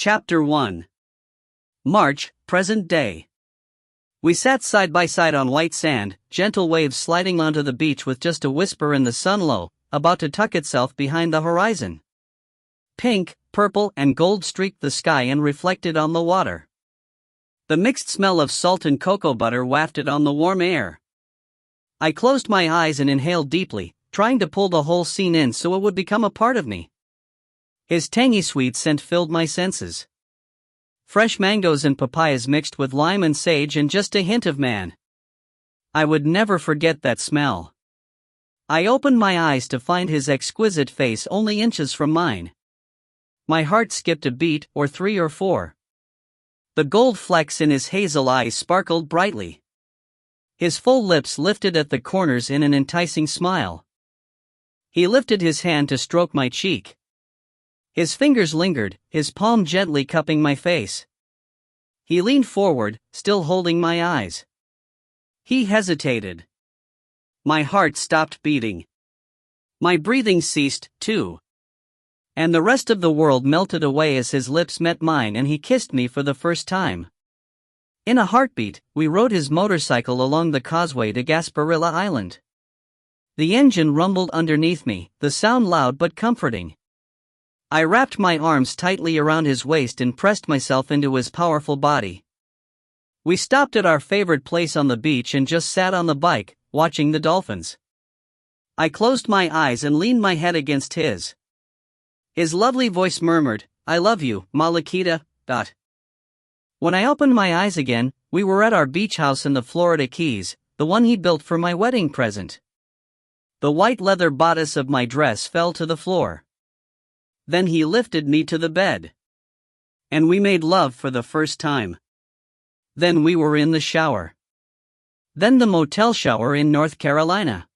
Chapter 1. March, present day. We sat side by side on white sand, gentle waves sliding onto the beach with just a whisper in the sun low, about to tuck itself behind the horizon. Pink, purple, and gold streaked the sky and reflected on the water. The mixed smell of salt and cocoa butter wafted on the warm air. I closed my eyes and inhaled deeply, trying to pull the whole scene in so it would become a part of me. His tangy sweet scent filled my senses. Fresh mangoes and papayas mixed with lime and sage and just a hint of man. I would never forget that smell. I opened my eyes to find his exquisite face only inches from mine. My heart skipped a beat, or 3 or 4. The gold flecks in his hazel eyes sparkled brightly. His full lips lifted at the corners in an enticing smile. He lifted his hand to stroke my cheek. His fingers lingered, his palm gently cupping my face. He leaned forward, still holding my eyes. He hesitated. My heart stopped beating. My breathing ceased, too. And the rest of the world melted away as his lips met mine and he kissed me for the first time. In a heartbeat, we rode his motorcycle along the causeway to Gasparilla Island. The engine rumbled underneath me, the sound loud but comforting. I wrapped my arms tightly around his waist and pressed myself into his powerful body. We stopped at our favorite place on the beach and just sat on the bike, watching the dolphins. I closed my eyes and leaned my head against his. His lovely voice murmured, "I love you, Malakita." When I opened my eyes again, we were at our beach house in the Florida Keys, the one he built for my wedding present. The white leather bodice of my dress fell to the floor. Then he lifted me to the bed. And we made love for the first time. Then we were in the shower. Then the motel shower in North Carolina.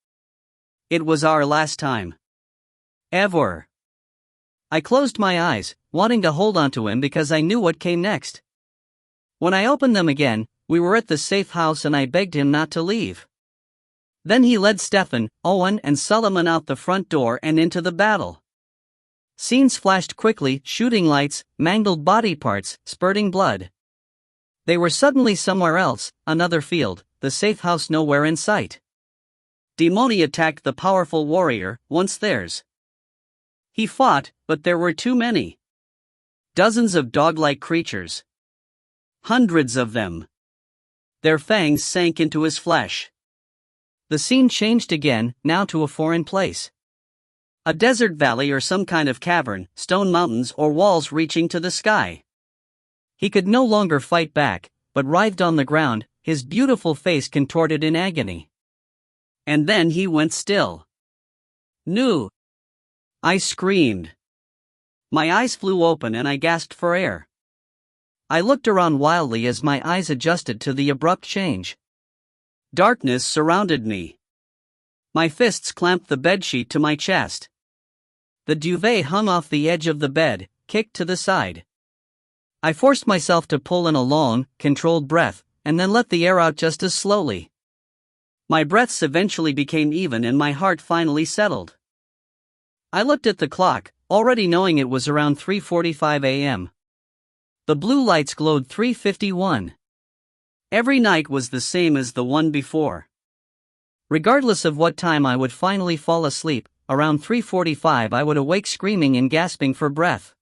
It was our last time. Ever. I closed my eyes, wanting to hold on to him because I knew what came next. When I opened them again, we were at the safe house and I begged him not to leave. Then he led Stefan, Owen, and Solomon out the front door and into the battle. Scenes flashed quickly, shooting lights, mangled body parts, spurting blood. They were suddenly somewhere else, another field, the safe house nowhere in sight. Demoni attacked the powerful warrior, once theirs. He fought, but there were too many. Dozens of dog-like creatures. Hundreds of them. Their fangs sank into his flesh. The scene changed again, now to a foreign place. A desert valley or some kind of cavern, stone mountains or walls reaching to the sky. He could no longer fight back, but writhed on the ground, his beautiful face contorted in agony. And then he went still. "No!" I screamed. My eyes flew open and I gasped for air. I looked around wildly as my eyes adjusted to the abrupt change. Darkness surrounded me. My fists clamped the bedsheet to my chest. The duvet hung off the edge of the bed, kicked to the side. I forced myself to pull in a long, controlled breath, and then let the air out just as slowly. My breaths eventually became even and my heart finally settled. I looked at the clock, already knowing it was around 3:45 a.m. The blue lights glowed 3:51. Every night was the same as the one before. Regardless of what time I would finally fall asleep, around 3:45 I would awake screaming and gasping for breath.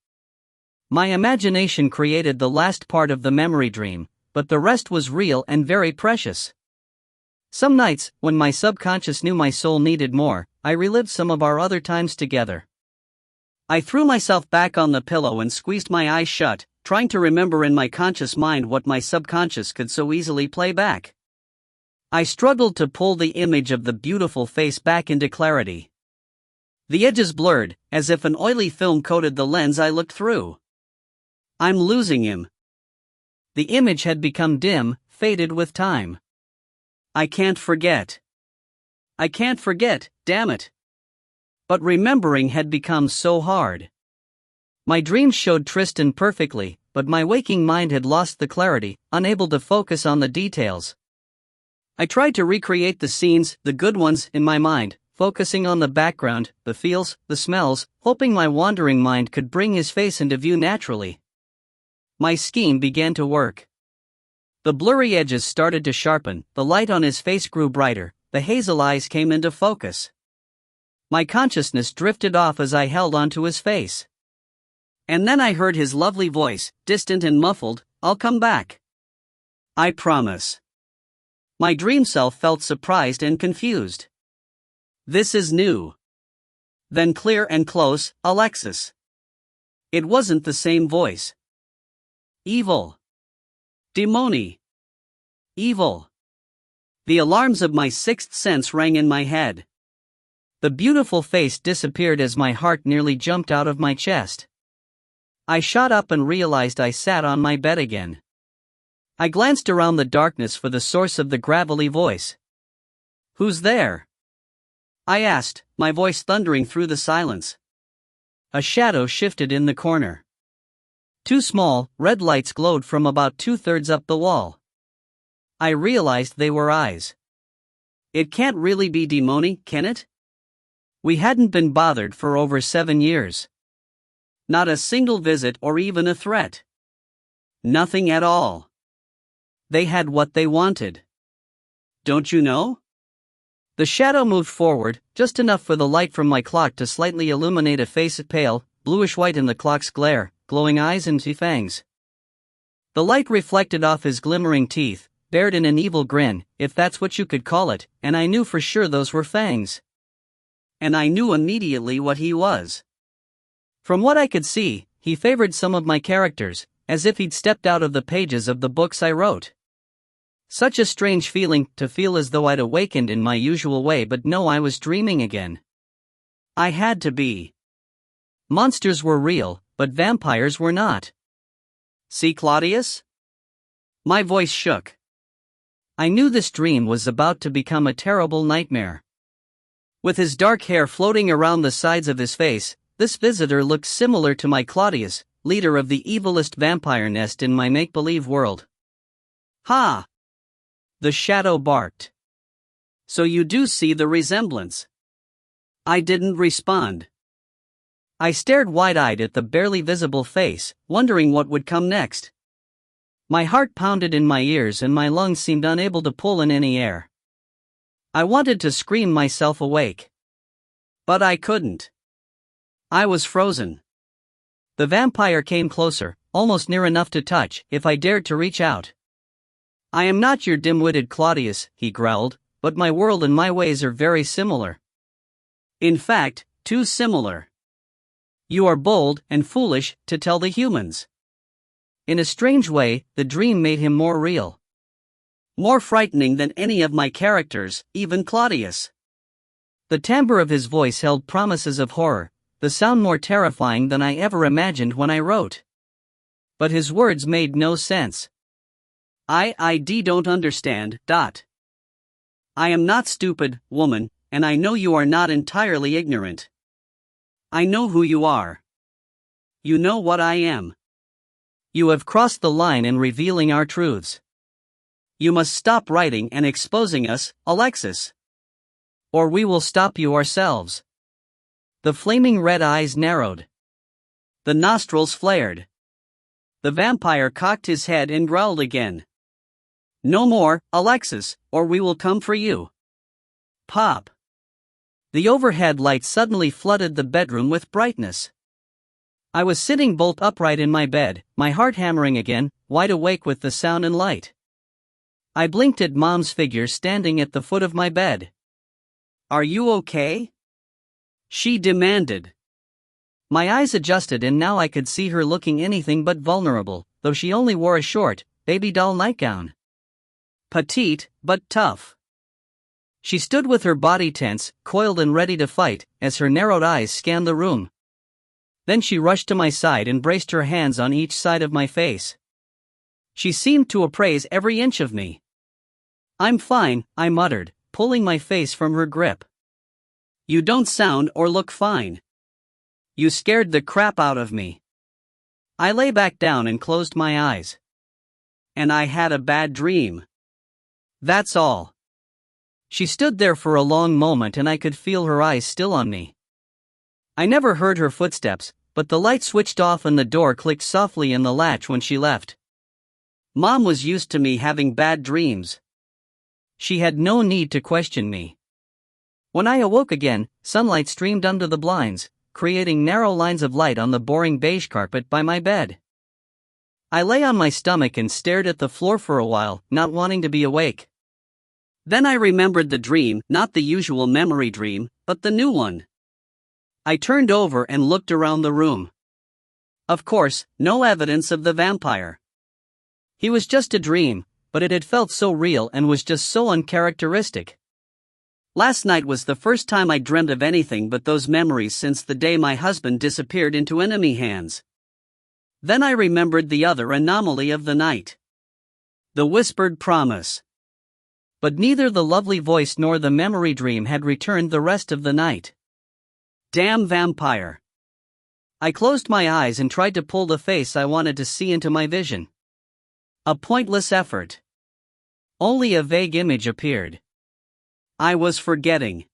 My imagination created the last part of the memory dream, but the rest was real and very precious. Some nights, when my subconscious knew my soul needed more, I relived some of our other times together. I threw myself back on the pillow and squeezed my eyes shut, trying to remember in my conscious mind what my subconscious could so easily play back. I struggled to pull the image of the beautiful face back into clarity. The edges blurred, as if an oily film coated the lens I looked through. I'm losing him. The image had become dim, faded with time. I can't forget. I can't forget, damn it. But remembering had become so hard. My dreams showed Tristan perfectly, but my waking mind had lost the clarity, unable to focus on the details. I tried to recreate the scenes, the good ones, in my mind, focusing on the background, the feels, the smells, hoping my wandering mind could bring his face into view naturally. My scheme began to work. The blurry edges started to sharpen, the light on his face grew brighter, the hazel eyes came into focus. My consciousness drifted off as I held onto his face. And then I heard his lovely voice, distant and muffled, "I'll come back. I promise." My dream self felt surprised and confused. "This is new." Then clear and close, "Alexis." It wasn't the same voice. Evil. Demoni. Evil. The alarms of my sixth sense rang in my head. The beautiful face disappeared as my heart nearly jumped out of my chest. I shot up and realized I sat on my bed again. I glanced around the darkness for the source of the gravelly voice. "Who's there?" I asked, my voice thundering through the silence. A shadow shifted in the corner. Two small, red lights glowed from about 2/3 up the wall. I realized they were eyes. It can't really be demoni, can it? We hadn't been bothered for over 7 years. Not a single visit or even a threat. Nothing at all. They had what they wanted. Don't you know? The shadow moved forward, just enough for the light from my clock to slightly illuminate a face pale, bluish-white in the clock's glare, glowing eyes and fangs. The light reflected off his glimmering teeth, bared in an evil grin, if that's what you could call it, and I knew for sure those were fangs. And I knew immediately what he was. From what I could see, he favored some of my characters, as if he'd stepped out of the pages of the books I wrote. Such a strange feeling, to feel as though I'd awakened in my usual way but no, I was dreaming again. I had to be. Monsters were real, but vampires were not. See, Claudius? My voice shook. I knew this dream was about to become a terrible nightmare. With his dark hair floating around the sides of his face, this visitor looked similar to my Claudius, leader of the evilest vampire nest in my make-believe world. Ha! The shadow barked. So you do see the resemblance. I didn't respond. I stared wide-eyed at the barely visible face, wondering what would come next. My heart pounded in my ears and my lungs seemed unable to pull in any air. I wanted to scream myself awake. But I couldn't. I was frozen. The vampire came closer, almost near enough to touch, if I dared to reach out. "I am not your dim-witted Claudius," he growled, "but my world and my ways are very similar. In fact, too similar. You are bold and foolish, to tell the humans." In a strange way, the dream made him more real. More frightening than any of my characters, even Claudius. The timbre of his voice held promises of horror, the sound more terrifying than I ever imagined when I wrote. But his words made no sense. I don't understand. I am not stupid, woman, and I know you are not entirely ignorant. I know who you are. You know what I am. You have crossed the line in revealing our truths. You must stop writing and exposing us, Alexis. Or we will stop you ourselves. The flaming red eyes narrowed. The nostrils flared. The vampire cocked his head and growled again. "No more, Alexis, or we will come for you." Pop. The overhead light suddenly flooded the bedroom with brightness. I was sitting bolt upright in my bed, my heart hammering again, wide awake with the sound and light. I blinked at Mom's figure standing at the foot of my bed. "Are you okay?" she demanded. My eyes adjusted and now I could see her looking anything but vulnerable, though she only wore a short, baby doll nightgown. Petite, but tough. She stood with her body tense, coiled and ready to fight, as her narrowed eyes scanned the room. Then she rushed to my side and braced her hands on each side of my face. She seemed to appraise every inch of me. "I'm fine," I muttered, pulling my face from her grip. "You don't sound or look fine. You scared the crap out of me." I lay back down and closed my eyes. And I had a bad dream. That's all. She stood there for a long moment and I could feel her eyes still on me. I never heard her footsteps, but the light switched off and the door clicked softly in the latch when she left. Mom was used to me having bad dreams. She had no need to question me. When I awoke again, sunlight streamed under the blinds, creating narrow lines of light on the boring beige carpet by my bed. I lay on my stomach and stared at the floor for a while, not wanting to be awake. Then I remembered the dream, not the usual memory dream, but the new one. I turned over and looked around the room. Of course, no evidence of the vampire. He was just a dream, but it had felt so real and was just so uncharacteristic. Last night was the first time I dreamt of anything but those memories since the day my husband disappeared into enemy hands. Then I remembered the other anomaly of the night. The whispered promise. But neither the lovely voice nor the memory dream had returned the rest of the night. Damn vampire. I closed my eyes and tried to pull the face I wanted to see into my vision. A pointless effort. Only a vague image appeared. I was forgetting.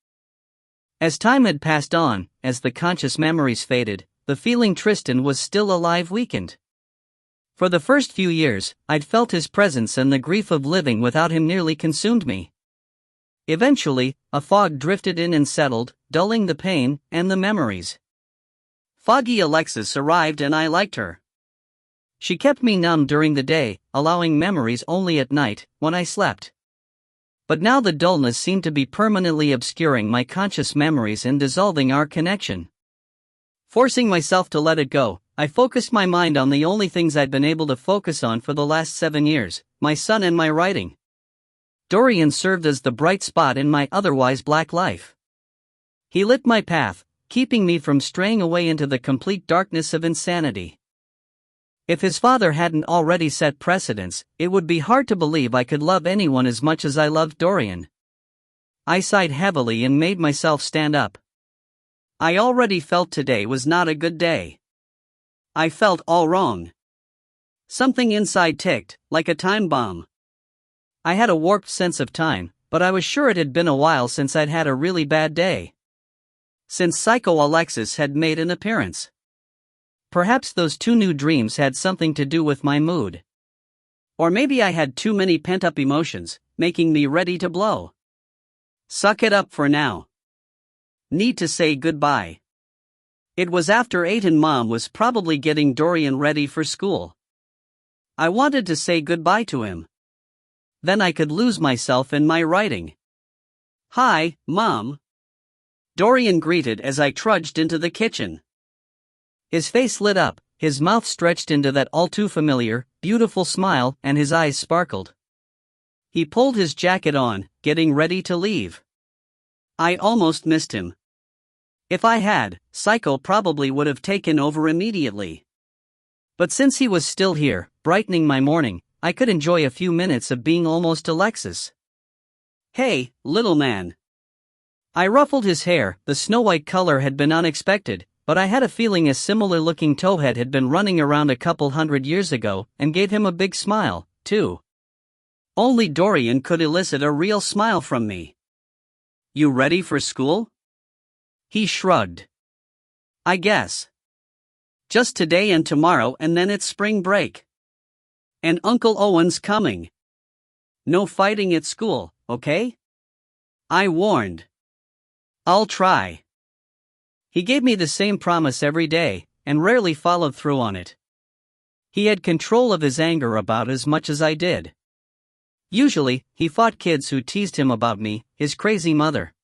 As time had passed on, as the conscious memories faded, the feeling Tristan was still alive weakened. For the first few years, I'd felt his presence and the grief of living without him nearly consumed me. Eventually, a fog drifted in and settled, dulling the pain and the memories. Foggy Alexis arrived and I liked her. She kept me numb during the day, allowing memories only at night, when I slept. But now the dullness seemed to be permanently obscuring my conscious memories and dissolving our connection. Forcing myself to let it go, I focused my mind on the only things I'd been able to focus on for the last 7 years, my son and my writing. Dorian served as the bright spot in my otherwise black life. He lit my path, keeping me from straying away into the complete darkness of insanity. If his father hadn't already set precedents, it would be hard to believe I could love anyone as much as I loved Dorian. I sighed heavily and made myself stand up. I already felt today was not a good day. I felt all wrong. Something inside ticked, like a time bomb. I had a warped sense of time, but I was sure it had been a while since I'd had a really bad day. Since Psycho Alexis had made an appearance. Perhaps those 2 new dreams had something to do with my mood. Or maybe I had too many pent-up emotions, making me ready to blow. Suck it up for now. Need to say goodbye. It was after 8 and Mom was probably getting Dorian ready for school. I wanted to say goodbye to him. Then I could lose myself in my writing. Hi, Mom. Dorian greeted as I trudged into the kitchen. His face lit up, his mouth stretched into that all-too-familiar, beautiful smile, and his eyes sparkled. He pulled his jacket on, getting ready to leave. I almost missed him. If I had, Psycho probably would have taken over immediately. But since he was still here, brightening my morning, I could enjoy a few minutes of being almost Alexis. Hey, little man. I ruffled his hair. The snow-white color had been unexpected, but I had a feeling a similar-looking towhead had been running around a couple 100 years ago, and gave him a big smile, too. Only Dorian could elicit a real smile from me. You ready for school? He shrugged. I guess. Just today and tomorrow and then it's spring break. And Uncle Owen's coming. No fighting at school, okay? I warned. I'll try. He gave me the same promise every day, and rarely followed through on it. He had control of his anger about as much as I did. Usually, he fought kids who teased him about me, his crazy mother.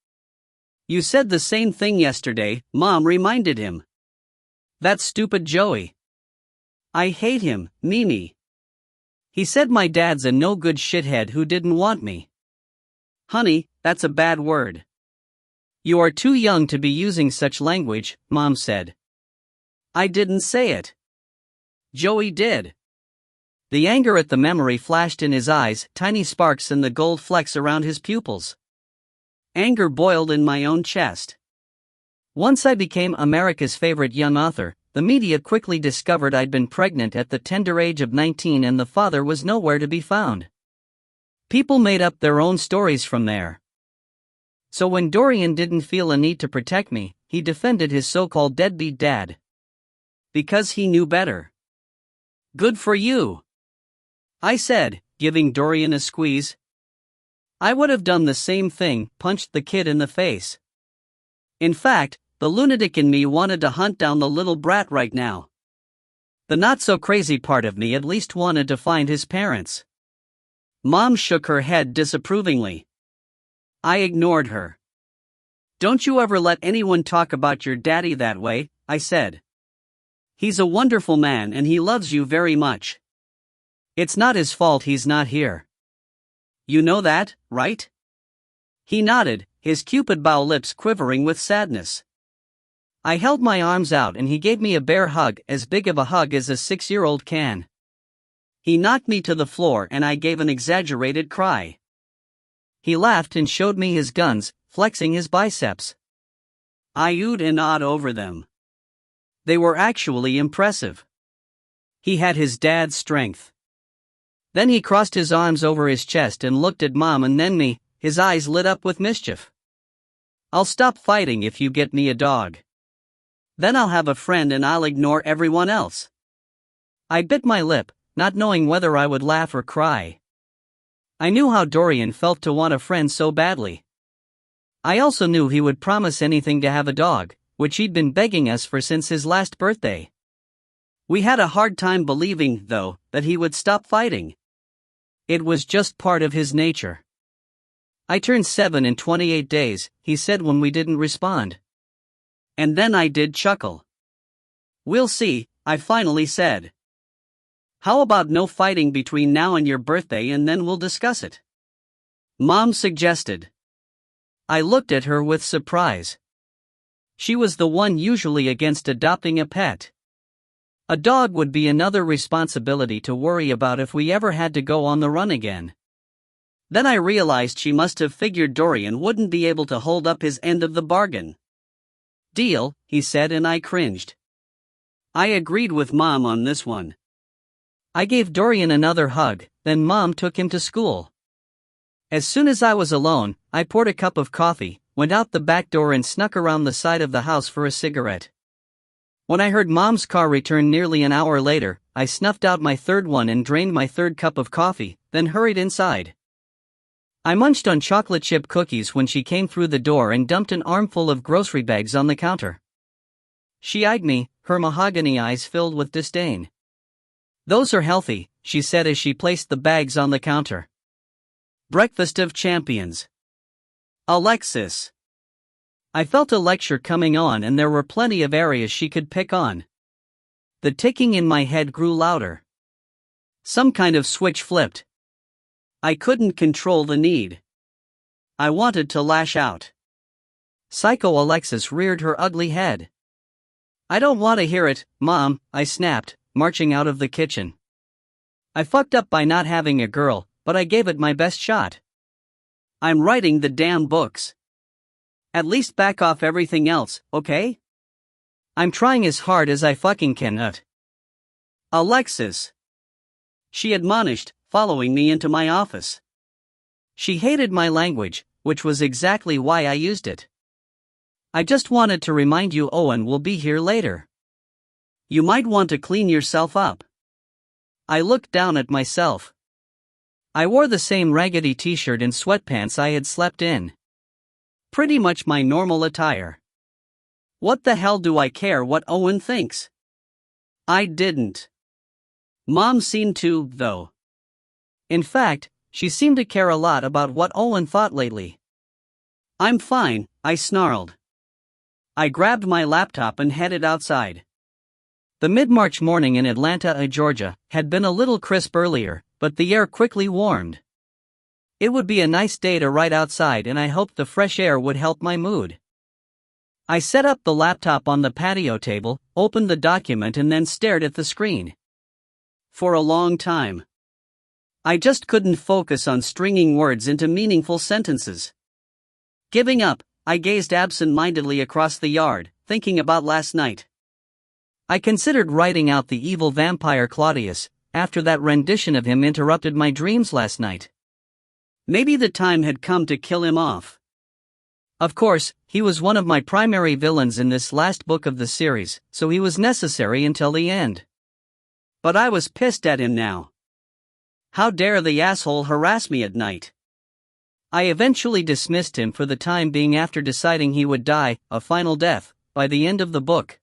You said the same thing yesterday, Mom reminded him. That stupid Joey. I hate him, Mimi. He said my dad's a no-good shithead who didn't want me. Honey, that's a bad word. You are too young to be using such language, Mom said. I didn't say it. Joey did. The anger at the memory flashed in his eyes, tiny sparks in the gold flecks around his pupils. Anger boiled in my own chest. Once I became America's favorite young author, the media quickly discovered I'd been pregnant at the tender age of 19 and the father was nowhere to be found. People made up their own stories from there. So when Dorian didn't feel a need to protect me, he defended his so-called deadbeat dad. because he knew better. Good for you, I said, giving Dorian a squeeze. I would have done the same thing, punched the kid in the face. In fact, the lunatic in me wanted to hunt down the little brat right now. The not-so-crazy part of me at least wanted to find his parents. Mom shook her head disapprovingly. I ignored her. Don't you ever let anyone talk about your daddy that way, I said. He's a wonderful man and he loves you very much. It's not his fault he's not here. You know that, right? He nodded, his cupid bow lips quivering with sadness. I held my arms out and he gave me a bear hug, as big of a hug as a 6-year-old can. He knocked me to the floor and I gave an exaggerated cry. He laughed and showed me his guns, flexing his biceps. I oohed and awed over them. They were actually impressive. He had his dad's strength. Then he crossed his arms over his chest and looked at Mom and then me, his eyes lit up with mischief. I'll stop fighting if you get me a dog. Then I'll have a friend and I'll ignore everyone else. I bit my lip, not knowing whether I would laugh or cry. I knew how Dorian felt to want a friend so badly. I also knew he would promise anything to have a dog, which he'd been begging us for since his last birthday. We had a hard time believing, though, that he would stop fighting. It was just part of his nature. I turned 7 in 28 days, he said when we didn't respond. And then I did chuckle. We'll see, I finally said. How about no fighting between now and your birthday and then we'll discuss it? Mom suggested. I looked at her with surprise. She was the one usually against adopting a pet. A dog would be another responsibility to worry about if we ever had to go on the run again. Then I realized she must have figured Dorian wouldn't be able to hold up his end of the bargain. Deal, he said, and I cringed. I agreed with Mom on this one. I gave Dorian another hug, then Mom took him to school. As soon as I was alone, I poured a cup of coffee, went out the back door and snuck around the side of the house for a cigarette. When I heard Mom's car return nearly an hour later, I snuffed out my third one and drained my third cup of coffee, then hurried inside. I munched on chocolate chip cookies when she came through the door and dumped an armful of grocery bags on the counter. She eyed me, her mahogany eyes filled with disdain. Those are healthy, she said as she placed the bags on the counter. Breakfast of champions. Alexis. I felt a lecture coming on and there were plenty of areas she could pick on. The ticking in my head grew louder. Some kind of switch flipped. I couldn't control the need. I wanted to lash out. Psycho Alexis reared her ugly head. I don't want to hear it, Mom, I snapped, marching out of the kitchen. I fucked up by not having a girl, but I gave it my best shot. I'm writing the damn books. At least back off everything else, okay? I'm trying as hard as I fucking can. Alexis, she admonished, following me into my office. She hated my language, which was exactly why I used it. I just wanted to remind you Owen will be here later. You might want to clean yourself up. I looked down at myself. I wore the same raggedy t-shirt and sweatpants I had slept in. Pretty much my normal attire. What the hell do I care what Owen thinks? I didn't. Mom seemed to, though. In fact, she seemed to care a lot about what Owen thought lately. I'm fine, I snarled. I grabbed my laptop and headed outside. The mid-March morning in Atlanta, Georgia, had been a little crisp earlier, but the air quickly warmed. It would be a nice day to write outside and I hoped the fresh air would help my mood. I set up the laptop on the patio table, opened the document and then stared at the screen. For a long time. I just couldn't focus on stringing words into meaningful sentences. Giving up, I gazed absent-mindedly across the yard, thinking about last night. I considered writing out the evil vampire Claudius, after that rendition of him interrupted my dreams last night. Maybe the time had come to kill him off. Of course, he was one of my primary villains in this last book of the series, so he was necessary until the end. But I was pissed at him now. How dare the asshole harass me at night? I eventually dismissed him for the time being after deciding he would die, a final death, by the end of the book.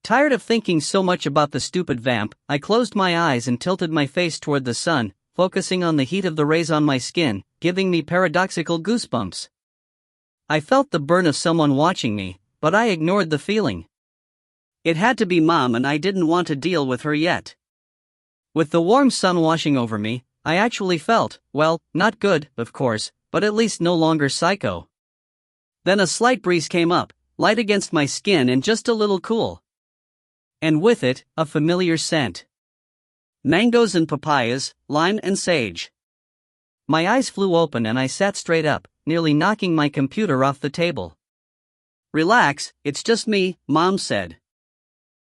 Tired of thinking so much about the stupid vamp, I closed my eyes and tilted my face toward the sun, focusing on the heat of the rays on my skin, giving me paradoxical goosebumps. I felt the burn of someone watching me, but I ignored the feeling. It had to be Mom, and I didn't want to deal with her yet. With the warm sun washing over me, I actually felt, well, not good, of course, but at least no longer psycho. Then a slight breeze came up, light against my skin and just a little cool. And with it, a familiar scent. Mangoes and papayas, lime and sage. My eyes flew open and I sat straight up, nearly knocking my computer off the table. Relax, it's just me, Mom said.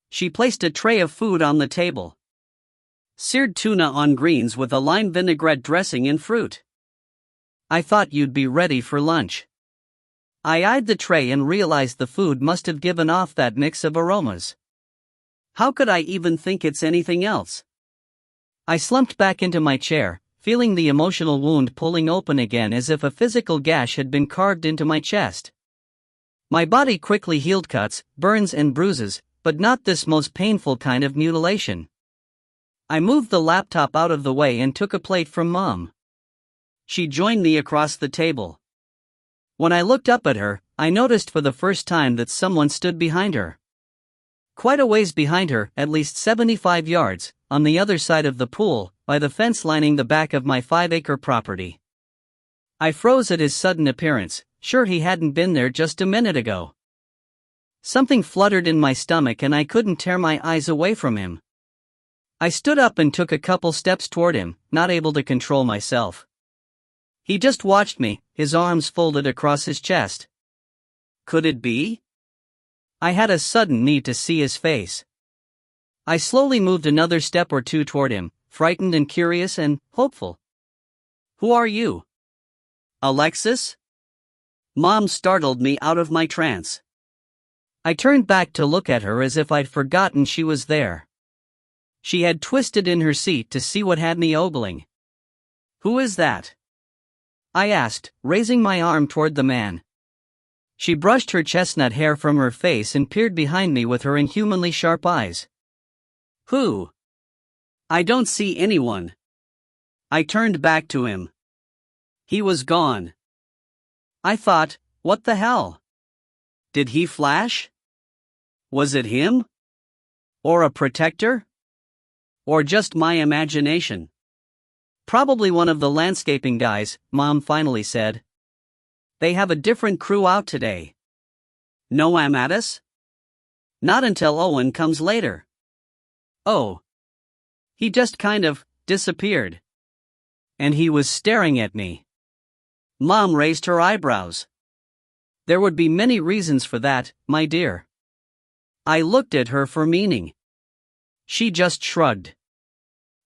She placed a tray of food on the table. Seared tuna on greens with a lime vinaigrette dressing and fruit. I thought you'd be ready for lunch. I eyed the tray and realized the food must have given off that mix of aromas. How could I even think it's anything else? I slumped back into my chair, feeling the emotional wound pulling open again as if a physical gash had been carved into my chest. My body quickly healed cuts, burns and bruises, but not this most painful kind of mutilation. I moved the laptop out of the way and took a plate from Mom. She joined me across the table. When I looked up at her, I noticed for the first time that someone stood behind her. Quite a ways behind her, at least 75 yards, on the other side of the pool, by the fence lining the back of my 5-acre property. I froze at his sudden appearance, sure he hadn't been there just a minute ago. Something fluttered in my stomach and I couldn't tear my eyes away from him. I stood up and took a couple steps toward him, not able to control myself. He just watched me, his arms folded across his chest. Could it be? I had a sudden need to see his face. I slowly moved another step or two toward him, frightened and curious and hopeful. Who are you? Alexis? Mom startled me out of my trance. I turned back to look at her as if I'd forgotten she was there. She had twisted in her seat to see what had me ogling. Who is that? I asked, raising my arm toward the man. She brushed her chestnut hair from her face and peered behind me with her inhumanly sharp eyes. Who? I don't see anyone. I turned back to him. He was gone. I thought, what the hell? Did he flash? Was it him? Or a protector? Or just my imagination? Probably one of the landscaping guys, Mom finally said. They have a different crew out today. No Amadis? Not until Owen comes later. Oh. He just kind of disappeared. And he was staring at me. Mom raised her eyebrows. There would be many reasons for that, my dear. I looked at her for meaning. She just shrugged.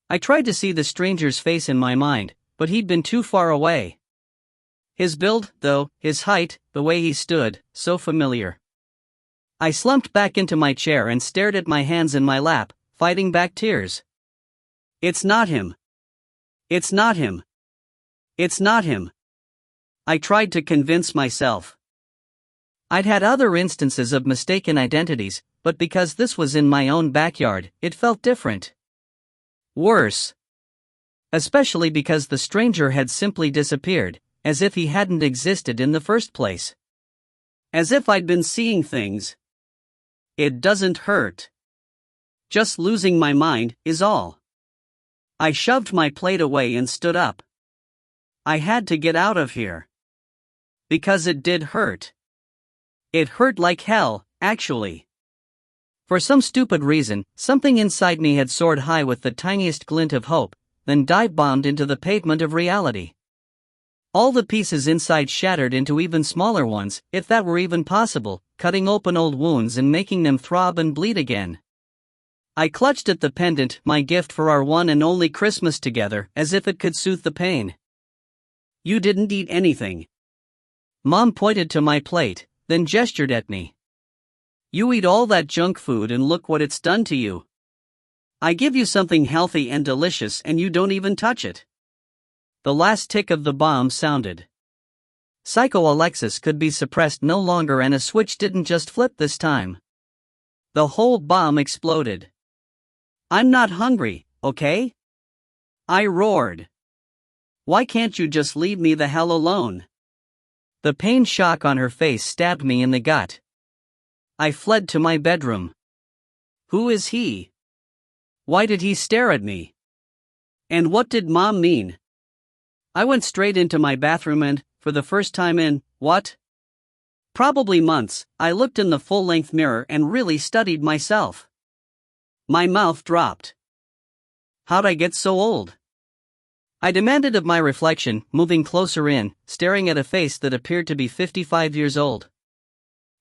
I tried to see the stranger's face in my mind, but he'd been too far away. His build, though, his height, the way he stood, so familiar. I slumped back into my chair and stared at my hands in my lap, fighting back tears. It's not him. It's not him. It's not him. I tried to convince myself. I'd had other instances of mistaken identities, but because this was in my own backyard, it felt different. Worse. Especially because the stranger had simply disappeared, as if he hadn't existed in the first place. As if I'd been seeing things. It doesn't hurt. Just losing my mind is all. I shoved my plate away and stood up. I had to get out of here. Because it did hurt. It hurt like hell, actually. For some stupid reason, something inside me had soared high with the tiniest glint of hope, then dive-bombed into the pavement of reality. All the pieces inside shattered into even smaller ones, if that were even possible, cutting open old wounds and making them throb and bleed again. I clutched at the pendant, my gift for our one and only Christmas together, as if it could soothe the pain. You didn't eat anything. Mom pointed to my plate, then gestured at me. You eat all that junk food and look what it's done to you. I give you something healthy and delicious and you don't even touch it. The last tick of the bomb sounded. Psycho Alexis could be suppressed no longer, and a switch didn't just flip this time. The whole bomb exploded. I'm not hungry, okay? I roared. Why can't you just leave me the hell alone? The pain shock on her face stabbed me in the gut. I fled to my bedroom. Who is he? Why did he stare at me? And what did Mom mean? I went straight into my bathroom and, for the first time in, what? Probably months, I looked in the full-length mirror and really studied myself. My mouth dropped. How'd I get so old? I demanded of my reflection, moving closer in, staring at a face that appeared to be 55 years old.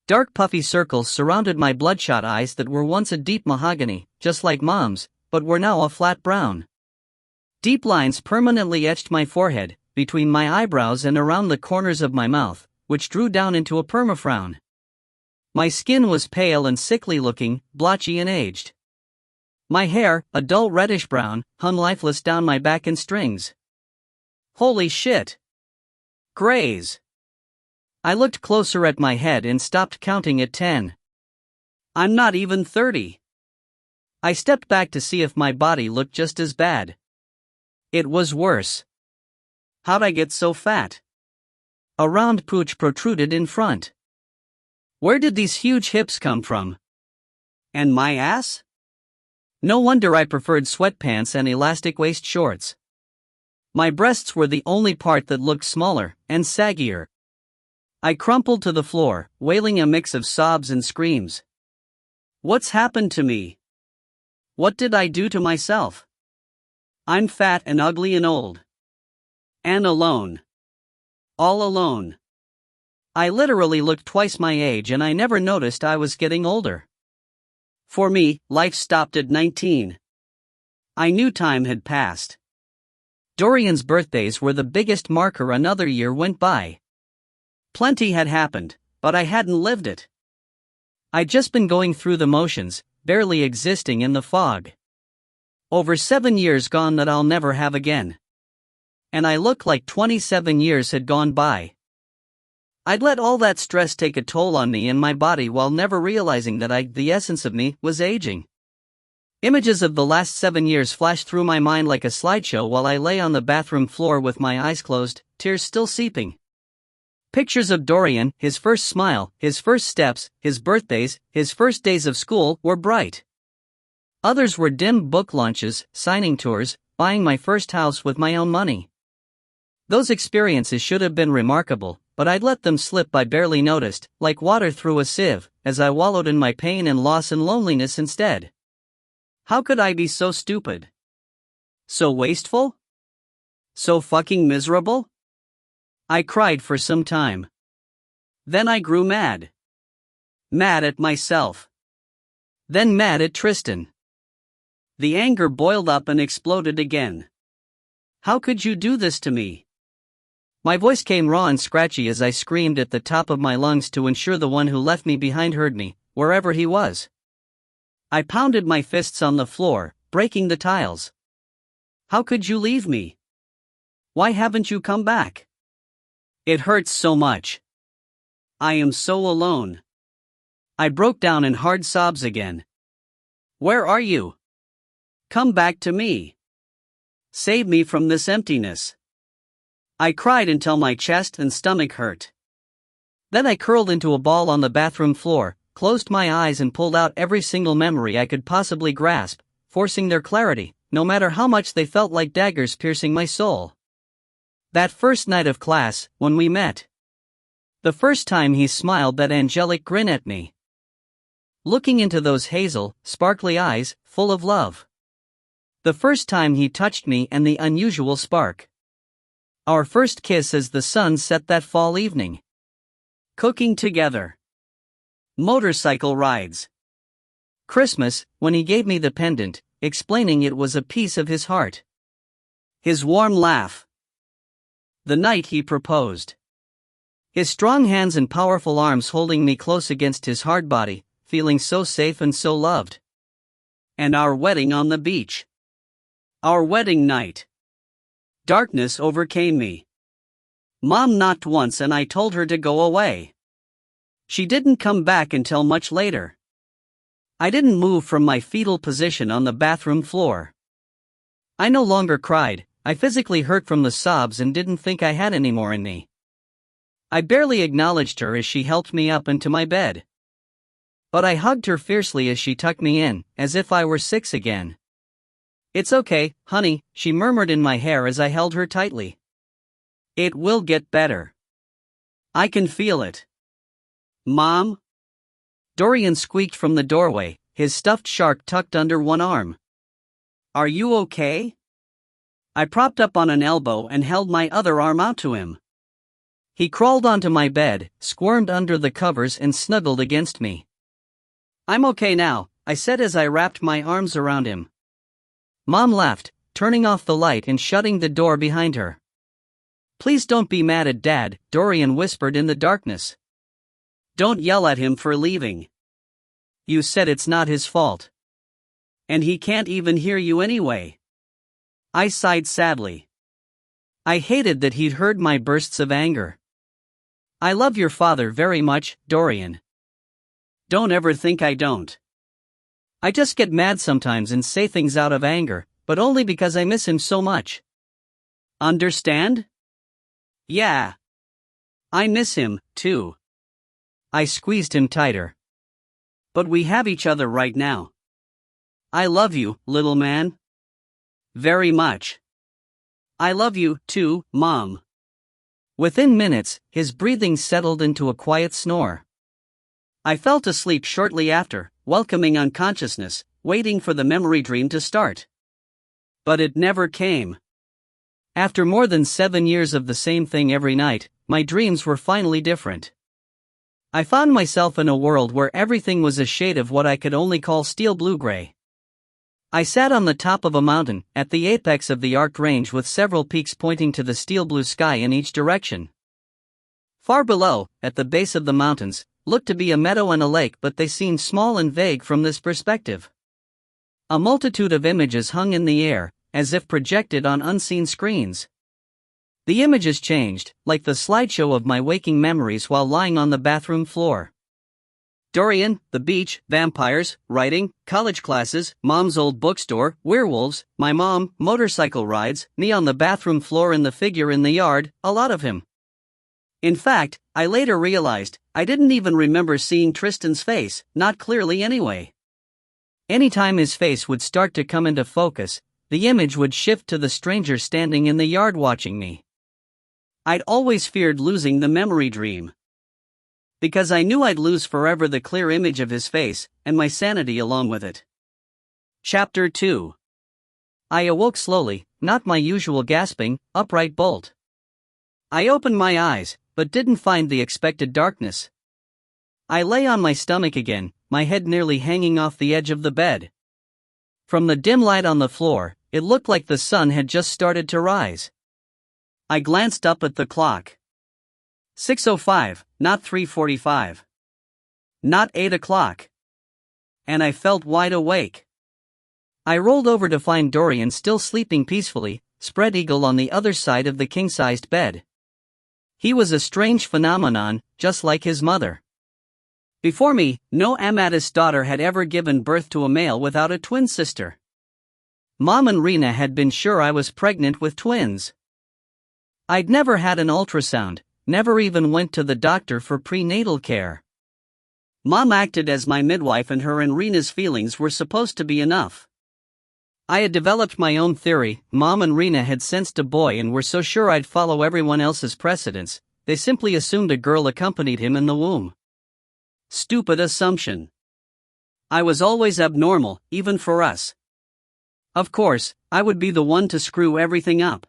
Dark puffy circles surrounded my bloodshot eyes that were once a deep mahogany, just like Mom's, but were now a flat brown. Deep lines permanently etched my forehead, between my eyebrows and around the corners of my mouth, which drew down into a permafrown. My skin was pale and sickly looking, blotchy and aged. My hair, a dull reddish brown, hung lifeless down my back in strings. Holy shit! Grays! I looked closer at my head and stopped counting at 10. I'm not even 30. I stepped back to see if my body looked just as bad. It was worse. How'd I get so fat? A round pooch protruded in front. Where did these huge hips come from? And my ass? No wonder I preferred sweatpants and elastic waist shorts. My breasts were the only part that looked smaller and saggier. I crumpled to the floor, wailing a mix of sobs and screams. What's happened to me? What did I do to myself? I'm fat and ugly and old. And alone. All alone. I literally looked twice my age and I never noticed I was getting older. For me, life stopped at 19. I knew time had passed. Dorian's birthdays were the biggest marker. Another year went by. Plenty had happened, but I hadn't lived it. I'd just been going through the motions, barely existing in the fog. Over 7 years gone that I'll never have again. And I looked like 27 years had gone by. I'd let all that stress take a toll on me and my body while never realizing that the essence of me, was aging. Images of the last 7 years flashed through my mind like a slideshow while I lay on the bathroom floor with my eyes closed, tears still seeping. Pictures of Dorian, his first smile, his first steps, his birthdays, his first days of school, were bright. Others were dim book launches, signing tours, buying my first house with my own money. Those experiences should have been remarkable, but I'd let them slip by, barely noticed, like water through a sieve, as I wallowed in my pain and loss and loneliness instead. How could I be so stupid? So wasteful? So fucking miserable? I cried for some time. Then I grew mad. Mad at myself. Then mad at Tristan. The anger boiled up and exploded again. How could you do this to me? My voice came raw and scratchy as I screamed at the top of my lungs to ensure the one who left me behind heard me, wherever he was. I pounded my fists on the floor, breaking the tiles. How could you leave me? Why haven't you come back? It hurts so much. I am so alone. I broke down in hard sobs again. Where are you? Come back to me. Save me from this emptiness. I cried until my chest and stomach hurt. Then I curled into a ball on the bathroom floor, closed my eyes and pulled out every single memory I could possibly grasp, forcing their clarity, no matter how much they felt like daggers piercing my soul. That first night of class, when we met. The first time he smiled that angelic grin at me. Looking into those hazel, sparkly eyes, full of love. The first time he touched me and the unusual spark. Our first kiss as the sun set that fall evening. Cooking together. Motorcycle rides. Christmas, when he gave me the pendant, explaining it was a piece of his heart. His warm laugh. The night he proposed. His strong hands and powerful arms holding me close against his hard body, feeling so safe and so loved. And our wedding on the beach. Our wedding night. Darkness overcame me. Mom knocked once and I told her to go away. She didn't come back until much later. I didn't move from my fetal position on the bathroom floor. I no longer cried. I physically hurt from the sobs and didn't think I had any more in me. I barely acknowledged her as she helped me up into my bed. But I hugged her fiercely as she tucked me in, as if I were 6 again. "It's okay, honey," she murmured in my hair as I held her tightly. "It will get better. I can feel it." "Mom?" Dorian squeaked from the doorway, his stuffed shark tucked under one arm. "Are you okay?" I propped up on an elbow and held my other arm out to him. He crawled onto my bed, squirmed under the covers and snuggled against me. "I'm okay now," I said as I wrapped my arms around him. Mom laughed, turning off the light and shutting the door behind her. "Please don't be mad at Dad," Dorian whispered in the darkness. "Don't yell at him for leaving. You said it's not his fault. And he can't even hear you anyway." I sighed sadly. I hated that he'd heard my bursts of anger. "I love your father very much, Dorian. Don't ever think I don't. I just get mad sometimes and say things out of anger, but only because I miss him so much. Understand?" "Yeah. I miss him, too." I squeezed him tighter. "But we have each other right now. I love you, little man. Very much. I love you, too, Mom." Within minutes, his breathing settled into a quiet snore. I fell asleep shortly after, welcoming unconsciousness, waiting for the memory dream to start. But it never came. After more than 7 years of the same thing every night, my dreams were finally different. I found myself in a world where everything was a shade of what I could only call steel blue-gray. I sat on the top of a mountain, at the apex of the arced range with several peaks pointing to the steel blue sky in each direction. Far below, at the base of the mountains, looked to be a meadow and a lake, but they seemed small and vague from this perspective. A multitude of images hung in the air, as if projected on unseen screens. The images changed, like the slideshow of my waking memories while lying on the bathroom floor. Dorian, the beach, vampires, writing, college classes, Mom's old bookstore, werewolves, my mom, motorcycle rides, me on the bathroom floor and the figure in the yard, a lot of him. In fact, I later realized, I didn't even remember seeing Tristan's face, not clearly anyway. Anytime his face would start to come into focus, the image would shift to the stranger standing in the yard watching me. I'd always feared losing the memory dream. Because I knew I'd lose forever the clear image of his face, and my sanity along with it. Chapter 2. I awoke slowly, not my usual gasping, upright bolt. I opened my eyes, but didn't find the expected darkness. I lay on my stomach again, my head nearly hanging off the edge of the bed. From the dim light on the floor, it looked like the sun had just started to rise. I glanced up at the clock. 6:05, not 3:45. Not 8 o'clock. And I felt wide awake. I rolled over to find Dorian still sleeping peacefully, spread eagle on the other side of the king-sized bed. He was a strange phenomenon, just like his mother. Before me, no Amadis daughter had ever given birth to a male without a twin sister. Mom and Rena had been sure I was pregnant with twins. I'd never had an ultrasound, never even went to the doctor for prenatal care. Mom acted as my midwife and her and Rena's feelings were supposed to be enough. I had developed my own theory. Mom and Rena had sensed a boy and were so sure I'd follow everyone else's precedents, they simply assumed a girl accompanied him in the womb. Stupid assumption. I was always abnormal, even for us. Of course, I would be the one to screw everything up.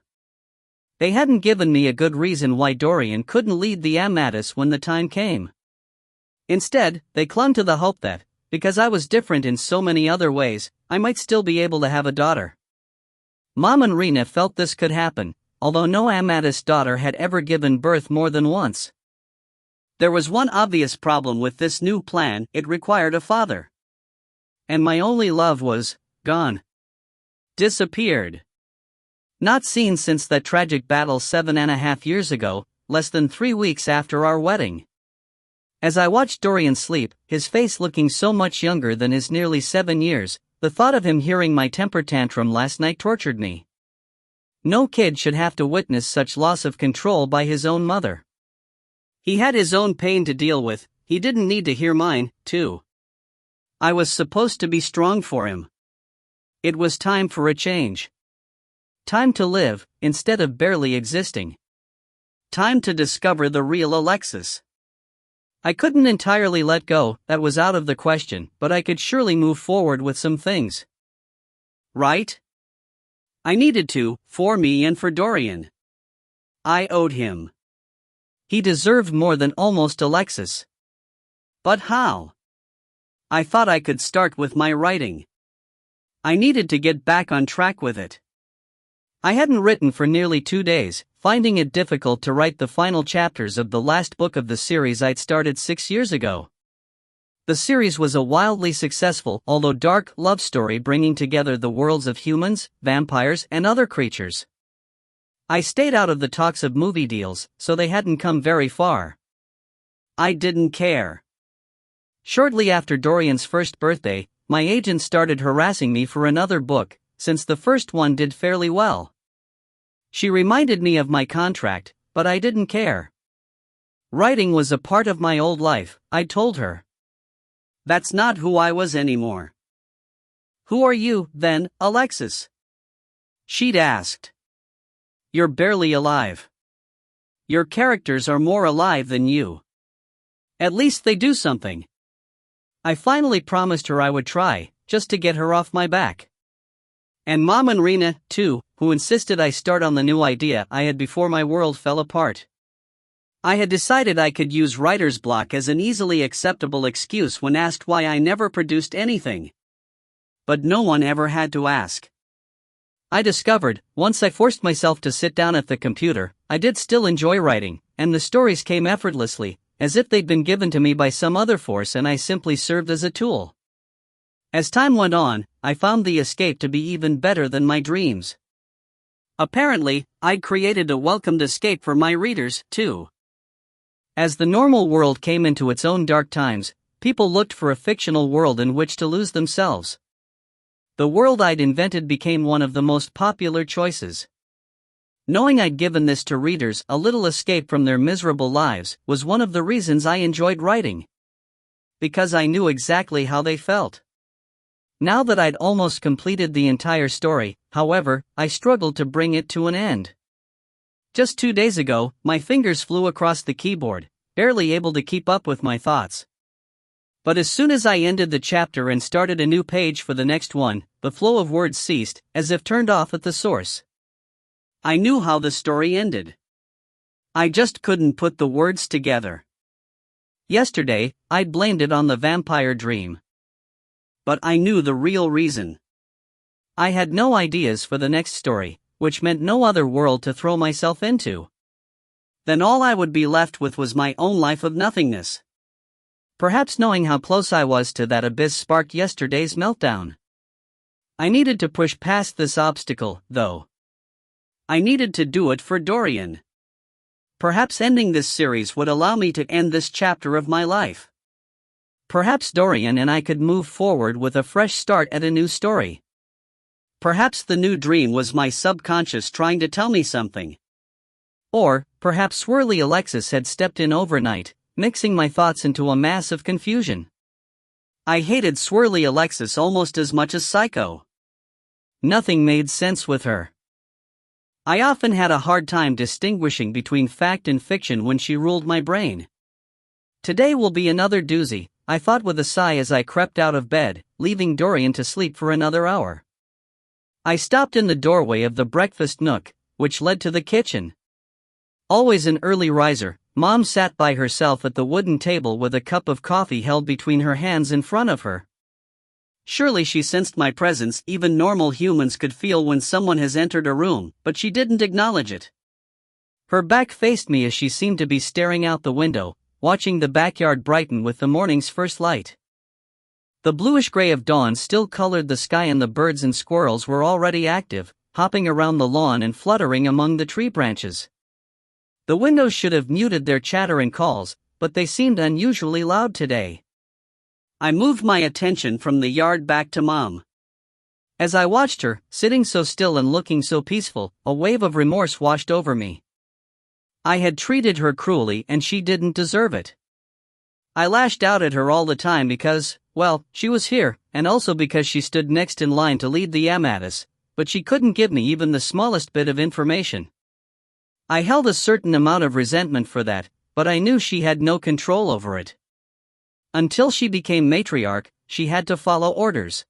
They hadn't given me a good reason why Dorian couldn't lead the Amadis when the time came. Instead, they clung to the hope that, because I was different in so many other ways, I might still be able to have a daughter. Mom and Rena felt this could happen, although no Amadis daughter had ever given birth more than once. There was one obvious problem with this new plan: it required a father. And my only love was gone. Disappeared. Not seen since that tragic battle 7.5 years ago, less than 3 weeks after our wedding. As I watched Dorian sleep, his face looking so much younger than his nearly 7 years, the thought of him hearing my temper tantrum last night tortured me. No kid should have to witness such loss of control by his own mother. He had his own pain to deal with, he didn't need to hear mine, too. I was supposed to be strong for him. It was time for a change. Time to live, instead of barely existing. Time to discover the real Alexis. I couldn't entirely let go, that was out of the question, but I could surely move forward with some things. Right? I needed to, for me and for Dorian. I owed him. He deserved more than almost Alexis. But how? I thought I could start with my writing. I needed to get back on track with it. I hadn't written for nearly 2 days, finding it difficult to write the final chapters of the last book of the series I'd started 6 years ago. The series was a wildly successful, although dark, love story bringing together the worlds of humans, vampires, and other creatures. I stayed out of the talks of movie deals, so they hadn't come very far. I didn't care. Shortly after Dorian's first birthday, my agent started harassing me for another book, since the first one did fairly well. She reminded me of my contract, but I didn't care. Writing was a part of my old life, I told her. That's not who I was anymore. Who are you, then, Alexis? She'd asked. You're barely alive. Your characters are more alive than you. At least they do something. I finally promised her I would try, just to get her off my back. And Mom and Rena, too, who insisted I start on the new idea I had before my world fell apart. I had decided I could use writer's block as an easily acceptable excuse when asked why I never produced anything. But no one ever had to ask. I discovered, once I forced myself to sit down at the computer, I did still enjoy writing, and the stories came effortlessly, as if they'd been given to me by some other force and I simply served as a tool. As time went on, I found the escape to be even better than my dreams. Apparently, I'd created a welcomed escape for my readers, too. As the normal world came into its own dark times, people looked for a fictional world in which to lose themselves. The world I'd invented became one of the most popular choices. Knowing I'd given this to readers, a little escape from their miserable lives, was one of the reasons I enjoyed writing. Because I knew exactly how they felt. Now that I'd almost completed the entire story, however, I struggled to bring it to an end. Just 2 days ago, my fingers flew across the keyboard, barely able to keep up with my thoughts. But as soon as I ended the chapter and started a new page for the next one, the flow of words ceased, as if turned off at the source. I knew how the story ended. I just couldn't put the words together. Yesterday, I'd blamed it on the vampire dream. But I knew the real reason. I had no ideas for the next story, which meant no other world to throw myself into. Then all I would be left with was my own life of nothingness. Perhaps knowing how close I was to that abyss sparked yesterday's meltdown. I needed to push past this obstacle, though. I needed to do it for Dorian. Perhaps ending this series would allow me to end this chapter of my life. Perhaps Dorian and I could move forward with a fresh start at a new story. Perhaps the new dream was my subconscious trying to tell me something. Or, perhaps Swirly Alexis had stepped in overnight, mixing my thoughts into a mass of confusion. I hated Swirly Alexis almost as much as Psycho. Nothing made sense with her. I often had a hard time distinguishing between fact and fiction when she ruled my brain. Today will be another doozy, I thought with a sigh as I crept out of bed, leaving Dorian to sleep for another hour. I stopped in the doorway of the breakfast nook, which led to the kitchen. Always an early riser, Mom sat by herself at the wooden table with a cup of coffee held between her hands in front of her. Surely she sensed my presence. Even normal humans could feel when someone has entered a room, but she didn't acknowledge it. Her back faced me as she seemed to be staring out the window, watching the backyard brighten with the morning's first light. The bluish gray of dawn still colored the sky, and the birds and squirrels were already active, hopping around the lawn and fluttering among the tree branches. The windows should have muted their chatter and calls, but they seemed unusually loud today. I moved my attention from the yard back to Mom. As I watched her, sitting so still and looking so peaceful, a wave of remorse washed over me. I had treated her cruelly, and she didn't deserve it. I lashed out at her all the time because, well, she was here, and also because she stood next in line to lead the Amadis, but she couldn't give me even the smallest bit of information. I held a certain amount of resentment for that, but I knew she had no control over it. Until she became matriarch, she had to follow orders.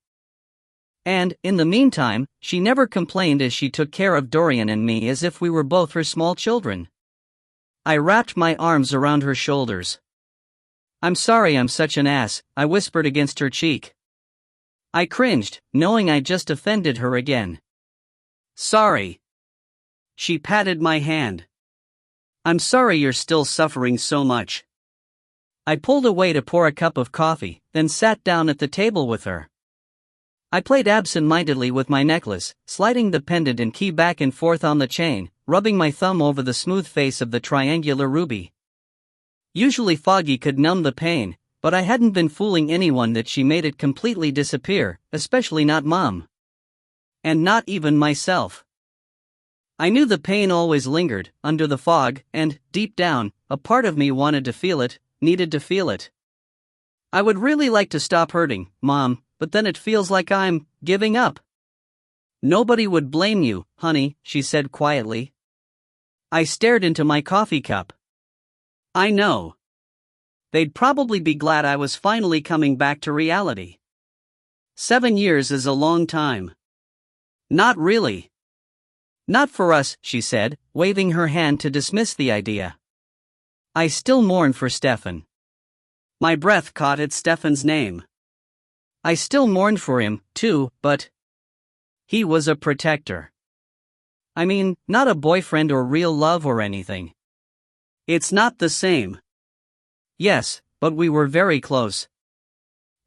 And, in the meantime, she never complained as she took care of Dorian and me as if we were both her small children. I wrapped my arms around her shoulders. "I'm sorry I'm such an ass," I whispered against her cheek. I cringed, knowing I'd just offended her again. "Sorry." She patted my hand. "I'm sorry you're still suffering so much." I pulled away to pour a cup of coffee, then sat down at the table with her. I played absent-mindedly with my necklace, sliding the pendant and key back and forth on the chain, rubbing my thumb over the smooth face of the triangular ruby. Usually Foggy could numb the pain, but I hadn't been fooling anyone that she made it completely disappear, especially not Mom. And not even myself. I knew the pain always lingered, under the fog, and, deep down, a part of me wanted to feel it, needed to feel it. I would really like to stop hurting, Mom, but then it feels like I'm giving up. "Nobody would blame you, honey," she said quietly. I stared into my coffee cup. I know. They'd probably be glad I was finally coming back to reality. 7 years is a long time. Not really. Not for us, she said, waving her hand to dismiss the idea. I still mourn for Stefan. My breath caught at Stefan's name. I still mourned for him, too, but he was a protector. I mean, not a boyfriend or real love or anything. It's not the same. Yes, but we were very close.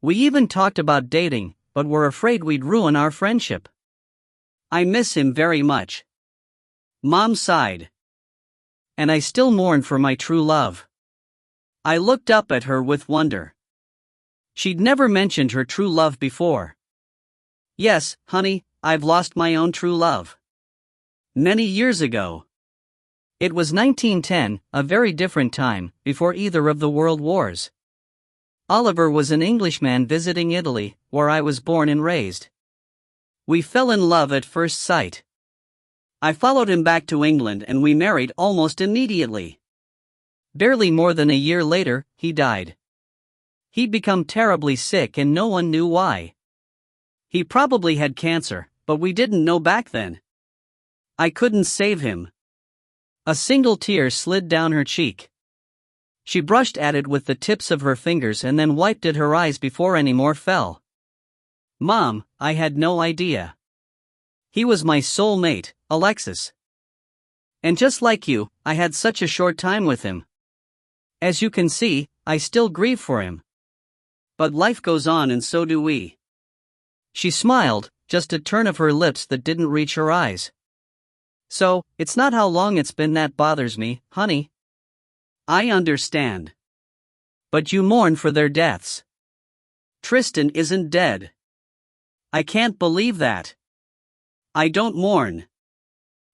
We even talked about dating, but were afraid we'd ruin our friendship. I miss him very much. Mom sighed. And I still mourn for my true love. I looked up at her with wonder. She'd never mentioned her true love before. Yes, honey, I've lost my own true love. Many years ago. It was 1910, a very different time, before either of the world wars. Oliver was an Englishman visiting Italy, where I was born and raised. We fell in love at first sight. I followed him back to England and we married almost immediately. Barely more than a year later, he died. He'd become terribly sick and no one knew why. He probably had cancer, but we didn't know back then. I couldn't save him. A single tear slid down her cheek. She brushed at it with the tips of her fingers and then wiped at her eyes before any more fell. Mom, I had no idea. He was my soulmate, Alexis. And just like you, I had such a short time with him. As you can see, I still grieve for him. But life goes on and so do we. She smiled, just a turn of her lips that didn't reach her eyes. So, it's not how long it's been that bothers me, honey. I understand. But you mourn for their deaths. Tristan isn't dead. I can't believe that. I don't mourn.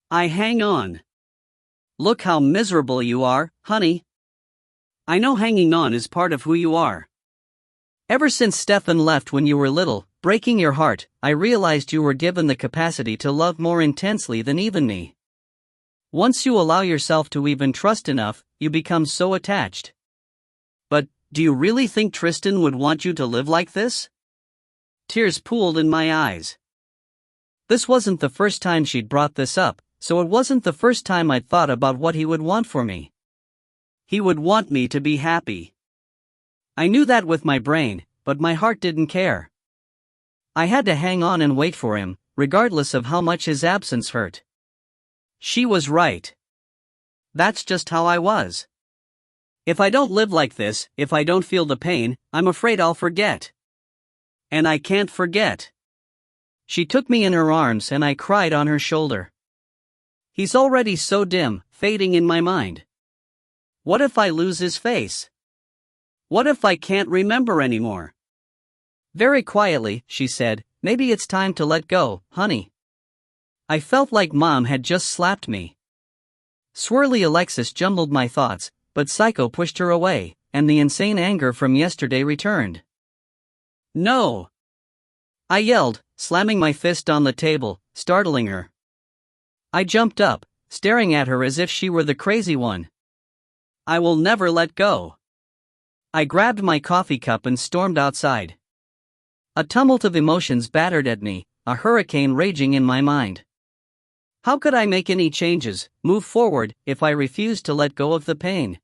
I hang on. Look how miserable you are, honey. I know hanging on is part of who you are. Ever since Stefan left when you were little, breaking your heart, I realized you were given the capacity to love more intensely than even me. Once you allow yourself to even trust enough, you become so attached. But, do you really think Tristan would want you to live like this? Tears pooled in my eyes. This wasn't the first time she'd brought this up, so it wasn't the first time I'd thought about what he would want for me. He would want me to be happy. I knew that with my brain, but my heart didn't care. I had to hang on and wait for him, regardless of how much his absence hurt. She was right. That's just how I was. If I don't live like this, if I don't feel the pain, I'm afraid I'll forget. And I can't forget. She took me in her arms and I cried on her shoulder. He's already so dim, fading in my mind. What if I lose his face? What if I can't remember anymore? Very quietly, she said, maybe it's time to let go, honey. I felt like Mom had just slapped me. Swirly Alexis jumbled my thoughts, but Psycho pushed her away, and the insane anger from yesterday returned. No! I yelled, slamming my fist on the table, startling her. I jumped up, staring at her as if she were the crazy one. I will never let go. I grabbed my coffee cup and stormed outside. A tumult of emotions battered at me, a hurricane raging in my mind. How could I make any changes, move forward, if I refused to let go of the pain?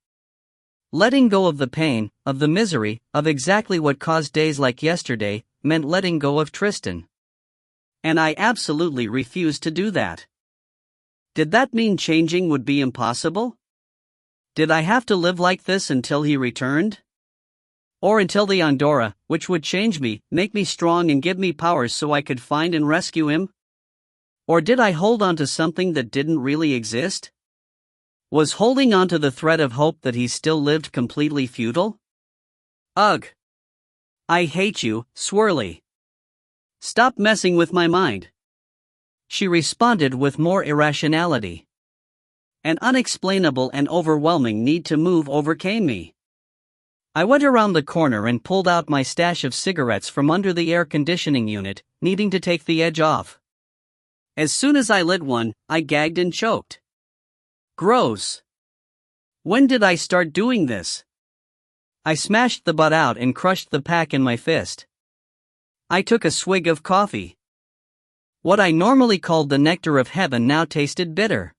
Letting go of the pain, of the misery, of exactly what caused days like yesterday, meant letting go of Tristan. And I absolutely refused to do that. Did that mean changing would be impossible? Did I have to live like this until he returned? Or until the Andorra, which would change me, make me strong and give me powers so I could find and rescue him? Or did I hold on to something that didn't really exist? Was holding on to the thread of hope that he still lived completely futile? Ugh! I hate you, Swirly. Stop messing with my mind. She responded with more irrationality. An unexplainable and overwhelming need to move overcame me. I went around the corner and pulled out my stash of cigarettes from under the air conditioning unit, needing to take the edge off. As soon as I lit one, I gagged and choked. Gross. When did I start doing this? I smashed the butt out and crushed the pack in my fist. I took a swig of coffee. What I normally called the nectar of heaven now tasted bitter.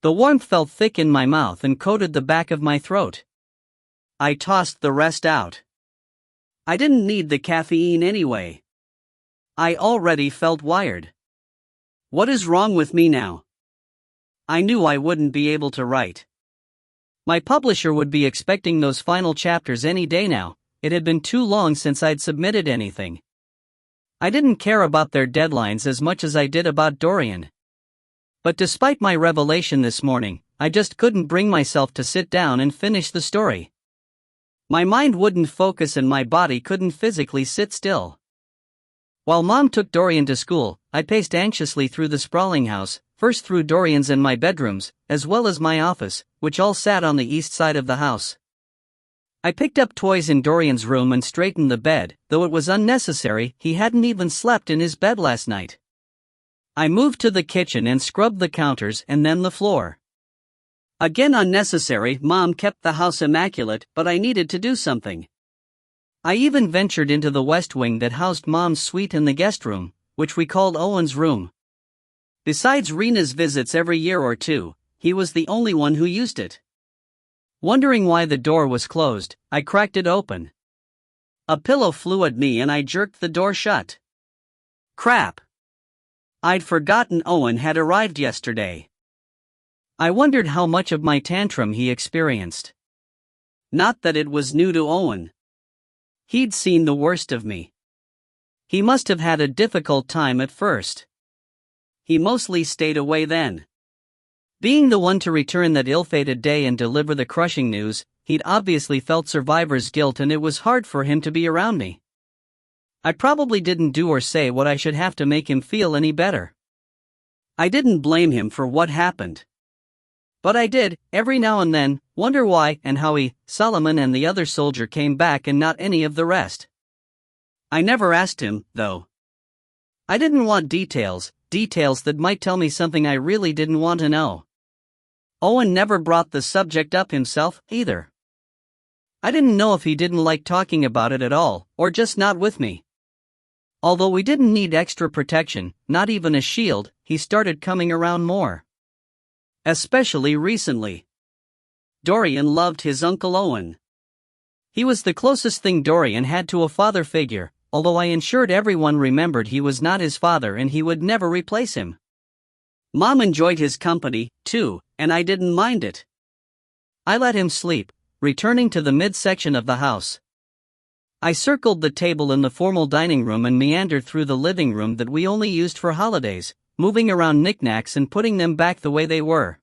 The warmth felt thick in my mouth and coated the back of my throat. I tossed the rest out. I didn't need the caffeine anyway. I already felt wired. What is wrong with me now? I knew I wouldn't be able to write. My publisher would be expecting those final chapters any day now. It had been too long since I'd submitted anything. I didn't care about their deadlines as much as I did about Dorian. But despite my revelation this morning, I just couldn't bring myself to sit down and finish the story. My mind wouldn't focus and my body couldn't physically sit still. While Mom took Dorian to school, I paced anxiously through the sprawling house, first through Dorian's and my bedrooms, as well as my office, which all sat on the east side of the house. I picked up toys in Dorian's room and straightened the bed, though it was unnecessary, he hadn't even slept in his bed last night. I moved to the kitchen and scrubbed the counters and then the floor. Again unnecessary, Mom kept the house immaculate, but I needed to do something. I even ventured into the west wing that housed Mom's suite and the guest room, which we called Owen's room. Besides Rena's visits every year or two, he was the only one who used it. Wondering why the door was closed, I cracked it open. A pillow flew at me and I jerked the door shut. Crap! I'd forgotten Owen had arrived yesterday. I wondered how much of my tantrum he experienced. Not that it was new to Owen. He'd seen the worst of me. He must have had a difficult time at first. He mostly stayed away then. Being the one to return that ill-fated day and deliver the crushing news, he'd obviously felt survivor's guilt and it was hard for him to be around me. I probably didn't do or say what I should have to make him feel any better. I didn't blame him for what happened. But I did, every now and then, wonder why and how he, Solomon and the other soldier came back and not any of the rest. I never asked him, though. I didn't want details that might tell me something I really didn't want to know. Owen never brought the subject up himself, either. I didn't know if he didn't like talking about it at all, or just not with me. Although we didn't need extra protection, not even a shield, he started coming around more. Especially recently. Dorian loved his Uncle Owen. He was the closest thing Dorian had to a father figure, although I ensured everyone remembered he was not his father and he would never replace him. Mom enjoyed his company, too, and I didn't mind it. I let him sleep, returning to the midsection of the house. I circled the table in the formal dining room and meandered through the living room that we only used for holidays, moving around knickknacks and putting them back the way they were.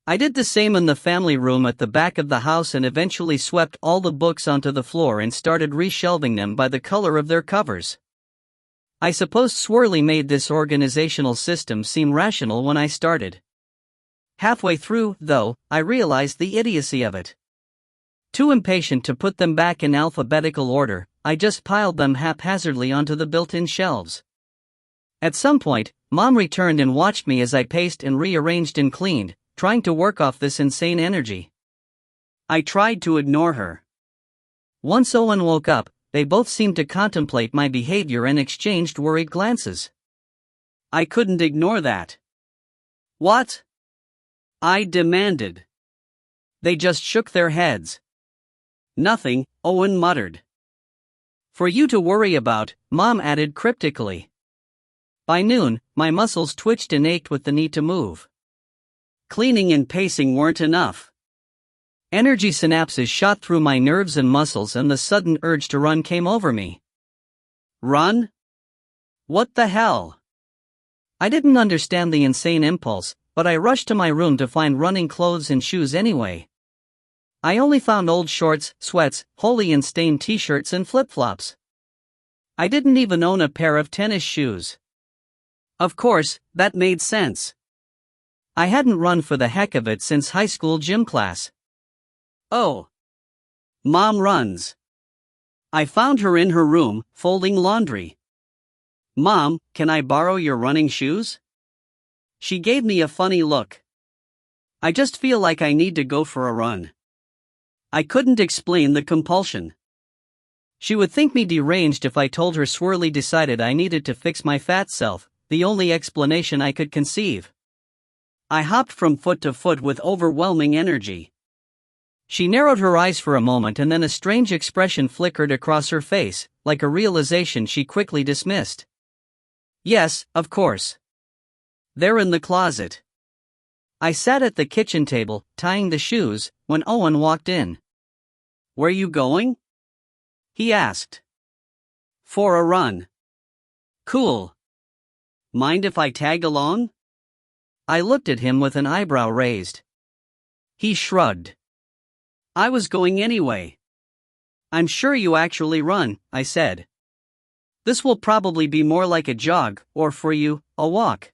I did the same in the family room at the back of the house and eventually swept all the books onto the floor and started reshelving them by the color of their covers. I suppose Swirly made this organizational system seem rational when I started. Halfway through, though, I realized the idiocy of it. Too impatient to put them back in alphabetical order, I just piled them haphazardly onto the built-in shelves. At some point, Mom returned and watched me as I paced and rearranged and cleaned, trying to work off this insane energy. I tried to ignore her. Once Owen woke up, they both seemed to contemplate my behavior and exchanged worried glances. I couldn't ignore that. "What?" I demanded. They just shook their heads. "Nothing," Owen muttered. "For you to worry about," Mom added cryptically. By noon, my muscles twitched and ached with the need to move. Cleaning and pacing weren't enough. Energy synapses shot through my nerves and muscles and the sudden urge to run came over me. Run? What the hell? I didn't understand the insane impulse, but I rushed to my room to find running clothes and shoes anyway. I only found old shorts, sweats, holey and stained t-shirts and flip-flops. I didn't even own a pair of tennis shoes. Of course, that made sense. I hadn't run for the heck of it since high school gym class. Oh. Mom runs. I found her in her room, folding laundry. "Mom, can I borrow your running shoes?" She gave me a funny look. "I just feel like I need to go for a run." I couldn't explain the compulsion. She would think me deranged if I told her Swirly decided I needed to fix my fat self, the only explanation I could conceive. I hopped from foot to foot with overwhelming energy. She narrowed her eyes for a moment and then a strange expression flickered across her face, like a realization she quickly dismissed. "Yes, of course. They're in the closet." I sat at the kitchen table, tying the shoes, when Owen walked in. "Where you going?" he asked. "For a run." "Cool. Mind if I tag along?" I looked at him with an eyebrow raised. He shrugged. "I was going anyway." "I'm sure you actually run," I said. "This will probably be more like a jog, or for you, a walk.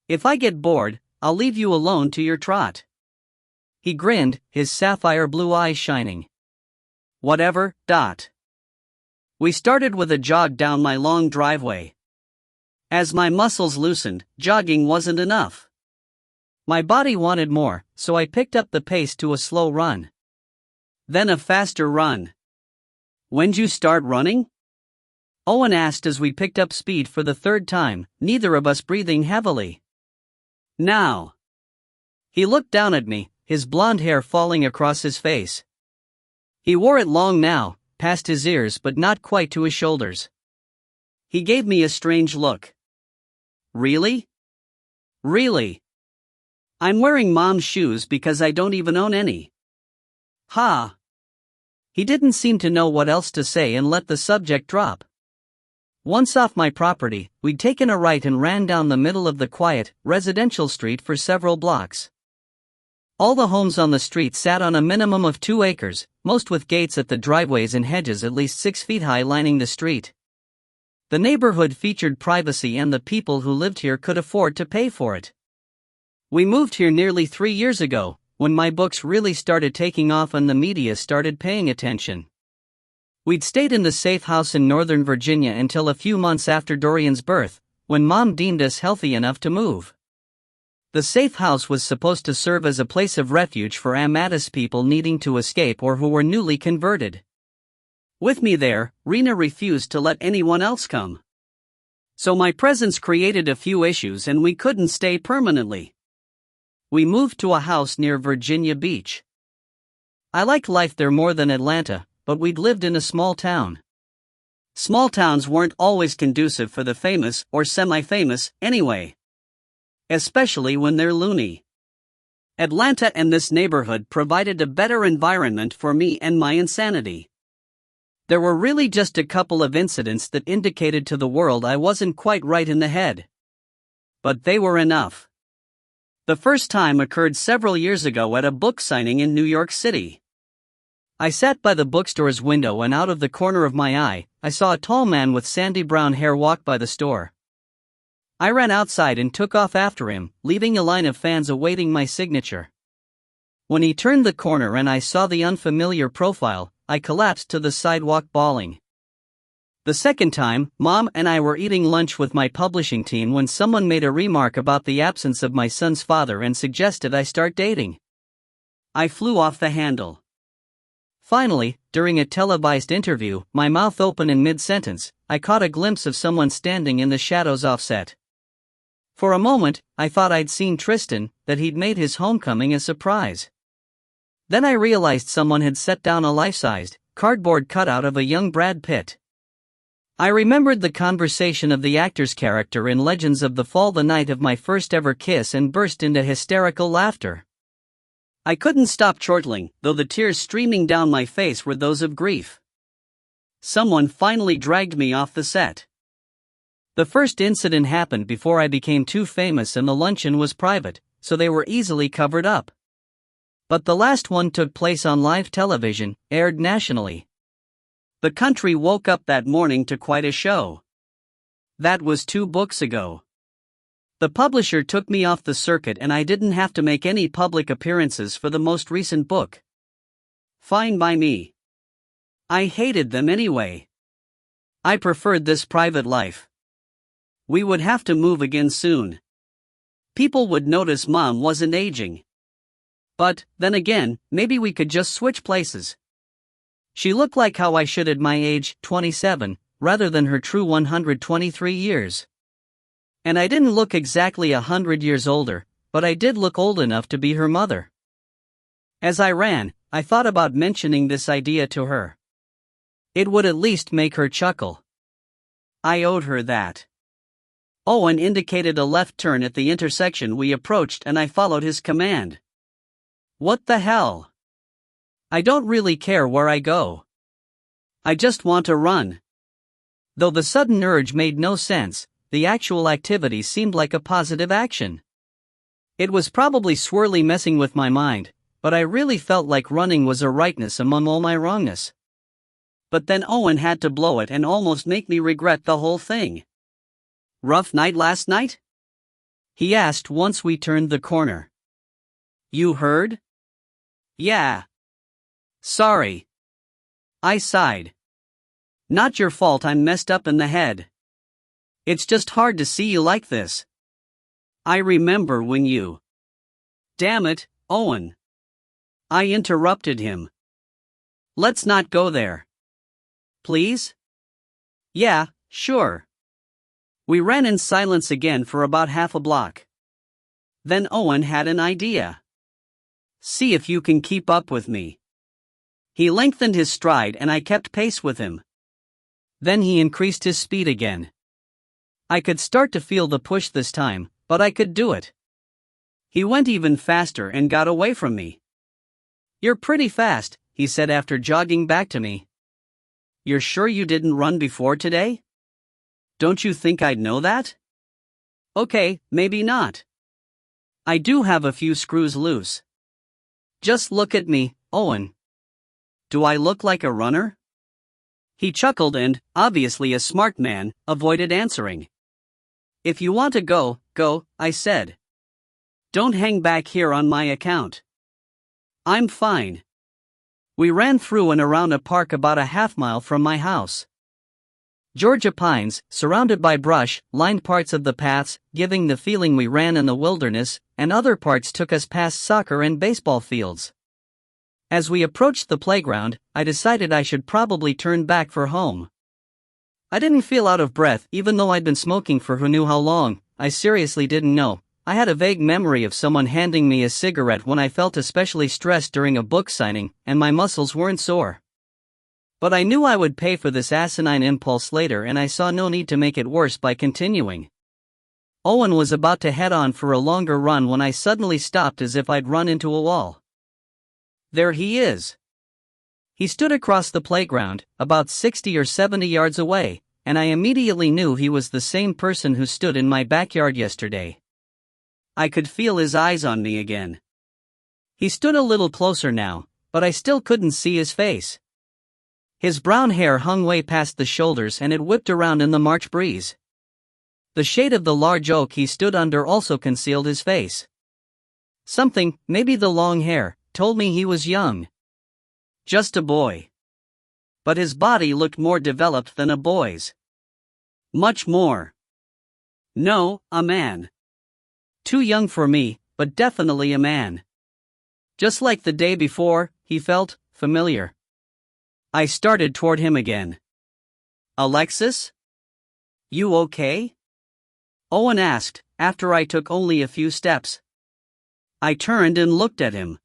If I get bored, I'll leave you alone to your trot." He grinned, his sapphire blue eyes shining. "Whatever, dot." We started with a jog down my long driveway. As my muscles loosened, jogging wasn't enough. My body wanted more, so I picked up the pace to a slow run. Then a faster run. "When'd you start running?" Owen asked as we picked up speed for the third time, neither of us breathing heavily. "Now." He looked down at me, his blonde hair falling across his face. He wore it long now, past his ears but not quite to his shoulders. He gave me a strange look. "Really?" "Really. I'm wearing Mom's shoes because I don't even own any." Ha! He didn't seem to know what else to say and let the subject drop. Once off my property, we'd taken a right and ran down the middle of the quiet, residential street for several blocks. All the homes on the street sat on a minimum of 2 acres, most with gates at the driveways and hedges at least 6 feet high lining the street. The neighborhood featured privacy and the people who lived here could afford to pay for it. We moved here nearly 3 years ago, when my books really started taking off and the media started paying attention. We'd stayed in the safe house in Northern Virginia until a few months after Dorian's birth, when Mom deemed us healthy enough to move. The safe house was supposed to serve as a place of refuge for Amadis people needing to escape or who were newly converted. With me there, Rena refused to let anyone else come. So my presence created a few issues and we couldn't stay permanently. We moved to a house near Virginia Beach. I liked life there more than Atlanta, but we'd lived in a small town. Small towns weren't always conducive for the famous or semi-famous, anyway. Especially when they're loony. Atlanta and this neighborhood provided a better environment for me and my insanity. There were really just a couple of incidents that indicated to the world I wasn't quite right in the head. But they were enough. The first time occurred several years ago at a book signing in New York City. I sat by the bookstore's window and out of the corner of my eye, I saw a tall man with sandy brown hair walk by the store. I ran outside and took off after him, leaving a line of fans awaiting my signature. When he turned the corner and I saw the unfamiliar profile, I collapsed to the sidewalk bawling. The second time, Mom and I were eating lunch with my publishing team when someone made a remark about the absence of my son's father and suggested I start dating. I flew off the handle. Finally, during a televised interview, my mouth open in mid-sentence, I caught a glimpse of someone standing in the shadows offset. For a moment, I thought I'd seen Tristan, that he'd made his homecoming a surprise. Then I realized someone had set down a life-sized, cardboard cutout of a young Brad Pitt. I remembered the conversation of the actor's character in Legends of the Fall the night of my first ever kiss and burst into hysterical laughter. I couldn't stop chortling, though the tears streaming down my face were those of grief. Someone finally dragged me off the set. The first incident happened before I became too famous and the luncheon was private, so they were easily covered up. But the last one took place on live television, aired nationally. The country woke up that morning to quite a show. That was 2 books ago. The publisher took me off the circuit and I didn't have to make any public appearances for the most recent book. Fine by me. I hated them anyway. I preferred this private life. We would have to move again soon. People would notice Mom wasn't aging. But, then again, maybe we could just switch places. She looked like how I should at my age, 27, rather than her true 123 years. And I didn't look exactly 100 years older, but I did look old enough to be her mother. As I ran, I thought about mentioning this idea to her. It would at least make her chuckle. I owed her that. Owen indicated a left turn at the intersection we approached and I followed his command. What the hell? I don't really care where I go. I just want to run. Though the sudden urge made no sense, the actual activity seemed like a positive action. It was probably swirly messing with my mind, but I really felt like running was a rightness among all my wrongness. But then Owen had to blow it and almost make me regret the whole thing. Rough night last night? He asked once we turned the corner. You heard? Yeah. Sorry. I sighed. Not your fault I'm messed up in the head. It's just hard to see you like this. I remember when you... Damn it, Owen. I interrupted him. Let's not go there. Please? Yeah, sure. We ran in silence again for about half a block. Then Owen had an idea. See if you can keep up with me. He lengthened his stride and I kept pace with him. Then he increased his speed again. I could start to feel the push this time, but I could do it. He went even faster and got away from me. You're pretty fast, he said after jogging back to me. You're sure you didn't run before today? Don't you think I'd know that? Okay, maybe not. I do have a few screws loose. Just look at me, Owen. Do I look like a runner? He chuckled and, obviously a smart man, avoided answering. If you want to go, go, I said. Don't hang back here on my account. I'm fine. We ran through and around a park about a half-mile from my house. Georgia pines, surrounded by brush, lined parts of the paths, giving the feeling we ran in the wilderness, and other parts took us past soccer and baseball fields. As we approached the playground, I decided I should probably turn back for home. I didn't feel out of breath even though I'd been smoking for who knew how long. I seriously didn't know. I had a vague memory of someone handing me a cigarette when I felt especially stressed during a book signing, and my muscles weren't sore. But I knew I would pay for this asinine impulse later and I saw no need to make it worse by continuing. Owen was about to head on for a longer run when I suddenly stopped as if I'd run into a wall. There he is. He stood across the playground, about 60 or 70 yards away, and I immediately knew he was the same person who stood in my backyard yesterday. I could feel his eyes on me again. He stood a little closer now, but I still couldn't see his face. His brown hair hung way past the shoulders and it whipped around in the March breeze. The shade of the large oak he stood under also concealed his face. Something, maybe the long hair, told me he was young. Just a boy. But his body looked more developed than a boy's. Much more. No, a man. Too young for me, but definitely a man. Just like the day before, he felt familiar. I started toward him again. Alexis? You okay? Owen asked, after I took only a few steps. I turned and looked at him.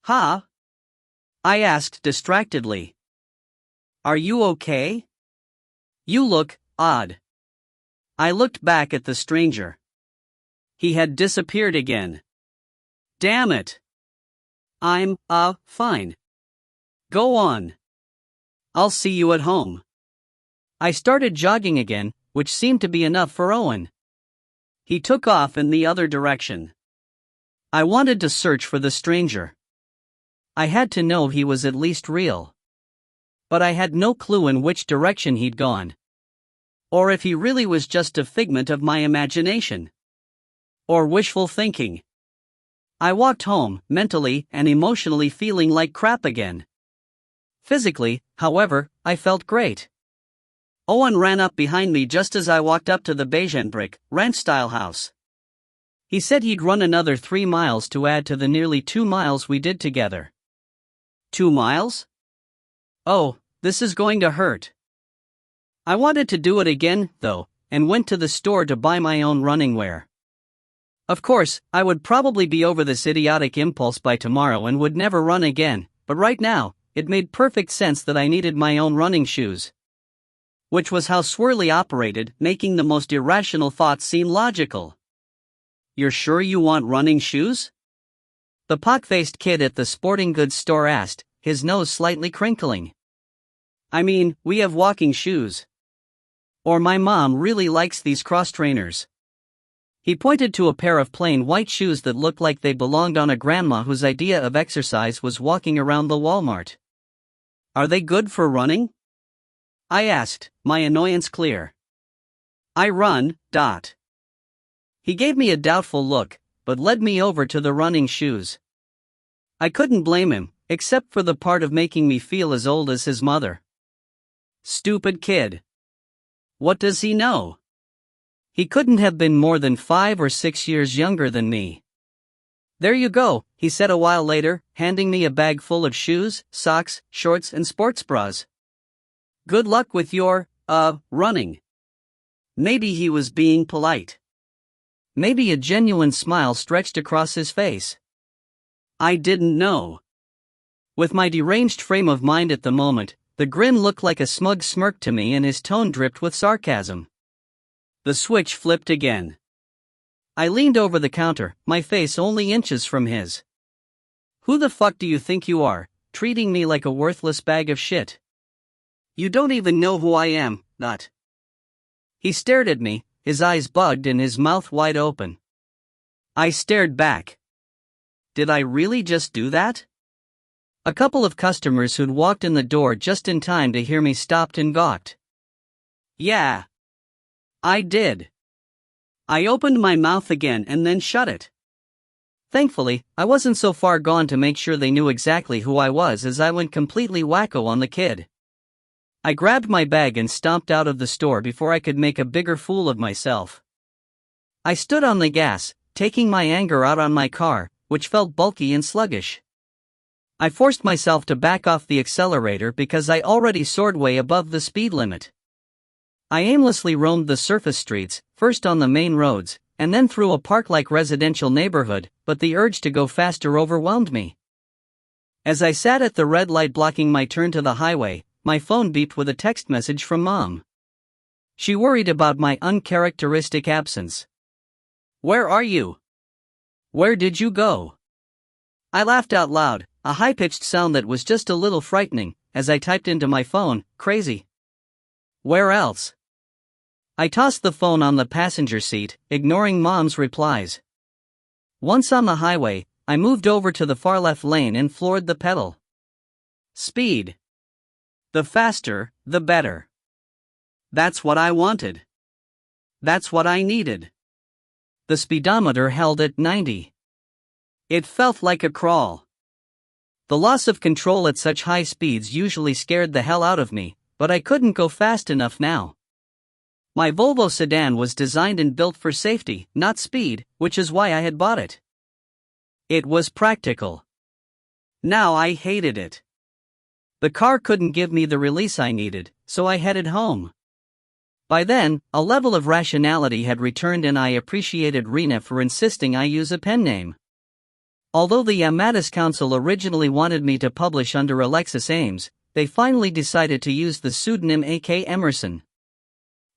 Huh? I asked distractedly. Are you okay? You look odd. I looked back at the stranger. He had disappeared again. Damn it. I'm, fine. Go on. I'll see you at home. I started jogging again, which seemed to be enough for Owen. He took off in the other direction. I wanted to search for the stranger. I had to know he was at least real. But I had no clue in which direction he'd gone. Or if he really was just a figment of my imagination. Or wishful thinking. I walked home, mentally and emotionally feeling like crap again. Physically, however, I felt great. Owen ran up behind me just as I walked up to the beige and brick, ranch-style house. He said he'd run another 3 miles to add to the nearly 2 miles we did together. 2 miles? Oh, this is going to hurt. I wanted to do it again, though, and went to the store to buy my own running wear. Of course, I would probably be over this idiotic impulse by tomorrow and would never run again, but right now, it made perfect sense that I needed my own running shoes. Which was how Swirly operated, making the most irrational thoughts seem logical. You're sure you want running shoes? The pock-faced kid at the sporting goods store asked, his nose slightly crinkling. I mean, we have walking shoes. Or my mom really likes these cross-trainers. He pointed to a pair of plain white shoes that looked like they belonged on a grandma whose idea of exercise was walking around the Walmart. Are they good for running? I asked, my annoyance clear. I run. He gave me a doubtful look, but led me over to the running shoes. I couldn't blame him, except for the part of making me feel as old as his mother. Stupid kid. What does he know? He couldn't have been more than 5 or 6 years younger than me. There you go, he said a while later, handing me a bag full of shoes, socks, shorts and sports bras. Good luck with your, running. Maybe he was being polite. Maybe a genuine smile stretched across his face. I didn't know. With my deranged frame of mind at the moment, the grin looked like a smug smirk to me and his tone dripped with sarcasm. The switch flipped again. I leaned over the counter, my face only inches from his. Who the fuck do you think you are, treating me like a worthless bag of shit? You don't even know who I am, not. He stared at me, his eyes bugged and his mouth wide open. I stared back. Did I really just do that? A couple of customers who'd walked in the door just in time to hear me stopped and gawked. Yeah. I did. I opened my mouth again and then shut it. Thankfully, I wasn't so far gone to make sure they knew exactly who I was as I went completely wacko on the kid. I grabbed my bag and stomped out of the store before I could make a bigger fool of myself. I stood on the gas, taking my anger out on my car, which felt bulky and sluggish. I forced myself to back off the accelerator because I already soared way above the speed limit. I aimlessly roamed the surface streets, first on the main roads, and then through a park-like residential neighborhood, but the urge to go faster overwhelmed me. As I sat at the red light blocking my turn to the highway, my phone beeped with a text message from Mom. She worried about my uncharacteristic absence. Where are you? Where did you go? I laughed out loud, a high-pitched sound that was just a little frightening, as I typed into my phone, crazy. Where else? I tossed the phone on the passenger seat, ignoring Mom's replies. Once on the highway, I moved over to the far left lane and floored the pedal. Speed. The faster, the better. That's what I wanted. That's what I needed. The speedometer held at 90. It felt like a crawl. The loss of control at such high speeds usually scared the hell out of me, but I couldn't go fast enough now. My Volvo sedan was designed and built for safety, not speed, which is why I had bought it. It was practical. Now I hated it. The car couldn't give me the release I needed, so I headed home. By then, a level of rationality had returned and I appreciated Rena for insisting I use a pen name. Although the Amadis Council originally wanted me to publish under Alexis Ames, they finally decided to use the pseudonym A.K. Emerson.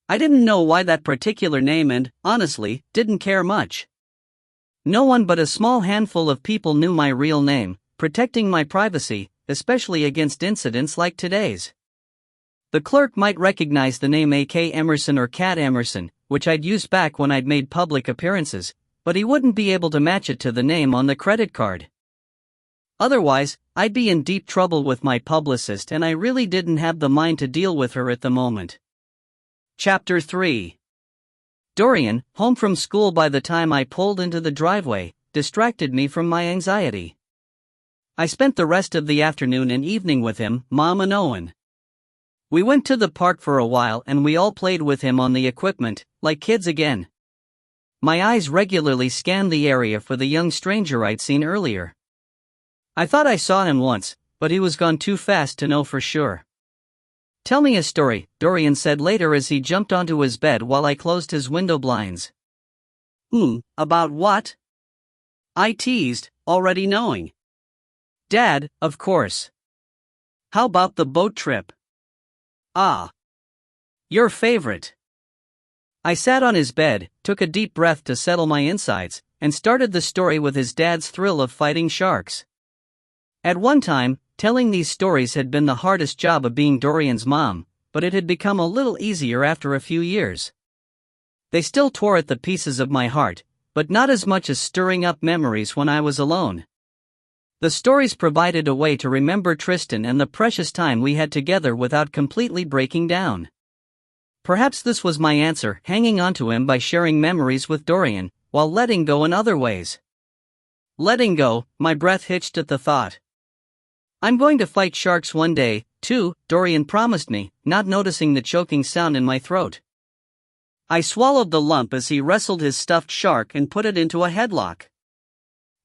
I didn't know why that particular name and, honestly, didn't care much. No one but a small handful of people knew my real name, protecting my privacy, especially against incidents like today's. The clerk might recognize the name A.K. Emerson or Cat Emerson, which I'd used back when I'd made public appearances, but he wouldn't be able to match it to the name on the credit card. Otherwise, I'd be in deep trouble with my publicist and I really didn't have the mind to deal with her at the moment. Chapter 3. Dorian, home from school by the time I pulled into the driveway, distracted me from my anxiety. I spent the rest of the afternoon and evening with him, Mom and Owen. We went to the park for a while and we all played with him on the equipment, like kids again. My eyes regularly scanned the area for the young stranger I'd seen earlier. I thought I saw him once, but he was gone too fast to know for sure. Tell me a story, Dorian said later as he jumped onto his bed while I closed his window blinds. About what? I teased, already knowing. Dad, of course. How about the boat trip? Ah. Your favorite. I sat on his bed, took a deep breath to settle my insides, and started the story with his dad's thrill of fighting sharks. At one time, telling these stories had been the hardest job of being Dorian's mom, but it had become a little easier after a few years. They still tore at the pieces of my heart, but not as much as stirring up memories when I was alone. The stories provided a way to remember Tristan and the precious time we had together without completely breaking down. Perhaps this was my answer, hanging onto him by sharing memories with Dorian, while letting go in other ways. Letting go, my breath hitched at the thought. I'm going to fight sharks one day, too, Dorian promised me, not noticing the choking sound in my throat. I swallowed the lump as he wrestled his stuffed shark and put it into a headlock.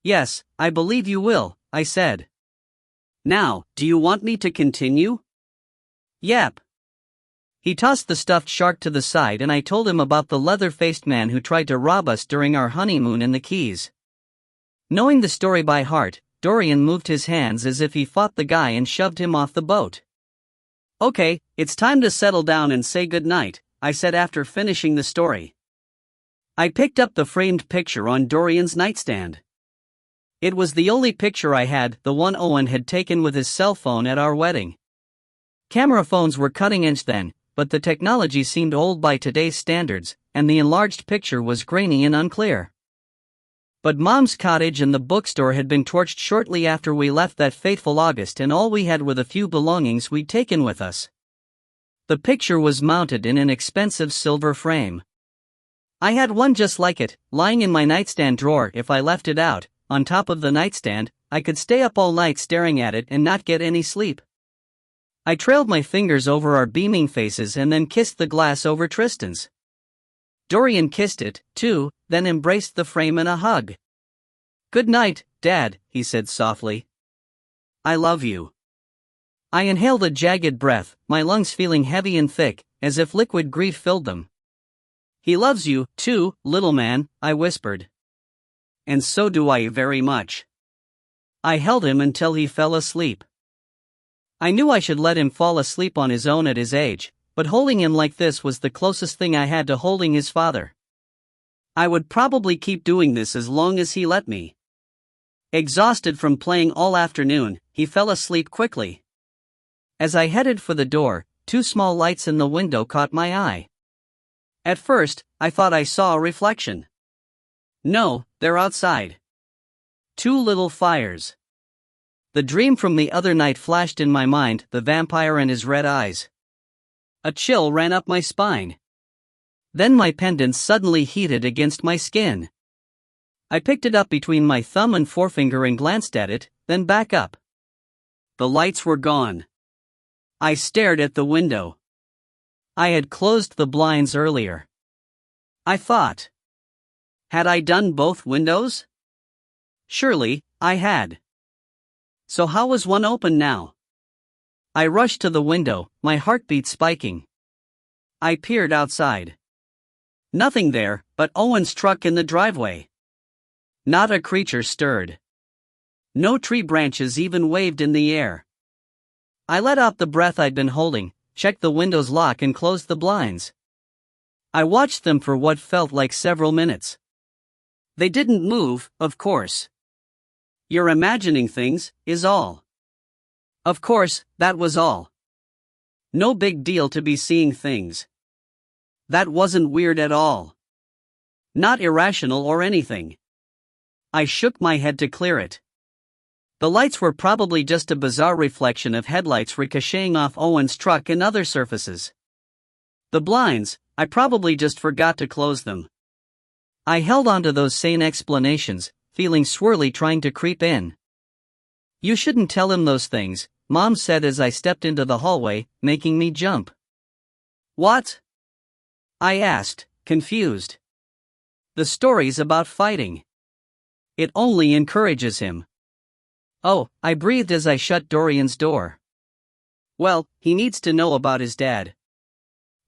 Yes, I believe you will, I said. Now, do you want me to continue? Yep. He tossed the stuffed shark to the side and I told him about the leather-faced man who tried to rob us during our honeymoon in the Keys. Knowing the story by heart, Dorian moved his hands as if he fought the guy and shoved him off the boat. Okay, it's time to settle down and say goodnight, I said after finishing the story. I picked up the framed picture on Dorian's nightstand. It was the only picture I had, the one Owen had taken with his cell phone at our wedding. Camera phones were cutting edge then, but the technology seemed old by today's standards, and the enlarged picture was grainy and unclear. But Mom's cottage and the bookstore had been torched shortly after we left that fateful August and all we had were the few belongings we'd taken with us. The picture was mounted in an expensive silver frame. I had one just like it, lying in my nightstand drawer. If I left it out, on top of the nightstand, I could stay up all night staring at it and not get any sleep. I trailed my fingers over our beaming faces and then kissed the glass over Tristan's. Dorian kissed it, too, then embraced the frame in a hug. Good night, Dad, he said softly. I love you. I inhaled a jagged breath, my lungs feeling heavy and thick, as if liquid grief filled them. He loves you, too, little man, I whispered. And so do I very much. I held him until he fell asleep. I knew I should let him fall asleep on his own at his age, but holding him like this was the closest thing I had to holding his father. I would probably keep doing this as long as he let me. Exhausted from playing all afternoon, he fell asleep quickly. As I headed for the door, two small lights in the window caught my eye. At first, I thought I saw a reflection. No, they're outside. Two little fires. The dream from the other night flashed in my mind, the vampire and his red eyes. A chill ran up my spine. Then my pendant suddenly heated against my skin. I picked it up between my thumb and forefinger and glanced at it, then back up. The lights were gone. I stared at the window. I had closed the blinds earlier. I thought. Had I done both windows? Surely, I had. So how was one open now? I rushed to the window, my heartbeat spiking. I peered outside. Nothing there, but Owen's truck in the driveway. Not a creature stirred. No tree branches even waved in the air. I let out the breath I'd been holding, checked the window's lock and closed the blinds. I watched them for what felt like several minutes. They didn't move, of course. You're imagining things, is all. Of course, that was all. No big deal to be seeing things. That wasn't weird at all. Not irrational or anything. I shook my head to clear it. The lights were probably just a bizarre reflection of headlights ricocheting off Owen's truck and other surfaces. The blinds, I probably just forgot to close them. I held on to those sane explanations, feeling swirly trying to creep in. You shouldn't tell him those things, Mom said as I stepped into the hallway, making me jump. What? I asked, confused. The story's about fighting. It only encourages him. Oh, I breathed as I shut Dorian's door. Well, he needs to know about his dad.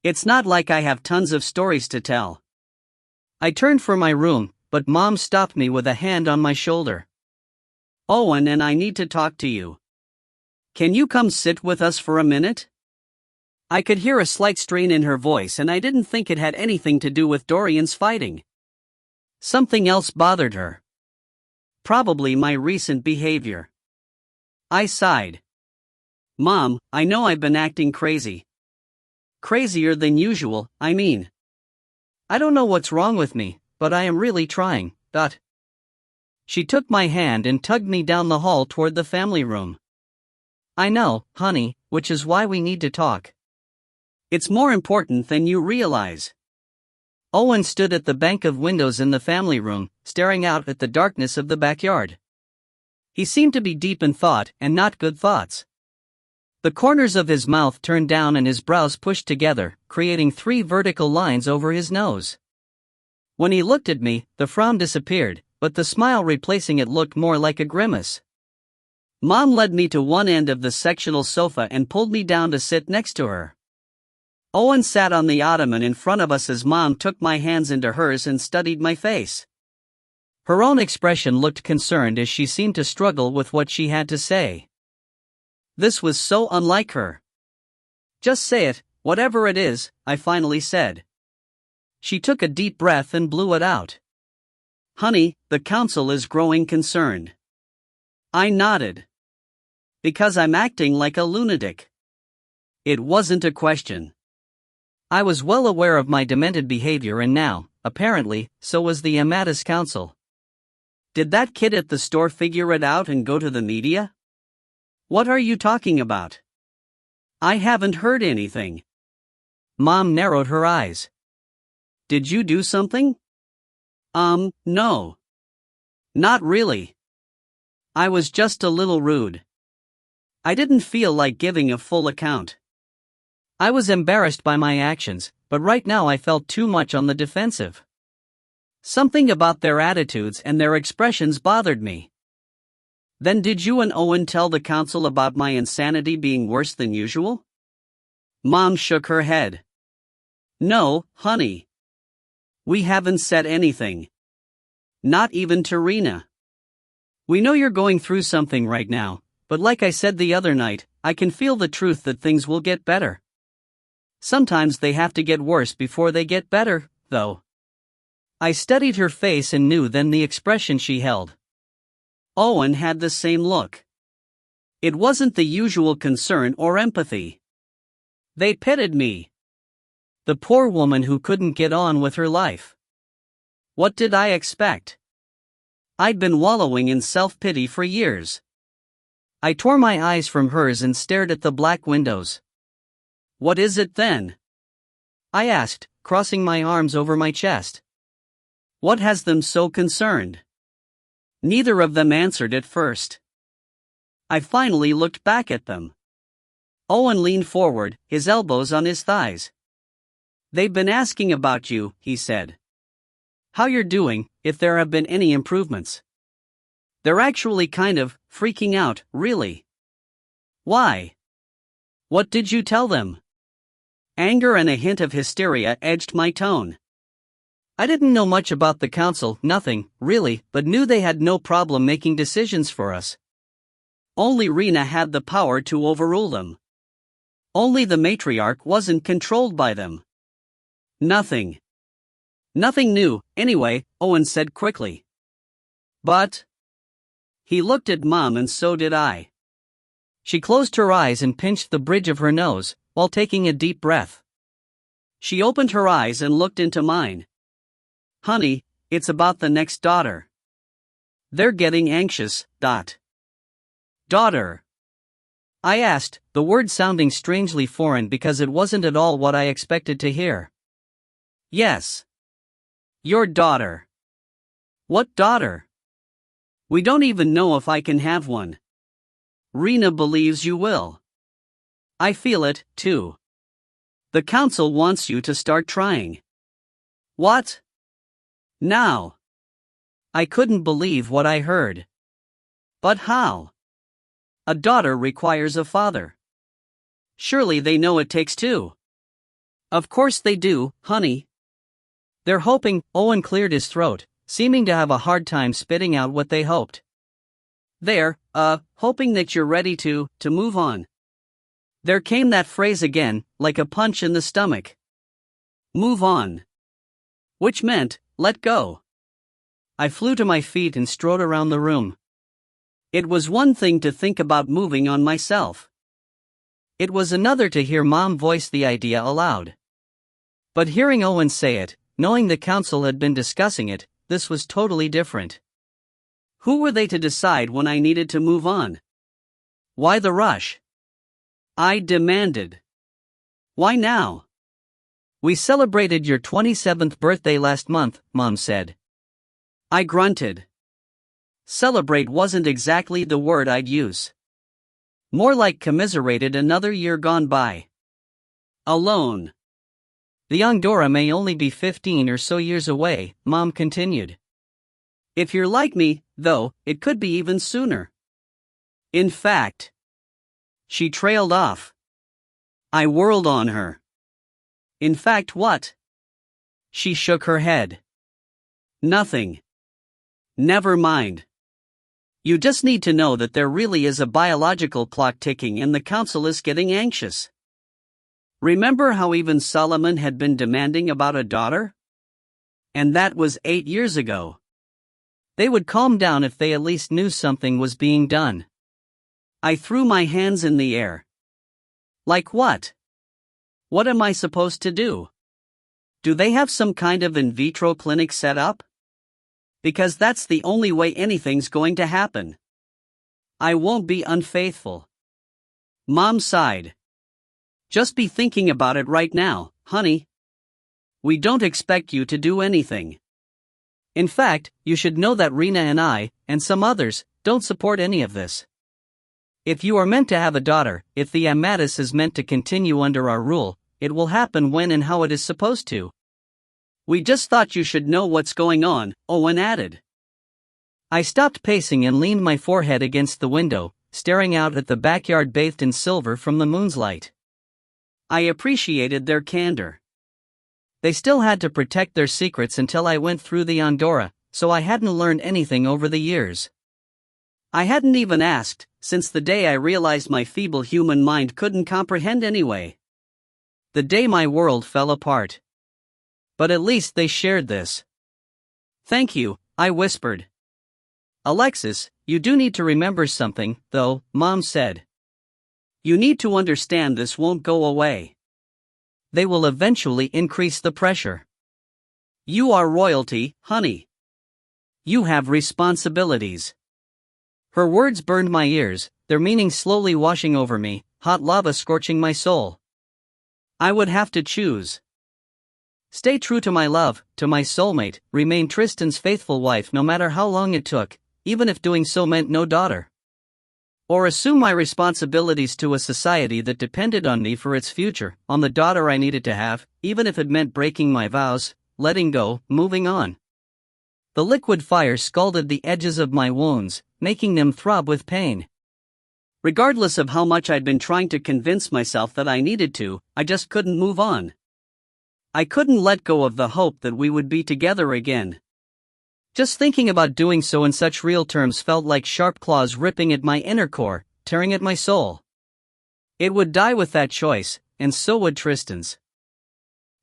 It's not like I have tons of stories to tell. I turned for my room, but Mom stopped me with a hand on my shoulder. Owen and I need to talk to you. Can you come sit with us for a minute? I could hear a slight strain in her voice and I didn't think it had anything to do with Dorian's fighting. Something else bothered her. Probably my recent behavior. I sighed. Mom, I know I've been acting crazy. Crazier than usual, I mean. I don't know what's wrong with me, but I am really trying. She took my hand and tugged me down the hall toward the family room. I know, honey, which is why we need to talk. It's more important than you realize. Owen stood at the bank of windows in the family room, staring out at the darkness of the backyard. He seemed to be deep in thought, and not good thoughts. The corners of his mouth turned down and his brows pushed together, creating 3 vertical lines over his nose. When he looked at me, the frown disappeared, but the smile replacing it looked more like a grimace. Mom led me to one end of the sectional sofa and pulled me down to sit next to her. Owen sat on the ottoman in front of us as Mom took my hands into hers and studied my face. Her own expression looked concerned as she seemed to struggle with what she had to say. This was so unlike her. Just say it, whatever it is, I finally said. She took a deep breath and blew it out. Honey, the council is growing concerned. I nodded. Because I'm acting like a lunatic. It wasn't a question. I was well aware of my demented behavior and now, apparently, so was the Amadis council. Did that kid at the store figure it out and go to the media? What are you talking about? I haven't heard anything. Mom narrowed her eyes. Did you do something? No. Not really. I was just a little rude. I didn't feel like giving a full account. I was embarrassed by my actions, but right now I felt too much on the defensive. Something about their attitudes and their expressions bothered me. Then did you and Owen tell the council about my insanity being worse than usual? Mom shook her head. No, honey. We haven't said anything. Not even to Rena. We know you're going through something right now, but like I said the other night, I can feel the truth that things will get better. Sometimes they have to get worse before they get better, though. I studied her face and knew then the expression she held. Owen had the same look. It wasn't the usual concern or empathy. They pitied me. The poor woman who couldn't get on with her life. What did I expect? I'd been wallowing in self-pity for years. I tore my eyes from hers and stared at the black windows. What is it then? I asked, crossing my arms over my chest. What has them so concerned? Neither of them answered at first. I finally looked back at them. Owen leaned forward, his elbows on his thighs. They've been asking about you, he said. How you're doing, if there have been any improvements. They're actually kind of freaking out, really. Why? What did you tell them? Anger and a hint of hysteria edged my tone. I didn't know much about the council, nothing, really, but knew they had no problem making decisions for us. Only Rena had the power to overrule them. Only the matriarch wasn't controlled by them. Nothing. Nothing new, anyway, Owen said quickly. But... He looked at Mom and so did I. She closed her eyes and pinched the bridge of her nose, while taking a deep breath. She opened her eyes and looked into mine. Honey, it's about the next daughter. They're getting anxious, Daughter. I asked, the word sounding strangely foreign because it wasn't at all what I expected to hear. Yes. Your daughter. What daughter? We don't even know if I can have one. Rena believes you will. I feel it, too. The council wants you to start trying. What? Now. I couldn't believe what I heard. But how? A daughter requires a father. Surely they know it takes two. Of course they do, honey. They're hoping. Owen cleared his throat, seeming to have a hard time spitting out what they hoped. They're, hoping that you're ready to move on. There came that phrase again, like a punch in the stomach. Move on. Which meant, let go. I flew to my feet and strode around the room. It was one thing to think about moving on myself. It was another to hear Mom voice the idea aloud. But hearing Owen say it, knowing the council had been discussing it, this was totally different. Who were they to decide when I needed to move on? Why the rush? I demanded. Why now? We celebrated your 27th birthday last month, Mom said. I grunted. Celebrate wasn't exactly the word I'd use. More like commiserated another year gone by. Alone. The young Dora may only be 15 or so years away, Mom continued. If you're like me, though, it could be even sooner. In fact. She trailed off. I whirled on her. In fact, what? She shook her head. Nothing. Never mind. You just need to know that there really is a biological clock ticking and the council is getting anxious. Remember how even Solomon had been demanding about a daughter? And that was 8 years ago. They would calm down if they at least knew something was being done. I threw my hands in the air. Like what? What am I supposed to do? Do they have some kind of in vitro clinic set up? Because that's the only way anything's going to happen. I won't be unfaithful. Mom sighed. Just be thinking about it right now, honey. We don't expect you to do anything. In fact, you should know that Rena and I, and some others, don't support any of this. If you are meant to have a daughter, if the Amadis is meant to continue under our rule, it will happen when and how it is supposed to. We just thought you should know what's going on, Owen added. I stopped pacing and leaned my forehead against the window, staring out at the backyard bathed in silver from the moon's light. I appreciated their candor. They still had to protect their secrets until I went through the Andorra, so I hadn't learned anything over the years. I hadn't even asked, since the day I realized my feeble human mind couldn't comprehend anyway. The day my world fell apart. But at least they shared this. Thank you, I whispered. Alexis, you do need to remember something, though, Mom said. You need to understand this won't go away. They will eventually increase the pressure. You are royalty, honey. You have responsibilities. Her words burned my ears, their meaning slowly washing over me, hot lava scorching my soul. I would have to choose. Stay true to my love, to my soulmate, remain Tristan's faithful wife no matter how long it took, even if doing so meant no daughter. Or assume my responsibilities to a society that depended on me for its future, on the daughter I needed to have, even if it meant breaking my vows, letting go, moving on. The liquid fire scalded the edges of my wounds, making them throb with pain. Regardless of how much I'd been trying to convince myself that I needed to, I just couldn't move on. I couldn't let go of the hope that we would be together again. Just thinking about doing so in such real terms felt like sharp claws ripping at my inner core, tearing at my soul. It would die with that choice, and so would Tristan's.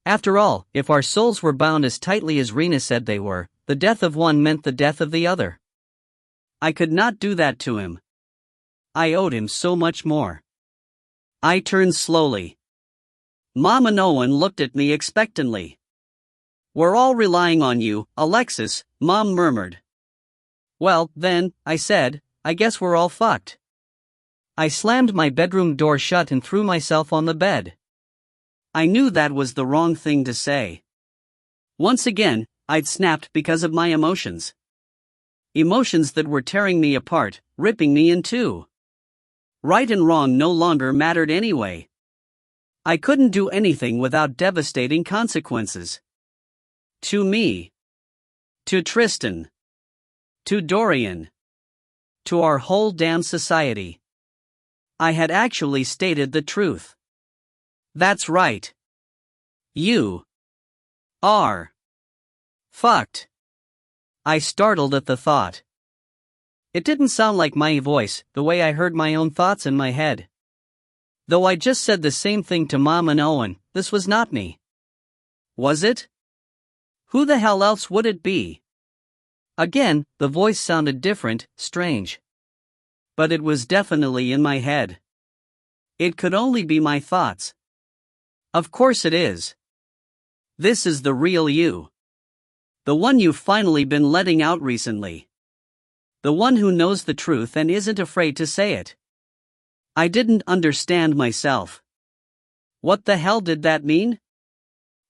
After all, if our souls were bound as tightly as Rena said they were, the death of one meant the death of the other. I could not do that to him. I owed him so much more. I turned slowly. Mom and Owen looked at me expectantly. We're all relying on you, Alexis, Mom murmured. Well, then, I said, I guess we're all fucked. I slammed my bedroom door shut and threw myself on the bed. I knew that was the wrong thing to say. Once again, I'd snapped because of my emotions. Emotions that were tearing me apart, ripping me in two. Right and wrong no longer mattered anyway. I couldn't do anything without devastating consequences. To me. To Tristan. To Dorian. To our whole damn society. I had actually stated the truth. That's right. You are fucked. I startled at the thought. It didn't sound like my voice, the way I heard my own thoughts in my head. Though I just said the same thing to Mom and Owen, this was not me. Was it? Who the hell else would it be? Again, the voice sounded different, strange. But it was definitely in my head. It could only be my thoughts. Of course it is. This is the real you. The one you've finally been letting out recently. The one who knows the truth and isn't afraid to say it. I didn't understand myself. What the hell did that mean?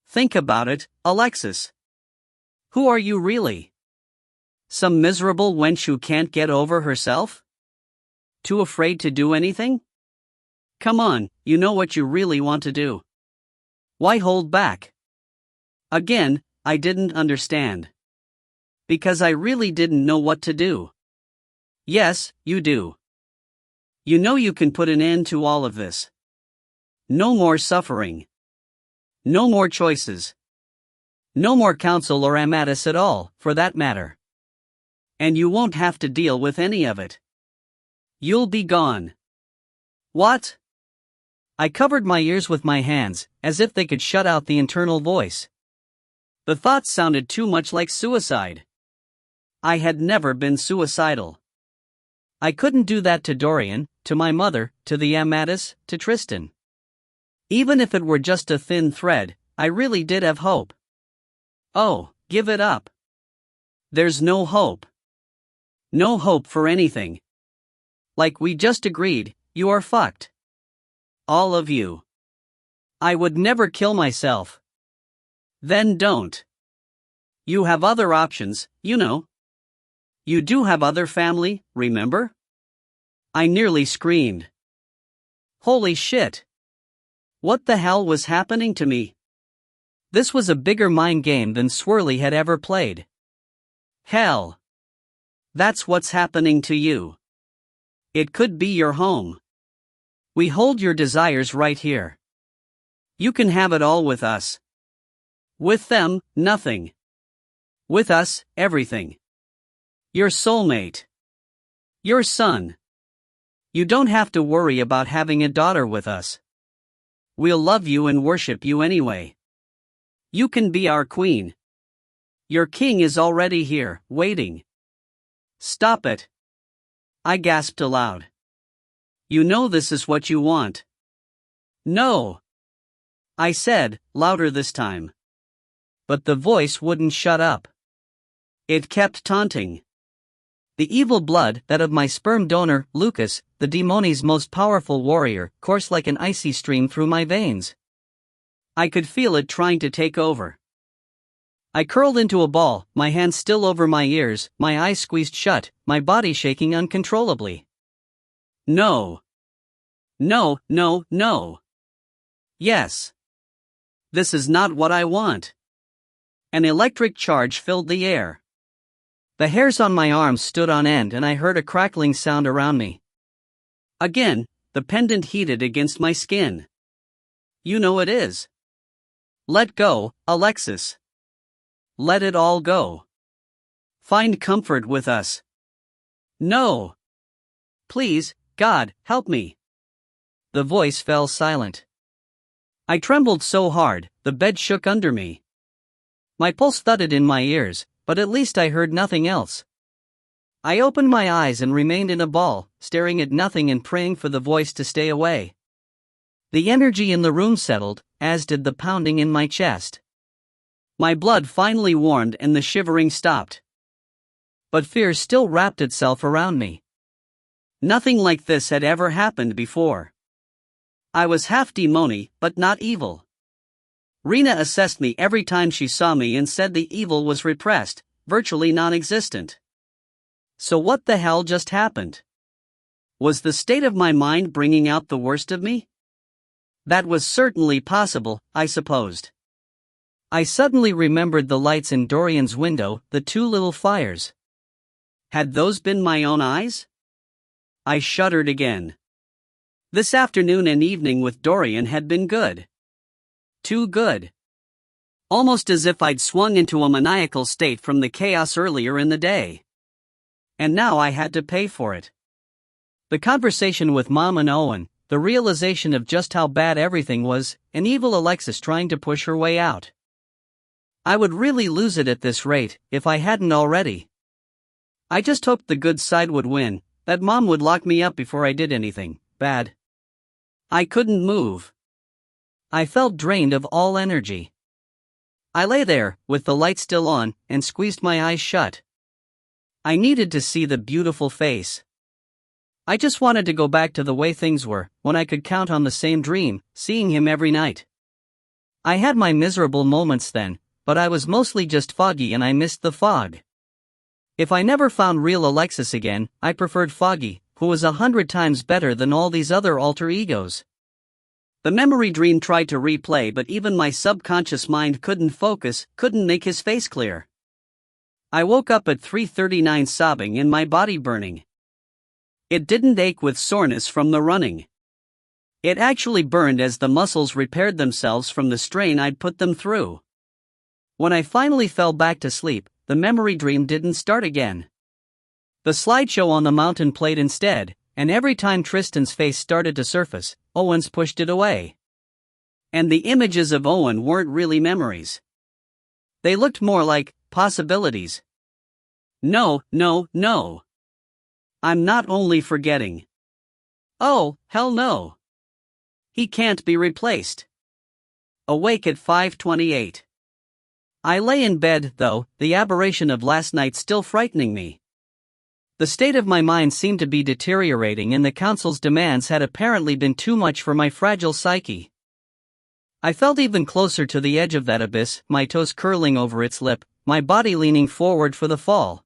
Think about it, Alexis. Who are you really? Some miserable wench who can't get over herself? Too afraid to do anything? Come on, you know what you really want to do. Why hold back? Again, I didn't understand. Because I really didn't know what to do. Yes, you do. You know you can put an end to all of this. No more suffering. No more choices. No more counsel or Amadis at all, for that matter. And you won't have to deal with any of it. You'll be gone. What? I covered my ears with my hands, as if they could shut out the internal voice. The thoughts sounded too much like suicide. I had never been suicidal. I couldn't do that to Dorian, to my mother, to the Amadis, to Tristan. Even if it were just a thin thread, I really did have hope. Oh, give it up. There's no hope. No hope for anything. Like we just agreed, you are fucked. All of you. I would never kill myself. Then don't. You have other options, you know. You do have other family, remember? I nearly screamed. Holy shit. What the hell was happening to me? This was a bigger mind game than Swirly had ever played. Hell. That's what's happening to you. It could be your home. We hold your desires right here. You can have it all with us. With them, nothing. With us, everything. Your soulmate. Your son. You don't have to worry about having a daughter with us. We'll love you and worship you anyway. You can be our queen. Your king is already here, waiting. Stop it. I gasped aloud. You know this is what you want. No. I said, louder this time. But the voice wouldn't shut up. It kept taunting. The evil blood, that of my sperm donor, Lucas, the demoni's most powerful warrior, coursed like an icy stream through my veins. I could feel it trying to take over. I curled into a ball, my hands still over my ears, my eyes squeezed shut, my body shaking uncontrollably. No. No, no, no. Yes. This is not what I want. An electric charge filled the air. The hairs on my arms stood on end and I heard a crackling sound around me. Again, the pendant heated against my skin. You know it is. Let go, Alexis. Let it all go. Find comfort with us. No. Please, God, help me. The voice fell silent. I trembled so hard, the bed shook under me. My pulse thudded in my ears, but at least I heard nothing else. I opened my eyes and remained in a ball, staring at nothing and praying for the voice to stay away. The energy in the room settled, as did the pounding in my chest. My blood finally warmed and the shivering stopped. But fear still wrapped itself around me. Nothing like this had ever happened before. I was half demony, but not evil. Rena assessed me every time she saw me and said the evil was repressed, virtually non-existent. So what the hell just happened? Was the state of my mind bringing out the worst of me? That was certainly possible, I supposed. I suddenly remembered the lights in Dorian's window, the two little fires. Had those been my own eyes? I shuddered again. This afternoon and evening with Dorian had been good. Too good. Almost as if I'd swung into a maniacal state from the chaos earlier in the day. And now I had to pay for it. The conversation with Mom and Owen, the realization of just how bad everything was, and evil Alexis trying to push her way out. I would really lose it at this rate, if I hadn't already. I just hoped the good side would win, that Mom would lock me up before I did anything bad. I couldn't move. I felt drained of all energy. I lay there, with the light still on, and squeezed my eyes shut. I needed to see the beautiful face. I just wanted to go back to the way things were, when I could count on the same dream, seeing him every night. I had my miserable moments then, but I was mostly just foggy and I missed the fog. If I never found real Alexis again, I preferred Foggy, who was 100 times better than all these other alter egos. The memory dream tried to replay, but even my subconscious mind couldn't focus, couldn't make his face clear. I woke up at 3:39 sobbing and my body burning. It didn't ache with soreness from the running. It actually burned as the muscles repaired themselves from the strain I'd put them through. When I finally fell back to sleep, the memory dream didn't start again. The slideshow on the mountain played instead, and every time Tristan's face started to surface, Owen's pushed it away. And the images of Owen weren't really memories. They looked more like possibilities. No, no, no. I'm not only forgetting. Oh, hell no. He can't be replaced. Awake at 5:28. I lay in bed, though, the aberration of last night still frightening me. The state of my mind seemed to be deteriorating and the council's demands had apparently been too much for my fragile psyche. I felt even closer to the edge of that abyss, my toes curling over its lip, my body leaning forward for the fall.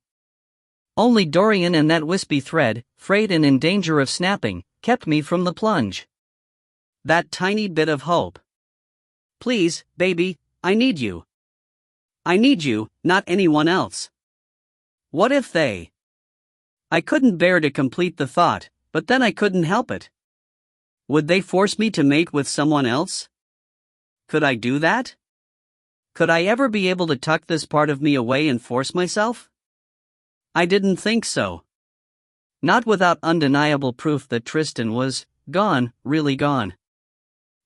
Only Dorian and that wispy thread, frayed and in danger of snapping, kept me from the plunge. That tiny bit of hope. Please, baby, I need you. I need you, not anyone else. What if they... I couldn't bear to complete the thought, but then I couldn't help it. Would they force me to mate with someone else? Could I do that? Could I ever be able to tuck this part of me away and force myself? I didn't think so. Not without undeniable proof that Tristan was gone, really gone.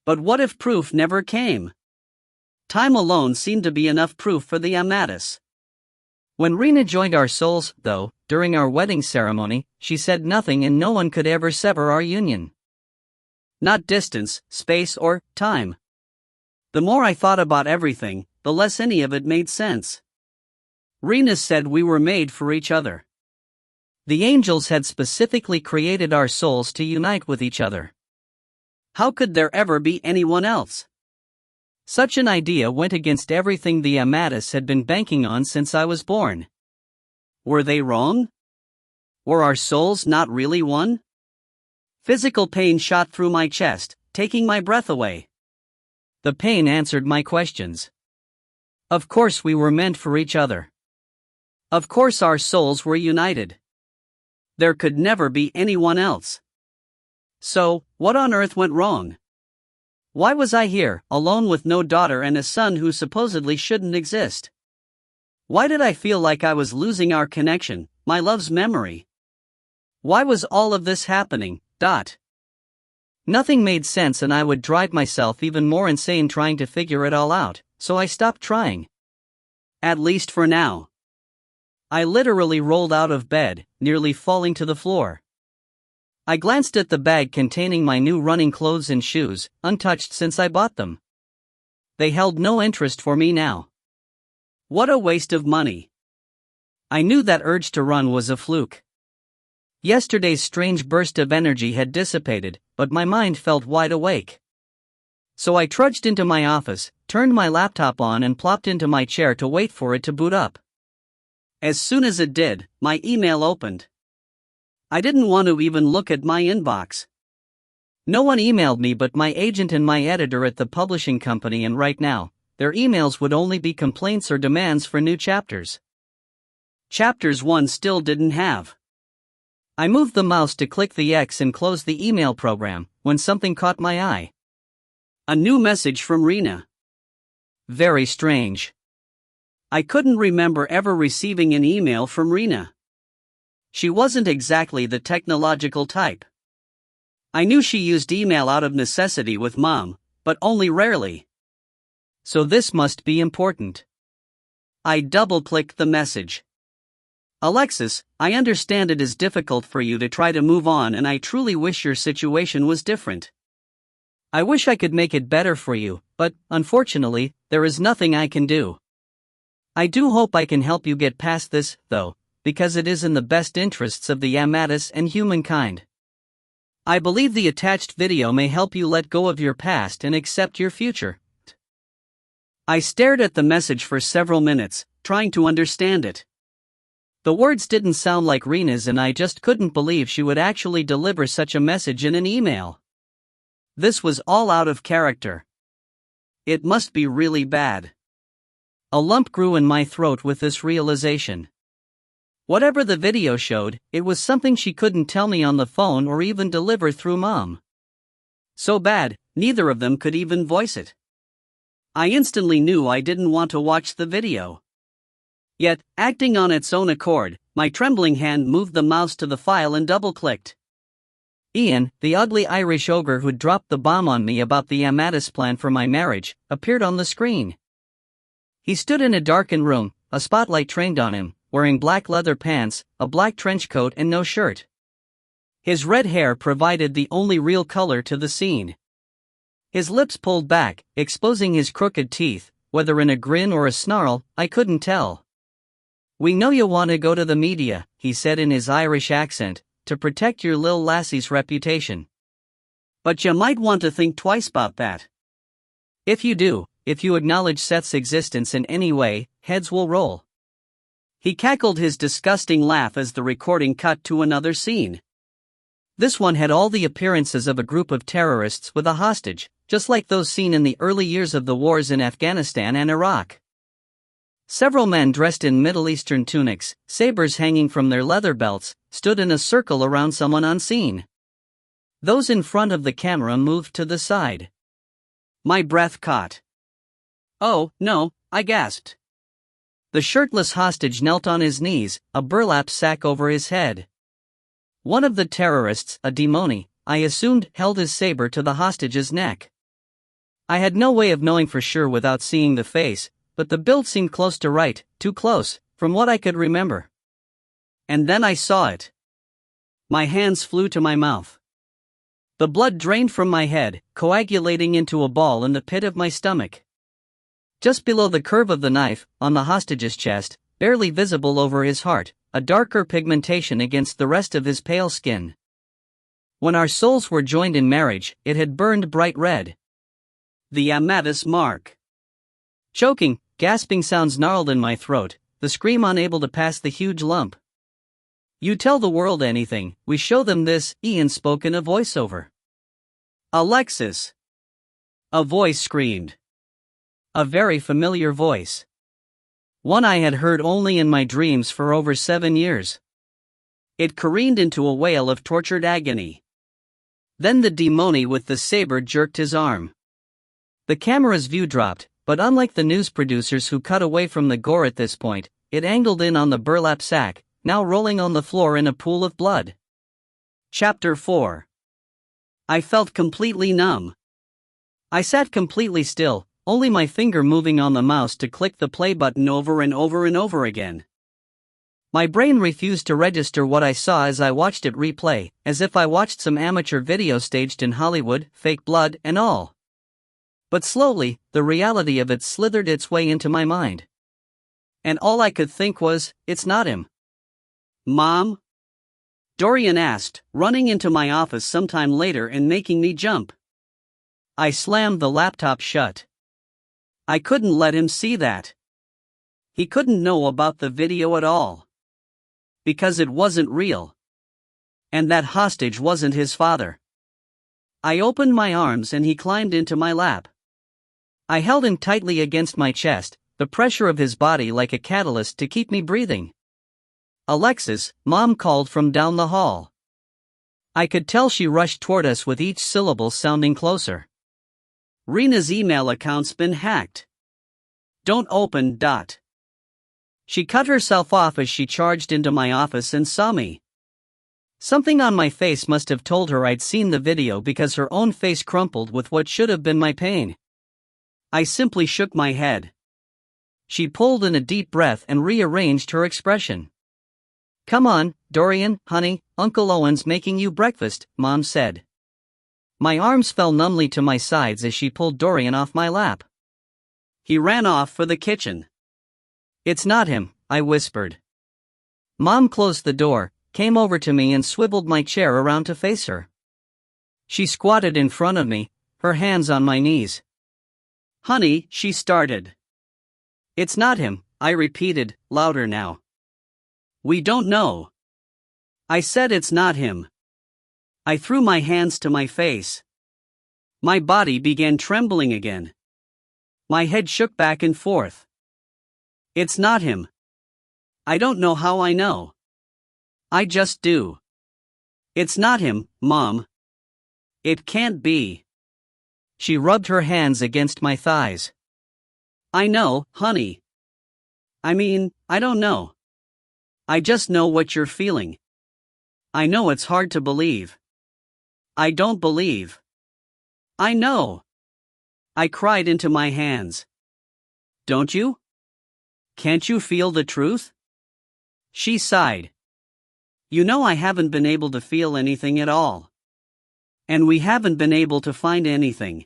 But what if proof never came? Time alone seemed to be enough proof for the Amadis. When Rena joined our souls, though, during our wedding ceremony, she said nothing and no one could ever sever our union. Not distance, space, or time. The more I thought about everything, the less any of it made sense. Rena said we were made for each other. The angels had specifically created our souls to unite with each other. How could there ever be anyone else? Such an idea went against everything the Amadis had been banking on since I was born. Were they wrong? Were our souls not really one? Physical pain shot through my chest, taking my breath away. The pain answered my questions. Of course we were meant for each other. Of course our souls were united. There could never be anyone else. So, what on earth went wrong? Why was I here, alone with no daughter and a son who supposedly shouldn't exist? Why did I feel like I was losing our connection, my love's memory? Why was all of this happening? Nothing made sense and I would drive myself even more insane trying to figure it all out, so I stopped trying. At least for now. I literally rolled out of bed, nearly falling to the floor. I glanced at the bag containing my new running clothes and shoes, untouched since I bought them. They held no interest for me now. What a waste of money. I knew that urge to run was a fluke. Yesterday's strange burst of energy had dissipated, but my mind felt wide awake. So I trudged into my office, turned my laptop on and plopped into my chair to wait for it to boot up. As soon as it did, my email opened. I didn't want to even look at my inbox. No one emailed me but my agent and my editor at the publishing company, and right now, their emails would only be complaints or demands for new chapters. Chapters 1 still didn't have. I moved the mouse to click the X and close the email program, when something caught my eye. A new message from Rena. Very strange. I couldn't remember ever receiving an email from Rena. She wasn't exactly the technological type. I knew she used email out of necessity with Mom, but only rarely. So this must be important. I double-clicked the message. Alexis, I understand it is difficult for you to try to move on, and I truly wish your situation was different. I wish I could make it better for you, but, unfortunately, there is nothing I can do. I do hope I can help you get past this, though, because it is in the best interests of the Amadis and humankind. I believe the attached video may help you let go of your past and accept your future. I stared at the message for several minutes, trying to understand it. The words didn't sound like Rena's and I just couldn't believe she would actually deliver such a message in an email. This was all out of character. It must be really bad. A lump grew in my throat with this realization. Whatever the video showed, it was something she couldn't tell me on the phone or even deliver through Mom. So bad, neither of them could even voice it. I instantly knew I didn't want to watch the video. Yet, acting on its own accord, my trembling hand moved the mouse to the file and double-clicked. Ian, the ugly Irish ogre who'd dropped the bomb on me about the Amadis plan for my marriage, appeared on the screen. He stood in a darkened room, a spotlight trained on him, wearing black leather pants, a black trench coat and no shirt. His red hair provided the only real color to the scene. His lips pulled back, exposing his crooked teeth, whether in a grin or a snarl, I couldn't tell. "We know you want to go to the media," he said in his Irish accent, "to protect your lil lassie's reputation. But you might want to think twice about that. If you do, if you acknowledge Seth's existence in any way, heads will roll." He cackled his disgusting laugh as the recording cut to another scene. This one had all the appearances of a group of terrorists with a hostage, just like those seen in the early years of the wars in Afghanistan and Iraq. Several men dressed in Middle Eastern tunics, sabers hanging from their leather belts, stood in a circle around someone unseen. Those in front of the camera moved to the side. My breath caught. "Oh, no," I gasped. The shirtless hostage knelt on his knees, a burlap sack over his head. One of the terrorists, a demoni, I assumed, held his saber to the hostage's neck. I had no way of knowing for sure without seeing the face, but the build seemed close to right, too close, from what I could remember. And then I saw it. My hands flew to my mouth. The blood drained from my head, coagulating into a ball in the pit of my stomach. Just below the curve of the knife, on the hostage's chest, barely visible over his heart, a darker pigmentation against the rest of his pale skin. When our souls were joined in marriage, it had burned bright red. The Amadis mark. Choking, gasping sounds gnarled in my throat, the scream unable to pass the huge lump. You tell the world anything, we show them this, Ian spoke in a voiceover. Alexis! A voice screamed. A very familiar voice. One I had heard only in my dreams for over 7 years. It careened into a wail of tortured agony. Then the demoni with the saber jerked his arm. The camera's view dropped, but unlike the news producers who cut away from the gore at this point, it angled in on the burlap sack, now rolling on the floor in a pool of blood. Chapter 4. I felt completely numb. I sat completely still, only my finger moving on the mouse to click the play button over and over and over again. My brain refused to register what I saw as I watched it replay, as if I watched some amateur video staged in Hollywood, fake blood and all. But slowly, the reality of it slithered its way into my mind. And all I could think was, it's not him. Mom? Dorian asked, running into my office sometime later and making me jump. I slammed the laptop shut. I couldn't let him see that. He couldn't know about the video at all. Because it wasn't real. And that hostage wasn't his father. I opened my arms and he climbed into my lap. I held him tightly against my chest, the pressure of his body like a catalyst to keep me breathing. Alexis, Mom called from down the hall. I could tell she rushed toward us with each syllable sounding closer. Rena's email account's been hacked. Don't open. She cut herself off as she charged into my office and saw me. Something on my face must have told her I'd seen the video because her own face crumpled with what should have been my pain. I simply shook my head. She pulled in a deep breath and rearranged her expression. Come on, Dorian, honey, Uncle Owen's making you breakfast, Mom said. My arms fell numbly to my sides as she pulled Dorian off my lap. He ran off for the kitchen. It's not him, I whispered. Mom closed the door, came over to me and swiveled my chair around to face her. She squatted in front of me, her hands on my knees. Honey, she started. It's not him, I repeated, louder now. We don't know. I said it's not him. I threw my hands to my face. My body began trembling again. My head shook back and forth. It's not him. I don't know how I know. I just do. It's not him, Mom. It can't be. She rubbed her hands against my thighs. I know, honey. I mean, I don't know. I just know what you're feeling. I know it's hard to believe. I don't believe. I know. I cried into my hands. Don't you? Can't you feel the truth? She sighed. You know I haven't been able to feel anything at all. And we haven't been able to find anything.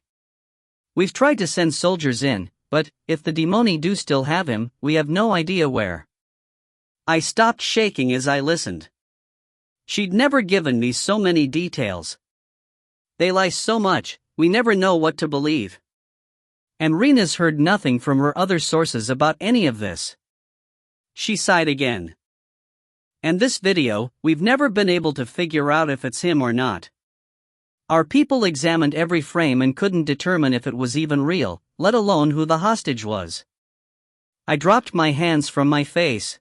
We've tried to send soldiers in, but, if the demoni do still have him, we have no idea where. I stopped shaking as I listened. She'd never given me so many details. They lie so much, we never know what to believe. And Rena's heard nothing from her other sources about any of this. She sighed again. And this video, we've never been able to figure out if it's him or not. Our people examined every frame and couldn't determine if it was even real, let alone who the hostage was. I dropped my hands from my face.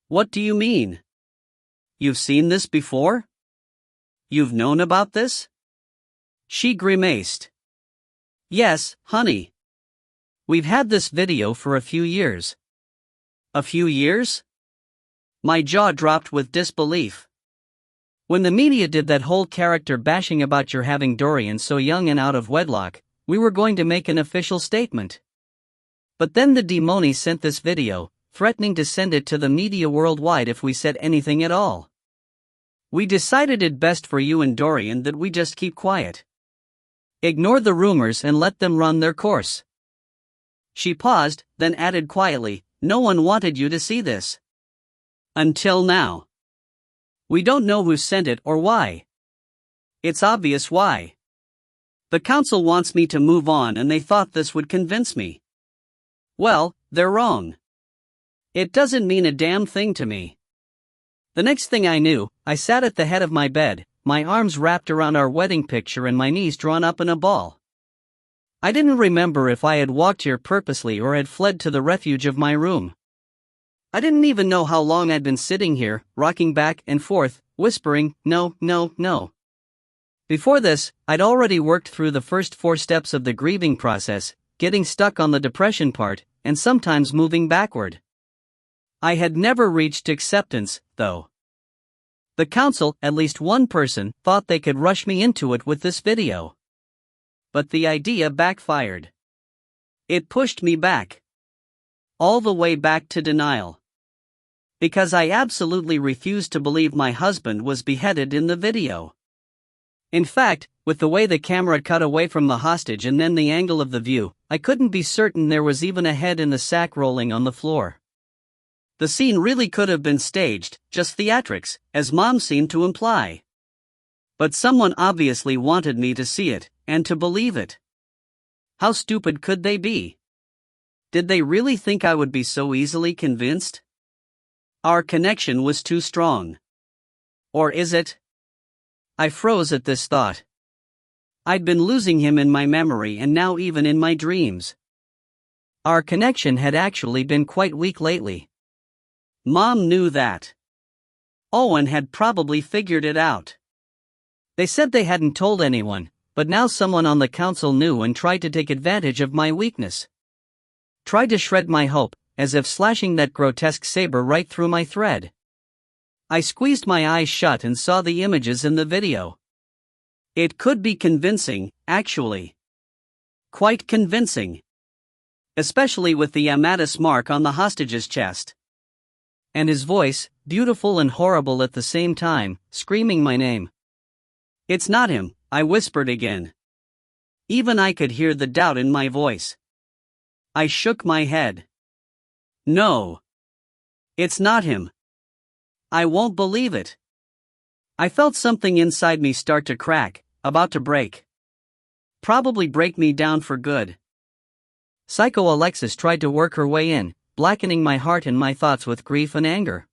What do you mean? You've seen this before? You've known about this? She grimaced. Yes, honey. We've had this video for a few years. A few years? My jaw dropped with disbelief. When the media did that whole character bashing about your having Dorian so young and out of wedlock, we were going to make an official statement. But then the demoni sent this video, threatening to send it to the media worldwide if we said anything at all. We decided it best for you and Dorian that we just keep quiet. Ignore the rumors and let them run their course. She paused, then added quietly, no one wanted you to see this. Until now. We don't know who sent it or why. It's obvious why. The council wants me to move on and they thought this would convince me. Well, they're wrong. It doesn't mean a damn thing to me. The next thing I knew, I sat at the head of my bed, my arms wrapped around our wedding picture and my knees drawn up in a ball. I didn't remember if I had walked here purposely or had fled to the refuge of my room. I didn't even know how long I'd been sitting here, rocking back and forth, whispering, no, no, no. Before this, I'd already worked through the first 4 steps of the grieving process, getting stuck on the depression part, and sometimes moving backward. I had never reached acceptance, though. The council, at least one person, thought they could rush me into it with this video. But the idea backfired. It pushed me back. All the way back to denial. Because I absolutely refused to believe my husband was beheaded in the video. In fact, with the way the camera cut away from the hostage and then the angle of the view, I couldn't be certain there was even a head in the sack rolling on the floor. The scene really could have been staged, just theatrics, as Mom seemed to imply. But someone obviously wanted me to see it, and to believe it. How stupid could they be? Did they really think I would be so easily convinced? Our connection was too strong. Or is it? I froze at this thought. I'd been losing him in my memory and now even in my dreams. Our connection had actually been quite weak lately. Mom knew that. Owen had probably figured it out. They said they hadn't told anyone, but now someone on the council knew and tried to take advantage of my weakness. Tried to shred my hope, as if slashing that grotesque saber right through my thread. I squeezed my eyes shut and saw the images in the video. It could be convincing, actually. Quite convincing. Especially with the Amadis mark on the hostage's chest. And his voice, beautiful and horrible at the same time, screaming my name. It's not him, I whispered again. Even I could hear the doubt in my voice. I shook my head. No. It's not him. I won't believe it. I felt something inside me start to crack, about to break. Probably break me down for good. Psycho Alexis tried to work her way in, blackening my heart and my thoughts with grief and anger.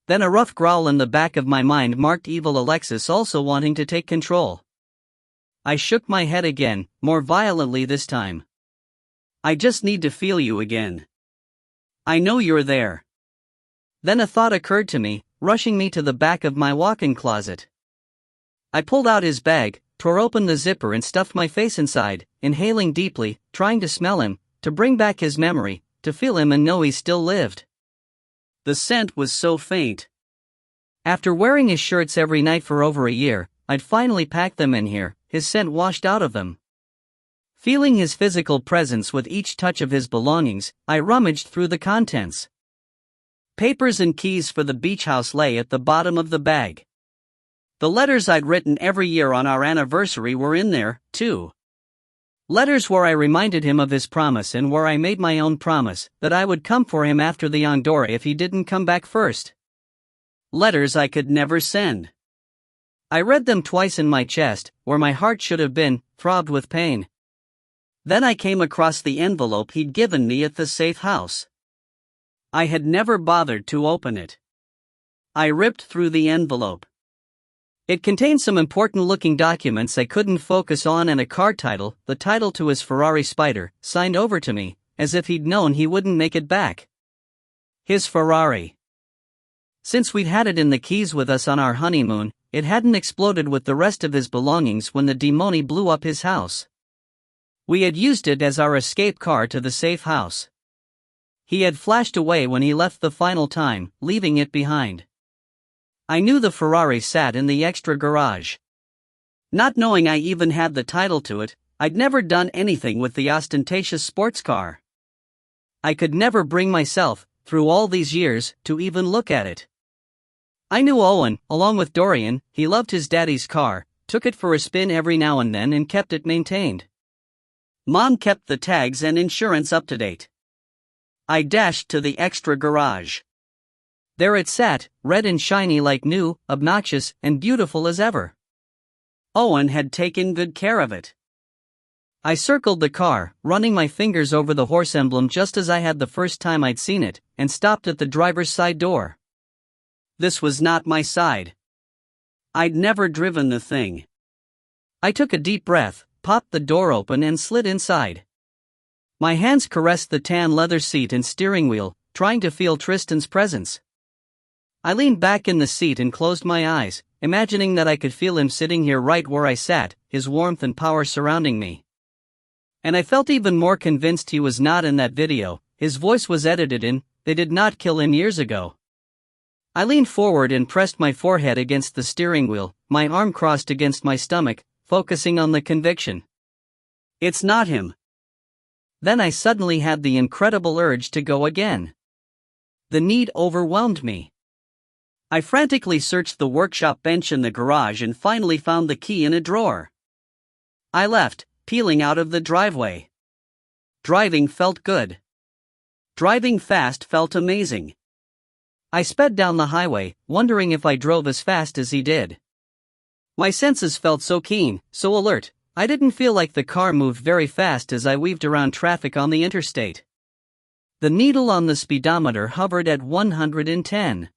Then a rough growl in the back of my mind marked evil Alexis also wanting to take control. I shook my head again, more violently this time. I just need to feel you again. I know you're there. Then a thought occurred to me, rushing me to the back of my walk-in closet. I pulled out his bag, tore open the zipper and stuffed my face inside, inhaling deeply, trying to smell him, to bring back his memory, to feel him and know he still lived. The scent was so faint. After wearing his shirts every night for over a year, I'd finally packed them in here, his scent washed out of them. Feeling his physical presence with each touch of his belongings, I rummaged through the contents. Papers and keys for the beach house lay at the bottom of the bag. The letters I'd written every year on our anniversary were in there, too. Letters where I reminded him of his promise and where I made my own promise that I would come for him after the Andorra if he didn't come back first. Letters I could never send. I read them twice in my chest, where my heart should have been, throbbed with pain. Then I came across the envelope he'd given me at the safe house. I had never bothered to open it. I ripped through the envelope. It contained some important-looking documents I couldn't focus on and a car title, the title to his Ferrari Spider, signed over to me, as if he'd known he wouldn't make it back. His Ferrari. Since we'd had it in the Keys with us on our honeymoon, it hadn't exploded with the rest of his belongings when the demoni blew up his house. We had used it as our escape car to the safe house. He had flashed away when he left the final time, leaving it behind. I knew the Ferrari sat in the extra garage. Not knowing I even had the title to it, I'd never done anything with the ostentatious sports car. I could never bring myself, through all these years, to even look at it. I knew Owen, along with Dorian. He loved his daddy's car, took it for a spin every now and then and kept it maintained. Mom kept the tags and insurance up to date. I dashed to the extra garage. There it sat, red and shiny like new, obnoxious and beautiful as ever. Owen had taken good care of it. I circled the car, running my fingers over the horse emblem just as I had the first time I'd seen it, and stopped at the driver's side door. This was not my side. I'd never driven the thing. I took a deep breath, popped the door open and slid inside. My hands caressed the tan leather seat and steering wheel, trying to feel Tristan's presence. I leaned back in the seat and closed my eyes, imagining that I could feel him sitting here right where I sat, his warmth and power surrounding me. And I felt even more convinced he was not in that video. His voice was edited in. They did not kill him years ago. I leaned forward and pressed my forehead against the steering wheel, my arm crossed against my stomach, focusing on the conviction. It's not him. Then I suddenly had the incredible urge to go again. The need overwhelmed me. I frantically searched the workshop bench in the garage and finally found the key in a drawer. I left, peeling out of the driveway. Driving felt good. Driving fast felt amazing. I sped down the highway, wondering if I drove as fast as he did. My senses felt so keen, so alert, I didn't feel like the car moved very fast as I weaved around traffic on the interstate. The needle on the speedometer hovered at 110.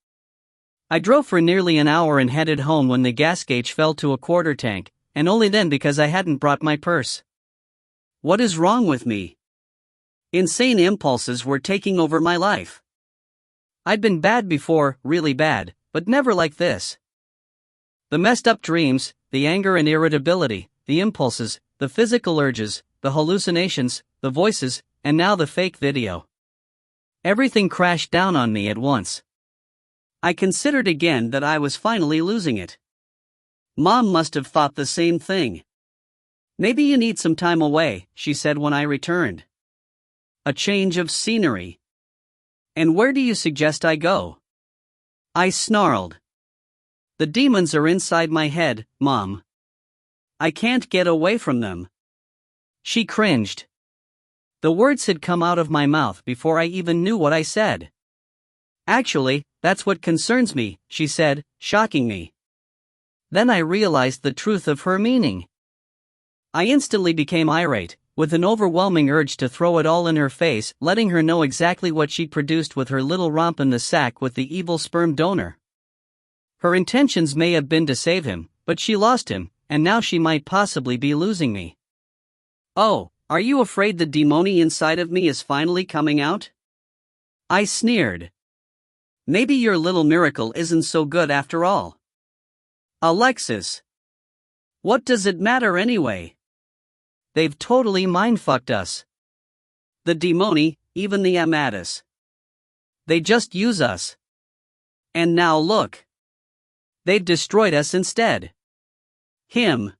I drove for nearly an hour and headed home when the gas gauge fell to a quarter tank, and only then because I hadn't brought my purse. What is wrong with me? Insane impulses were taking over my life. I'd been bad before, really bad, but never like this. The messed up dreams, the anger and irritability, the impulses, the physical urges, the hallucinations, the voices, and now the fake video. Everything crashed down on me at once. I considered again that I was finally losing it. Mom must have thought the same thing. Maybe you need some time away, she said when I returned. A change of scenery. And where do you suggest I go? I snarled. The demons are inside my head, Mom. I can't get away from them. She cringed. The words had come out of my mouth before I even knew what I said. Actually, that's what concerns me, she said, shocking me. Then I realized the truth of her meaning. I instantly became irate, with an overwhelming urge to throw it all in her face, letting her know exactly what she'd produced with her little romp in the sack with the evil sperm donor. Her intentions may have been to save him, but she lost him, and now she might possibly be losing me. Oh, are you afraid the demoni inside of me is finally coming out? I sneered. Maybe your little miracle isn't so good after all. Alexis. What does it matter anyway? They've totally mind-fucked us. The demoni, even the Amadis. They just use us. And now look. They've destroyed us instead. Him.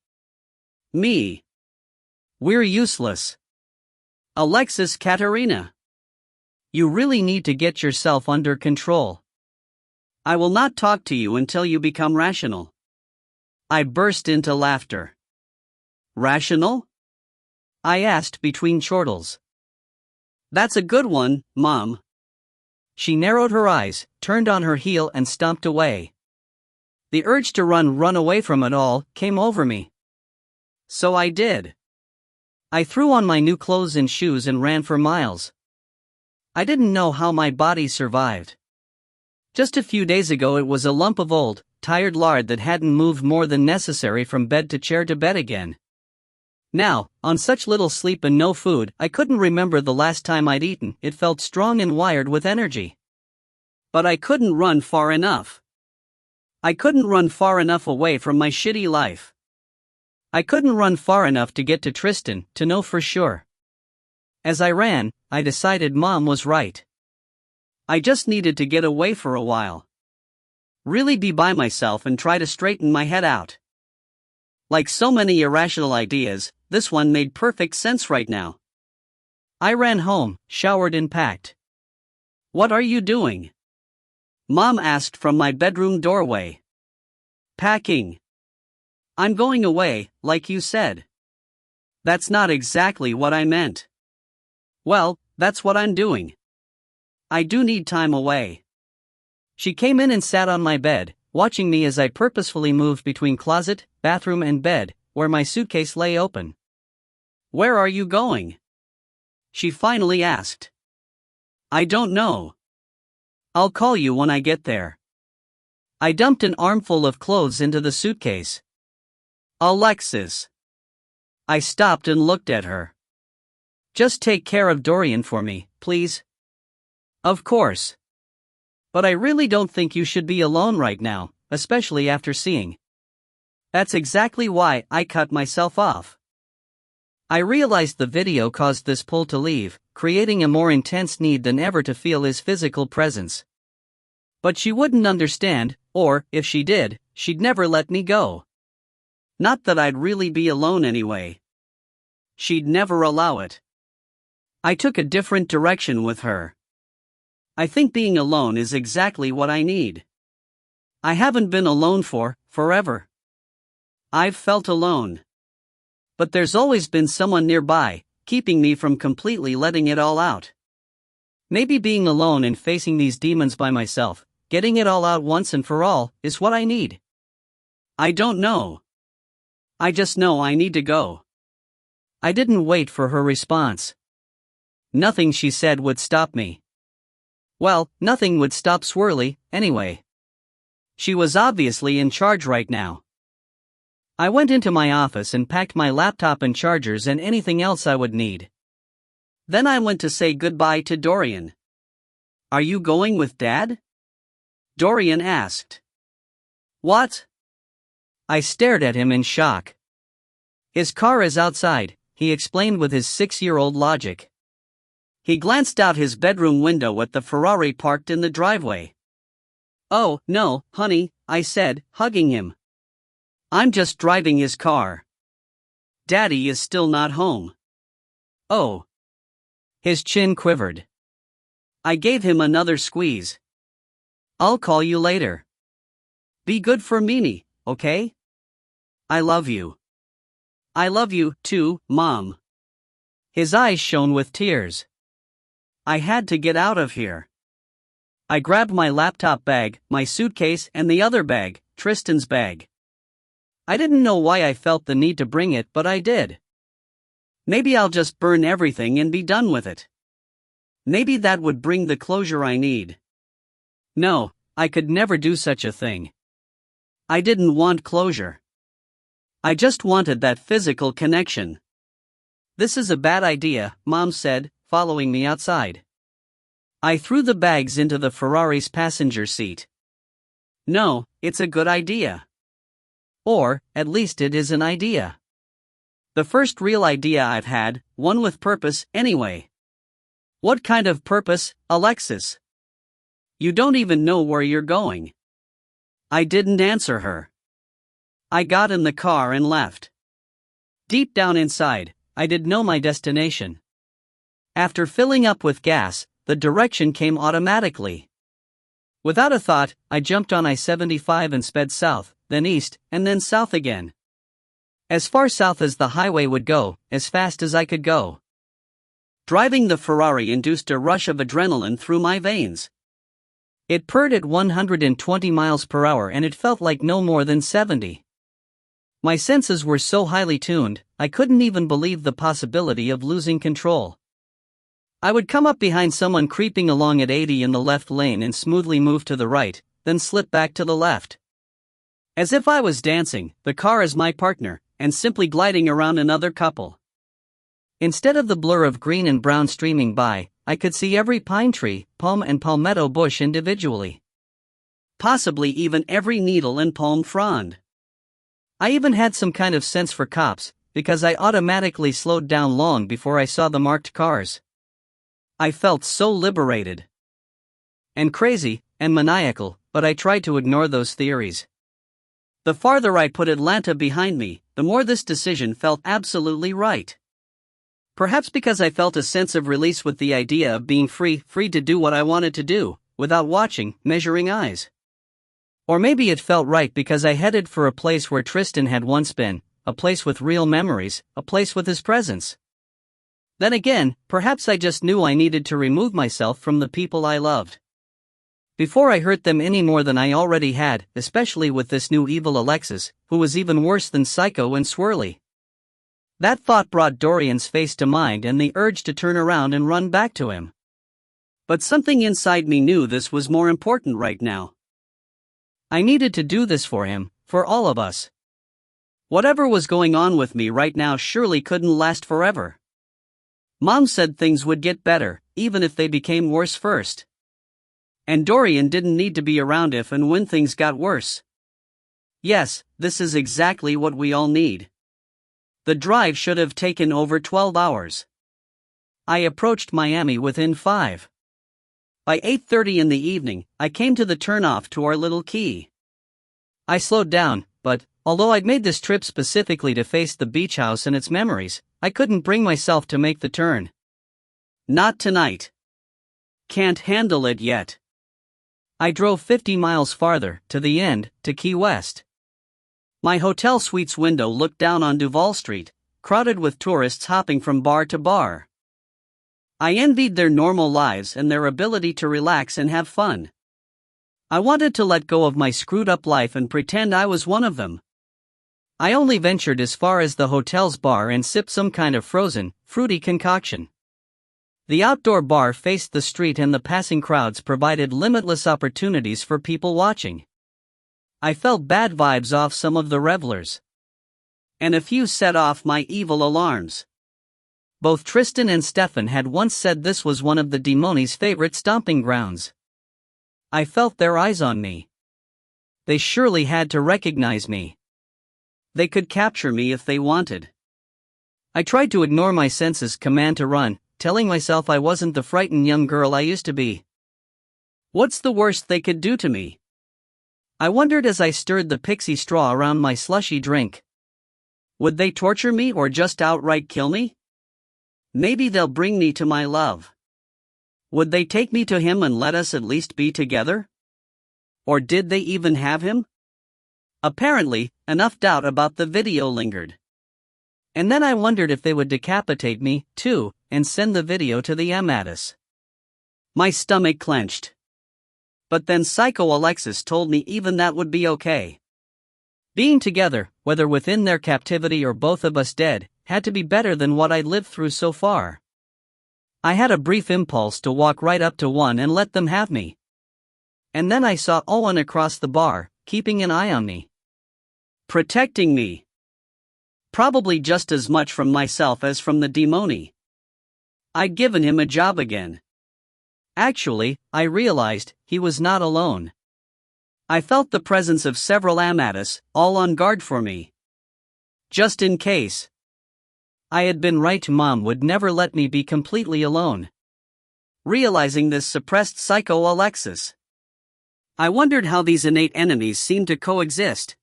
Me. We're useless. Alexis Katerina. You really need to get yourself under control. I will not talk to you until you become rational. I burst into laughter. Rational? I asked between chortles. That's a good one, Mom. She narrowed her eyes, turned on her heel and stomped away. The urge to run away from it all, came over me. So I did. I threw on my new clothes and shoes and ran for miles. I didn't know how my body survived. Just a few days ago it was a lump of old, tired lard that hadn't moved more than necessary from bed to chair to bed again. Now, on such little sleep and no food, I couldn't remember the last time I'd eaten. It felt strong and wired with energy. But I couldn't run far enough. I couldn't run far enough away from my shitty life. I couldn't run far enough to get to Tristan, to know for sure. As I ran, I decided Mom was right. I just needed to get away for a while. Really be by myself and try to straighten my head out. Like so many irrational ideas, this one made perfect sense right now. I ran home, showered and packed. What are you doing? Mom asked from my bedroom doorway. Packing. I'm going away, like you said. That's not exactly what I meant. Well, that's what I'm doing. I do need time away. She came in and sat on my bed, watching me as I purposefully moved between closet, bathroom and bed, where my suitcase lay open. Where are you going? She finally asked. I don't know. I'll call you when I get there. I dumped an armful of clothes into the suitcase. Alexis. I stopped and looked at her. Just take care of Dorian for me, please. Of course. But I really don't think you should be alone right now, especially after seeing. That's exactly why I cut myself off. I realized the video caused this pull to leave, creating a more intense need than ever to feel his physical presence. But she wouldn't understand, or, if she did, she'd never let me go. Not that I'd really be alone anyway. She'd never allow it. I took a different direction with her. I think being alone is exactly what I need. I haven't been alone forever. I've felt alone. But there's always been someone nearby, keeping me from completely letting it all out. Maybe being alone and facing these demons by myself, getting it all out once and for all, is what I need. I don't know. I just know I need to go. I didn't wait for her response. Nothing she said would stop me. Well, nothing would stop Swirly, anyway. She was obviously in charge right now. I went into my office and packed my laptop and chargers and anything else I would need. Then I went to say goodbye to Dorian. Are you going with Dad? Dorian asked. What? I stared at him in shock. His car is outside, he explained with his 6-year-old logic. He glanced out his bedroom window at the Ferrari parked in the driveway. Oh, no, honey, I said, hugging him. I'm just driving his car. Daddy is still not home. Oh. His chin quivered. I gave him another squeeze. I'll call you later. Be good for Mimi, okay? I love you. I love you, too, Mom. His eyes shone with tears. I had to get out of here. I grabbed my laptop bag, my suitcase, and the other bag, Tristan's bag. I didn't know why I felt the need to bring it, but I did. Maybe I'll just burn everything and be done with it. Maybe that would bring the closure I need. No, I could never do such a thing. I didn't want closure. I just wanted that physical connection. This is a bad idea, Mom said, following me outside. I threw the bags into the Ferrari's passenger seat. No, it's a good idea. Or, at least it is an idea. The first real idea I've had, one with purpose, anyway. What kind of purpose, Alexis? You don't even know where you're going. I didn't answer her. I got in the car and left. Deep down inside, I did know my destination. After filling up with gas, the direction came automatically. Without a thought, I jumped on I-75 and sped south, then east, and then south again. As far south as the highway would go, as fast as I could go. Driving the Ferrari induced a rush of adrenaline through my veins. It purred at 120 miles per hour and it felt like no more than 70. My senses were so highly tuned, I couldn't even believe the possibility of losing control. I would come up behind someone creeping along at 80 in the left lane and smoothly move to the right, then slip back to the left. As if I was dancing, the car as my partner, and simply gliding around another couple. Instead of the blur of green and brown streaming by, I could see every pine tree, palm and palmetto bush individually. Possibly even every needle and palm frond. I even had some kind of sense for cops, because I automatically slowed down long before I saw the marked cars. I felt so liberated. And crazy, and maniacal, but I tried to ignore those theories. The farther I put Atlanta behind me, the more this decision felt absolutely right. Perhaps because I felt a sense of release with the idea of being free to do what I wanted to do, without watching, measuring eyes. Or maybe it felt right because I headed for a place where Tristan had once been, a place with real memories, a place with his presence. Then again, perhaps I just knew I needed to remove myself from the people I loved, before I hurt them any more than I already had, especially with this new evil Alexis, who was even worse than Psycho and Swirly. That thought brought Dorian's face to mind and the urge to turn around and run back to him. But something inside me knew this was more important right now. I needed to do this for him, for all of us. Whatever was going on with me right now surely couldn't last forever. Mom said things would get better, even if they became worse first. And Dorian didn't need to be around if and when things got worse. Yes, this is exactly what we all need. The drive should have taken over 12 hours. I approached Miami within 5. By 8:30 in the evening, I came to the turnoff to our little key. I slowed down, but, although I'd made this trip specifically to face the beach house and its memories, I couldn't bring myself to make the turn. Not tonight. Can't handle it yet. I drove 50 miles farther, to the end, to Key West. My hotel suite's window looked down on Duval Street, crowded with tourists hopping from bar to bar. I envied their normal lives and their ability to relax and have fun. I wanted to let go of my screwed-up life and pretend I was one of them. I only ventured as far as the hotel's bar and sipped some kind of frozen, fruity concoction. The outdoor bar faced the street and the passing crowds provided limitless opportunities for people watching. I felt bad vibes off some of the revelers. And a few set off my evil alarms. Both Tristan and Stefan had once said this was one of the demoni's favorite stomping grounds. I felt their eyes on me. They surely had to recognize me. They could capture me if they wanted. I tried to ignore my senses' command to run, telling myself I wasn't the frightened young girl I used to be. What's the worst they could do to me? I wondered as I stirred the pixie straw around my slushy drink. Would they torture me or just outright kill me? Maybe they'll bring me to my love. Would they take me to him and let us at least be together? Or did they even have him? Apparently, enough doubt about the video lingered. And then I wondered if they would decapitate me, too, and send the video to the Amadis. My stomach clenched. But then Psycho Alexis told me even that would be okay. Being together, whether within their captivity or both of us dead, had to be better than what I'd lived through so far. I had a brief impulse to walk right up to one and let them have me. And then I saw Owen across the bar, keeping an eye on me. Protecting me. Probably just as much from myself as from the demoni. I'd given him a job again. Actually, I realized he was not alone. I felt the presence of several Amadis, all on guard for me. Just in case. I had been right, Mom would never let me be completely alone. Realizing this suppressed Psycho Alexis. I wondered how these innate enemies seemed to coexist.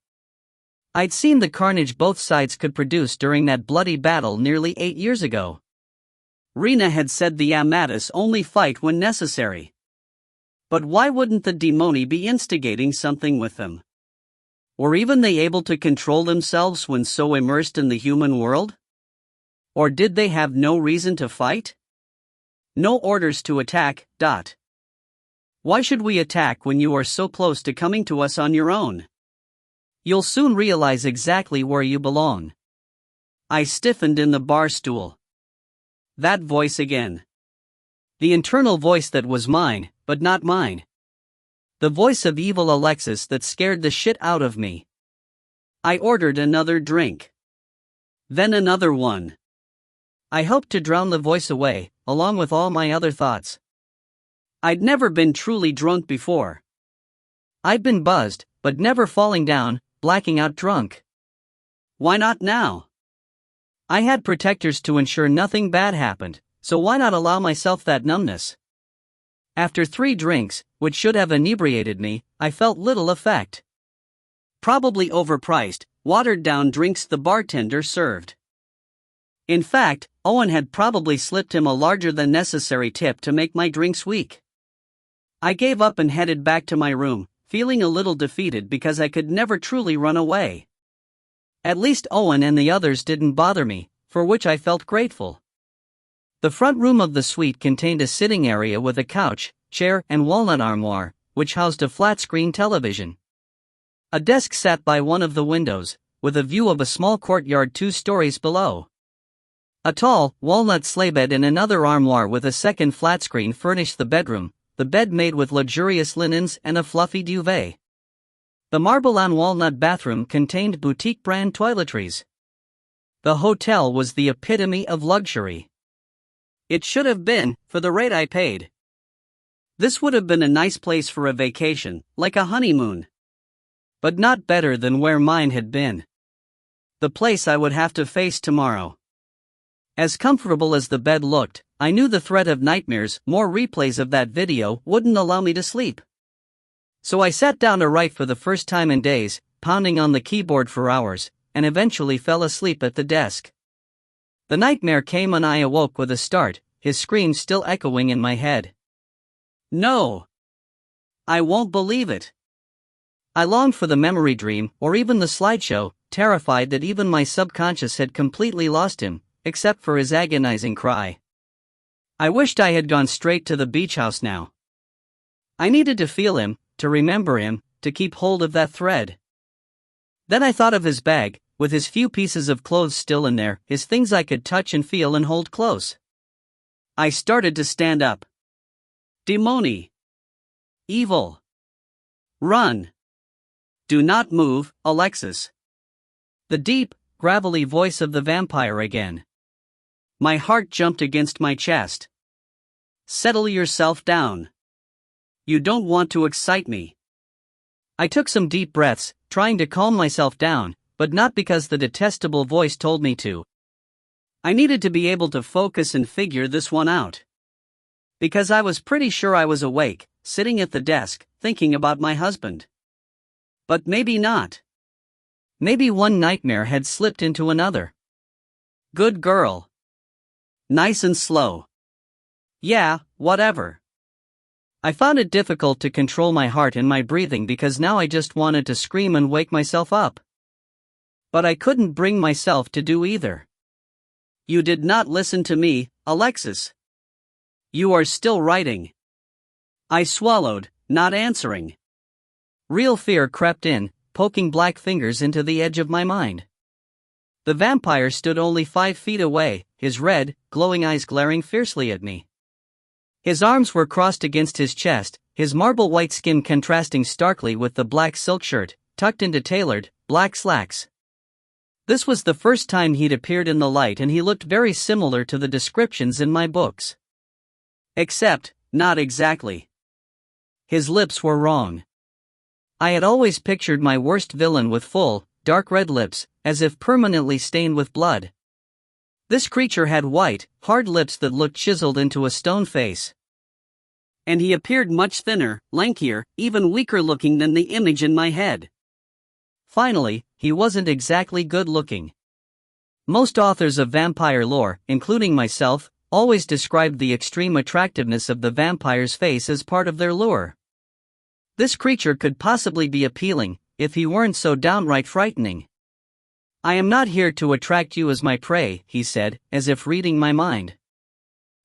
I'd seen the carnage both sides could produce during that bloody battle nearly 8 years ago. Rena had said the Amadis only fight when necessary. But why wouldn't the demoni be instigating something with them? Were even they able to control themselves when so immersed in the human world? Or did they have no reason to fight? No orders to attack. Why should we attack when you are so close to coming to us on your own? You'll soon realize exactly where you belong. I stiffened in the bar stool. That voice again. The internal voice that was mine, but not mine. The voice of evil Alexis that scared the shit out of me. I ordered another drink. Then another one. I hoped to drown the voice away, along with all my other thoughts. I'd never been truly drunk before. I'd been buzzed, but never falling down, blacking out drunk. Why not now? I had protectors to ensure nothing bad happened, so why not allow myself that numbness? After 3 drinks, which should have inebriated me, I felt little effect. Probably overpriced, watered-down drinks the bartender served. In fact, Owen had probably slipped him a larger than necessary tip to make my drinks weak. I gave up and headed back to my room, feeling a little defeated because I could never truly run away. At least Owen and the others didn't bother me, for which I felt grateful. The front room of the suite contained a sitting area with a couch, chair, and walnut armoire, which housed a flat-screen television. A desk sat by one of the windows, with a view of a small courtyard 2 stories below. A tall, walnut sleighbed and another armoire with a second flat screen furnished the bedroom, the bed made with luxurious linens and a fluffy duvet. The marble-on-walnut bathroom contained boutique-brand toiletries. The hotel was the epitome of luxury. It should have been, for the rate I paid. This would have been a nice place for a vacation, like a honeymoon. But not better than where mine had been. The place I would have to face tomorrow. As comfortable as the bed looked, I knew the threat of nightmares, more replays of that video, wouldn't allow me to sleep. So I sat down to write for the first time in days, pounding on the keyboard for hours, and eventually fell asleep at the desk. The nightmare came and I awoke with a start, his scream still echoing in my head. No! I won't believe it. I longed for the memory dream, or even the slideshow, terrified that even my subconscious had completely lost him, except for his agonizing cry. I wished I had gone straight to the beach house now. I needed to feel him, to remember him, to keep hold of that thread. Then I thought of his bag, with his few pieces of clothes still in there, his things I could touch and feel and hold close. I started to stand up. Demoni. Evil. Run. Do not move, Alexis. The deep, gravelly voice of the vampire again. My heart jumped against my chest. Settle yourself down. You don't want to excite me. I took some deep breaths, trying to calm myself down, but not because the detestable voice told me to. I needed to be able to focus and figure this one out. Because I was pretty sure I was awake, sitting at the desk, thinking about my husband. But maybe not. Maybe one nightmare had slipped into another. Good girl. Nice and slow. Yeah, whatever. I found it difficult to control my heart and my breathing because now I just wanted to scream and wake myself up. But I couldn't bring myself to do either. You did not listen to me, Alexis. You are still writing. I swallowed, not answering. Real fear crept in, poking black fingers into the edge of my mind. The vampire stood only 5 feet away, his red, glowing eyes glaring fiercely at me. His arms were crossed against his chest, his marble-white skin contrasting starkly with the black silk shirt, tucked into tailored, black slacks. This was the first time he'd appeared in the light and he looked very similar to the descriptions in my books. Except, not exactly. His lips were wrong. I had always pictured my worst villain with full, dark red lips, as if permanently stained with blood. This creature had white, hard lips that looked chiseled into a stone face. And he appeared much thinner, lankier, even weaker looking than the image in my head. Finally, he wasn't exactly good looking. Most authors of vampire lore, including myself, always described the extreme attractiveness of the vampire's face as part of their lure. This creature could possibly be appealing, if he weren't so downright frightening. I am not here to attract you as my prey, he said, as if reading my mind.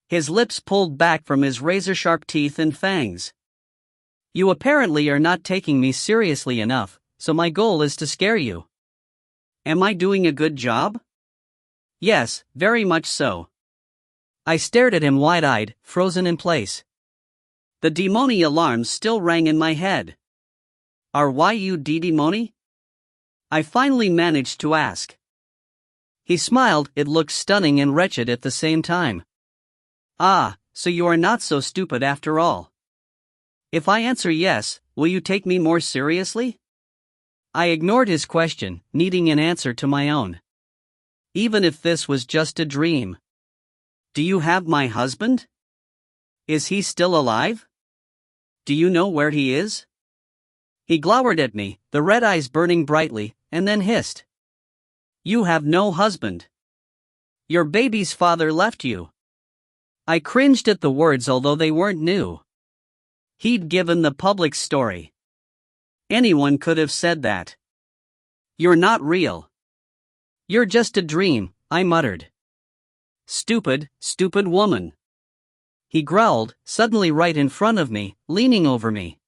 His lips pulled back from his razor-sharp teeth and fangs. You apparently are not taking me seriously enough, so my goal is to scare you. Am I doing a good job? Yes, very much so. I stared at him wide-eyed, frozen in place. The demoni alarms still rang in my head. Are you demoni? I finally managed to ask. He smiled, it looked stunning and wretched at the same time. Ah, so you are not so stupid after all. If I answer yes, will you take me more seriously? I ignored his question, needing an answer to my own. Even if this was just a dream. Do you have my husband? Is he still alive? Do you know where he is? He glowered at me, the red eyes burning brightly, and then hissed. You have no husband. Your baby's father left you. I cringed at the words, although they weren't new. He'd given the public story. Anyone could have said that. You're not real. You're just a dream, I muttered. Stupid, stupid woman. He growled, suddenly right in front of me, leaning over me.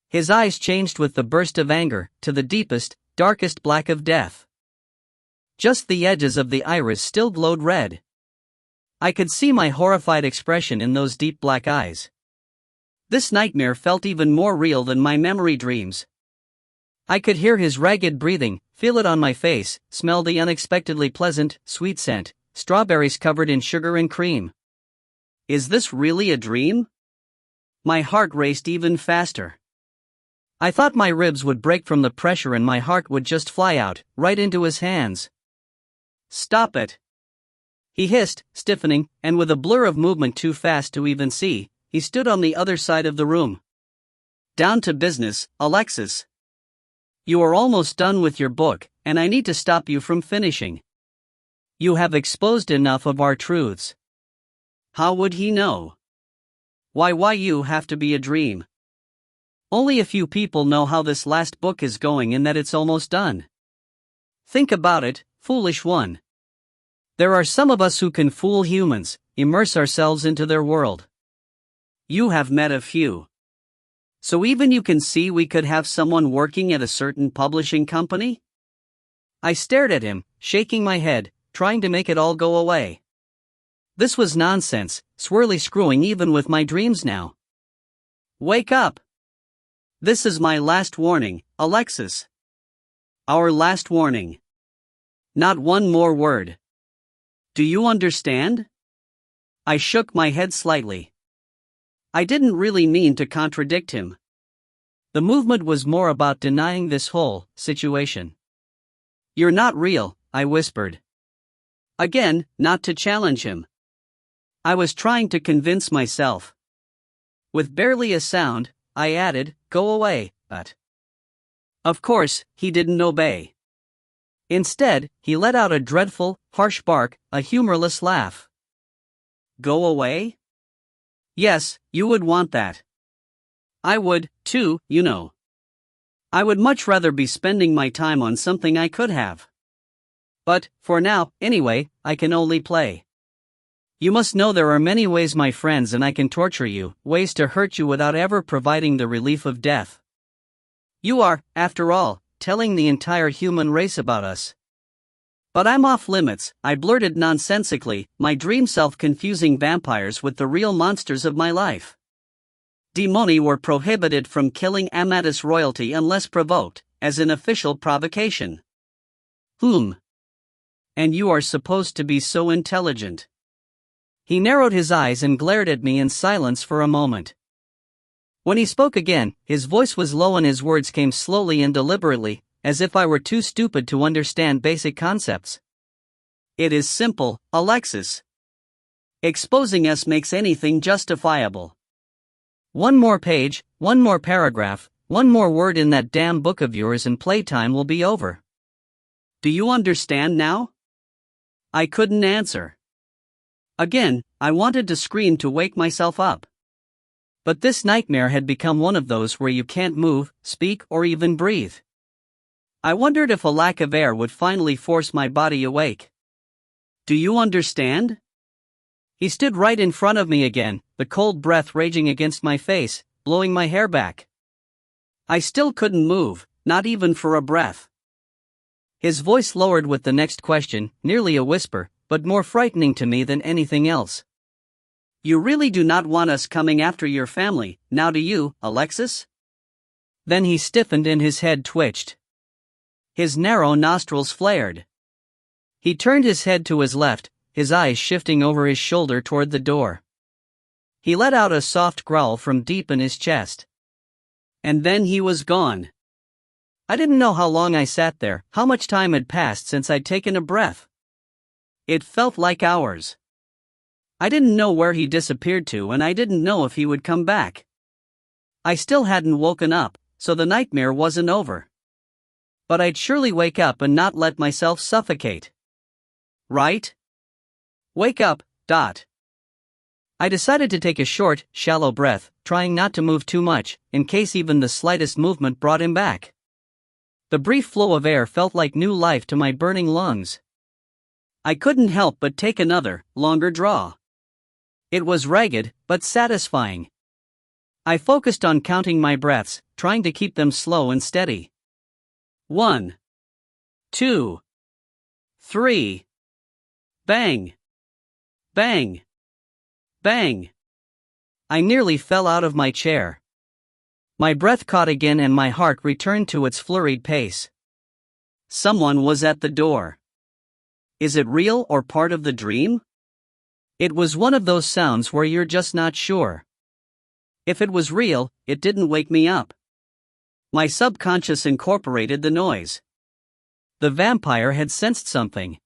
His eyes changed with the burst of anger, to the deepest, darkest black of death. Just the edges of the iris still glowed red. I could see my horrified expression in those deep black eyes. This nightmare felt even more real than my memory dreams. I could hear his ragged breathing, feel it on my face, smell the unexpectedly pleasant, sweet scent, strawberries covered in sugar and cream. Is this really a dream? My heart raced even faster. I thought my ribs would break from the pressure and my heart would just fly out, right into his hands. Stop it! He hissed, stiffening, and with a blur of movement too fast to even see, he stood on the other side of the room. Down to business, Alexis. You are almost done with your book, and I need to stop you from finishing. You have exposed enough of our truths. How would he know? Why you have to be a dream? Only a few people know how this last book is going and that it's almost done. Think about it, foolish one. There are some of us who can fool humans, immerse ourselves into their world. You have met a few. So even you can see we could have someone working at a certain publishing company? I stared at him, shaking my head, trying to make it all go away. This was nonsense, swirly screwing even with my dreams now. Wake up! This is my last warning, Alexis. Our last warning. Not one more word. Do you understand? I shook my head slightly. I didn't really mean to contradict him. The movement was more about denying this whole situation. You're not real, I whispered. Again, not to challenge him. I was trying to convince myself. With barely a sound, I added, go away, but. Of course, he didn't obey. Instead, he let out a dreadful, harsh bark, a humorless laugh. Go away? Yes, you would want that. I would, too, you know. I would much rather be spending my time on something I could have. But, for now, anyway, I can only play. You must know there are many ways, my friends, and I can torture you, ways to hurt you without ever providing the relief of death. You are, after all, telling the entire human race about us. But I'm off limits, I blurted nonsensically, my dream self confusing vampires with the real monsters of my life. Demoni were prohibited from killing Amadis royalty unless provoked, as an official provocation. And you are supposed to be so intelligent. He narrowed his eyes and glared at me in silence for a moment. When he spoke again, his voice was low and his words came slowly and deliberately, as if I were too stupid to understand basic concepts. It is simple, Alexis. Exposing us makes anything justifiable. One more page, one more paragraph, one more word in that damn book of yours and playtime will be over. Do you understand now? I couldn't answer. Again, I wanted to scream to wake myself up. But this nightmare had become one of those where you can't move, speak, or even breathe. I wondered if a lack of air would finally force my body awake. Do you understand? He stood right in front of me again, the cold breath raging against my face, blowing my hair back. I still couldn't move, not even for a breath. His voice lowered with the next question, nearly a whisper, but more frightening to me than anything else. You really do not want us coming after your family, now do you, Alexis? Then he stiffened and his head twitched. His narrow nostrils flared. He turned his head to his left, his eyes shifting over his shoulder toward the door. He let out a soft growl from deep in his chest. And then he was gone. I didn't know how long I sat there, how much time had passed since I'd taken a breath. It felt like hours. I didn't know where he disappeared to and I didn't know if he would come back. I still hadn't woken up, so the nightmare wasn't over. But I'd surely wake up and not let myself suffocate. Right? Wake up, Dot. I decided to take a short, shallow breath, trying not to move too much, in case even the slightest movement brought him back. The brief flow of air felt like new life to my burning lungs. I couldn't help but take another, longer draw. It was ragged, but satisfying. I focused on counting my breaths, trying to keep them slow and steady. 1, 2, 3. Bang! Bang! Bang! I nearly fell out of my chair. My breath caught again and my heart returned to its flurried pace. Someone was at the door. Is it real or part of the dream? It was one of those sounds where you're just not sure. If it was real, it didn't wake me up. My subconscious incorporated the noise. The vampire had sensed something.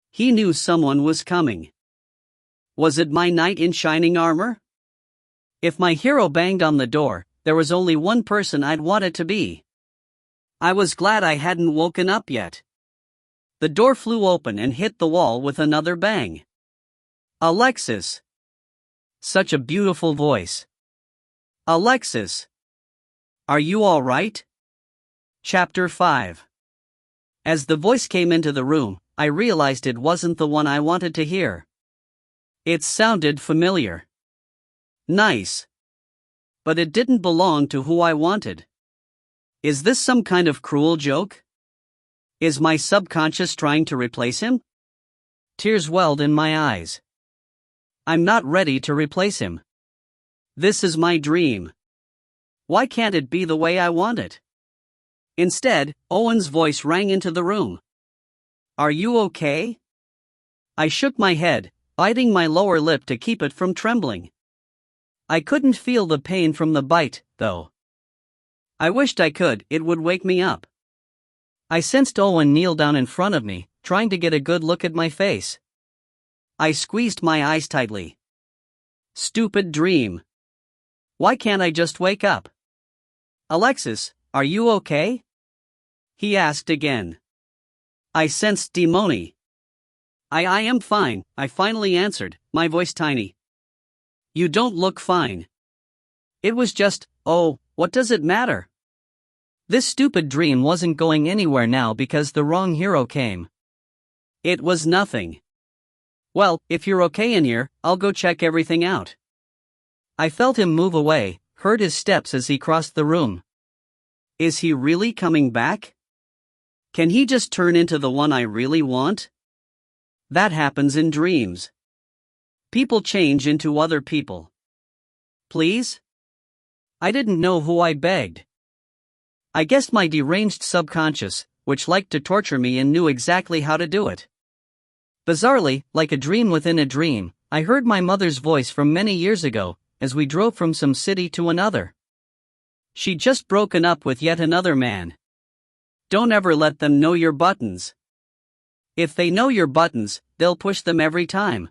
He knew someone was coming. Was it my knight in shining armor? If my hero banged on the door, there was only one person I'd want it to be. I was glad I hadn't woken up yet. The door flew open and hit the wall with another bang. Alexis. Such a beautiful voice. Alexis. Are you all right? Chapter 5. As the voice came into the room, I realized it wasn't the one I wanted to hear. It sounded familiar. Nice. But it didn't belong to who I wanted. Is this some kind of cruel joke? Is my subconscious trying to replace him? Tears welled in my eyes. I'm not ready to replace him. This is my dream. Why can't it be the way I want it? Instead, Owen's voice rang into the room. Are you okay? I shook my head, biting my lower lip to keep it from trembling. I couldn't feel the pain from the bite, though. I wished I could, it would wake me up. I sensed Owen kneel down in front of me, trying to get a good look at my face. I squeezed my eyes tightly. Stupid dream. Why can't I just wake up? Alexis, are you okay? He asked again. I sensed demony. I am fine, I finally answered, my voice tiny. You don't look fine. It was just, oh, what does it matter? This stupid dream wasn't going anywhere now because the wrong hero came. It was nothing. Well, if you're okay in here, I'll go check everything out. I felt him move away, heard his steps as he crossed the room. Is he really coming back? Can he just turn into the one I really want? That happens in dreams. People change into other people. Please? I didn't know who I begged. I guessed my deranged subconscious, which liked to torture me and knew exactly how to do it. Bizarrely, like a dream within a dream, I heard my mother's voice from many years ago, as we drove from some city to another. She'd just broken up with yet another man. Don't ever let them know your buttons. If they know your buttons, they'll push them every time.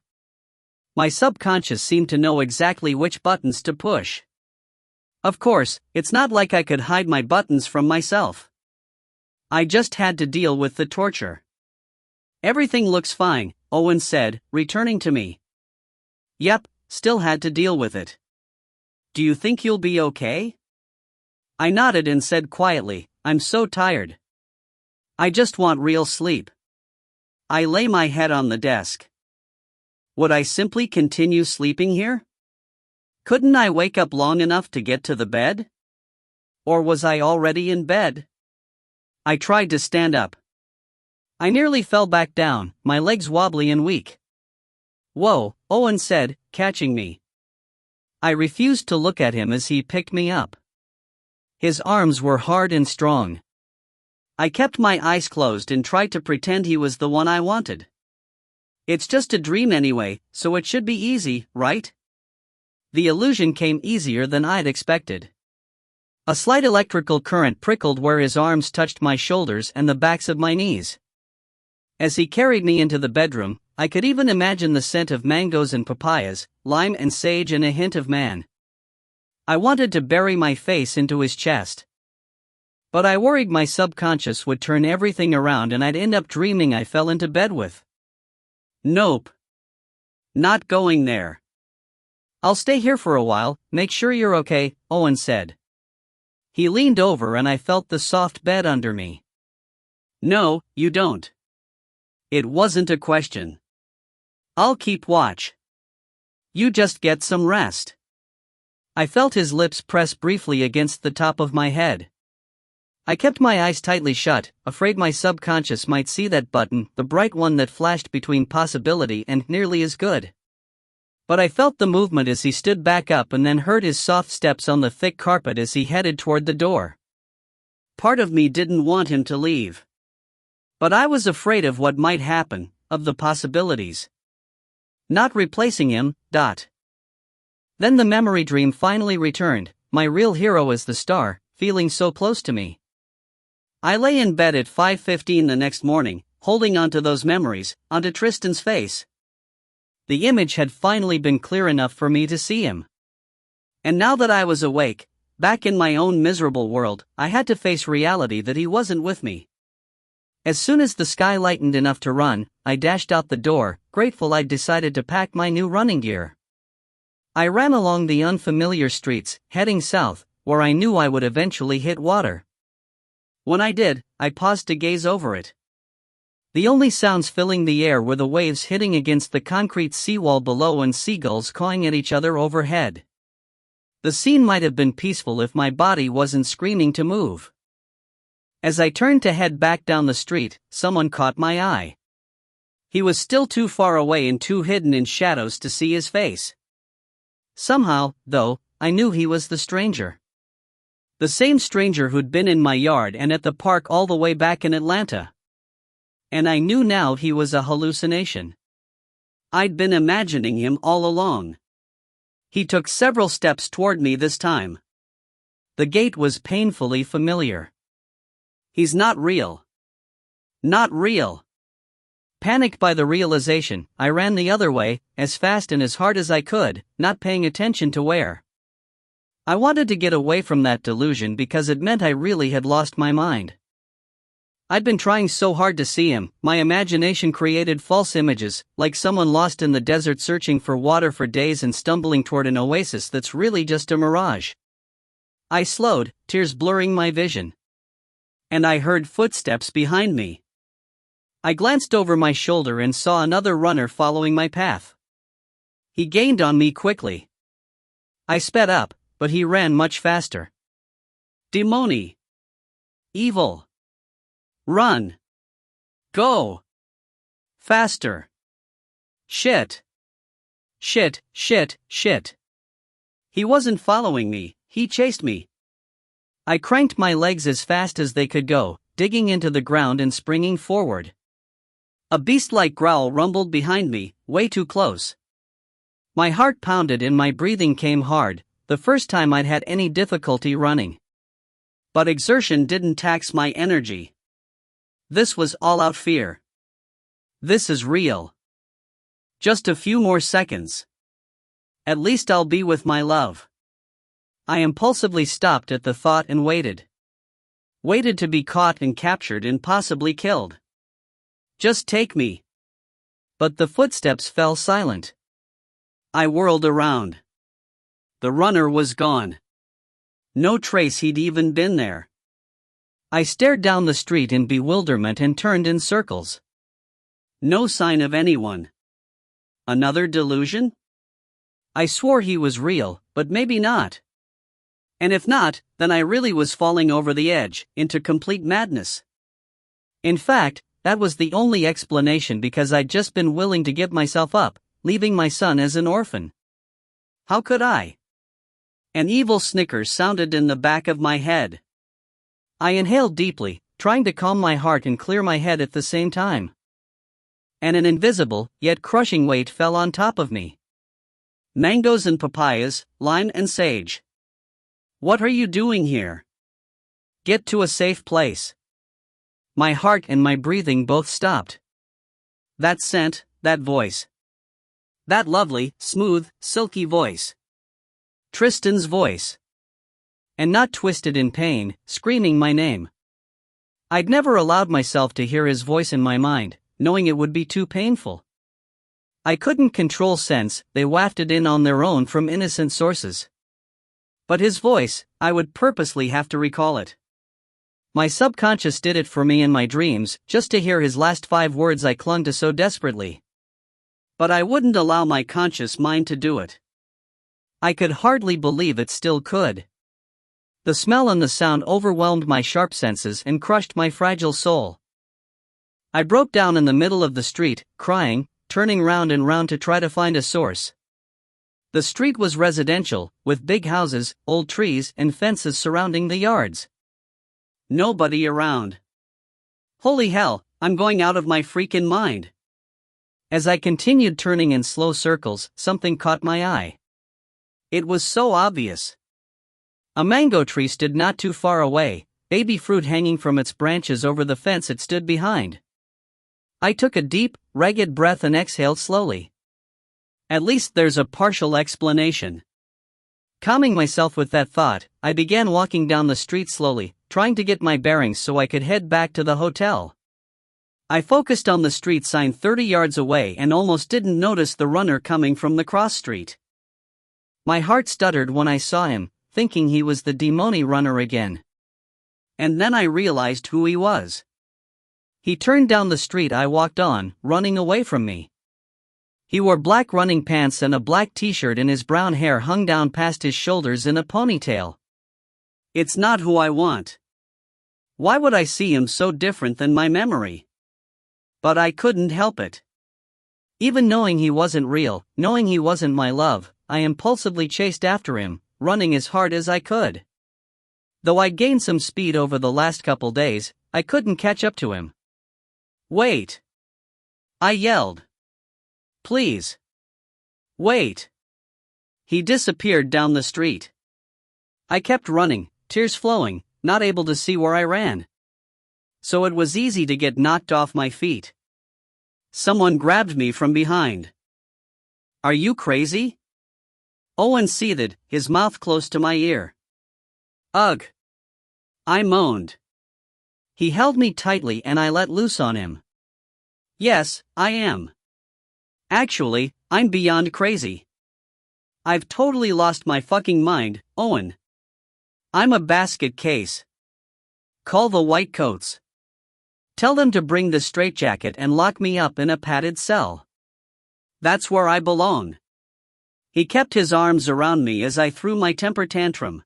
My subconscious seemed to know exactly which buttons to push. Of course, it's not like I could hide my buttons from myself. I just had to deal with the torture. Everything looks fine, Owen said, returning to me. Yep, still had to deal with it. Do you think you'll be okay? I nodded and said quietly, I'm so tired. I just want real sleep. I lay my head on the desk. Would I simply continue sleeping here? Couldn't I wake up long enough to get to the bed? Or was I already in bed? I tried to stand up. I nearly fell back down, my legs wobbly and weak. Whoa, Owen said, catching me. I refused to look at him as he picked me up. His arms were hard and strong. I kept my eyes closed and tried to pretend he was the one I wanted. It's just a dream anyway, so it should be easy, right? The illusion came easier than I'd expected. A slight electrical current prickled where his arms touched my shoulders and the backs of my knees. As he carried me into the bedroom, I could even imagine the scent of mangoes and papayas, lime and sage and a hint of man. I wanted to bury my face into his chest. But I worried my subconscious would turn everything around and I'd end up dreaming I fell into bed with. Nope. Not going there. I'll stay here for a while, make sure you're okay, Owen said. He leaned over and I felt the soft bed under me. No, you don't. It wasn't a question. I'll keep watch. You just get some rest. I felt his lips press briefly against the top of my head. I kept my eyes tightly shut, afraid my subconscious might see that button, the bright one that flashed between possibility and nearly as good. But I felt the movement as he stood back up and then heard his soft steps on the thick carpet as he headed toward the door. Part of me didn't want him to leave. But I was afraid of what might happen, of the possibilities. Not replacing him. Then the memory dream finally returned, my real hero as the star, feeling so close to me. I lay in bed at 5:15 the next morning, holding onto those memories, onto Tristan's face. The image had finally been clear enough for me to see him. And now that I was awake, back in my own miserable world, I had to face reality that he wasn't with me. As soon as the sky lightened enough to run, I dashed out the door, grateful I'd decided to pack my new running gear. I ran along the unfamiliar streets, heading south, where I knew I would eventually hit water. When I did, I paused to gaze over it. The only sounds filling the air were the waves hitting against the concrete seawall below and seagulls cawing at each other overhead. The scene might have been peaceful if my body wasn't screaming to move. As I turned to head back down the street, someone caught my eye. He was still too far away and too hidden in shadows to see his face. Somehow, though, I knew he was the stranger. The same stranger who'd been in my yard and at the park all the way back in Atlanta. And I knew now he was a hallucination. I'd been imagining him all along. He took several steps toward me this time. The gait was painfully familiar. He's not real. Not real. Panicked by the realization, I ran the other way, as fast and as hard as I could, not paying attention to where. I wanted to get away from that delusion because it meant I really had lost my mind. I'd been trying so hard to see him, my imagination created false images, like someone lost in the desert searching for water for days and stumbling toward an oasis that's really just a mirage. I slowed, tears blurring my vision. And I heard footsteps behind me. I glanced over my shoulder and saw another runner following my path. He gained on me quickly. I sped up, but he ran much faster. Demoni. Evil. Run. Go. Faster. Shit. Shit, shit, shit. He wasn't following me, he chased me. I cranked my legs as fast as they could go, digging into the ground and springing forward. A beast-like growl rumbled behind me, way too close. My heart pounded and my breathing came hard, the first time I'd had any difficulty running. But exertion didn't tax my energy. This was all-out fear. This is real. Just a few more seconds. At least I'll be with my love. I impulsively stopped at the thought and waited. Waited to be caught and captured and possibly killed. Just take me. But the footsteps fell silent. I whirled around. The runner was gone. No trace he'd even been there. I stared down the street in bewilderment and turned in circles. No sign of anyone. Another delusion? I swore he was real, but maybe not. And if not, then I really was falling over the edge, into complete madness. In fact, that was the only explanation because I'd just been willing to give myself up, leaving my son as an orphan. How could I? An evil snicker sounded in the back of my head. I inhaled deeply, trying to calm my heart and clear my head at the same time. And an invisible, yet crushing weight fell on top of me. Mangoes and papayas, lime and sage. What are you doing here? Get to a safe place. My heart and my breathing both stopped. That scent, that voice. That lovely, smooth, silky voice. Tristan's voice. And not twisted in pain, screaming my name. I'd never allowed myself to hear his voice in my mind, knowing it would be too painful. I couldn't control scents, they wafted in on their own from innocent sources. But his voice, I would purposely have to recall it. My subconscious did it for me in my dreams, just to hear his last 5 words I clung to so desperately. But I wouldn't allow my conscious mind to do it. I could hardly believe it still could. The smell and the sound overwhelmed my sharp senses and crushed my fragile soul. I broke down in the middle of the street, crying, turning round and round to try to find a source. The street was residential, with big houses, old trees, and fences surrounding the yards. Nobody around. Holy hell, I'm going out of my freaking mind. As I continued turning in slow circles, something caught my eye. It was so obvious. A mango tree stood not too far away, baby fruit hanging from its branches over the fence it stood behind. I took a deep, ragged breath and exhaled slowly. At least there's a partial explanation. Calming myself with that thought, I began walking down the street slowly, trying to get my bearings so I could head back to the hotel. I focused on the street sign 30 yards away and almost didn't notice the runner coming from the cross street. My heart stuttered when I saw him, thinking he was the demoni runner again. And then I realized who he was. He turned down the street I walked on, running away from me. He wore black running pants and a black t-shirt, and his brown hair hung down past his shoulders in a ponytail. It's not who I want. Why would I see him so different than my memory? But I couldn't help it. Even knowing he wasn't real, knowing he wasn't my love, I impulsively chased after him, running as hard as I could. Though I gained some speed over the last couple days, I couldn't catch up to him. Wait! I yelled. Please. Wait. He disappeared down the street. I kept running, tears flowing, not able to see where I ran. So it was easy to get knocked off my feet. Someone grabbed me from behind. Are you crazy? Owen seethed, his mouth close to my ear. Ugh! I moaned. He held me tightly and I let loose on him. Yes, I am. Actually, I'm beyond crazy. I've totally lost my fucking mind, Owen. I'm a basket case. Call the white coats. Tell them to bring the straitjacket and lock me up in a padded cell. That's where I belong. He kept his arms around me as I threw my temper tantrum.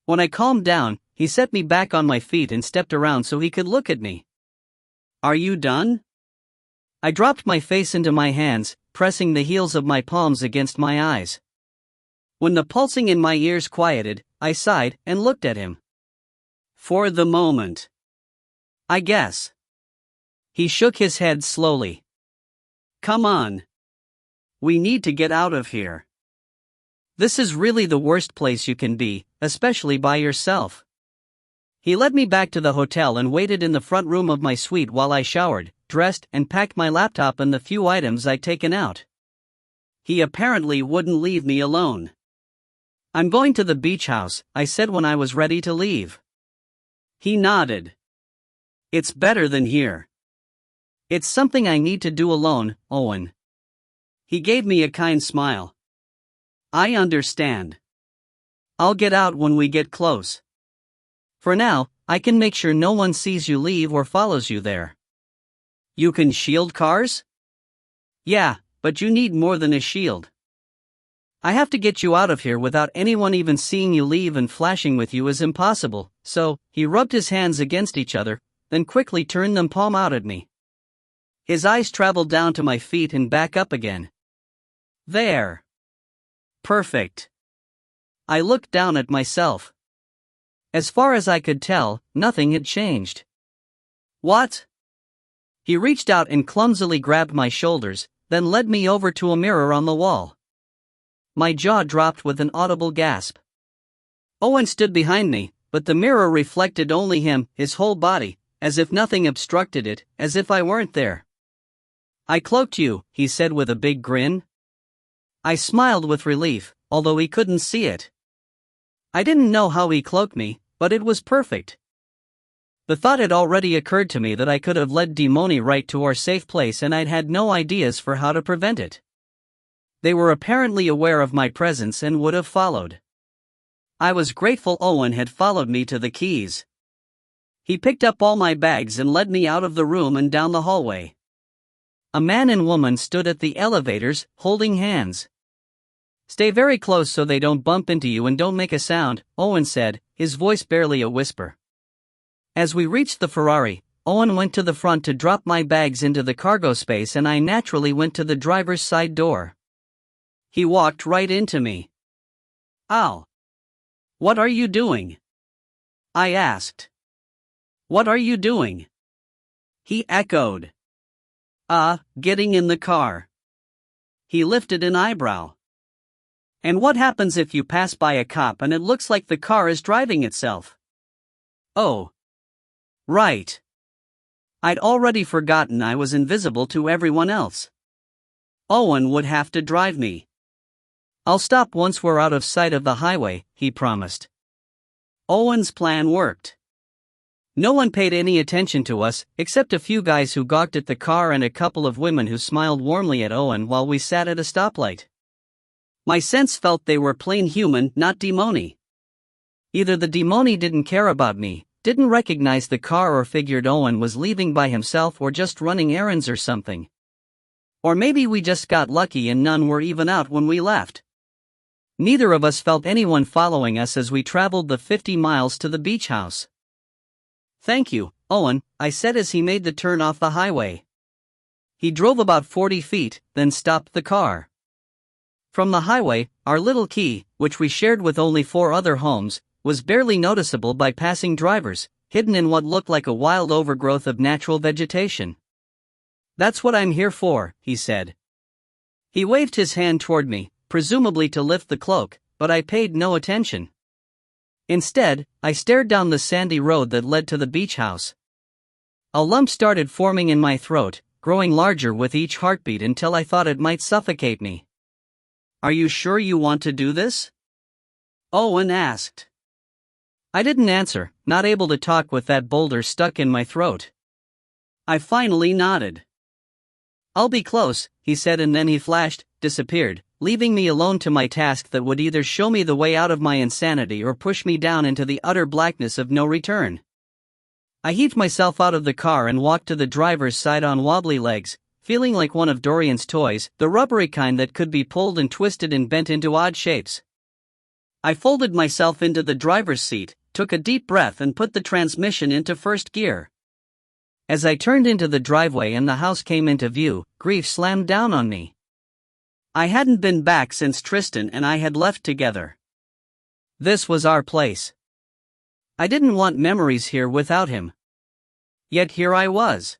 When I calmed down, he set me back on my feet and stepped around so he could look at me. Are you done? I dropped my face into my hands, pressing the heels of my palms against my eyes. When the pulsing in my ears quieted, I sighed and looked at him. For the moment. I guess. He shook his head slowly. Come on. We need to get out of here. This is really the worst place you can be, especially by yourself. He led me back to the hotel and waited in the front room of my suite while I showered, dressed, and packed my laptop and the few items I'd taken out. He apparently wouldn't leave me alone. I'm going to the beach house, I said when I was ready to leave. He nodded. It's better than here. It's something I need to do alone, Owen. He gave me a kind smile. I understand. I'll get out when we get close. For now, I can make sure no one sees you leave or follows you there. You can shield cars? Yeah, but you need more than a shield. I have to get you out of here without anyone even seeing you leave, and flashing with you is impossible, so, he rubbed his hands against each other, then quickly turned them palm out at me. His eyes traveled down to my feet and back up again. There. Perfect. I looked down at myself. As far as I could tell, nothing had changed. What? He reached out and clumsily grabbed my shoulders, then led me over to a mirror on the wall. My jaw dropped with an audible gasp. Owen stood behind me, but the mirror reflected only him, his whole body, as if nothing obstructed it, as if I weren't there. I cloaked you, he said with a big grin. I smiled with relief, although he couldn't see it. I didn't know how he cloaked me, but it was perfect. The thought had already occurred to me that I could have led Demoni right to our safe place and I'd had no ideas for how to prevent it. They were apparently aware of my presence and would have followed. I was grateful Owen had followed me to the keys. He picked up all my bags and led me out of the room and down the hallway. A man and woman stood at the elevators, holding hands. "Stay very close so they don't bump into you and don't make a sound," Owen said, his voice barely a whisper. As we reached the Ferrari, Owen went to the front to drop my bags into the cargo space and I naturally went to the driver's side door. He walked right into me. "Ow. What are you doing?" I asked. "What are you doing?" he echoed. Getting in the car." He lifted an eyebrow. "And what happens if you pass by a cop and it looks like the car is driving itself?" "Oh. Right. I'd already forgotten I was invisible to everyone else. Owen would have to drive me." "I'll stop once we're out of sight of the highway," he promised. Owen's plan worked. No one paid any attention to us, except a few guys who gawked at the car and a couple of women who smiled warmly at Owen while we sat at a stoplight. My sense felt they were plain human, not demoni. Either the demoni didn't care about me, didn't recognize the car, or figured Owen was leaving by himself or just running errands or something. Or maybe we just got lucky and none were even out when we left. Neither of us felt anyone following us as we traveled the 50 miles to the beach house. "Thank you, Owen," I said as he made the turn off the highway. He drove about 40 feet, then stopped the car. From the highway, our little key, which we shared with only 4 other homes, was barely noticeable by passing drivers, hidden in what looked like a wild overgrowth of natural vegetation. "That's what I'm here for," he said. He waved his hand toward me, presumably to lift the cloak, but I paid no attention. Instead, I stared down the sandy road that led to the beach house. A lump started forming in my throat, growing larger with each heartbeat until I thought it might suffocate me. "Are you sure you want to do this?" Owen asked. I didn't answer, not able to talk with that boulder stuck in my throat. I finally nodded. "I'll be close," he said, and then he disappeared, leaving me alone to my task that would either show me the way out of my insanity or push me down into the utter blackness of no return. I heaved myself out of the car and walked to the driver's side on wobbly legs, feeling like one of Dorian's toys, the rubbery kind that could be pulled and twisted and bent into odd shapes. I folded myself into the driver's seat, took a deep breath and put the transmission into first gear. As I turned into the driveway and the house came into view, grief slammed down on me. I hadn't been back since Tristan and I had left together. This was our place. I didn't want memories here without him. Yet here I was.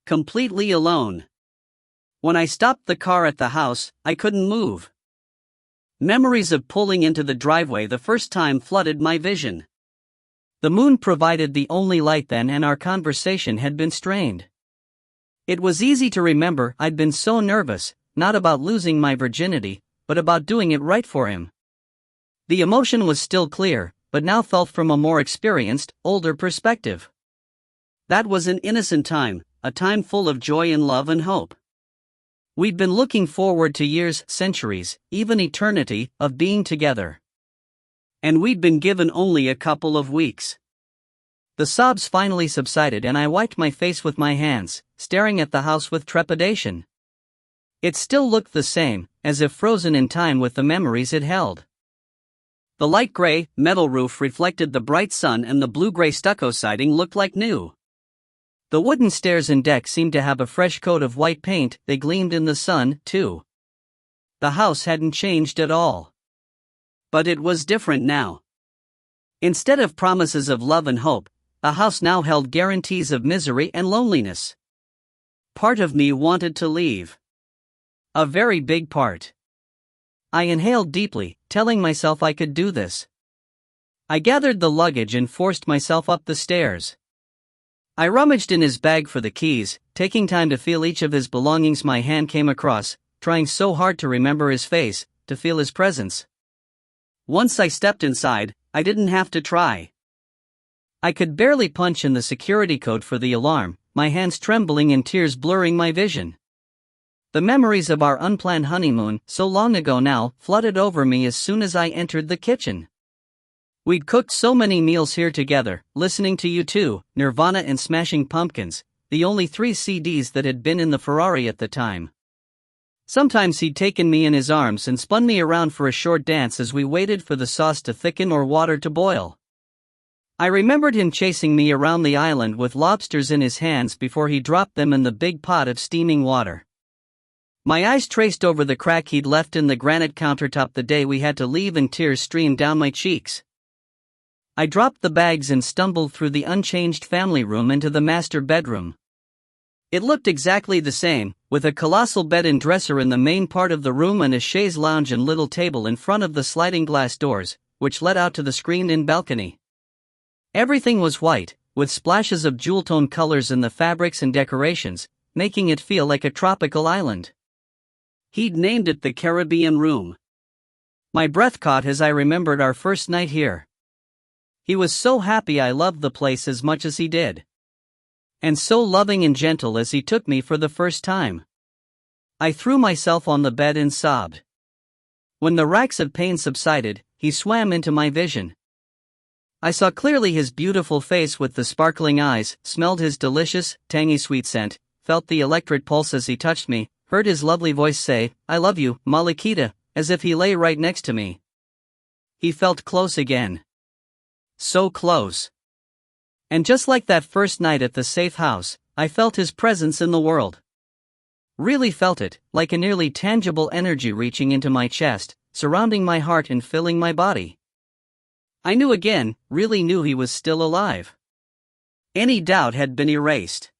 Completely alone. When I stopped the car at the house, I couldn't move. Memories of pulling into the driveway the first time flooded my vision. The moon provided the only light then and our conversation had been strained. It was easy to remember I'd been so nervous, not about losing my virginity, but about doing it right for him. The emotion was still clear, but now felt from a more experienced, older perspective. That was an innocent time, a time full of joy and love and hope. We'd been looking forward to years, centuries, even eternity, of being together. And we'd been given only a couple of weeks. The sobs finally subsided and I wiped my face with my hands, staring at the house with trepidation. It still looked the same, as if frozen in time with the memories it held. The light gray, metal roof reflected the bright sun and the blue-gray stucco siding looked like new. The wooden stairs and deck seemed to have a fresh coat of white paint, they gleamed in the sun, too. The house hadn't changed at all. But it was different now. Instead of promises of love and hope, the house now held guarantees of misery and loneliness. Part of me wanted to leave. A very big part. I inhaled deeply, telling myself I could do this. I gathered the luggage and forced myself up the stairs. I rummaged in his bag for the keys, taking time to feel each of his belongings my hand came across, trying so hard to remember his face, to feel his presence. Once I stepped inside, I didn't have to try. I could barely punch in the security code for the alarm, my hands trembling and tears blurring my vision. The memories of our unplanned honeymoon, so long ago now, flooded over me as soon as I entered the kitchen. We'd cooked so many meals here together, listening to U2, Nirvana and Smashing Pumpkins, the only 3 CDs that had been in the Ferrari at the time. Sometimes he'd taken me in his arms and spun me around for a short dance as we waited for the sauce to thicken or water to boil. I remembered him chasing me around the island with lobsters in his hands before he dropped them in the big pot of steaming water. My eyes traced over the crack he'd left in the granite countertop the day we had to leave and tears streamed down my cheeks. I dropped the bags and stumbled through the unchanged family room into the master bedroom. It looked exactly the same, with a colossal bed and dresser in the main part of the room and a chaise lounge and little table in front of the sliding glass doors, which led out to the screened-in balcony. Everything was white, with splashes of jewel-tone colors in the fabrics and decorations, making it feel like a tropical island. He'd named it the Caribbean Room. My breath caught as I remembered our first night here. He was so happy I loved the place as much as he did. And so loving and gentle as he took me for the first time. I threw myself on the bed and sobbed. When the racks of pain subsided, he swam into my vision. I saw clearly his beautiful face with the sparkling eyes, smelled his delicious, tangy sweet scent, felt the electric pulse as he touched me, heard his lovely voice say, "I love you, Malikita," as if he lay right next to me. He felt close again. So close. And just like that first night at the safe house, I felt his presence in the world. Really felt it, like a nearly tangible energy reaching into my chest, surrounding my heart and filling my body. I knew again, really knew he was still alive. Any doubt had been erased.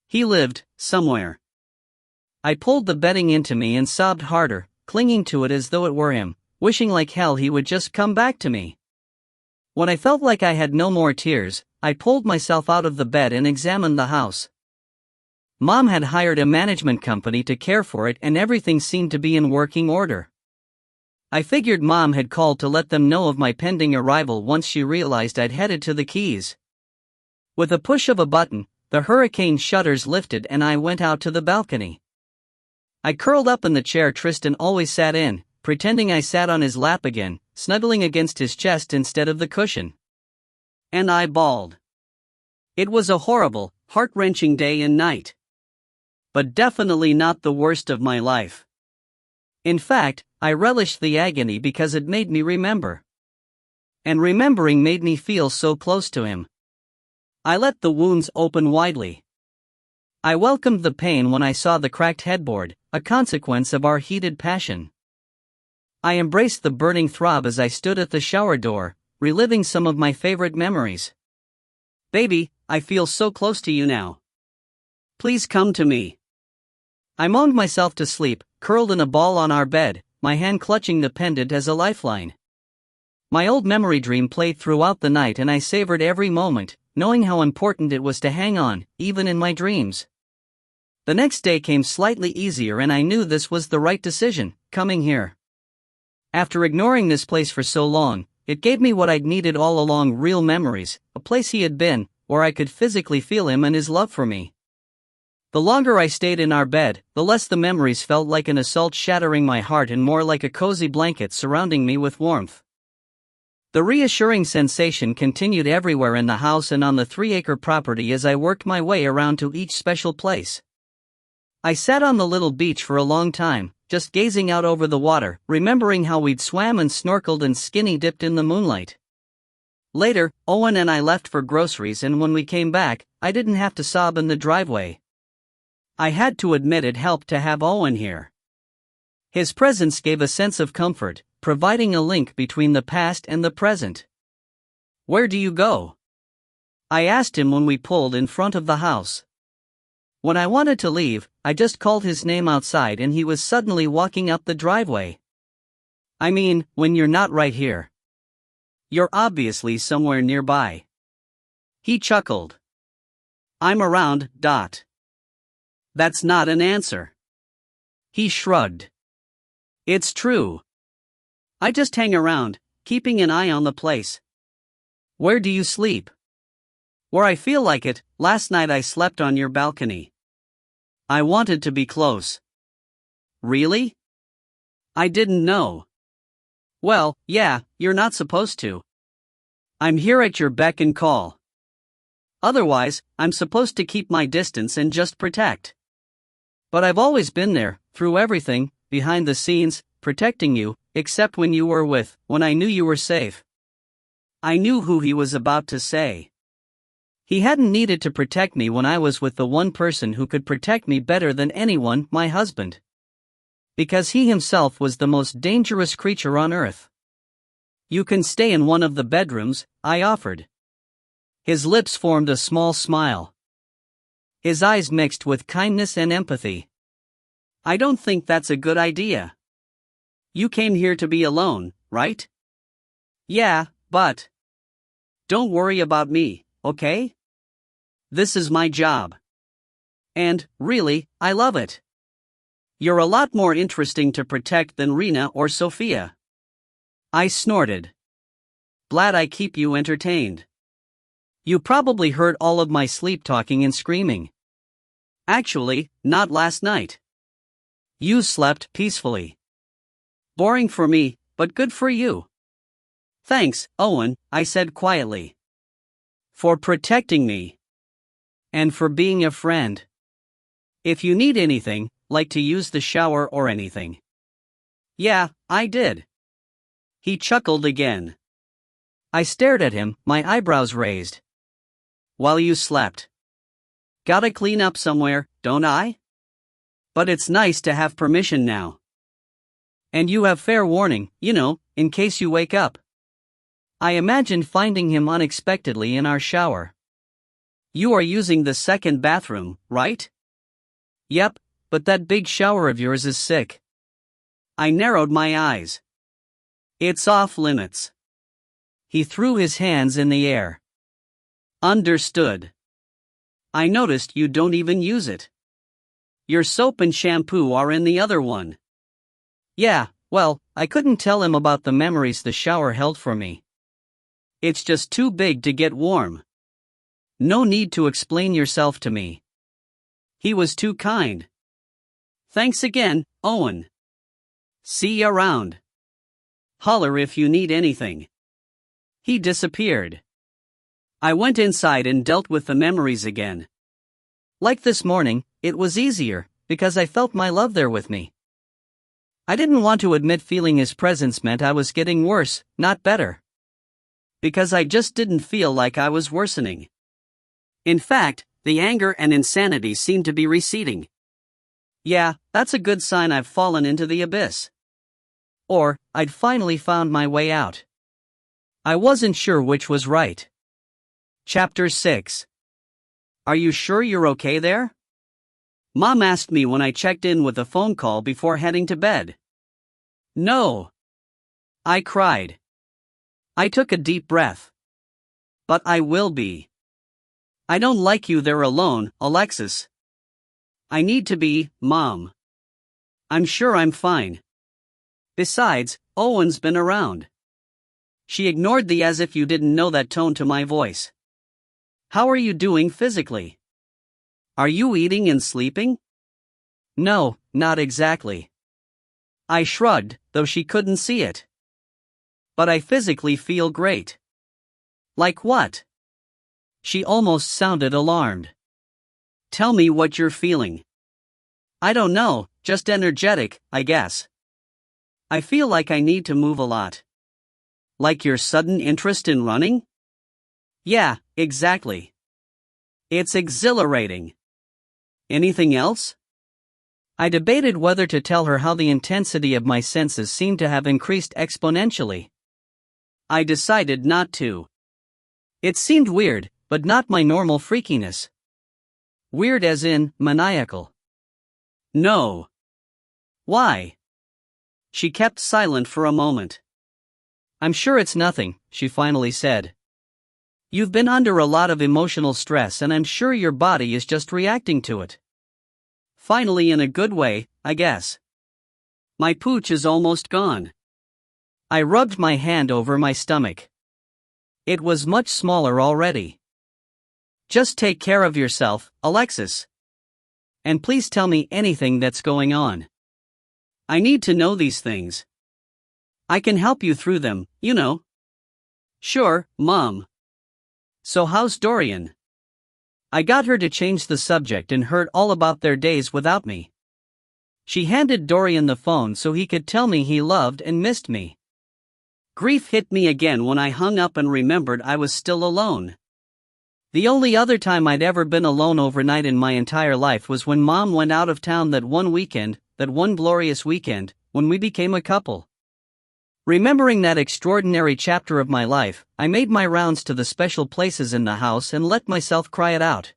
He lived, somewhere. I pulled the bedding into me and sobbed harder, clinging to it as though it were him, wishing like hell he would just come back to me. When I felt like I had no more tears, I pulled myself out of the bed and examined the house. Mom had hired a management company to care for it and everything seemed to be in working order. I figured Mom had called to let them know of my pending arrival once she realized I'd headed to the Keys. With a push of a button, the hurricane shutters lifted and I went out to the balcony. I curled up in the chair Tristan always sat in, pretending I sat on his lap again, snuggling against his chest instead of the cushion. And I bawled. It was a horrible, heart-wrenching day and night. But definitely not the worst of my life. In fact, I relished the agony because it made me remember. And remembering made me feel so close to him. I let the wounds open widely. I welcomed the pain when I saw the cracked headboard, a consequence of our heated passion. I embraced the burning throb as I stood at the shower door, reliving some of my favorite memories. "Baby, I feel so close to you now. Please come to me." I moaned myself to sleep, curled in a ball on our bed, my hand clutching the pendant as a lifeline. My old memory dream played throughout the night and I savored every moment, knowing how important it was to hang on, even in my dreams. The next day came slightly easier and I knew this was the right decision, coming here. After ignoring this place for so long, it gave me what I'd needed all along: real memories, a place he had been, where I could physically feel him and his love for me. The longer I stayed in our bed, the less the memories felt like an assault shattering my heart and more like a cozy blanket surrounding me with warmth. The reassuring sensation continued everywhere in the house and on the 3-acre property as I worked my way around to each special place. I sat on the little beach for a long time, just gazing out over the water, remembering how we'd swam and snorkeled and skinny dipped in the moonlight. Later, Owen and I left for groceries and when we came back, I didn't have to sob in the driveway. I had to admit it helped to have Owen here. His presence gave a sense of comfort, providing a link between the past and the present. "Where do you go?" I asked him when we pulled in front of the house. When I wanted to leave, I just called his name outside and he was suddenly walking up the driveway. "I mean, when you're not right here. You're obviously somewhere nearby." He chuckled. "I'm around, Dot." "That's not an answer." He shrugged. "It's true. I just hang around, keeping an eye on the place." "Where do you sleep?" Where I feel like it, last night I slept on your balcony. I wanted to be close. Really? I didn't know. Well, yeah, you're not supposed to. I'm here at your beck and call. Otherwise, I'm supposed to keep my distance and just protect. But I've always been there, through everything, behind the scenes, protecting you, except when you were when I knew you were safe. I knew who he was about to say. He hadn't needed to protect me when I was with the one person who could protect me better than anyone, my husband. Because he himself was the most dangerous creature on earth. You can stay in one of the bedrooms, I offered. His lips formed a small smile. His eyes mixed with kindness and empathy. I don't think that's a good idea. You came here to be alone, right? Yeah, but... Don't worry about me, okay? This is my job. And, really, I love it. You're a lot more interesting to protect than Rena or Sophia. I snorted. Glad I keep you entertained. You probably heard all of my sleep talking and screaming. Actually, not last night. You slept peacefully. Boring for me, but good for you. Thanks, Owen, I said quietly. For protecting me. And for being a friend. If you need anything, like to use the shower or anything. Yeah, I did. He chuckled again. I stared at him, my eyebrows raised. While you slept. Gotta clean up somewhere, don't I? But it's nice to have permission now. And you have fair warning, in case you wake up. I imagined finding him unexpectedly in our shower. You are using the second bathroom, right? Yep, but that big shower of yours is sick. I narrowed my eyes. It's off limits. He threw his hands in the air. Understood. I noticed you don't even use it. Your soap and shampoo are in the other one. Yeah, well, I couldn't tell him about the memories the shower held for me. It's just too big to get warm. No need to explain yourself to me. He was too kind. Thanks again, Owen. See ya around. Holler if you need anything. He disappeared. I went inside and dealt with the memories again. Like this morning, it was easier, because I felt my love there with me. I didn't want to admit feeling his presence meant I was getting worse, not better. Because I just didn't feel like I was worsening. In fact, the anger and insanity seemed to be receding. Yeah, that's a good sign I've fallen into the abyss. Or, I'd finally found my way out. I wasn't sure which was right. Chapter 6. Are you sure you're okay there? Mom asked me when I checked in with a phone call before heading to bed. No. I cried. I took a deep breath. But I will be. I don't like you there alone, Alexis. I need to be, Mom. I'm sure I'm fine. Besides, Owen's been around. She ignored the as if you didn't know that tone to my voice. How are you doing physically? Are you eating and sleeping? No, not exactly. I shrugged, though she couldn't see it. But I physically feel great. Like what? She almost sounded alarmed. Tell me what you're feeling. I don't know, just energetic, I guess. I feel like I need to move a lot. Like your sudden interest in running? Yeah, exactly. It's exhilarating. Anything else? I debated whether to tell her how the intensity of my senses seemed to have increased exponentially. I decided not to. It seemed weird, but not my normal freakiness. Weird as in maniacal. No. Why? She kept silent for a moment. I'm sure it's nothing, she finally said. You've been under a lot of emotional stress and I'm sure your body is just reacting to it. Finally, in a good way, I guess. My pooch is almost gone. I rubbed my hand over my stomach. It was much smaller already. Just take care of yourself, Alexis. And please tell me anything that's going on. I need to know these things. I can help you through them, you know. Sure, Mom. So how's Dorian? I got her to change the subject and heard all about their days without me. She handed Dorian the phone so he could tell me he loved and missed me. Grief hit me again when I hung up and remembered I was still alone. The only other time I'd ever been alone overnight in my entire life was when Mom went out of town that one weekend, that one glorious weekend, when we became a couple. Remembering that extraordinary chapter of my life, I made my rounds to the special places in the house and let myself cry it out.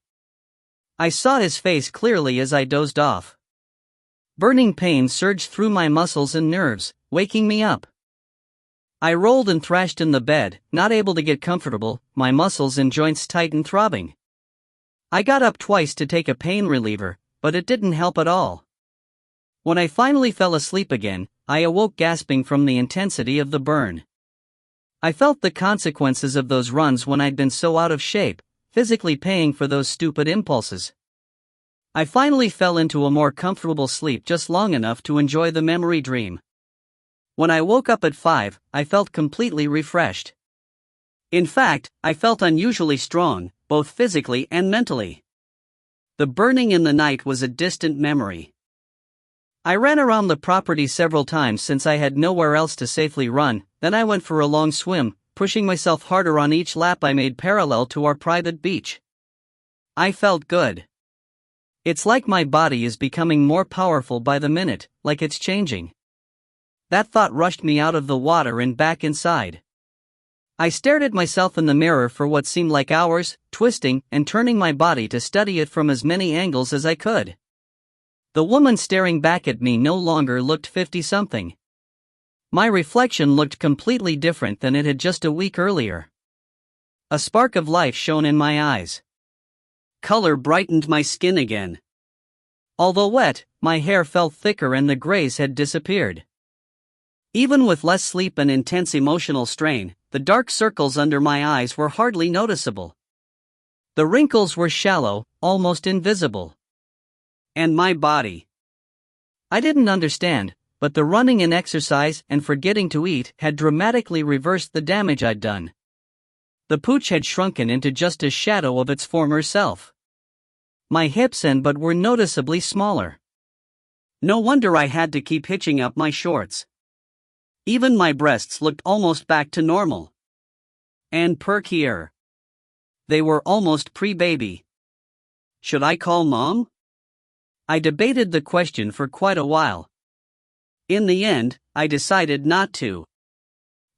I saw his face clearly as I dozed off. Burning pain surged through my muscles and nerves, waking me up. I rolled and thrashed in the bed, not able to get comfortable, my muscles and joints tight and throbbing. I got up twice to take a pain reliever, but it didn't help at all. When I finally fell asleep again, I awoke gasping from the intensity of the burn. I felt the consequences of those runs when I'd been so out of shape, physically paying for those stupid impulses. I finally fell into a more comfortable sleep just long enough to enjoy the memory dream. When I woke up at 5, I felt completely refreshed. In fact, I felt unusually strong, both physically and mentally. The burning in the night was a distant memory. I ran around the property several times since I had nowhere else to safely run, then I went for a long swim, pushing myself harder on each lap I made parallel to our private beach. I felt good. It's like my body is becoming more powerful by the minute, like it's changing. That thought rushed me out of the water and back inside. I stared at myself in the mirror for what seemed like hours, twisting and turning my body to study it from as many angles as I could. The woman staring back at me no longer looked 50-something. My reflection looked completely different than it had just a week earlier. A spark of life shone in my eyes. Color brightened my skin again. Although wet, my hair felt thicker and the grays had disappeared. Even with less sleep and intense emotional strain, the dark circles under my eyes were hardly noticeable. The wrinkles were shallow, almost invisible. And my body. I didn't understand, but the running and exercise and forgetting to eat had dramatically reversed the damage I'd done. The pooch had shrunken into just a shadow of its former self. My hips and butt were noticeably smaller. No wonder I had to keep hitching up my shorts. Even my breasts looked almost back to normal. And perkier. They were almost pre-baby. Should I call Mom? I debated the question for quite a while. In the end, I decided not to.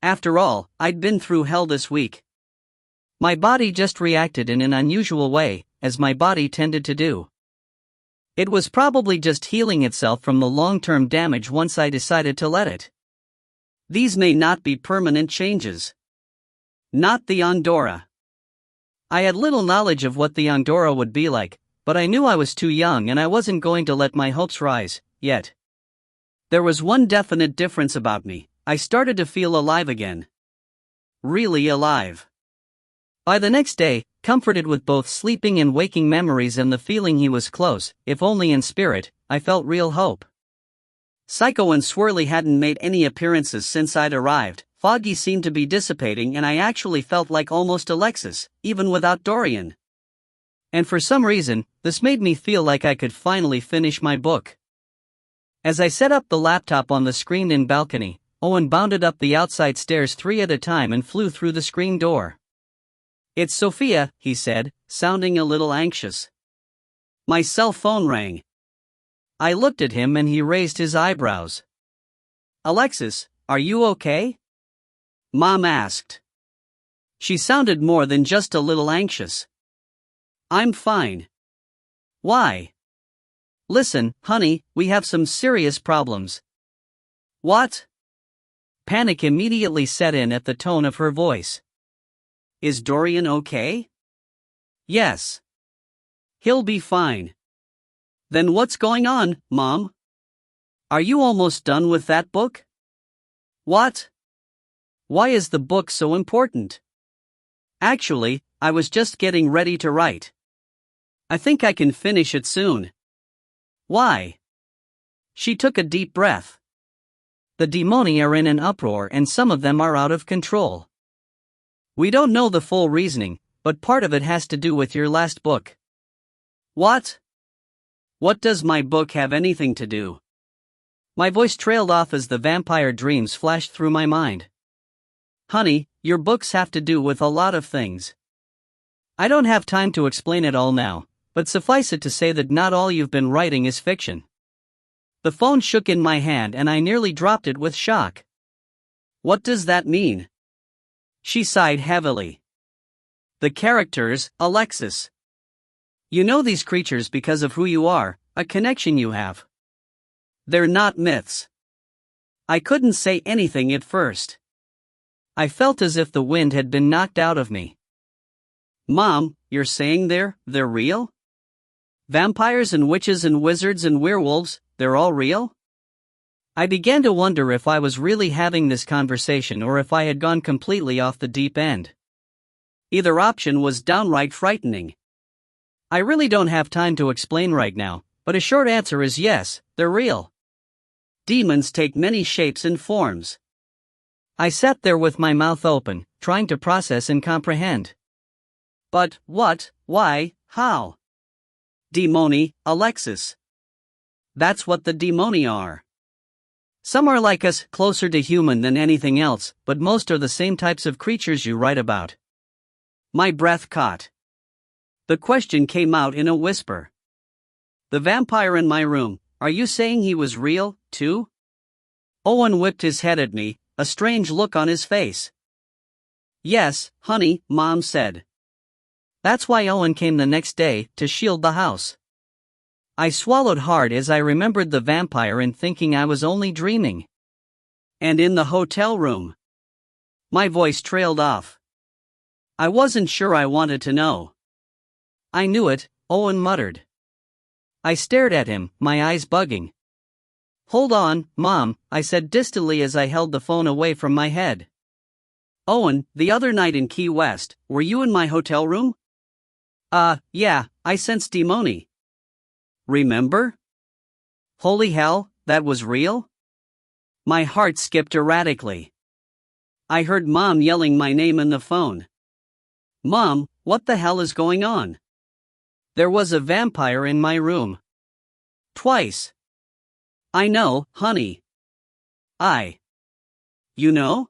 After all, I'd been through hell this week. My body just reacted in an unusual way, as my body tended to do. It was probably just healing itself from the long-term damage once I decided to let it. These may not be permanent changes. Not the Andorra. I had little knowledge of what the Andorra would be like, but I knew I was too young and I wasn't going to let my hopes rise, yet. There was one definite difference about me. I started to feel alive again. Really alive. By the next day, comforted with both sleeping and waking memories and the feeling he was close, if only in spirit, I felt real hope. Psycho and Swirly hadn't made any appearances since I'd arrived. Foggy seemed to be dissipating and I actually felt like almost Alexis, even without Dorian. And for some reason, this made me feel like I could finally finish my book. As I set up the laptop on the screened-in balcony, Owen bounded up the outside stairs 3 at a time and flew through the screen door. "It's Sophia," he said, sounding a little anxious. My cell phone rang. I looked at him and he raised his eyebrows. "Alexis, are you okay?" Mom asked. She sounded more than just a little anxious. "I'm fine." "Why?" "Listen, honey, we have some serious problems." "What?" Panic immediately set in at the tone of her voice. "Is Dorian okay?" "Yes." "He'll be fine." "Then what's going on, Mom? Are you almost done with that book?" "What? Why is the book so important?" "Actually, I was just getting ready to write. I think I can finish it soon. Why? She took a deep breath. The demoni are in an uproar and some of them are out of control. We don't know the full reasoning, but part of it has to do with your last book. What? What does my book have anything to do? My voice trailed off as the vampire dreams flashed through my mind. Honey, your books have to do with a lot of things. I don't have time to explain it all now, but suffice it to say that not all you've been writing is fiction. The phone shook in my hand and I nearly dropped it with shock. What does that mean? She sighed heavily. The characters, Alexis. You know these creatures because of who you are, a connection you have. They're not myths. I couldn't say anything at first. I felt as if the wind had been knocked out of me. Mom, you're saying they're real? Vampires and witches and wizards and werewolves, they're all real? I began to wonder if I was really having this conversation or if I had gone completely off the deep end. Either option was downright frightening. I really don't have time to explain right now, but a short answer is yes, they're real. Demons take many shapes and forms. I sat there with my mouth open, trying to process and comprehend. But what, why, how? Demoni, Alexis. That's what the demoni are. Some are like us, closer to human than anything else, but most are the same types of creatures you write about. My breath caught. The question came out in a whisper. The vampire in my room, are you saying he was real, too? Owen whipped his head at me, a strange look on his face. Yes, honey, Mom said. That's why Owen came the next day, to shield the house. I swallowed hard as I remembered the vampire and thinking I was only dreaming. And in the hotel room. My voice trailed off. I wasn't sure I wanted to know. I knew it, Owen muttered. I stared at him, my eyes bugging. Hold on, Mom, I said distantly as I held the phone away from my head. Owen, the other night in Key West, were you in my hotel room? Yeah, I sensed demoni. Remember? Holy hell, that was real? My heart skipped erratically. I heard Mom yelling my name in the phone. Mom, what the hell is going on? There was a vampire in my room. Twice. I know, honey. You know?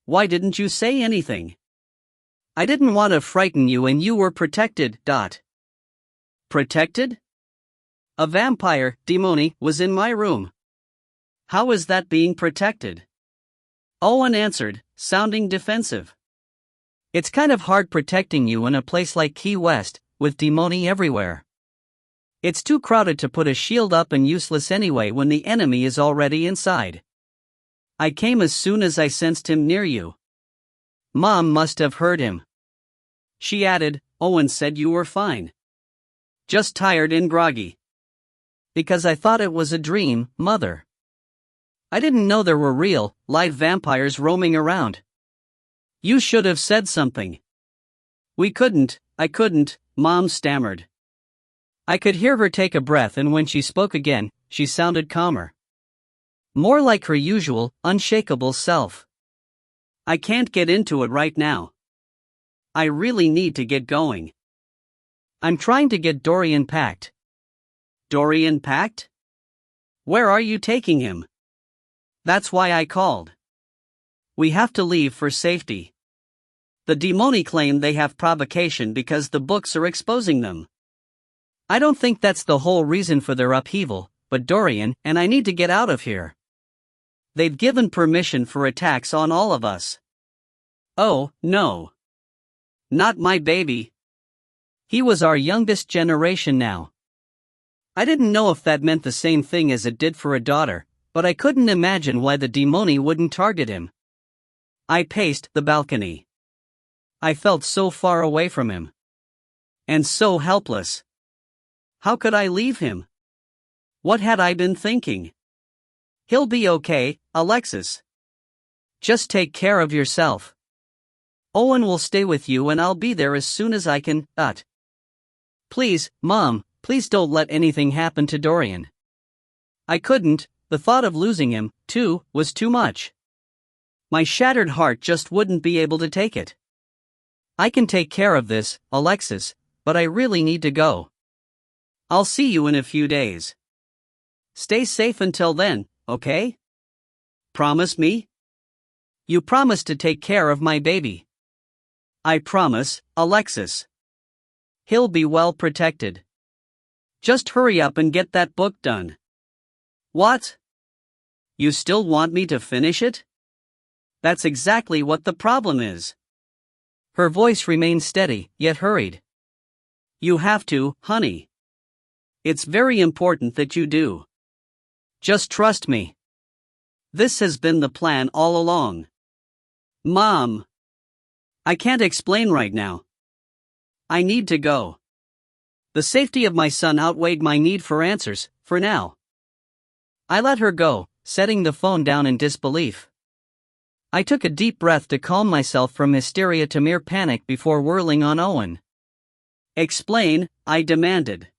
Why didn't you say anything? I didn't want to frighten you and you were protected. Protected? A vampire, demoni, was in my room. How is that being protected? Owen answered, sounding defensive. It's kind of hard protecting you in a place like Key West, with demoni everywhere. It's too crowded to put a shield up and useless anyway when the enemy is already inside. I came as soon as I sensed him near you. Mom must have heard him. She added, Owen said you were fine. Just tired and groggy. Because I thought it was a dream, Mother. I didn't know there were real, live vampires roaming around. You should have said something. I couldn't, Mom stammered. I could hear her take a breath and when she spoke again, she sounded calmer. More like her usual, unshakable self. I can't get into it right now. I really need to get going. I'm trying to get Dorian packed. Dorian packed? Where are you taking him? That's why I called. We have to leave for safety. The demoni claim they have provocation because the books are exposing them. I don't think that's the whole reason for their upheaval, but Dorian and I need to get out of here. They've given permission for attacks on all of us. Oh, no. Not my baby. He was our youngest generation now. I didn't know if that meant the same thing as it did for a daughter, but I couldn't imagine why the demoni wouldn't target him. I paced the balcony. I felt so far away from him. And so helpless. How could I leave him? What had I been thinking? He'll be okay, Alexis. Just take care of yourself. Owen will stay with you and I'll be there as soon as I can. Please, Mom, please don't let anything happen to Dorian. I couldn't, the thought of losing him, too, was too much. My shattered heart just wouldn't be able to take it. I can take care of this, Alexis, but I really need to go. I'll see you in a few days. Stay safe until then, okay? Promise me? You promised to take care of my baby. I promise, Alexis. He'll be well protected. Just hurry up and get that book done. What? You still want me to finish it? That's exactly what the problem is. Her voice remained steady, yet hurried. You have to, honey. It's very important that you do. Just trust me. This has been the plan all along. Mom. I can't explain right now. I need to go. The safety of my son outweighed my need for answers, for now. I let her go, setting the phone down in disbelief. I took a deep breath to calm myself from hysteria to mere panic before whirling on Owen. Explain, I demanded.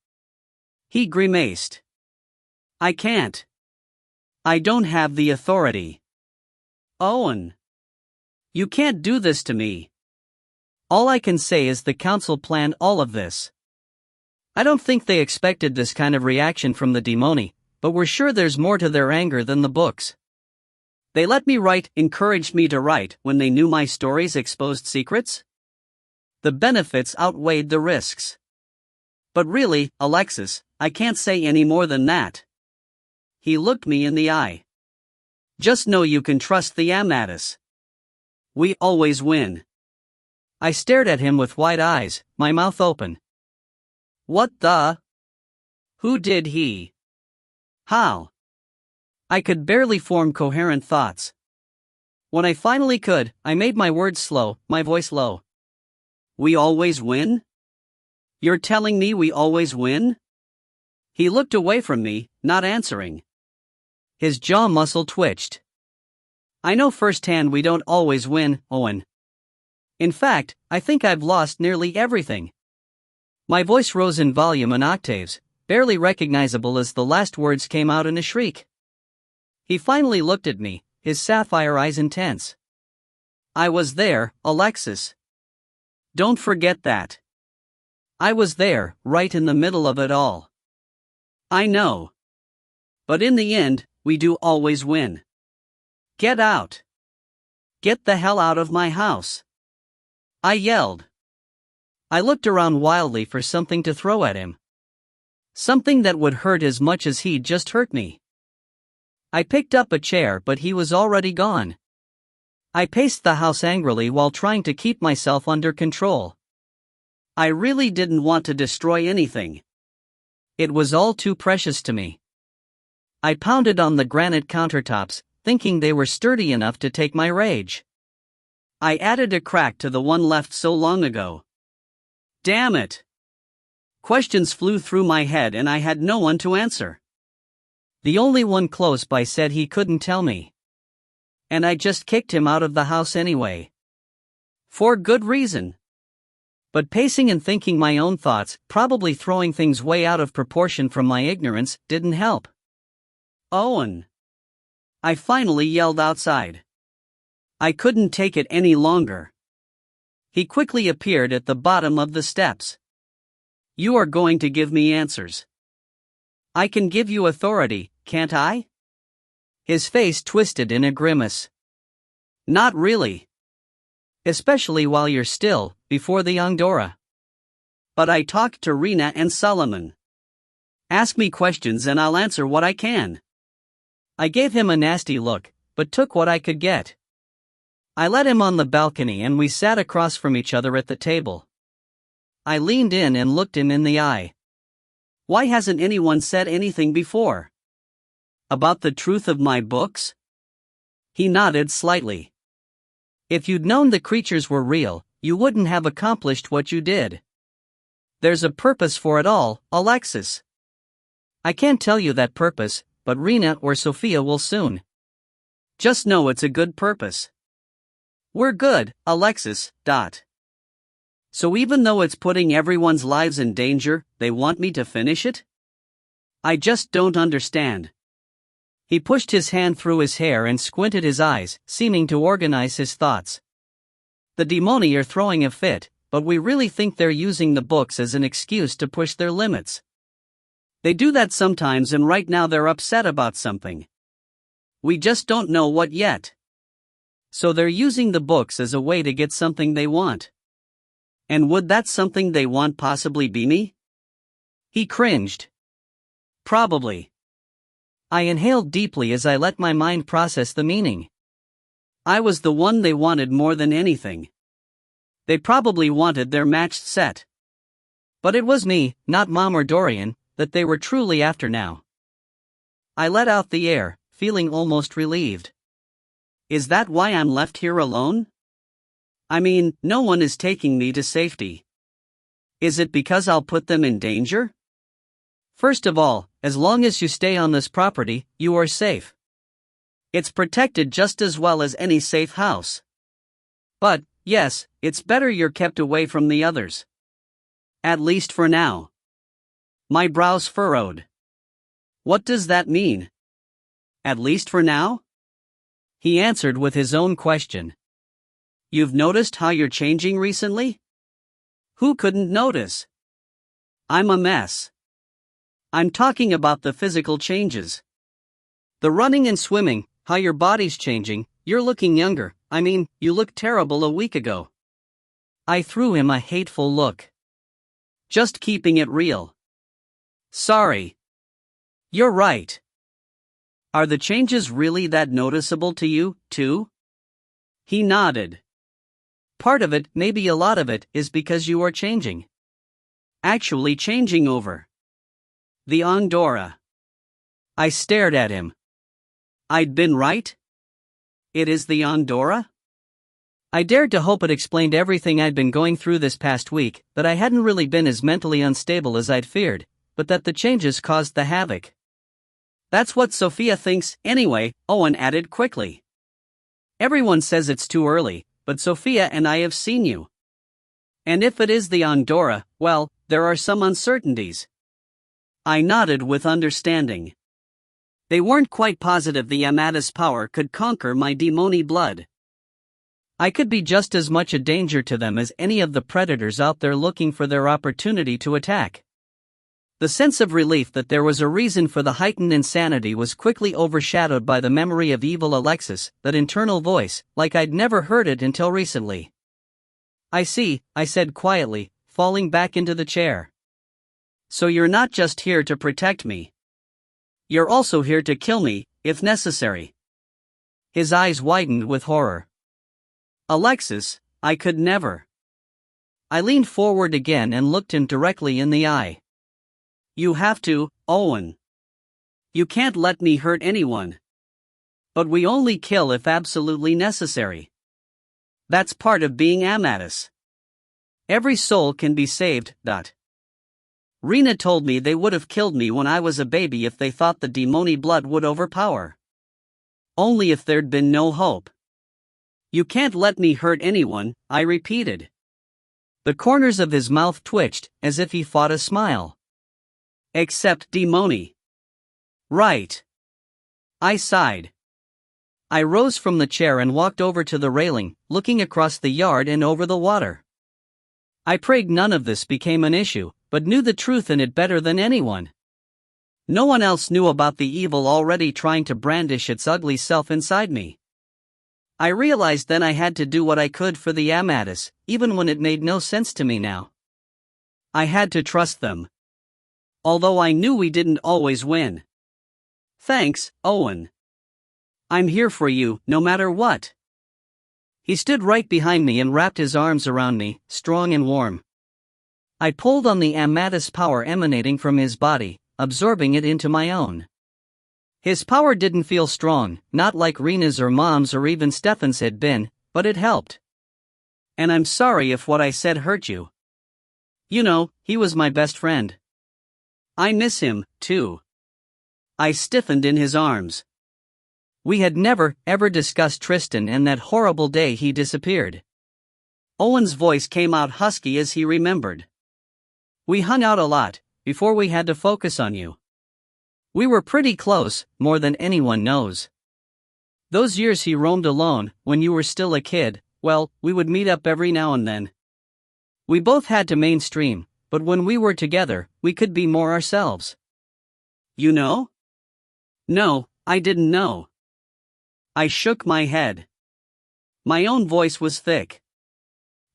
He grimaced. I can't. I don't have the authority. Owen. You can't do this to me. All I can say is the council planned all of this. I don't think they expected this kind of reaction from the demoni, but we're sure there's more to their anger than the books. They let me write, encouraged me to write, when they knew my stories exposed secrets? The benefits outweighed the risks. But really, Alexis, I can't say any more than that. He looked me in the eye. Just know you can trust the Amadis. We always win. I stared at him with wide eyes, my mouth open. What the? Who did he? How? I could barely form coherent thoughts. When I finally could, I made my words slow, my voice low. We always win? You're telling me we always win? He looked away from me, not answering. His jaw muscle twitched. I know firsthand we don't always win, Owen. In fact, I think I've lost nearly everything. My voice rose in volume and octaves, barely recognizable as the last words came out in a shriek. He finally looked at me, his sapphire eyes intense. I was there, Alexis. Don't forget that. I was there, right in the middle of it all. I know. But in the end, we do always win. Get out. Get the hell out of my house. I yelled. I looked around wildly for something to throw at him. Something that would hurt as much as he'd just hurt me. I picked up a chair, but he was already gone. I paced the house angrily while trying to keep myself under control. I really didn't want to destroy anything. It was all too precious to me. I pounded on the granite countertops, thinking they were sturdy enough to take my rage. I added a crack to the one left so long ago. Damn it! Questions flew through my head and I had no one to answer. The only one close by said he couldn't tell me. And I just kicked him out of the house anyway. For good reason. But pacing and thinking my own thoughts, probably throwing things way out of proportion from my ignorance, didn't help. Owen! I finally yelled outside. I couldn't take it any longer. He quickly appeared at the bottom of the steps. You are going to give me answers. I can give you authority, can't I? His face twisted in a grimace. Not really. Especially while you're still, before the young Dora. But I talked to Rena and Solomon. Ask me questions and I'll answer what I can. I gave him a nasty look, but took what I could get. I led him on the balcony and we sat across from each other at the table. I leaned in and looked him in the eye. Why hasn't anyone said anything before? About the truth of my books? He nodded slightly. If you'd known the creatures were real, you wouldn't have accomplished what you did. There's a purpose for it all, Alexis. I can't tell you that purpose, but Rena or Sophia will soon. Just know it's a good purpose. We're good, Alexis. So even though it's putting everyone's lives in danger, they want me to finish it? I just don't understand. He pushed his hand through his hair and squinted his eyes, seeming to organize his thoughts. The demoni are throwing a fit, but we really think they're using the books as an excuse to push their limits. They do that sometimes, and right now they're upset about something. We just don't know what yet. So they're using the books as a way to get something they want. And would that something they want possibly be me? He cringed. Probably. I inhaled deeply as I let my mind process the meaning. I was the one they wanted more than anything. They probably wanted their matched set. But it was me, not Mom or Dorian, that they were truly after now. I let out the air, feeling almost relieved. Is that why I'm left here alone? I mean, no one is taking me to safety. Is it because I'll put them in danger? First of all, as long as you stay on this property, you are safe. It's protected just as well as any safe house. But, yes, it's better you're kept away from the others. At least for now. My brows furrowed. What does that mean? At least for now? He answered with his own question. You've noticed how you're changing recently? Who couldn't notice? I'm a mess. I'm talking about the physical changes. The running and swimming, how your body's changing, you're looking younger. I mean, you looked terrible a week ago. I threw him a hateful look. Just keeping it real. Sorry. You're right. Are the changes really that noticeable to you, too? He nodded. Part of it, maybe a lot of it, is because you are changing. Actually changing over. The Angora. I stared at him. I'd been right? It is the Angora? I dared to hope it explained everything I'd been going through this past week, that I hadn't really been as mentally unstable as I'd feared, but that the changes caused the havoc. That's what Sophia thinks, anyway, Owen added quickly. Everyone says it's too early, but Sophia and I have seen you. And if it is the Angora, well, there are some uncertainties. I nodded with understanding. They weren't quite positive the Amadis power could conquer my demoni blood. I could be just as much a danger to them as any of the predators out there looking for their opportunity to attack. The sense of relief that there was a reason for the heightened insanity was quickly overshadowed by the memory of evil Alexis, that internal voice, like I'd never heard it until recently. I see, I said quietly, falling back into the chair. So you're not just here to protect me. You're also here to kill me, if necessary. His eyes widened with horror. Alexis, I could never. I leaned forward again and looked him directly in the eye. You have to, Owen. You can't let me hurt anyone. But we only kill if absolutely necessary. That's part of being Amadis. Every soul can be saved. Rena told me they would have killed me when I was a baby if they thought the demoni blood would overpower. Only if there'd been no hope. You can't let me hurt anyone, I repeated. The corners of his mouth twitched, as if he fought a smile. Except demoni. Right. I sighed. I rose from the chair and walked over to the railing, looking across the yard and over the water. I prayed none of this became an issue, but knew the truth in it better than anyone. No one else knew about the evil already trying to brandish its ugly self inside me. I realized then I had to do what I could for the Amadis, even when it made no sense to me now. I had to trust them. Although I knew we didn't always win. Thanks, Owen. I'm here for you, no matter what. He stood right behind me and wrapped his arms around me, strong and warm. I pulled on the Amadis power emanating from his body, absorbing it into my own. His power didn't feel strong, not like Rena's or Mom's or even Stefan's had been, but it helped. And I'm sorry if what I said hurt you. You know, he was my best friend. I miss him, too. I stiffened in his arms. We had never, ever discussed Tristan and that horrible day he disappeared. Owen's voice came out husky as he remembered. We hung out a lot, before we had to focus on you. We were pretty close, more than anyone knows. Those years he roamed alone, when you were still a kid, well, we would meet up every now and then. We both had to mainstream, but when we were together, we could be more ourselves. You know? No, I didn't know. I shook my head. My own voice was thick.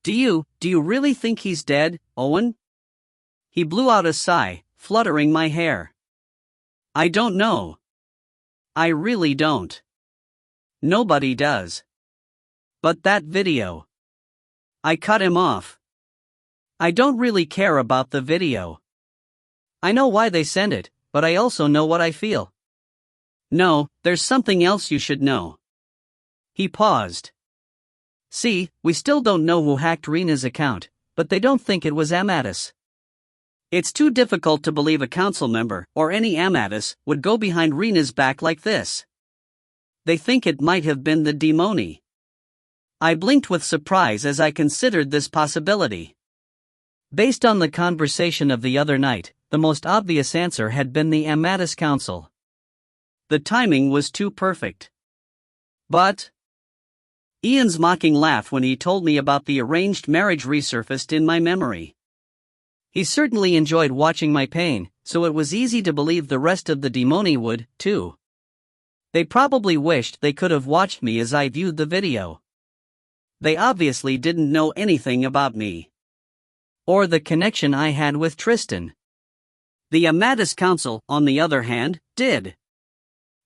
Do you really think he's dead, Owen? He blew out a sigh, fluttering my hair. I don't know. I really don't. Nobody does. But that video. I cut him off. I don't really care about the video. I know why they sent it, but I also know what I feel. No, there's something else you should know. He paused. See, we still don't know who hacked Rena's account, but they don't think it was Amadis. It's too difficult to believe a council member, or any Amadis, would go behind Rena's back like this. They think it might have been the demoni. I blinked with surprise as I considered this possibility. Based on the conversation of the other night, the most obvious answer had been the Amadis Council. The timing was too perfect. But Ian's mocking laugh when he told me about the arranged marriage resurfaced in my memory. He certainly enjoyed watching my pain, so it was easy to believe the rest of the demoni would, too. They probably wished they could have watched me as I viewed the video. They obviously didn't know anything about me. Or the connection I had with Tristan. The Amadis Council, on the other hand, did.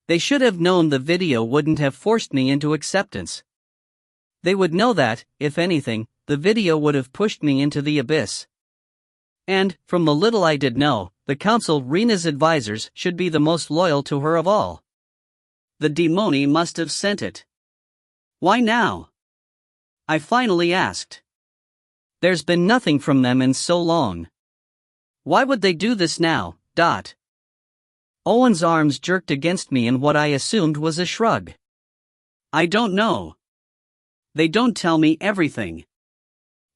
They should have known the video wouldn't have forced me into acceptance. They would know that, if anything, the video would have pushed me into the abyss. And, from the little I did know, the council, Rena's advisors, should be the most loyal to her of all. The demoni must have sent it. Why now? I finally asked. There's been nothing from them in so long. Why would they do this now? Owen's arms jerked against me in what I assumed was a shrug. I don't know. They don't tell me everything.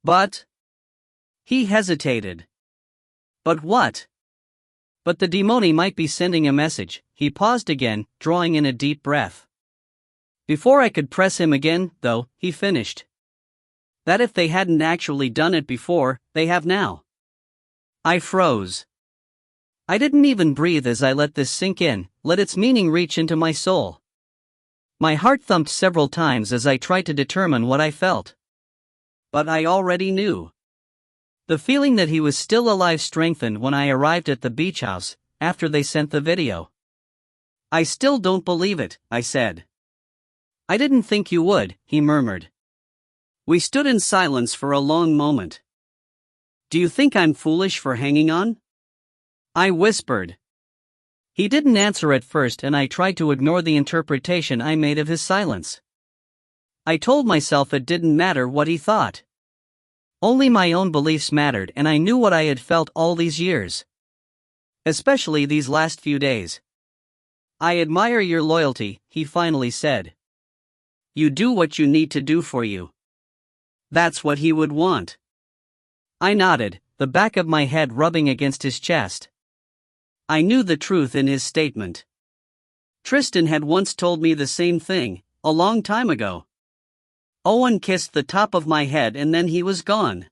But he hesitated. But what? But the demoni might be sending a message. He paused again, drawing in a deep breath. Before I could press him again, though, he finished. That if they hadn't actually done it before, they have now. I froze. I didn't even breathe as I let this sink in, let its meaning reach into my soul. My heart thumped several times as I tried to determine what I felt. But I already knew. The feeling that he was still alive strengthened when I arrived at the beach house, after they sent the video. I still don't believe it, I said. I didn't think you would, he murmured. We stood in silence for a long moment. Do you think I'm foolish for hanging on? I whispered. He didn't answer at first and I tried to ignore the interpretation I made of his silence. I told myself it didn't matter what he thought. Only my own beliefs mattered and I knew what I had felt all these years. Especially these last few days. I admire your loyalty, he finally said. You do what you need to do for you. That's what he would want. I nodded, the back of my head rubbing against his chest. I knew the truth in his statement. Tristan had once told me the same thing, a long time ago. Owen kissed the top of my head and then he was gone.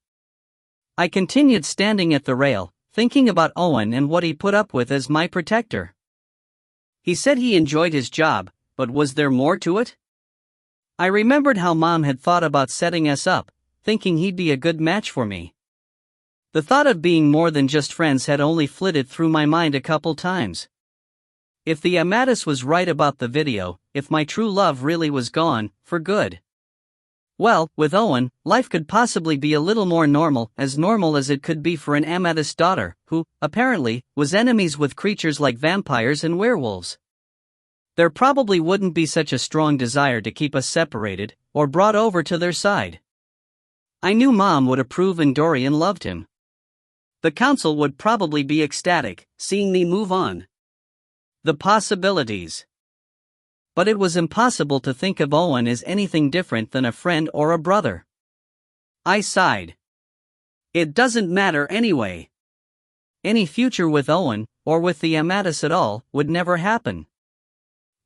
I continued standing at the rail, thinking about Owen and what he put up with as my protector. He said he enjoyed his job, but was there more to it? I remembered how Mom had thought about setting us up, thinking he'd be a good match for me. The thought of being more than just friends had only flitted through my mind a couple times. If the Amadis was right about the video, if my true love really was gone, for good. Well, with Owen, life could possibly be a little more normal as it could be for an Amadis daughter, who, apparently, was enemies with creatures like vampires and werewolves. There probably wouldn't be such a strong desire to keep us separated, or brought over to their side. I knew Mom would approve and Dorian loved him. The council would probably be ecstatic, seeing me move on. The possibilities. But it was impossible to think of Owen as anything different than a friend or a brother. I sighed. It doesn't matter anyway. Any future with Owen, or with the Amadis at all, would never happen.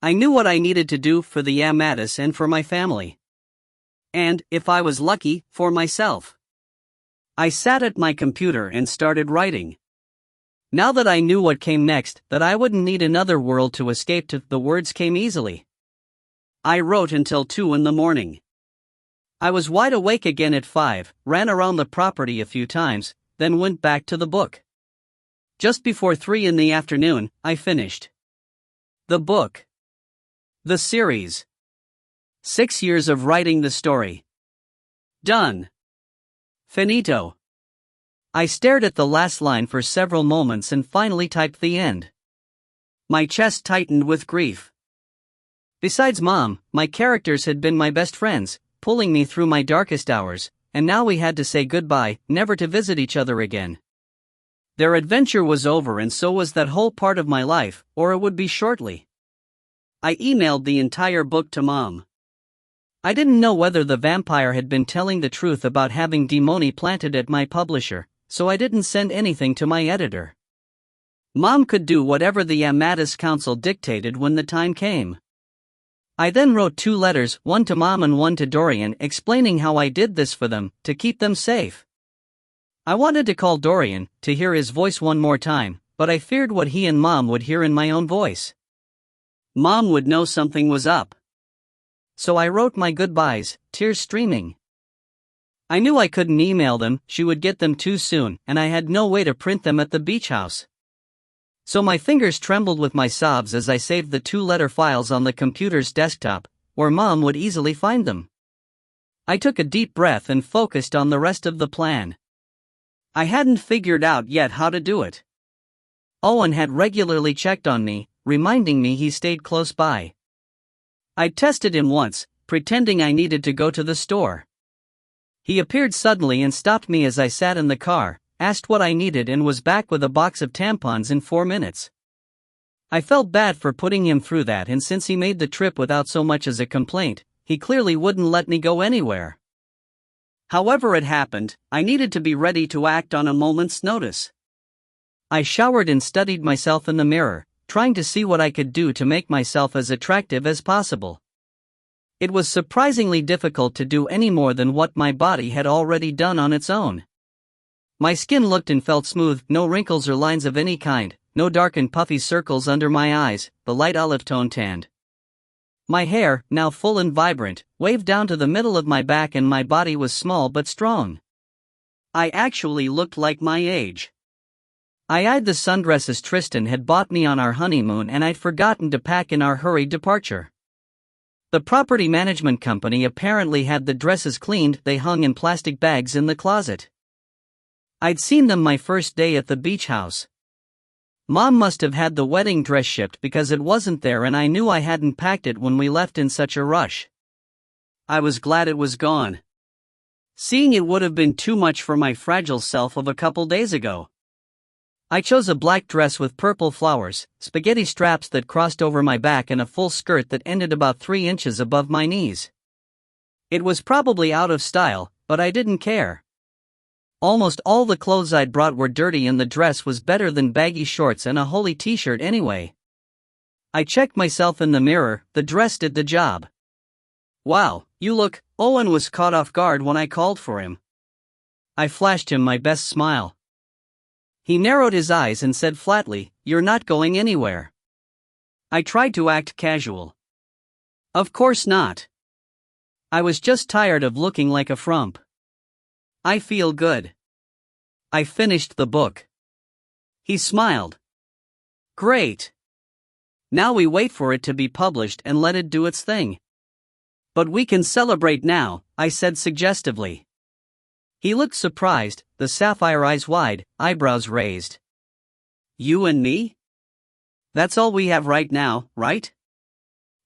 I knew what I needed to do for the Amadis and for my family. And, if I was lucky, for myself. I sat at my computer and started writing. Now that I knew what came next, that I wouldn't need another world to escape to, the words came easily. I wrote until 2 in the morning. I was wide awake again at 5, ran around the property a few times, then went back to the book. Just before 3 in the afternoon, I finished the book. The series. 6 years of writing the story. Done. Finito. I stared at the last line for several moments and finally typed the end. My chest tightened with grief. Besides Mom, my characters had been my best friends, pulling me through my darkest hours, and now we had to say goodbye, never to visit each other again. Their adventure was over, and so was that whole part of my life, or it would be shortly. I emailed the entire book to Mom. I didn't know whether the vampire had been telling the truth about having demoni planted at my publisher, so I didn't send anything to my editor. Mom could do whatever the Amadis Council dictated when the time came. I then wrote 2 letters, one to Mom and one to Dorian, explaining how I did this for them, to keep them safe. I wanted to call Dorian, to hear his voice one more time, but I feared what he and Mom would hear in my own voice. Mom would know something was up. So I wrote my goodbyes, tears streaming. I knew I couldn't email them, she would get them too soon, and I had no way to print them at the beach house. So my fingers trembled with my sobs as I saved the 2 letter files on the computer's desktop, where Mom would easily find them. I took a deep breath and focused on the rest of the plan. I hadn't figured out yet how to do it. Owen had regularly checked on me, reminding me he stayed close by. I'd tested him once, pretending I needed to go to the store. He appeared suddenly and stopped me as I sat in the car, asked what I needed, and was back with a box of tampons in 4 minutes. I felt bad for putting him through that, and since he made the trip without so much as a complaint, he clearly wouldn't let me go anywhere. However it happened, I needed to be ready to act on a moment's notice. I showered and studied myself in the mirror, trying to see what I could do to make myself as attractive as possible. It was surprisingly difficult to do any more than what my body had already done on its own. My skin looked and felt smooth, no wrinkles or lines of any kind, no dark and puffy circles under my eyes, the light olive tone tanned. My hair, now full and vibrant, waved down to the middle of my back, and my body was small but strong. I actually looked like my age. I eyed the sundresses Tristan had bought me on our honeymoon, and I'd forgotten to pack in our hurried departure. The property management company apparently had the dresses cleaned, they hung in plastic bags in the closet. I'd seen them my first day at the beach house. Mom must have had the wedding dress shipped because it wasn't there, and I knew I hadn't packed it when we left in such a rush. I was glad it was gone. Seeing it would have been too much for my fragile self of a couple days ago. I chose a black dress with purple flowers, spaghetti straps that crossed over my back, and a full skirt that ended about 3 inches above my knees. It was probably out of style, but I didn't care. Almost all the clothes I'd brought were dirty, and the dress was better than baggy shorts and a holey t-shirt anyway. I checked myself in the mirror, the dress did the job. Wow, you look. Owen was caught off guard when I called for him. I flashed him my best smile. He narrowed his eyes and said flatly, "You're not going anywhere." I tried to act casual. Of course not. I was just tired of looking like a frump. I feel good. I finished the book. He smiled. Great. Now we wait for it to be published and let it do its thing. But we can celebrate now, I said suggestively. He looked surprised, the sapphire eyes wide, eyebrows raised. You and me? That's all we have right now, right?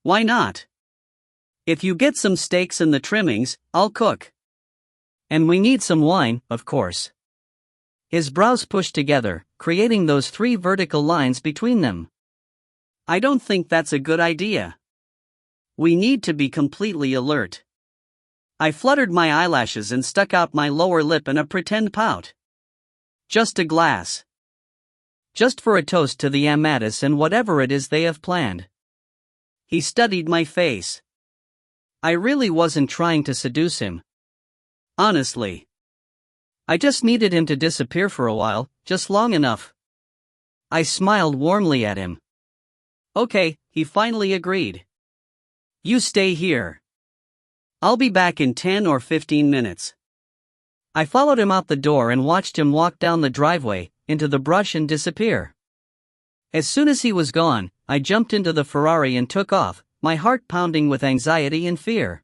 Why not? If you get some steaks and the trimmings, I'll cook. And we need some wine, of course. His brows pushed together, creating those 3 vertical lines between them. I don't think that's a good idea. We need to be completely alert. I fluttered my eyelashes and stuck out my lower lip in a pretend pout. Just a glass. Just for a toast to the Amadis and whatever it is they have planned. He studied my face. I really wasn't trying to seduce him. Honestly. I just needed him to disappear for a while, just long enough. I smiled warmly at him. Okay, he finally agreed. You stay here. I'll be back in 10 or 15 minutes. I followed him out the door and watched him walk down the driveway, into the brush and disappear. As soon as he was gone, I jumped into the Ferrari and took off, my heart pounding with anxiety and fear.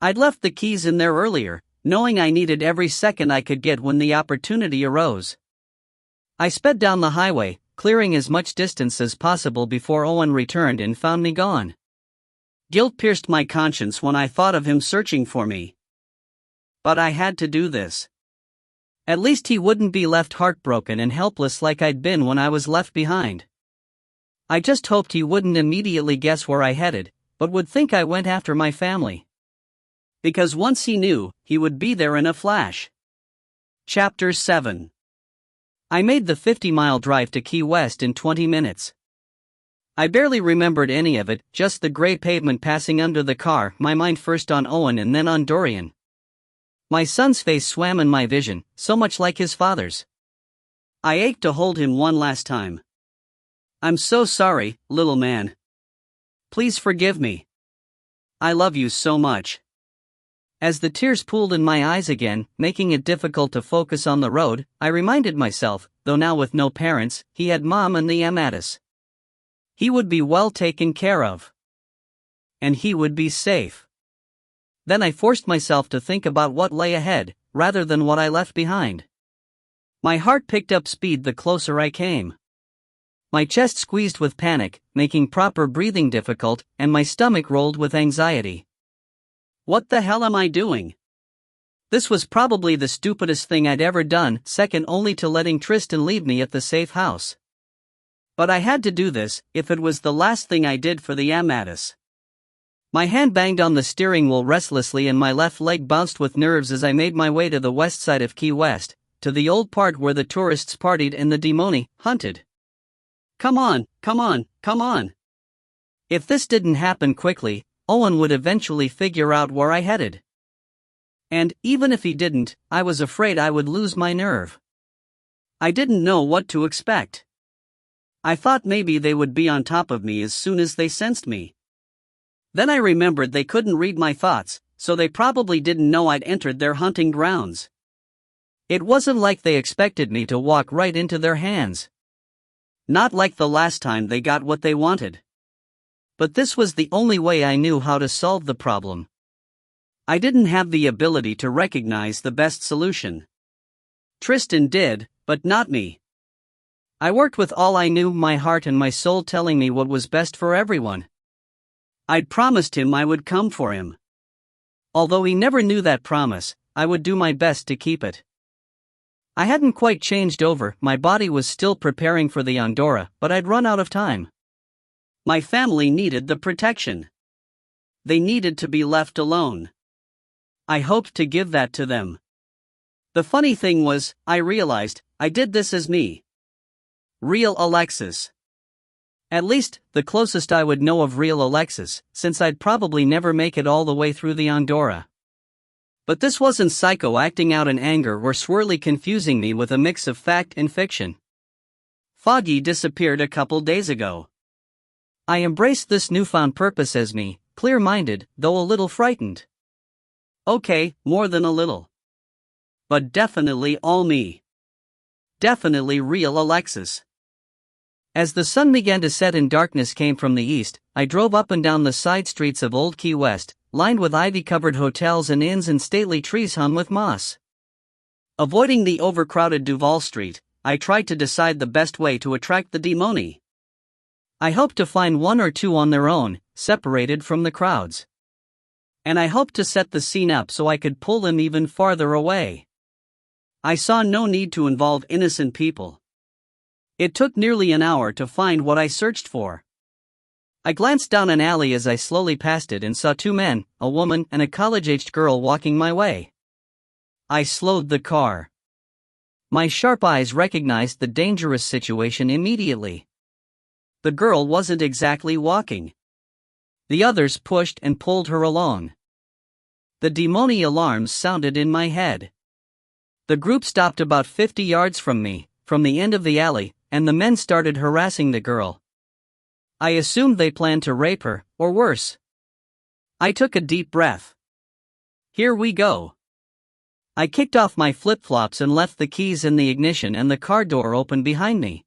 I'd left the keys in there earlier, knowing I needed every second I could get when the opportunity arose. I sped down the highway, clearing as much distance as possible before Owen returned and found me gone. Guilt pierced my conscience when I thought of him searching for me. But I had to do this. At least he wouldn't be left heartbroken and helpless like I'd been when I was left behind. I just hoped he wouldn't immediately guess where I headed, but would think I went after my family. Because once he knew, he would be there in a flash. Chapter 7. I made the 50-mile drive to Key West in 20 minutes. I barely remembered any of it, just the gray pavement passing under the car, my mind first on Owen and then on Dorian. My son's face swam in my vision, so much like his father's. I ached to hold him one last time. I'm so sorry, little man. Please forgive me. I love you so much. As the tears pooled in my eyes again, making it difficult to focus on the road, I reminded myself, though now with no parents, he had Mom and the Amadis. He would be well taken care of. And he would be safe. Then I forced myself to think about what lay ahead, rather than what I left behind. My heart picked up speed the closer I came. My chest squeezed with panic, making proper breathing difficult, and my stomach rolled with anxiety. What the hell am I doing? This was probably the stupidest thing I'd ever done, second only to letting Tristan leave me at the safe house. But I had to do this, if it was the last thing I did for the Amadis. My hand banged on the steering wheel restlessly and my left leg bounced with nerves as I made my way to the west side of Key West, to the old part where the tourists partied and the demoni hunted. Come on, come on, come on. If this didn't happen quickly, Owen would eventually figure out where I headed. And, even if he didn't, I was afraid I would lose my nerve. I didn't know what to expect. I thought maybe they would be on top of me as soon as they sensed me. Then I remembered they couldn't read my thoughts, so they probably didn't know I'd entered their hunting grounds. It wasn't like they expected me to walk right into their hands. Not like the last time they got what they wanted. But this was the only way I knew how to solve the problem. I didn't have the ability to recognize the best solution. Tristan did, but not me. I worked with all I knew, my heart and my soul telling me what was best for everyone. I'd promised him I would come for him. Although he never knew that promise, I would do my best to keep it. I hadn't quite changed over, my body was still preparing for the Andorra, but I'd run out of time. My family needed the protection. They needed to be left alone. I hoped to give that to them. The funny thing was, I realized, I did this as me. Real Alexis. At least, the closest I would know of real Alexis, since I'd probably never make it all the way through the Andorra. But this wasn't Psycho acting out in anger or swirly confusing me with a mix of fact and fiction. Foggy disappeared a couple days ago. I embraced this newfound purpose as me, clear-minded, though a little frightened. Okay, more than a little. But definitely all me. Definitely real Alexis. As the sun began to set and darkness came from the east, I drove up and down the side streets of Old Key West, lined with ivy-covered hotels and inns and stately trees hung with moss. Avoiding the overcrowded Duval Street, I tried to decide the best way to attract the demoni. I hoped to find one or two on their own, separated from the crowds. And I hoped to set the scene up so I could pull them even farther away. I saw no need to involve innocent people. It took nearly an hour to find what I searched for. I glanced down an alley as I slowly passed it and saw two men, a woman and a college-aged girl walking my way. I slowed the car. My sharp eyes recognized the dangerous situation immediately. The girl wasn't exactly walking. The others pushed and pulled her along. The demoni alarms sounded in my head. The group stopped about 50 yards from me, from the end of the alley, and the men started harassing the girl. I assumed they planned to rape her, or worse. I took a deep breath. Here we go. I kicked off my flip-flops and left the keys in the ignition, and the car door opened behind me.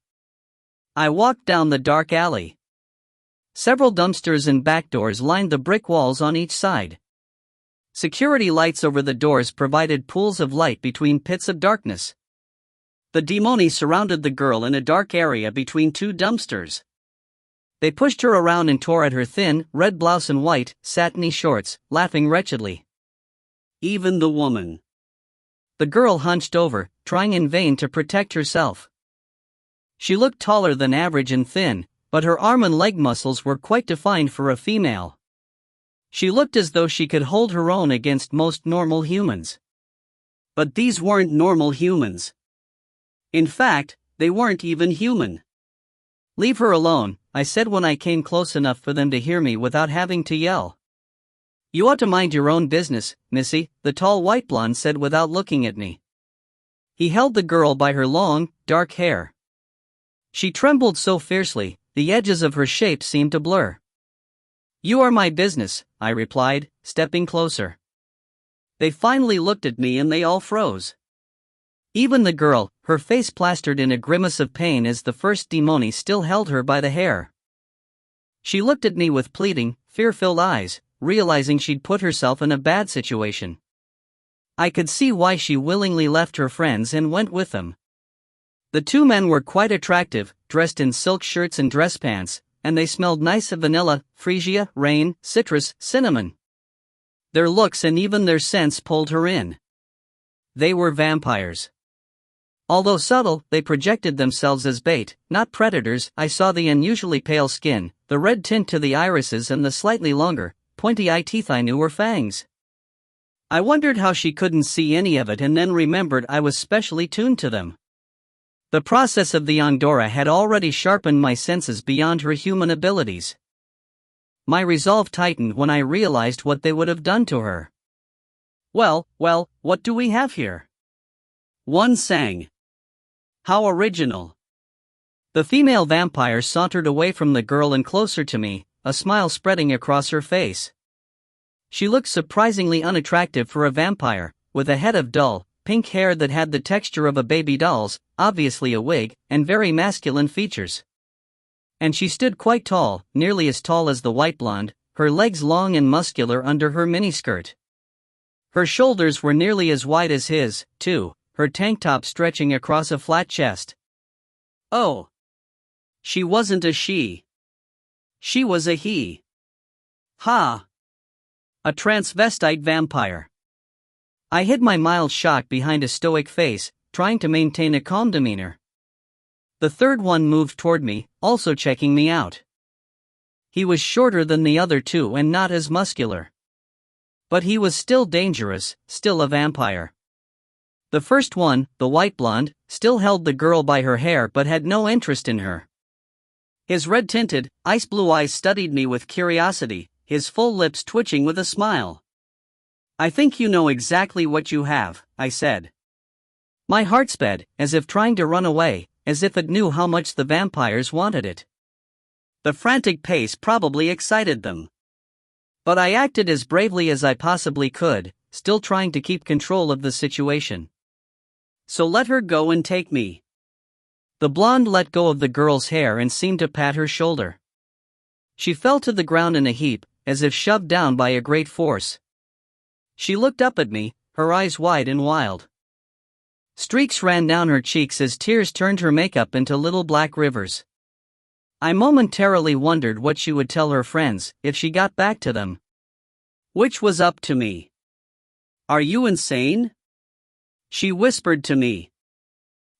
I walked down the dark alley. Several dumpsters and back doors lined the brick walls on each side. Security lights over the doors provided pools of light between pits of darkness. The demoni surrounded the girl in a dark area between two dumpsters. They pushed her around and tore at her thin, red blouse and white, satiny shorts, laughing wretchedly. Even the woman. The girl hunched over, trying in vain to protect herself. She looked taller than average and thin, but her arm and leg muscles were quite defined for a female. She looked as though she could hold her own against most normal humans. But these weren't normal humans. In fact, they weren't even human. "Leave her alone," I said when I came close enough for them to hear me without having to yell. "You ought to mind your own business, missy," the tall white blonde said without looking at me. He held the girl by her long, dark hair. She trembled so fiercely, the edges of her shape seemed to blur. "You are my business," I replied, stepping closer. They finally looked at me and they all froze. Even the girl, her face plastered in a grimace of pain as the first demoni still held her by the hair. She looked at me with pleading, fear-filled eyes, realizing she'd put herself in a bad situation. I could see why she willingly left her friends and went with them. The two men were quite attractive, dressed in silk shirts and dress pants, and they smelled nice of vanilla, freesia, rain, citrus, cinnamon. Their looks and even their scents pulled her in. They were vampires. Although subtle, they projected themselves as bait, not predators. I saw the unusually pale skin, the red tint to the irises, and the slightly longer, pointy-eye teeth I knew were fangs. I wondered how she couldn't see any of it, and then remembered I was specially tuned to them. The process of the Angora had already sharpened my senses beyond her human abilities. My resolve tightened when I realized what they would have done to her. Well, what do we have here?" One sang. "How original." The female vampire sauntered away from the girl and closer to me, a smile spreading across her face. She looked surprisingly unattractive for a vampire, with a head of dull, pink hair that had the texture of a baby doll's, obviously a wig, and very masculine features. And she stood quite tall, nearly as tall as the white blonde, her legs long and muscular under her miniskirt. Her shoulders were nearly as wide as his, too, her tank top stretching across a flat chest. Oh! She wasn't a she. She was a he. Ha! A transvestite vampire. I hid my mild shock behind a stoic face, trying to maintain a calm demeanor. The third one moved toward me, also checking me out. He was shorter than the other two and not as muscular. But he was still dangerous, still a vampire. The first one, the white blonde, still held the girl by her hair but had no interest in her. His red-tinted, ice-blue eyes studied me with curiosity, his full lips twitching with a smile. "I think you know exactly what you have," I said. My heart sped, as if trying to run away, as if it knew how much the vampires wanted it. The frantic pace probably excited them. But I acted as bravely as I possibly could, still trying to keep control of the situation. "So let her go and take me." The blonde let go of the girl's hair and seemed to pat her shoulder. She fell to the ground in a heap, as if shoved down by a great force. She looked up at me, her eyes wide and wild. Streaks ran down her cheeks as tears turned her makeup into little black rivers. I momentarily wondered what she would tell her friends, if she got back to them. Which was up to me. "Are you insane?" she whispered to me.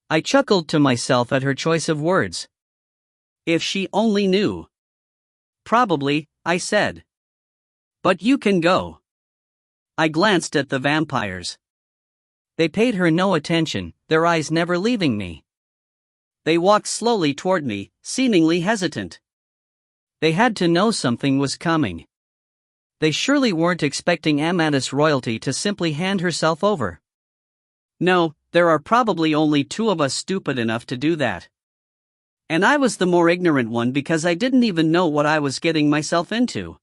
I chuckled to myself at her choice of words. If she only knew. Probably, I said. But you can go. I glanced at the vampires. They paid her no attention, their eyes never leaving me. They walked slowly toward me, seemingly hesitant. They had to know something was coming. They surely weren't expecting Amadis royalty to simply hand herself over. No, there are probably only two of us stupid enough to do that. And I was the more ignorant one because I didn't even know what I was getting myself into.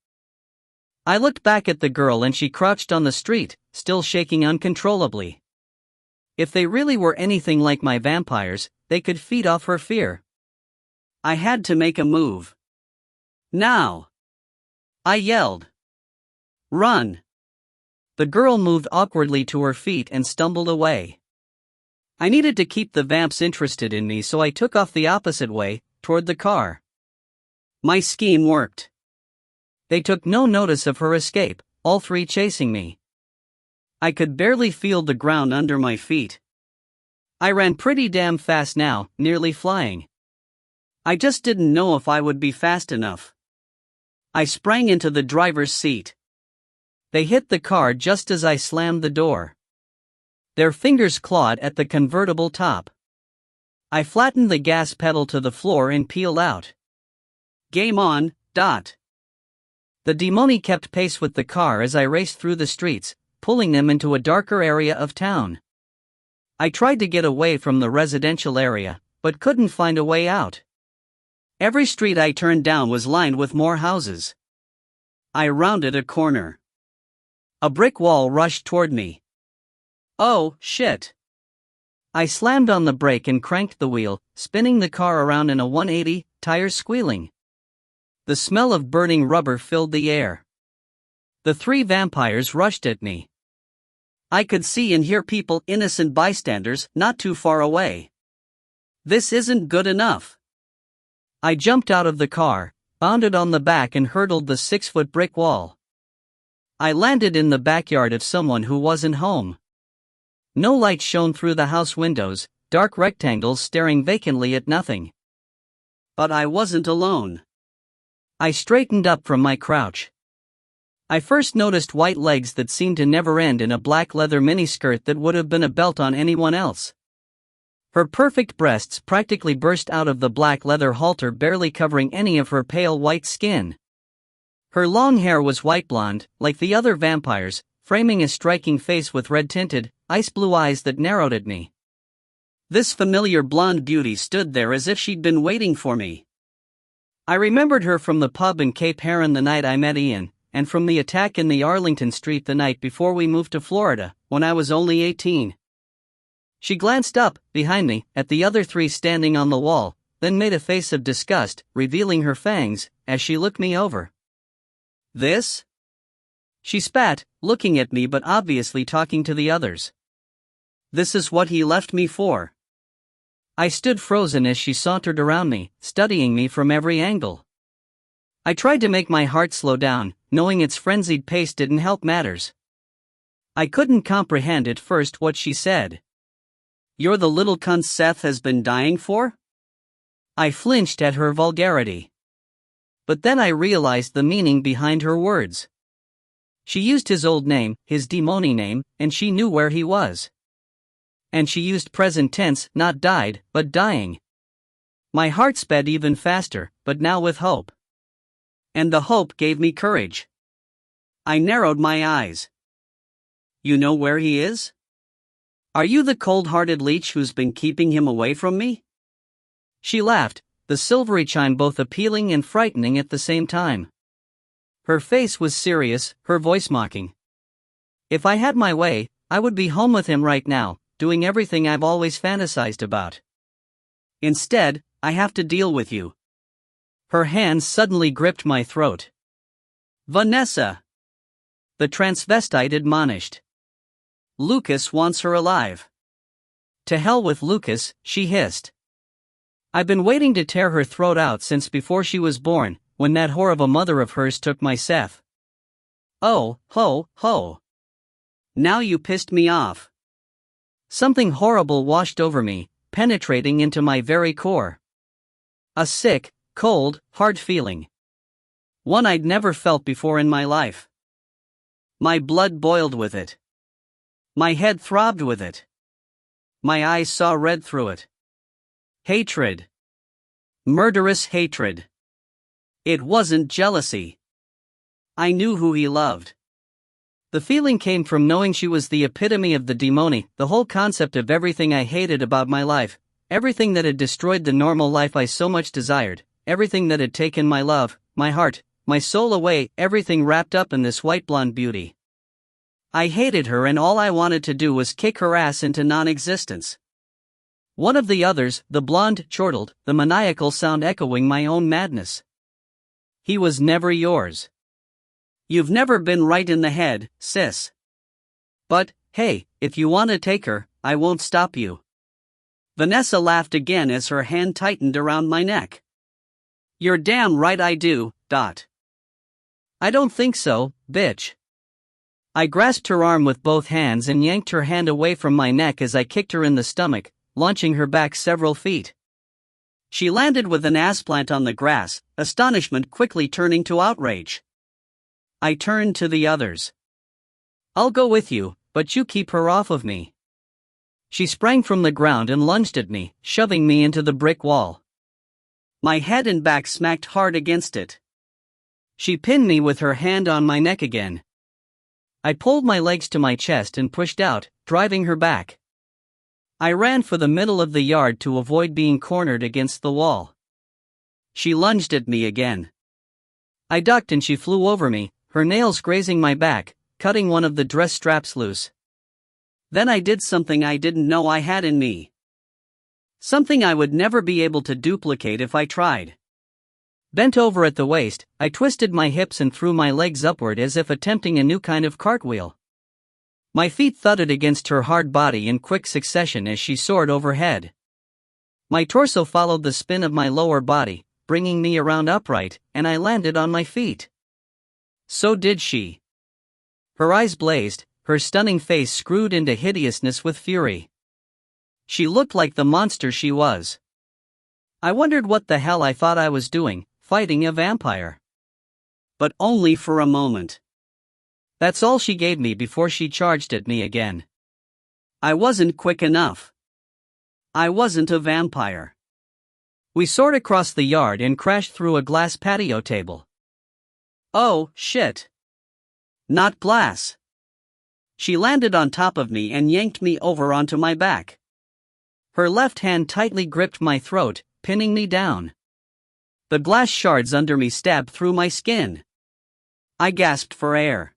I looked back at the girl and she crouched on the street, still shaking uncontrollably. If they really were anything like my vampires, they could feed off her fear. I had to make a move. Now! I yelled. Run! The girl moved awkwardly to her feet and stumbled away. I needed to keep the vamps interested in me, so I took off the opposite way, toward the car. My scheme worked. They took no notice of her escape, all three chasing me. I could barely feel the ground under my feet. I ran pretty damn fast now, nearly flying. I just didn't know if I would be fast enough. I sprang into the driver's seat. They hit the car just as I slammed the door. Their fingers clawed at the convertible top. I flattened the gas pedal to the floor and peeled out. Game on, Dot. The demoni kept pace with the car as I raced through the streets, pulling them into a darker area of town. I tried to get away from the residential area, but couldn't find a way out. Every street I turned down was lined with more houses. I rounded a corner. A brick wall rushed toward me. Oh, shit. I slammed on the brake and cranked the wheel, spinning the car around in a 180, tires squealing. The smell of burning rubber filled the air. The three vampires rushed at me. I could see and hear people, innocent bystanders, not too far away. This isn't good enough. I jumped out of the car, bounded on the back and hurdled the 6-foot brick wall. I landed in the backyard of someone who wasn't home. No light shone through the house windows, dark rectangles staring vacantly at nothing. But I wasn't alone. I straightened up from my crouch. I first noticed white legs that seemed to never end in a black leather miniskirt that would have been a belt on anyone else. Her perfect breasts practically burst out of the black leather halter, barely covering any of her pale white skin. Her long hair was white blonde, like the other vampires, framing a striking face with red-tinted, ice-blue eyes that narrowed at me. This familiar blonde beauty stood there as if she'd been waiting for me. I remembered her from the pub in Cape Heron the night I met Ian, and from the attack in the Arlington Street the night before we moved to Florida, when I was only 18. She glanced up, behind me, at the other three standing on the wall, then made a face of disgust, revealing her fangs, as she looked me over. This? She spat, looking at me but obviously talking to the others. This is what he left me for. I stood frozen as she sauntered around me, studying me from every angle. I tried to make my heart slow down, knowing its frenzied pace didn't help matters. I couldn't comprehend at first what she said. You're the little cunt Seth has been dying for? I flinched at her vulgarity. But then I realized the meaning behind her words. She used his old name, his demoni name, and she knew where he was. And she used present tense, not died, but dying. My heart sped even faster, but now with hope. And the hope gave me courage. I narrowed my eyes. You know where he is? Are you the cold-hearted leech who's been keeping him away from me? She laughed, the silvery chime both appealing and frightening at the same time. Her face was serious, her voice mocking. If I had my way, I would be home with him right now, doing everything I've always fantasized about. Instead, I have to deal with you. Her hands suddenly gripped my throat. Vanessa! The transvestite admonished. Lucas wants her alive. To hell with Lucas, she hissed. I've been waiting to tear her throat out since before she was born, when that whore of a mother of hers took my Seth. Oh, ho, ho. Now you pissed me off. Something horrible washed over me, penetrating into my very core. A sick, cold, hard feeling. One I'd never felt before in my life. My blood boiled with it. My head throbbed with it. My eyes saw red through it. Hatred. Murderous hatred. It wasn't jealousy. I knew who he loved. The feeling came from knowing she was the epitome of the demoni, the whole concept of everything I hated about my life, everything that had destroyed the normal life I so much desired, everything that had taken my love, my heart, my soul away, everything wrapped up in this white blonde beauty. I hated her, and all I wanted to do was kick her ass into non-existence. One of the others, the blonde, chortled, the maniacal sound echoing my own madness. He was never yours. You've never been right in the head, sis. But, hey, if you want to take her, I won't stop you. Vanessa laughed again as her hand tightened around my neck. You're damn right I do, I don't think so, bitch. I grasped her arm with both hands and yanked her hand away from my neck as I kicked her in the stomach, launching her back several feet. She landed with an assplant on the grass, astonishment quickly turning to outrage. I turned to the others. I'll go with you, but you keep her off of me. She sprang from the ground and lunged at me, shoving me into the brick wall. My head and back smacked hard against it. She pinned me with her hand on my neck again. I pulled my legs to my chest and pushed out, driving her back. I ran for the middle of the yard to avoid being cornered against the wall. She lunged at me again. I ducked and she flew over me, her nails grazing my back, cutting one of the dress straps loose. Then I did something I didn't know I had in me. Something I would never be able to duplicate if I tried. Bent over at the waist, I twisted my hips and threw my legs upward as if attempting a new kind of cartwheel. My feet thudded against her hard body in quick succession as she soared overhead. My torso followed the spin of my lower body, bringing me around upright, and I landed on my feet. So did she. Her eyes blazed, her stunning face screwed into hideousness with fury. She looked like the monster she was. I wondered what the hell I thought I was doing, fighting a vampire. But only for a moment. That's all she gave me before she charged at me again. I wasn't quick enough. I wasn't a vampire. We soared across the yard and crashed through a glass patio table. Oh, shit. Not glass. She landed on top of me and yanked me over onto my back. Her left hand tightly gripped my throat, pinning me down. The glass shards under me stabbed through my skin. I gasped for air.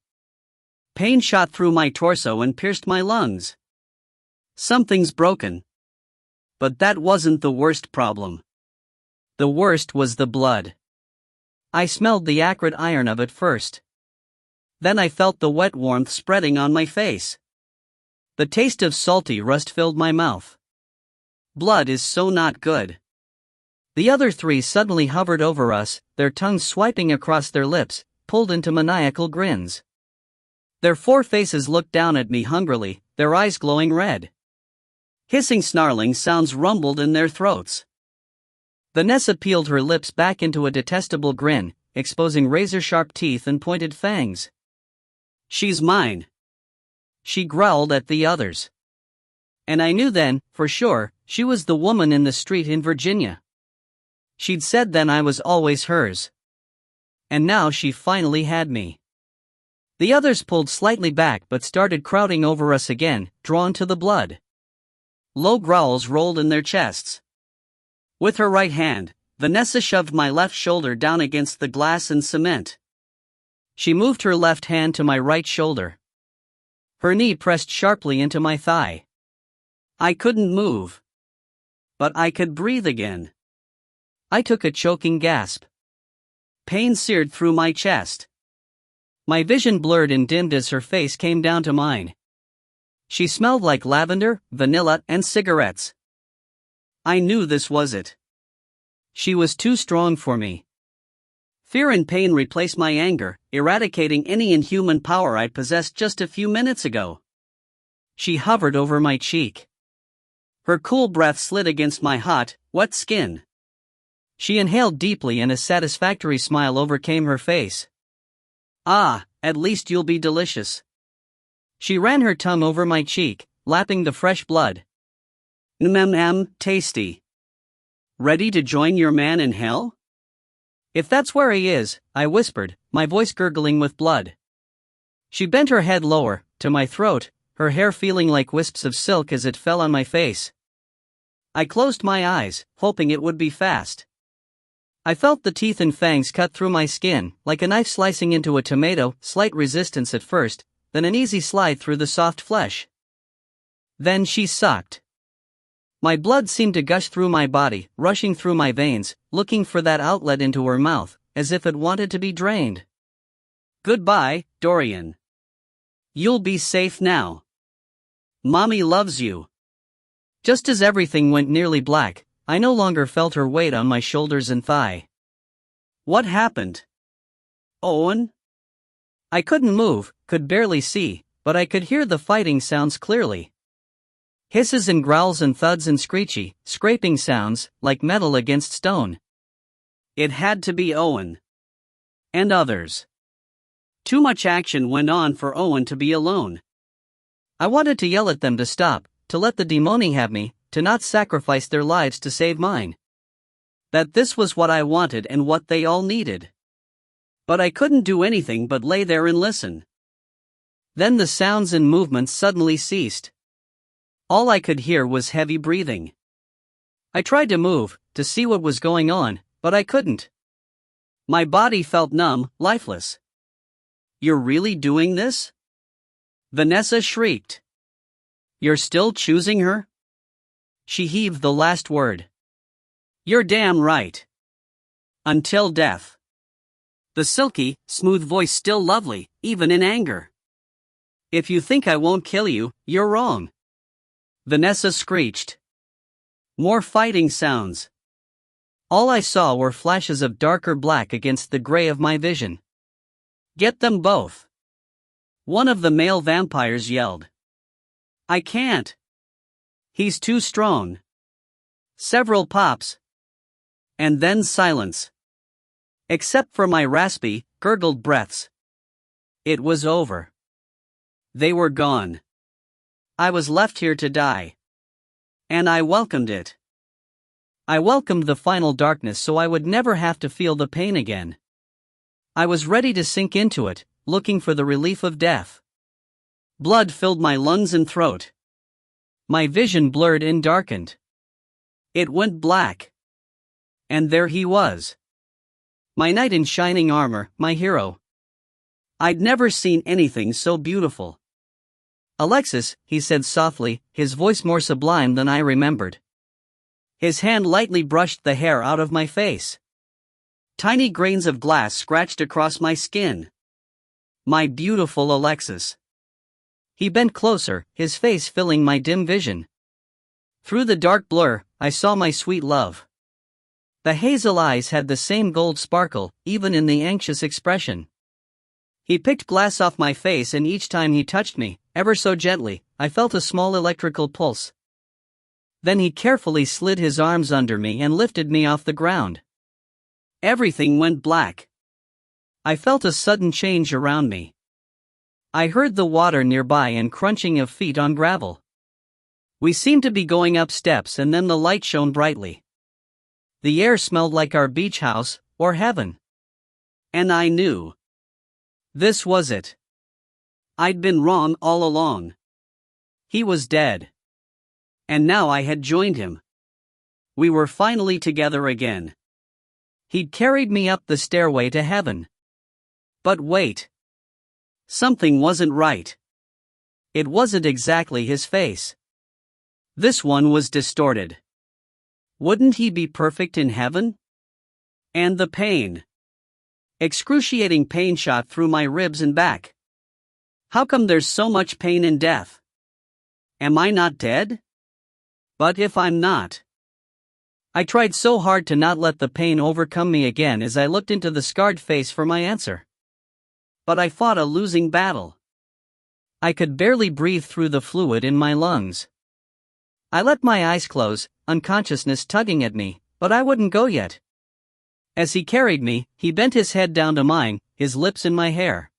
Pain shot through my torso and pierced my lungs. Something's broken. But that wasn't the worst problem. The worst was the blood. I smelled the acrid iron of it first. Then I felt the wet warmth spreading on my face. The taste of salty rust filled my mouth. Blood is so not good. The other three suddenly hovered over us, their tongues swiping across their lips, pulled into maniacal grins. Their four faces looked down at me hungrily, their eyes glowing red. Hissing snarling sounds rumbled in their throats. Vanessa peeled her lips back into a detestable grin, exposing razor-sharp teeth and pointed fangs. She's mine. She growled at the others. And I knew then, for sure, she was the woman in the street in Virginia. She'd said then I was always hers. And now she finally had me. The others pulled slightly back but started crowding over us again, drawn to the blood. Low growls rolled in their chests. With her right hand, Vanessa shoved my left shoulder down against the glass and cement. She moved her left hand to my right shoulder. Her knee pressed sharply into my thigh. I couldn't move. But I could breathe again. I took a choking gasp. Pain seared through my chest. My vision blurred and dimmed as her face came down to mine. She smelled like lavender, vanilla, and cigarettes. I knew this was it. She was too strong for me. Fear and pain replaced my anger, eradicating any inhuman power I possessed just a few minutes ago. She hovered over my cheek. Her cool breath slid against my hot, wet skin. She inhaled deeply and a satisfactory smile overcame her face. "Ah, at least you'll be delicious." She ran her tongue over my cheek, lapping the fresh blood. Tasty. Ready to join your man in hell?" "If that's where he is," I whispered, my voice gurgling with blood. She bent her head lower, to my throat, her hair feeling like wisps of silk as it fell on my face. I closed my eyes, hoping it would be fast. I felt the teeth and fangs cut through my skin, like a knife slicing into a tomato, slight resistance at first, then an easy slide through the soft flesh. Then she sucked. My blood seemed to gush through my body, rushing through my veins, looking for that outlet into her mouth, as if it wanted to be drained. "Goodbye, Dorian. You'll be safe now. Mommy loves you." Just as everything went nearly black, I no longer felt her weight on my shoulders and thigh. "What happened? Owen?" I couldn't move, could barely see, but I could hear the fighting sounds clearly. Hisses and growls and thuds and screechy, scraping sounds, like metal against stone. It had to be Owen. And others. Too much action went on for Owen to be alone. I wanted to yell at them to stop, to let the demoni have me, to not sacrifice their lives to save mine. That this was what I wanted and what they all needed. But I couldn't do anything but lay there and listen. Then the sounds and movements suddenly ceased. All I could hear was heavy breathing. I tried to move, to see what was going on, but I couldn't. My body felt numb, lifeless. "You're really doing this?" Vanessa shrieked. "You're still choosing her?" She heaved the last word. "You're damn right. Until death." The silky, smooth voice still lovely, even in anger. "If you think I won't kill you, you're wrong," Vanessa screeched. More fighting sounds. All I saw were flashes of darker black against the gray of my vision. "Get them both!" One of the male vampires yelled. "I can't. He's too strong." Several pops. And then silence. Except for my raspy, gurgled breaths. It was over. They were gone. I was left here to die. And I welcomed it. I welcomed the final darkness so I would never have to feel the pain again. I was ready to sink into it, looking for the relief of death. Blood filled my lungs and throat. My vision blurred and darkened. It went black. And there he was. My knight in shining armor, my hero. I'd never seen anything so beautiful. "Alexis," he said softly, his voice more sublime than I remembered. His hand lightly brushed the hair out of my face. Tiny grains of glass scratched across my skin. "My beautiful Alexis." He bent closer, his face filling my dim vision. Through the dark blur, I saw my sweet love. The hazel eyes had the same gold sparkle, even in the anxious expression. He picked glass off my face and each time he touched me, ever so gently, I felt a small electrical pulse. Then he carefully slid his arms under me and lifted me off the ground. Everything went black. I felt a sudden change around me. I heard the water nearby and crunching of feet on gravel. We seemed to be going up steps and then the light shone brightly. The air smelled like our beach house, or heaven. And I knew. This was it. I'd been wrong all along. He was dead. And now I had joined him. We were finally together again. He'd carried me up the stairway to heaven. But wait. Something wasn't right. It wasn't exactly his face. This one was distorted. Wouldn't he be perfect in heaven? And the pain. Excruciating pain shot through my ribs and back. How come there's so much pain in death? Am I not dead? But if I'm not. I tried so hard to not let the pain overcome me again as I looked into the scarred face for my answer. But I fought a losing battle. I could barely breathe through the fluid in my lungs. I let my eyes close, unconsciousness tugging at me, but I wouldn't go yet. As he carried me, he bent his head down to mine, his lips in my hair.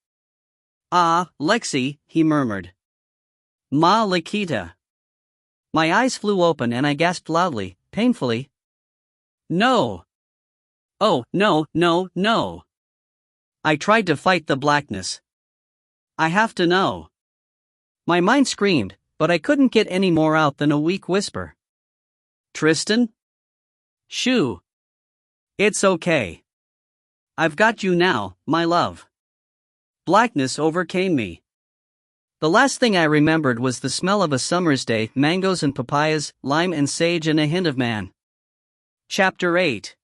"Ah, Lexi," he murmured. "Ma Lakita." My eyes flew open and I gasped loudly, painfully. "No. Oh, no, no, no." I tried to fight the blackness. "I have to know." My mind screamed, but I couldn't get any more out than a weak whisper. "Tristan? Shoo. It's okay. I've got you now, my love." Blackness overcame me. The last thing I remembered was the smell of a summer's day, mangoes and papayas, lime and sage, and a hint of man. Chapter 8.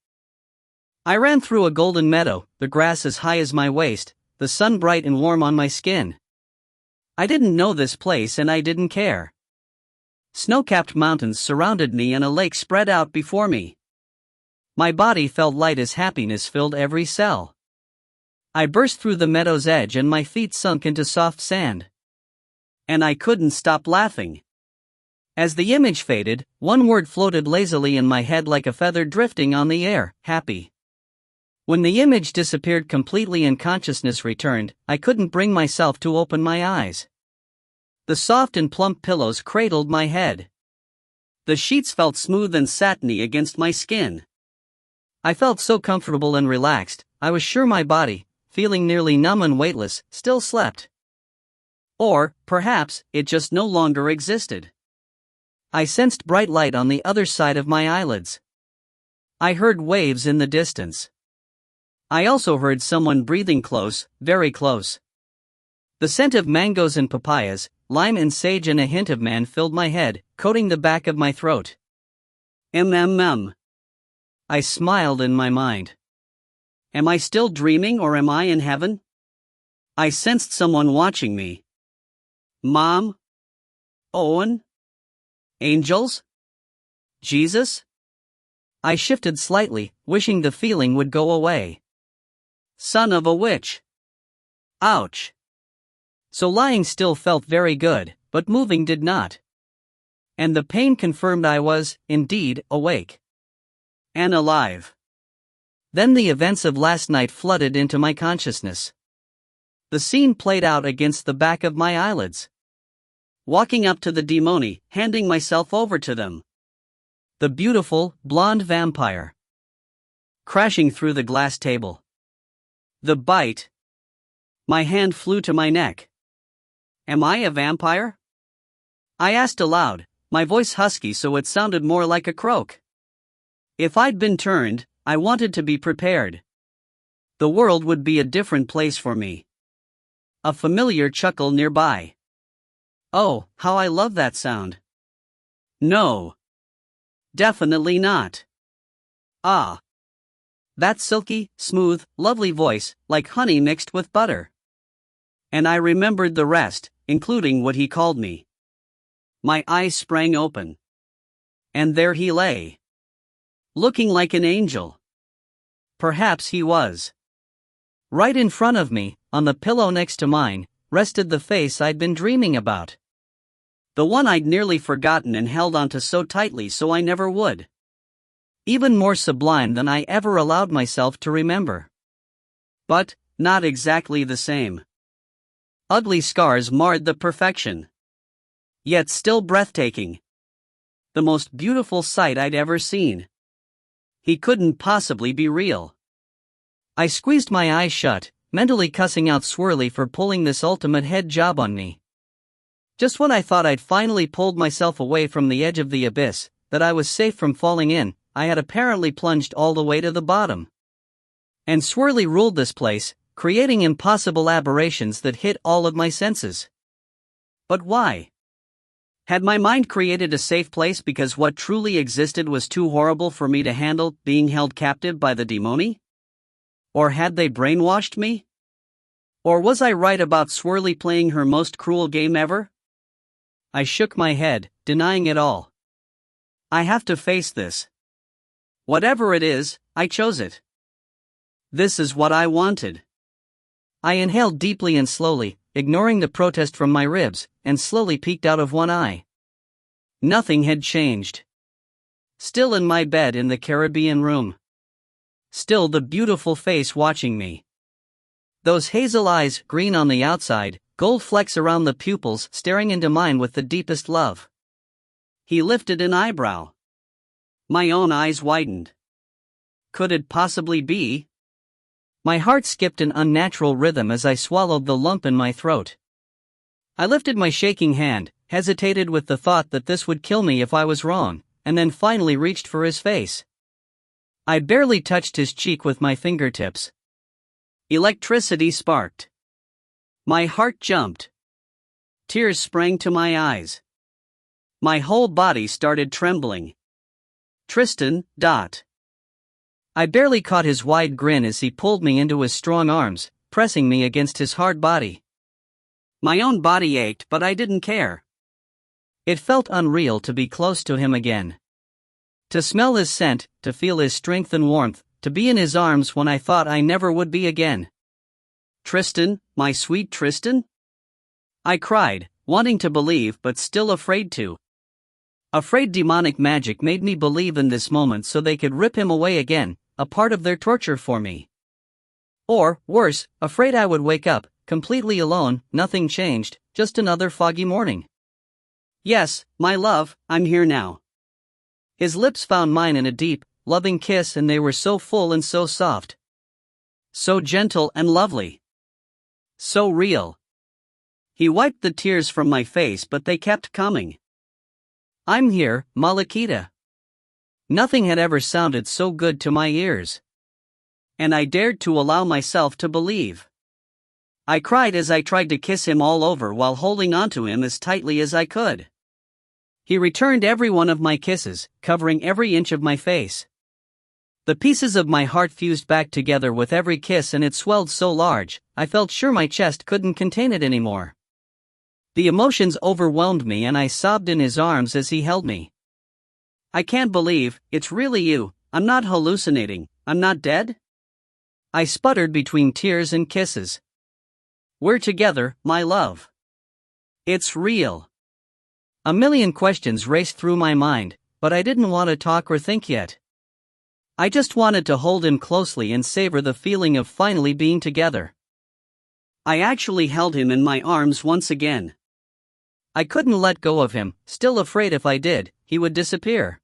I ran through a golden meadow, the grass as high as my waist, the sun bright and warm on my skin. I didn't know this place and I didn't care. Snow-capped mountains surrounded me and a lake spread out before me. My body felt light as happiness filled every cell. I burst through the meadow's edge and my feet sunk into soft sand. And I couldn't stop laughing. As the image faded, one word floated lazily in my head like a feather drifting on the air: happy. When the image disappeared completely and consciousness returned, I couldn't bring myself to open my eyes. The soft and plump pillows cradled my head. The sheets felt smooth and satiny against my skin. I felt so comfortable and relaxed, I was sure my body, feeling nearly numb and weightless, still slept. Or, perhaps, it just no longer existed. I sensed bright light on the other side of my eyelids. I heard waves in the distance. I also heard someone breathing close, very close. The scent of mangoes and papayas, lime and sage, and a hint of man filled my head, coating the back of my throat. I smiled in my mind. Am I still dreaming or am I in heaven? I sensed someone watching me. Mom? Owen? Angels? Jesus? I shifted slightly, wishing the feeling would go away. Son of a witch. Ouch. So lying still felt very good, but moving did not. And the pain confirmed I was, indeed, awake. And alive. Then the events of last night flooded into my consciousness. The scene played out against the back of my eyelids. Walking up to the demoni, handing myself over to them. The beautiful, blonde vampire. Crashing through the glass table. The bite. My hand flew to my neck. Am I a vampire? I asked aloud, my voice husky so it sounded more like a croak. If I'd been turned, I wanted to be prepared. The world would be a different place for me. A familiar chuckle nearby. Oh, how I love that sound. No. Definitely not. Ah. That silky, smooth, lovely voice, like honey mixed with butter. And I remembered the rest, including what he called me. My eyes sprang open. And there he lay. Looking like an angel. Perhaps he was. Right in front of me, on the pillow next to mine, rested the face I'd been dreaming about. The one I'd nearly forgotten and held onto so tightly so I never would. Even more sublime than I ever allowed myself to remember. But, not exactly the same. Ugly scars marred the perfection. Yet still breathtaking. The most beautiful sight I'd ever seen. He couldn't possibly be real. I squeezed my eyes shut, mentally cussing out Swirly for pulling this ultimate head job on me. Just when I thought I'd finally pulled myself away from the edge of the abyss, that I was safe from falling in, I had apparently plunged all the way to the bottom. And Swirly ruled this place, creating impossible aberrations that hit all of my senses. But why? Had my mind created a safe place because what truly existed was too horrible for me to handle, being held captive by the demoni? Or had they brainwashed me? Or was I right about Swirly playing her most cruel game ever? I shook my head, denying it all. I have to face this. Whatever it is, I chose it. This is what I wanted. I inhaled deeply and slowly, ignoring the protest from my ribs, and slowly peeked out of one eye. Nothing had changed. Still in my bed in the Caribbean room. still the beautiful face watching me. Those hazel eyes, green on the outside, gold flecks around the pupils, staring into mine with the deepest love. He lifted an eyebrow. My own eyes widened. Could it possibly be? My heart skipped an unnatural rhythm as I swallowed the lump in my throat. I lifted my shaking hand, hesitated with the thought that this would kill me if I was wrong, and then finally reached for his face. I barely touched his cheek with my fingertips. Electricity sparked. My heart jumped. Tears sprang to my eyes. My whole body started trembling. Tristan. I barely caught his wide grin as he pulled me into his strong arms, pressing me against his hard body. My own body ached, but I didn't care. It felt unreal to be close to him again. To smell his scent, to feel his strength and warmth, to be in his arms when I thought I never would be again. Tristan, my sweet Tristan? I cried, wanting to believe but still afraid to. Afraid demonic magic made me believe in this moment so they could rip him away again, a part of their torture for me. Or, worse, afraid I would wake up, completely alone, nothing changed, just another foggy morning. Yes, my love, I'm here now. His lips found mine in a deep, loving kiss, and they were so full and so soft. So gentle and lovely. So real. He wiped the tears from my face, but they kept coming. I'm here, Malakita. Nothing had ever sounded so good to my ears. And I dared to allow myself to believe. I cried as I tried to kiss him all over while holding onto him as tightly as I could. He returned every one of my kisses, covering every inch of my face. The pieces of my heart fused back together with every kiss, and it swelled so large, I felt sure my chest couldn't contain it anymore. The emotions overwhelmed me and I sobbed in his arms as he held me. I can't believe, it's really you, I'm not hallucinating, I'm not dead? I sputtered between tears and kisses. We're together, my love. It's real. A million questions raced through my mind, but I didn't want to talk or think yet. I just wanted to hold him closely and savor the feeling of finally being together. I actually held him in my arms once again. I couldn't let go of him, still afraid if I did, he would disappear.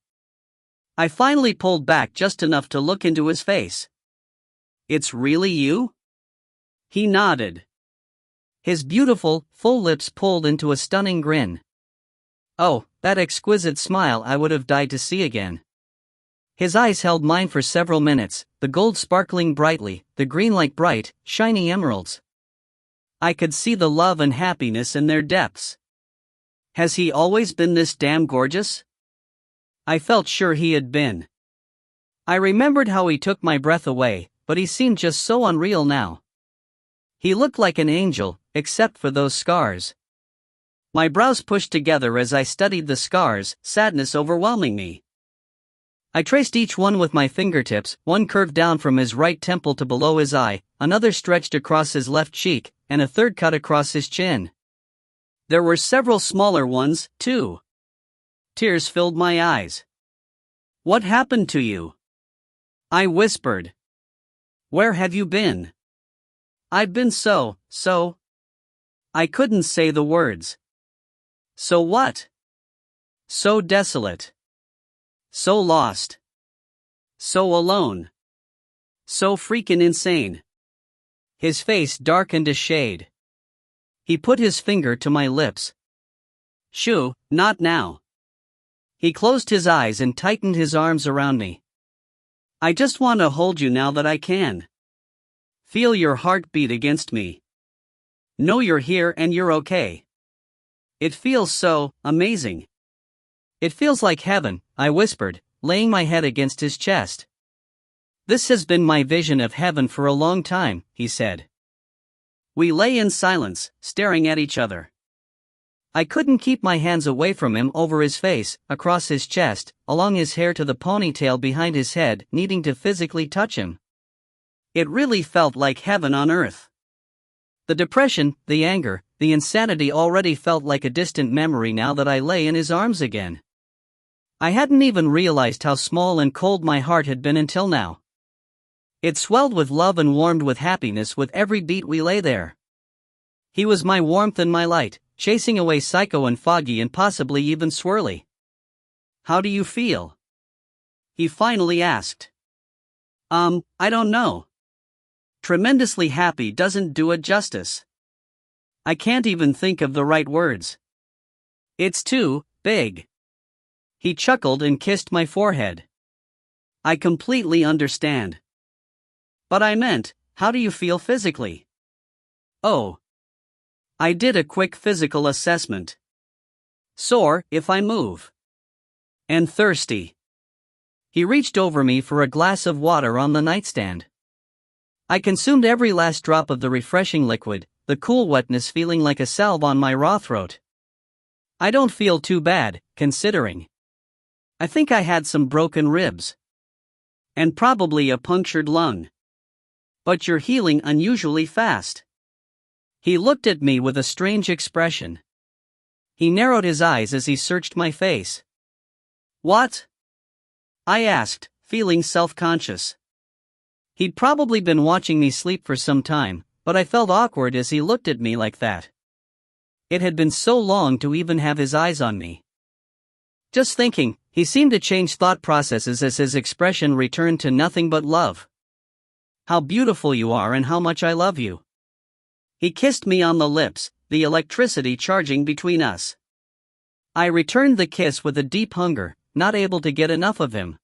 I finally pulled back just enough to look into his face. It's really you? He nodded. His beautiful, full lips pulled into a stunning grin. Oh, that exquisite smile I would have died to see again. His eyes held mine for several minutes, the gold sparkling brightly, the green like bright, shiny emeralds. I could see the love and happiness in their depths. Has he always been this damn gorgeous? I felt sure he had been. I remembered how he took my breath away, but he seemed just so unreal now. He looked like an angel, except for those scars. My brows pushed together as I studied the scars, sadness overwhelming me. I traced each one with my fingertips, one curved down from his right temple to below his eye, another stretched across his left cheek, and a third cut across his chin. There were several smaller ones, too. Tears filled my eyes. What happened to you? I whispered. Where have you been? I've been so. I couldn't say the words. So what? So desolate. So lost. So alone. So freaking insane. His face darkened a shade. He put his finger to my lips. Shoo, not now. He closed his eyes and tightened his arms around me. I just want to hold you now that I can. Feel your heart beat against me. Know you're here and you're okay. It feels so amazing. It feels like heaven, I whispered, laying my head against his chest. This has been my vision of heaven for a long time, he said. We lay in silence, staring at each other. I couldn't keep my hands away from him, over his face, across his chest, along his hair to the ponytail behind his head, needing to physically touch him. It really felt like heaven on earth. The depression, the anger, the insanity already felt like a distant memory now that I lay in his arms again. I hadn't even realized how small and cold my heart had been until now. It swelled with love and warmed with happiness with every beat we lay there. He was my warmth and my light, chasing away psycho and foggy and possibly even swirly. "How do you feel?" he finally asked. I don't know. Tremendously happy doesn't do it justice. I can't even think of the right words. It's too big." He chuckled and kissed my forehead. "I completely understand. But I meant, how do you feel physically?" "Oh. I did a quick physical assessment. Sore if I move. And thirsty." He reached over me for a glass of water on the nightstand. I consumed every last drop of the refreshing liquid, the cool wetness feeling like a salve on my raw throat. "I don't feel too bad, considering. I think I had some broken ribs. And probably a punctured lung. But you're healing unusually fast." He looked at me with a strange expression. He narrowed his eyes as he searched my face. "What?" I asked, feeling self-conscious. He'd probably been watching me sleep for some time, but I felt awkward as he looked at me like that. It had been so long to even have his eyes on me. Just thinking, he seemed to change thought processes as his expression returned to nothing but love. "How beautiful you are and how much I love you." He kissed me on the lips, the electricity charging between us. I returned the kiss with a deep hunger, not able to get enough of him.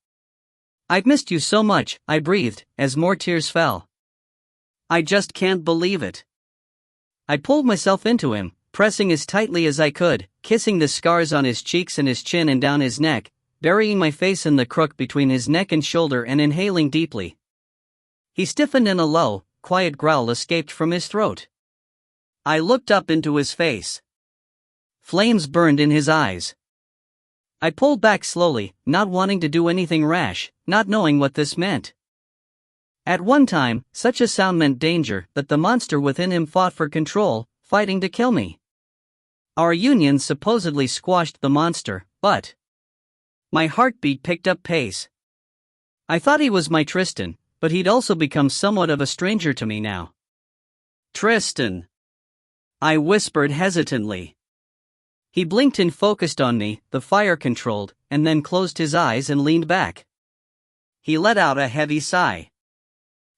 "I've missed you so much," I breathed, as more tears fell. "I just can't believe it." I pulled myself into him, pressing as tightly as I could, kissing the scars on his cheeks and his chin and down his neck, burying my face in the crook between his neck and shoulder and inhaling deeply. He stiffened and a low, quiet growl escaped from his throat. I looked up into his face. Flames burned in his eyes. I pulled back slowly, not wanting to do anything rash, not knowing what this meant. At one time, such a sound meant danger that the monster within him fought for control, fighting to kill me. Our union supposedly squashed the monster, but my heartbeat picked up pace. I thought he was my Tristan, but he'd also become somewhat of a stranger to me now. "Tristan," I whispered hesitantly. He blinked and focused on me, the fire controlled, and then closed his eyes and leaned back. He let out a heavy sigh.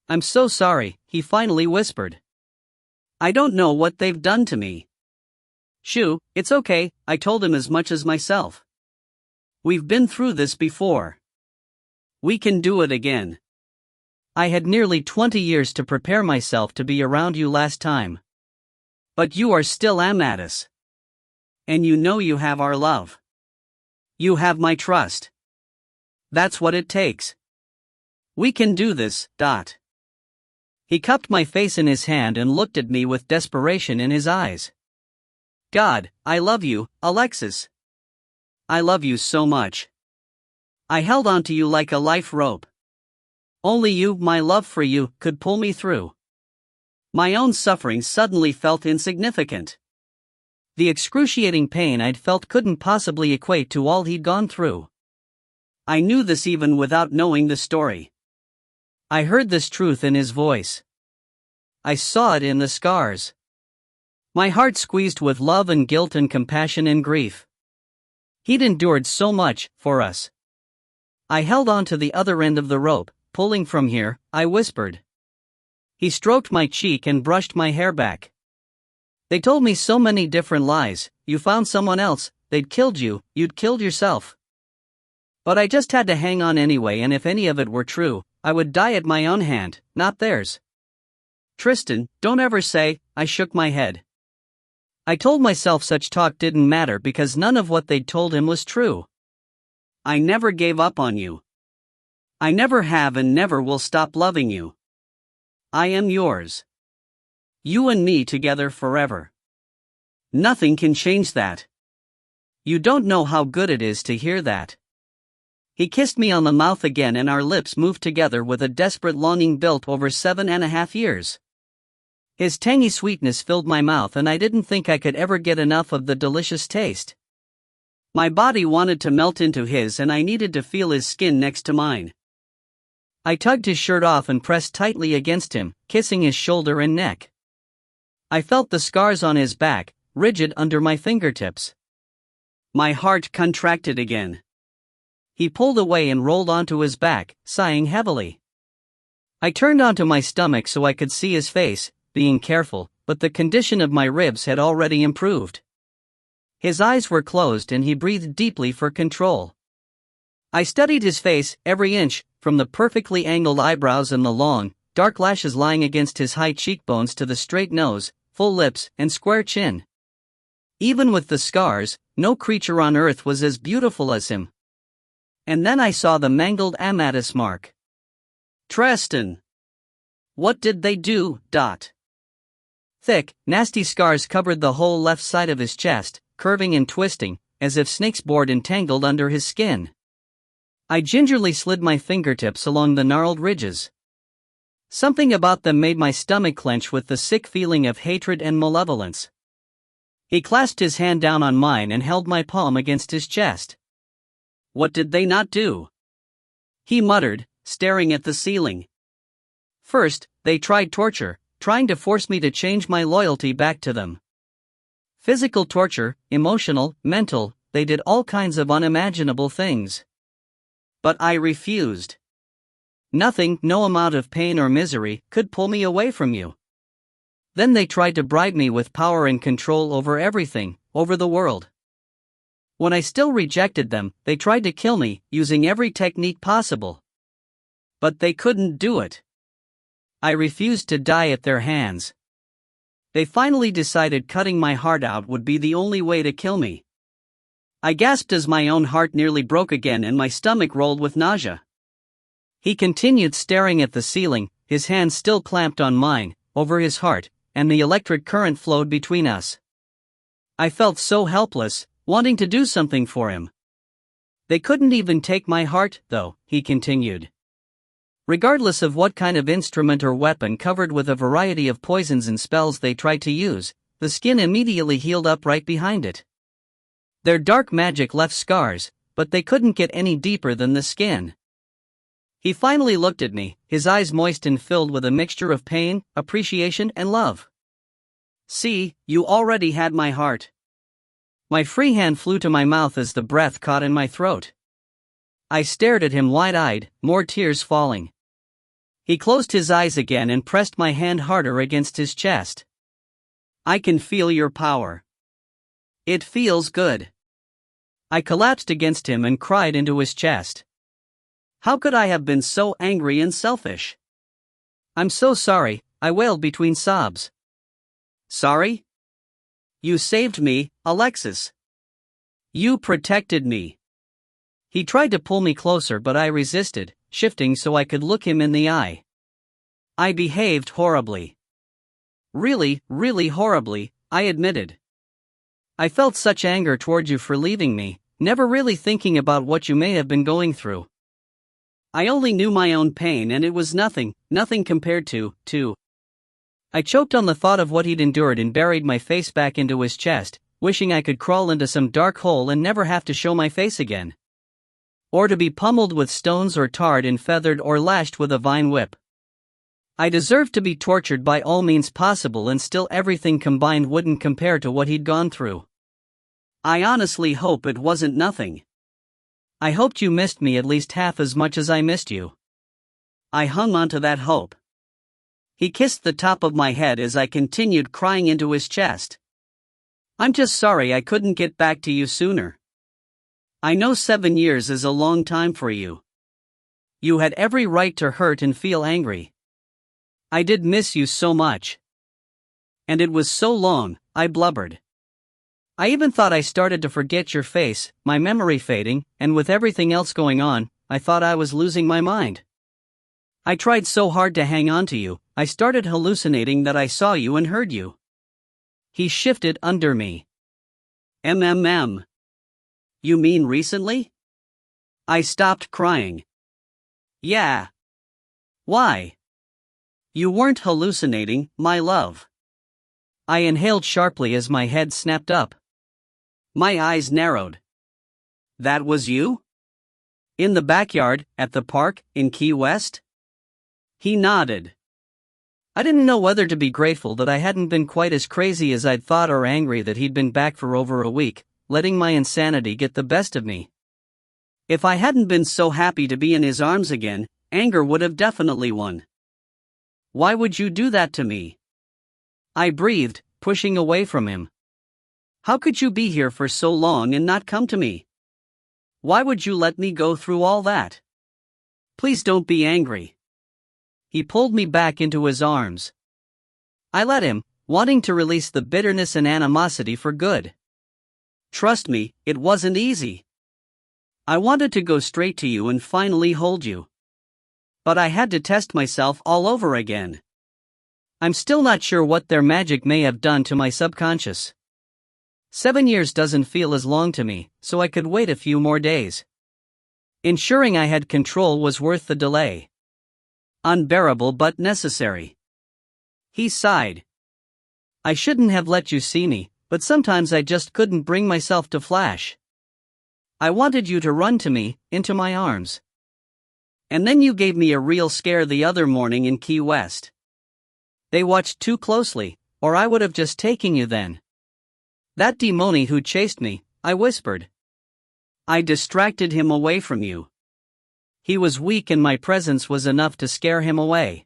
"I'm so sorry," he finally whispered. "I don't know what they've done to me." "Shoo, it's okay," I told him as much as myself. "We've been through this before. We can do it again. I had nearly 20 years to prepare myself to be around you last time. But you are still Amadis. And you know you have our love. You have my trust. That's what it takes. We can do this. He cupped my face in his hand and looked at me with desperation in his eyes. "God, I love you, Alexis. I love you so much. I held on to you like a life rope. Only you, my love for you, could pull me through." My own suffering suddenly felt insignificant. The excruciating pain I'd felt couldn't possibly equate to all he'd gone through. I knew this even without knowing the story. I heard this truth in his voice. I saw it in the scars. My heart squeezed with love and guilt and compassion and grief. He'd endured so much, for us. I held on to the other end of the rope, pulling from here, I whispered. He stroked my cheek and brushed my hair back. "They told me so many different lies. You found someone else, they'd killed you, you'd killed yourself. But I just had to hang on anyway, and if any of it were true, I would die at my own hand, not theirs." "Tristan, don't ever say," I shook my head. I told myself such talk didn't matter because none of what they'd told him was true. I never gave up on you. I never have and never will stop loving you. I am yours. You and me together forever. Nothing can change that. You don't know how good it is to hear that." He kissed me on the mouth again and our lips moved together with a desperate longing built over 7.5 years. His tangy sweetness filled my mouth and I didn't think I could ever get enough of the delicious taste. My body wanted to melt into his and I needed to feel his skin next to mine. I tugged his shirt off and pressed tightly against him, kissing his shoulder and neck. I felt the scars on his back, rigid under my fingertips. My heart contracted again. He pulled away and rolled onto his back, sighing heavily. I turned onto my stomach so I could see his face, being careful, but the condition of my ribs had already improved. His eyes were closed and he breathed deeply for control. I studied his face, every inch, from the perfectly angled eyebrows and the long, dark lashes lying against his high cheekbones to the straight nose, full lips, and square chin. Even with the scars, no creature on earth was as beautiful as him. And then I saw the mangled Amadis mark. Tristan! What did they do? Thick, nasty scars covered the whole left side of his chest, curving and twisting, as if snakes bored entangled under his skin. I gingerly slid my fingertips along the gnarled ridges. Something about them made my stomach clench with the sick feeling of hatred and malevolence. He clasped his hand down on mine and held my palm against his chest. What did they not do? He muttered, staring at the ceiling. First, they tried torture, trying to force me to change my loyalty back to them. Physical torture, emotional, mental, they did all kinds of unimaginable things. But I refused. Nothing, no amount of pain or misery, could pull me away from you. Then they tried to bribe me with power and control over everything, over the world. When I still rejected them, they tried to kill me, using every technique possible. But they couldn't do it. I refused to die at their hands. They finally decided cutting my heart out would be the only way to kill me. I gasped as my own heart nearly broke again and my stomach rolled with nausea. He continued staring at the ceiling, his hand still clamped on mine, over his heart, and the electric current flowed between us. I felt so helpless, wanting to do something for him. They couldn't even take my heart, though, he continued. Regardless of what kind of instrument or weapon covered with a variety of poisons and spells they tried to use, the skin immediately healed up right behind it. Their dark magic left scars, but they couldn't get any deeper than the skin. He finally looked at me, his eyes moist and filled with a mixture of pain, appreciation, and love. See, you already had my heart. My free hand flew to my mouth as the breath caught in my throat. I stared at him wide-eyed, more tears falling. He closed his eyes again and pressed my hand harder against his chest. I can feel your power. It feels good. I collapsed against him and cried into his chest. How could I have been so angry and selfish? I'm so sorry, I wailed between sobs. Sorry? You saved me, Alexis. You protected me. He tried to pull me closer but I resisted, shifting so I could look him in the eye. I behaved horribly. Really, really horribly, I admitted. I felt such anger toward you for leaving me, never really thinking about what you may have been going through. I only knew my own pain and it was nothing compared to. I choked on the thought of what he'd endured and buried my face back into his chest, wishing I could crawl into some dark hole and never have to show my face again. Or to be pummeled with stones or tarred and feathered or lashed with a vine whip. I deserved to be tortured by all means possible and still everything combined wouldn't compare to what he'd gone through. I honestly hope it wasn't nothing. I hoped you missed me at least half as much as I missed you. I hung on to that hope. He kissed the top of my head as I continued crying into his chest. I'm just sorry I couldn't get back to you sooner. I know 7 years is a long time for you. You had every right to hurt and feel angry. I did miss you so much. And it was so long, I blubbered. I even thought I started to forget your face, my memory fading, and with everything else going on, I thought I was losing my mind. I tried so hard to hang on to you, I started hallucinating that I saw you and heard you. He shifted under me. You mean recently? I stopped crying. Yeah. Why? You weren't hallucinating, my love. I inhaled sharply as my head snapped up. My eyes narrowed. That was you? In the backyard, at the park, in Key West? He nodded. I didn't know whether to be grateful that I hadn't been quite as crazy as I'd thought or angry that he'd been back for over a week, letting my insanity get the best of me. If I hadn't been so happy to be in his arms again, anger would have definitely won. Why would you do that to me? I breathed, pushing away from him. How could you be here for so long and not come to me? Why would you let me go through all that? Please don't be angry. He pulled me back into his arms. I let him, wanting to release the bitterness and animosity for good. Trust me, it wasn't easy. I wanted to go straight to you and finally hold you. But I had to test myself all over again. I'm still not sure what their magic may have done to my subconscious. 7 years doesn't feel as long to me, so I could wait a few more days. Ensuring I had control was worth the delay. Unbearable but necessary. He sighed. I shouldn't have let you see me, but sometimes I just couldn't bring myself to flash. I wanted you to run to me, into my arms. And then you gave me a real scare the other morning in Key West. They watched too closely, or I would have just taken you then. That demoni who chased me, I whispered. I distracted him away from you. He was weak and my presence was enough to scare him away.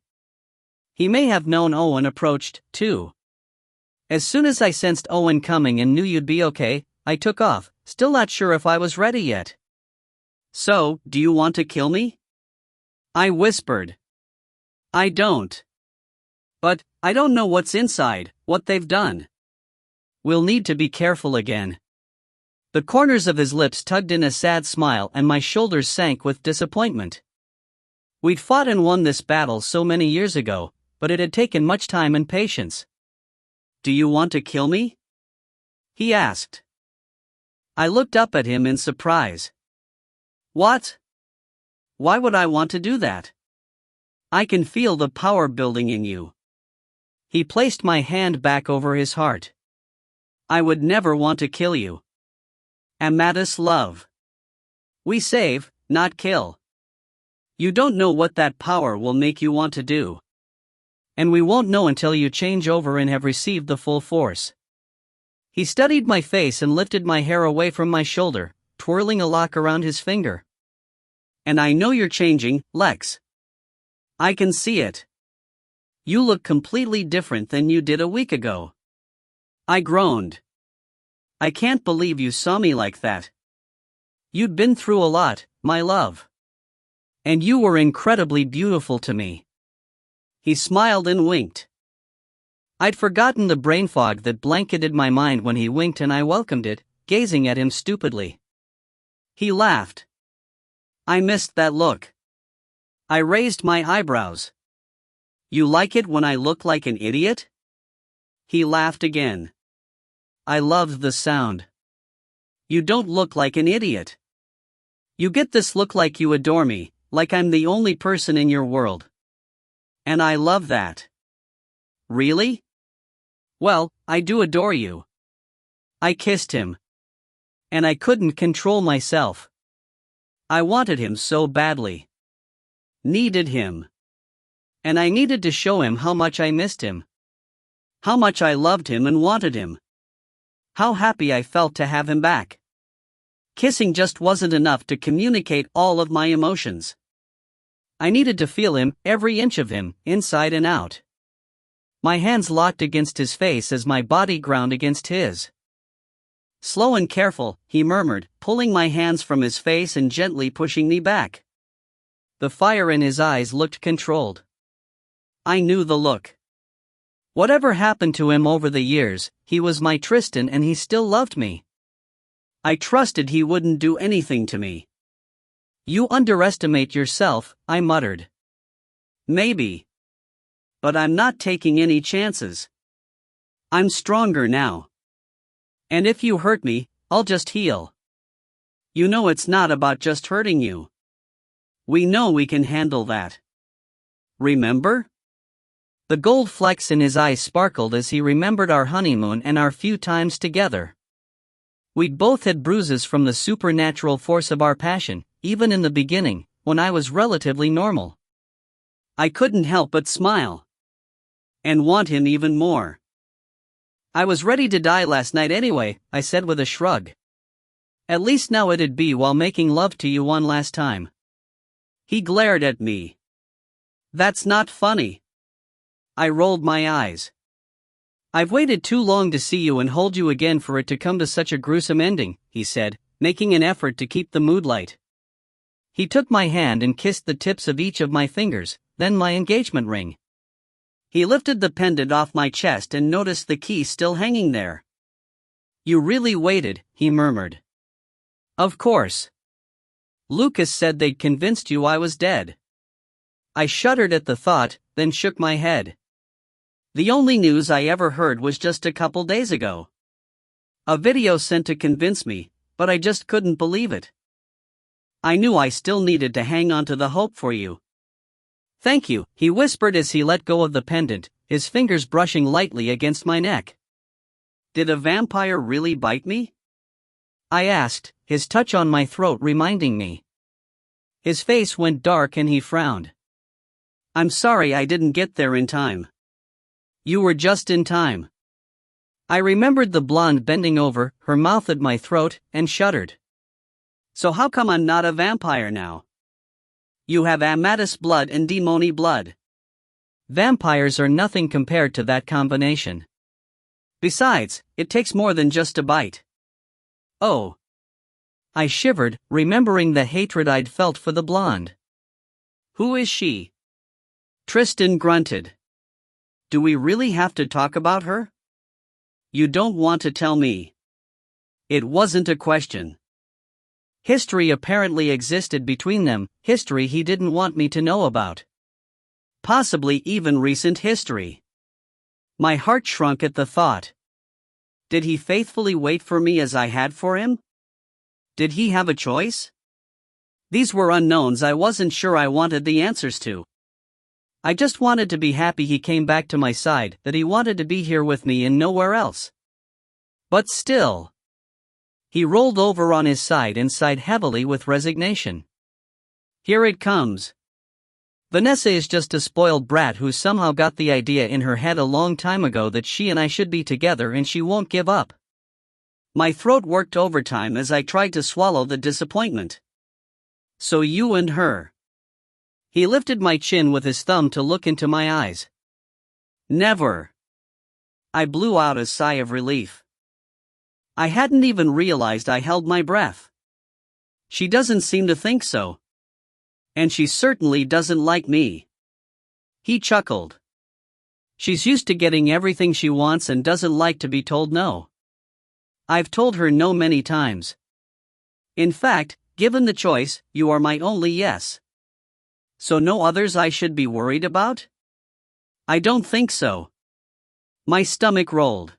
He may have known Owen approached, too. As soon as I sensed Owen coming and knew you'd be okay, I took off, still not sure if I was ready yet. So, do you want to kill me? I whispered. I don't. But, I don't know what's inside, what they've done. We'll need to be careful again. The corners of his lips tugged in a sad smile and my shoulders sank with disappointment. We'd fought and won this battle so many years ago, but it had taken much time and patience. Do you want to kill me? He asked. I looked up at him in surprise. What? Why would I want to do that? I can feel the power building in you. He placed my hand back over his heart. I would never want to kill you. Amadis love. We save, not kill. You don't know what that power will make you want to do. And we won't know until you change over and have received the full force. He studied my face and lifted my hair away from my shoulder, twirling a lock around his finger. And I know you're changing, Lex. I can see it. You look completely different than you did a week ago. I groaned. I can't believe you saw me like that. You'd been through a lot, my love. And you were incredibly beautiful to me. He smiled and winked. I'd forgotten the brain fog that blanketed my mind when he winked and I welcomed it, gazing at him stupidly. He laughed. I missed that look. I raised my eyebrows. You like it when I look like an idiot? He laughed again. I loved the sound. You don't look like an idiot. You get this look like you adore me, like I'm the only person in your world. And I love that. Really? Well, I do adore you. I kissed him. And I couldn't control myself. I wanted him so badly. Needed him. And I needed to show him how much I missed him. How much I loved him and wanted him. How happy I felt to have him back. Kissing just wasn't enough to communicate all of my emotions. I needed to feel him, every inch of him, inside and out. My hands locked against his face as my body ground against his. Slow and careful, he murmured, pulling my hands from his face and gently pushing me back. The fire in his eyes looked controlled. I knew the look. Whatever happened to him over the years, he was my Tristan and he still loved me. I trusted he wouldn't do anything to me. You underestimate yourself, I muttered. Maybe. But I'm not taking any chances. I'm stronger now. And if you hurt me, I'll just heal. You know it's not about just hurting you. We know we can handle that. Remember? The gold flecks in his eyes sparkled as he remembered our honeymoon and our few times together. We'd both had bruises from the supernatural force of our passion, even in the beginning, when I was relatively normal. I couldn't help but smile. And want him even more. I was ready to die last night anyway, I said with a shrug. At least now it'd be while making love to you one last time. He glared at me. That's not funny. I rolled my eyes. I've waited too long to see you and hold you again for it to come to such a gruesome ending, he said, making an effort to keep the mood light. He took my hand and kissed the tips of each of my fingers, then my engagement ring. He lifted the pendant off my chest and noticed the key still hanging there. You really waited, he murmured. Of course. Lucas said they'd convinced you I was dead. I shuddered at the thought, then shook my head. The only news I ever heard was just a couple days ago. A video sent to convince me, but I just couldn't believe it. I knew I still needed to hang on to the hope for you. Thank you, he whispered as he let go of the pendant, his fingers brushing lightly against my neck. Did a vampire really bite me? I asked, his touch on my throat reminding me. His face went dark and he frowned. I'm sorry I didn't get there in time. You were just in time. I remembered the blonde bending over, her mouth at my throat, and shuddered. So how come I'm not a vampire now? You have Amadis blood and demoni blood. Vampires are nothing compared to that combination. Besides, it takes more than just a bite. Oh. I shivered, remembering the hatred I'd felt for the blonde. Who is she? Tristan grunted. Do we really have to talk about her? You don't want to tell me. It wasn't a question. History apparently existed between them, history he didn't want me to know about. Possibly even recent history. My heart shrunk at the thought. Did he faithfully wait for me as I had for him? Did he have a choice? These were unknowns I wasn't sure I wanted the answers to. I just wanted to be happy he came back to my side, that he wanted to be here with me and nowhere else. But still. He rolled over on his side and sighed heavily with resignation. Here it comes. Vanessa is just a spoiled brat who somehow got the idea in her head a long time ago that she and I should be together and she won't give up. My throat worked overtime as I tried to swallow the disappointment. So you and her. He lifted my chin with his thumb to look into my eyes. Never. I blew out a sigh of relief. I hadn't even realized I held my breath. She doesn't seem to think so. And she certainly doesn't like me. He chuckled. She's used to getting everything she wants and doesn't like to be told no. I've told her no many times. In fact, given the choice, you are my only yes. So no others I should be worried about? I don't think so. My stomach rolled.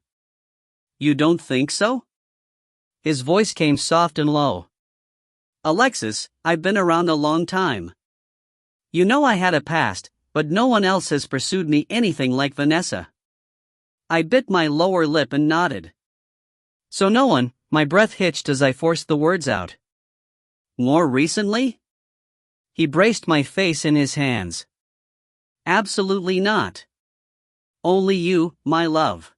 You don't think so? His voice came soft and low. Alexis, I've been around a long time. You know I had a past, but no one else has pursued me anything like Vanessa. I bit my lower lip and nodded. So no one, my breath hitched as I forced the words out. More recently? He braced my face in his hands. Absolutely not. Only you, my love.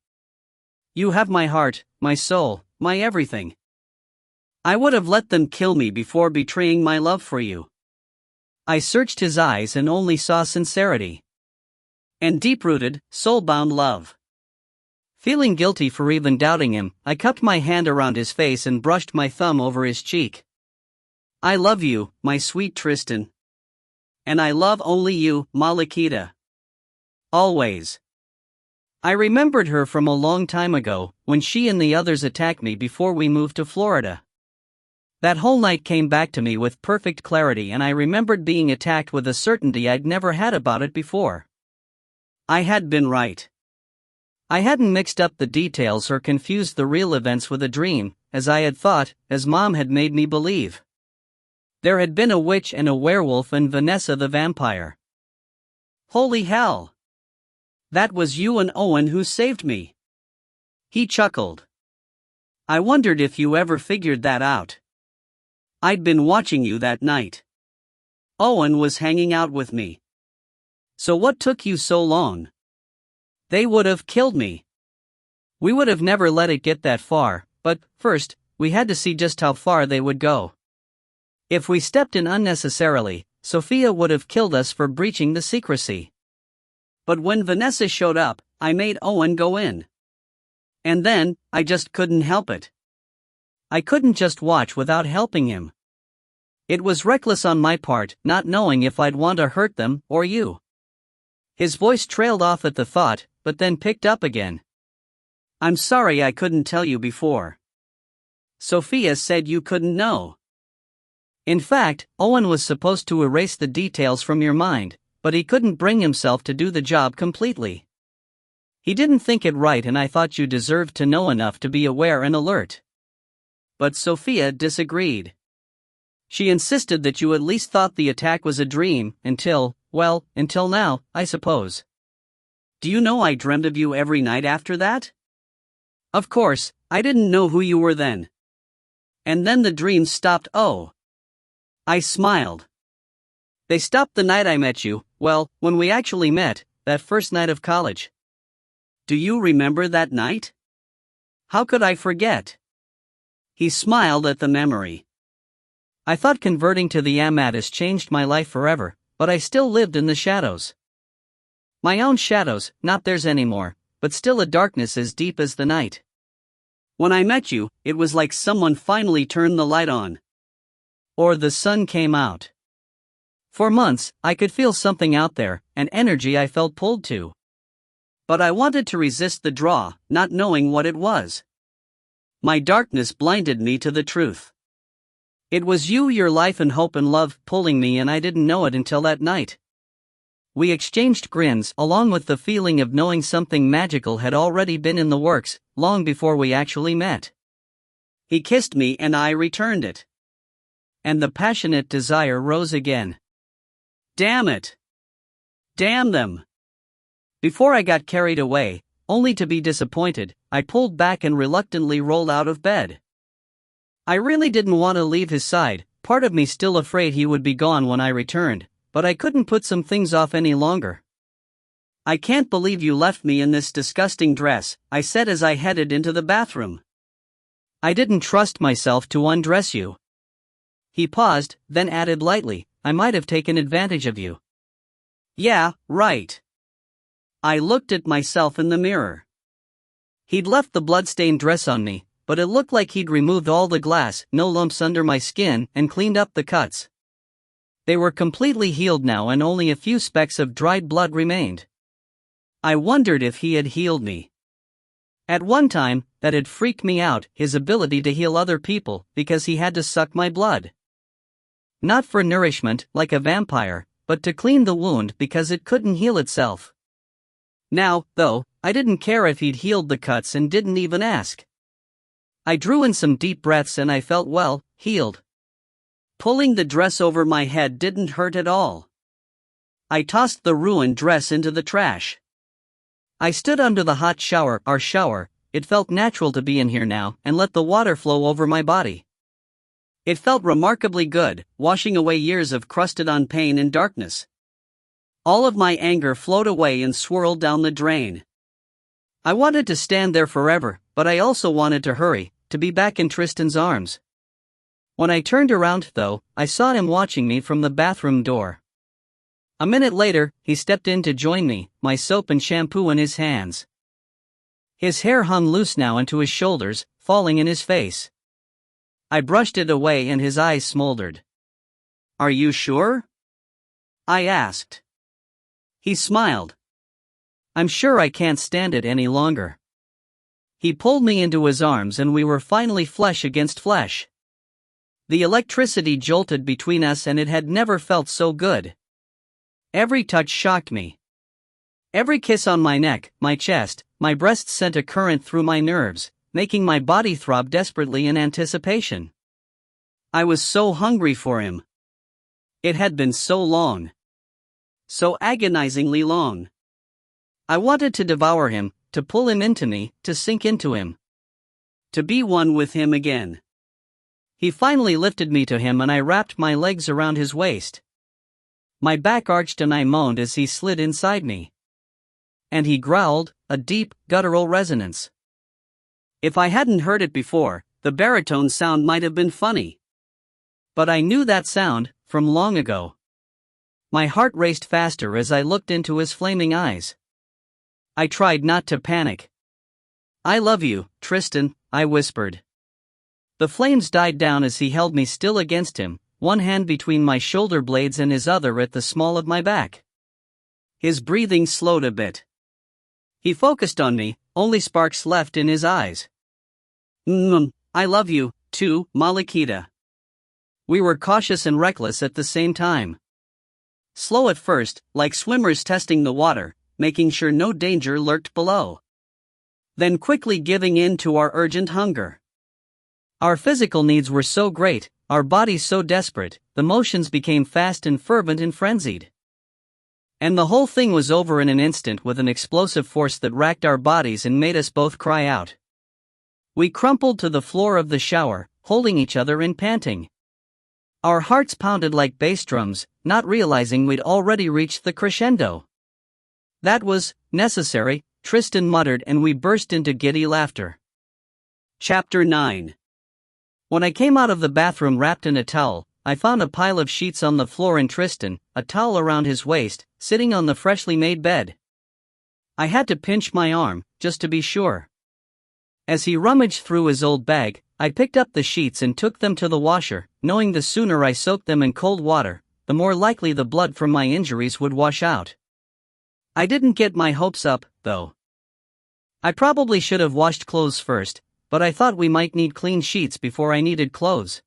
You have my heart, my soul, my everything. I would have let them kill me before betraying my love for you. I searched his eyes and only saw sincerity. And deep-rooted, soul-bound love. Feeling guilty for even doubting him, I cupped my hand around his face and brushed my thumb over his cheek. I love you, my sweet Tristan. And I love only you, Malakita. Always. I remembered her from a long time ago, when she and the others attacked me before we moved to Florida. That whole night came back to me with perfect clarity and I remembered being attacked with a certainty I'd never had about it before. I had been right. I hadn't mixed up the details or confused the real events with a dream, as I had thought, as Mom had made me believe. There had been a witch and a werewolf and Vanessa the vampire. Holy hell! That was you and Owen who saved me. He chuckled. I wondered if you ever figured that out. I'd been watching you that night. Owen was hanging out with me. So what took you so long? They would have killed me. We would have never let it get that far, but first, we had to see just how far they would go. If we stepped in unnecessarily, Sophia would have killed us for breaching the secrecy. But when Vanessa showed up, I made Owen go in. And then, I just couldn't help it. I couldn't just watch without helping him. It was reckless on my part, not knowing if I'd want to hurt them or you. His voice trailed off at the thought, but then picked up again. I'm sorry I couldn't tell you before. Sophia said you couldn't know. In fact, Owen was supposed to erase the details from your mind, but he couldn't bring himself to do the job completely. He didn't think it right, and I thought you deserved to know enough to be aware and alert. But Sophia disagreed. She insisted that you at least thought the attack was a dream, until now, I suppose. Do you know I dreamed of you every night after that? Of course, I didn't know who you were then. And then the dreams stopped. Oh. I smiled. They stopped the night I met you, when we actually met, that first night of college. Do you remember that night? How could I forget? He smiled at the memory. I thought converting to the Amadis changed my life forever, but I still lived in the shadows. My own shadows, not theirs anymore, but still a darkness as deep as the night. When I met you, it was like someone finally turned the light on. Or the sun came out. For months, I could feel something out there, an energy I felt pulled to. But I wanted to resist the draw, not knowing what it was. My darkness blinded me to the truth. It was you, your life and hope and love, pulling me, and I didn't know it until that night. We exchanged grins, along with the feeling of knowing something magical had already been in the works, long before we actually met. He kissed me and I returned it. And the passionate desire rose again. Damn it! Damn them! Before I got carried away, only to be disappointed, I pulled back and reluctantly rolled out of bed. I really didn't want to leave his side, part of me still afraid he would be gone when I returned, but I couldn't put some things off any longer. I can't believe you left me in this disgusting dress, I said as I headed into the bathroom. I didn't trust myself to undress you. He paused, then added lightly, I might have taken advantage of you. Yeah, right. I looked at myself in the mirror. He'd left the blood-stained dress on me, but it looked like he'd removed all the glass, no lumps under my skin, and cleaned up the cuts. They were completely healed now, and only a few specks of dried blood remained. I wondered if he had healed me. At one time, that had freaked me out, his ability to heal other people, because he had to suck my blood. Not for nourishment, like a vampire, but to clean the wound because it couldn't heal itself. Now, though, I didn't care if he'd healed the cuts and didn't even ask. I drew in some deep breaths and I felt healed. Pulling the dress over my head didn't hurt at all. I tossed the ruined dress into the trash. I stood under the hot shower, our shower, it felt natural to be in here now, and let the water flow over my body. It felt remarkably good, washing away years of crusted-on pain and darkness. All of my anger flowed away and swirled down the drain. I wanted to stand there forever, but I also wanted to hurry, to be back in Tristan's arms. When I turned around, though, I saw him watching me from the bathroom door. A minute later, he stepped in to join me, my soap and shampoo in his hands. His hair hung loose now onto his shoulders, falling in his face. I brushed it away and his eyes smoldered. Are you sure? I asked. He smiled. I'm sure I can't stand it any longer. He pulled me into his arms and we were finally flesh against flesh. The electricity jolted between us and it had never felt so good. Every touch shocked me. Every kiss on my neck, my chest, my breast sent a current through my nerves, making my body throb desperately in anticipation. I was so hungry for him. It had been so long. So agonizingly long. I wanted to devour him, to pull him into me, to sink into him. To be one with him again. He finally lifted me to him and I wrapped my legs around his waist. My back arched and I moaned as he slid inside me. And he growled, a deep, guttural resonance. If I hadn't heard it before, the baritone sound might have been funny. But I knew that sound, from long ago. My heart raced faster as I looked into his flaming eyes. I tried not to panic. "I love you, Tristan," I whispered. The flames died down as he held me still against him, one hand between my shoulder blades and his other at the small of my back. His breathing slowed a bit. He focused on me, only sparks left in his eyes. I love you, too, Malikita." We were cautious and reckless at the same time. Slow at first, like swimmers testing the water, making sure no danger lurked below. Then quickly giving in to our urgent hunger. Our physical needs were so great, our bodies so desperate, the motions became fast and fervent and frenzied. And the whole thing was over in an instant with an explosive force that racked our bodies and made us both cry out. We crumpled to the floor of the shower, holding each other and panting. Our hearts pounded like bass drums, not realizing we'd already reached the crescendo. "That was necessary," Tristan muttered, and we burst into giddy laughter. Chapter 9. When I came out of the bathroom wrapped in a towel, I found a pile of sheets on the floor and Tristan, a towel around his waist, sitting on the freshly made bed. I had to pinch my arm, just to be sure. As he rummaged through his old bag, I picked up the sheets and took them to the washer, knowing the sooner I soaked them in cold water, the more likely the blood from my injuries would wash out. I didn't get my hopes up, though. I probably should have washed clothes first, but I thought we might need clean sheets before I needed clothes.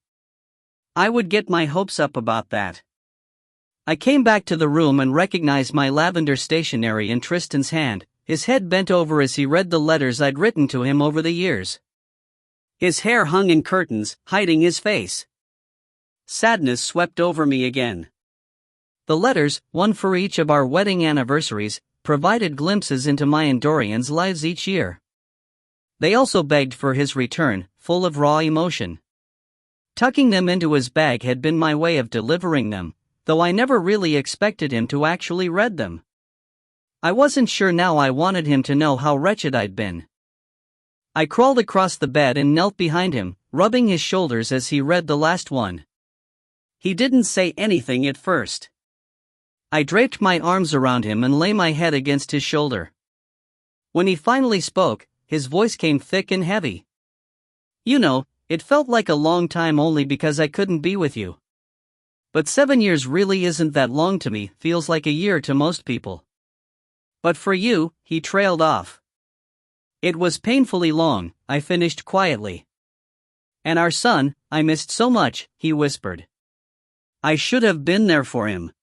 I would get my hopes up about that. I came back to the room and recognized my lavender stationery in Tristan's hand, his head bent over as he read the letters I'd written to him over the years. His hair hung in curtains, hiding his face. Sadness swept over me again. The letters, one for each of our wedding anniversaries, provided glimpses into my and Dorian's lives each year. They also begged for his return, full of raw emotion. Tucking them into his bag had been my way of delivering them, though I never really expected him to actually read them. I wasn't sure now I wanted him to know how wretched I'd been. I crawled across the bed and knelt behind him, rubbing his shoulders as he read the last one. He didn't say anything at first. I draped my arms around him and lay my head against his shoulder. When he finally spoke, his voice came thick and heavy. "You know, it felt like a long time only because I couldn't be with you. But 7 years really isn't that long to me, feels like a year to most people. But for you," he trailed off. "It was painfully long," I finished quietly. "And our son, I missed so much," he whispered. I should have been there for him.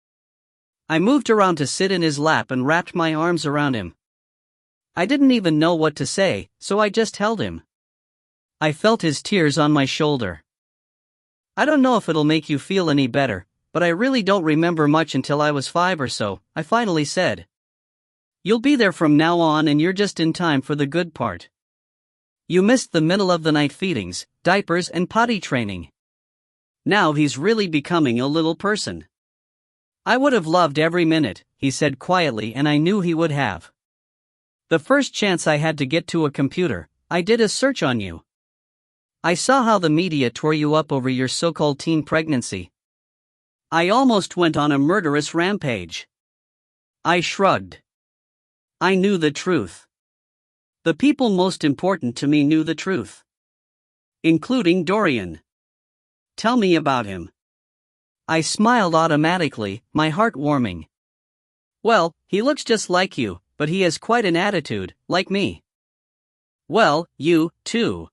I moved around to sit in his lap and wrapped my arms around him. I didn't even know what to say, so I just held him. I felt his tears on my shoulder. "I don't know if it'll make you feel any better, but I really don't remember much until I was 5 or so," I finally said. "You'll be there from now on and you're just in time for the good part. You missed the middle of the night feedings, diapers and potty training. Now he's really becoming a little person." "I would have loved every minute," he said quietly, and I knew he would have. "The first chance I had to get to a computer, I did a search on you. I saw how the media tore you up over your so-called teen pregnancy. I almost went on a murderous rampage." I shrugged. I knew the truth. The people most important to me knew the truth. Including Dorian. "Tell me about him." I smiled automatically, my heart warming. "Well, he looks just like you, but he has quite an attitude, like me." "Well, you, too.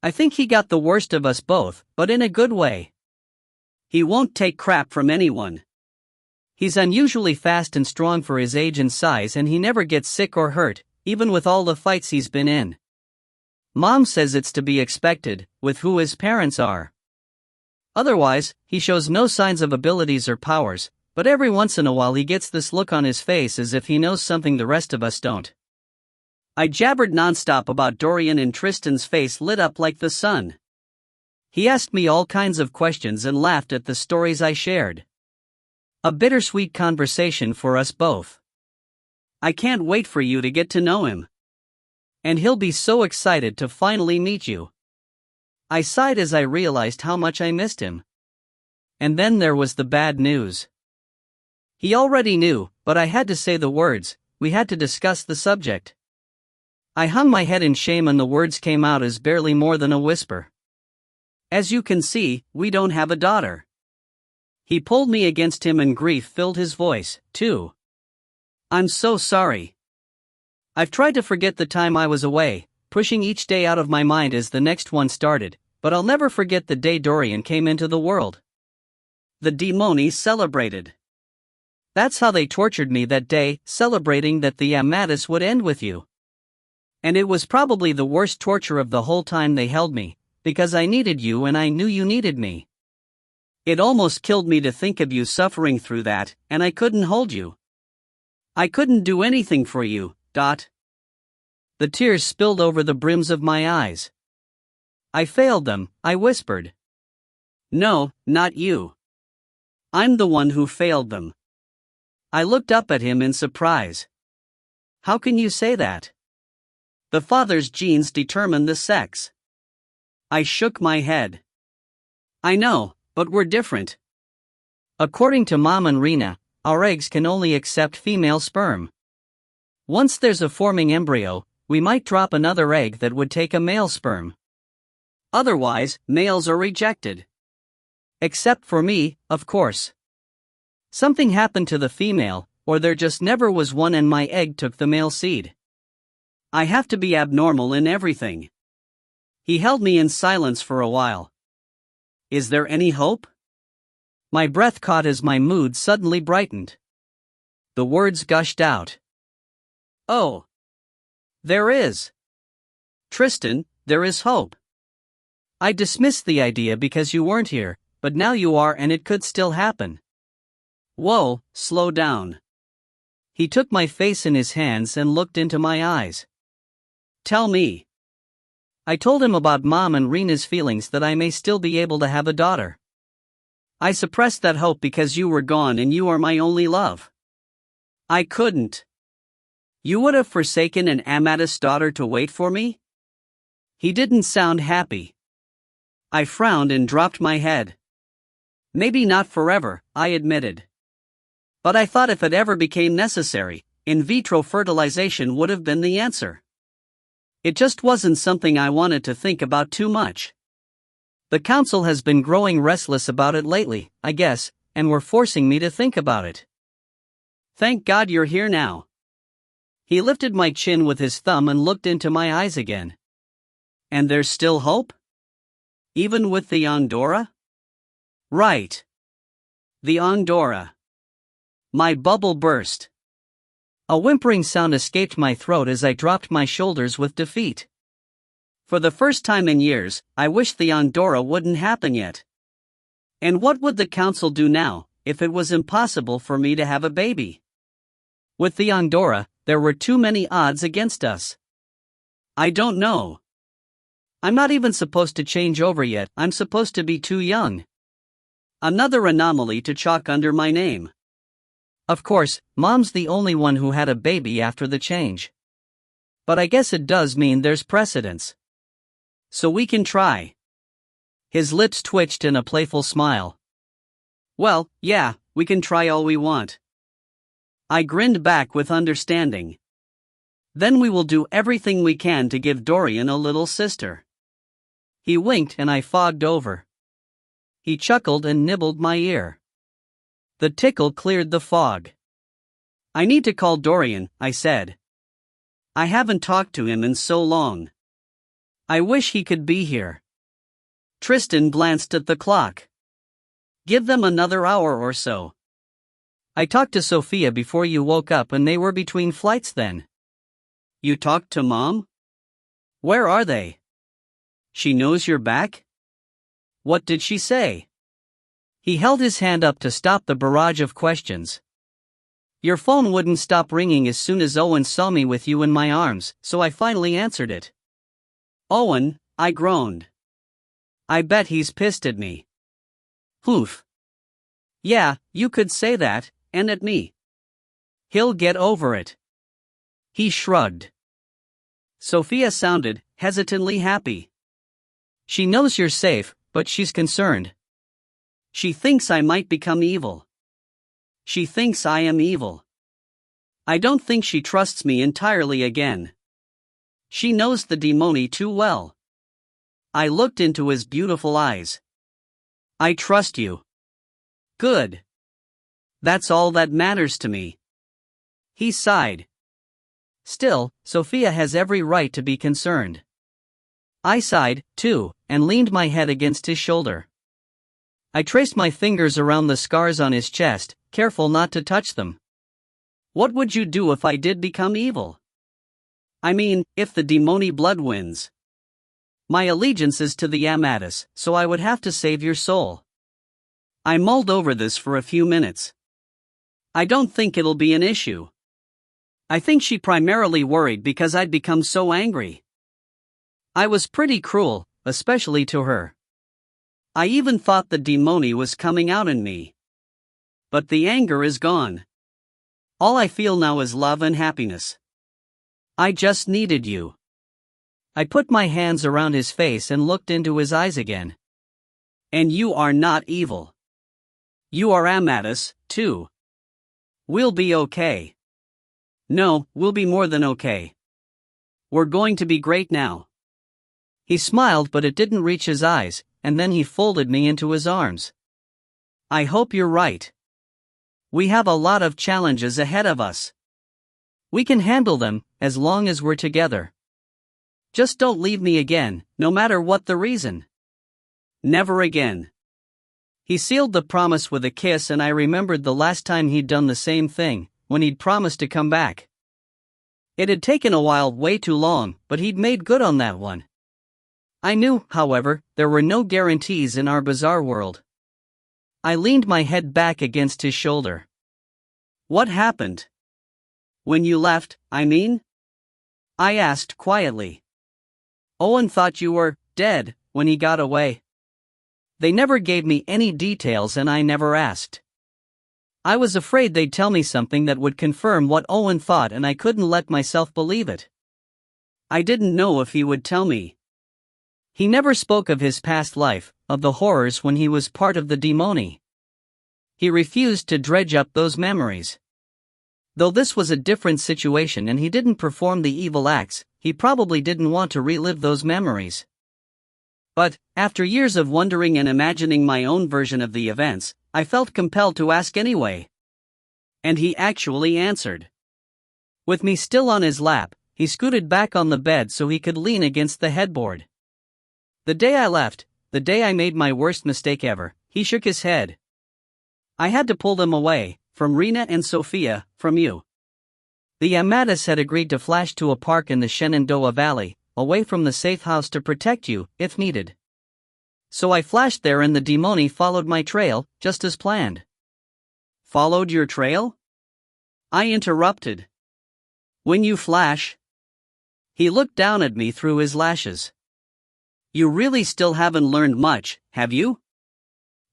I think he got the worst of us both, but in a good way. He won't take crap from anyone. He's unusually fast and strong for his age and size, and he never gets sick or hurt, even with all the fights he's been in. Mom says it's to be expected, with who his parents are. Otherwise, he shows no signs of abilities or powers, but every once in a while he gets this look on his face as if he knows something the rest of us don't." I jabbered nonstop about Dorian, and Tristan's face lit up like the sun. He asked me all kinds of questions and laughed at the stories I shared. A bittersweet conversation for us both. I can't wait for you to get to know him. And he'll be so excited to finally meet you. I sighed as I realized how much I missed him. And then there was the bad news. He already knew, but I had to say the words. We had to discuss the subject. I hung my head in shame and the words came out as barely more than a whisper. As you can see, we don't have a daughter. He pulled me against him and grief filled his voice, too. I'm so sorry. I've tried to forget the time I was away, pushing each day out of my mind as the next one started, but I'll never forget the day Dorian came into the world. The demonies celebrated. That's how they tortured me that day, celebrating that the Amadis would end with you. And it was probably the worst torture of the whole time they held me, because I needed you and I knew you needed me. It almost killed me to think of you suffering through that, and I couldn't hold you. I couldn't do anything for you. The tears spilled over the brims of my eyes. I failed them, I whispered. No, not you. I'm the one who failed them. I looked up at him in surprise. How can you say that? The father's genes determine the sex. I shook my head. I know, but we're different. According to Mom and Rena, our eggs can only accept female sperm. Once there's a forming embryo, we might drop another egg that would take a male sperm. Otherwise, males are rejected. Except for me, of course. Something happened to the female, or there just never was one and my egg took the male seed. I have to be abnormal in everything. He held me in silence for a while. Is there any hope? My breath caught as my mood suddenly brightened. The words gushed out. Oh. There is. Tristan, there is hope. I dismissed the idea because you weren't here, but now you are and it could still happen. Whoa, slow down. He took my face in his hands and looked into my eyes. Tell me. I told him about Mom and Rena's feelings that I may still be able to have a daughter. I suppressed that hope because you were gone and you are my only love. I couldn't. You would have forsaken an Amadis daughter to wait for me? He didn't sound happy. I frowned and dropped my head. Maybe not forever, I admitted. But I thought if it ever became necessary, in vitro fertilization would have been the answer. It just wasn't something I wanted to think about too much. The council has been growing restless about it lately, I guess, and were forcing me to think about it. Thank God you're here now. He lifted my chin with his thumb and looked into my eyes again. And there's still hope? Even with the Andorra? Right. The Andorra. My bubble burst. A whimpering sound escaped my throat as I dropped my shoulders with defeat. For the first time in years, I wished the Andorra wouldn't happen yet. And what would the council do now, if it was impossible for me to have a baby? With the Andorra, there were too many odds against us. I don't know. I'm not even supposed to change over yet, I'm supposed to be too young. Another anomaly to chalk under my name. Of course, Mom's the only one who had a baby after the change. But I guess it does mean there's precedence. So we can try. His lips twitched in a playful smile. Well, yeah, we can try all we want. I grinned back with understanding. Then we will do everything we can to give Dorian a little sister. He winked and I fogged over. He chuckled and nibbled my ear. The tickle cleared the fog. I need to call Dorian, I said. I haven't talked to him in so long. I wish he could be here. Tristan glanced at the clock. Give them another hour or so. I talked to Sophia before you woke up and they were between flights then. You talked to Mom? Where are they? She knows you're back? What did she say? He held his hand up to stop the barrage of questions. Your phone wouldn't stop ringing as soon as Owen saw me with you in my arms, so I finally answered it. Owen, I groaned. I bet he's pissed at me. Oof. Yeah, you could say that, and at me. He'll get over it. He shrugged. Sophia sounded hesitantly happy. She knows you're safe, but she's concerned. She thinks I might become evil. She thinks I am evil. I don't think she trusts me entirely again. She knows the demoni too well. I looked into his beautiful eyes. I trust you. Good. That's all that matters to me. He sighed. Still, Sophia has every right to be concerned. I sighed, too, and leaned my head against his shoulder. I traced my fingers around the scars on his chest, careful not to touch them. What would you do if I did become evil? I mean, if the demoni blood wins. My allegiance is to the Amadis, so I would have to save your soul. I mulled over this for a few minutes. I don't think it'll be an issue. I think she primarily worried because I'd become so angry. I was pretty cruel, especially to her. I even thought the demoni was coming out in me. But the anger is gone. All I feel now is love and happiness. I just needed you. I put my hands around his face and looked into his eyes again. And you are not evil. You are Amadis, too. We'll be okay. No, we'll be more than okay. We're going to be great now. He smiled, but it didn't reach his eyes, and then he folded me into his arms. I hope you're right. We have a lot of challenges ahead of us. We can handle them, as long as we're together. Just don't leave me again, no matter what the reason. Never again. He sealed the promise with a kiss, and I remembered the last time he'd done the same thing, when he'd promised to come back. It had taken a while, way too long, but he'd made good on that one. I knew, however, there were no guarantees in our bizarre world. I leaned my head back against his shoulder. What happened? When you left, I mean? I asked quietly. Owen thought you were dead when he got away. They never gave me any details, and I never asked. I was afraid they'd tell me something that would confirm what Owen thought, and I couldn't let myself believe it. I didn't know if he would tell me. He never spoke of his past life, of the horrors when he was part of the demoni. He refused to dredge up those memories. Though this was a different situation and he didn't perform the evil acts, he probably didn't want to relive those memories. But, after years of wondering and imagining my own version of the events, I felt compelled to ask anyway. And he actually answered. With me still on his lap, he scooted back on the bed so he could lean against the headboard. The day I left, the day I made my worst mistake ever, he shook his head. I had to pull them away, from Rena and Sophia, from you. The Amadis had agreed to flash to a park in the Shenandoah Valley, away from the safe house, to protect you, if needed. So I flashed there, and the demoni followed my trail, just as planned. Followed your trail? I interrupted. When you flash? He looked down at me through his lashes. You really still haven't learned much, have you?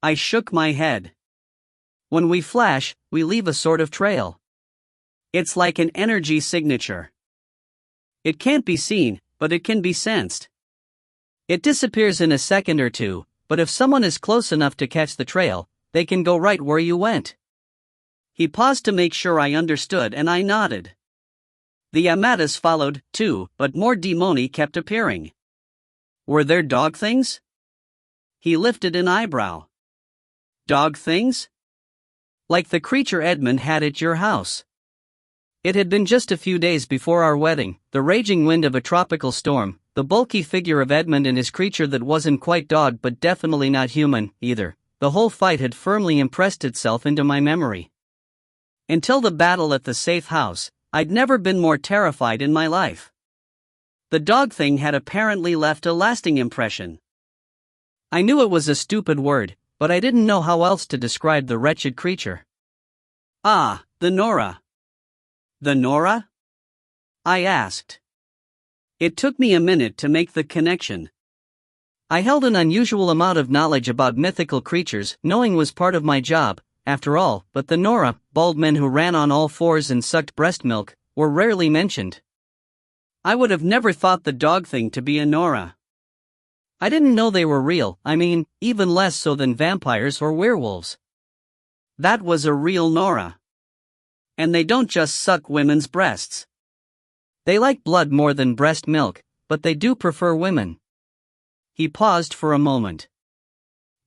I shook my head. When we flash, we leave a sort of trail. It's like an energy signature. It can't be seen, but it can be sensed. It disappears in a second or two, but if someone is close enough to catch the trail, they can go right where you went. He paused to make sure I understood, and I nodded. The Amadis followed, too, but more demoni kept appearing. Were there dog things? He lifted an eyebrow. Dog things? Like the creature Edmund had at your house. It had been just a few days before our wedding, the raging wind of a tropical storm, the bulky figure of Edmund and his creature that wasn't quite dog but definitely not human, either. The whole fight had firmly impressed itself into my memory. Until the battle at the safe house, I'd never been more terrified in my life. The dog thing had apparently left a lasting impression. I knew it was a stupid word, but I didn't know how else to describe the wretched creature. Ah, the Nora. The Nora? I asked. It took me a minute to make the connection. I held an unusual amount of knowledge about mythical creatures, knowing was part of my job, after all, but the Nora, bald men who ran on all fours and sucked breast milk, were rarely mentioned. I would have never thought the dog thing to be a Nora. I didn't know they were real, I mean, even less so than vampires or werewolves. That was a real Nora. And they don't just suck women's breasts. They like blood more than breast milk, but they do prefer women. He paused for a moment.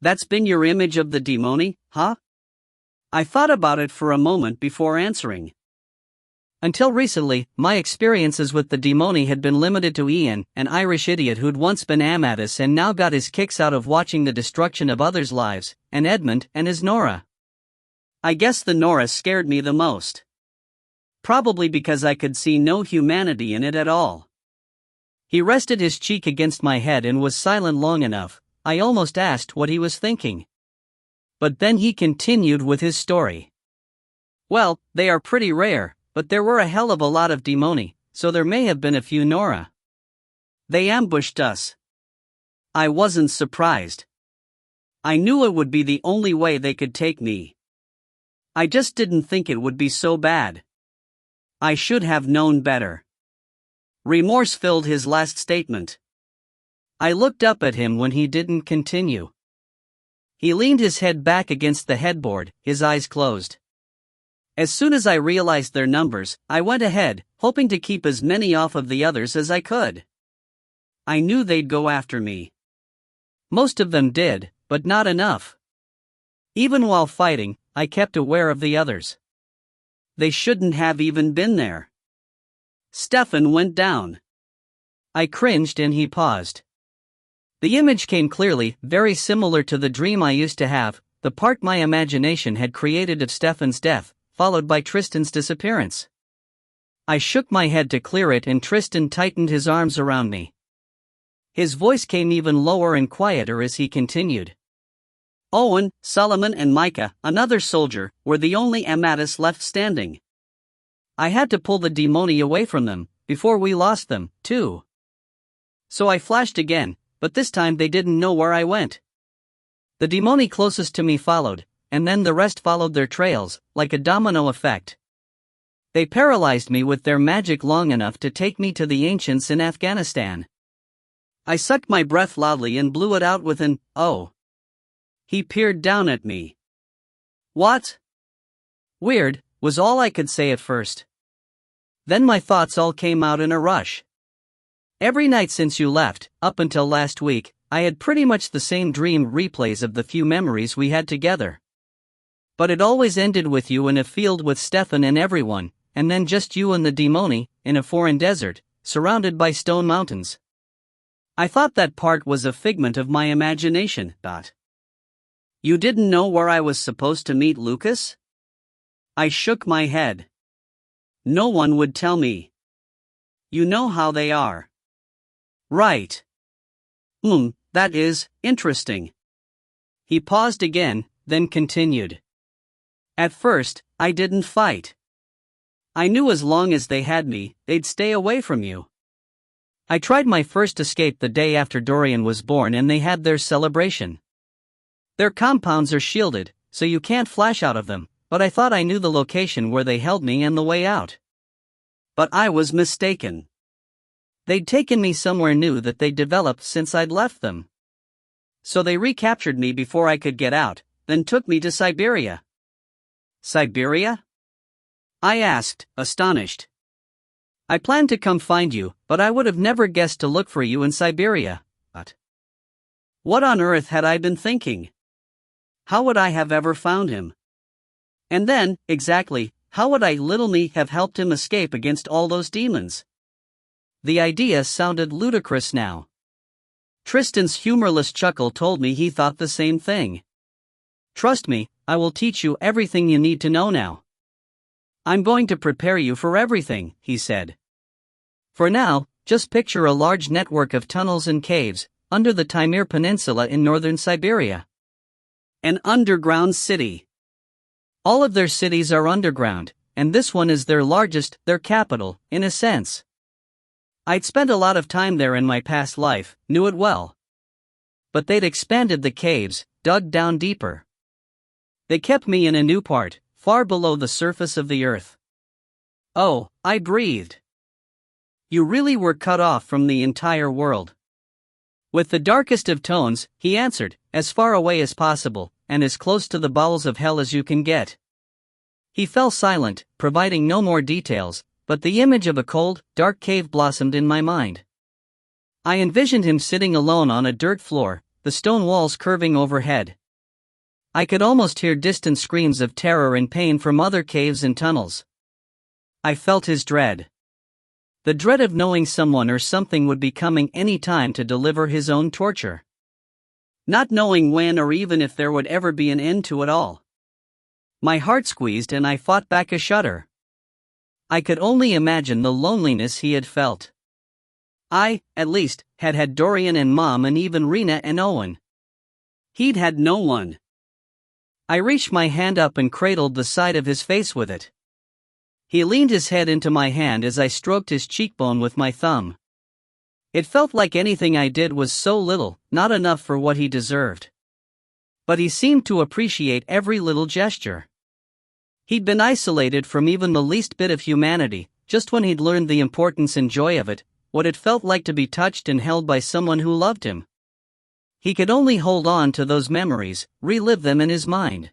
That's been your image of the demoni, huh? I thought about it for a moment before answering. Until recently, my experiences with the demoni had been limited to Ian, an Irish idiot who'd once been Amadis and now got his kicks out of watching the destruction of others' lives, and Edmund and his Nora. I guess the Nora scared me the most. Probably because I could see no humanity in it at all. He rested his cheek against my head and was silent long enough. I almost asked what he was thinking. But then he continued with his story. Well, they are pretty rare, but there were a hell of a lot of demoni, so there may have been a few Nora. They ambushed us. I wasn't surprised. I knew it would be the only way they could take me. I just didn't think it would be so bad. I should have known better. Remorse filled his last statement. I looked up at him when he didn't continue. He leaned his head back against the headboard, his eyes closed. As soon as I realized their numbers, I went ahead, hoping to keep as many off of the others as I could. I knew they'd go after me. Most of them did, but not enough. Even while fighting, I kept aware of the others. They shouldn't have even been there. Stefan went down. I cringed and he paused. The image came clearly, very similar to the dream I used to have, the part my imagination had created of Stefan's death, followed by Tristan's disappearance. I shook my head to clear it and Tristan tightened his arms around me. His voice came even lower and quieter as he continued. Owen, Solomon and Micah, another soldier, were the only Amadis left standing. I had to pull the demoni away from them, before we lost them, too. So I flashed again, but this time they didn't know where I went. The demoni closest to me followed, and then the rest followed their trails, like a domino effect. They paralyzed me with their magic long enough to take me to the ancients in Afghanistan. I sucked my breath loudly and blew it out with an, oh. He peered down at me. What? Weird, was all I could say at first. Then my thoughts all came out in a rush. Every night since you left, up until last week, I had pretty much the same dream replays of the few memories we had together. But it always ended with you in a field with Stefan and everyone, and then just you and the demoni, in a foreign desert, surrounded by stone mountains. I thought that part was a figment of my imagination, You didn't know where I was supposed to meet Lucas? I shook my head. No one would tell me. You know how they are. Right. That is interesting. He paused again, then continued. At first, I didn't fight. I knew as long as they had me, they'd stay away from you. I tried my first escape the day after Dorian was born and they had their celebration. Their compounds are shielded, so you can't flash out of them, but I thought I knew the location where they held me and the way out. But I was mistaken. They'd taken me somewhere new that they'd developed since I'd left them. So they recaptured me before I could get out, then took me to Siberia. Siberia? I asked, astonished. I planned to come find you, but I would have never guessed to look for you in Siberia. But what on earth had I been thinking? How would I have ever found him? And then, exactly, how would little me have helped him escape against all those demons? The idea sounded ludicrous now. Tristan's humorless chuckle told me he thought the same thing. Trust me, I will teach you everything you need to know now. I'm going to prepare you for everything, he said. For now, just picture a large network of tunnels and caves, under the Taimyr Peninsula in northern Siberia. An underground city. All of their cities are underground, and this one is their largest, their capital, in a sense. I'd spent a lot of time there in my past life, knew it well. But they'd expanded the caves, dug down deeper. They kept me in a new part, far below the surface of the earth. Oh, I breathed. You really were cut off from the entire world. With the darkest of tones, he answered, as far away as possible, and as close to the bowels of hell as you can get. He fell silent, providing no more details, but the image of a cold, dark cave blossomed in my mind. I envisioned him sitting alone on a dirt floor, the stone walls curving overhead. I could almost hear distant screams of terror and pain from other caves and tunnels. I felt his dread. The dread of knowing someone or something would be coming any time to deliver his own torture. Not knowing when or even if there would ever be an end to it all. My heart squeezed and I fought back a shudder. I could only imagine the loneliness he had felt. I, at least, had had Dorian and Mom and even Rena and Owen. He'd had no one. I reached my hand up and cradled the side of his face with it. He leaned his head into my hand as I stroked his cheekbone with my thumb. It felt like anything I did was so little, not enough for what he deserved. But he seemed to appreciate every little gesture. He'd been isolated from even the least bit of humanity, just when he'd learned the importance and joy of it, what it felt like to be touched and held by someone who loved him. He could only hold on to those memories, relive them in his mind.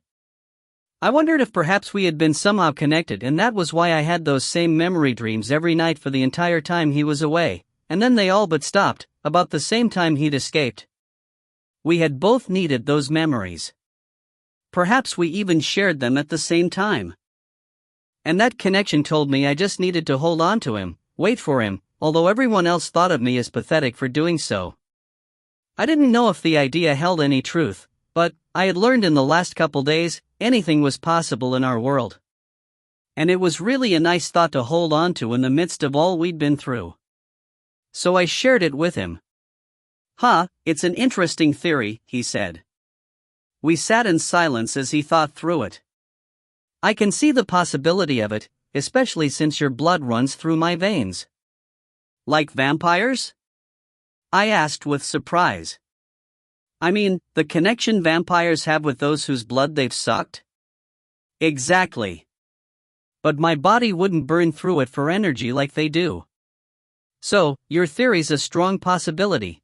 I wondered if perhaps we had been somehow connected, and that was why I had those same memory dreams every night for the entire time he was away, and then they all but stopped, about the same time he'd escaped. We had both needed those memories. Perhaps we even shared them at the same time. And that connection told me I just needed to hold on to him, wait for him, although everyone else thought of me as pathetic for doing so. I didn't know if the idea held any truth, but I had learned in the last couple days, anything was possible in our world. And it was really a nice thought to hold on to in the midst of all we'd been through. So I shared it with him. It's an interesting theory, he said. We sat in silence as he thought through it. I can see the possibility of it, especially since your blood runs through my veins. Like vampires? I asked with surprise. I mean, the connection vampires have with those whose blood they've sucked? Exactly. But my body wouldn't burn through it for energy like they do. So, your theory's a strong possibility,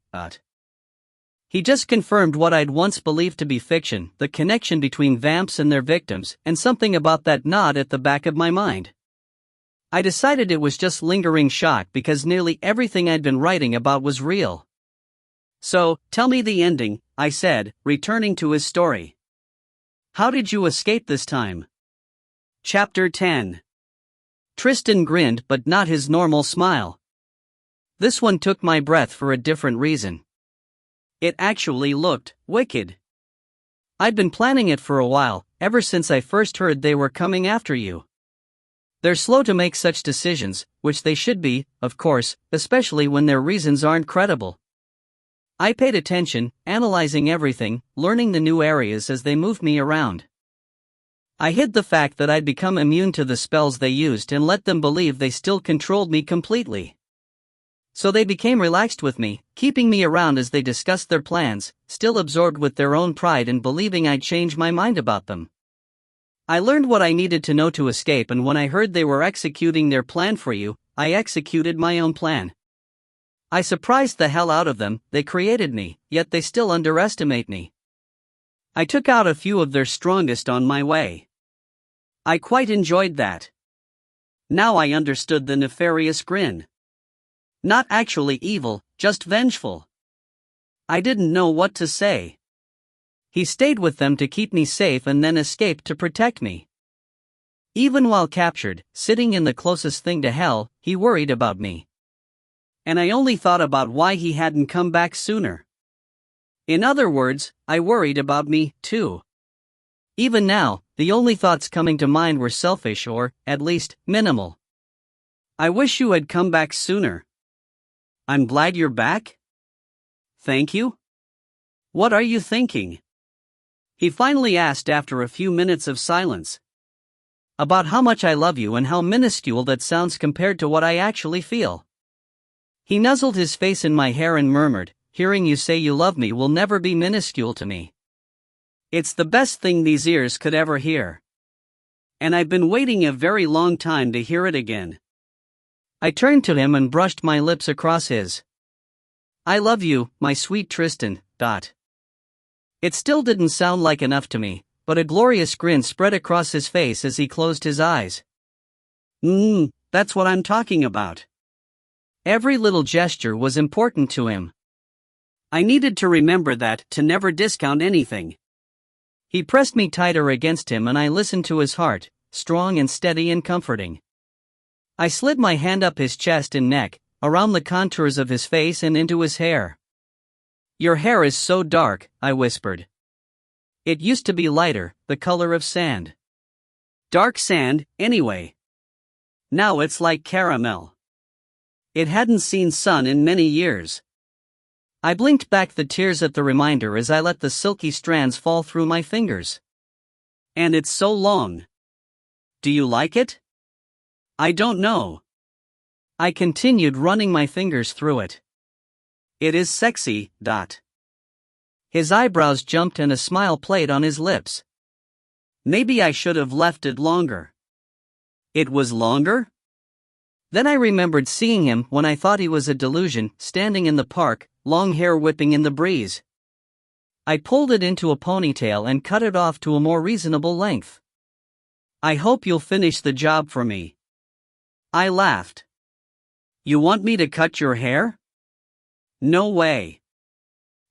He just confirmed what I'd once believed to be fiction, the connection between vamps and their victims, and something about that nod at the back of my mind. I decided it was just lingering shock because nearly everything I'd been writing about was real. So, tell me the ending, I said, returning to his story. How did you escape this time? Chapter 10. Tristan grinned, but not his normal smile. This one took my breath for a different reason. It actually looked wicked. I'd been planning it for a while, ever since I first heard they were coming after you. They're slow to make such decisions, which they should be, of course, especially when their reasons aren't credible. I paid attention, analyzing everything, learning the new areas as they moved me around. I hid the fact that I'd become immune to the spells they used and let them believe they still controlled me completely. So they became relaxed with me, keeping me around as they discussed their plans, still absorbed with their own pride and believing I'd change my mind about them. I learned what I needed to know to escape, and when I heard they were executing their plan for you, I executed my own plan. I surprised the hell out of them. They created me, yet they still underestimate me. I took out a few of their strongest on my way. I quite enjoyed that. Now I understood the nefarious grin. Not actually evil, just vengeful. I didn't know what to say. He stayed with them to keep me safe and then escaped to protect me. Even while captured, sitting in the closest thing to hell, he worried about me. And I only thought about why he hadn't come back sooner. In other words, I worried about me, too. Even now, the only thoughts coming to mind were selfish or, at least, minimal. I wish you had come back sooner. I'm glad you're back? Thank you? What are you thinking? He finally asked after a few minutes of silence. About how much I love you and how minuscule that sounds compared to what I actually feel. He nuzzled his face in my hair and murmured, hearing you say you love me will never be minuscule to me. It's the best thing these ears could ever hear. And I've been waiting a very long time to hear it again. I turned to him and brushed my lips across his. I love you, my sweet Tristan. It still didn't sound like enough to me, but a glorious grin spread across his face as he closed his eyes. That's what I'm talking about. Every little gesture was important to him. I needed to remember that, to never discount anything. He pressed me tighter against him and I listened to his heart, strong and steady and comforting. I slid my hand up his chest and neck, around the contours of his face and into his hair. Your hair is so dark, I whispered. It used to be lighter, the color of sand. Dark sand, anyway. Now it's like caramel. It hadn't seen sun in many years. I blinked back the tears at the reminder as I let the silky strands fall through my fingers. And it's so long. Do you like it? I don't know. I continued running my fingers through it. It is sexy. His eyebrows jumped and a smile played on his lips. Maybe I should have left it longer. It was longer? Then I remembered seeing him when I thought he was a delusion, standing in the park, long hair whipping in the breeze. I pulled it into a ponytail and cut it off to a more reasonable length. I hope you'll finish the job for me. I laughed. You want me to cut your hair? No way.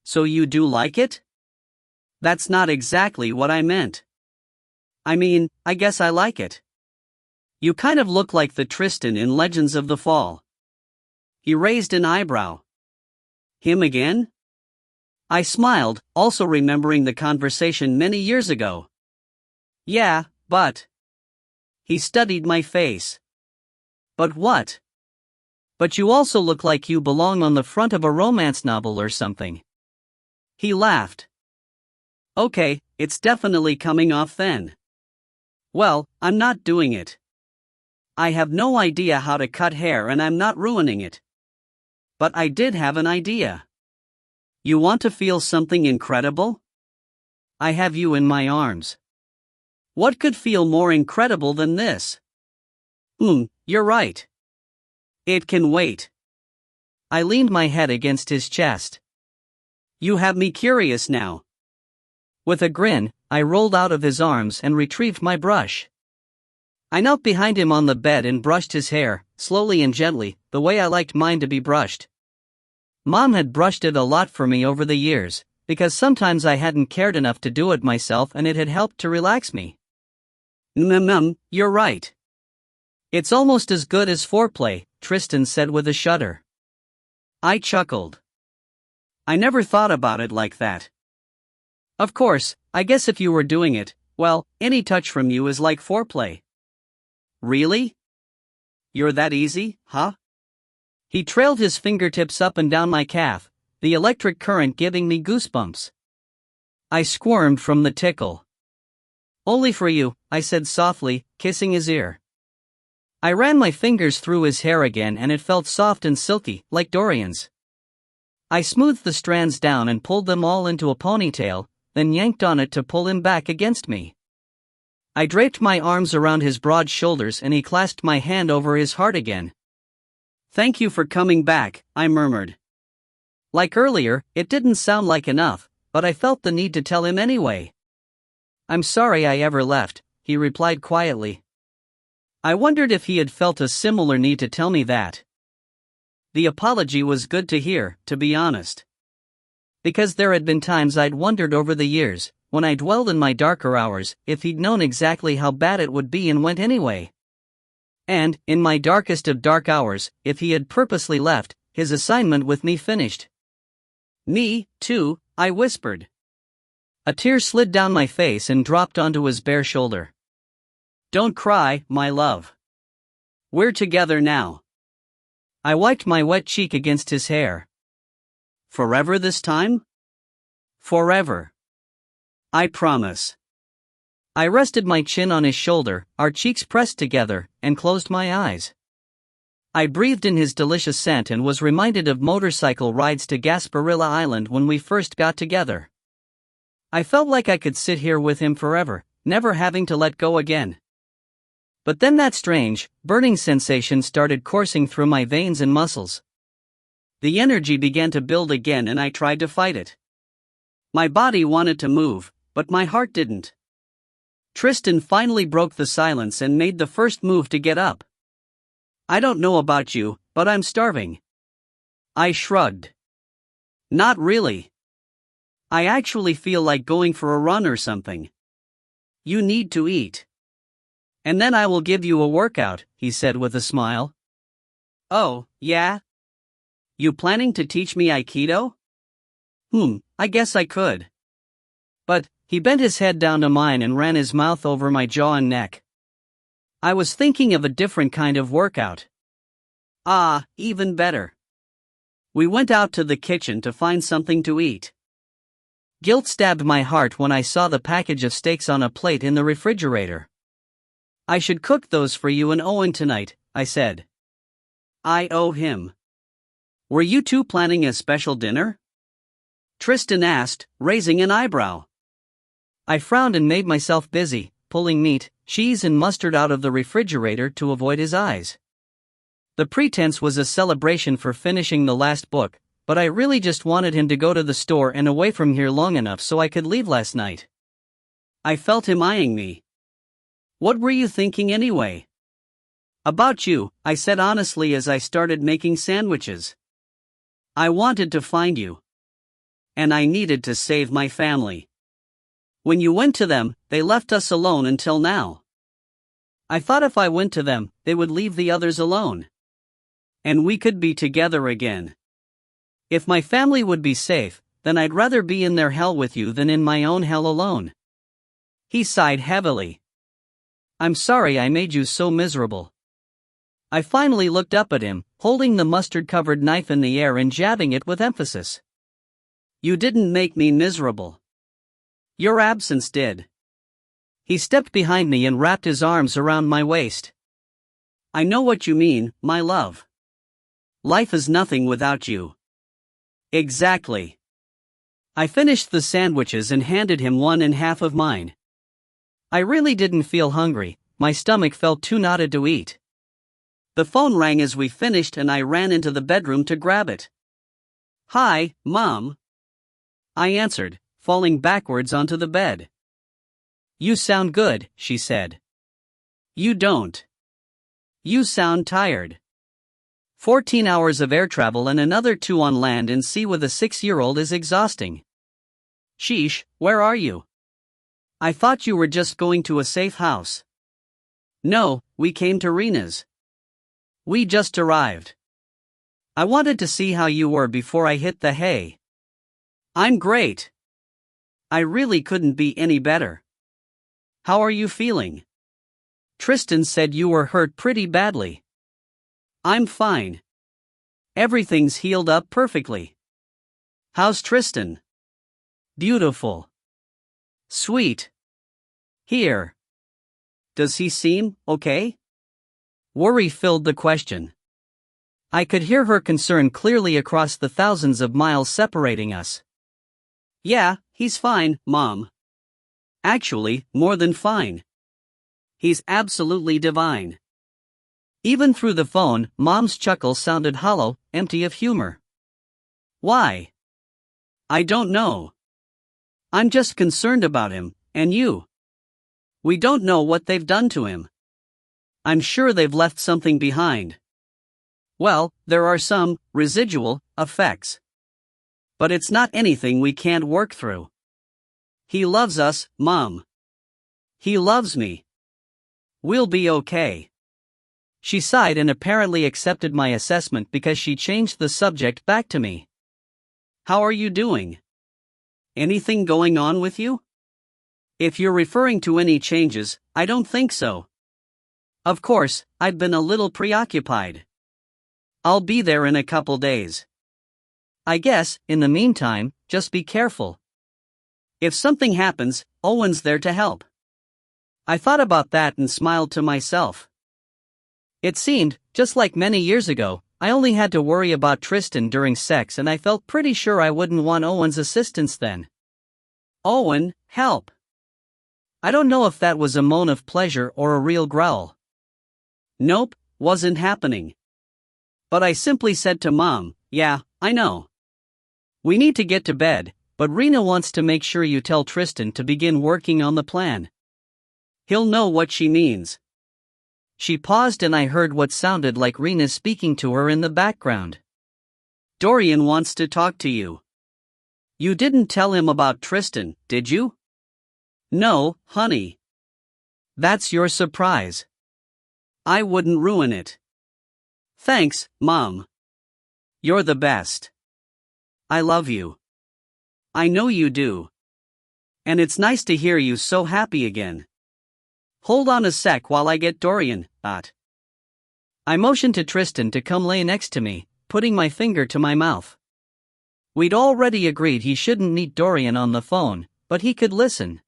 So you do like it? That's not exactly what I meant. I mean, I guess I like it. You kind of look like the Tristan in Legends of the Fall. He raised an eyebrow. Him again? I smiled, also remembering the conversation many years ago. Yeah, but... He studied my face. But what? But you also look like you belong on the front of a romance novel or something. He laughed. Okay, it's definitely coming off then. Well, I'm not doing it. I have no idea how to cut hair and I'm not ruining it. But I did have an idea. You want to feel something incredible? I have you in my arms. What could feel more incredible than this? You're right. It can wait. I leaned my head against his chest. You have me curious now. With a grin, I rolled out of his arms and retrieved my brush. I knelt behind him on the bed and brushed his hair, slowly and gently, the way I liked mine to be brushed. Mom had brushed it a lot for me over the years, because sometimes I hadn't cared enough to do it myself and it had helped to relax me. You're right. It's almost as good as foreplay, Tristan said with a shudder. I chuckled. I never thought about it like that. Of course, I guess if you were doing it, well, any touch from you is like foreplay. Really? You're that easy, huh? He trailed his fingertips up and down my calf, the electric current giving me goosebumps. I squirmed from the tickle. Only for you, I said softly, kissing his ear. I ran my fingers through his hair again and it felt soft and silky, like Dorian's. I smoothed the strands down and pulled them all into a ponytail, then yanked on it to pull him back against me. I draped my arms around his broad shoulders and he clasped my hand over his heart again. Thank you for coming back, I murmured. Like earlier, it didn't sound like enough, but I felt the need to tell him anyway. I'm sorry I ever left, he replied quietly. I wondered if he had felt a similar need to tell me that. The apology was good to hear, to be honest. Because there had been times I'd wondered over the years, when I dwelled in my darker hours, if he'd known exactly how bad it would be and went anyway. And, in my darkest of dark hours, if he had purposely left, his assignment with me finished. Me, too, I whispered. A tear slid down my face and dropped onto his bare shoulder. Don't cry, my love. We're together now. I wiped my wet cheek against his hair. Forever this time? Forever. I promise. I rested my chin on his shoulder, our cheeks pressed together, and closed my eyes. I breathed in his delicious scent and was reminded of motorcycle rides to Gasparilla Island when we first got together. I felt like I could sit here with him forever, never having to let go again. But then that strange, burning sensation started coursing through my veins and muscles. The energy began to build again and I tried to fight it. My body wanted to move, but my heart didn't. Tristan finally broke the silence and made the first move to get up. I don't know about you, but I'm starving. I shrugged. Not really. I actually feel like going for a run or something. You need to eat. And then I will give you a workout, he said with a smile. Oh, yeah? You planning to teach me Aikido? I guess I could. But, he bent his head down to mine and ran his mouth over my jaw and neck. I was thinking of a different kind of workout. Ah, even better. We went out to the kitchen to find something to eat. Guilt stabbed my heart when I saw the package of steaks on a plate in the refrigerator. I should cook those for you and Owen tonight, I said. I owe him. Were you two planning a special dinner? Tristan asked, raising an eyebrow. I frowned and made myself busy, pulling meat, cheese and mustard out of the refrigerator to avoid his eyes. The pretense was a celebration for finishing the last book, but I really just wanted him to go to the store and away from here long enough so I could leave last night. I felt him eyeing me. What were you thinking anyway? About you, I said honestly as I started making sandwiches. I wanted to find you. And I needed to save my family. When you went to them, they left us alone until now. I thought if I went to them, they would leave the others alone. And we could be together again. If my family would be safe, then I'd rather be in their hell with you than in my own hell alone. He sighed heavily. I'm sorry I made you so miserable. I finally looked up at him, holding the mustard-covered knife in the air and jabbing it with emphasis. You didn't make me miserable. Your absence did. He stepped behind me and wrapped his arms around my waist. I know what you mean, my love. Life is nothing without you. Exactly. I finished the sandwiches and handed him one and half of mine. I really didn't feel hungry, my stomach felt too knotted to eat. The phone rang as we finished and I ran into the bedroom to grab it. Hi, Mom. I answered, falling backwards onto the bed. You sound good, she said. You don't. You sound tired. 14 hours of air travel and another 2 on land and sea with a 6-year-old is exhausting. Sheesh, where are you? I thought you were just going to a safe house. No, we came to Rena's. We just arrived. I wanted to see how you were before I hit the hay. I'm great. I really couldn't be any better. How are you feeling? Tristan said you were hurt pretty badly. I'm fine. Everything's healed up perfectly. How's Tristan? Beautiful. Sweet. Here. Does he seem okay? Worry filled the question. I could hear her concern clearly across the thousands of miles separating us. Yeah, he's fine, Mom. Actually, more than fine. He's absolutely divine. Even through the phone, Mom's chuckle sounded hollow, empty of humor. Why? I don't know. I'm just concerned about him, and you. We don't know what they've done to him. I'm sure they've left something behind. Well, there are some residual effects. But it's not anything we can't work through. He loves us, Mom. He loves me. We'll be okay. She sighed and apparently accepted my assessment because she changed the subject back to me. How are you doing? Anything going on with you? If you're referring to any changes, I don't think so. Of course, I've been a little preoccupied. I'll be there in a couple days. I guess, in the meantime, just be careful. If something happens, Owen's there to help. I thought about that and smiled to myself. It seemed, just like many years ago, I only had to worry about Tristan during sex and I felt pretty sure I wouldn't want Owen's assistance then. Owen, help! I don't know if that was a moan of pleasure or a real growl. Nope, wasn't happening. But I simply said to Mom, yeah, I know. We need to get to bed, but Rena wants to make sure you tell Tristan to begin working on the plan. He'll know what she means. She paused and I heard what sounded like Rena speaking to her in the background. Dorian wants to talk to you. You didn't tell him about Tristan, did you? No, honey. That's your surprise. I wouldn't ruin it. Thanks, Mom. You're the best. I love you. I know you do. And it's nice to hear you so happy again. Hold on a sec while I get Dorian, I motioned to Tristan to come lay next to me, putting my finger to my mouth. We'd already agreed he shouldn't need Dorian on the phone, but he could listen.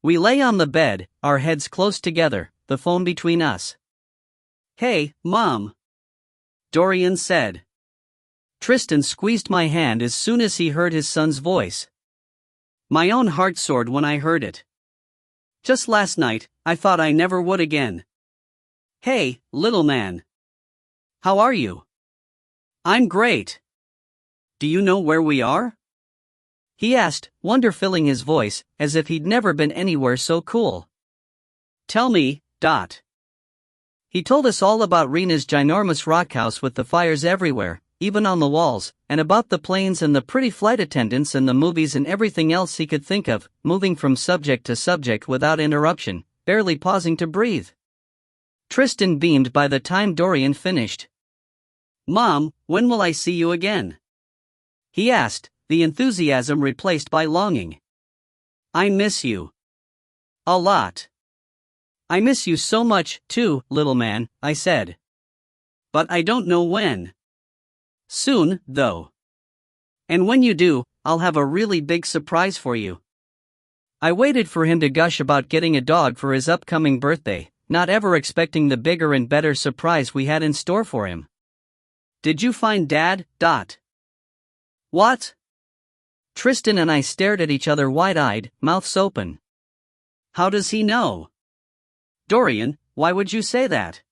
We lay on the bed, our heads close together, the phone between us. Hey, Mom. Dorian said. Tristan squeezed my hand as soon as he heard his son's voice. My own heart soared when I heard it. Just last night, I thought I never would again. Hey, little man. How are you? I'm great. Do you know where we are? He asked, wonder filling his voice, as if he'd never been anywhere so cool. Tell me, He told us all about Rena's ginormous rock house with the fires everywhere, even on the walls, and about the planes and the pretty flight attendants and the movies and everything else he could think of, moving from subject to subject without interruption, barely pausing to breathe. Tristan beamed by the time Dorian finished. Mom, when will I see you again? He asked, the enthusiasm replaced by longing. I miss you. A lot. I miss you so much, too, little man, I said. But I don't know when. Soon, though. And when you do, I'll have a really big surprise for you. I waited for him to gush about getting a dog for his upcoming birthday, not ever expecting the bigger and better surprise we had in store for him. Did you find Dad? What? Tristan and I stared at each other wide-eyed, mouths open. How does he know? Dorian, why would you say that?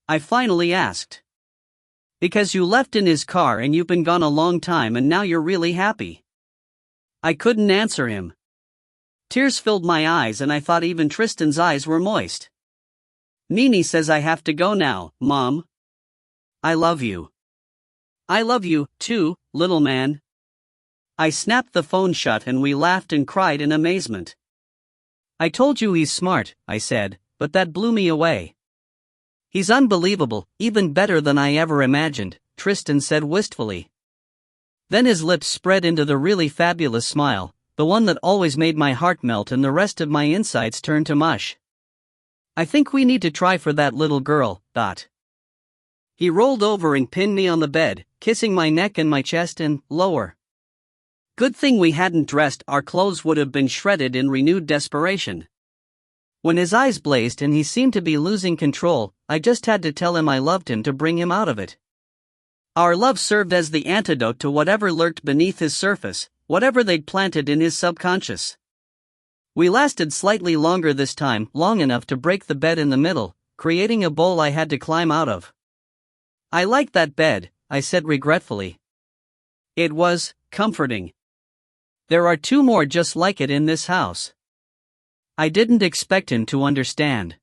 I finally asked. Because you left in his car and you've been gone a long time and now you're really happy. I couldn't answer him. Tears filled my eyes and I thought even Tristan's eyes were moist. Nini says I have to go now, Mom. I love you. I love you, too, little man. I snapped the phone shut and we laughed and cried in amazement. I told you he's smart, I said, but that blew me away. He's unbelievable, even better than I ever imagined, Tristan said wistfully. Then his lips spread into the really fabulous smile, the one that always made my heart melt and the rest of my insides turn to mush. I think we need to try for that little girl, He rolled over and pinned me on the bed, kissing my neck and my chest and lower. Good thing we hadn't dressed, our clothes would have been shredded in renewed desperation. When his eyes blazed and he seemed to be losing control, I just had to tell him I loved him to bring him out of it. Our love served as the antidote to whatever lurked beneath his surface, whatever they'd planted in his subconscious. We lasted slightly longer this time, long enough to break the bed in the middle, creating a bowl I had to climb out of. I liked that bed, I said regretfully. It was comforting. There are 2 more just like it in this house. I didn't expect him to understand.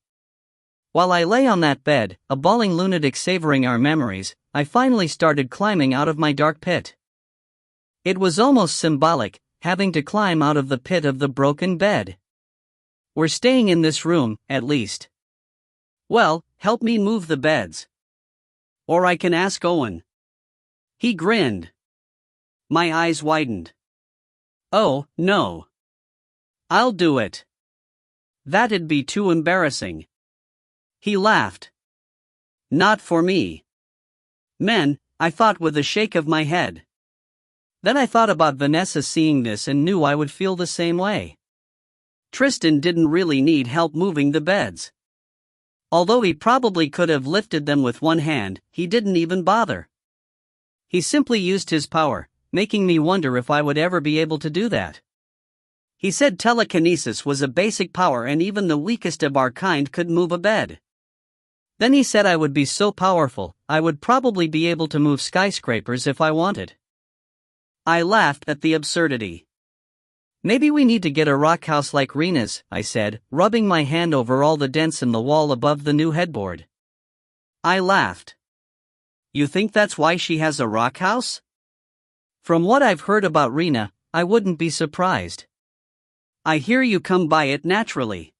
While I lay on that bed, a bawling lunatic savoring our memories, I finally started climbing out of my dark pit. It was almost symbolic, having to climb out of the pit of the broken bed. We're staying in this room, at least. Well, help me move the beds. Or I can ask Owen. He grinned. My eyes widened. Oh, no. I'll do it. That'd be too embarrassing. He laughed. Not for me. Men, I thought with a shake of my head. Then I thought about Vanessa seeing this and knew I would feel the same way. Tristan didn't really need help moving the beds. Although he probably could have lifted them with one hand, he didn't even bother. He simply used his power, making me wonder if I would ever be able to do that. He said telekinesis was a basic power and even the weakest of our kind could move a bed. Then he said I would be so powerful, I would probably be able to move skyscrapers if I wanted. I laughed at the absurdity. Maybe we need to get a rock house like Rena's, I said, rubbing my hand over all the dents in the wall above the new headboard. I laughed. You think that's why she has a rock house? From what I've heard about Rena, I wouldn't be surprised. I hear you come by it naturally.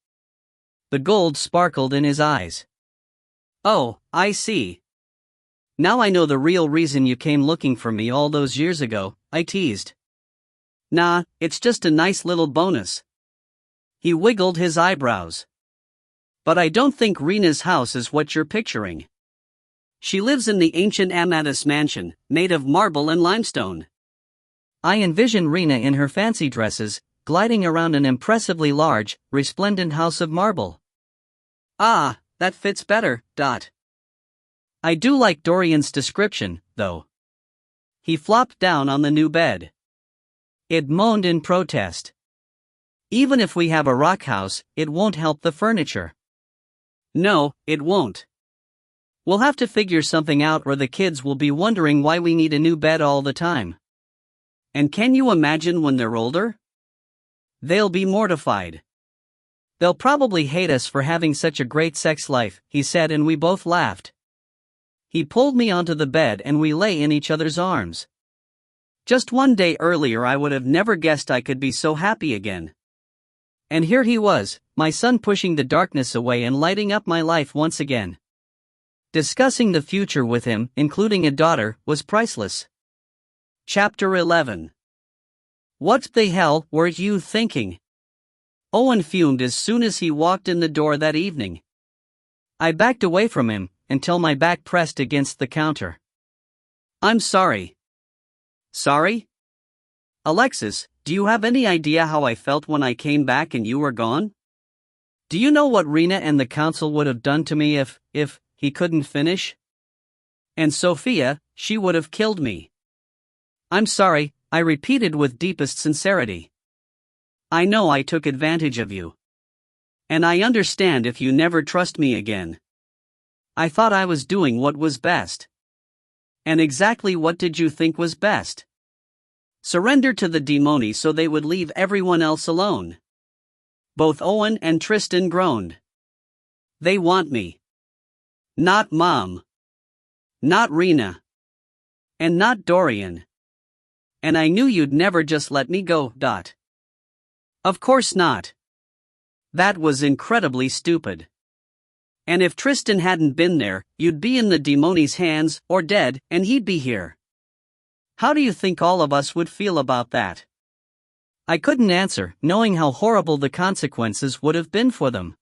The gold sparkled in his eyes. Oh, I see. Now I know the real reason you came looking for me all those years ago, I teased. Nah, it's just a nice little bonus. He wiggled his eyebrows. But I don't think Rena's house is what you're picturing. She lives in the ancient Amadis mansion, made of marble and limestone. I envision Rena in her fancy dresses, gliding around an impressively large, resplendent house of marble. Ah, that fits better. I do like Dorian's description, though. He flopped down on the new bed. It moaned in protest. Even if we have a rock house, it won't help the furniture. No, it won't. We'll have to figure something out or the kids will be wondering why we need a new bed all the time. And can you imagine when they're older? They'll be mortified. They'll probably hate us for having such a great sex life, he said, and we both laughed. He pulled me onto the bed and we lay in each other's arms. Just one day earlier I would have never guessed I could be so happy again. And here he was, my son, pushing the darkness away and lighting up my life once again. Discussing the future with him, including a daughter, was priceless. Chapter 11. What the hell were you thinking? Owen fumed as soon as he walked in the door that evening. I backed away from him, until my back pressed against the counter. I'm sorry. Sorry? Alexis, do you have any idea how I felt when I came back and you were gone? Do you know what Rena and the council would have done to me if he couldn't finish? And Sophia, she would have killed me. I'm sorry, I repeated with deepest sincerity. I know I took advantage of you. And I understand if you never trust me again. I thought I was doing what was best. And exactly what did you think was best? Surrender to the demoni so they would leave everyone else alone. Both Owen and Tristan groaned. They want me. Not Mom. Not Rena. And not Dorian. And I knew you'd never just let me go. Of course not. That was incredibly stupid. And if Tristan hadn't been there, you'd be in the demoni's hands, or dead, and he'd be here. How do you think all of us would feel about that? I couldn't answer, knowing how horrible the consequences would have been for them.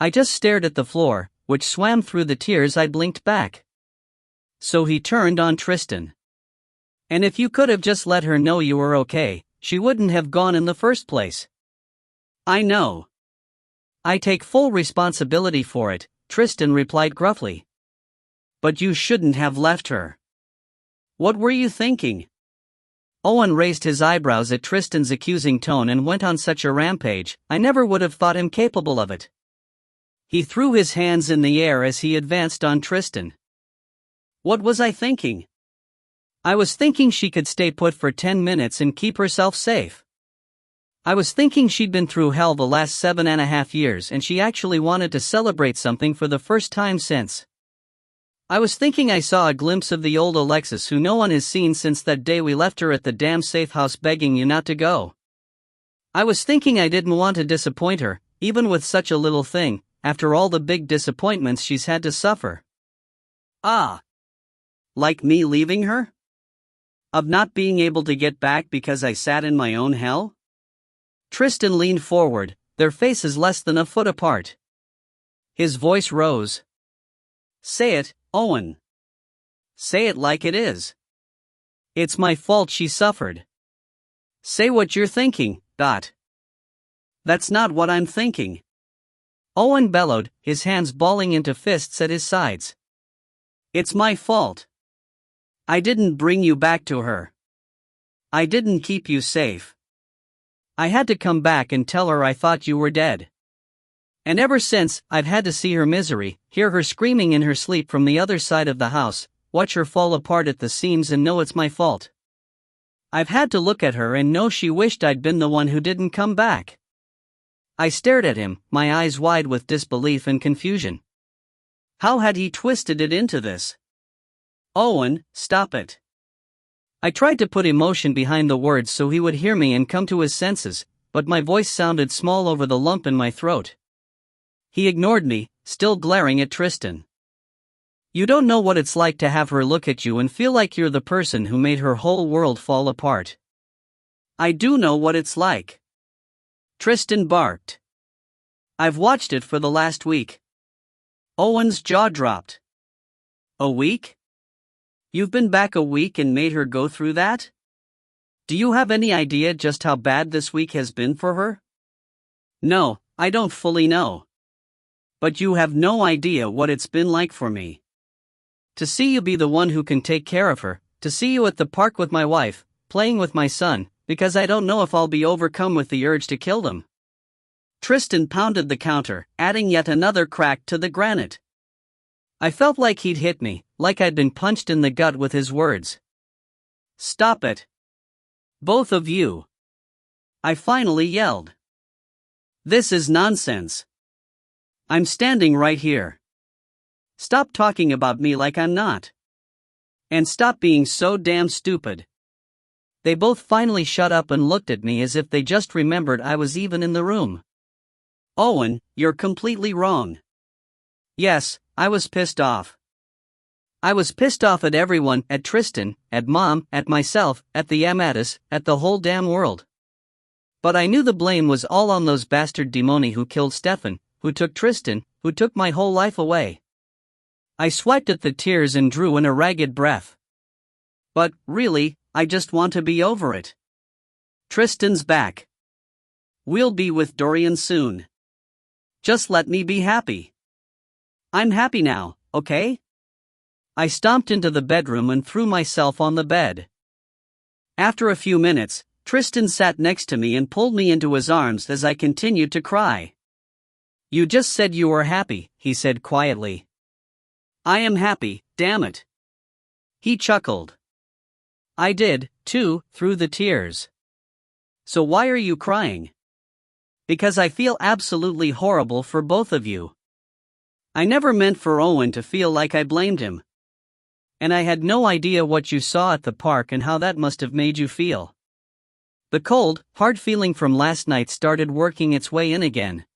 I just stared at the floor, which swam through the tears I blinked back. So he turned on Tristan. And if you could have just let her know you were okay, she wouldn't have gone in the first place. I know. I take full responsibility for it, Tristan replied gruffly. But you shouldn't have left her. What were you thinking? Owen raised his eyebrows at Tristan's accusing tone and went on such a rampage, I never would have thought him capable of it. He threw his hands in the air as he advanced on Tristan. What was I thinking? I was thinking she could stay put for 10 minutes and keep herself safe. I was thinking she'd been through hell the last 7.5 years and she actually wanted to celebrate something for the first time since. I was thinking I saw a glimpse of the old Alexis who no one has seen since that day we left her at the damn safe house begging you not to go. I was thinking I didn't want to disappoint her, even with such a little thing, after all the big disappointments she's had to suffer. Ah. Like me leaving her? Of not being able to get back because I sat in my own hell? Tristan leaned forward, their faces less than a foot apart. His voice rose. Say it, Owen. Say it like it is. It's my fault she suffered. Say what you're thinking, That's not what I'm thinking. Owen bellowed, his hands balling into fists at his sides. It's my fault. I didn't bring you back to her. I didn't keep you safe. I had to come back and tell her I thought you were dead. And ever since, I've had to see her misery, hear her screaming in her sleep from the other side of the house, watch her fall apart at the seams and know it's my fault. I've had to look at her and know she wished I'd been the one who didn't come back. I stared at him, my eyes wide with disbelief and confusion. How had he twisted it into this? Owen, stop it. I tried to put emotion behind the words so he would hear me and come to his senses, but my voice sounded small over the lump in my throat. He ignored me, still glaring at Tristan. You don't know what it's like to have her look at you and feel like you're the person who made her whole world fall apart. I do know what it's like. Tristan barked. I've watched it for the last week. Owen's jaw dropped. A week? You've been back a week and made her go through that? Do you have any idea just how bad this week has been for her? No, I don't fully know. But you have no idea what it's been like for me. To see you be the one who can take care of her, to see you at the park with my wife, playing with my son, because I don't know if I'll be overcome with the urge to kill them. Tristan pounded the counter, adding yet another crack to the granite. I felt like he'd hit me, like I'd been punched in the gut with his words. Stop it. Both of you. I finally yelled. This is nonsense. I'm standing right here. Stop talking about me like I'm not. And stop being so damn stupid. They both finally shut up and looked at me as if they just remembered I was even in the room. Owen, you're completely wrong. Yes, I was pissed off. I was pissed off at everyone, at Tristan, at Mom, at myself, at the Amadis, at the whole damn world. But I knew the blame was all on those bastard demoni who killed Stefan, who took Tristan, who took my whole life away. I swiped at the tears and drew in a ragged breath. But, really, I just want to be over it. Tristan's back. We'll be with Dorian soon. Just let me be happy. I'm happy now, okay? I stomped into the bedroom and threw myself on the bed. After a few minutes, Tristan sat next to me and pulled me into his arms as I continued to cry. You just said you were happy, he said quietly. I am happy, damn it. He chuckled. I did, too, through the tears. So why are you crying? Because I feel absolutely horrible for both of you. I never meant for Owen to feel like I blamed him. And I had no idea what you saw at the park and how that must have made you feel. The cold, hard feeling from last night started working its way in again.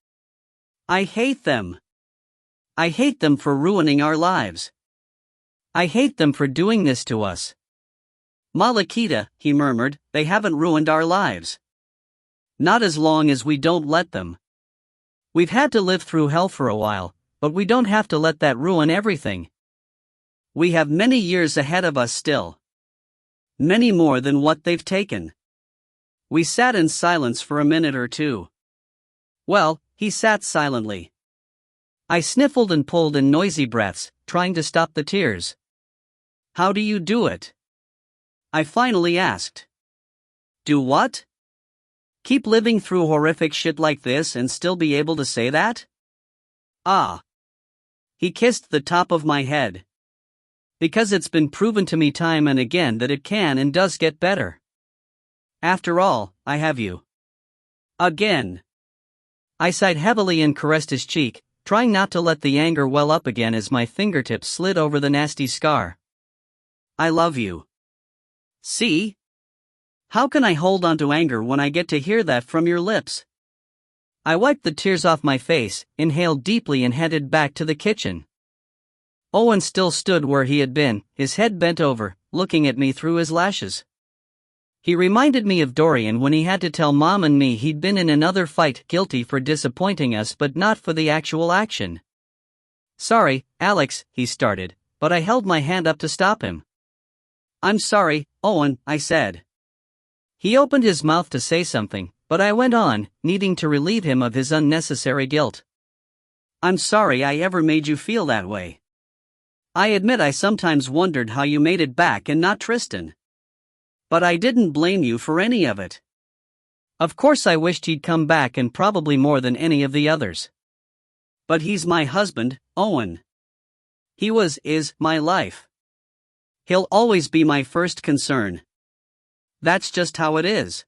I hate them. I hate them for ruining our lives. I hate them for doing this to us. Malakita, he murmured, they haven't ruined our lives. Not as long as we don't let them. We've had to live through hell for a while, but we don't have to let that ruin everything. We have many years ahead of us still. Many more than what they've taken. We sat in silence for a minute or two. Well, he sat silently. I sniffled and pulled in noisy breaths, trying to stop the tears. How do you do it? I finally asked. Do what? Keep living through horrific shit like this and still be able to say that? Ah. He kissed the top of my head. Because it's been proven to me time and again that it can and does get better. After all, I have you. Again. I sighed heavily and caressed his cheek, trying not to let the anger well up again as my fingertips slid over the nasty scar. I love you. See? How can I hold on to anger when I get to hear that from your lips? I wiped the tears off my face, inhaled deeply and headed back to the kitchen. Owen still stood where he had been, his head bent over, looking at me through his lashes. He reminded me of Dorian when he had to tell Mom and me he'd been in another fight, guilty for disappointing us but not for the actual action. Sorry, Alex, he started, but I held my hand up to stop him. I'm sorry, Owen, I said. He opened his mouth to say something, but I went on, needing to relieve him of his unnecessary guilt. I'm sorry I ever made you feel that way. I admit I sometimes wondered how you made it back and not Tristan. But I didn't blame you for any of it. Of course I wished he'd come back, and probably more than any of the others. But he's my husband, Owen. He is my life. He'll always be my first concern. That's just how it is.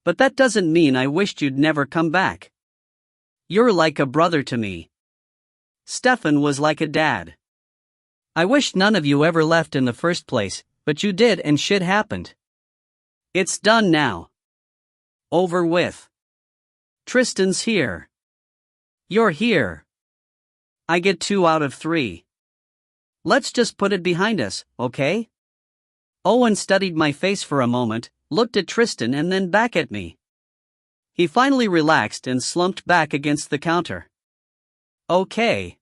But that doesn't mean I wished you'd never come back. You're like a brother to me. Stefan was like a dad. I wish none of you ever left in the first place, but you did and shit happened. It's done now. Over with. Tristan's here. You're here. I get 2 out of 3. Let's just put it behind us, okay? Owen studied my face for a moment, looked at Tristan and then back at me. He finally relaxed and slumped back against the counter. Okay.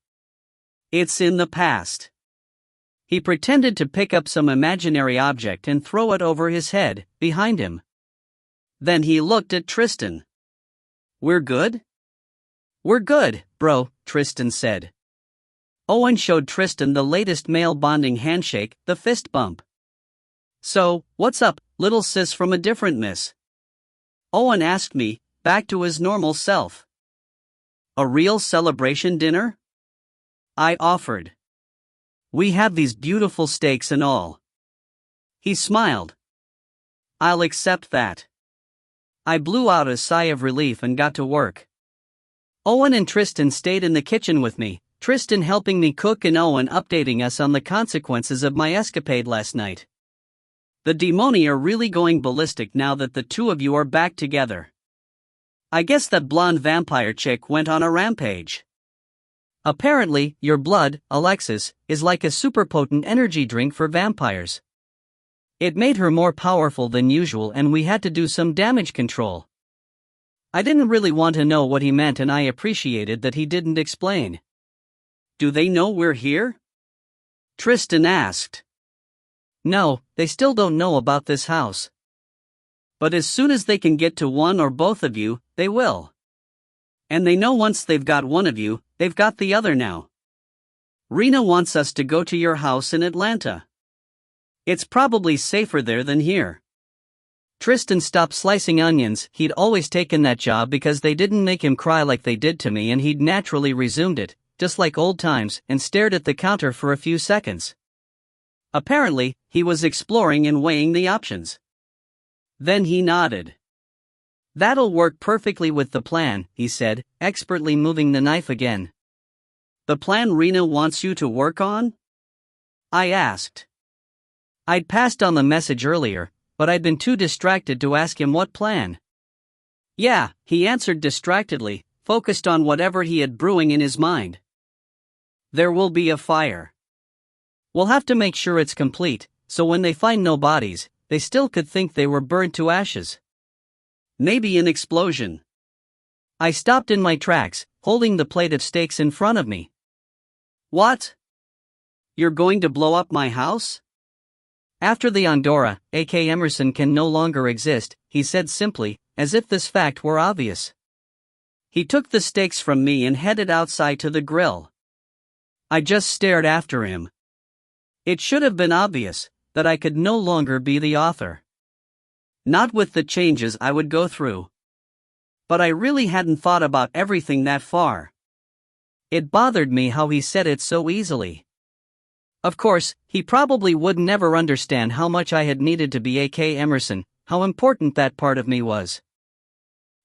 It's in the past. He pretended to pick up some imaginary object and throw it over his head, behind him. Then he looked at Tristan. We're good? We're good, bro, Tristan said. Owen showed Tristan the latest male bonding handshake, the fist bump. So, what's up, little sis from a different miss? Owen asked me, back to his normal self. A real celebration dinner? I offered. We have these beautiful steaks and all. He smiled. I'll accept that. I blew out a sigh of relief and got to work. Owen and Tristan stayed in the kitchen with me, Tristan helping me cook and Owen updating us on the consequences of my escapade last night. The demoni are really going ballistic now that the two of you are back together. I guess that blonde vampire chick went on a rampage. Apparently, your blood, Alexis, is like a super potent energy drink for vampires. It made her more powerful than usual and we had to do some damage control. I didn't really want to know what he meant and I appreciated that he didn't explain. Do they know we're here? Tristan asked. No, they still don't know about this house. But as soon as they can get to one or both of you, they will. And they know once they've got one of you, they've got the other now. Rena wants us to go to your house in Atlanta. It's probably safer there than here. Tristan stopped slicing onions. He'd always taken that job because they didn't make him cry like they did to me, and he'd naturally resumed it, just like old times, and stared at the counter for a few seconds. Apparently, he was exploring and weighing the options. Then he nodded. That'll work perfectly with the plan, he said, expertly moving the knife again. The plan Rena wants you to work on? I asked. I'd passed on the message earlier, but I'd been too distracted to ask him what plan. Yeah, he answered distractedly, focused on whatever he had brewing in his mind. There will be a fire. We'll have to make sure it's complete, so when they find no bodies, they still could think they were burned to ashes. Maybe an explosion. I stopped in my tracks, holding the plate of steaks in front of me. What? You're going to blow up my house? After the Andorra, A.K. Emerson can no longer exist, he said simply, as if this fact were obvious. He took the steaks from me and headed outside to the grill. I just stared after him. It should have been obvious that I could no longer be the author. Not with the changes I would go through. But I really hadn't thought about everything that far. It bothered me how he said it so easily. Of course, he probably would never understand how much I had needed to be A.K. Emerson, how important that part of me was.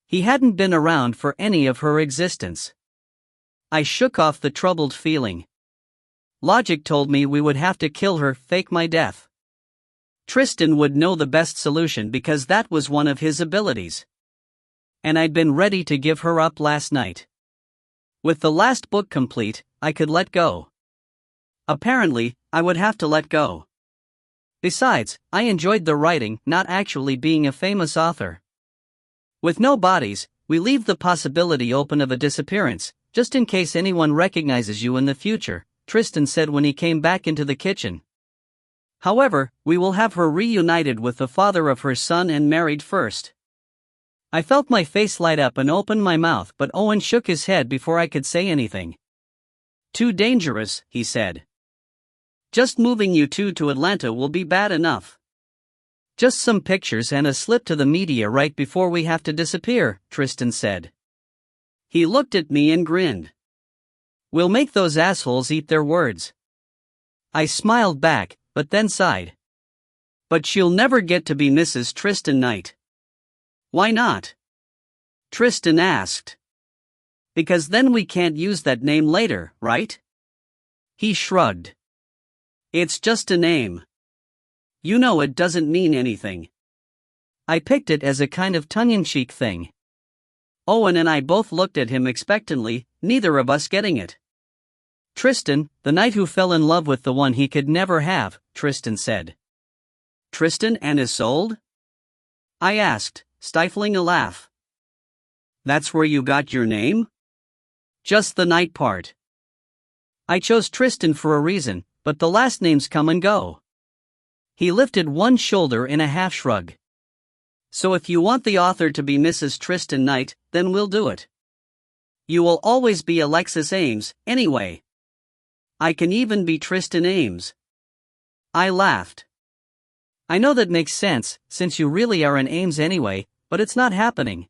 He hadn't been around for any of her existence. I shook off the troubled feeling. Logic told me we would have to kill her, fake my death. Tristan would know the best solution because that was one of his abilities. And I'd been ready to give her up last night. With the last book complete, I could let go. Apparently, I would have to let go. Besides, I enjoyed the writing, not actually being a famous author. With no bodies, we leave the possibility open of a disappearance, just in case anyone recognizes you in the future, Tristan said when he came back into the kitchen. However, we will have her reunited with the father of her son and married first. I felt my face light up and opened my mouth, but Owen shook his head before I could say anything. Too dangerous, he said. Just moving you two to Atlanta will be bad enough. Just some pictures and a slip to the media right before we have to disappear, Tristan said. He looked at me and grinned. We'll make those assholes eat their words. I smiled back, but then sighed. But she'll never get to be Mrs. Tristan Knight. Why not? Tristan asked. Because then we can't use that name later, right? He shrugged. It's just a name. You know it doesn't mean anything. I picked it as a kind of tongue-in-cheek thing. Owen and I both looked at him expectantly, neither of us getting it. Tristan, the knight who fell in love with the one he could never have, Tristan said. Tristan and Isolde? I asked, stifling a laugh. That's where you got your name? Just the knight part. I chose Tristan for a reason, but the last names come and go. He lifted one shoulder in a half shrug. So if you want the author to be Mrs. Tristan Knight, then we'll do it. You will always be Alexis Ames, anyway. I can even be Tristan Ames. I laughed. I know that makes sense, since you really are an Ames anyway, but it's not happening.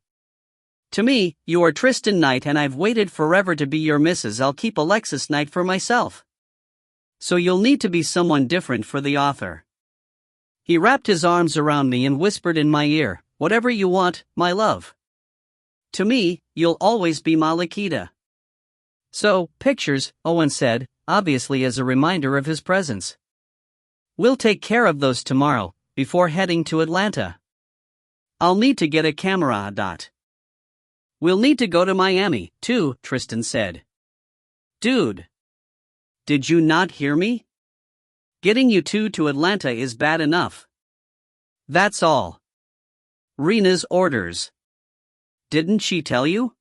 To me, you are Tristan Knight and I've waited forever to be your Mrs. I'll keep Alexis Knight for myself. So you'll need to be someone different for the author. He wrapped his arms around me and whispered in my ear, whatever you want, my love. To me, you'll always be Malakita. So, pictures, Owen said, obviously as a reminder of his presence. We'll take care of those tomorrow, before heading to Atlanta. I'll need to get a camera. We'll need to go to Miami, too, Tristan said. Dude. Did you not hear me? Getting you two to Atlanta is bad enough. That's all. Rena's orders. Didn't she tell you?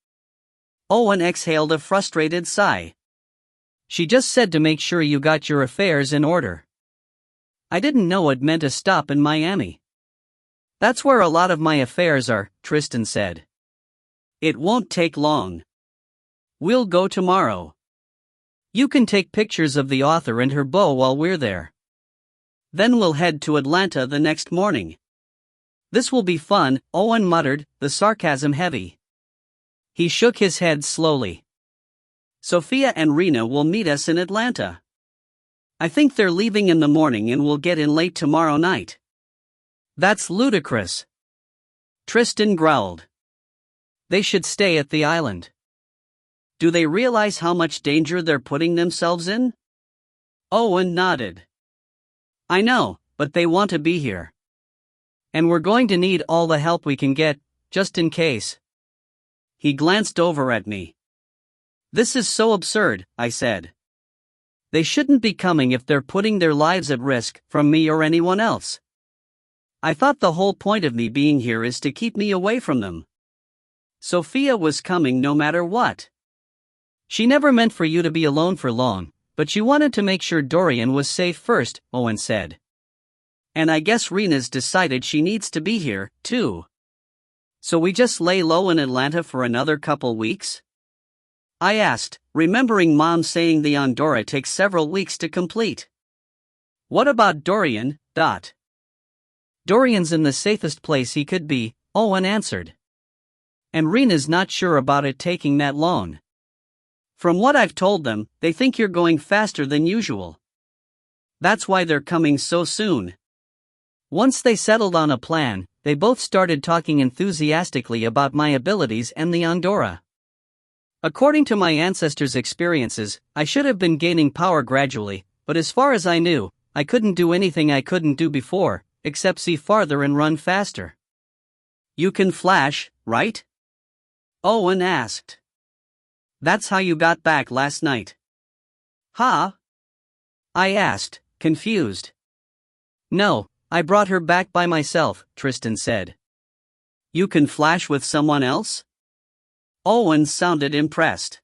Owen exhaled a frustrated sigh. She just said to make sure you got your affairs in order. I didn't know it meant a stop in Miami. That's where a lot of my affairs are, Tristan said. It won't take long. We'll go tomorrow. You can take pictures of the author and her beau while we're there. Then we'll head to Atlanta the next morning. This will be fun, Owen muttered, the sarcasm heavy. He shook his head slowly. Sophia and Rena will meet us in Atlanta. I think they're leaving in the morning and we'll get in late tomorrow night. That's ludicrous. Tristan growled. They should stay at the island. Do they realize how much danger they're putting themselves in? Owen nodded. I know, but they want to be here. And we're going to need all the help we can get, just in case. He glanced over at me. This is so absurd, I said. They shouldn't be coming if they're putting their lives at risk, from me or anyone else. I thought the whole point of me being here is to keep me away from them. Sophia was coming no matter what. She never meant for you to be alone for long, but she wanted to make sure Dorian was safe first, Owen said. And I guess Rena's decided she needs to be here, too. So we just lay low in Atlanta for another couple weeks? I asked, remembering Mom saying the Andorra takes several weeks to complete. What about Dorian? Dorian's in the safest place he could be, Owen answered. And Rena's not sure about it taking that long. From what I've told them, they think you're going faster than usual. That's why they're coming so soon. Once they settled on a plan, they both started talking enthusiastically about my abilities and the Andorra. According to my ancestors' experiences, I should have been gaining power gradually, but as far as I knew, I couldn't do anything I couldn't do before, except see farther and run faster. You can flash, right? Owen asked. That's how you got back last night. Huh? I asked, confused. No, I brought her back by myself, Tristan said. You can flash with someone else? Owen sounded impressed.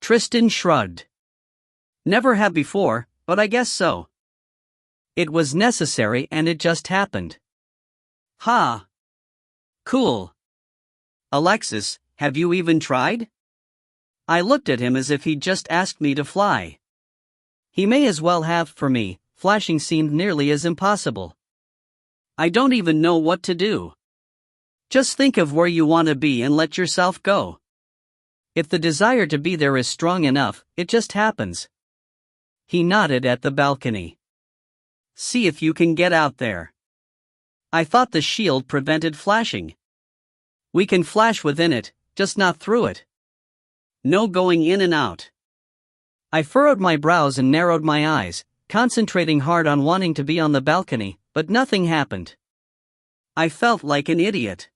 Tristan shrugged. Never have before, but I guess so. It was necessary and it just happened. Ha! Cool. Alexis, have you even tried? I looked at him as if he'd just asked me to fly. He may as well have, for me, flashing seemed nearly as impossible. I don't even know what to do. Just think of where you want to be and let yourself go. If the desire to be there is strong enough, it just happens. He nodded at the balcony. See if you can get out there. I thought the shield prevented flashing. We can flash within it, just not through it. No going in and out. I furrowed my brows and narrowed my eyes, concentrating hard on wanting to be on the balcony, but nothing happened. I felt like an idiot.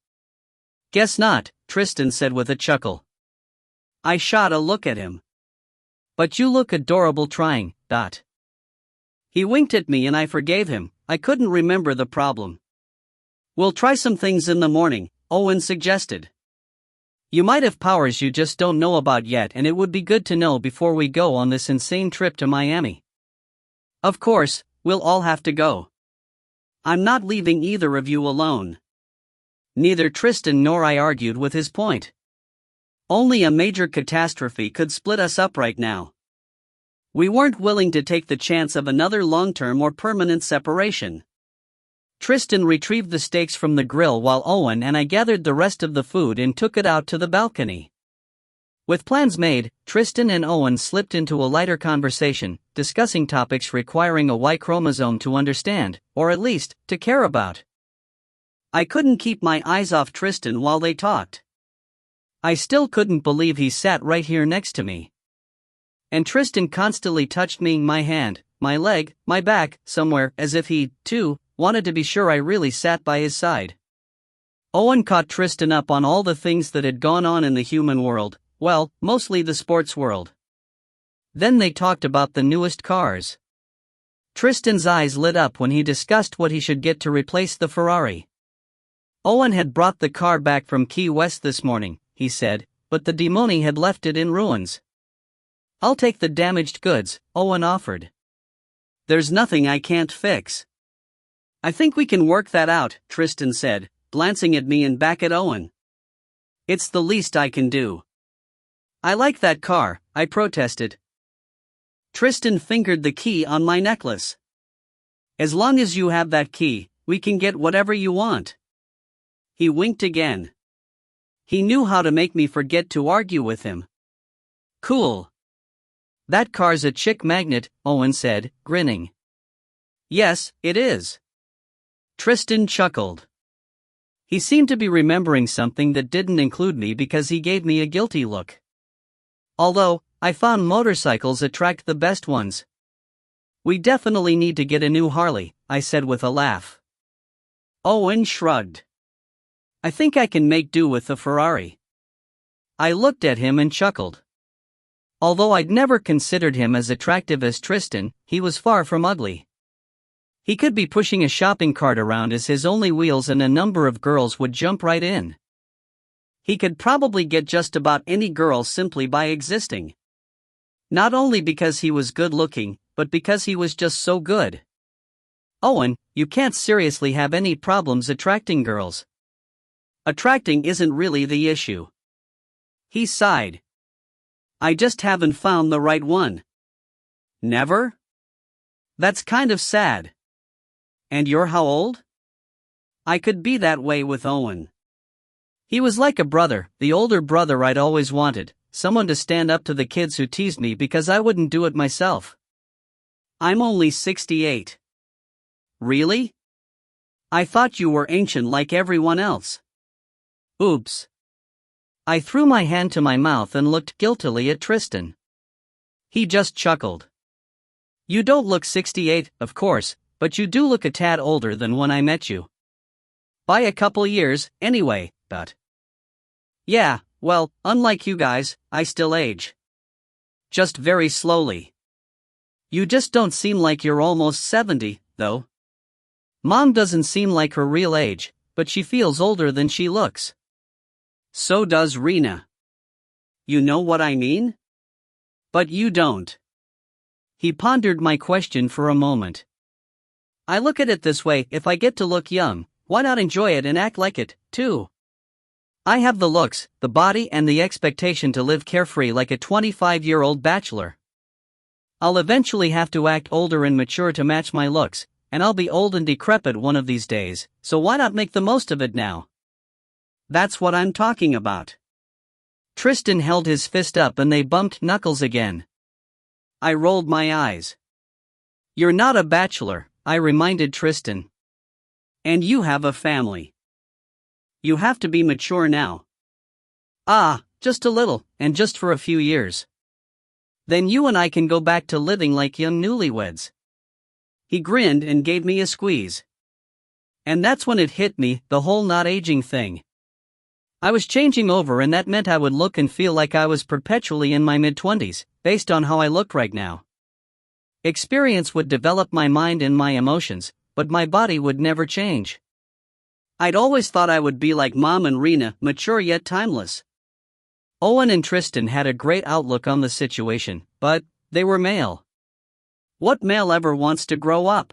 Guess not, Tristan said with a chuckle. I shot a look at him. But you look adorable trying, Dot. He winked at me and I forgave him. I couldn't remember the problem. We'll try some things in the morning, Owen suggested. You might have powers you just don't know about yet, and it would be good to know before we go on this insane trip to Miami. Of course, we'll all have to go. I'm not leaving either of you alone. Neither Tristan nor I argued with his point. Only a major catastrophe could split us up right now. We weren't willing to take the chance of another long-term or permanent separation. Tristan retrieved the steaks from the grill while Owen and I gathered the rest of the food and took it out to the balcony. With plans made, Tristan and Owen slipped into a lighter conversation, discussing topics requiring a Y chromosome to understand, or at least, to care about. I couldn't keep my eyes off Tristan while they talked. I still couldn't believe he sat right here next to me. And Tristan constantly touched me, my hand, my leg, my back, somewhere, as if he, too, wanted to be sure I really sat by his side. Owen caught Tristan up on all the things that had gone on in the human world, well, mostly the sports world. Then they talked about the newest cars. Tristan's eyes lit up when he discussed what he should get to replace the Ferrari. Owen had brought the car back from Key West this morning, he said, but the demoni had left it in ruins. I'll take the damaged goods, Owen offered. There's nothing I can't fix. I think we can work that out, Tristan said, glancing at me and back at Owen. It's the least I can do. I like that car, I protested. Tristan fingered the key on my necklace. As long as you have that key, we can get whatever you want. He winked again. He knew how to make me forget to argue with him. Cool. That car's a chick magnet, Owen said, grinning. Yes, it is. Tristan chuckled. He seemed to be remembering something that didn't include me because he gave me a guilty look. Although, I found motorcycles attract the best ones. We definitely need to get a new Harley, I said with a laugh. Owen shrugged. I think I can make do with the Ferrari. I looked at him and chuckled. Although I'd never considered him as attractive as Tristan, he was far from ugly. He could be pushing a shopping cart around as his only wheels and a number of girls would jump right in. He could probably get just about any girl simply by existing. Not only because he was good looking, but because he was just so good. Owen, you can't seriously have any problems attracting girls. Attracting isn't really the issue. He sighed. I just haven't found the right one. Never? That's kind of sad. And you're how old? I could be that way with Owen. He was like a brother, the older brother I'd always wanted, someone to stand up to the kids who teased me because I wouldn't do it myself. I'm only 68. Really? I thought you were ancient like everyone else. Oops. I threw my hand to my mouth and looked guiltily at Tristan. He just chuckled. You don't look 68, of course, but you do look a tad older than when I met you. By a couple years, anyway, but. Yeah, well, unlike you guys, I still age. Just very slowly. You just don't seem like you're almost 70, though. Mom doesn't seem like her real age, but she feels older than she looks. So does Rena. You know what I mean? But you don't. He pondered my question for a moment. I look at it this way: if I get to look young, why not enjoy it and act like it, too? I have the looks, the body, and the expectation to live carefree like a 25-year-old bachelor. I'll eventually have to act older and mature to match my looks, and I'll be old and decrepit one of these days, so why not make the most of it now? That's what I'm talking about. Tristan held his fist up and they bumped knuckles again. I rolled my eyes. You're not a bachelor, I reminded Tristan. And you have a family. You have to be mature now. Ah, just a little, and just for a few years. Then you and I can go back to living like young newlyweds. He grinned and gave me a squeeze. And that's when it hit me, the whole not aging thing. I was changing over and that meant I would look and feel like I was perpetually in my mid-20s, based on how I looked right now. Experience would develop my mind and my emotions, but my body would never change. I'd always thought I would be like Mom and Rena, mature yet timeless. Owen and Tristan had a great outlook on the situation, but they were male. What male ever wants to grow up?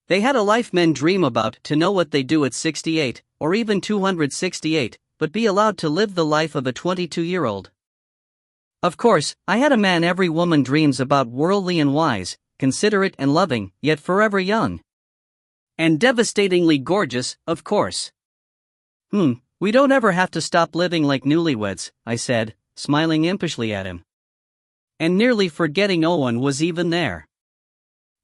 They had a life men dream about, to know what they do at 68, or even 268, but be allowed to live the life of a 22-year-old. Of course, I had a man every woman dreams about, worldly and wise, considerate and loving, yet forever young. And devastatingly gorgeous, of course. We don't ever have to stop living like newlyweds, I said, smiling impishly at him. And nearly forgetting Owen was even there.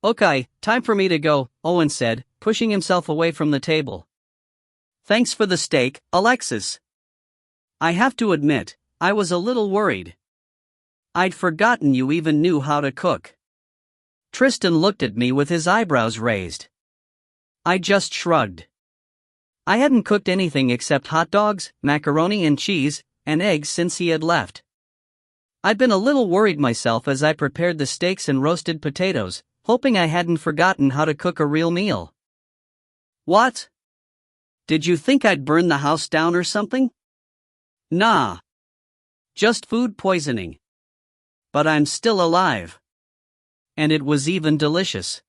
Okay, time for me to go, Owen said, pushing himself away from the table. Thanks for the steak, Alexis. I have to admit, I was a little worried. I'd forgotten you even knew how to cook. Tristan looked at me with his eyebrows raised. I just shrugged. I hadn't cooked anything except hot dogs, macaroni and cheese, and eggs since he had left. I'd been a little worried myself as I prepared the steaks and roasted potatoes, hoping I hadn't forgotten how to cook a real meal. What? Did you think I'd burn the house down or something? Nah. Just food poisoning. But I'm still alive. And it was even delicious.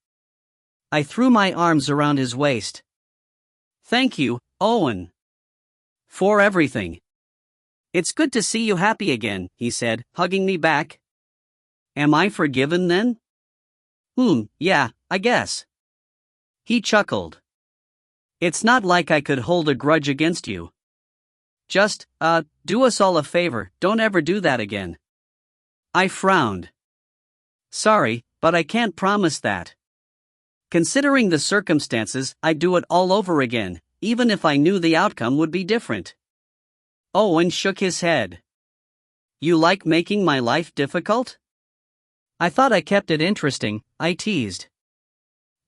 I threw my arms around his waist. Thank you, Owen. For everything. It's good to see you happy again, he said, hugging me back. Am I forgiven then? Yeah, I guess. He chuckled. It's not like I could hold a grudge against you. Just, do us all a favor, don't ever do that again. I frowned. Sorry, but I can't promise that. Considering the circumstances, I'd do it all over again, even if I knew the outcome would be different. Owen shook his head. You like making my life difficult? I thought I kept it interesting, I teased.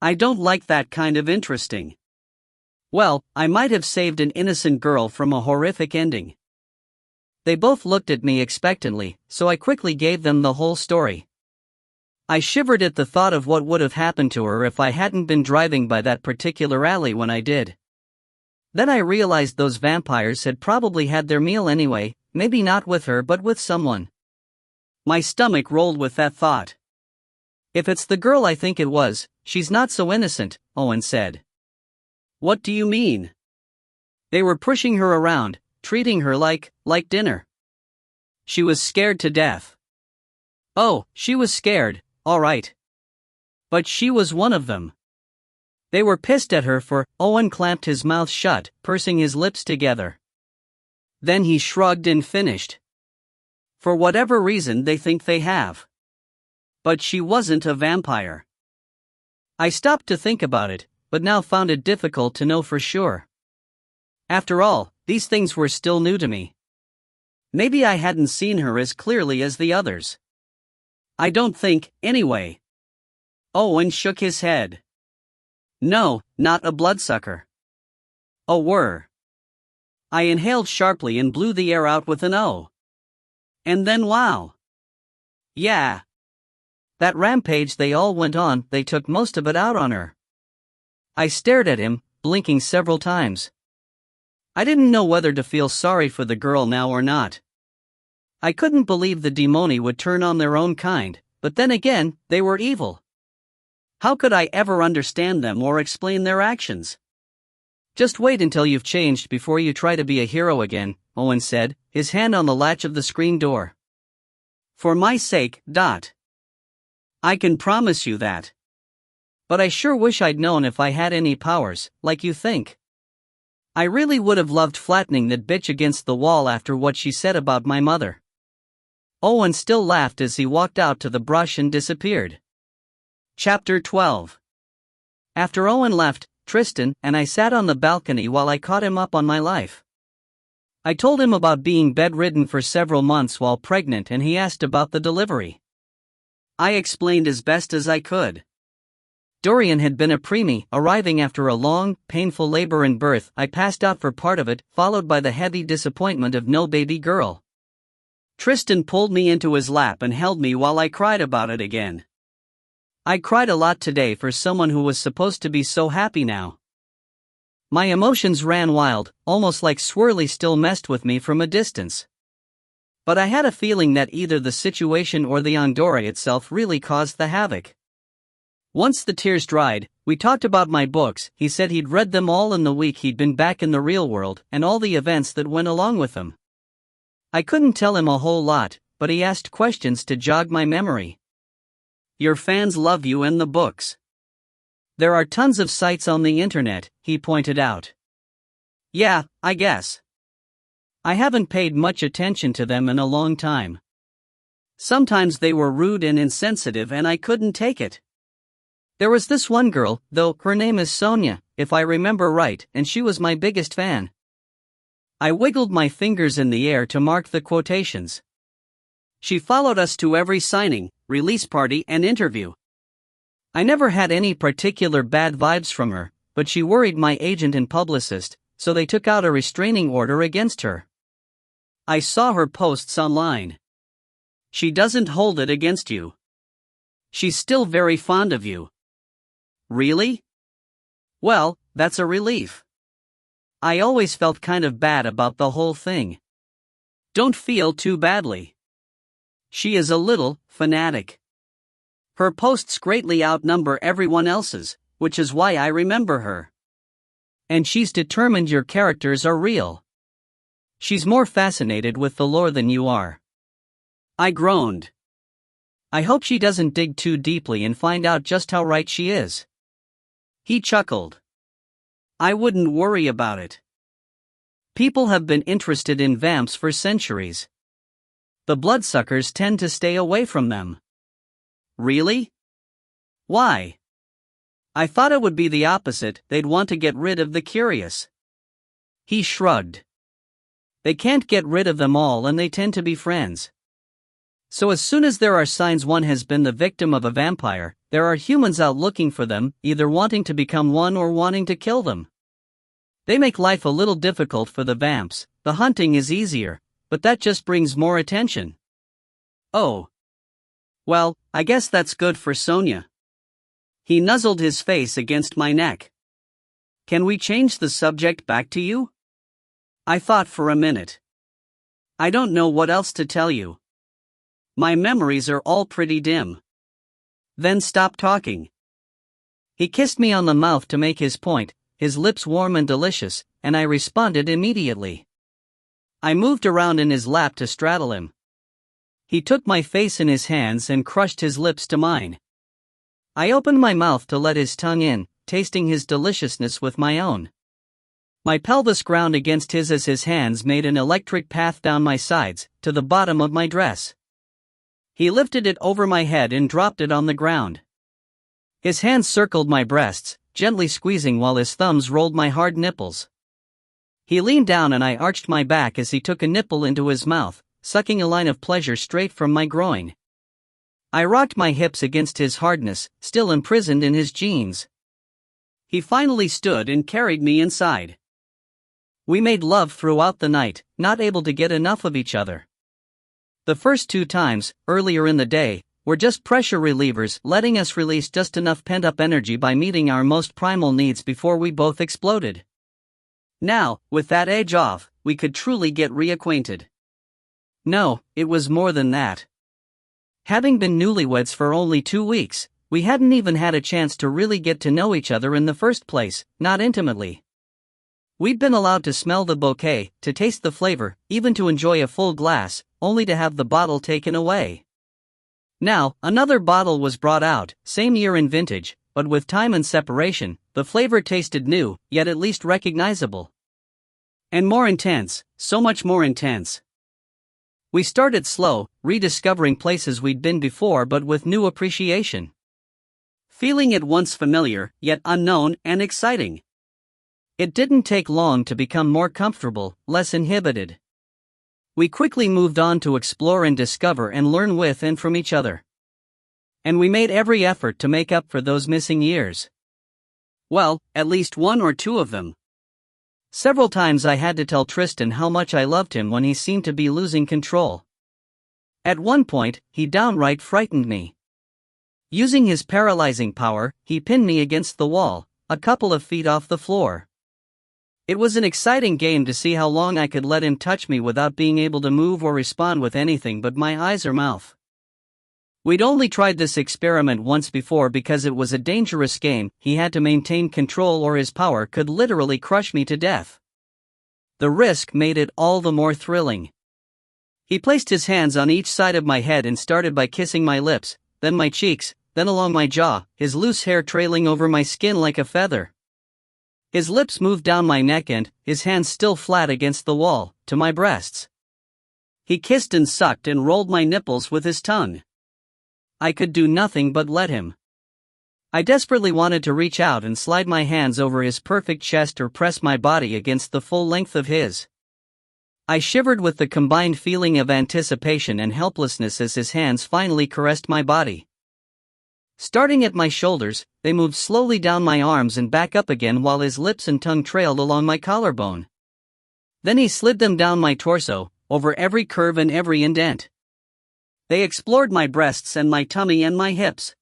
I don't like that kind of interesting. Well, I might have saved an innocent girl from a horrific ending. They both looked at me expectantly, so I quickly gave them the whole story. I shivered at the thought of what would have happened to her if I hadn't been driving by that particular alley when I did. Then I realized those vampires had probably had their meal anyway, maybe not with her but with someone. My stomach rolled with that thought. If it's the girl I think it was, she's not so innocent, Owen said. What do you mean? They were pushing her around, treating her like dinner. She was scared to death. Oh, she was scared, all right. But she was one of them. They were pissed at her for, Owen clamped his mouth shut, pursing his lips together. Then he shrugged and finished. For whatever reason they think they have. But she wasn't a vampire. I stopped to think about it, but now found it difficult to know for sure. After all, these things were still new to me. Maybe I hadn't seen her as clearly as the others. I don't think, anyway. Owen shook his head. No, not a bloodsucker. Oh, were. I inhaled sharply and blew the air out with an O. And then wow. Yeah. That rampage they all went on, they took most of it out on her. I stared at him, blinking several times. I didn't know whether to feel sorry for the girl now or not. I couldn't believe the demoni would turn on their own kind, but then again, they were evil. How could I ever understand them or explain their actions? Just wait until you've changed before you try to be a hero again, Owen said, his hand on the latch of the screen door. For my sake, Dot. I can promise you that. But I sure wish I'd known if I had any powers, like you think. I really would have loved flattening that bitch against the wall after what she said about my mother." Owen still laughed as he walked out to the brush and disappeared. Chapter 12. After Owen left, Tristan and I sat on the balcony while I caught him up on my life. I told him about being bedridden for several months while pregnant, and he asked about the delivery. I explained as best as I could. Dorian had been a preemie, arriving after a long, painful labor and birth. I passed out for part of it, followed by the heavy disappointment of no baby girl. Tristan pulled me into his lap and held me while I cried about it again. I cried a lot today for someone who was supposed to be so happy now. My emotions ran wild, almost like Swirly still messed with me from a distance. But I had a feeling that either the situation or the Andorra itself really caused the havoc. Once the tears dried, we talked about my books. He said he'd read them all in the week he'd been back in the real world, and all the events that went along with them. I couldn't tell him a whole lot, but he asked questions to jog my memory. "Your fans love you and the books. There are tons of sites on the internet," he pointed out. "Yeah, I guess. I haven't paid much attention to them in a long time. Sometimes they were rude and insensitive and I couldn't take it. There was this one girl, though, her name is Sonia, if I remember right, and she was my biggest fan." I wiggled my fingers in the air to mark the quotations. "She followed us to every signing, release party and interview. I never had any particular bad vibes from her, but she worried my agent and publicist, so they took out a restraining order against her. I saw her posts online. She doesn't hold it against you. She's still very fond of you." "Really? Well, that's a relief. I always felt kind of bad about the whole thing." "Don't feel too badly. She is a little fanatic. Her posts greatly outnumber everyone else's, which is why I remember her. And she's determined your characters are real. She's more fascinated with the lore than you are." I groaned. "I hope she doesn't dig too deeply and find out just how right she is." He chuckled. "I wouldn't worry about it. People have been interested in vamps for centuries. The bloodsuckers tend to stay away from them." "Really? Why?" "I thought it would be the opposite, they'd want to get rid of the curious." He shrugged. "They can't get rid of them all and they tend to be friends. So as soon as there are signs one has been the victim of a vampire, there are humans out looking for them, either wanting to become one or wanting to kill them. They make life a little difficult for the vamps. The hunting is easier, but that just brings more attention." "Oh. Well, I guess that's good for Sonia." He nuzzled his face against my neck. "Can we change the subject back to you?" I thought for a minute. "I don't know what else to tell you. My memories are all pretty dim." "Then stop talking." He kissed me on the mouth to make his point, his lips warm and delicious, and I responded immediately. I moved around in his lap to straddle him. He took my face in his hands and crushed his lips to mine. I opened my mouth to let his tongue in, tasting his deliciousness with my own. My pelvis ground against his as his hands made an electric path down my sides, to the bottom of my dress. He lifted it over my head and dropped it on the ground. His hands circled my breasts, gently squeezing while his thumbs rolled my hard nipples. He leaned down and I arched my back as he took a nipple into his mouth, sucking a line of pleasure straight from my groin. I rocked my hips against his hardness, still imprisoned in his jeans. He finally stood and carried me inside. We made love throughout the night, not able to get enough of each other. The first 2 times, earlier in the day, were just pressure relievers, letting us release just enough pent-up energy by meeting our most primal needs before we both exploded. Now, with that edge off, we could truly get reacquainted. No, it was more than that. Having been newlyweds for only 2 weeks, we hadn't even had a chance to really get to know each other in the first place, not intimately. We'd been allowed to smell the bouquet, to taste the flavor, even to enjoy a full glass, only to have the bottle taken away. Now, another bottle was brought out, same year in vintage, but with time and separation, the flavor tasted new, yet at least recognizable. And more intense, so much more intense. We started slow, rediscovering places we'd been before but with new appreciation. Feeling at once familiar, yet unknown and exciting. It didn't take long to become more comfortable, less inhibited. We quickly moved on to explore and discover and learn with and from each other. And we made every effort to make up for those missing years. Well, at least one or two of them. Several times I had to tell Tristan how much I loved him when he seemed to be losing control. At one point, he downright frightened me. Using his paralyzing power, he pinned me against the wall, a couple of feet off the floor. It was an exciting game to see how long I could let him touch me without being able to move or respond with anything but my eyes or mouth. We'd only tried this experiment once before because it was a dangerous game. He had to maintain control or his power could literally crush me to death. The risk made it all the more thrilling. He placed his hands on each side of my head and started by kissing my lips, then my cheeks, then along my jaw, his loose hair trailing over my skin like a feather. His lips moved down my neck and, his hands still flat against the wall, to my breasts. He kissed and sucked and rolled my nipples with his tongue. I could do nothing but let him. I desperately wanted to reach out and slide my hands over his perfect chest or press my body against the full length of his. I shivered with the combined feeling of anticipation and helplessness as his hands finally caressed my body. Starting at my shoulders, they moved slowly down my arms and back up again while his lips and tongue trailed along my collarbone. Then he slid them down my torso, over every curve and every indent. They explored my breasts and my tummy and my hips.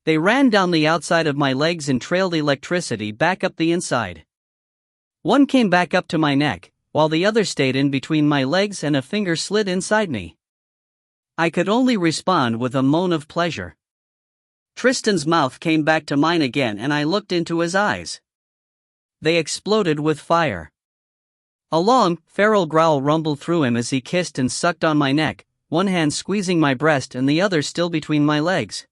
They ran down the outside of my legs and trailed electricity back up the inside. One came back up to my neck, while the other stayed in between my legs and a finger slid inside me. I could only respond with a moan of pleasure. Tristan's mouth came back to mine again and I looked into his eyes. They exploded with fire. A long, feral growl rumbled through him as he kissed and sucked on my neck, one hand squeezing my breast and the other still between my legs.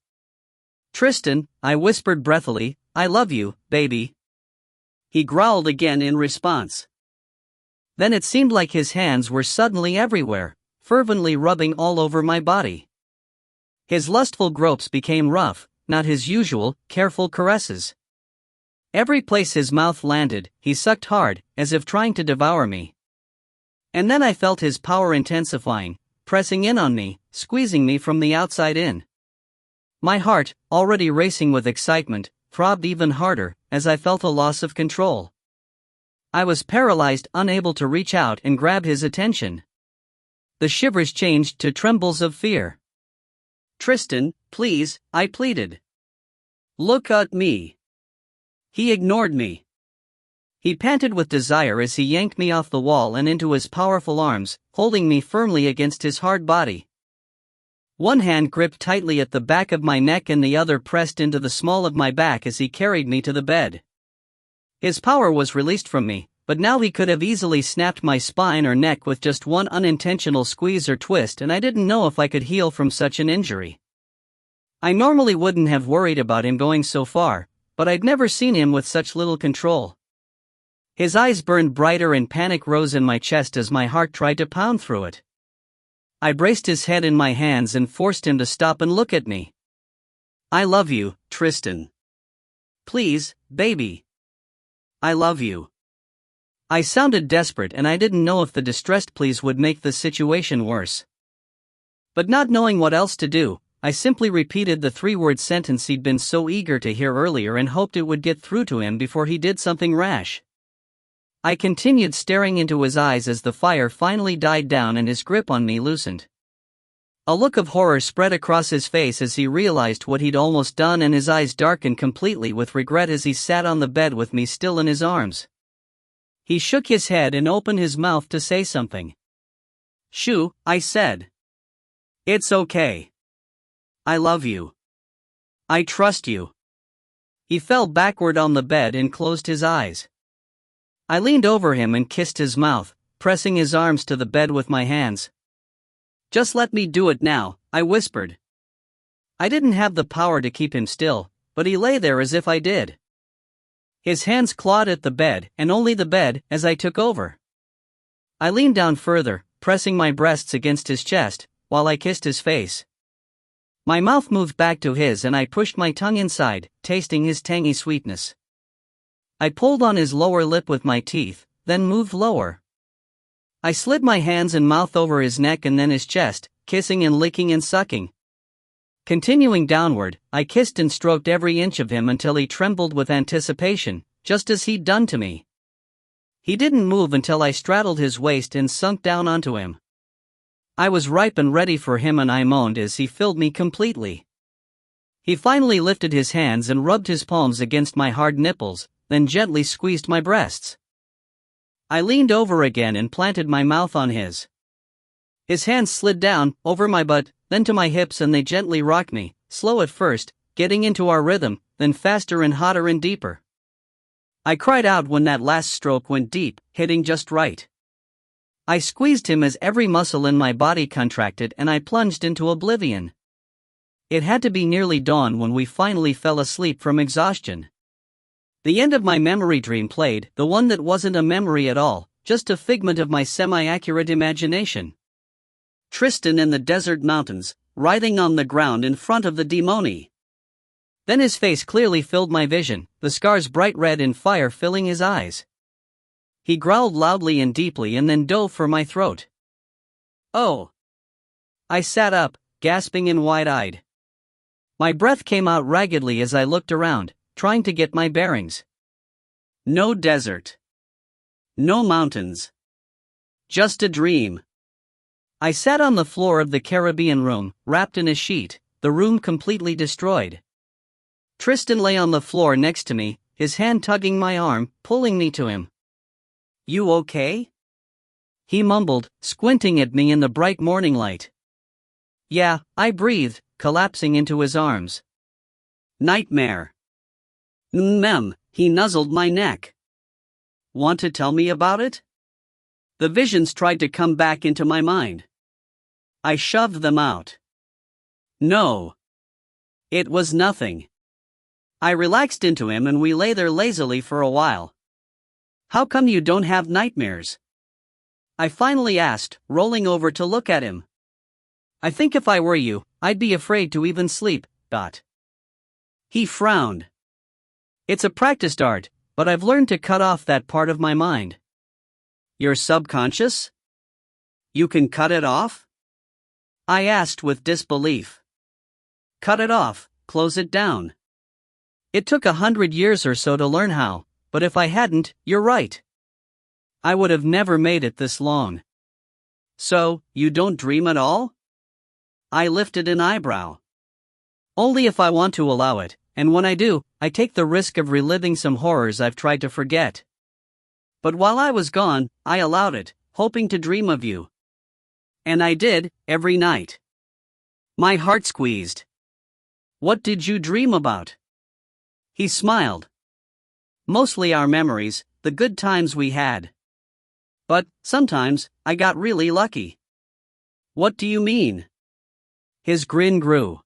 "Tristan," I whispered breathily, "I love you, baby." He growled again in response. Then it seemed like his hands were suddenly everywhere, fervently rubbing all over my body. His lustful gropes became rough, not his usual, careful caresses. Every place his mouth landed, he sucked hard, as if trying to devour me. And then I felt his power intensifying, pressing in on me, squeezing me from the outside in. My heart, already racing with excitement, throbbed even harder, as I felt a loss of control. I was paralyzed, unable to reach out and grab his attention. The shivers changed to trembles of fear. "Tristan, please," I pleaded. "Look at me." He ignored me. He panted with desire as he yanked me off the wall and into his powerful arms, holding me firmly against his hard body. One hand gripped tightly at the back of my neck and the other pressed into the small of my back as he carried me to the bed. His power was released from me, but now he could have easily snapped my spine or neck with just one unintentional squeeze or twist, and I didn't know if I could heal from such an injury. I normally wouldn't have worried about him going so far, but I'd never seen him with such little control. His eyes burned brighter and panic rose in my chest as my heart tried to pound through it. I braced his head in my hands and forced him to stop and look at me. "I love you, Tristan. Please, baby. I love you." I sounded desperate and I didn't know if the distressed pleas would make the situation worse. But not knowing what else to do, I simply repeated the three-word sentence he'd been so eager to hear earlier and hoped it would get through to him before he did something rash. I continued staring into his eyes as the fire finally died down and his grip on me loosened. A look of horror spread across his face as he realized what he'd almost done, and his eyes darkened completely with regret as he sat on the bed with me still in his arms. He shook his head and opened his mouth to say something. "Shoo," I said. "It's okay. I love you. I trust you." He fell backward on the bed and closed his eyes. I leaned over him and kissed his mouth, pressing his arms to the bed with my hands. "Just let me do it now," I whispered. I didn't have the power to keep him still, but he lay there as if I did. His hands clawed at the bed, and only the bed, as I took over. I leaned down further, pressing my breasts against his chest, while I kissed his face. My mouth moved back to his and I pushed my tongue inside, tasting his tangy sweetness. I pulled on his lower lip with my teeth, then moved lower. I slid my hands and mouth over his neck and then his chest, kissing and licking and sucking. Continuing downward, I kissed and stroked every inch of him until he trembled with anticipation, just as he'd done to me. He didn't move until I straddled his waist and sunk down onto him. I was ripe and ready for him and I moaned as he filled me completely. He finally lifted his hands and rubbed his palms against my hard nipples, then gently squeezed my breasts. I leaned over again and planted my mouth on his. His hands slid down, over my butt, then to my hips and they gently rocked me, slow at first, getting into our rhythm, then faster and hotter and deeper. I cried out when that last stroke went deep, hitting just right. I squeezed him as every muscle in my body contracted and I plunged into oblivion. It had to be nearly dawn when we finally fell asleep from exhaustion. The end of my memory dream played, the one that wasn't a memory at all, just a figment of my semi-accurate imagination. Tristan in the desert mountains, writhing on the ground in front of the demoni. Then his face clearly filled my vision, the scars bright red in fire filling his eyes. He growled loudly and deeply and then dove for my throat. Oh! I sat up, gasping and wide-eyed. My breath came out raggedly as I looked around, trying to get my bearings. No desert. No mountains. Just a dream. I sat on the floor of the Caribbean room, wrapped in a sheet, the room completely destroyed. Tristan lay on the floor next to me, his hand tugging my arm, pulling me to him. You okay? He mumbled, squinting at me in the bright morning light. Yeah, I breathed, collapsing into his arms. Nightmare. He nuzzled my neck. Want to tell me about it? The visions tried to come back into my mind. I shoved them out. No. It was nothing. I relaxed into him and we lay there lazily for a while. How come you don't have nightmares? I finally asked, rolling over to look at him. I think if I were you, I'd be afraid to even sleep. He frowned. It's a practiced art, but I've learned to cut off that part of my mind. Your subconscious? You can cut it off? I asked with disbelief. Cut it off, close it down. It took 100 years or so to learn how, but if I hadn't, you're right. I would have never made it this long. So, you don't dream at all? I lifted an eyebrow. Only if I want to allow it, and when I do, I take the risk of reliving some horrors I've tried to forget. But while I was gone, I allowed it, hoping to dream of you. And I did, every night. My heart squeezed. What did you dream about? He smiled. Mostly our memories, the good times we had. But, sometimes, I got really lucky. What do you mean? His grin grew.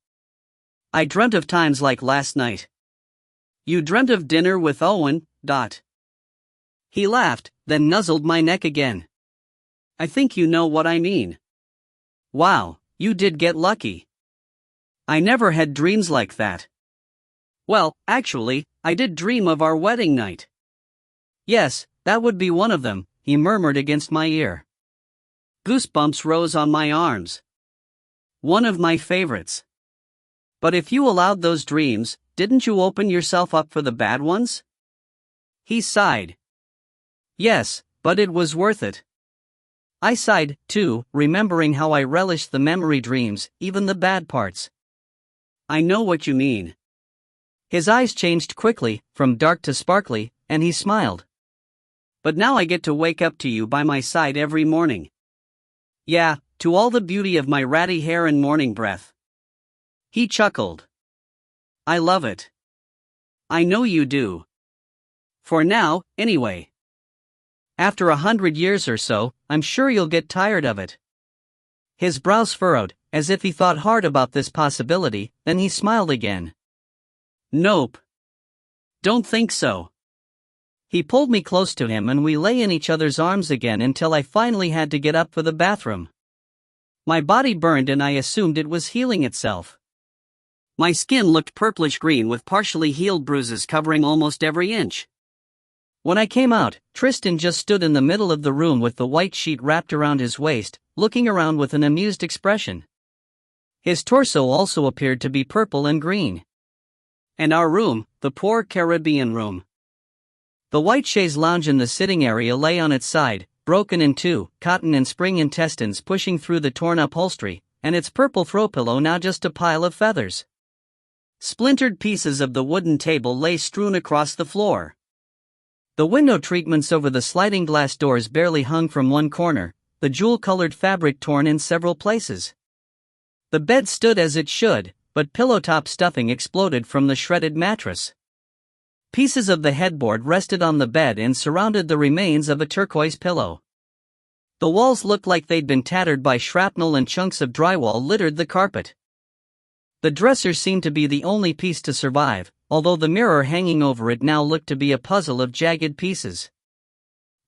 I dreamt of times like last night. You dreamt of dinner with Owen. He laughed, then nuzzled my neck again. I think you know what I mean. Wow, you did get lucky. I never had dreams like that. Well, actually, I did dream of our wedding night. Yes, that would be one of them, he murmured against my ear. Goosebumps rose on my arms. One of my favorites. But if you allowed those dreams, didn't you open yourself up for the bad ones? He sighed. Yes, but it was worth it. I sighed, too, remembering how I relished the memory dreams, even the bad parts. I know what you mean. His eyes changed quickly, from dark to sparkly, and he smiled. But now I get to wake up to you by my side every morning. Yeah, to all the beauty of my ratty hair and morning breath. He chuckled. I love it. I know you do. For now, anyway. After 100 years or so, I'm sure you'll get tired of it. His brows furrowed, as if he thought hard about this possibility, then he smiled again. Nope. Don't think so. He pulled me close to him and we lay in each other's arms again until I finally had to get up for the bathroom. My body burned and I assumed it was healing itself. My skin looked purplish green with partially healed bruises covering almost every inch. When I came out, Tristan just stood in the middle of the room with the white sheet wrapped around his waist, looking around with an amused expression. His torso also appeared to be purple and green. And our room, the poor Caribbean room. The white chaise lounge in the sitting area lay on its side, broken in two, cotton and spring intestines pushing through the torn upholstery, and its purple throw pillow now just a pile of feathers. Splintered pieces of the wooden table lay strewn across the floor. The window treatments over the sliding glass doors barely hung from one corner, the jewel-colored fabric torn in several places. The bed stood as it should, but pillow-top stuffing exploded from the shredded mattress. Pieces of the headboard rested on the bed and surrounded the remains of a turquoise pillow. The walls looked like they'd been tattered by shrapnel and chunks of drywall littered the carpet. The dresser seemed to be the only piece to survive, although the mirror hanging over it now looked to be a puzzle of jagged pieces.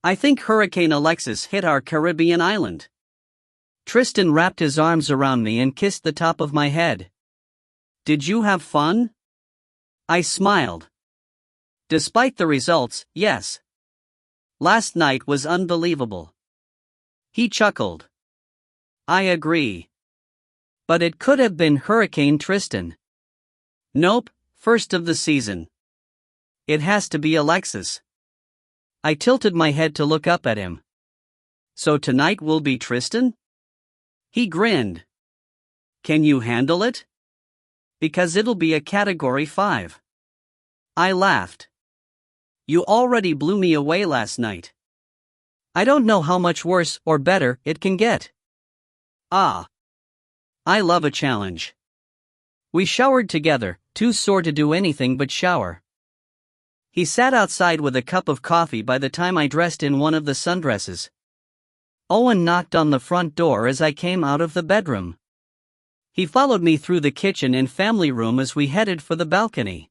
I think Hurricane Alexis hit our Caribbean island. Tristan wrapped his arms around me and kissed the top of my head. Did you have fun? I smiled. Despite the results, yes. Last night was unbelievable. He chuckled. I agree. But it could have been Hurricane Tristan. Nope, first of the season. It has to be Alexis. I tilted my head to look up at him. So tonight will be Tristan? He grinned. Can you handle it? Because it'll be a Category 5. I laughed. You already blew me away last night. I don't know how much worse or better it can get. Ah. I love a challenge. We showered together, too sore to do anything but shower. He sat outside with a cup of coffee by the time I dressed in one of the sundresses. Owen knocked on the front door as I came out of the bedroom. He followed me through the kitchen and family room as we headed for the balcony.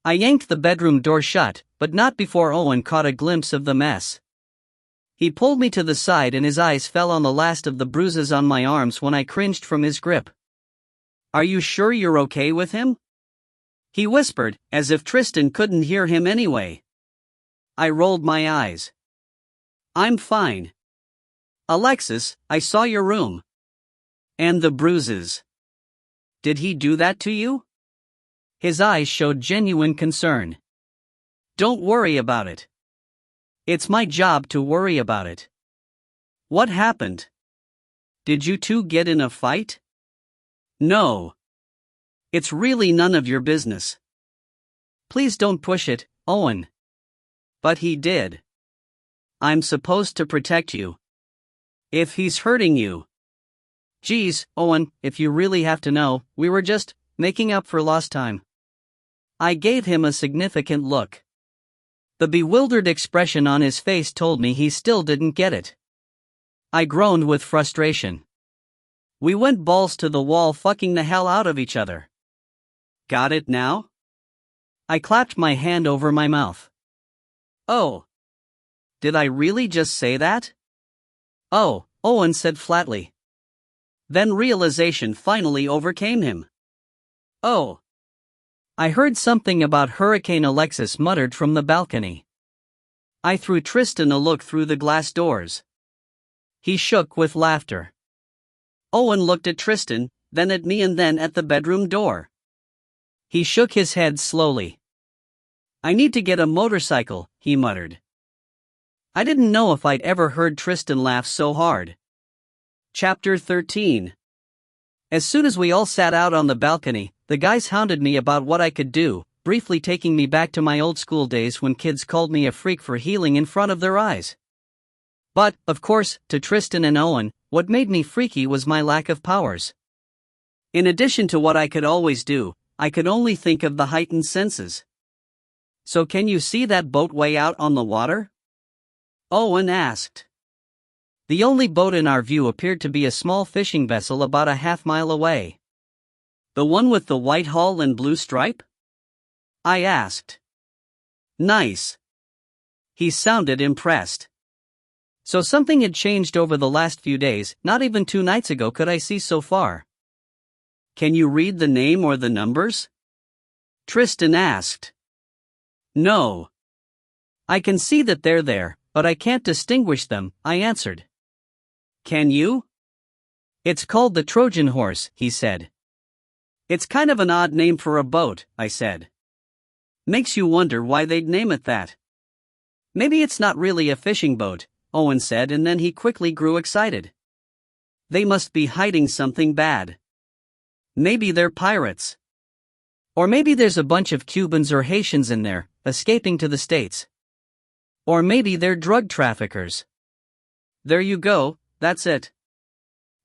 I yanked the bedroom door shut, but not before Owen caught a glimpse of the mess. He pulled me to the side and his eyes fell on the last of the bruises on my arms when I cringed from his grip. Are you sure you're okay with him? He whispered, as if Tristan couldn't hear him anyway. I rolled my eyes. I'm fine. Alexis, I saw your room. And the bruises. Did he do that to you? His eyes showed genuine concern. Don't worry about it. It's my job to worry about it. What happened? Did you two get in a fight? No. It's really none of your business. Please don't push it, Owen. But he did. I'm supposed to protect you. If he's hurting you. Geez, Owen, if you really have to know, we were just making up for lost time. I gave him a significant look. The bewildered expression on his face told me he still didn't get it. I groaned with frustration. We went balls to the wall fucking the hell out of each other. Got it now? I clapped my hand over my mouth. Oh. Did I really just say that? Oh, Owen said flatly. Then realization finally overcame him. Oh. I heard something about Hurricane Alexis muttered from the balcony. I threw Tristan a look through the glass doors. He shook with laughter. Owen looked at Tristan, then at me and then at the bedroom door. He shook his head slowly. I need to get a motorcycle, he muttered. I didn't know if I'd ever heard Tristan laugh so hard. Chapter 13. As soon as we all sat out on the balcony, the guys hounded me about what I could do, briefly taking me back to my old school days when kids called me a freak for healing in front of their eyes. But, of course, to Tristan and Owen, what made me freaky was my lack of powers. In addition to what I could always do, I could only think of the heightened senses. So can you see that boat way out on the water? Owen asked. The only boat in our view appeared to be a small fishing vessel about a half-mile away. The one with the white hull and blue stripe? I asked. Nice. He sounded impressed. So something had changed over the last few days. Not even 2 nights ago could I see so far. Can you read the name or the numbers? Tristan asked. No. I can see that they're there, but I can't distinguish them, I answered. Can you? It's called the Trojan horse, he said. It's kind of an odd name for a boat, I said. Makes you wonder why they'd name it that. Maybe it's not really a fishing boat, Owen said, and then he quickly grew excited. They must be hiding something bad. Maybe they're pirates. Or maybe there's a bunch of Cubans or Haitians in there, escaping to the States. Or maybe they're drug traffickers. There you go, that's it.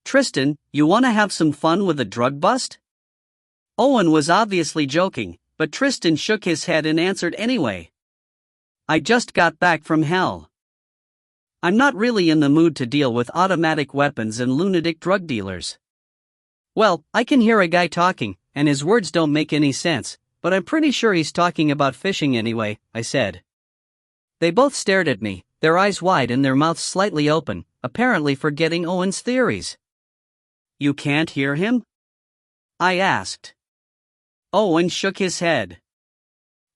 Tristan, you want to have some fun with a drug bust? Owen was obviously joking, but Tristan shook his head and answered anyway. I just got back from hell. I'm not really in the mood to deal with automatic weapons and lunatic drug dealers. Well, I can hear a guy talking, and his words don't make any sense, but I'm pretty sure he's talking about fishing anyway, I said. They both stared at me, their eyes wide and their mouths slightly open, apparently forgetting Owen's theories. You can't hear him? I asked. Owen shook his head.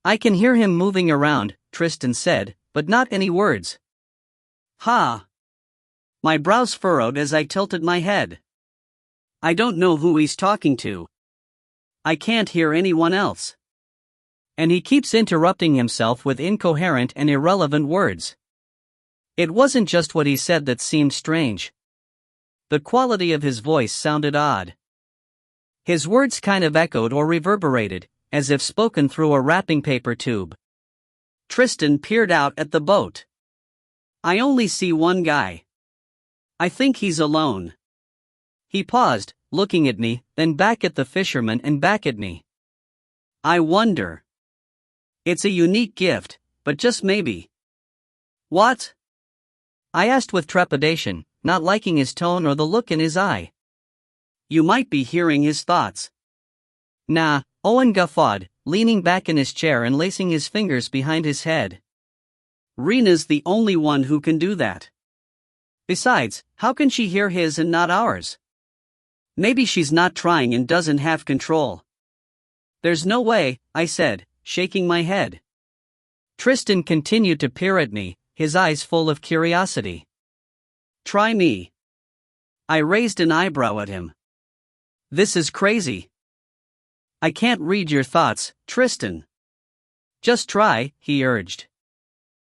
I can hear him moving around, Tristan said, but not any words. Ha! My brows furrowed as I tilted my head. I don't know who he's talking to. I can't hear anyone else. And he keeps interrupting himself with incoherent and irrelevant words. It wasn't just what he said that seemed strange. The quality of his voice sounded odd. His words kind of echoed or reverberated, as if spoken through a wrapping paper tube. Tristan peered out at the boat. I only see one guy. I think he's alone. He paused, looking at me, then back at the fisherman and back at me. I wonder. It's a unique gift, but just maybe. What? I asked with trepidation, not liking his tone or the look in his eye. You might be hearing his thoughts. Nah, Owen guffawed, leaning back in his chair and lacing his fingers behind his head. Rena's the only one who can do that. Besides, how can she hear his and not ours? Maybe she's not trying and doesn't have control. There's no way, I said, shaking my head. Tristan continued to peer at me, his eyes full of curiosity. Try me. I raised an eyebrow at him. This is crazy. I can't read your thoughts, Tristan. Just try, he urged.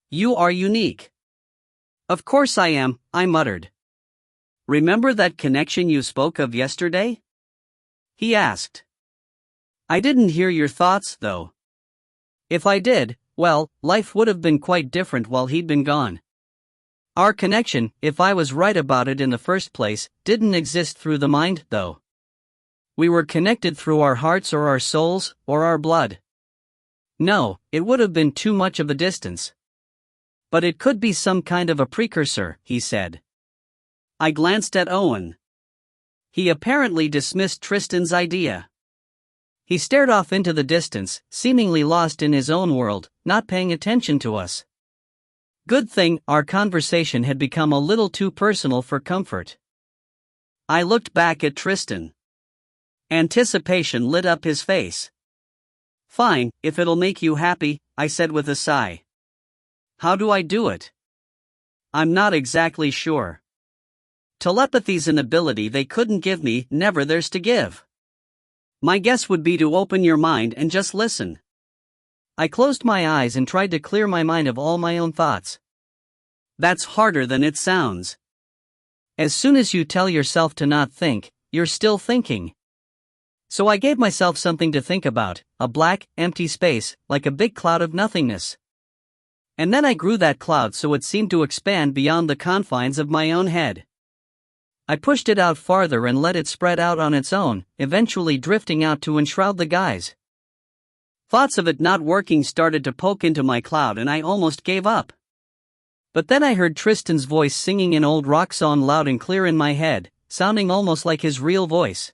You are unique. Of course I am, I muttered. Remember that connection you spoke of yesterday? He asked. I didn't hear your thoughts, though. If I did, well, life would have been quite different while he'd been gone. Our connection, if I was right about it in the first place, didn't exist through the mind, though. We were connected through our hearts or our souls, or our blood. No, it would have been too much of a distance. But it could be some kind of a precursor, he said. I glanced at Owen. He apparently dismissed Tristan's idea. He stared off into the distance, seemingly lost in his own world, not paying attention to us. Good thing our conversation had become a little too personal for comfort. I looked back at Tristan. Anticipation lit up his face. Fine, if it'll make you happy, I said with a sigh. How do I do it? I'm not exactly sure. Telepathy's an ability they couldn't give me, never theirs to give. My guess would be to open your mind and just listen. I closed my eyes and tried to clear my mind of all my own thoughts. That's harder than it sounds. As soon as you tell yourself to not think, you're still thinking. So I gave myself something to think about, a black, empty space, like a big cloud of nothingness. And then I grew that cloud so it seemed to expand beyond the confines of my own head. I pushed it out farther and let it spread out on its own, eventually drifting out to enshroud the guys. Thoughts of it not working started to poke into my cloud and I almost gave up. But then I heard Tristan's voice singing an old rock song loud and clear in my head, sounding almost like his real voice.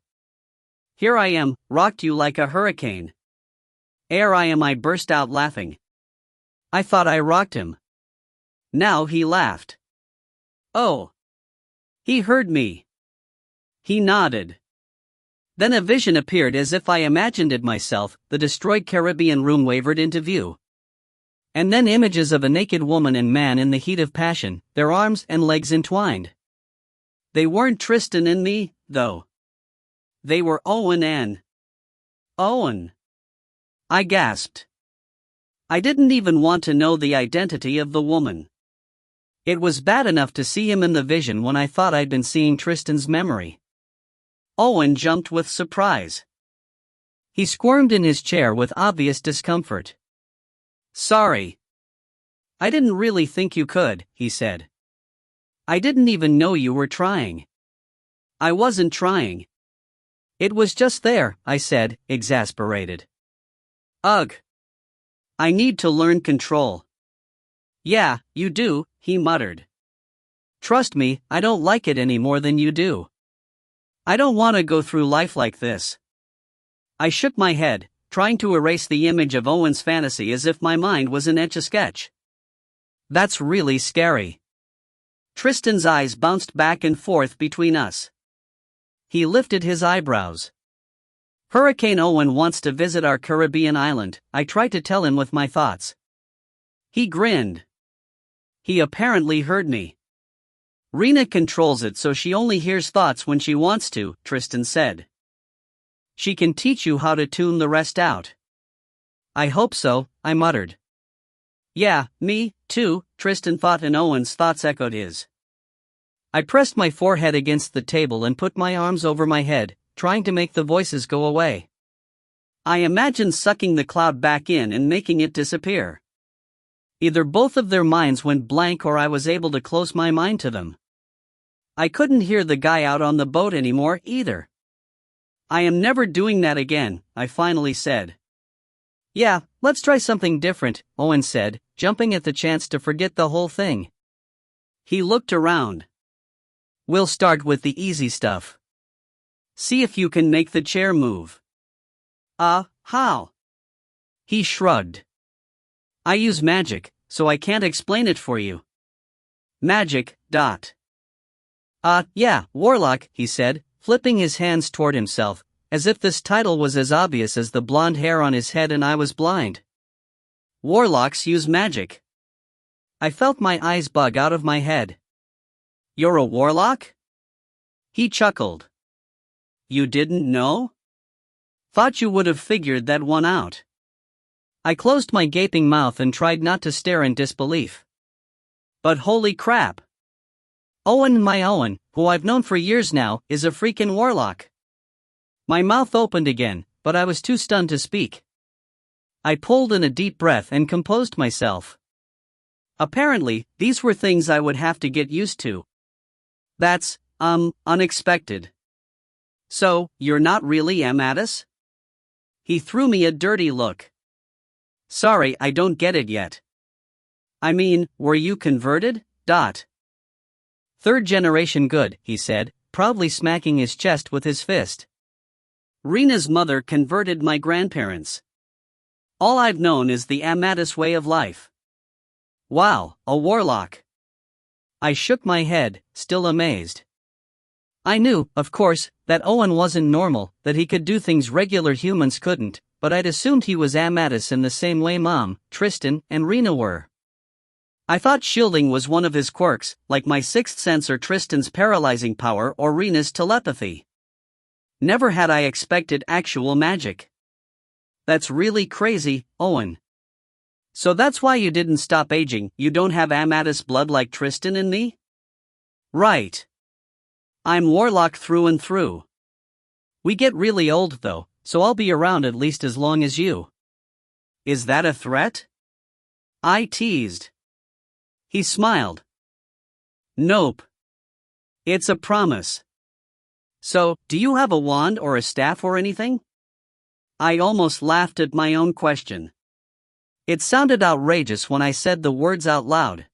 Here I am, rocked you like a hurricane. Ere I burst out laughing. I thought I rocked him. Now he laughed. Oh. He heard me. He nodded. Then a vision appeared as if I imagined it myself. The destroyed Caribbean room wavered into view. And then images of a naked woman and man in the heat of passion, their arms and legs entwined. They weren't Tristan and me, though. They were Owen and... Owen. I gasped. I didn't even want to know the identity of the woman. It was bad enough to see him in the vision when I thought I'd been seeing Tristan's memory. Owen jumped with surprise. He squirmed in his chair with obvious discomfort. Sorry. I didn't really think you could, he said. I didn't even know you were trying. I wasn't trying. It was just there, I said, exasperated. Ugh. I need to learn control. Yeah, you do, he muttered. Trust me, I don't like it any more than you do. I don't want to go through life like this. I shook my head, trying to erase the image of Owen's fantasy as if my mind was an etch-a-sketch. That's really scary. Tristan's eyes bounced back and forth between us. He lifted his eyebrows. Hurricane Owen wants to visit our Caribbean island, I tried to tell him with my thoughts. He grinned. He apparently heard me. Rena controls it so she only hears thoughts when she wants to, Tristan said. She can teach you how to tune the rest out. I hope so, I muttered. Yeah, me, too, Tristan thought, and Owen's thoughts echoed his. I pressed my forehead against the table and put my arms over my head, trying to make the voices go away. I imagined sucking the cloud back in and making it disappear. Either both of their minds went blank or I was able to close my mind to them. I couldn't hear the guy out on the boat anymore either. I am never doing that again, I finally said. Yeah, let's try something different, Owen said, jumping at the chance to forget the whole thing. He looked around. We'll start with the easy stuff. See if you can make the chair move. How? He shrugged. I use magic, so I can't explain it for you. Magic, . Yeah, warlock, he said, flipping his hands toward himself, as if this title was as obvious as the blonde hair on his head and I was blind. Warlocks use magic. I felt my eyes bug out of my head. You're a warlock? He chuckled. You didn't know? Thought you would have figured that one out. I closed my gaping mouth and tried not to stare in disbelief. But holy crap! Owen, my Owen, who I've known for years now, is a freaking warlock. My mouth opened again, but I was too stunned to speak. I pulled in a deep breath and composed myself. Apparently, these were things I would have to get used to. That's, unexpected. So, you're not really Amadis? He threw me a dirty look. Sorry, I don't get it yet. I mean, were you converted? Third generation good, he said, proudly smacking his chest with his fist. Rena's mother converted my grandparents. All I've known is the Amadis way of life. Wow, a warlock. I shook my head, still amazed. I knew, of course, that Owen wasn't normal, that he could do things regular humans couldn't, but I'd assumed he was Amadis in the same way Mom, Tristan, and Rena were. I thought shielding was one of his quirks, like my sixth sense or Tristan's paralyzing power or Rena's telepathy. Never had I expected actual magic. That's really crazy, Owen. So that's why you didn't stop aging, you don't have Amadis blood like Tristan and me? Right. I'm warlock through and through. We get really old though, so I'll be around at least as long as you. Is that a threat? I teased. He smiled. Nope. It's a promise. So, do you have a wand or a staff or anything? I almost laughed at my own question. It sounded outrageous when I said the words out loud.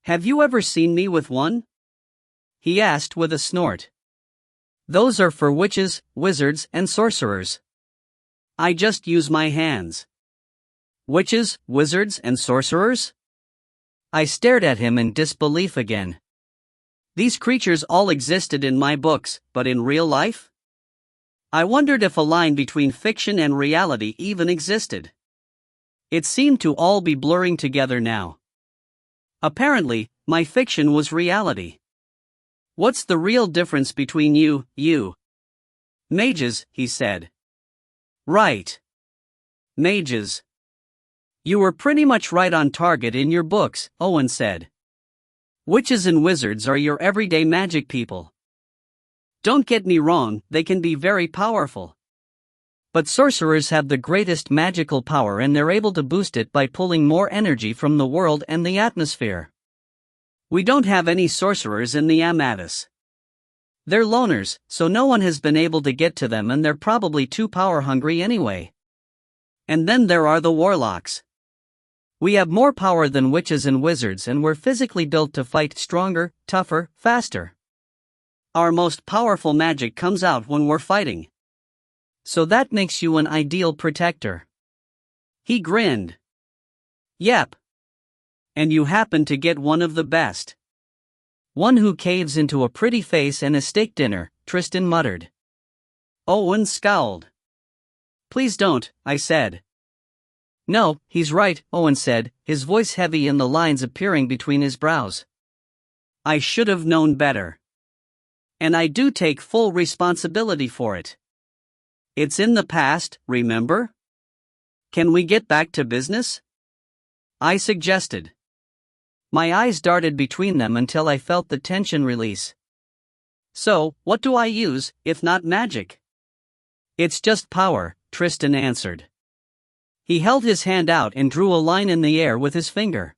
Have you ever seen me with one? He asked with a snort. Those are for witches, wizards, and sorcerers. I just use my hands. Witches, wizards, and sorcerers? I stared at him in disbelief again. These creatures all existed in my books, but in real life? I wondered if a line between fiction and reality even existed. It seemed to all be blurring together now. Apparently, my fiction was reality. What's the real difference between you? Mages, he said. Right. Mages. You were pretty much right on target in your books, Owen said. Witches and wizards are your everyday magic people. Don't get me wrong, they can be very powerful. But sorcerers have the greatest magical power and they're able to boost it by pulling more energy from the world and the atmosphere. We don't have any sorcerers in the Amadis. They're loners, so no one has been able to get to them and they're probably too power hungry anyway. And then there are the warlocks. We have more power than witches and wizards and we're physically built to fight stronger, tougher, faster. Our most powerful magic comes out when we're fighting. So that makes you an ideal protector. He grinned. Yep. And you happen to get one of the best. One who caves into a pretty face and a steak dinner, Tristan muttered. Owen scowled. Please don't, I said. No, he's right, Owen said, his voice heavy and the lines appearing between his brows. I should have known better. And I do take full responsibility for it. It's in the past, remember? Can we get back to business? I suggested. My eyes darted between them until I felt the tension release. So, what do I use, if not magic? It's just power, Tristan answered. He held his hand out and drew a line in the air with his finger.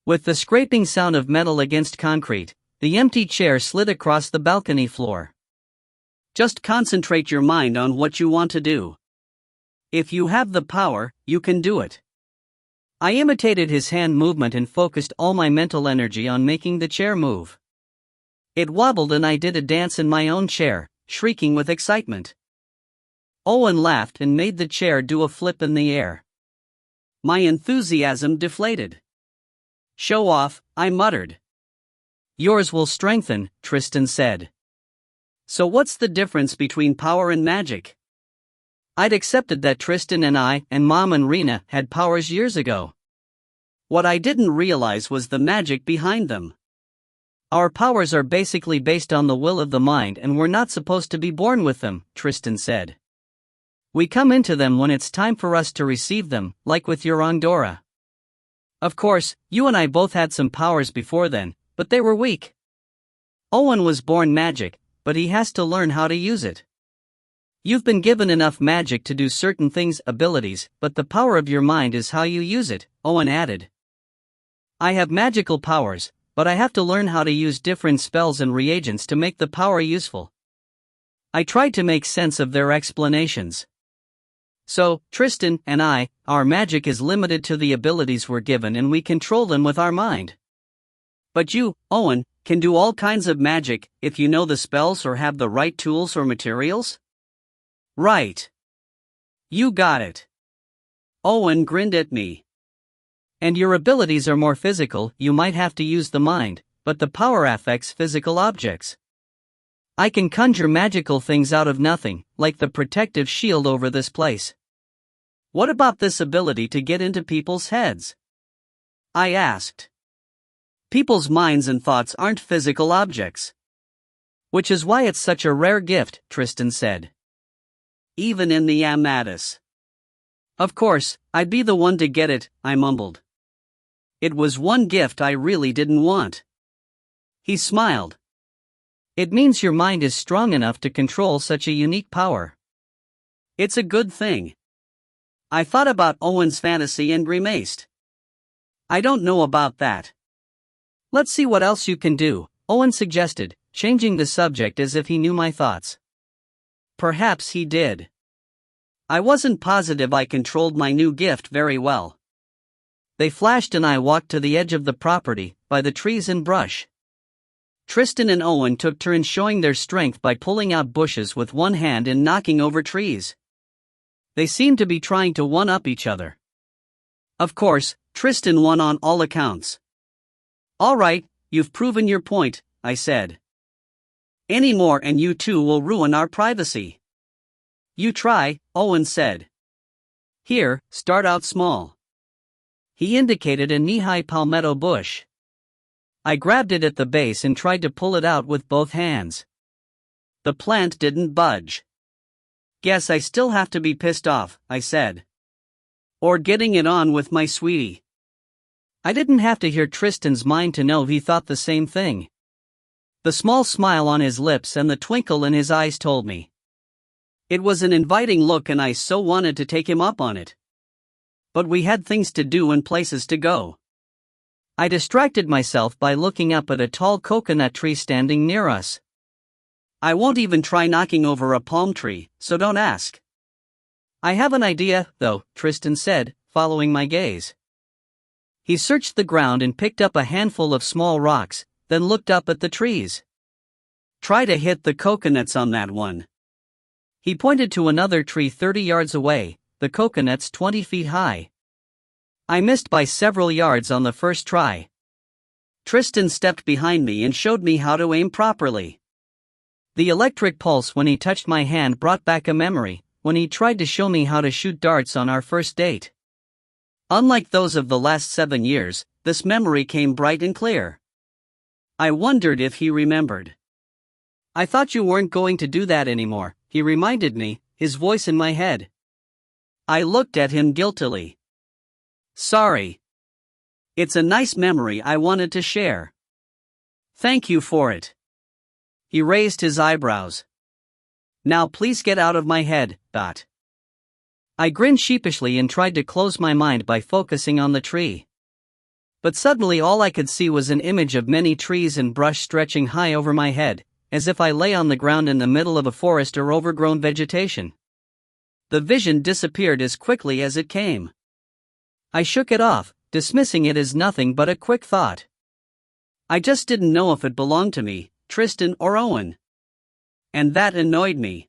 With the scraping sound of metal against concrete, the empty chair slid across the balcony floor. Just concentrate your mind on what you want to do. If you have the power, you can do it. I imitated his hand movement and focused all my mental energy on making the chair move. It wobbled and I did a dance in my own chair, shrieking with excitement. Owen laughed and made the chair do a flip in the air. My enthusiasm deflated. Show off, I muttered. Yours will strengthen, Tristan said. So what's the difference between power and magic? I'd accepted that Tristan and I and Mom and Rena had powers years ago. What I didn't realize was the magic behind them. Our powers are basically based on the will of the mind and we're not supposed to be born with them, Tristan said. We come into them when it's time for us to receive them, like with your Dora. Of course, you and I both had some powers before then, but they were weak. Owen was born magic, but he has to learn how to use it. You've been given enough magic to do certain things, abilities, but the power of your mind is how you use it, Owen added. I have magical powers, but I have to learn how to use different spells and reagents to make the power useful. I tried to make sense of their explanations. So, Tristan and I, our magic is limited to the abilities we're given and we control them with our mind. But you, Owen, can do all kinds of magic if you know the spells or have the right tools or materials? Right. You got it. Owen grinned at me. And your abilities are more physical, you might have to use the mind, but the power affects physical objects. I can conjure magical things out of nothing, like the protective shield over this place. What about this ability to get into people's heads? I asked. People's minds and thoughts aren't physical objects. Which is why it's such a rare gift, Tristan said. Even in the Amadis. Of course, I'd be the one to get it, I mumbled. It was one gift I really didn't want. He smiled. It means your mind is strong enough to control such a unique power. It's a good thing. I thought about Owen's fantasy and grimaced. I don't know about that. Let's see what else you can do, Owen suggested, changing the subject as if he knew my thoughts. Perhaps he did. I wasn't positive I controlled my new gift very well. They flashed and I walked to the edge of the property, by the trees and brush. Tristan and Owen took turns showing their strength by pulling out bushes with one hand and knocking over trees. They seemed to be trying to one-up each other. Of course, Tristan won on all accounts. "All right, you've proven your point," I said. "Any more and you two will ruin our privacy." "You try," Owen said. "Here, start out small." He indicated a knee-high palmetto bush. I grabbed it at the base and tried to pull it out with both hands. The plant didn't budge. "Guess I still have to be pissed off," I said. "Or getting it on with my sweetie." I didn't have to hear Tristan's mind to know he thought the same thing. The small smile on his lips and the twinkle in his eyes told me. It was an inviting look and I so wanted to take him up on it. But we had things to do and places to go. I distracted myself by looking up at a tall coconut tree standing near us. I won't even try knocking over a palm tree, so don't ask. "I have an idea, though," Tristan said, following my gaze. He searched the ground and picked up a handful of small rocks, then looked up at the trees. "Try to hit the coconuts on that one." He pointed to another tree 30 yards away, the coconuts 20 feet high. I missed by several yards on the first try. Tristan stepped behind me and showed me how to aim properly. The electric pulse when he touched my hand brought back a memory, when he tried to show me how to shoot darts on our first date. Unlike those of the last 7 years, this memory came bright and clear. I wondered if he remembered. "I thought you weren't going to do that anymore," he reminded me, his voice in my head. I looked at him guiltily. "Sorry. It's a nice memory I wanted to share." "Thank you for it." He raised his eyebrows. "Now please get out of my head, Dot." I grinned sheepishly and tried to close my mind by focusing on the tree. But suddenly all I could see was an image of many trees and brush stretching high over my head, as if I lay on the ground in the middle of a forest or overgrown vegetation. The vision disappeared as quickly as it came. I shook it off, dismissing it as nothing but a quick thought. I just didn't know if it belonged to me, Tristan or Owen. And that annoyed me.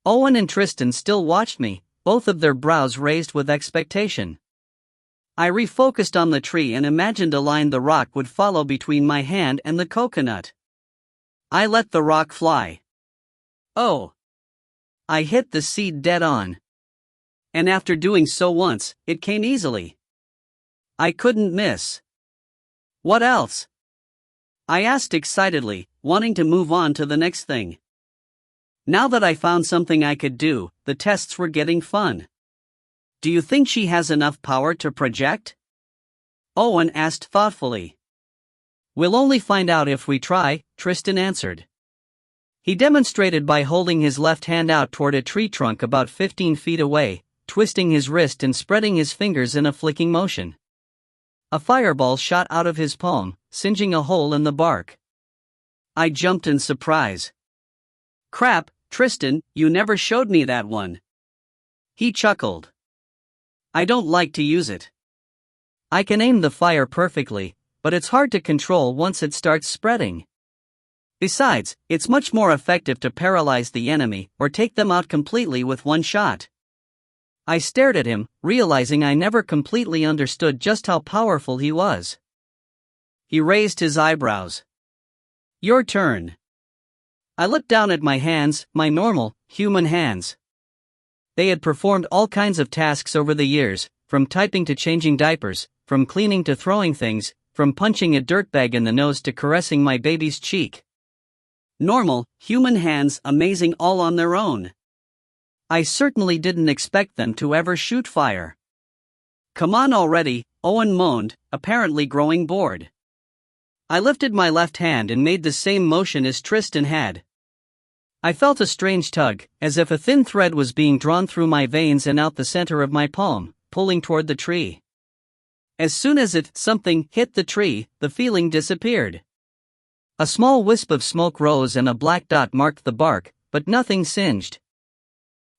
Owen and Tristan still watched me, both of their brows raised with expectation. I refocused on the tree and imagined a line the rock would follow between my hand and the coconut. I let the rock fly. Oh! I hit the seed dead on. And after doing so once, it came easily. I couldn't miss. "What else?" I asked excitedly, wanting to move on to the next thing. Now that I found something I could do, the tests were getting fun. "Do you think she has enough power to project?" Owen asked thoughtfully. "We'll only find out if we try," Tristan answered. He demonstrated by holding his left hand out toward a tree trunk about 15 feet away, twisting his wrist and spreading his fingers in a flicking motion. A fireball shot out of his palm, singeing a hole in the bark. I jumped in surprise. "Crap, Tristan, you never showed me that one." He chuckled. "I don't like to use it. I can aim the fire perfectly, but it's hard to control once it starts spreading. Besides, it's much more effective to paralyze the enemy or take them out completely with one shot." I stared at him, realizing I never completely understood just how powerful he was. He raised his eyebrows. "Your turn." I looked down at my hands, my normal, human hands. They had performed all kinds of tasks over the years, from typing to changing diapers, from cleaning to throwing things, from punching a dirtbag in the nose to caressing my baby's cheek. Normal, human hands, amazing all on their own. I certainly didn't expect them to ever shoot fire. "Come on already," Owen moaned, apparently growing bored. I lifted my left hand and made the same motion as Tristan had. I felt a strange tug, as if a thin thread was being drawn through my veins and out the center of my palm, pulling toward the tree. As soon as something hit the tree, the feeling disappeared. A small wisp of smoke rose and a black dot marked the bark, but nothing singed.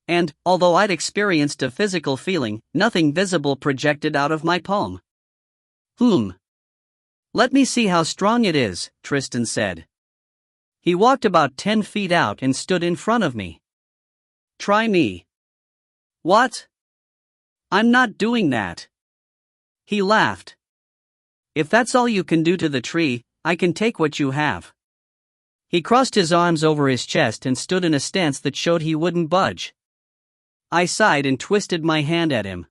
And, although I'd experienced a physical feeling, nothing visible projected out of my palm. "Let me see how strong it is," Tristan said. He walked about 10 feet out and stood in front of me. "Try me." What? I'm not doing that. He laughed. If that's all you can do to the tree, I can take what you have. He crossed his arms over his chest and stood in a stance that showed he wouldn't budge. I sighed and twisted my hand at him.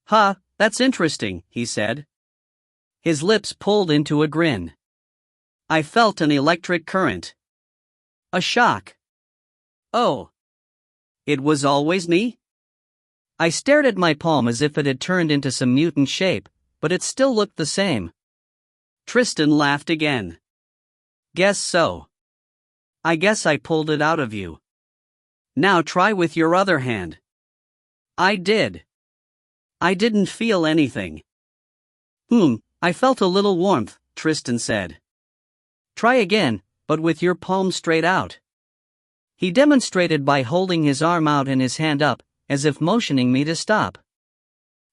Huh, that's interesting, he said. His lips pulled into a grin. I felt an electric current. A shock. Oh. It was always me? I stared at my palm as if it had turned into some mutant shape, but it still looked the same. Tristan laughed again. Guess so. I guess I pulled it out of you. Now try with your other hand. I did. I didn't feel anything. I felt a little warmth, Tristan said. Try again, but with your palm straight out. He demonstrated by holding his arm out and his hand up, as if motioning me to stop.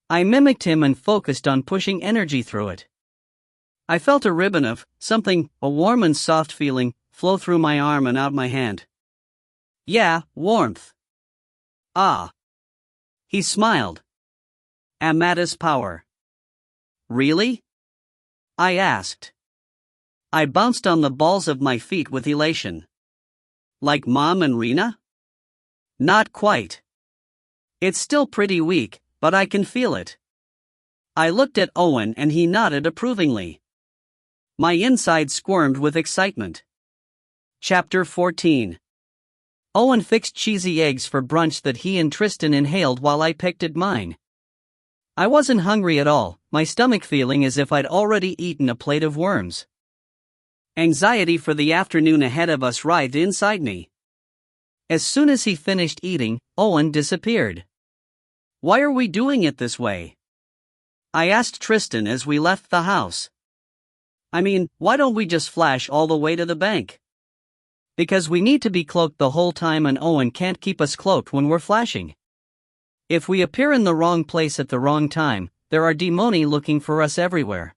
I mimicked him and focused on pushing energy through it. I felt a ribbon of something, a warm and soft feeling, flow through my arm and out my hand. Yeah, warmth. Ah. He smiled. Amadis power. Really? I asked. I bounced on the balls of my feet with elation. Like Mom and Rena? Not quite. It's still pretty weak, but I can feel it. I looked at Owen and he nodded approvingly. My inside squirmed with excitement. Chapter 14. Owen fixed cheesy eggs for brunch that he and Tristan inhaled while I picked at mine. I wasn't hungry at all, my stomach feeling as if I'd already eaten a plate of worms. Anxiety for the afternoon ahead of us writhed inside me. As soon as he finished eating, Owen disappeared. Why are we doing it this way? I asked Tristan as we left the house. I mean, why don't we just flash all the way to the bank? Because we need to be cloaked the whole time and Owen can't keep us cloaked when we're flashing. If we appear in the wrong place at the wrong time, there are demoni looking for us everywhere.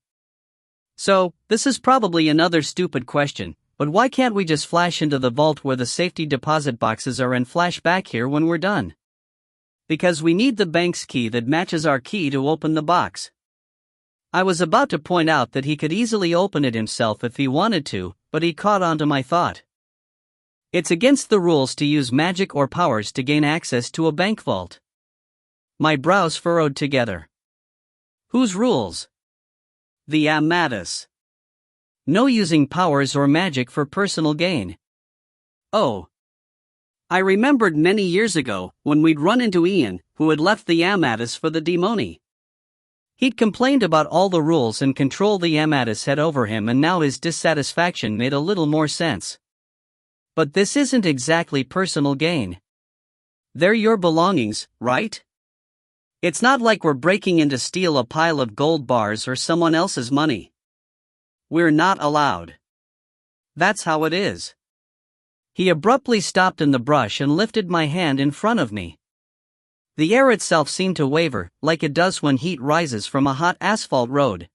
So, this is probably another stupid question, but why can't we just flash into the vault where the safety deposit boxes are and flash back here when we're done? Because we need the bank's key that matches our key to open the box. I was about to point out that he could easily open it himself if he wanted to, but he caught on to my thought. It's against the rules to use magic or powers to gain access to a bank vault. My brows furrowed together. Whose rules? The Amadis. No using powers or magic for personal gain. Oh. I remembered many years ago, when we'd run into Ian, who had left the Amadis for the demoni. He'd complained about all the rules and control the Amadis had over him, and now his dissatisfaction made a little more sense. But this isn't exactly personal gain. They're your belongings, right? It's not like we're breaking in to steal a pile of gold bars or someone else's money. We're not allowed. That's how it is. He abruptly stopped in the brush and lifted my hand in front of me. The air itself seemed to waver, like it does when heat rises from a hot asphalt road.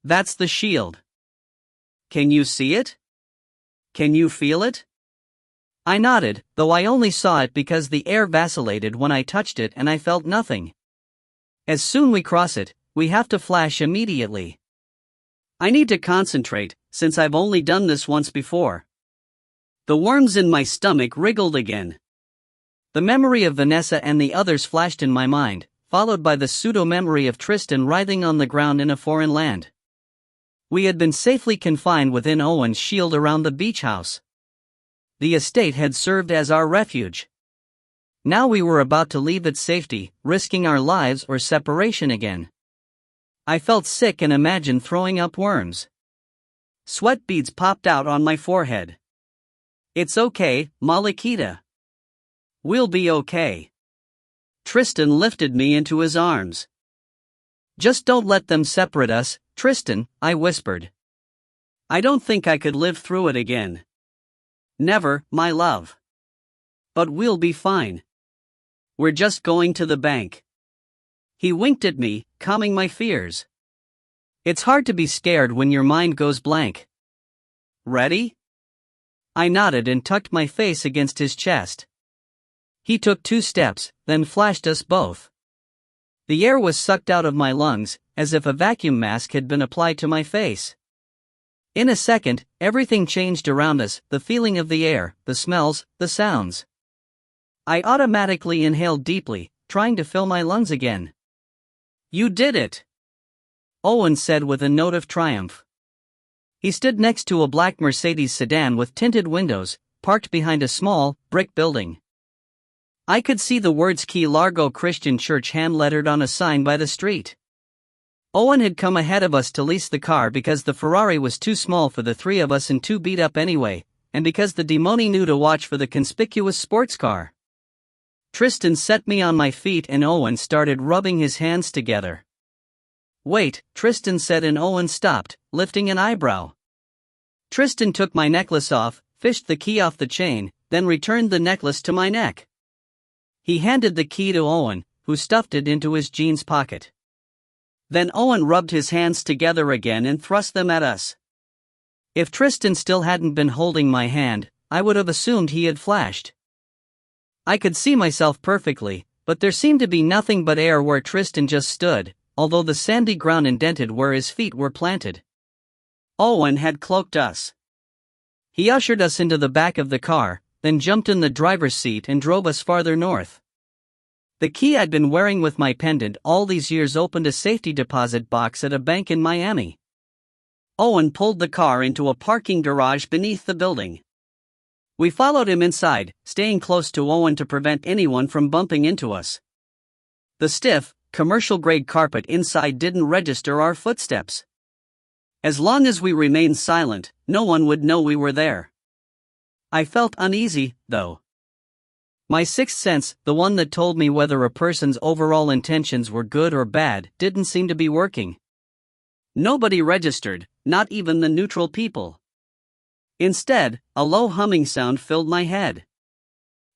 That's the shield. Can you see it? Can you feel it? I nodded, though I only saw it because the air vacillated when I touched it and I felt nothing. As soon we cross it, we have to flash immediately. I need to concentrate, since I've only done this once before. The worms in my stomach wriggled again. The memory of Vanessa and the others flashed in my mind, followed by the pseudo-memory of Tristan writhing on the ground in a foreign land. We had been safely confined within Owen's shield around the beach house. The estate had served as our refuge. Now we were about to leave its safety, risking our lives or separation again. I felt sick and imagined throwing up worms. Sweat beads popped out on my forehead. It's okay, Malikita. We'll be okay. Tristan lifted me into his arms. Just don't let them separate us, Tristan, I whispered. I don't think I could live through it again. Never, my love. But we'll be fine. We're just going to the bank. He winked at me, calming my fears. It's hard to be scared when your mind goes blank. Ready? I nodded and tucked my face against his chest. He took 2 steps, then flashed us both. The air was sucked out of my lungs, as if a vacuum mask had been applied to my face. In a second, everything changed around us, the feeling of the air, the smells, the sounds. I automatically inhaled deeply, trying to fill my lungs again. "You did it!" Owen said with a note of triumph. He stood next to a black Mercedes sedan with tinted windows, parked behind a small, brick building. I could see the words Key Largo Christian Church hand-lettered on a sign by the street. Owen had come ahead of us to lease the car because the Ferrari was too small for the 3 of us and too beat up anyway, and because the demoni knew to watch for the conspicuous sports car. Tristan set me on my feet and Owen started rubbing his hands together. "Wait," Tristan said, and Owen stopped, lifting an eyebrow. Tristan took my necklace off, fished the key off the chain, then returned the necklace to my neck. He handed the key to Owen, who stuffed it into his jeans pocket. Then Owen rubbed his hands together again and thrust them at us. If Tristan still hadn't been holding my hand, I would have assumed he had flashed. I could see myself perfectly, but there seemed to be nothing but air where Tristan just stood, although the sandy ground indented where his feet were planted. Owen had cloaked us. He ushered us into the back of the car, then jumped in the driver's seat and drove us farther north. The key I'd been wearing with my pendant all these years opened a safety deposit box at a bank in Miami. Owen pulled the car into a parking garage beneath the building. We followed him inside, staying close to Owen to prevent anyone from bumping into us. The stiff, commercial-grade carpet inside didn't register our footsteps. As long as we remained silent, no one would know we were there. I felt uneasy, though. My sixth sense, the one that told me whether a person's overall intentions were good or bad, didn't seem to be working. Nobody registered, not even the neutral people. Instead, a low humming sound filled my head.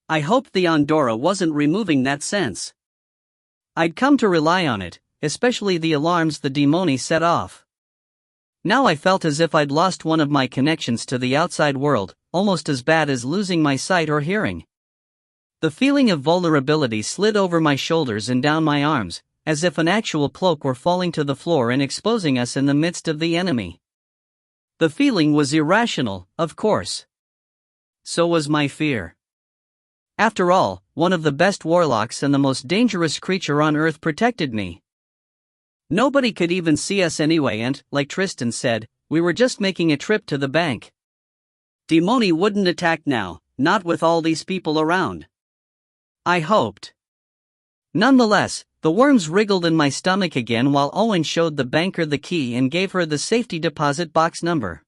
I hoped the Andorra wasn't removing that sense. I'd come to rely on it, especially the alarms the demoni set off. Now I felt as if I'd lost one of my connections to the outside world, almost as bad as losing my sight or hearing. The feeling of vulnerability slid over my shoulders and down my arms, as if an actual cloak were falling to the floor and exposing us in the midst of the enemy. The feeling was irrational, of course. So was my fear. After all, one of the best warlocks and the most dangerous creature on earth protected me. Nobody could even see us anyway and, like Tristan said, we were just making a trip to the bank. Demoni wouldn't attack now, not with all these people around. I hoped. Nonetheless, the worms wriggled in my stomach again while Owen showed the banker the key and gave her the safety deposit box number.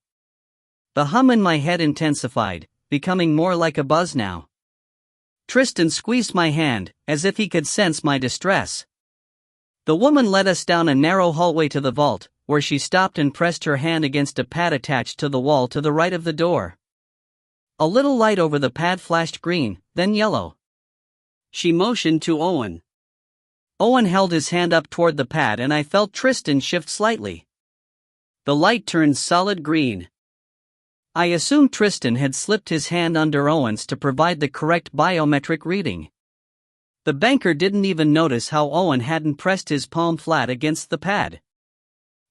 The hum in my head intensified, becoming more like a buzz now. Tristan squeezed my hand, as if he could sense my distress. The woman led us down a narrow hallway to the vault, where she stopped and pressed her hand against a pad attached to the wall to the right of the door. A little light over the pad flashed green, then yellow. She motioned to Owen. Owen held his hand up toward the pad and I felt Tristan shift slightly. The light turned solid green. I assumed Tristan had slipped his hand under Owen's to provide the correct biometric reading. The banker didn't even notice how Owen hadn't pressed his palm flat against the pad.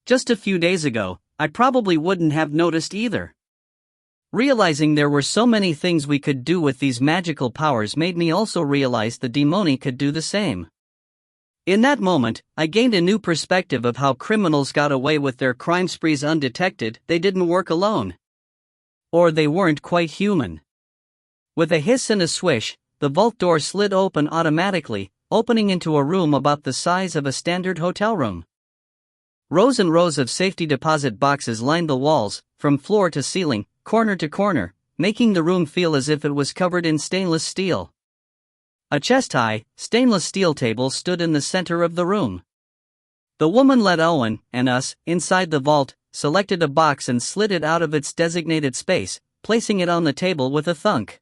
Just a few days ago, I probably wouldn't have noticed either. Realizing there were so many things we could do with these magical powers made me also realize the demoni could do the same. In that moment, I gained a new perspective of how criminals got away with their crime sprees undetected. They didn't work alone. Or they weren't quite human. With a hiss and a swish, the vault door slid open automatically, opening into a room about the size of a standard hotel room. Rows and rows of safety deposit boxes lined the walls, from floor to ceiling, corner to corner, making the room feel as if it was covered in stainless steel. A chest-high, stainless steel table stood in the center of the room. The woman led Owen, and us, inside the vault, selected a box and slid it out of its designated space, placing it on the table with a thunk.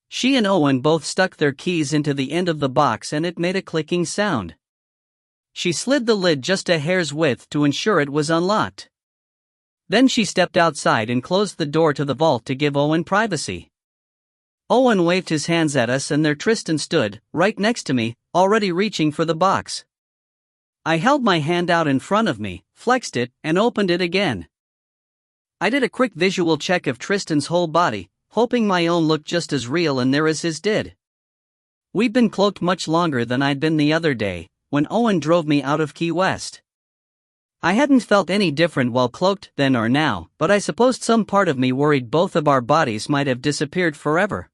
She and Owen both stuck their keys into the end of the box and it made a clicking sound. She slid the lid just a hair's width to ensure it was unlocked. Then she stepped outside and closed the door to the vault to give Owen privacy. Owen waved his hands at us and there Tristan stood, right next to me, already reaching for the box. I held my hand out in front of me, flexed it, and opened it again. I did a quick visual check of Tristan's whole body, hoping my own looked just as real and there as his did. We'd been cloaked much longer than I'd been the other day, when Owen drove me out of Key West. I hadn't felt any different while cloaked then or now, but I supposed some part of me worried both of our bodies might have disappeared forever.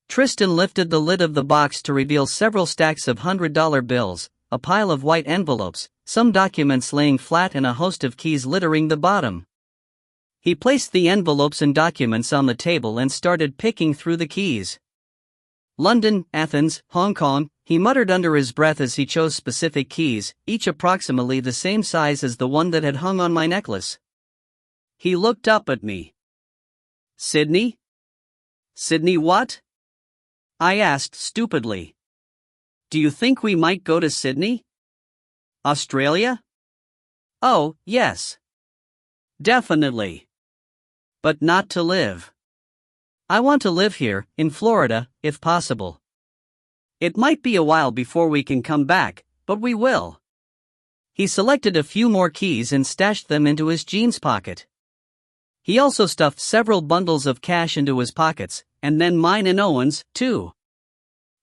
Tristan lifted the lid of the box to reveal several stacks of $100 bills, a pile of white envelopes, some documents laying flat and a host of keys littering the bottom. He placed the envelopes and documents on the table and started picking through the keys. London, Athens, Hong Kong, he muttered under his breath as he chose specific keys, each approximately the same size as the one that had hung on my necklace. He looked up at me. "Sydney? Sydney what?" I asked stupidly. "Do you think we might go to Sydney? Australia?" "Oh, yes. Definitely. But not to live. I want to live here, in Florida, if possible. It might be a while before we can come back, but we will." He selected a few more keys and stashed them into his jeans pocket. He also stuffed several bundles of cash into his pockets, and then mine and Owen's, too.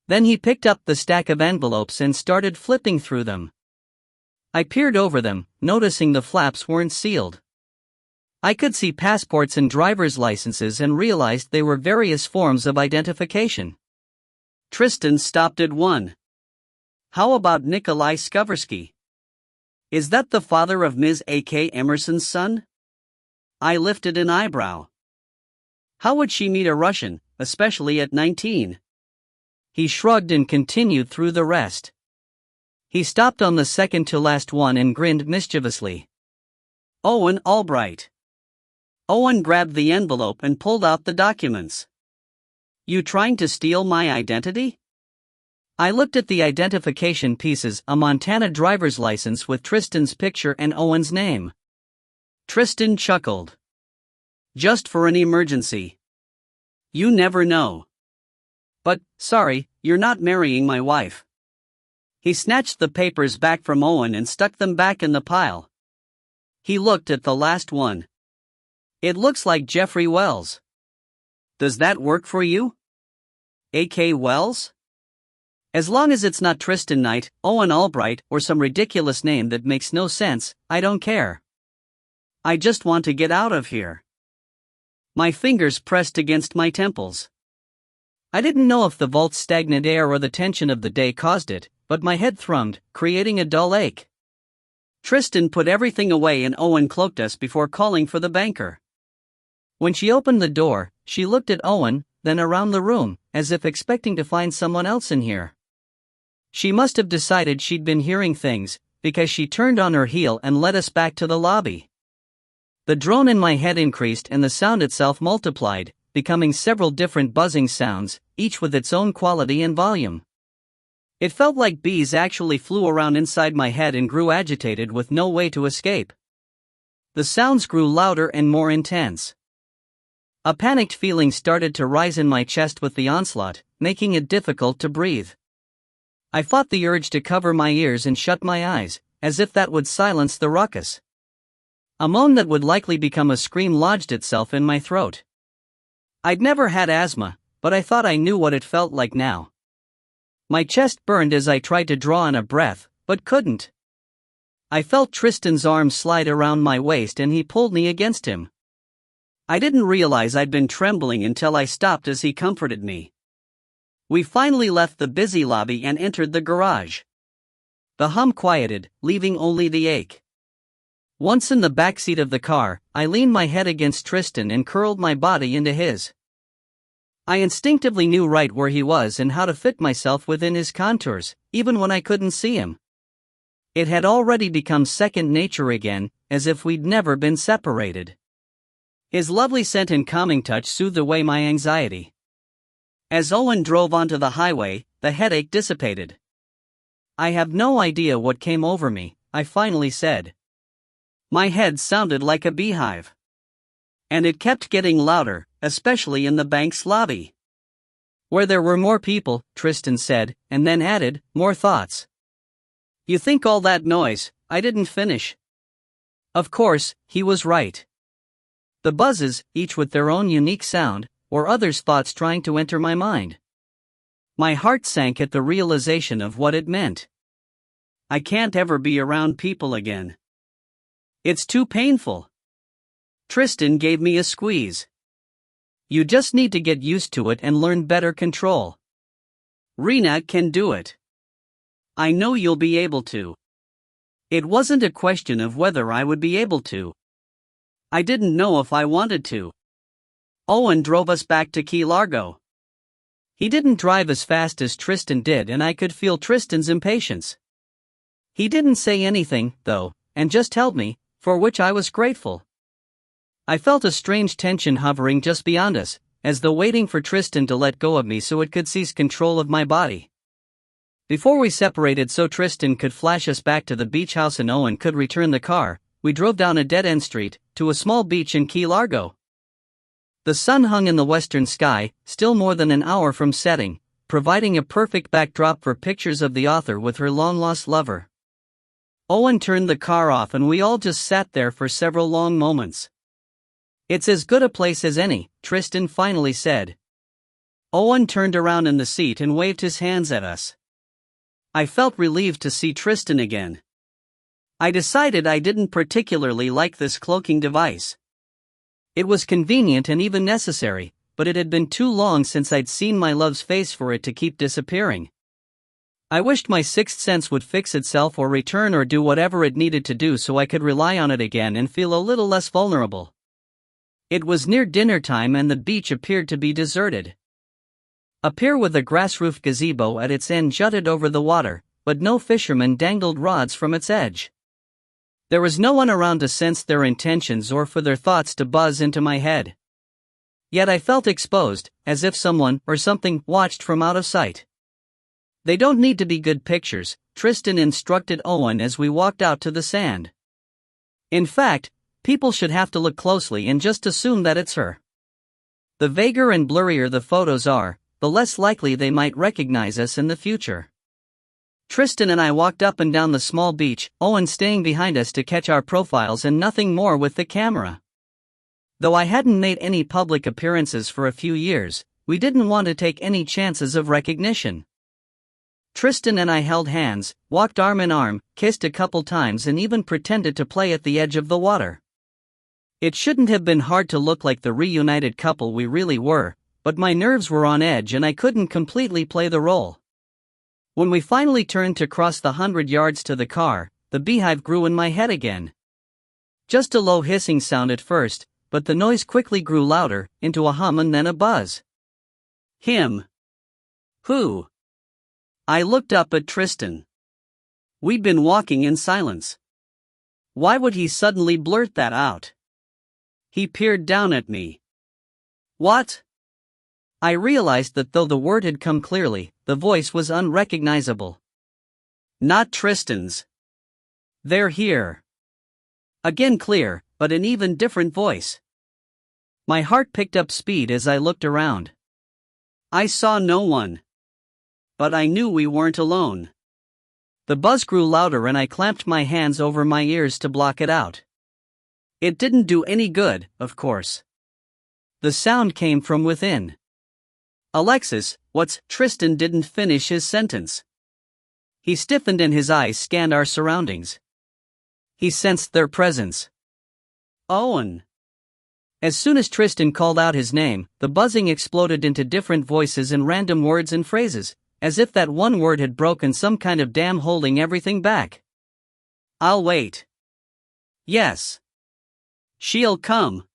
Then he picked up the stack of envelopes and started flipping through them. I peered over them, noticing the flaps weren't sealed. I could see passports and driver's licenses and realized they were various forms of identification. Tristan stopped at one. "How about Nikolai Skoversky? Is that the father of Ms. A.K. Emerson's son?" I lifted an eyebrow. "How would she meet a Russian, especially at 19? He shrugged and continued through the rest. He stopped on the second to last one and grinned mischievously. "Owen Albright." Owen grabbed the envelope and pulled out the documents. "You trying to steal my identity?" I looked at the identification pieces, a Montana driver's license with Tristan's picture and Owen's name. Tristan chuckled. "Just for an emergency. You never know. But, sorry, you're not marrying my wife." He snatched the papers back from Owen and stuck them back in the pile. He looked at the last one. "It looks like Jeffrey Wells. Does that work for you? A.K. Wells? As long as it's not Tristan Knight, Owen Albright, or some ridiculous name that makes no sense, I don't care. I just want to get out of here." My fingers pressed against my temples. I didn't know if the vault's stagnant air or the tension of the day caused it, but my head thrummed, creating a dull ache. Tristan put everything away and Owen cloaked us before calling for the banker. When she opened the door, she looked at Owen, then around the room, as if expecting to find someone else in here. She must have decided she'd been hearing things, because she turned on her heel and led us back to the lobby. The drone in my head increased and the sound itself multiplied, becoming several different buzzing sounds, each with its own quality and volume. It felt like bees actually flew around inside my head and grew agitated with no way to escape. The sounds grew louder and more intense. A panicked feeling started to rise in my chest with the onslaught, making it difficult to breathe. I fought the urge to cover my ears and shut my eyes, as if that would silence the ruckus. A moan that would likely become a scream lodged itself in my throat. I'd never had asthma, but I thought I knew what it felt like now. My chest burned as I tried to draw in a breath, but couldn't. I felt Tristan's arm slide around my waist and he pulled me against him. I didn't realize I'd been trembling until I stopped as he comforted me. We finally left the busy lobby and entered the garage. The hum quieted, leaving only the ache. Once in the backseat of the car, I leaned my head against Tristan and curled my body into his. I instinctively knew right where he was and how to fit myself within his contours, even when I couldn't see him. It had already become second nature again, as if we'd never been separated. His lovely scent and calming touch soothed away my anxiety. As Owen drove onto the highway, the headache dissipated. "I have no idea what came over me," I finally said. My head sounded like a beehive. And it kept getting louder, especially in the bank's lobby. Where there were more people, Tristan said, and then added, more thoughts. You think all that noise, I didn't finish. Of course, he was right. The buzzes, each with their own unique sound, or others' thoughts trying to enter my mind. My heart sank at the realization of what it meant. I can't ever be around people again. It's too painful. Tristan gave me a squeeze. You just need to get used to it and learn better control. Rena can do it. I know you'll be able to. It wasn't a question of whether I would be able to. I didn't know if I wanted to. Owen drove us back to Key Largo. He didn't drive as fast as Tristan did, and I could feel Tristan's impatience. He didn't say anything, though, and just held me, for which I was grateful. I felt a strange tension hovering just beyond us, as though waiting for Tristan to let go of me so it could seize control of my body. Before we separated so Tristan could flash us back to the beach house and Owen could return the car, we drove down a dead-end street, to a small beach in Key Largo. The sun hung in the western sky, still more than an hour from setting, providing a perfect backdrop for pictures of the author with her long-lost lover. Owen turned the car off and we all just sat there for several long moments. It's as good a place as any, Tristan finally said. Owen turned around in the seat and waved his hands at us. I felt relieved to see Tristan again. I decided I didn't particularly like this cloaking device. It was convenient and even necessary, but it had been too long since I'd seen my love's face for it to keep disappearing. I wished my sixth sense would fix itself or return or do whatever it needed to do so I could rely on it again and feel a little less vulnerable. It was near dinner time and the beach appeared to be deserted. A pier with a grass-roofed gazebo at its end jutted over the water, but no fishermen dangled rods from its edge. There was no one around to sense their intentions or for their thoughts to buzz into my head. Yet I felt exposed, as if someone or something watched from out of sight. They don't need to be good pictures, Tristan instructed Owen as we walked out to the sand. In fact, people should have to look closely and just assume that it's her. The vaguer and blurrier the photos are, the less likely they might recognize us in the future. Tristan and I walked up and down the small beach, Owen staying behind us to catch our profiles and nothing more with the camera. Though I hadn't made any public appearances for a few years, we didn't want to take any chances of recognition. Tristan and I held hands, walked arm in arm, kissed a couple times and even pretended to play at the edge of the water. It shouldn't have been hard to look like the reunited couple we really were, but my nerves were on edge and I couldn't completely play the role. When we finally turned to cross the 100 yards to the car, the beehive grew in my head again. Just a low hissing sound at first, but the noise quickly grew louder, into a hum and then a buzz. Him. Who? I looked up at Tristan. We'd been walking in silence. Why would he suddenly blurt that out? He peered down at me. What? I realized that though the word had come clearly, the voice was unrecognizable. Not Tristan's. They're here. Again clear, but an even different voice. My heart picked up speed as I looked around. I saw no one. But I knew we weren't alone. The buzz grew louder and I clamped my hands over my ears to block it out. It didn't do any good, of course. The sound came from within. Alexis, what's... Tristan didn't finish his sentence. He stiffened and his eyes scanned our surroundings. He sensed their presence. Owen. As soon as Tristan called out his name, the buzzing exploded into different voices and random words and phrases, as if that one word had broken some kind of dam holding everything back. I'll wait. Yes. She'll come.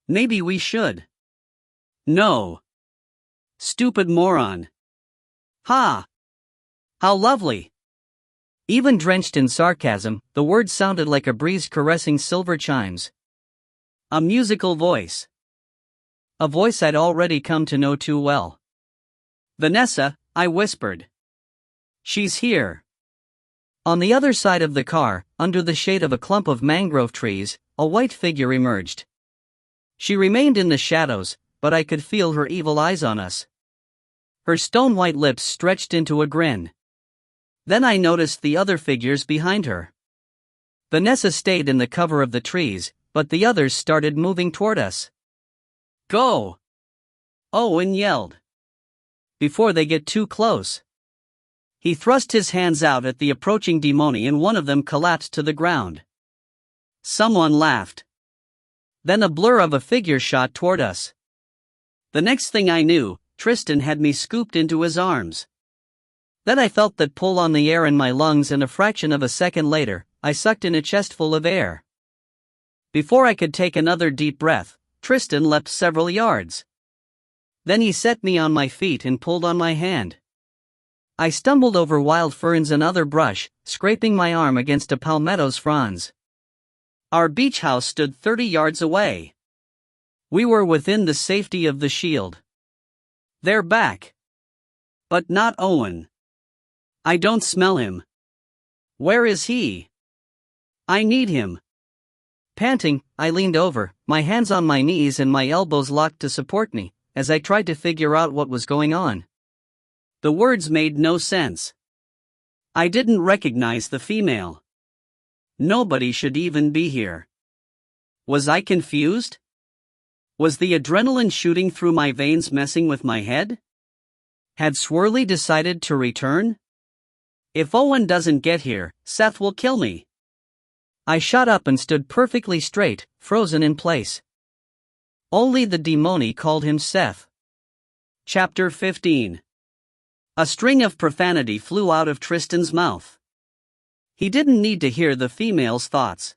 Maybe we should. No. Stupid moron. Ha! How lovely. Even drenched in sarcasm, the words sounded like a breeze caressing silver chimes. A musical voice. A voice I'd already come to know too well. Vanessa, I whispered. She's here. On the other side of the car, under the shade of a clump of mangrove trees, a white figure emerged. She remained in the shadows, but I could feel her evil eyes on us. Her stone-white lips stretched into a grin. Then I noticed the other figures behind her. Vanessa stayed in the cover of the trees, but the others started moving toward us. "Go!" Owen yelled. "Before they get too close." He thrust his hands out at the approaching demoni and one of them collapsed to the ground. Someone laughed. Then a blur of a figure shot toward us. The next thing I knew, Tristan had me scooped into his arms. Then I felt that pull on the air in my lungs, and a fraction of a second later, I sucked in a chestful of air. Before I could take another deep breath, Tristan leapt several yards. Then he set me on my feet and pulled on my hand. I stumbled over wild ferns and other brush, scraping my arm against a palmetto's fronds. Our beach house stood 30 yards away. We were within the safety of the shield. They're back. But not Owen. I don't smell him. Where is he? I need him. Panting, I leaned over, my hands on my knees and my elbows locked to support me, as I tried to figure out what was going on. The words made no sense. I didn't recognize the female. Nobody should even be here. Was I confused? Was the adrenaline shooting through my veins messing with my head? Had Swirly decided to return? If Owen doesn't get here, Seth will kill me. I shot up and stood perfectly straight, frozen in place. Only the demoni called him Seth. Chapter 15. A string of profanity flew out of Tristan's mouth. He didn't need to hear the female's thoughts.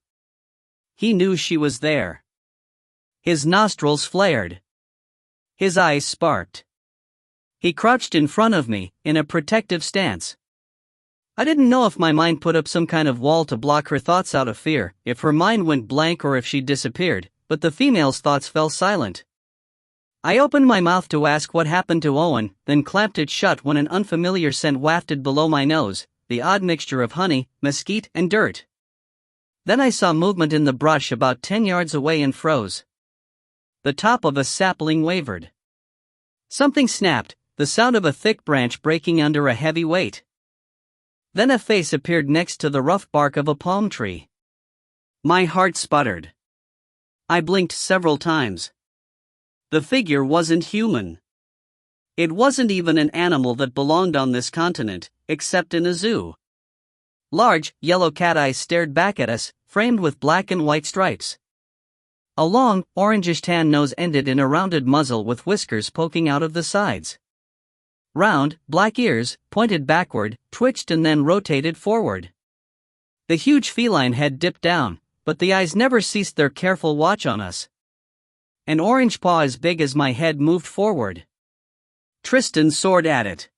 He knew she was there. His nostrils flared. His eyes sparked. He crouched in front of me, in a protective stance. I didn't know if my mind put up some kind of wall to block her thoughts out of fear, if her mind went blank or if she disappeared, but the female's thoughts fell silent. I opened my mouth to ask what happened to Owen, then clamped it shut when an unfamiliar scent wafted below my nose, the odd mixture of honey, mesquite, and dirt. Then I saw movement in the brush about 10 yards away and froze. The top of a sapling wavered. Something snapped, the sound of a thick branch breaking under a heavy weight. Then a face appeared next to the rough bark of a palm tree. My heart sputtered. I blinked several times. The figure wasn't human. It wasn't even an animal that belonged on this continent, except in a zoo. Large, yellow cat eyes stared back at us, framed with black and white stripes. A long, orangish-tan nose ended in a rounded muzzle with whiskers poking out of the sides. Round, black ears, pointed backward, twitched and then rotated forward. The huge feline head dipped down, but the eyes never ceased their careful watch on us. An orange paw as big as my head moved forward. Tristan soared at it.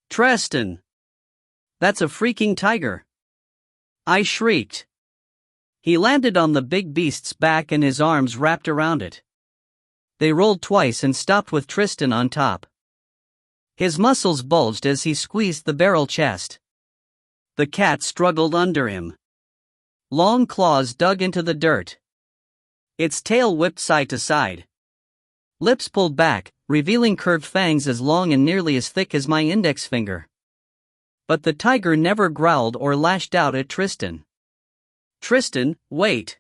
Tristan! That's a freaking tiger! I shrieked. He landed on the big beast's back and his arms wrapped around it. They rolled twice and stopped with Tristan on top. His muscles bulged as he squeezed the barrel chest. The cat struggled under him. Long claws dug into the dirt. Its tail whipped side to side. Lips pulled back, revealing curved fangs as long and nearly as thick as my index finger. But the tiger never growled or lashed out at Tristan. Tristan, wait!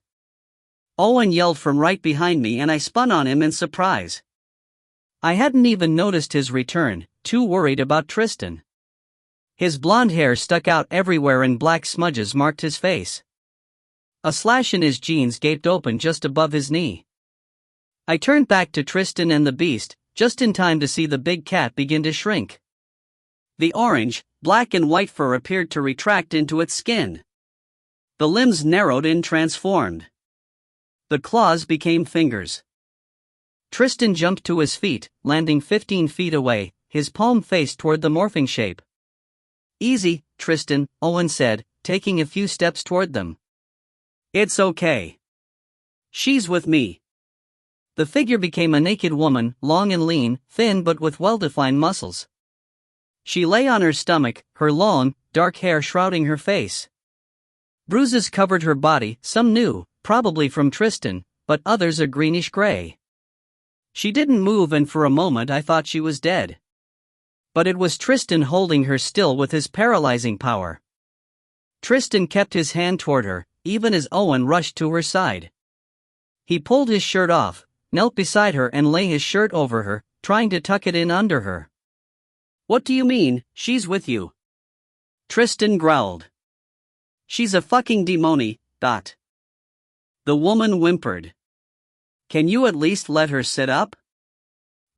Owen yelled from right behind me and I spun on him in surprise. I hadn't even noticed his return, too worried about Tristan. His blonde hair stuck out everywhere and black smudges marked his face. A slash in his jeans gaped open just above his knee. I turned back to Tristan and the beast, just in time to see the big cat begin to shrink. The orange, black and white fur appeared to retract into its skin. The limbs narrowed and transformed. The claws became fingers. Tristan jumped to his feet, landing 15 feet away, his palm faced toward the morphing shape. Easy, Tristan, Owen said, taking a few steps toward them. It's okay. She's with me. The figure became a naked woman, long and lean, thin but with well-defined muscles. She lay on her stomach, her long, dark hair shrouding her face. Bruises covered her body, some new, probably from Tristan, but others a greenish gray. She didn't move and for a moment I thought she was dead. But it was Tristan holding her still with his paralyzing power. Tristan kept his hand toward her, even as Owen rushed to her side. He pulled his shirt off, knelt beside her and lay his shirt over her, trying to tuck it in under her. "What do you mean, she's with you?" Tristan growled. "She's a fucking demoni, dot." The woman whimpered. "Can you at least let her sit up?"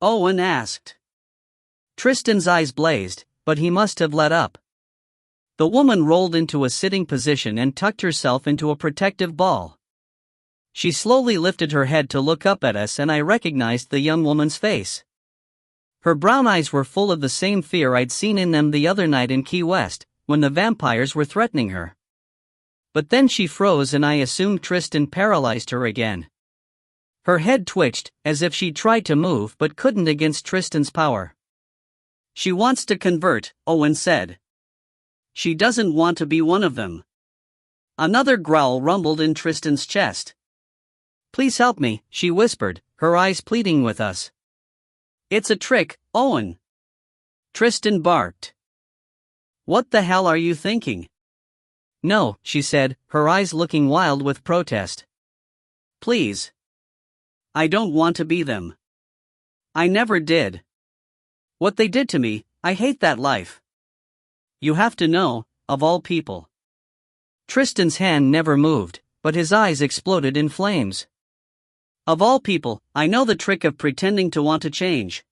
Owen asked. Tristan's eyes blazed, but he must have let up. The woman rolled into a sitting position and tucked herself into a protective ball. She slowly lifted her head to look up at us, and I recognized the young woman's face. Her brown eyes were full of the same fear I'd seen in them the other night in Key West, when the vampires were threatening her. But then she froze and I assumed Tristan paralyzed her again. Her head twitched, as if she'd tried to move but couldn't against Tristan's power. "She wants to convert," Owen said. "She doesn't want to be one of them." Another growl rumbled in Tristan's chest. "Please help me," she whispered, her eyes pleading with us. "It's a trick, Owen." Tristan barked. "What the hell are you thinking?" "No," she said, her eyes looking wild with protest. "Please. I don't want to be them. I never did. What they did to me, I hate that life. You have to know, of all people." Tristan's hand never moved, but his eyes exploded in flames. "Of all people, I know the trick of pretending to want to change."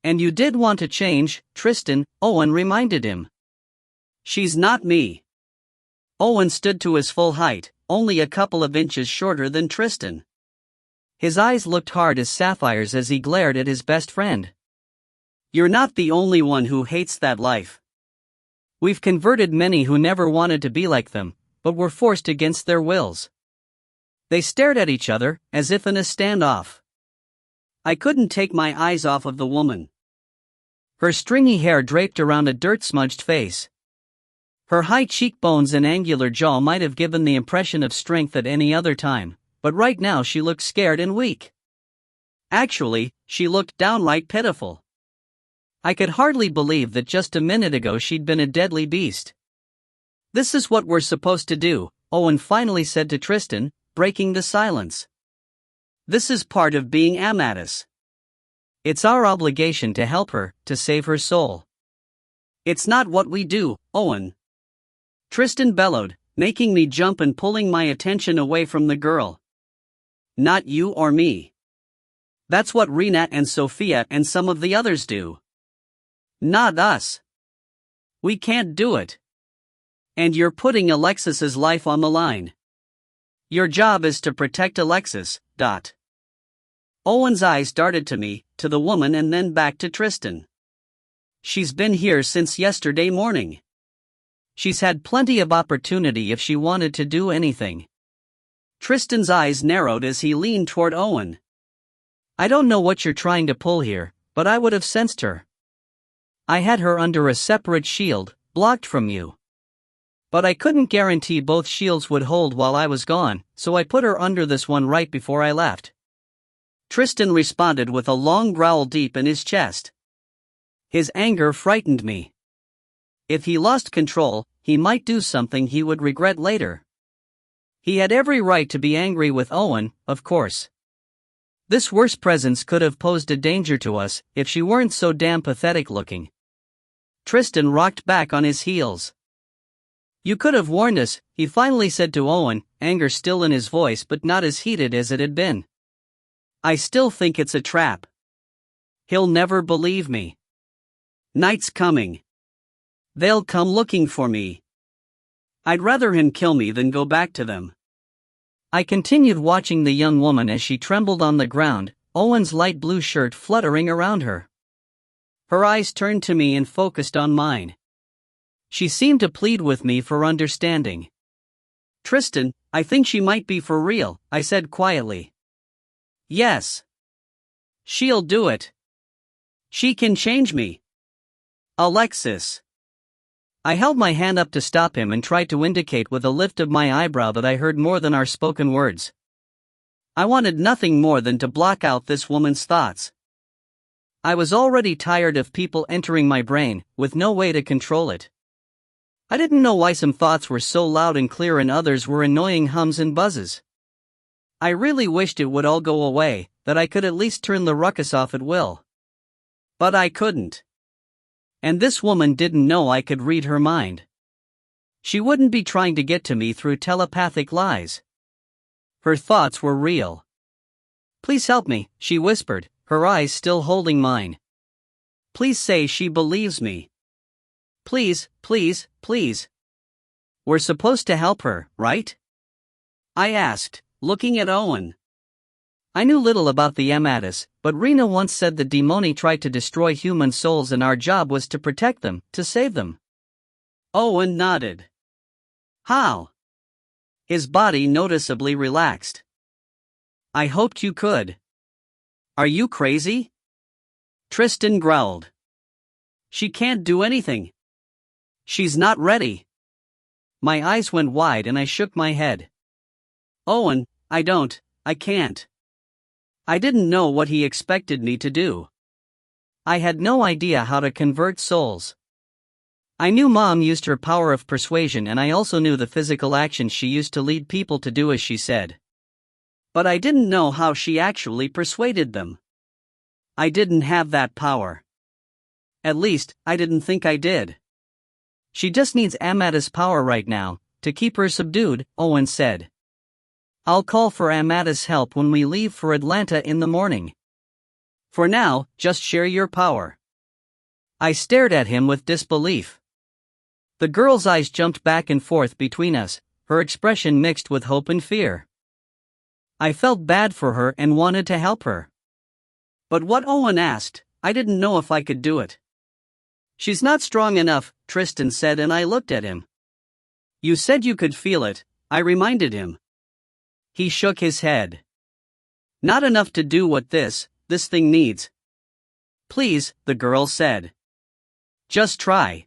"And you did want to change, Tristan," Owen reminded him. "She's not me." Owen stood to his full height, only a couple of inches shorter than Tristan. His eyes looked hard as sapphires as he glared at his best friend. "You're not the only one who hates that life. We've converted many who never wanted to be like them, but were forced against their wills." They stared at each other, as if in a standoff. I couldn't take my eyes off of the woman. Her stringy hair draped around a dirt-smudged face. Her high cheekbones and angular jaw might have given the impression of strength at any other time, but right now she looked scared and weak. Actually, she looked downright pitiful. I could hardly believe that just a minute ago she'd been a deadly beast. "This is what we're supposed to do," Owen finally said to Tristan, breaking the silence. "This is part of being Amadis. It's our obligation to help her, to save her soul." "It's not what we do, Owen," Tristan bellowed, making me jump and pulling my attention away from the girl. "Not you or me. That's what Renat and Sophia and some of the others do. Not us. We can't do it. And you're putting Alexis's life on the line. Your job is to protect Alexis, dot." Owen's eyes darted to me, to the woman and then back to Tristan. "She's been here since yesterday morning. She's had plenty of opportunity if she wanted to do anything." Tristan's eyes narrowed as he leaned toward Owen. "I don't know what you're trying to pull here, but I would have sensed her. I had her under a separate shield, blocked from you. But I couldn't guarantee both shields would hold while I was gone, so I put her under this one right before I left." Tristan responded with a long growl deep in his chest. His anger frightened me. If he lost control, he might do something he would regret later. He had every right to be angry with Owen, of course. This worst presence could have posed a danger to us if she weren't so damn pathetic looking. Tristan rocked back on his heels. "You could have warned us," he finally said to Owen, anger still in his voice but not as heated as it had been. "I still think it's a trap. He'll never believe me. Night's coming. They'll come looking for me. I'd rather him kill me than go back to them." I continued watching the young woman as she trembled on the ground, Owen's light blue shirt fluttering around her. Her eyes turned to me and focused on mine. She seemed to plead with me for understanding. "Tristan, I think she might be for real," I said quietly. "Yes. She'll do it. She can change me. Alexis." I held my hand up to stop him and tried to indicate with a lift of my eyebrow that I heard more than our spoken words. I wanted nothing more than to block out this woman's thoughts. I was already tired of people entering my brain, with no way to control it. I didn't know why some thoughts were so loud and clear and others were annoying hums and buzzes. I really wished it would all go away, that I could at least turn the ruckus off at will. But I couldn't. And this woman didn't know I could read her mind. She wouldn't be trying to get to me through telepathic lies. Her thoughts were real. "Please help me," she whispered, her eyes still holding mine. "Please say she believes me. Please, please, please. We're supposed to help her, right?" I asked, looking at Owen. I knew little about the Amadis, but Rena once said the demoni tried to destroy human souls and our job was to protect them, to save them. Owen nodded. "How?" His body noticeably relaxed. "I hoped you could." "Are you crazy?" Tristan growled. "She can't do anything. She's not ready." My eyes went wide and I shook my head. "Owen, I can't." I didn't know what he expected me to do. I had no idea how to convert souls. I knew Mom used her power of persuasion and I also knew the physical actions she used to lead people to do as she said. But I didn't know how she actually persuaded them. I didn't have that power. At least, I didn't think I did. "She just needs Amadis' power right now, to keep her subdued," Owen said. "I'll call for Amadis' help when we leave for Atlanta in the morning. For now, just share your power." I stared at him with disbelief. The girl's eyes jumped back and forth between us, her expression mixed with hope and fear. I felt bad for her and wanted to help her. But what Owen asked, I didn't know if I could do it. "She's not strong enough," Tristan said, and I looked at him. "You said you could feel it," I reminded him. He shook his head. "Not enough to do what this thing needs." "Please," the girl said. "Just try.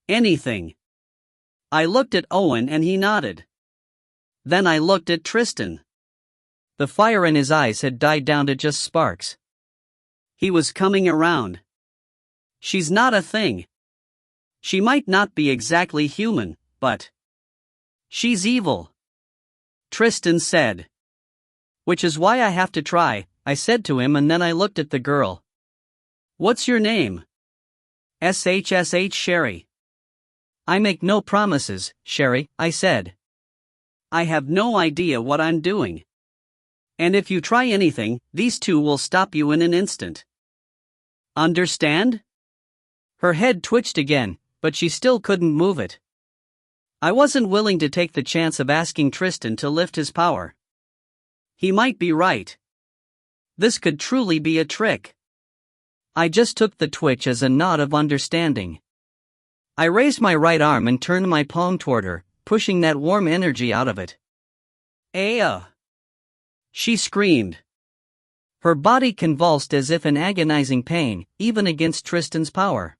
Anything." I looked at Owen and he nodded. Then I looked at Tristan. The fire in his eyes had died down to just sparks. He was coming around. "She's not a thing. She might not be exactly human, but she's evil," Tristan said. "Which is why I have to try," I said to him, and then I looked at the girl. "What's your name?" "SHSH Sherry." "I make no promises, Sherry," I said. "I have no idea what I'm doing. And if you try anything, these two will stop you in an instant. Understand?" Her head twitched again, but she still couldn't move it. I wasn't willing to take the chance of asking Tristan to lift his power. He might be right. This could truly be a trick. I just took the twitch as a nod of understanding. I raised my right arm and turned my palm toward her, pushing that warm energy out of it. "Aya!" She screamed. Her body convulsed as if in agonizing pain, even against Tristan's power.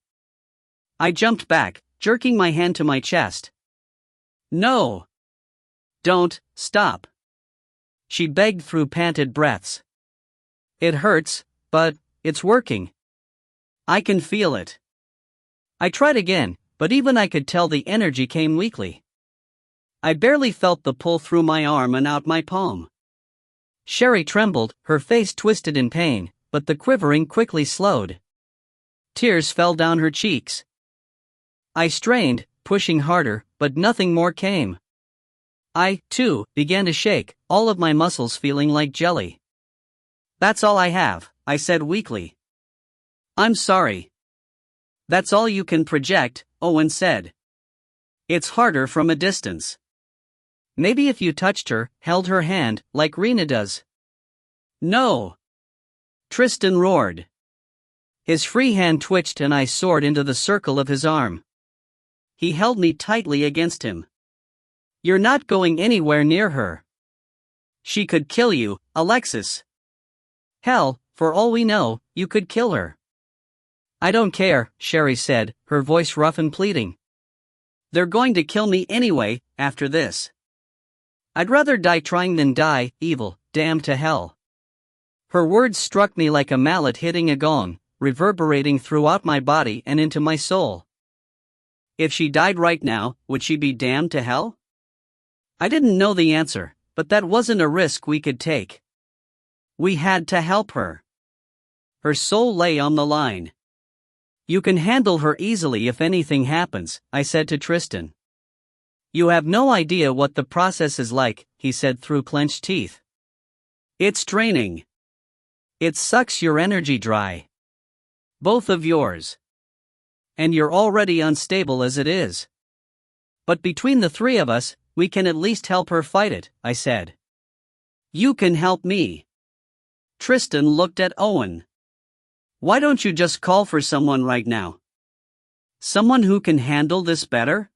I jumped back, jerking my hand to my chest. "No! Don't stop!" She begged through panted breaths. "It hurts, but it's working. I can feel it." I tried again, but even I could tell the energy came weakly. I barely felt the pull through my arm and out my palm. Sherry trembled, her face twisted in pain, but the quivering quickly slowed. Tears fell down her cheeks. I strained, pushing harder, but nothing more came. I, too, began to shake, all of my muscles feeling like jelly. "That's all I have," I said weakly. "I'm sorry." "That's all you can project," Owen said. "It's harder from a distance. Maybe if you touched her, held her hand, like Rena does." "No!" Tristan roared. His free hand twitched and I soared into the circle of his arm. He held me tightly against him. "You're not going anywhere near her. She could kill you, Alexis. Hell, for all we know, you could kill her." "I don't care," Sherry said, her voice rough and pleading. "They're going to kill me anyway, after this. I'd rather die trying than die, evil, damned to hell." Her words struck me like a mallet hitting a gong, reverberating throughout my body and into my soul. If she died right now, would she be damned to hell? I didn't know the answer, but that wasn't a risk we could take. We had to help her. Her soul lay on the line. You can handle her easily if anything happens, I said to Tristan. You have no idea what the process is like, he said through clenched teeth. It's draining. It sucks your energy dry. Both of yours. And you're already unstable as it is. But between the three of us, we can at least help her fight it, I said. You can help me. Tristan looked at Owen. Why don't you just call for someone right now? Someone who can handle this better?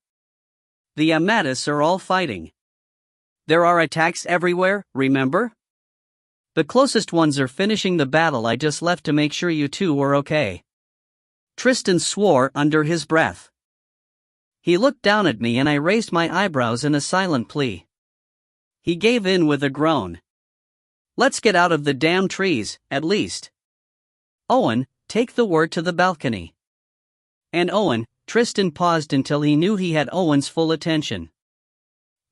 The Amadis are all fighting. There are attacks everywhere, remember? The closest ones are finishing the battle I just left to make sure you two were okay. Tristan swore under his breath. He looked down at me and I raised my eyebrows in a silent plea. He gave in with a groan. Let's get out of the damn trees, at least. Owen, take the word to the balcony. And Owen, Tristan paused until he knew he had Owen's full attention.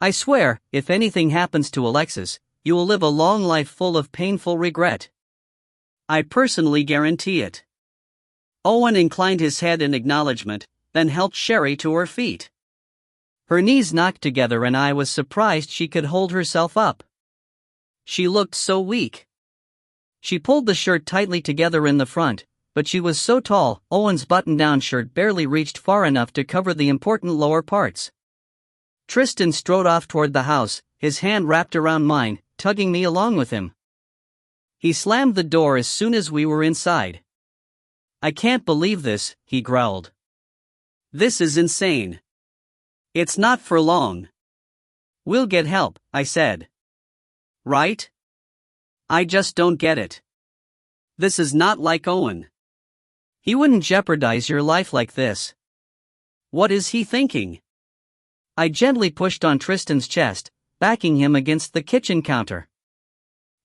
I swear, if anything happens to Alexis, you will live a long life full of painful regret. I personally guarantee it. Owen inclined his head in acknowledgement, then helped Sherry to her feet. Her knees knocked together and I was surprised she could hold herself up. She looked so weak. She pulled the shirt tightly together in the front, but she was so tall, Owen's button-down shirt barely reached far enough to cover the important lower parts. Tristan strode off toward the house, his hand wrapped around mine, tugging me along with him. He slammed the door as soon as we were inside. I can't believe this, he growled. This is insane. It's not for long. We'll get help, I said. Right? I just don't get it. This is not like Owen. He wouldn't jeopardize your life like this. What is he thinking? I gently pushed on Tristan's chest, backing him against the kitchen counter.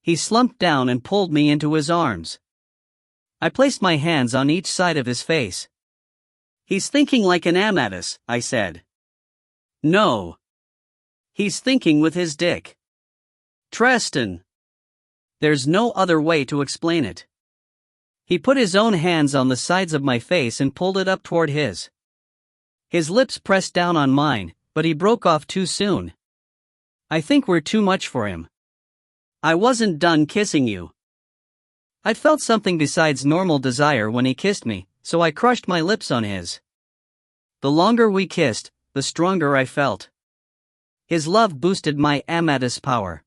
He slumped down and pulled me into his arms. I placed my hands on each side of his face. He's thinking like an Amadis, I said. No. He's thinking with his dick. Tristan. There's no other way to explain it. He put his own hands on the sides of my face and pulled it up toward his. His lips pressed down on mine, but he broke off too soon. I think we're too much for him. I wasn't done kissing you. I'd felt something besides normal desire when he kissed me, so I crushed my lips on his. The longer we kissed, the stronger I felt. His love boosted my Amadis power.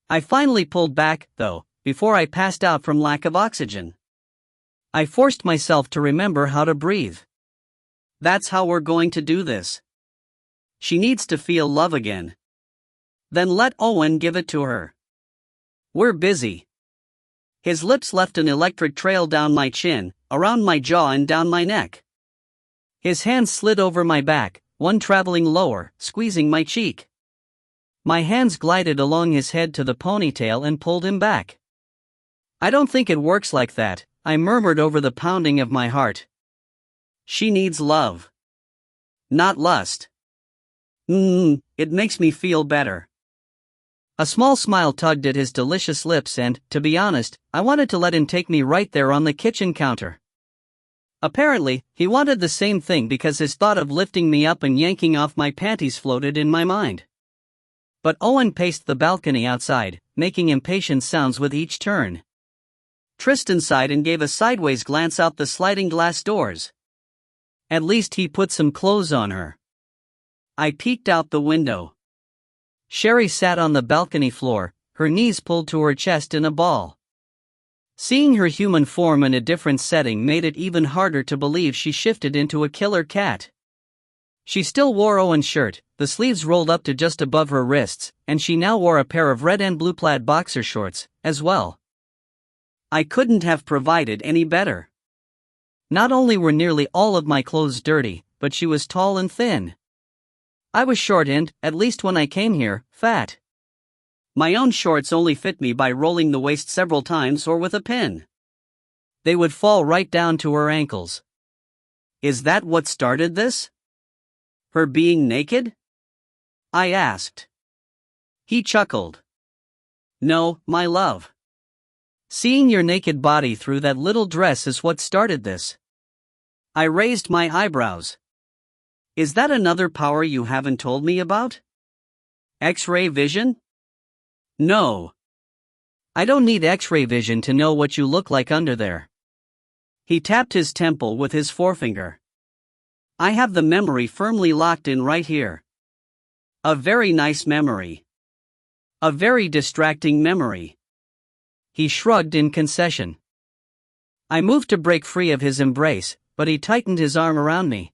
I finally pulled back, though, before I passed out from lack of oxygen. I forced myself to remember how to breathe. That's how we're going to do this. She needs to feel love again. Then let Owen give it to her. We're busy. His lips left an electric trail down my chin, around my jaw and down my neck. His hands slid over my back, one traveling lower, squeezing my cheek. My hands glided along his head to the ponytail and pulled him back. I don't think it works like that, I murmured over the pounding of my heart. She needs love. Not lust. It makes me feel better. A small smile tugged at his delicious lips and, to be honest, I wanted to let him take me right there on the kitchen counter. Apparently, he wanted the same thing because his thought of lifting me up and yanking off my panties floated in my mind. But Owen paced the balcony outside, making impatient sounds with each turn. Tristan sighed and gave a sideways glance out the sliding glass doors. At least he put some clothes on her. I peeked out the window. Sherry sat on the balcony floor, her knees pulled to her chest in a ball. Seeing her human form in a different setting made it even harder to believe she shifted into a killer cat. She still wore Owen's shirt, the sleeves rolled up to just above her wrists, and she now wore a pair of red and blue plaid boxer shorts, as well. I couldn't have provided any better. Not only were nearly all of my clothes dirty, but she was tall and thin. I was short and, at least when I came here, fat. My own shorts only fit me by rolling the waist several times or with a pin. They would fall right down to her ankles. Is that what started this? Her being naked? I asked. He chuckled. No, my love. Seeing your naked body through that little dress is what started this. I raised my eyebrows. Is that another power you haven't told me about? X-ray vision? No. I don't need X-ray vision to know what you look like under there. He tapped his temple with his forefinger. I have the memory firmly locked in right here. A very nice memory. A very distracting memory. He shrugged in concession. I moved to break free of his embrace, but he tightened his arm around me.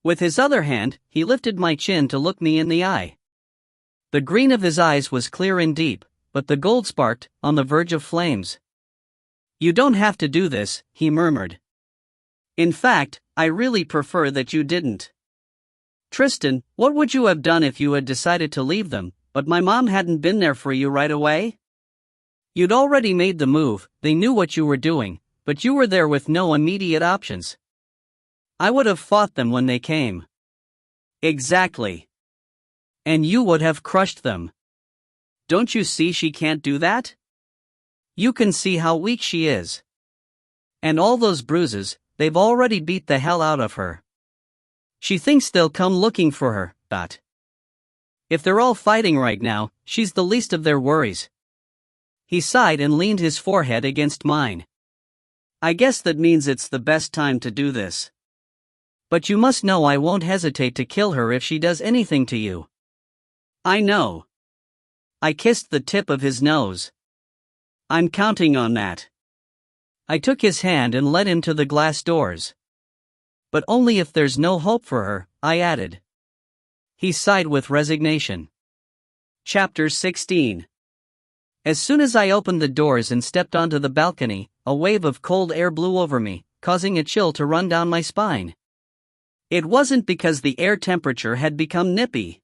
With his other hand, he lifted my chin to look me in the eye. The green of his eyes was clear and deep, but the gold sparked, on the verge of flames. You don't have to do this, he murmured. In fact, I really prefer that you didn't. Tristan, what would you have done if you had decided to leave them, but my mom hadn't been there for you right away? You'd already made the move, they knew what you were doing, but you were there with no immediate options. I would have fought them when they came. Exactly. And you would have crushed them. Don't you see she can't do that? You can see how weak she is. And all those bruises, they've already beat the hell out of her. She thinks they'll come looking for her, but if they're all fighting right now, she's the least of their worries. He sighed and leaned his forehead against mine. I guess that means it's the best time to do this. But you must know I won't hesitate to kill her if she does anything to you. I know. I kissed the tip of his nose. I'm counting on that. I took his hand and led him to the glass doors. But only if there's no hope for her, I added. He sighed with resignation. Chapter 16. As soon as I opened the doors and stepped onto the balcony, a wave of cold air blew over me, causing a chill to run down my spine. It wasn't because the air temperature had become nippy.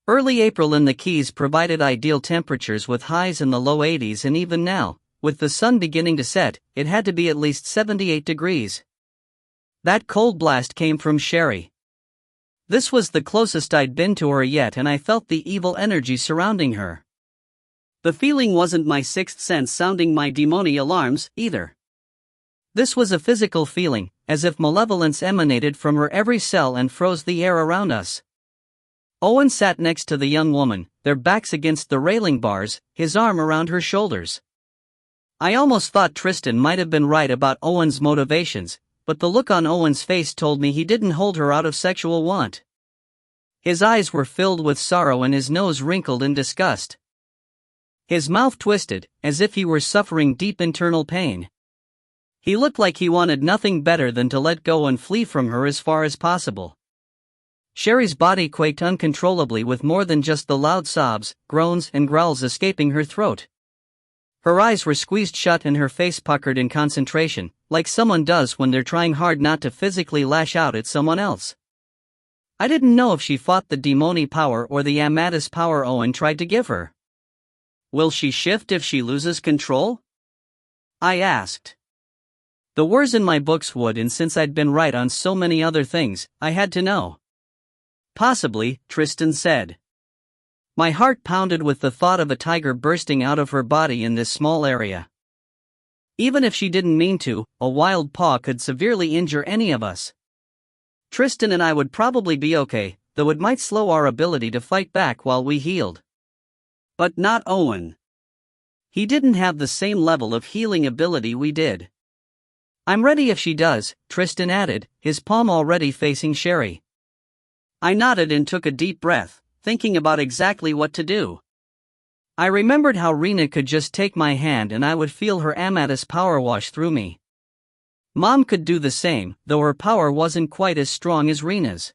Early April in the Keys provided ideal temperatures with highs in the low 80s, and even now, with the sun beginning to set, it had to be at least 78 degrees. That cold blast came from Sherry. This was the closest I'd been to her yet, and I felt the evil energy surrounding her. The feeling wasn't my sixth sense sounding my demoni alarms, either. This was a physical feeling, as if malevolence emanated from her every cell and froze the air around us. Owen sat next to the young woman, their backs against the railing bars, his arm around her shoulders. I almost thought Tristan might have been right about Owen's motivations, but the look on Owen's face told me he didn't hold her out of sexual want. His eyes were filled with sorrow and his nose wrinkled in disgust. His mouth twisted, as if he were suffering deep internal pain. He looked like he wanted nothing better than to let go and flee from her as far as possible. Sherry's body quaked uncontrollably with more than just the loud sobs, groans, and growls escaping her throat. Her eyes were squeezed shut and her face puckered in concentration, like someone does when they're trying hard not to physically lash out at someone else. I didn't know if she fought the demoni power or the Amadis power Owen tried to give her. Will she shift if she loses control? I asked. The words in my books would, and since I'd been right on so many other things, I had to know. Possibly, Tristan said. My heart pounded with the thought of a tiger bursting out of her body in this small area. Even if she didn't mean to, a wild paw could severely injure any of us. Tristan and I would probably be okay, though it might slow our ability to fight back while we healed. But not Owen. He didn't have the same level of healing ability we did. I'm ready if she does, Tristan added, his palm already facing Sherry. I nodded and took a deep breath, thinking about exactly what to do. I remembered how Rena could just take my hand and I would feel her Amadis power wash through me. Mom could do the same, though her power wasn't quite as strong as Rena's.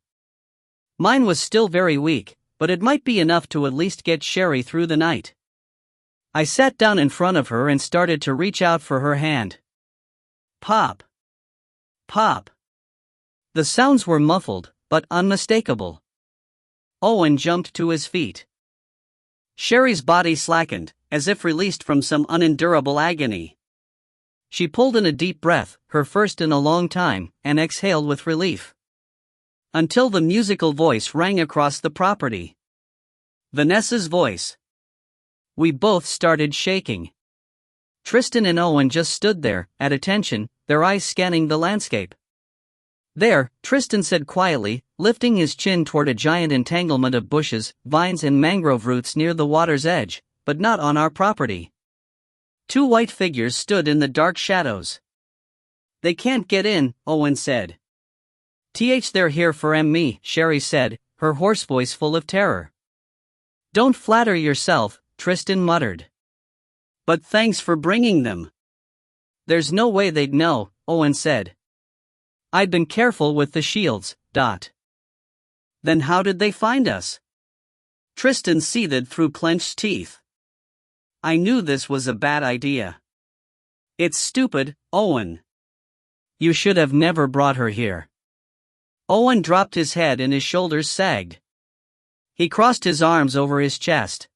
Mine was still very weak, but it might be enough to at least get Sherry through the night. I sat down in front of her and started to reach out for her hand. Pop. Pop. The sounds were muffled, but unmistakable. Owen jumped to his feet. Sherry's body slackened, as if released from some unendurable agony. She pulled in a deep breath, her first in a long time, and exhaled with relief. Until the musical voice rang across the property. Vanessa's voice. We both started shaking. Tristan and Owen just stood there, at attention, their eyes scanning the landscape. There, Tristan said quietly, lifting his chin toward a giant entanglement of bushes, vines and mangrove roots near the water's edge, but not on our property. Two white figures stood in the dark shadows. They can't get in, Owen said. They're here for me, Sherry said, her hoarse voice full of terror. Don't flatter yourself, Tristan muttered. But thanks for bringing them. There's no way they'd know, Owen said. I'd been careful with the shields. Then how did they find us? Tristan seethed through clenched teeth. I knew this was a bad idea. It's stupid, Owen. You should have never brought her here. Owen dropped his head and his shoulders sagged. He crossed his arms over his chest.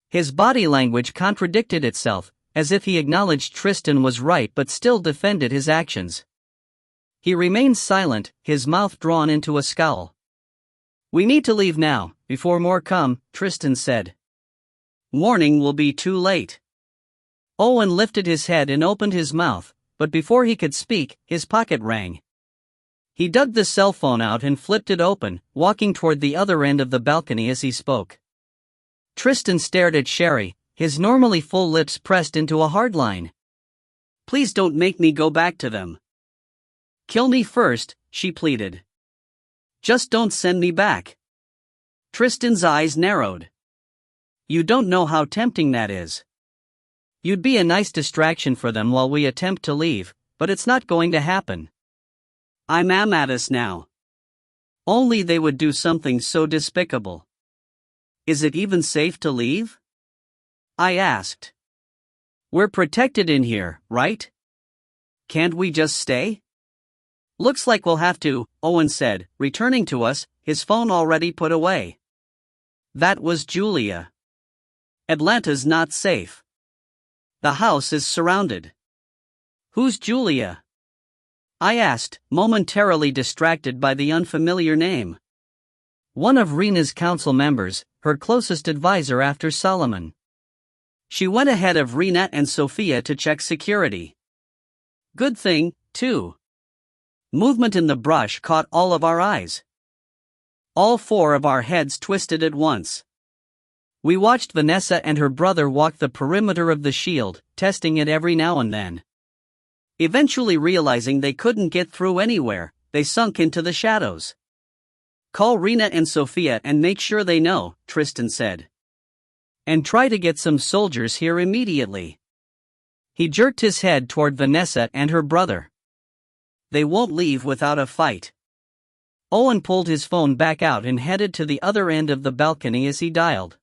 His body language contradicted itself, as if he acknowledged Tristan was right but still defended his actions. He remained silent, his mouth drawn into a scowl. We need to leave now, before more come, Tristan said. Morning will be too late. Owen lifted his head and opened his mouth, but before he could speak, his pocket rang. He dug the cell phone out and flipped it open, walking toward the other end of the balcony as he spoke. Tristan stared at Sherry, his normally full lips pressed into a hard line. Please don't make me go back to them. Kill me first, she pleaded. Just don't send me back. Tristan's eyes narrowed. You don't know how tempting that is. You'd be a nice distraction for them while we attempt to leave, but it's not going to happen. I'm Amadis now. Only they would do something so despicable. Is it even safe to leave? I asked. We're protected in here, right? Can't we just stay? Looks like we'll have to, Owen said, returning to us, his phone already put away. That was Julia. Atlanta's not safe. The house is surrounded. Who's Julia? I asked, momentarily distracted by the unfamiliar name. One of Rena's council members, her closest advisor after Solomon. She went ahead of Rena and Sophia to check security. Good thing, too. Movement in the brush caught all of our eyes. All four of our heads twisted at once. We watched Vanessa and her brother walk the perimeter of the shield, testing it every now and then. Eventually realizing they couldn't get through anywhere, they sunk into the shadows. Call Rena and Sophia and make sure they know, Tristan said. And try to get some soldiers here immediately. He jerked his head toward Vanessa and her brother. They won't leave without a fight. Owen pulled his phone back out and headed to the other end of the balcony as he dialed.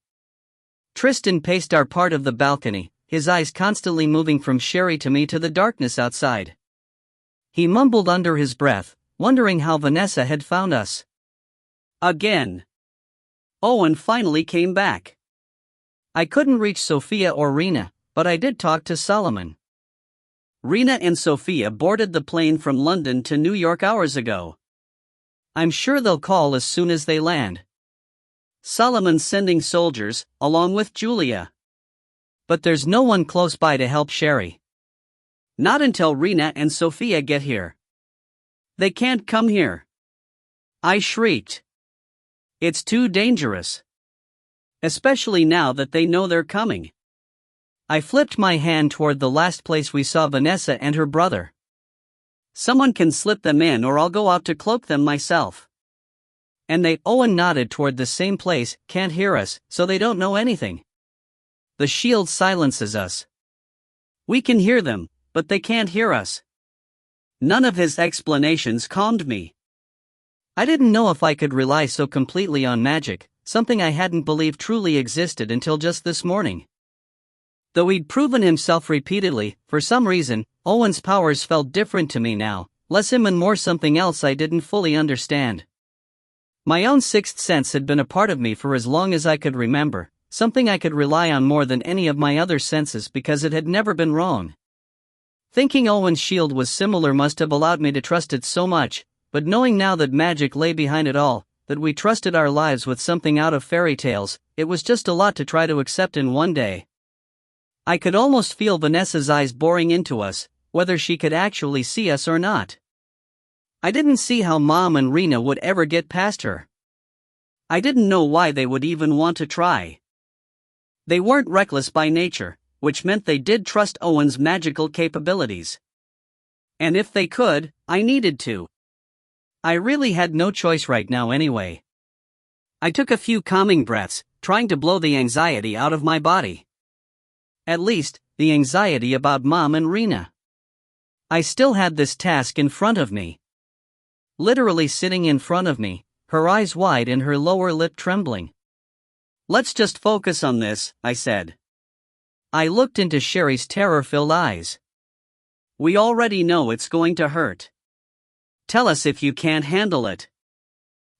Tristan paced our part of the balcony, his eyes constantly moving from Sherry to me to the darkness outside. He mumbled under his breath, wondering how Vanessa had found us. Again. Owen finally came back. I couldn't reach Sophia or Rena, but I did talk to Solomon. Rena and Sophia boarded the plane from London to New York hours ago. I'm sure they'll call as soon as they land. Solomon's sending soldiers, along with Julia. But there's no one close by to help Sherry. Not until Rena and Sophia get here. They can't come here. I shrieked. It's too dangerous. Especially now that they know they're coming. I flipped my hand toward the last place we saw Vanessa and her brother. Someone can slip them in or I'll go out to cloak them myself. And Owen nodded toward the same place, can't hear us, so they don't know anything. The shield silences us. We can hear them, but they can't hear us. None of his explanations calmed me. I didn't know if I could rely so completely on magic, something I hadn't believed truly existed until just this morning. Though he'd proven himself repeatedly, for some reason, Owen's powers felt different to me now, less him and more something else I didn't fully understand. My own sixth sense had been a part of me for as long as I could remember, something I could rely on more than any of my other senses because it had never been wrong. Thinking Owen's shield was similar must have allowed me to trust it so much, but knowing now that magic lay behind it all, that we trusted our lives with something out of fairy tales, it was just a lot to try to accept in one day. I could almost feel Vanessa's eyes boring into us, whether she could actually see us or not. I didn't see how Mom and Rena would ever get past her. I didn't know why they would even want to try. They weren't reckless by nature, which meant they did trust Owen's magical capabilities. And if they could, I needed to. I really had no choice right now anyway. I took a few calming breaths, trying to blow the anxiety out of my body. At least, the anxiety about Mom and Rena. I still had this task in front of me. Literally sitting in front of me, her eyes wide and her lower lip trembling. "Let's just focus on this," I said. I looked into Sherry's terror-filled eyes. "We already know it's going to hurt. Tell us if you can't handle it.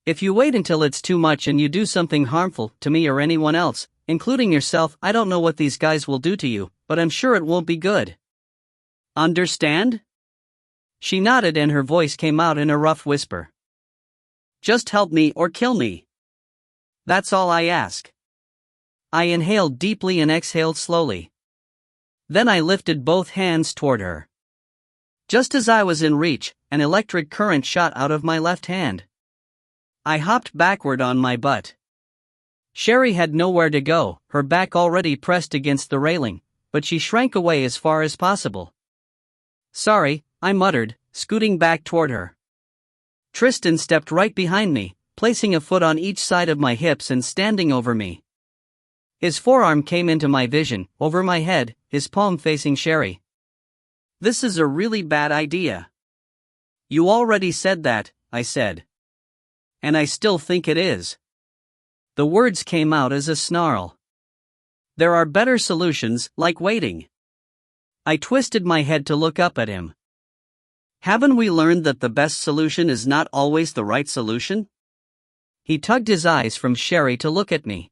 If you wait until it's too much and you do something harmful to me or anyone else, including yourself, I don't know what these guys will do to you, but I'm sure it won't be good. Understand?" She nodded and her voice came out in a rough whisper. "Just help me or kill me. That's all I ask." I inhaled deeply and exhaled slowly. Then I lifted both hands toward her. Just as I was in reach, an electric current shot out of my left hand. I hopped backward on my butt. Sherry had nowhere to go, her back already pressed against the railing, but she shrank away as far as possible. "Sorry," I muttered, scooting back toward her. Tristan stepped right behind me, placing a foot on each side of my hips and standing over me. His forearm came into my vision, over my head, his palm facing Sherry. "This is a really bad idea." "You already said that," I said. "And I still think it is." The words came out as a snarl. "There are better solutions, like waiting." I twisted my head to look up at him. "Haven't we learned that the best solution is not always the right solution?" He tugged his eyes from Sherry to look at me.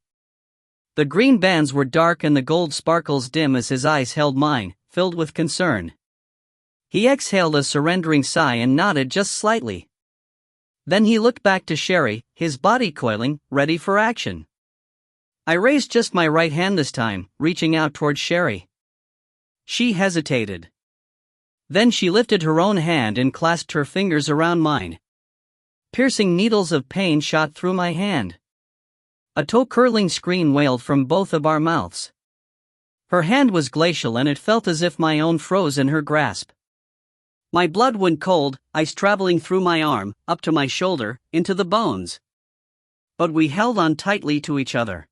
The green bands were dark and the gold sparkles dim as his eyes held mine, filled with concern. He exhaled a surrendering sigh and nodded just slightly. Then he looked back to Sherry, his body coiling, ready for action. I raised just my right hand this time, reaching out toward Sherry. She hesitated. Then she lifted her own hand and clasped her fingers around mine. Piercing needles of pain shot through my hand. A toe-curling scream wailed from both of our mouths. Her hand was glacial and it felt as if my own froze in her grasp. My blood went cold, ice traveling through my arm, up to my shoulder, into the bones. But we held on tightly to each other.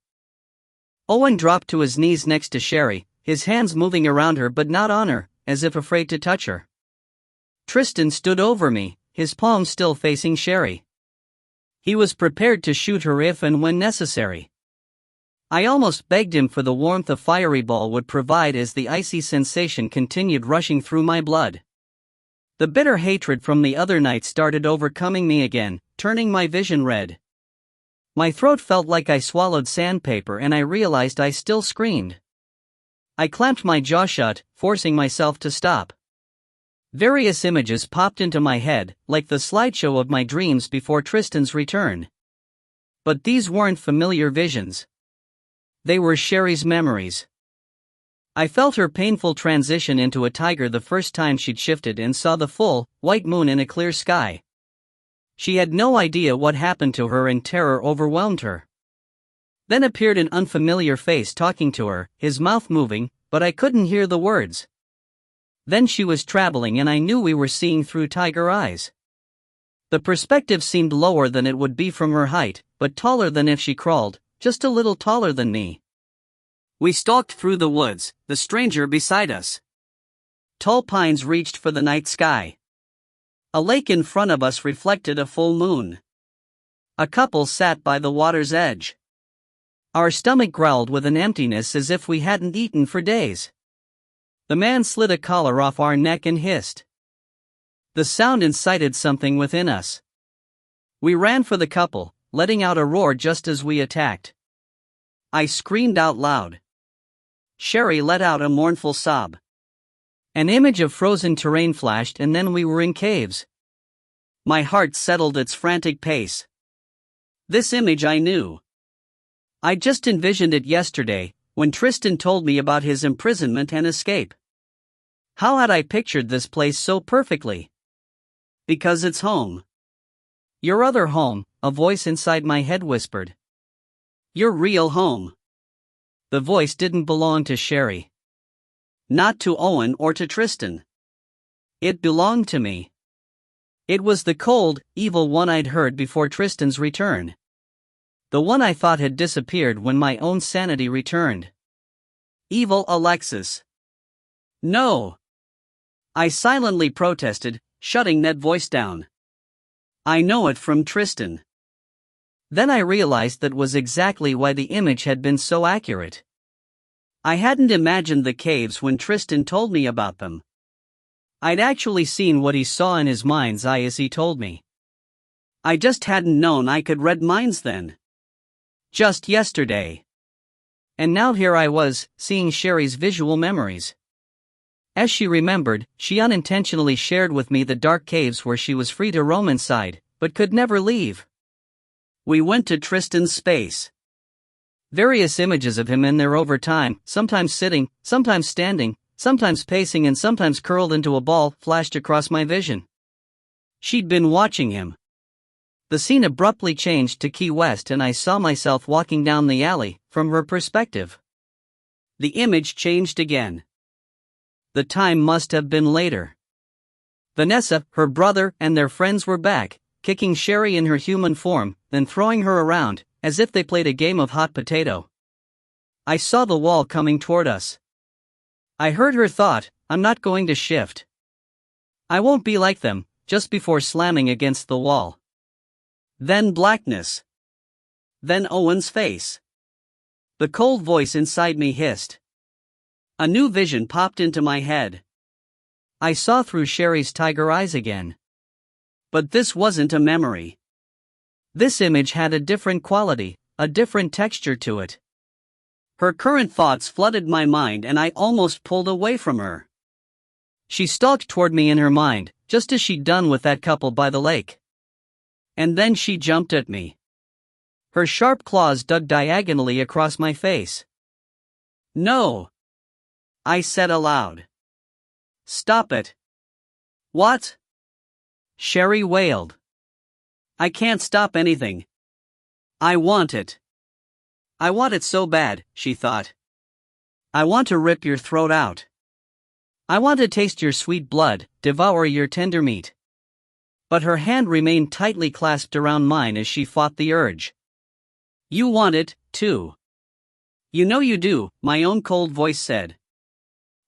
Owen dropped to his knees next to Sherry, his hands moving around her but not on her, as if afraid to touch her. Tristan stood over me, his palm still facing Sherry. He was prepared to shoot her if and when necessary. I almost begged him for the warmth a fiery ball would provide as the icy sensation continued rushing through my blood. The bitter hatred from the other night started overcoming me again, turning my vision red. My throat felt like I swallowed sandpaper and I realized I still screamed. I clamped my jaw shut, forcing myself to stop. Various images popped into my head, like the slideshow of my dreams before Tristan's return. But these weren't familiar visions. They were Sherry's memories. I felt her painful transition into a tiger the first time she'd shifted and saw the full, white moon in a clear sky. She had no idea what happened to her and terror overwhelmed her. Then appeared an unfamiliar face talking to her, his mouth moving, but I couldn't hear the words. Then she was traveling and I knew we were seeing through tiger eyes. The perspective seemed lower than it would be from her height, but taller than if she crawled, just a little taller than me. We stalked through the woods, the stranger beside us. Tall pines reached for the night sky. A lake in front of us reflected a full moon. A couple sat by the water's edge. Our stomach growled with an emptiness as if we hadn't eaten for days. The man slid a collar off our neck and hissed. The sound incited something within us. We ran for the couple, letting out a roar just as we attacked. I screamed out loud. Sherry let out a mournful sob. An image of frozen terrain flashed, and then we were in caves. My heart settled its frantic pace. This image I knew. I just envisioned it yesterday, when Tristan told me about his imprisonment and escape. How had I pictured this place so perfectly? Because it's home. Your other home, a voice inside my head whispered. Your real home. The voice didn't belong to Sherry. Not to Owen or to Tristan. It belonged to me. It was the cold, evil one I'd heard before Tristan's return. The one I thought had disappeared when my own sanity returned. Evil Alexis. No. I silently protested, shutting that voice down. I know it from Tristan. Then I realized that was exactly why the image had been so accurate. I hadn't imagined the caves when Tristan told me about them. I'd actually seen what he saw in his mind's eye as he told me. I just hadn't known I could read minds then. Just yesterday. And now here I was, seeing Sherry's visual memories. As she remembered, she unintentionally shared with me the dark caves where she was free to roam inside, but could never leave. We went to Tristan's space. Various images of him in there over time, sometimes sitting, sometimes standing, sometimes pacing and sometimes curled into a ball, flashed across my vision. She'd been watching him. The scene abruptly changed to Key West and I saw myself walking down the alley, from her perspective. The image changed again. The time must have been later. Vanessa, her brother, and their friends were back, kicking Sherry in her human form, then throwing her around, as if they played a game of hot potato. I saw the wall coming toward us. I heard her thought, I'm not going to shift. I won't be like them, just before slamming against the wall. Then blackness. Then Owen's face. The cold voice inside me hissed. A new vision popped into my head. I saw through Sherry's tiger eyes again. But this wasn't a memory. This image had a different quality, a different texture to it. Her current thoughts flooded my mind and I almost pulled away from her. She stalked toward me in her mind, just as she'd done with that couple by the lake. And then she jumped at me. Her sharp claws dug diagonally across my face. No! I said aloud. Stop it. What? Sherry wailed. I can't stop anything. I want it. I want it so bad, she thought. I want to rip your throat out. I want to taste your sweet blood, devour your tender meat. But her hand remained tightly clasped around mine as she fought the urge. You want it, too. You know you do, my own cold voice said.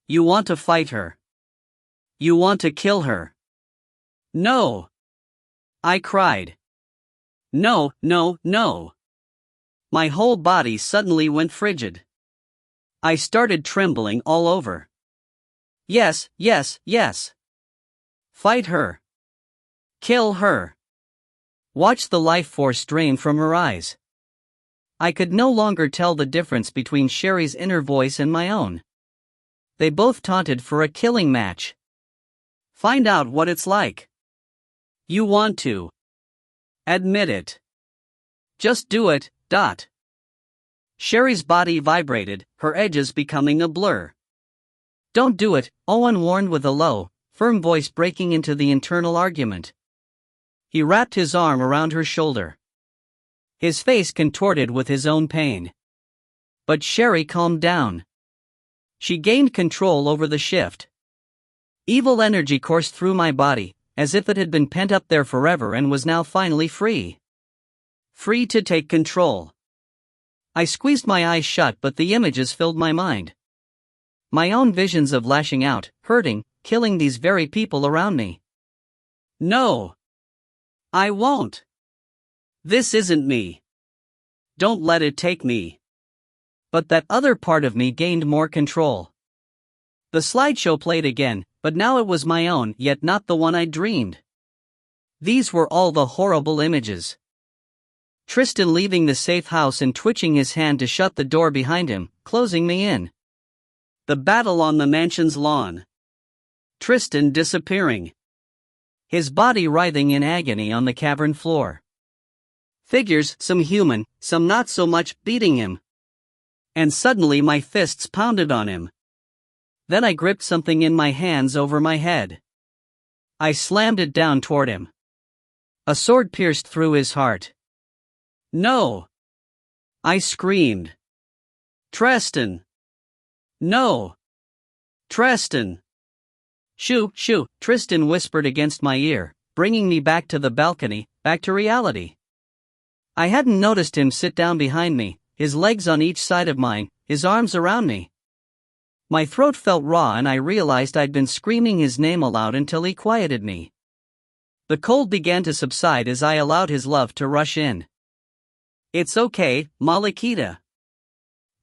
You want to fight her. You want to kill her. No. I cried. No, no, no. My whole body suddenly went frigid. I started trembling all over. Yes, yes, yes. Fight her. Kill her. Watch the life force drain from her eyes. I could no longer tell the difference between Sherry's inner voice and my own. They both taunted for a killing match. Find out what it's like. You want to. Admit it. Just do it, . Sherry's body vibrated, her edges becoming a blur. Don't do it, Owen warned with a low, firm voice breaking into the internal argument. He wrapped his arm around her shoulder. His face contorted with his own pain. But Sherry calmed down. She gained control over the shift. Evil energy coursed through my body, as if it had been pent up there forever and was now finally free. Free to take control. I squeezed my eyes shut, but the images filled my mind. My own visions of lashing out, hurting, killing these very people around me. No. I won't. This isn't me. Don't let it take me. But that other part of me gained more control. The slideshow played again, but now it was my own, yet not the one I dreamed. These were all the horrible images. Tristan leaving the safe house and twitching his hand to shut the door behind him, closing me in. The battle on the mansion's lawn. Tristan disappearing. His body writhing in agony on the cavern floor. Figures, some human, some not so much, beating him. And suddenly my fists pounded on him. Then I gripped something in my hands over my head. I slammed it down toward him. A sword pierced through his heart. No! I screamed. Tristan! No! Tristan! Shoo, shoo, Tristan whispered against my ear, bringing me back to the balcony, back to reality. I hadn't noticed him sit down behind me, his legs on each side of mine, his arms around me. My throat felt raw and I realized I'd been screaming his name aloud until he quieted me. The cold began to subside as I allowed his love to rush in. It's okay, Malikita.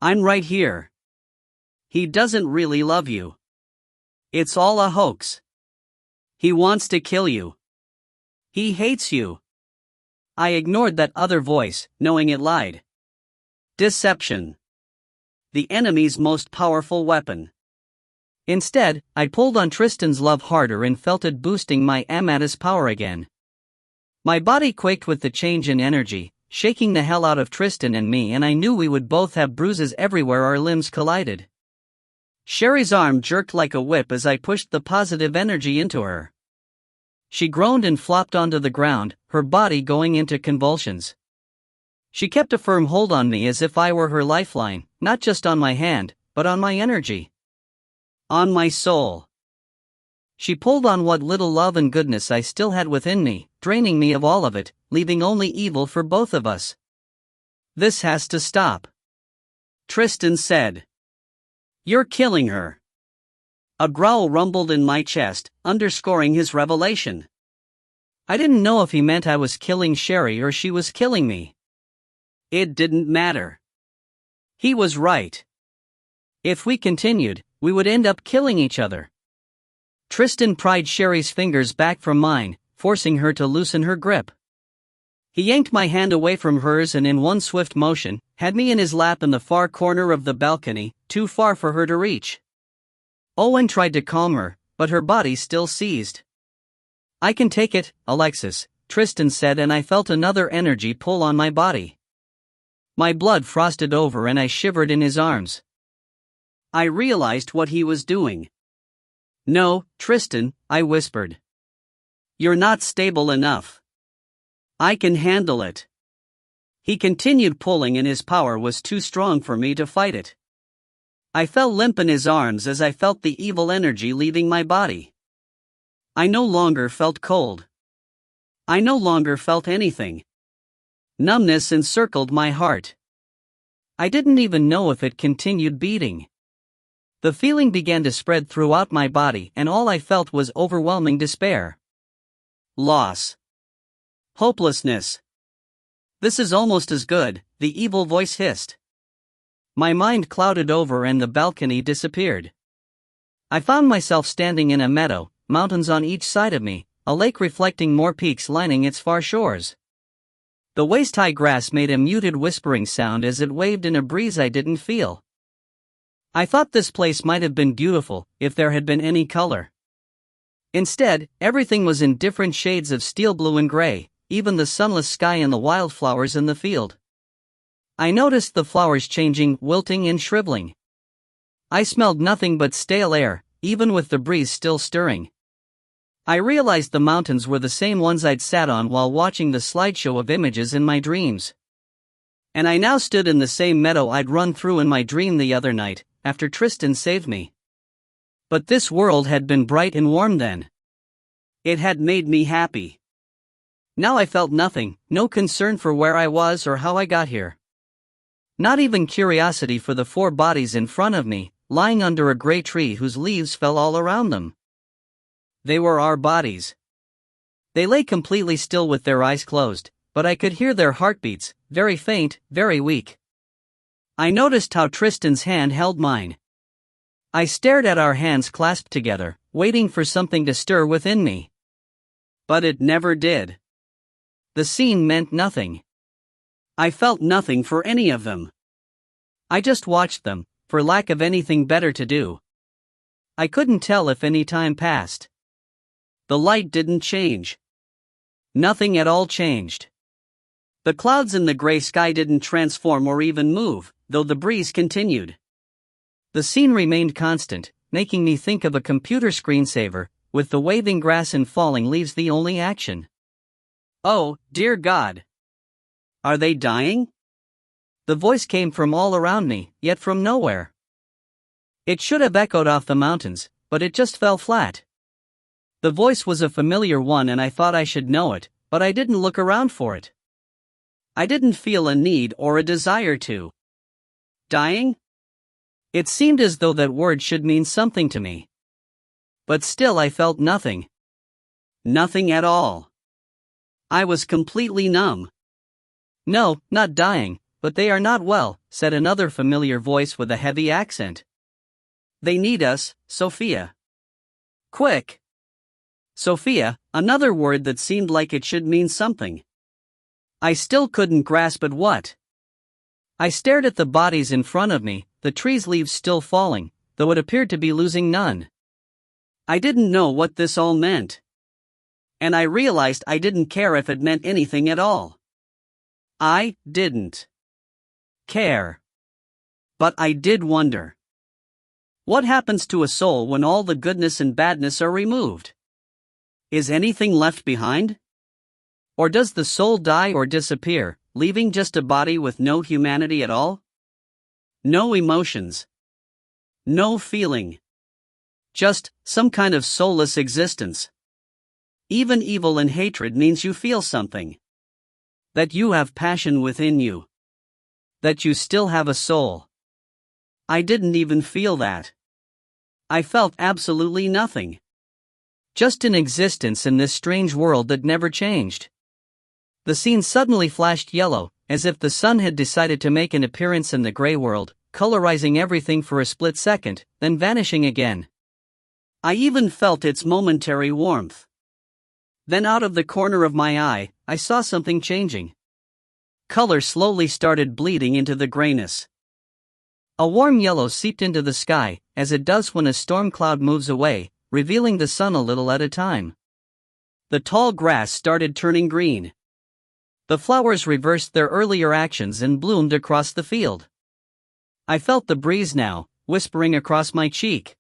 I'm right here. He doesn't really love you. It's all a hoax. He wants to kill you. He hates you. I ignored that other voice, knowing it lied. Deception. The enemy's most powerful weapon. Instead, I pulled on Tristan's love harder and felt it boosting my Amadis power again. My body quaked with the change in energy, shaking the hell out of Tristan and me, and I knew we would both have bruises everywhere our limbs collided. Sherry's arm jerked like a whip as I pushed the positive energy into her. She groaned and flopped onto the ground, her body going into convulsions. She kept a firm hold on me as if I were her lifeline, not just on my hand, but on my energy. On my soul. She pulled on what little love and goodness I still had within me, draining me of all of it, leaving only evil for both of us. This has to stop. Tristan said. You're killing her. A growl rumbled in my chest, underscoring his revelation. I didn't know if he meant I was killing Sherry or she was killing me. It didn't matter. He was right. If we continued, we would end up killing each other. Tristan pried Sherry's fingers back from mine, forcing her to loosen her grip. He yanked my hand away from hers and in one swift motion, had me in his lap in the far corner of the balcony, too far for her to reach. Owen tried to calm her, but her body still seized. I can take it, Alexis, Tristan said, and I felt another energy pull on my body. My blood frosted over and I shivered in his arms. I realized what he was doing. No, Tristan, I whispered. You're not stable enough. I can handle it. He continued pulling and his power was too strong for me to fight it. I fell limp in his arms as I felt the evil energy leaving my body. I no longer felt cold. I no longer felt anything. Numbness encircled my heart. I didn't even know if it continued beating. The feeling began to spread throughout my body and all I felt was overwhelming despair. Loss. Hopelessness. This is almost as good, the evil voice hissed. My mind clouded over and the balcony disappeared. I found myself standing in a meadow, mountains on each side of me, a lake reflecting more peaks lining its far shores. The waist-high grass made a muted whispering sound as it waved in a breeze I didn't feel. I thought this place might have been beautiful, if there had been any color. Instead, everything was in different shades of steel blue and gray, even the sunless sky and the wildflowers in the field. I noticed the flowers changing, wilting and shriveling. I smelled nothing but stale air, even with the breeze still stirring. I realized the mountains were the same ones I'd sat on while watching the slideshow of images in my dreams. And I now stood in the same meadow I'd run through in my dream the other night, after Tristan saved me. But this world had been bright and warm then. It had made me happy. Now I felt nothing, no concern for where I was or how I got here. Not even curiosity for the four bodies in front of me, lying under a gray tree whose leaves fell all around them. They were our bodies. They lay completely still with their eyes closed, but I could hear their heartbeats, very faint, very weak. I noticed how Tristan's hand held mine. I stared at our hands clasped together, waiting for something to stir within me. But it never did. The scene meant nothing. I felt nothing for any of them. I just watched them, for lack of anything better to do. I couldn't tell if any time passed. The light didn't change. Nothing at all changed. The clouds in the gray sky didn't transform or even move, though the breeze continued. The scene remained constant, making me think of a computer screensaver, with the waving grass and falling leaves the only action. Oh, dear God! Are they dying? The voice came from all around me, yet from nowhere. It should have echoed off the mountains, but it just fell flat. The voice was a familiar one and I thought I should know it, but I didn't look around for it. I didn't feel a need or a desire to. Dying? It seemed as though that word should mean something to me. But still I felt nothing. Nothing at all. I was completely numb. No, not dying, but they are not well, said another familiar voice with a heavy accent. They need us, Sophia. Quick! Sophia, another word that seemed like it should mean something. I still couldn't grasp at what. I stared at the bodies in front of me, the tree's leaves still falling, though it appeared to be losing none. I didn't know what this all meant. And I realized I didn't care if it meant anything at all. I didn't care. But I did wonder. What happens to a soul when all the goodness and badness are removed? Is anything left behind? Or does the soul die or disappear, leaving just a body with no humanity at all? No emotions. No feeling. Just some kind of soulless existence. Even evil and hatred means you feel something. That you have passion within you. That you still have a soul. I didn't even feel that. I felt absolutely nothing. Just an existence in this strange world that never changed. The scene suddenly flashed yellow, as if the sun had decided to make an appearance in the gray world, colorizing everything for a split second, then vanishing again. I even felt its momentary warmth. Then out of the corner of my eye, I saw something changing. Color slowly started bleeding into the grayness. A warm yellow seeped into the sky, as it does when a storm cloud moves away, revealing the sun a little at a time. The tall grass started turning green. The flowers reversed their earlier actions and bloomed across the field. I felt the breeze now, whispering across my cheek.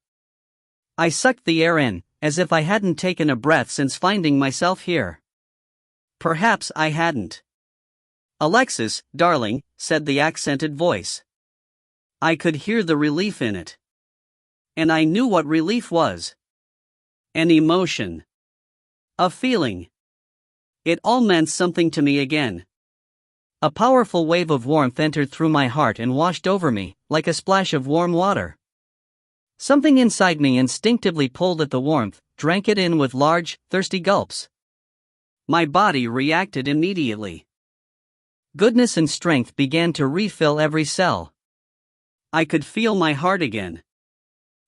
I sucked the air in, as if I hadn't taken a breath since finding myself here. Perhaps I hadn't. Alexis, darling, said the accented voice. I could hear the relief in it. And I knew what relief was. An emotion. A feeling. It all meant something to me again. A powerful wave of warmth entered through my heart and washed over me, like a splash of warm water. Something inside me instinctively pulled at the warmth, drank it in with large, thirsty gulps. My body reacted immediately. Goodness and strength began to refill every cell. I could feel my heart again.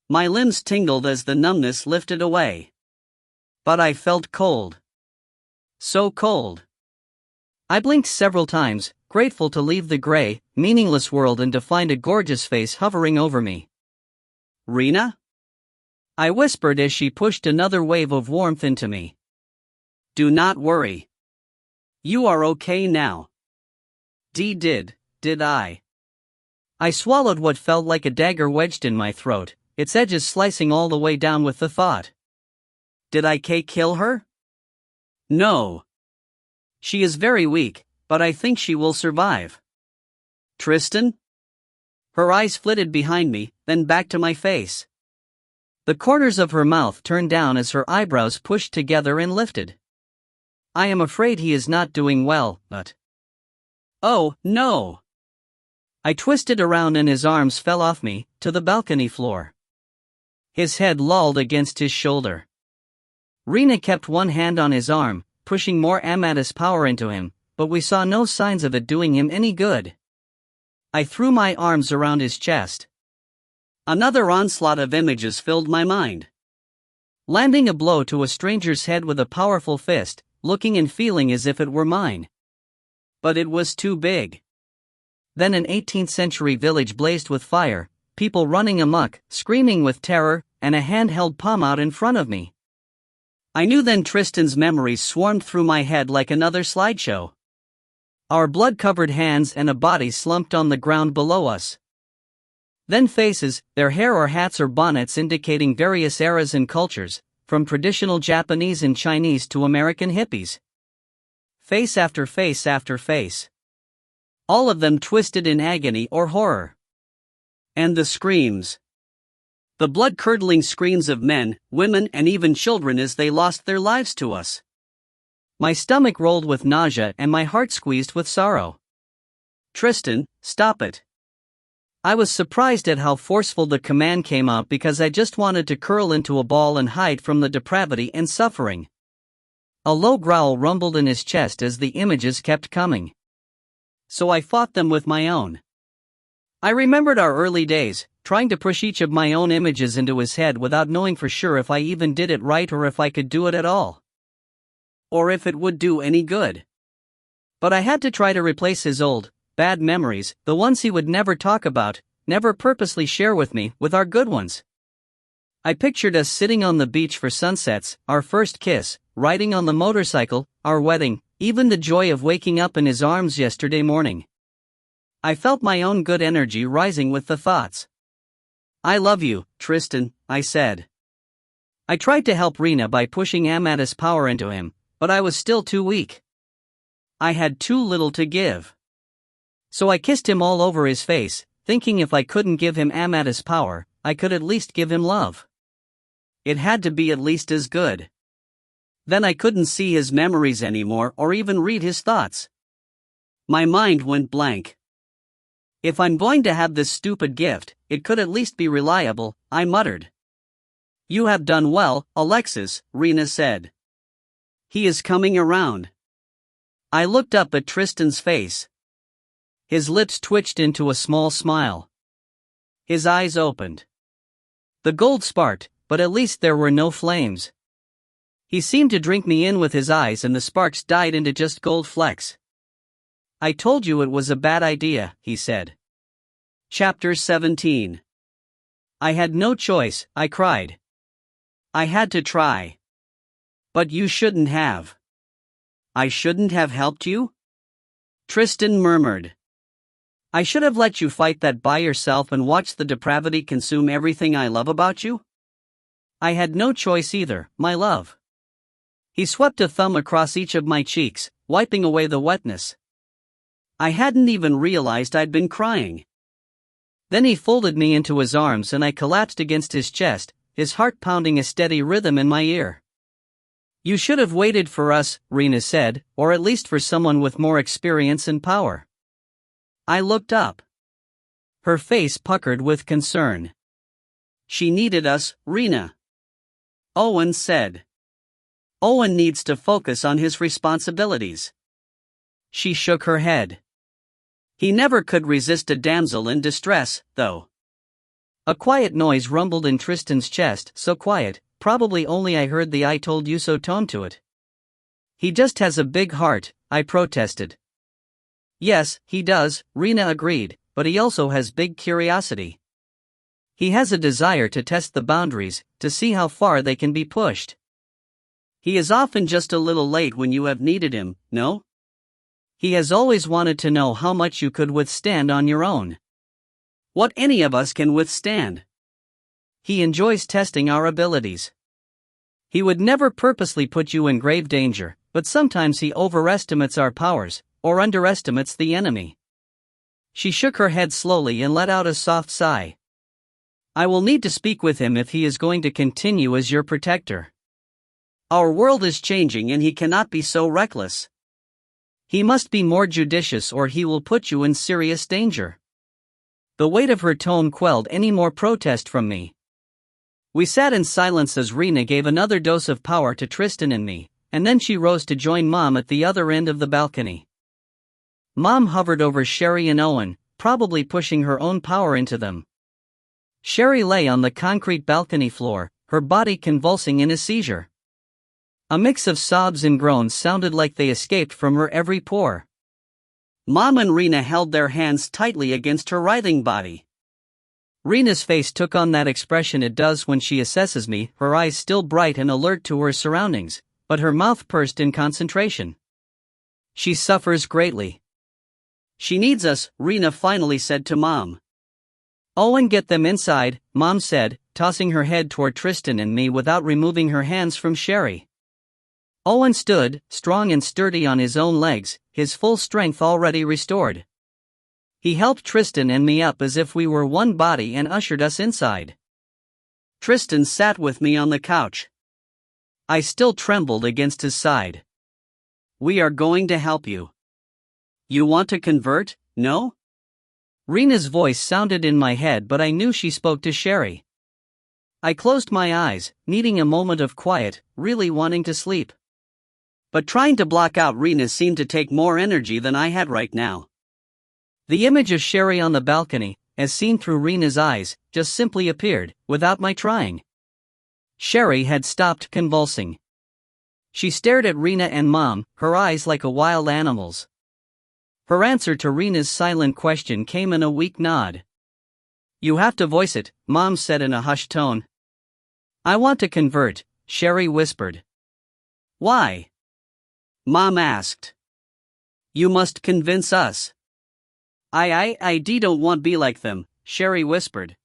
My limbs tingled as the numbness lifted away. But I felt cold. So cold. I blinked several times, grateful to leave the gray, meaningless world and to find a gorgeous face hovering over me. Rena? I whispered as she pushed another wave of warmth into me. Do not worry. You are okay now. Did I? I swallowed what felt like a dagger wedged in my throat, its edges slicing all the way down with the thought. Did I kill her? No. She is very weak, but I think she will survive. Tristan? Her eyes flitted behind me, then back to my face. The corners of her mouth turned down as her eyebrows pushed together and lifted. I am afraid he is not doing well, but... Oh, no! I twisted around and his arms fell off me, to the balcony floor. His head lolled against his shoulder. Rena kept one hand on his arm, pushing more Amadis power into him, but we saw no signs of it doing him any good. I threw my arms around his chest. Another onslaught of images filled my mind. Landing a blow to a stranger's head with a powerful fist, looking and feeling as if it were mine. But it was too big. Then an 18th century village blazed with fire, people running amok, screaming with terror, and a hand held palm out in front of me. I knew then Tristan's memories swarmed through my head like another slideshow. Our blood-covered hands and a body slumped on the ground below us. Then faces, their hair or hats or bonnets indicating various eras and cultures, from traditional Japanese and Chinese to American hippies. Face after face after face. All of them twisted in agony or horror. And the screams. The blood-curdling screams of men, women and even children as they lost their lives to us. My stomach rolled with nausea and my heart squeezed with sorrow. Tristan, stop it. I was surprised at how forceful the command came out because I just wanted to curl into a ball and hide from the depravity and suffering. A low growl rumbled in his chest as the images kept coming. So I fought them with my own. I remembered our early days, trying to push each of my own images into his head without knowing for sure if I even did it right or if I could do it at all. Or if it would do any good. But I had to try to replace his old, bad memories, the ones he would never talk about, never purposely share with me, with our good ones. I pictured us sitting on the beach for sunsets, our first kiss, riding on the motorcycle, our wedding, even the joy of waking up in his arms yesterday morning. I felt my own good energy rising with the thoughts. I love you, Tristan, I said. I tried to help Rena by pushing Amadis' power into him, but I was still too weak. I had too little to give. So I kissed him all over his face, thinking if I couldn't give him Amadis' power, I could at least give him love. It had to be at least as good. Then I couldn't see his memories anymore or even read his thoughts. My mind went blank. If I'm going to have this stupid gift, it could at least be reliable, I muttered. You have done well, Alexis, Rena said. He is coming around. I looked up at Tristan's face. His lips twitched into a small smile. His eyes opened. The gold sparked, but at least there were no flames. He seemed to drink me in with his eyes and the sparks died into just gold flecks. I told you it was a bad idea, he said. Chapter 17. I had no choice, I cried. I had to try. But you shouldn't have. I shouldn't have helped you? Tristan murmured. I should have let you fight that by yourself and watch the depravity consume everything I love about you? I had no choice either, my love. He swept a thumb across each of my cheeks, wiping away the wetness. I hadn't even realized I'd been crying. Then he folded me into his arms and I collapsed against his chest, his heart pounding a steady rhythm in my ear. You should have waited for us, Rena said, or at least for someone with more experience and power. I looked up. Her face puckered with concern. She needed us, Rena. Owen said. Owen needs to focus on his responsibilities. She shook her head. He never could resist a damsel in distress, though. A quiet noise rumbled in Tristan's chest, so quiet, probably only I heard the I told you so tone to it. He just has a big heart, I protested. Yes, he does, Rena agreed, but he also has big curiosity. He has a desire to test the boundaries, to see how far they can be pushed. He is often just a little late when you have needed him, no? He has always wanted to know how much you could withstand on your own. What any of us can withstand. He enjoys testing our abilities. He would never purposely put you in grave danger, but sometimes he overestimates our powers, or underestimates the enemy. She shook her head slowly and let out a soft sigh. I will need to speak with him if he is going to continue as your protector. Our world is changing and he cannot be so reckless. He must be more judicious or he will put you in serious danger. The weight of her tone quelled any more protest from me. We sat in silence as Rena gave another dose of power to Tristan and me, and then she rose to join Mom at the other end of the balcony. Mom hovered over Sherry and Owen, probably pushing her own power into them. Sherry lay on the concrete balcony floor, her body convulsing in a seizure. A mix of sobs and groans sounded like they escaped from her every pore. Mom and Rena held their hands tightly against her writhing body. Rena's face took on that expression it does when she assesses me, her eyes still bright and alert to her surroundings, but her mouth pursed in concentration. She suffers greatly. She needs us, Rena finally said to Mom. Oh, and get them inside, Mom said, tossing her head toward Tristan and me without removing her hands from Sherry. Owen stood, strong and sturdy on his own legs, his full strength already restored. He helped Tristan and me up as if we were one body and ushered us inside. Tristan sat with me on the couch. I still trembled against his side. We are going to help you. You want to convert, no? Rena's voice sounded in my head, but I knew she spoke to Sherry. I closed my eyes, needing a moment of quiet, really wanting to sleep. But trying to block out Rena seemed to take more energy than I had right now. The image of Sherry on the balcony, as seen through Rena's eyes, just simply appeared, without my trying. Sherry had stopped convulsing. She stared at Rena and Mom, her eyes like a wild animal's. Her answer to Rena's silent question came in a weak nod. You have to voice it, Mom said in a hushed tone. I want to convert, Sherry whispered. Why? Mom asked. You must convince us. I don't want be like them, Sherry whispered.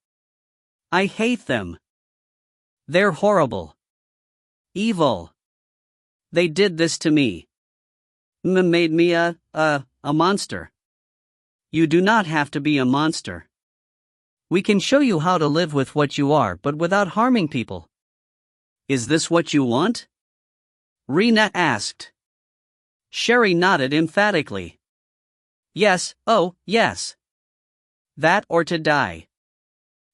I hate them. They're horrible. Evil. They did this to me. Made me a monster. You do not have to be a monster. We can show you how to live with what you are but without harming people. Is this what you want? Rena asked. Sherry nodded emphatically. Yes, oh, yes. That or to die.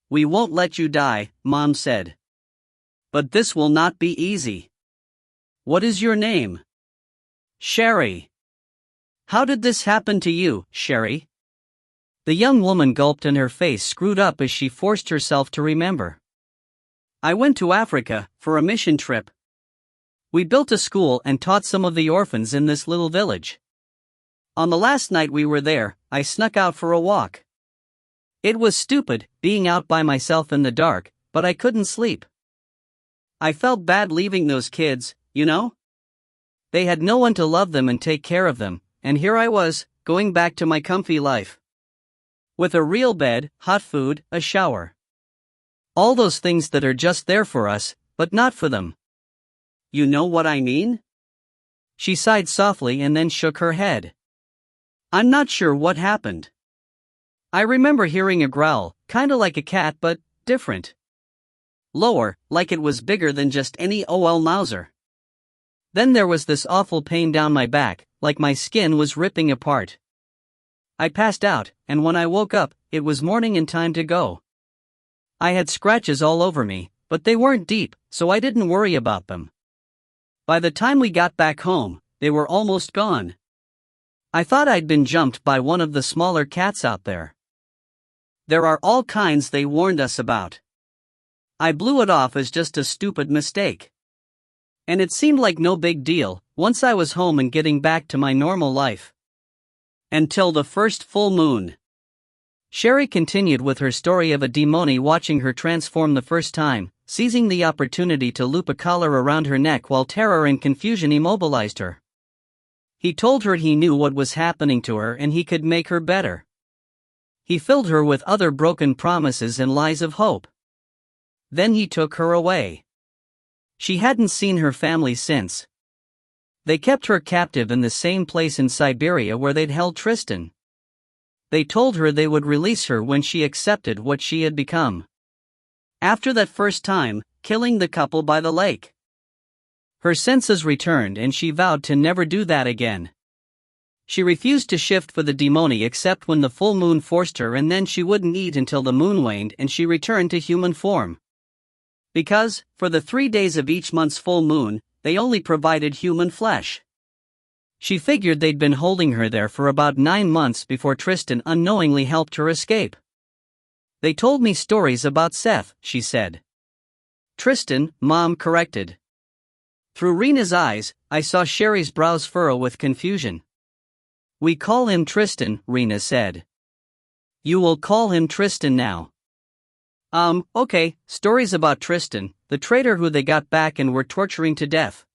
We won't let you die, Mom said. But this will not be easy. What is your name? Sherry. How did this happen to you, Sherry? The young woman gulped and her face screwed up as she forced herself to remember. I went to Africa for a mission trip. We built a school and taught some of the orphans in this little village. On the last night we were there, I snuck out for a walk. It was stupid, being out by myself in the dark, but I couldn't sleep. I felt bad leaving those kids, you know? They had no one to love them and take care of them, and here I was, going back to my comfy life. With a real bed, hot food, a shower. All those things that are just there for us, but not for them. You know what I mean? She sighed softly and then shook her head. I'm not sure what happened. I remember hearing a growl, kinda like a cat but different. Lower, like it was bigger than just any OL Mauser. Then there was this awful pain down my back, like my skin was ripping apart. I passed out, and when I woke up, it was morning and time to go. I had scratches all over me, but they weren't deep, so I didn't worry about them. By the time we got back home, they were almost gone. I thought I'd been jumped by one of the smaller cats out there. There are all kinds they warned us about. I blew it off as just a stupid mistake. And it seemed like no big deal, once I was home and getting back to my normal life. Until the first full moon. Sherry continued with her story of a demoni watching her transform the first time, seizing the opportunity to loop a collar around her neck while terror and confusion immobilized her. He told her he knew what was happening to her and he could make her better. He filled her with other broken promises and lies of hope. Then he took her away. She hadn't seen her family since. They kept her captive in the same place in Siberia where they'd held Tristan. They told her they would release her when she accepted what she had become. After that first time, killing the couple by the lake. Her senses returned and she vowed to never do that again. She refused to shift for the demoni except when the full moon forced her, and then she wouldn't eat until the moon waned and she returned to human form. Because, for the 3 days of each month's full moon, they only provided human flesh. She figured they'd been holding her there for about 9 months before Tristan unknowingly helped her escape. They told me stories about Seth, she said. Tristan, Mom corrected. Through Rena's eyes, I saw Sherry's brows furrow with confusion. We call him Tristan, Rena said. You will call him Tristan now. Okay, stories about Tristan, the traitor who they got back and were torturing to death.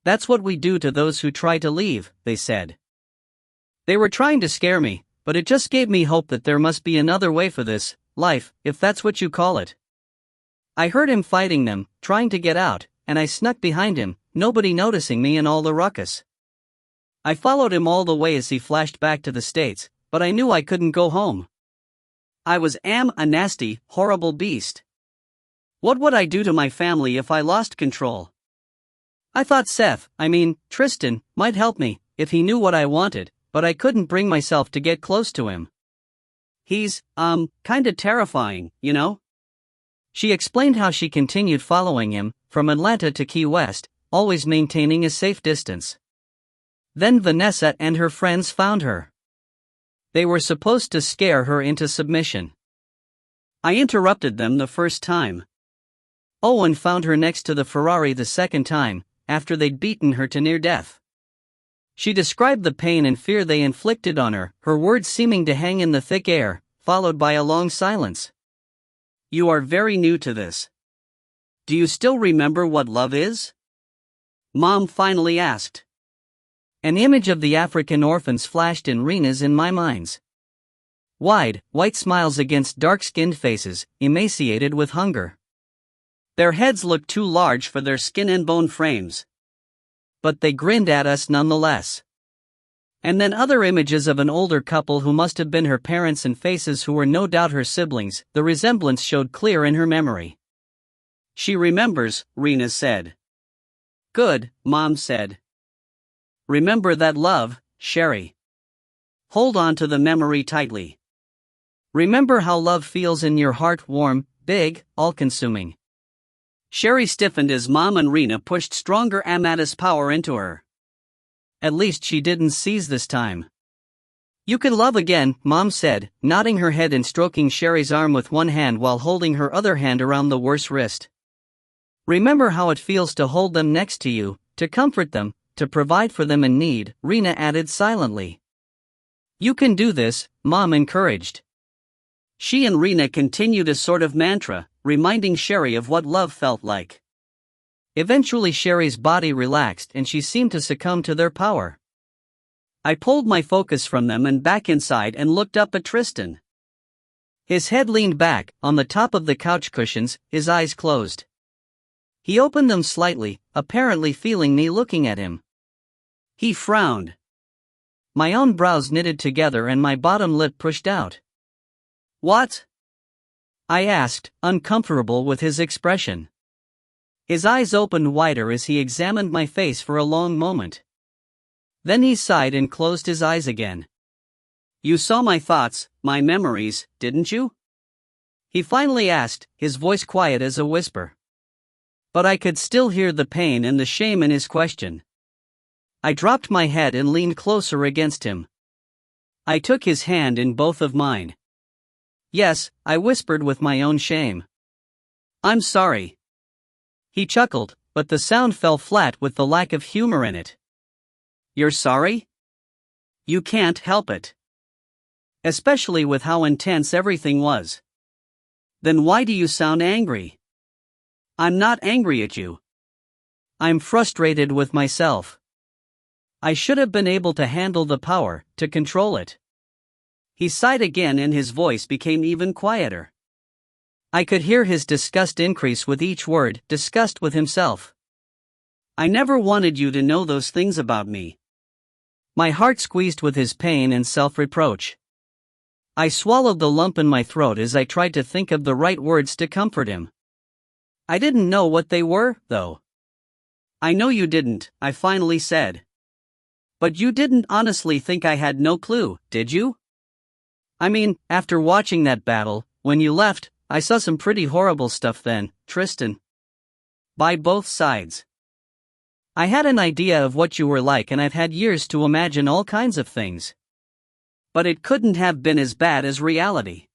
That's what we do to those who try to leave, they said. They were trying to scare me, but it just gave me hope that there must be another way for this life, if that's what you call it. I heard him fighting them, trying to get out, and I snuck behind him, nobody noticing me in all the ruckus. I followed him all the way as he flashed back to the States, but I knew I couldn't go home. I am a nasty, horrible beast. What would I do to my family if I lost control? I thought Tristan, might help me, if he knew what I wanted, but I couldn't bring myself to get close to him. He's, kinda terrifying, you know? She explained how she continued following him, from Atlanta to Key West, always maintaining a safe distance. Then Vanessa and her friends found her. They were supposed to scare her into submission. I interrupted them the first time. Owen found her next to the Ferrari the second time, after they'd beaten her to near death. She described the pain and fear they inflicted on her, her words seeming to hang in the thick air, followed by a long silence. You are very new to this. Do you still remember what love is? Mom finally asked. An image of the African orphans flashed in Rena's in my minds. Wide, white smiles against dark-skinned faces, emaciated with hunger. Their heads looked too large for their skin and bone frames. But they grinned at us nonetheless. And then other images of an older couple who must have been her parents and faces who were no doubt her siblings, the resemblance showed clear in her memory. She remembers, Rena said. Good, Mom said. Remember that love, Sherry. Hold on to the memory tightly. Remember how love feels in your heart, warm, big, all-consuming. Sherry stiffened as Mom and Rena pushed stronger Amadis power into her. At least she didn't seize this time. You can love again, Mom said, nodding her head and stroking Sherry's arm with one hand while holding her other hand around the worse wrist. Remember how it feels to hold them next to you, to comfort them, to provide for them in need, Rena added silently. You can do this, Mom encouraged. She and Rena continued a sort of mantra, reminding Sherry of what love felt like. Eventually Sherry's body relaxed and she seemed to succumb to their power. I pulled my focus from them and back inside and looked up at Tristan. His head leaned back, on the top of the couch cushions, his eyes closed. He opened them slightly, apparently feeling me looking at him. He frowned. My own brows knitted together and my bottom lip pushed out. What? I asked, uncomfortable with his expression. His eyes opened wider as he examined my face for a long moment. Then he sighed and closed his eyes again. You saw my thoughts, my memories, didn't you? He finally asked, his voice quiet as a whisper. But I could still hear the pain and the shame in his question. I dropped my head and leaned closer against him. I took his hand in both of mine. Yes, I whispered with my own shame. I'm sorry. He chuckled, but the sound fell flat with the lack of humor in it. You're sorry? You can't help it. Especially with how intense everything was. Then why do you sound angry? I'm not angry at you. I'm frustrated with myself. I should have been able to handle the power, to control it. He sighed again and his voice became even quieter. I could hear his disgust increase with each word, disgust with himself. I never wanted you to know those things about me. My heart squeezed with his pain and self-reproach. I swallowed the lump in my throat as I tried to think of the right words to comfort him. I didn't know what they were, though. I know you didn't, I finally said. But you didn't honestly think I had no clue, did you? After watching that battle, when you left, I saw some pretty horrible stuff then, Tristan. By both sides. I had an idea of what you were like and I've had years to imagine all kinds of things. But it couldn't have been as bad as reality.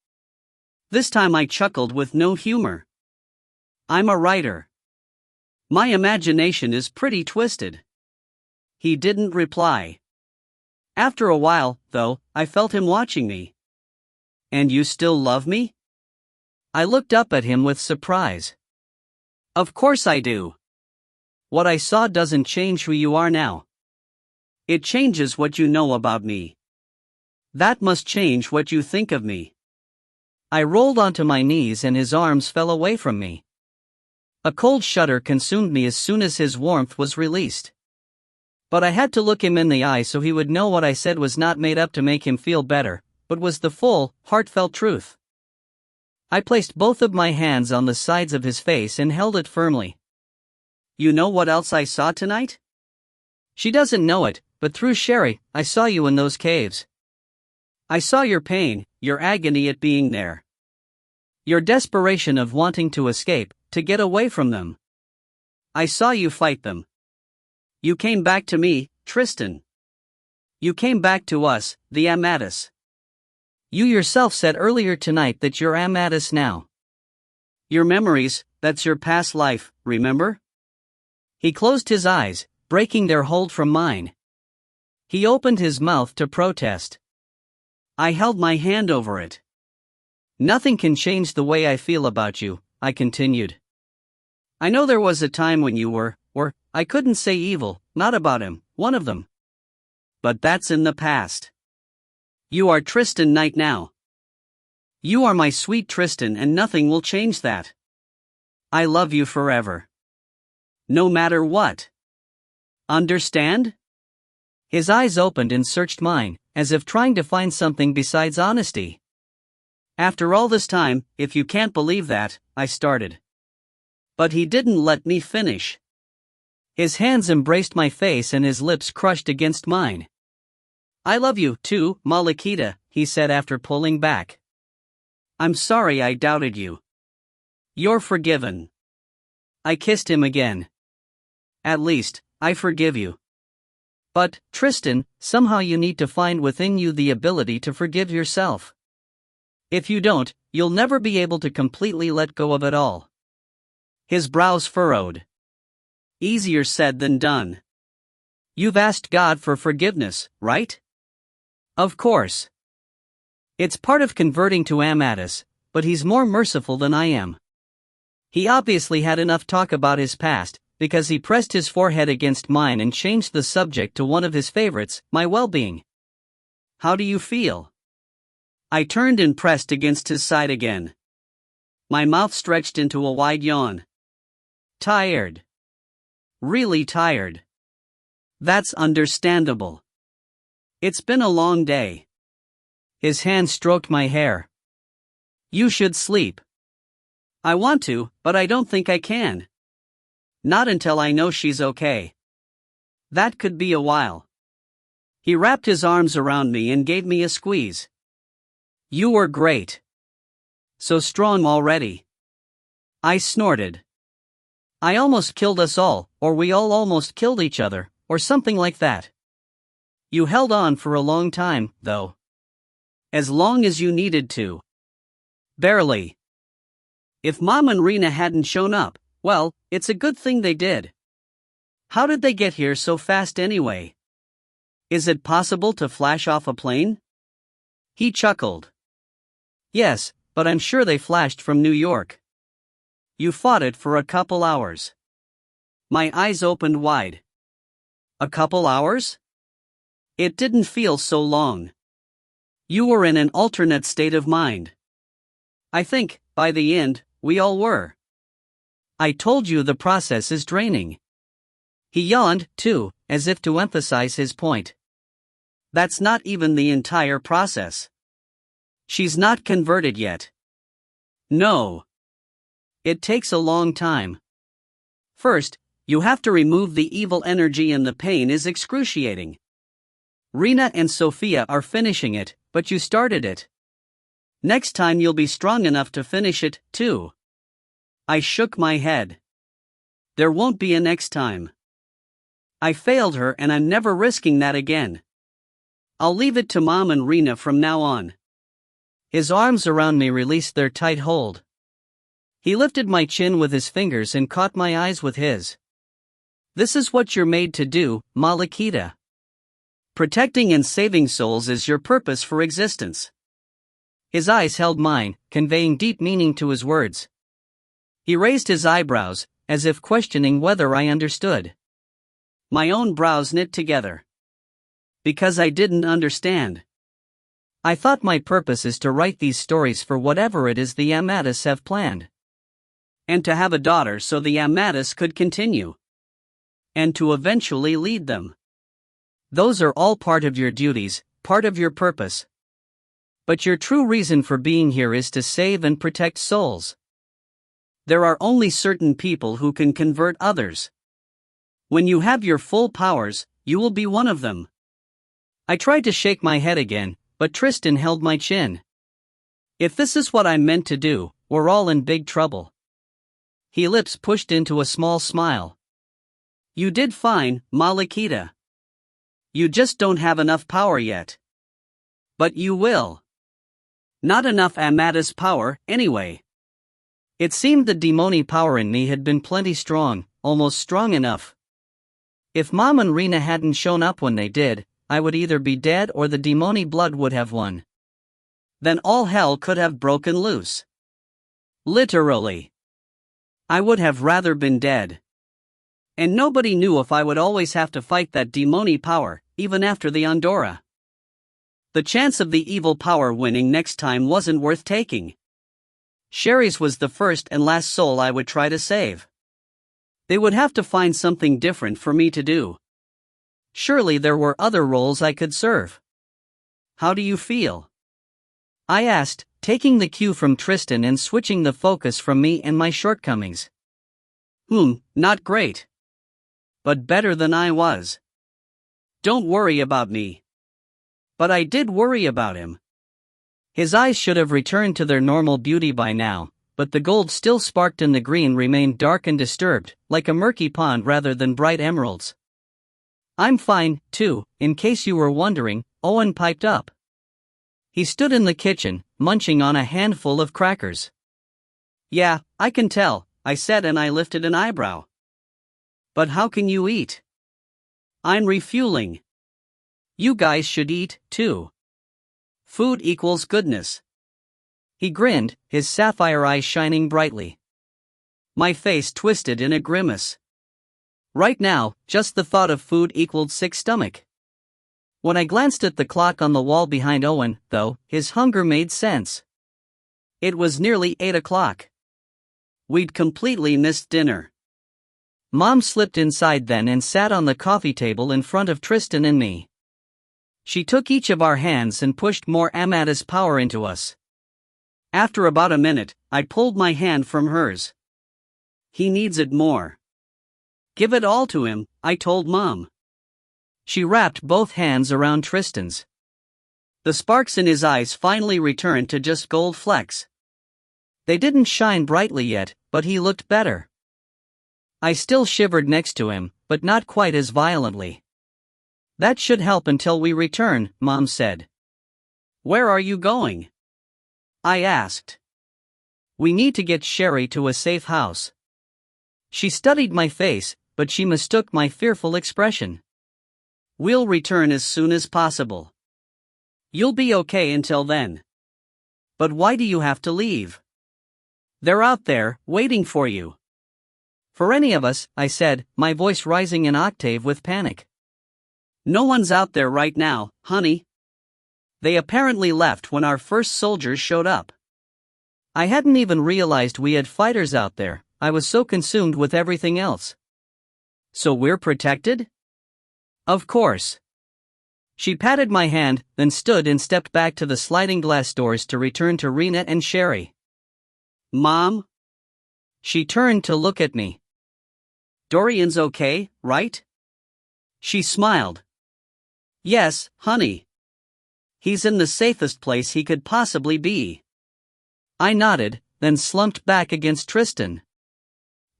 This time I chuckled with no humor. I'm a writer. My imagination is pretty twisted. He didn't reply. After a while, though, I felt him watching me. And you still love me? I looked up at him with surprise. Of course I do. What I saw doesn't change who you are now. It changes what you know about me. That must change what you think of me. I rolled onto my knees and his arms fell away from me. A cold shudder consumed me as soon as his warmth was released. But I had to look him in the eye so he would know what I said was not made up to make him feel better, but was the full, heartfelt truth. I placed both of my hands on the sides of his face and held it firmly. You know what else I saw tonight? She doesn't know it, but through Sherry, I saw you in those caves. I saw your pain, your agony at being there. Your desperation of wanting to escape, to get away from them. I saw you fight them. You came back to me, Tristan. You came back to us, the Amadis. You yourself said earlier tonight that you're Amadis now. Your memories, that's your past life, remember? He closed his eyes, breaking their hold from mine. He opened his mouth to protest. I held my hand over it. Nothing can change the way I feel about you, I continued. I know there was a time when you were, I couldn't say evil, not about him, one of them. But that's in the past. You are Tristan Knight now. You are my sweet Tristan and nothing will change that. I love you forever. No matter what. Understand? His eyes opened and searched mine, as if trying to find something besides honesty. After all this time, if you can't believe that, I started. But he didn't let me finish. His hands embraced my face and his lips crushed against mine. I love you, too, Malakita, he said after pulling back. I'm sorry I doubted you. You're forgiven. I kissed him again. At least, I forgive you. But, Tristan, somehow you need to find within you the ability to forgive yourself. If you don't, you'll never be able to completely let go of it all. His brows furrowed. Easier said than done. You've asked God for forgiveness, right? Of course. It's part of converting to Amadis, but he's more merciful than I am. He obviously had enough talk about his past, because he pressed his forehead against mine and changed the subject to one of his favorites, my well-being. How do you feel? I turned and pressed against his side again. My mouth stretched into a wide yawn. Tired. Really tired. That's understandable. It's been a long day. His hand stroked my hair. You should sleep. I want to, but I don't think I can. Not until I know she's okay. That could be a while. He wrapped his arms around me and gave me a squeeze. You were great. So strong already. I snorted. I almost killed us all, or we all almost killed each other, or something like that. You held on for a long time, though. As long as you needed to. Barely. If Mom and Rena hadn't shown up, well, it's a good thing they did. How did they get here so fast anyway? Is it possible to flash off a plane? He chuckled. Yes, but I'm sure they flashed from New York. You fought it for a couple hours. My eyes opened wide. A couple hours? It didn't feel so long. You were in an alternate state of mind. I think, by the end, we all were. I told you the process is draining. He yawned, too, as if to emphasize his point. That's not even the entire process. She's not converted yet. No. It takes a long time. First, you have to remove the evil energy and the pain is excruciating. Rena and Sophia are finishing it, but you started it. Next time you'll be strong enough to finish it, too. I shook my head. There won't be a next time. I failed her and I'm never risking that again. I'll leave it to Mom and Rena from now on. His arms around me released their tight hold. He lifted my chin with his fingers and caught my eyes with his. This is what you're made to do, Malakita. Protecting and saving souls is your purpose for existence. His eyes held mine, conveying deep meaning to his words. He raised his eyebrows, as if questioning whether I understood. My own brows knit together. Because I didn't understand. I thought my purpose is to write these stories for whatever it is the Amadis have planned. And to have a daughter so the Amadis could continue. And to eventually lead them. Those are all part of your duties, part of your purpose. But your true reason for being here is to save and protect souls. There are only certain people who can convert others. When you have your full powers, you will be one of them. I tried to shake my head again, but Tristan held my chin. If this is what I'm meant to do, we're all in big trouble. His lips pushed into a small smile. You did fine, Malakita. You just don't have enough power yet. But you will. Not enough Amadis power, anyway. It seemed the demoni power in me had been plenty strong, almost strong enough. If Mom and Rena hadn't shown up when they did, I would either be dead or the demoni blood would have won. Then all hell could have broken loose. Literally. I would have rather been dead. And nobody knew if I would always have to fight that demoni power, even after the Andorra. The chance of the evil power winning next time wasn't worth taking. Sherry's was the first and last soul I would try to save. They would have to find something different for me to do. Surely there were other roles I could serve. How do you feel? I asked, taking the cue from Tristan and switching the focus from me and my shortcomings. Not great. But better than I was. Don't worry about me. But I did worry about him. His eyes should have returned to their normal beauty by now, but the gold still sparked and the green remained dark and disturbed, like a murky pond rather than bright emeralds. I'm fine, too, in case you were wondering, Owen piped up. He stood in the kitchen, munching on a handful of crackers. Yeah, I can tell, I said, and I lifted an eyebrow. But how can you eat? I'm refueling. You guys should eat, too. Food equals goodness. He grinned, his sapphire eyes shining brightly. My face twisted in a grimace. Right now, just the thought of food equaled sick stomach. When I glanced at the clock on the wall behind Owen, though, his hunger made sense. It was nearly 8 o'clock. We'd completely missed dinner. Mom slipped inside then and sat on the coffee table in front of Tristan and me. She took each of our hands and pushed more Amadis power into us. After about a minute, I pulled my hand from hers. He needs it more. Give it all to him, I told Mom. She wrapped both hands around Tristan's. The sparks in his eyes finally returned to just gold flecks. They didn't shine brightly yet, but he looked better. I still shivered next to him, but not quite as violently. That should help until we return, Mom said. Where are you going? I asked. We need to get Sherry to a safe house. She studied my face, but she mistook my fearful expression. We'll return as soon as possible. You'll be okay until then. But why do you have to leave? They're out there, waiting for you. For any of us, I said, my voice rising an octave with panic. No one's out there right now, honey. They apparently left when our first soldiers showed up. I hadn't even realized we had fighters out there, I was so consumed with everything else. So we're protected? Of course. She patted my hand, then stood and stepped back to the sliding glass doors to return to Rena and Sherry. Mom? She turned to look at me. Dorian's okay, right? She smiled. Yes, honey. He's in the safest place he could possibly be. I nodded, then slumped back against Tristan.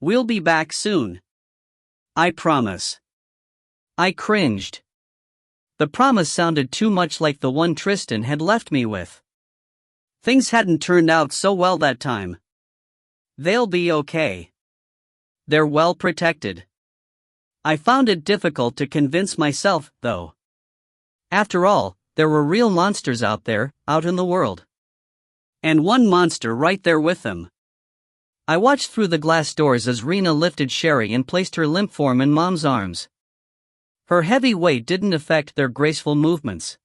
We'll be back soon. I promise. I cringed. The promise sounded too much like the one Tristan had left me with. Things hadn't turned out so well that time. They'll be okay. They're well protected. I found it difficult to convince myself, though. After all, there were real monsters out there, out in the world. And one monster right there with them. I watched through the glass doors as Rena lifted Sherry and placed her limp form in Mom's arms. Her heavy weight didn't affect their graceful movements.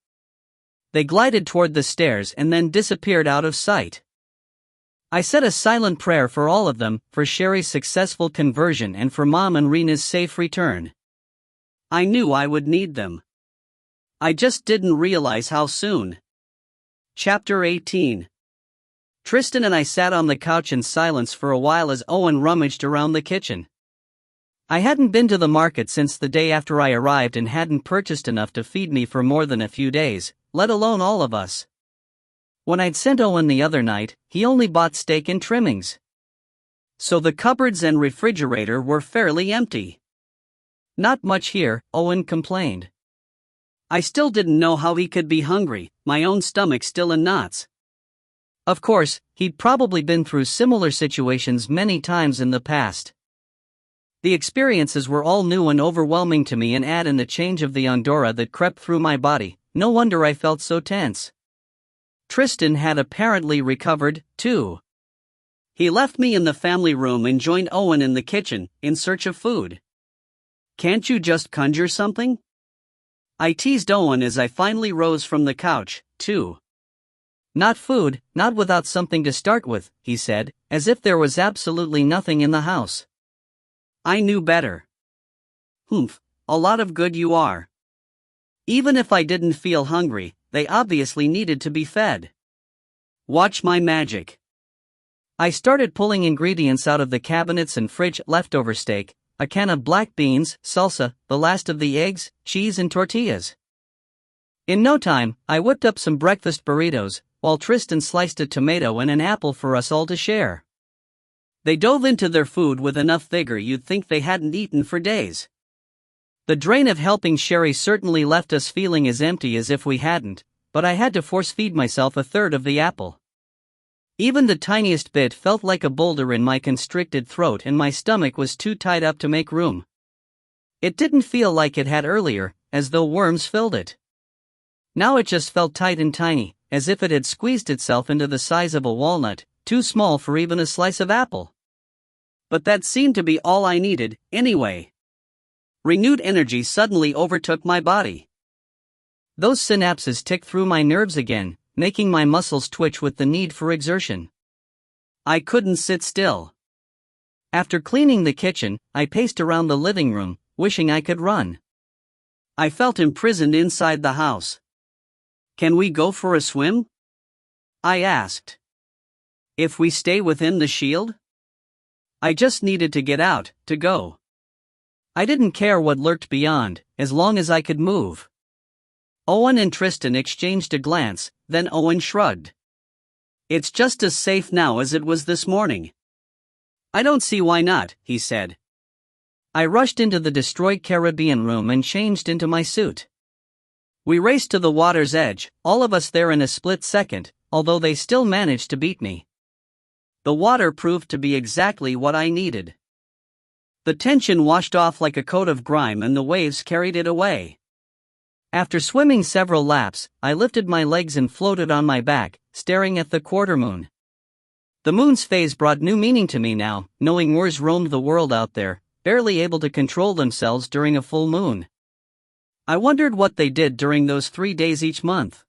They glided toward the stairs and then disappeared out of sight. I said a silent prayer for all of them, for Sherry's successful conversion and for Mom and Rena's safe return. I knew I would need them. I just didn't realize how soon. Chapter 18. Tristan and I sat on the couch in silence for a while as Owen rummaged around the kitchen. I hadn't been to the market since the day after I arrived and hadn't purchased enough to feed me for more than a few days, let alone all of us. When I'd sent Owen the other night, he only bought steak and trimmings. So the cupboards and refrigerator were fairly empty. Not much here, Owen complained. I still didn't know how he could be hungry, my own stomach still in knots. Of course, he'd probably been through similar situations many times in the past. The experiences were all new and overwhelming to me, and add in the change of the Andorra that crept through my body, no wonder I felt so tense. Tristan had apparently recovered, too. He left me in the family room and joined Owen in the kitchen, in search of food. Can't you just conjure something? I teased Owen as I finally rose from the couch, too. Not food, not without something to start with, he said, as if there was absolutely nothing in the house. I knew better. Humph, a lot of good you are. Even if I didn't feel hungry, they obviously needed to be fed. Watch my magic. I started pulling ingredients out of the cabinets and fridge: leftover steak, a can of black beans, salsa, the last of the eggs, cheese and tortillas. In no time, I whipped up some breakfast burritos, while Tristan sliced a tomato and an apple for us all to share. They dove into their food with enough vigor you'd think they hadn't eaten for days. The drain of helping Sherry certainly left us feeling as empty as if we hadn't, but I had to force-feed myself a third of the apple. Even the tiniest bit felt like a boulder in my constricted throat, and my stomach was too tied up to make room. It didn't feel like it had earlier, as though worms filled it. Now it just felt tight and tiny, as if it had squeezed itself into the size of a walnut, too small for even a slice of apple. But that seemed to be all I needed, anyway. Renewed energy suddenly overtook my body. Those synapses ticked through my nerves again, making my muscles twitch with the need for exertion. I couldn't sit still. After cleaning the kitchen, I paced around the living room, wishing I could run. I felt imprisoned inside the house. Can we go for a swim? I asked. If we stay within the shield? I just needed to get out, to go. I didn't care what lurked beyond, as long as I could move. Owen and Tristan exchanged a glance, then Owen shrugged. It's just as safe now as it was this morning. I don't see why not, he said. I rushed into the destroyed Caribbean room and changed into my suit. We raced to the water's edge, all of us there in a split second, although they still managed to beat me. The water proved to be exactly what I needed. The tension washed off like a coat of grime and the waves carried it away. After swimming several laps, I lifted my legs and floated on my back, staring at the quarter moon. The moon's phase brought new meaning to me now, knowing Moors roamed the world out there, barely able to control themselves during a full moon. I wondered what they did during those 3 days each month.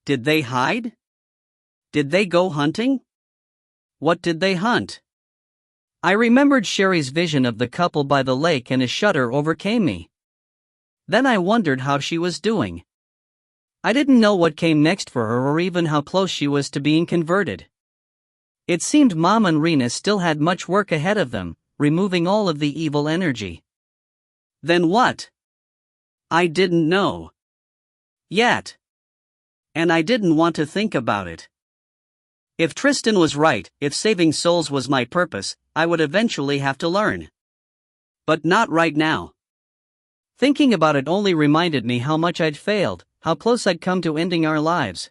Did they hide? Did they go hunting? What did they hunt? I remembered Sherry's vision of the couple by the lake and a shudder overcame me. Then I wondered how she was doing. I didn't know what came next for her or even how close she was to being converted. It seemed Mom and Rena still had much work ahead of them, removing all of the evil energy. Then what? I didn't know. Yet. And I didn't want to think about it. If Tristan was right, if saving souls was my purpose, I would eventually have to learn. But not right now. Thinking about it only reminded me how much I'd failed, how close I'd come to ending our lives.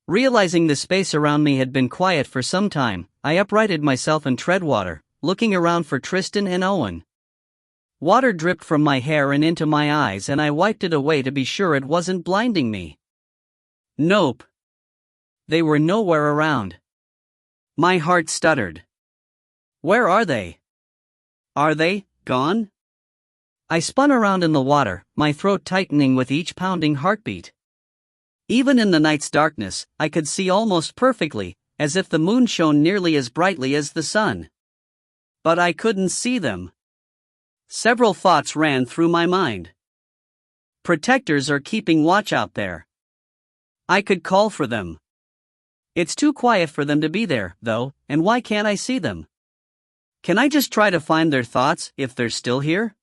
Realizing the space around me had been quiet for some time, I uprighted myself and tread water, looking around for Tristan and Owen. Water dripped from my hair and into my eyes, and I wiped it away to be sure it wasn't blinding me. Nope. They were nowhere around. My heart stuttered. Where are they? Are they gone? I spun around in the water, my throat tightening with each pounding heartbeat. Even in the night's darkness, I could see almost perfectly, as if the moon shone nearly as brightly as the sun. But I couldn't see them. Several thoughts ran through my mind. Protectors are keeping watch out there. I could call for them. It's too quiet for them to be there, though, and why can't I see them? Can I just try to find their thoughts, if they're still here?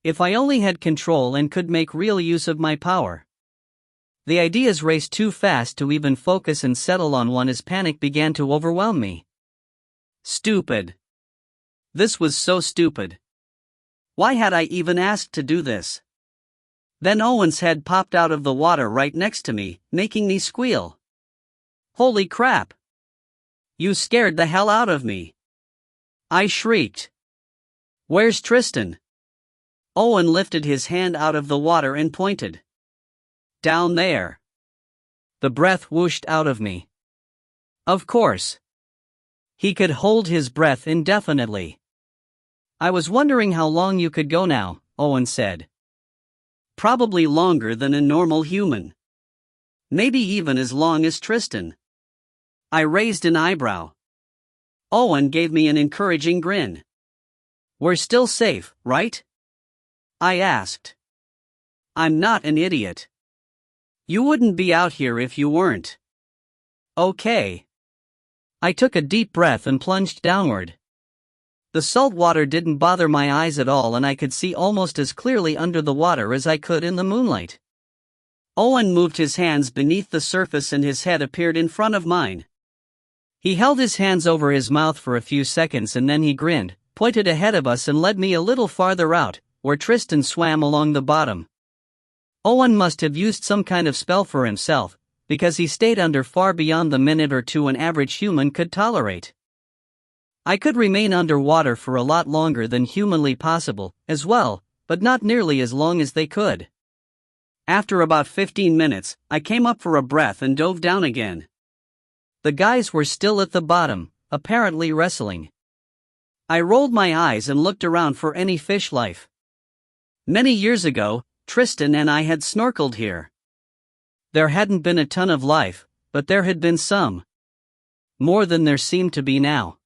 If I only had control and could make real use of my power. The ideas raced too fast to even focus and settle on one as panic began to overwhelm me. Stupid. This was so stupid. Why had I even asked to do this? Then Owen's head popped out of the water right next to me, making me squeal. Holy crap! You scared the hell out of me. I shrieked. Where's Tristan? Owen lifted his hand out of the water and pointed. Down there. The breath whooshed out of me. Of course. He could hold his breath indefinitely. I was wondering how long you could go now, Owen said. Probably longer than a normal human. Maybe even as long as Tristan. I raised an eyebrow. Owen gave me an encouraging grin. We're still safe, right? I asked. I'm not an idiot. You wouldn't be out here if you weren't. Okay. I took a deep breath and plunged downward. The salt water didn't bother my eyes at all, and I could see almost as clearly under the water as I could in the moonlight. Owen moved his hands beneath the surface and his head appeared in front of mine. He held his hands over his mouth for a few seconds and then he grinned, pointed ahead of us and led me a little farther out, where Tristan swam along the bottom. Owen must have used some kind of spell for himself, because he stayed under far beyond the minute or two an average human could tolerate. I could remain underwater for a lot longer than humanly possible, as well, but not nearly as long as they could. After about 15 minutes, I came up for a breath and dove down again. The guys were still at the bottom, apparently wrestling. I rolled my eyes and looked around for any fish life. Many years ago, Tristan and I had snorkeled here. There hadn't been a ton of life, but there had been some. More than there seemed to be now.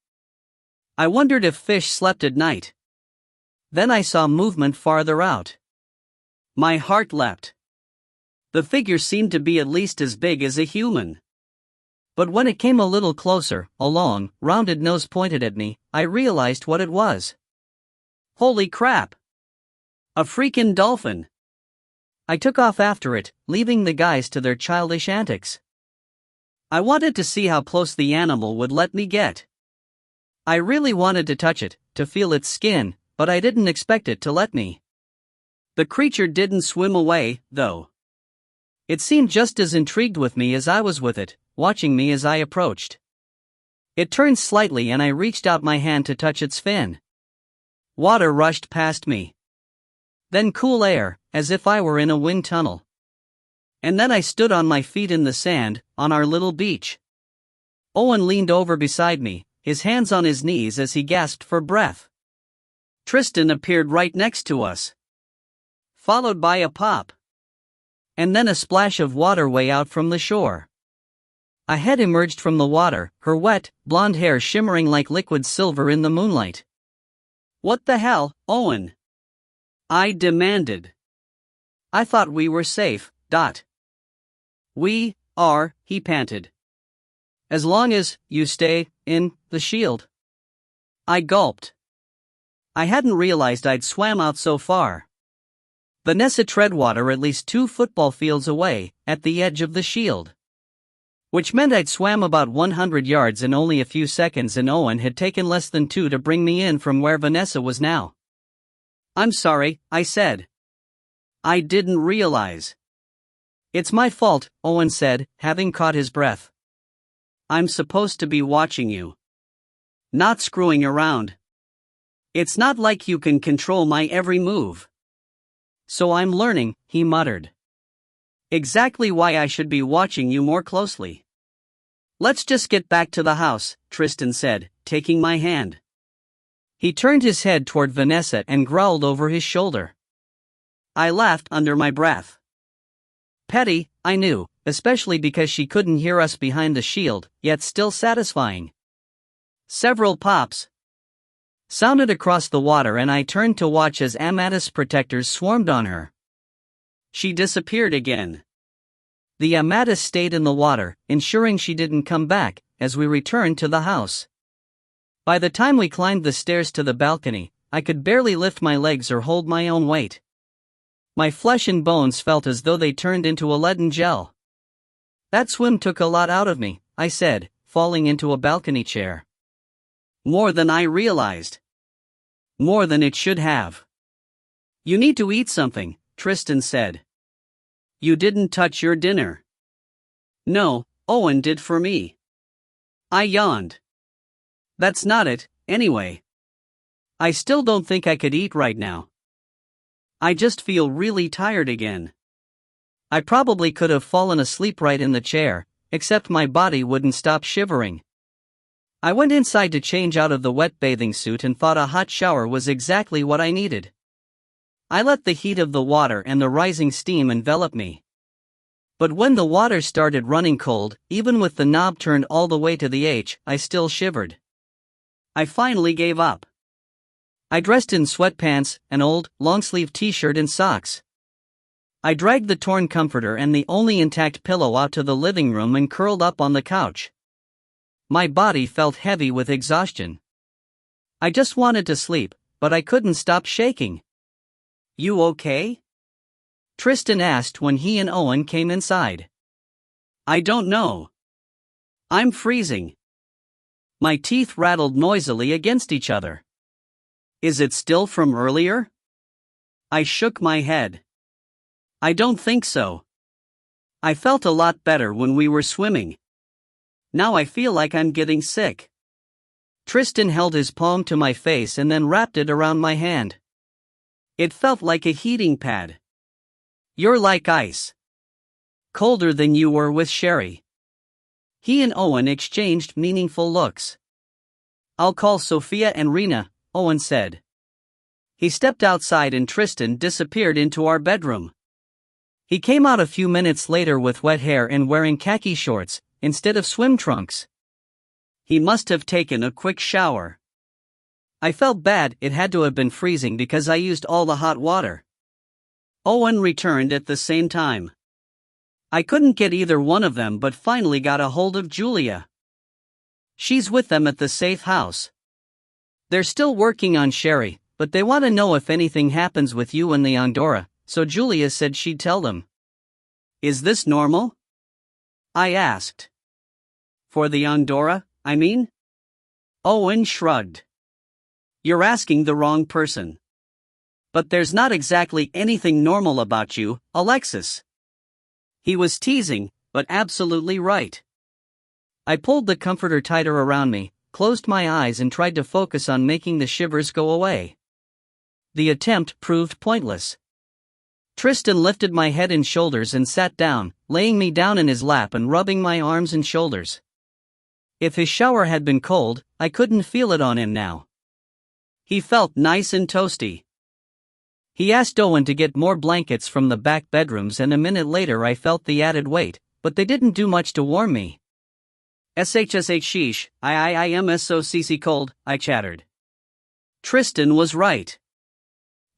I wondered if fish slept at night. Then I saw movement farther out. My heart leapt. The figure seemed to be at least as big as a human. But when it came a little closer, a long, rounded nose pointed at me, I realized what it was. Holy crap! A freaking dolphin! I took off after it, leaving the guys to their childish antics. I wanted to see how close the animal would let me get. I really wanted to touch it, to feel its skin, but I didn't expect it to let me. The creature didn't swim away, though. It seemed just as intrigued with me as I was with it, watching me as I approached. It turned slightly and I reached out my hand to touch its fin. Water rushed past me. Then cool air, as if I were in a wind tunnel. And then I stood on my feet in the sand, on our little beach. Owen leaned over beside me, his hands on his knees as he gasped for breath. Tristan appeared right next to us. Followed by a pop. And then a splash of water way out from the shore. A head emerged from the water, her wet, blonde hair shimmering like liquid silver in the moonlight. What the hell, Owen? I demanded. I thought we were safe, . We are, he panted. As long as you stay in the shield. I gulped. I hadn't realized I'd swam out so far. Vanessa tread water at least 2 football fields away, at the edge of the shield. Which meant I'd swam about 100 yards in only a few seconds, and Owen had taken less than 2 to bring me in from where Vanessa was now. I'm sorry, I said. I didn't realize. It's my fault, Owen said, having caught his breath. I'm supposed to be watching you. Not screwing around. It's not like you can control my every move. So I'm learning, he muttered. Exactly why I should be watching you more closely. Let's just get back to the house, Tristan said, taking my hand. He turned his head toward Vanessa and growled over his shoulder. I laughed under my breath. Petty, I knew, especially because she couldn't hear us behind the shield, yet still satisfying. Several pops sounded across the water and I turned to watch as Amadis protectors swarmed on her. She disappeared again. The Amadis stayed in the water, ensuring she didn't come back, as we returned to the house. By the time we climbed the stairs to the balcony, I could barely lift my legs or hold my own weight. My flesh and bones felt as though they turned into a leaden gel. That swim took a lot out of me, I said, falling into a balcony chair. More than I realized. More than it should have. You need to eat something, Tristan said. You didn't touch your dinner. No, Owen did for me. I yawned. That's not it, anyway. I still don't think I could eat right now. I just feel really tired again. I probably could have fallen asleep right in the chair, except my body wouldn't stop shivering. I went inside to change out of the wet bathing suit and thought a hot shower was exactly what I needed. I let the heat of the water and the rising steam envelop me. But when the water started running cold, even with the knob turned all the way to the H, I still shivered. I finally gave up. I dressed in sweatpants, an old, long-sleeve t-shirt and socks. I dragged the torn comforter and the only intact pillow out to the living room and curled up on the couch. My body felt heavy with exhaustion. I just wanted to sleep, but I couldn't stop shaking. You okay? Tristan asked when he and Owen came inside. I don't know. I'm freezing. My teeth rattled noisily against each other. Is it still from earlier? I shook my head. I don't think so. I felt a lot better when we were swimming. Now I feel like I'm getting sick. Tristan held his palm to my face and then wrapped it around my hand. It felt like a heating pad. You're like ice. Colder than you were with Sherry. He and Owen exchanged meaningful looks. I'll call Sophia and Rena, Owen said. He stepped outside and Tristan disappeared into our bedroom. He came out a few minutes later with wet hair and wearing khaki shorts, instead of swim trunks. He must have taken a quick shower. I felt bad, it had to have been freezing because I used all the hot water. Owen returned at the same time. I couldn't get either one of them but finally got a hold of Julia. She's with them at the safe house. They're still working on Sherry, but they want to know if anything happens with you and the Andorra, so Julia said she'd tell them. Is this normal? I asked. For the Andorra, I mean? Owen shrugged. You're asking the wrong person. But there's not exactly anything normal about you, Alexis. He was teasing, but absolutely right. I pulled the comforter tighter around me, closed my eyes and tried to focus on making the shivers go away. The attempt proved pointless. Tristan lifted my head and shoulders and sat down, laying me down in his lap and rubbing my arms and shoulders. If his shower had been cold, I couldn't feel it on him now. He felt nice and toasty. He asked Owen to get more blankets from the back bedrooms and a minute later I felt the added weight, but they didn't do much to warm me. SHSH sheesh, I am so cold, I chattered. Tristan was right.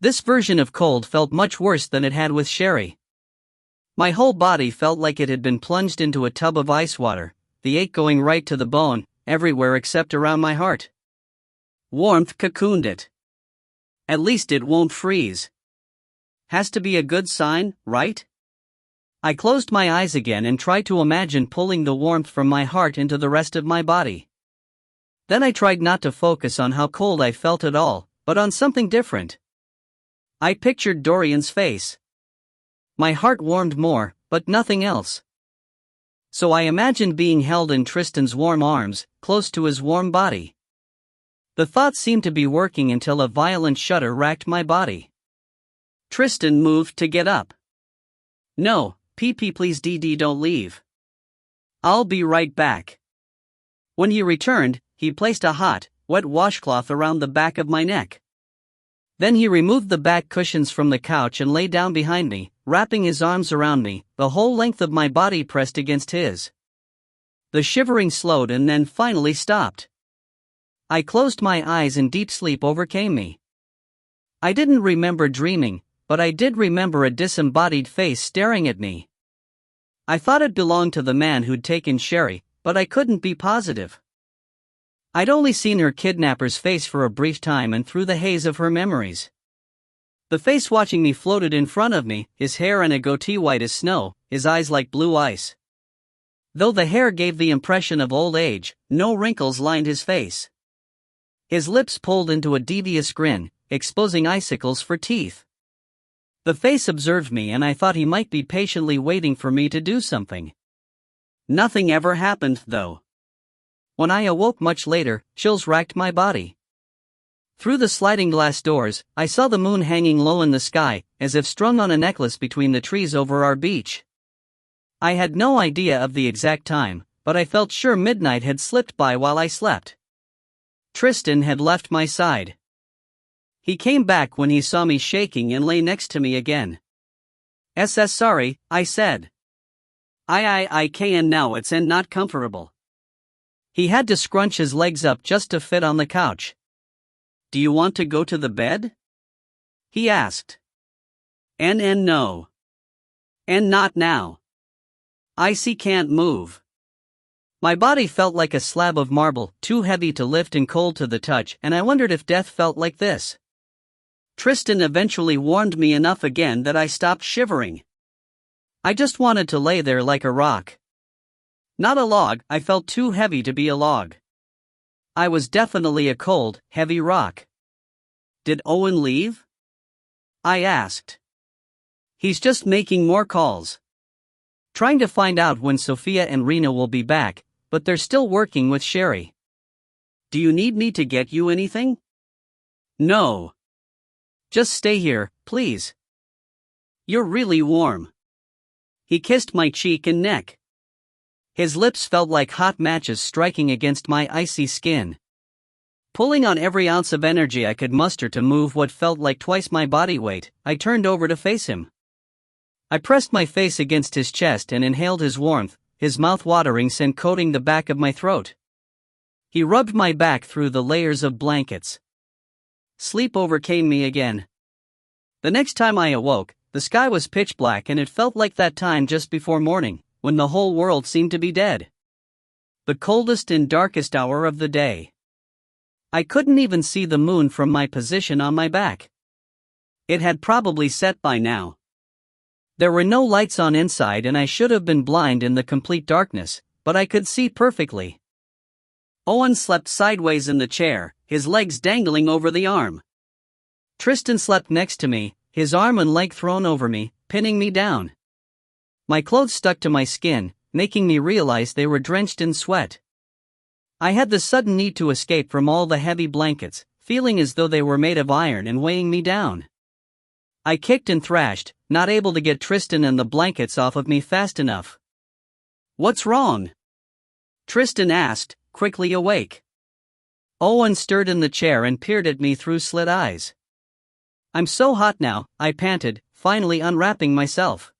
This version of cold felt much worse than it had with Sherry. My whole body felt like it had been plunged into a tub of ice water, the ache going right to the bone, everywhere except around my heart. Warmth cocooned it. At least it won't freeze. Has to be a good sign, right? I closed my eyes again and tried to imagine pulling the warmth from my heart into the rest of my body. Then I tried not to focus on how cold I felt at all, but on something different. I pictured Dorian's face. My heart warmed more, but nothing else. So I imagined being held in Tristan's warm arms, close to his warm body. The thought seemed to be working until a violent shudder racked my body. Tristan moved to get up. No, PP please DD don't leave. I'll be right back. When he returned, he placed a hot, wet washcloth around the back of my neck. Then he removed the back cushions from the couch and lay down behind me, wrapping his arms around me, the whole length of my body pressed against his. The shivering slowed and then finally stopped. I closed my eyes and deep sleep overcame me. I didn't remember dreaming, but I did remember a disembodied face staring at me. I thought it belonged to the man who'd taken Sherry, but I couldn't be positive. I'd only seen her kidnapper's face for a brief time and through the haze of her memories. The face watching me floated in front of me, his hair and a goatee white as snow, his eyes like blue ice. Though the hair gave the impression of old age, no wrinkles lined his face. His lips pulled into a devious grin, exposing icicles for teeth. The face observed me and I thought he might be patiently waiting for me to do something. Nothing ever happened, though. When I awoke much later, chills racked my body. Through the sliding glass doors, I saw the moon hanging low in the sky, as if strung on a necklace between the trees over our beach. I had no idea of the exact time, but I felt sure midnight had slipped by while I slept. Tristan had left my side. He came back when he saw me shaking and lay next to me again. Sorry, I said. I can now it's and not comfortable. He had to scrunch his legs up just to fit on the couch. Do you want to go to the bed? He asked. And no. And not now. I can't move. My body felt like a slab of marble, too heavy to lift and cold to the touch, and I wondered if death felt like this. Tristan eventually warmed me enough again that I stopped shivering. I just wanted to lay there like a rock. Not a log, I felt too heavy to be a log. I was definitely a cold, heavy rock. Did Owen leave? I asked. He's just making more calls. Trying to find out when Sophia and Rena will be back, but they're still working with Sherry. Do you need me to get you anything? No. Just stay here, please. You're really warm. He kissed my cheek and neck. His lips felt like hot matches striking against my icy skin. Pulling on every ounce of energy I could muster to move what felt like twice my body weight, I turned over to face him. I pressed my face against his chest and inhaled his warmth, his mouth watering scent coating the back of my throat. He rubbed my back through the layers of blankets. Sleep overcame me again. The next time I awoke, the sky was pitch black and it felt like that time just before morning, when the whole world seemed to be dead. The coldest and darkest hour of the day. I couldn't even see the moon from my position on my back. It had probably set by now. There were no lights on inside and I should have been blind in the complete darkness, but I could see perfectly. Owen slept sideways in the chair, his legs dangling over the arm. Tristan slept next to me, his arm and leg thrown over me, pinning me down. My clothes stuck to my skin, making me realize they were drenched in sweat. I had the sudden need to escape from all the heavy blankets, feeling as though they were made of iron and weighing me down. I kicked and thrashed, not able to get Tristan and the blankets off of me fast enough. What's wrong? Tristan asked, quickly awake. Owen stirred in the chair and peered at me through slit eyes. I'm so hot now, I panted, finally unwrapping myself.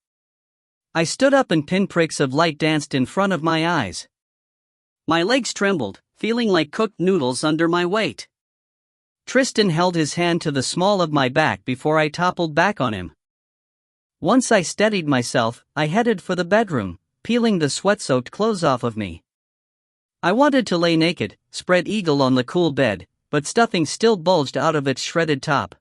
I stood up and pinpricks of light danced in front of my eyes. My legs trembled, feeling like cooked noodles under my weight. Tristan held his hand to the small of my back before I toppled back on him. Once I steadied myself, I headed for the bedroom, peeling the sweat-soaked clothes off of me. I wanted to lay naked, spread eagle on the cool bed, but stuffing still bulged out of its shredded top.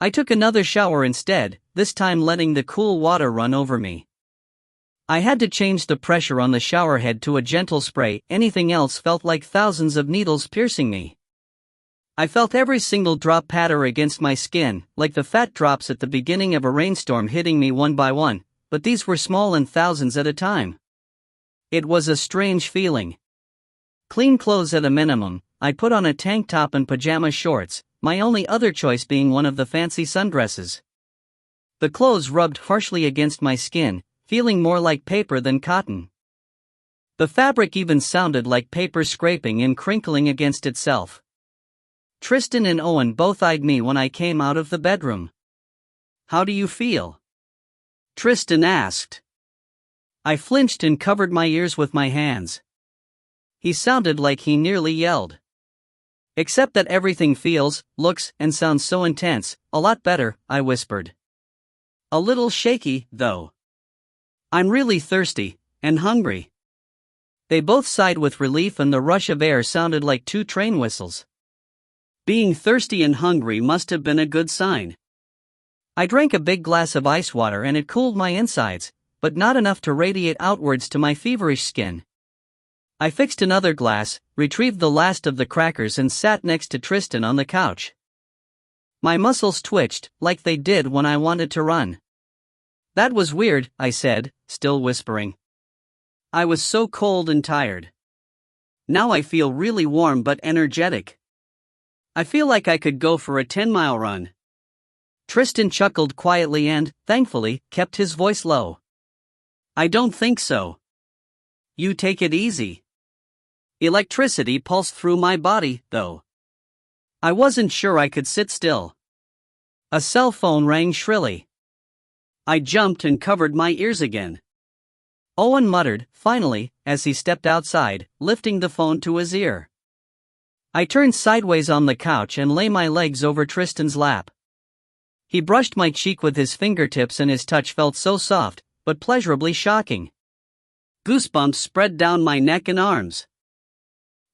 I took another shower instead, this time letting the cool water run over me. I had to change the pressure on the shower head to a gentle spray, anything else felt like thousands of needles piercing me. I felt every single drop patter against my skin, like the fat drops at the beginning of a rainstorm hitting me one by one, but these were small and thousands at a time. It was a strange feeling. Clean clothes at a minimum, I put on a tank top and pajama shorts, my only other choice being one of the fancy sundresses. The clothes rubbed harshly against my skin, feeling more like paper than cotton. The fabric even sounded like paper scraping and crinkling against itself. Tristan and Owen both eyed me when I came out of the bedroom. "How do you feel?" Tristan asked. I flinched and covered my ears with my hands. He sounded like he nearly yelled. "Except that everything feels, looks, and sounds so intense, a lot better," I whispered. "A little shaky, though. I'm really thirsty, and hungry." They both sighed with relief, and the rush of air sounded like 2 train whistles. Being thirsty and hungry must have been a good sign. I drank a big glass of ice water and it cooled my insides, but not enough to radiate outwards to my feverish skin. I fixed another glass, retrieved the last of the crackers, and sat next to Tristan on the couch. My muscles twitched, like they did when I wanted to run. "That was weird," I said, still whispering. I was so cold and tired. Now I feel really warm but energetic. I feel like I could go for a 10-mile run. Tristan chuckled quietly and, thankfully, kept his voice low. "I don't think so. You take it easy." Electricity pulsed through my body, though. I wasn't sure I could sit still. A cell phone rang shrilly. I jumped and covered my ears again. Owen muttered, finally, as he stepped outside, lifting the phone to his ear. I turned sideways on the couch and lay my legs over Tristan's lap. He brushed my cheek with his fingertips and his touch felt so soft, but pleasurably shocking. Goosebumps spread down my neck and arms.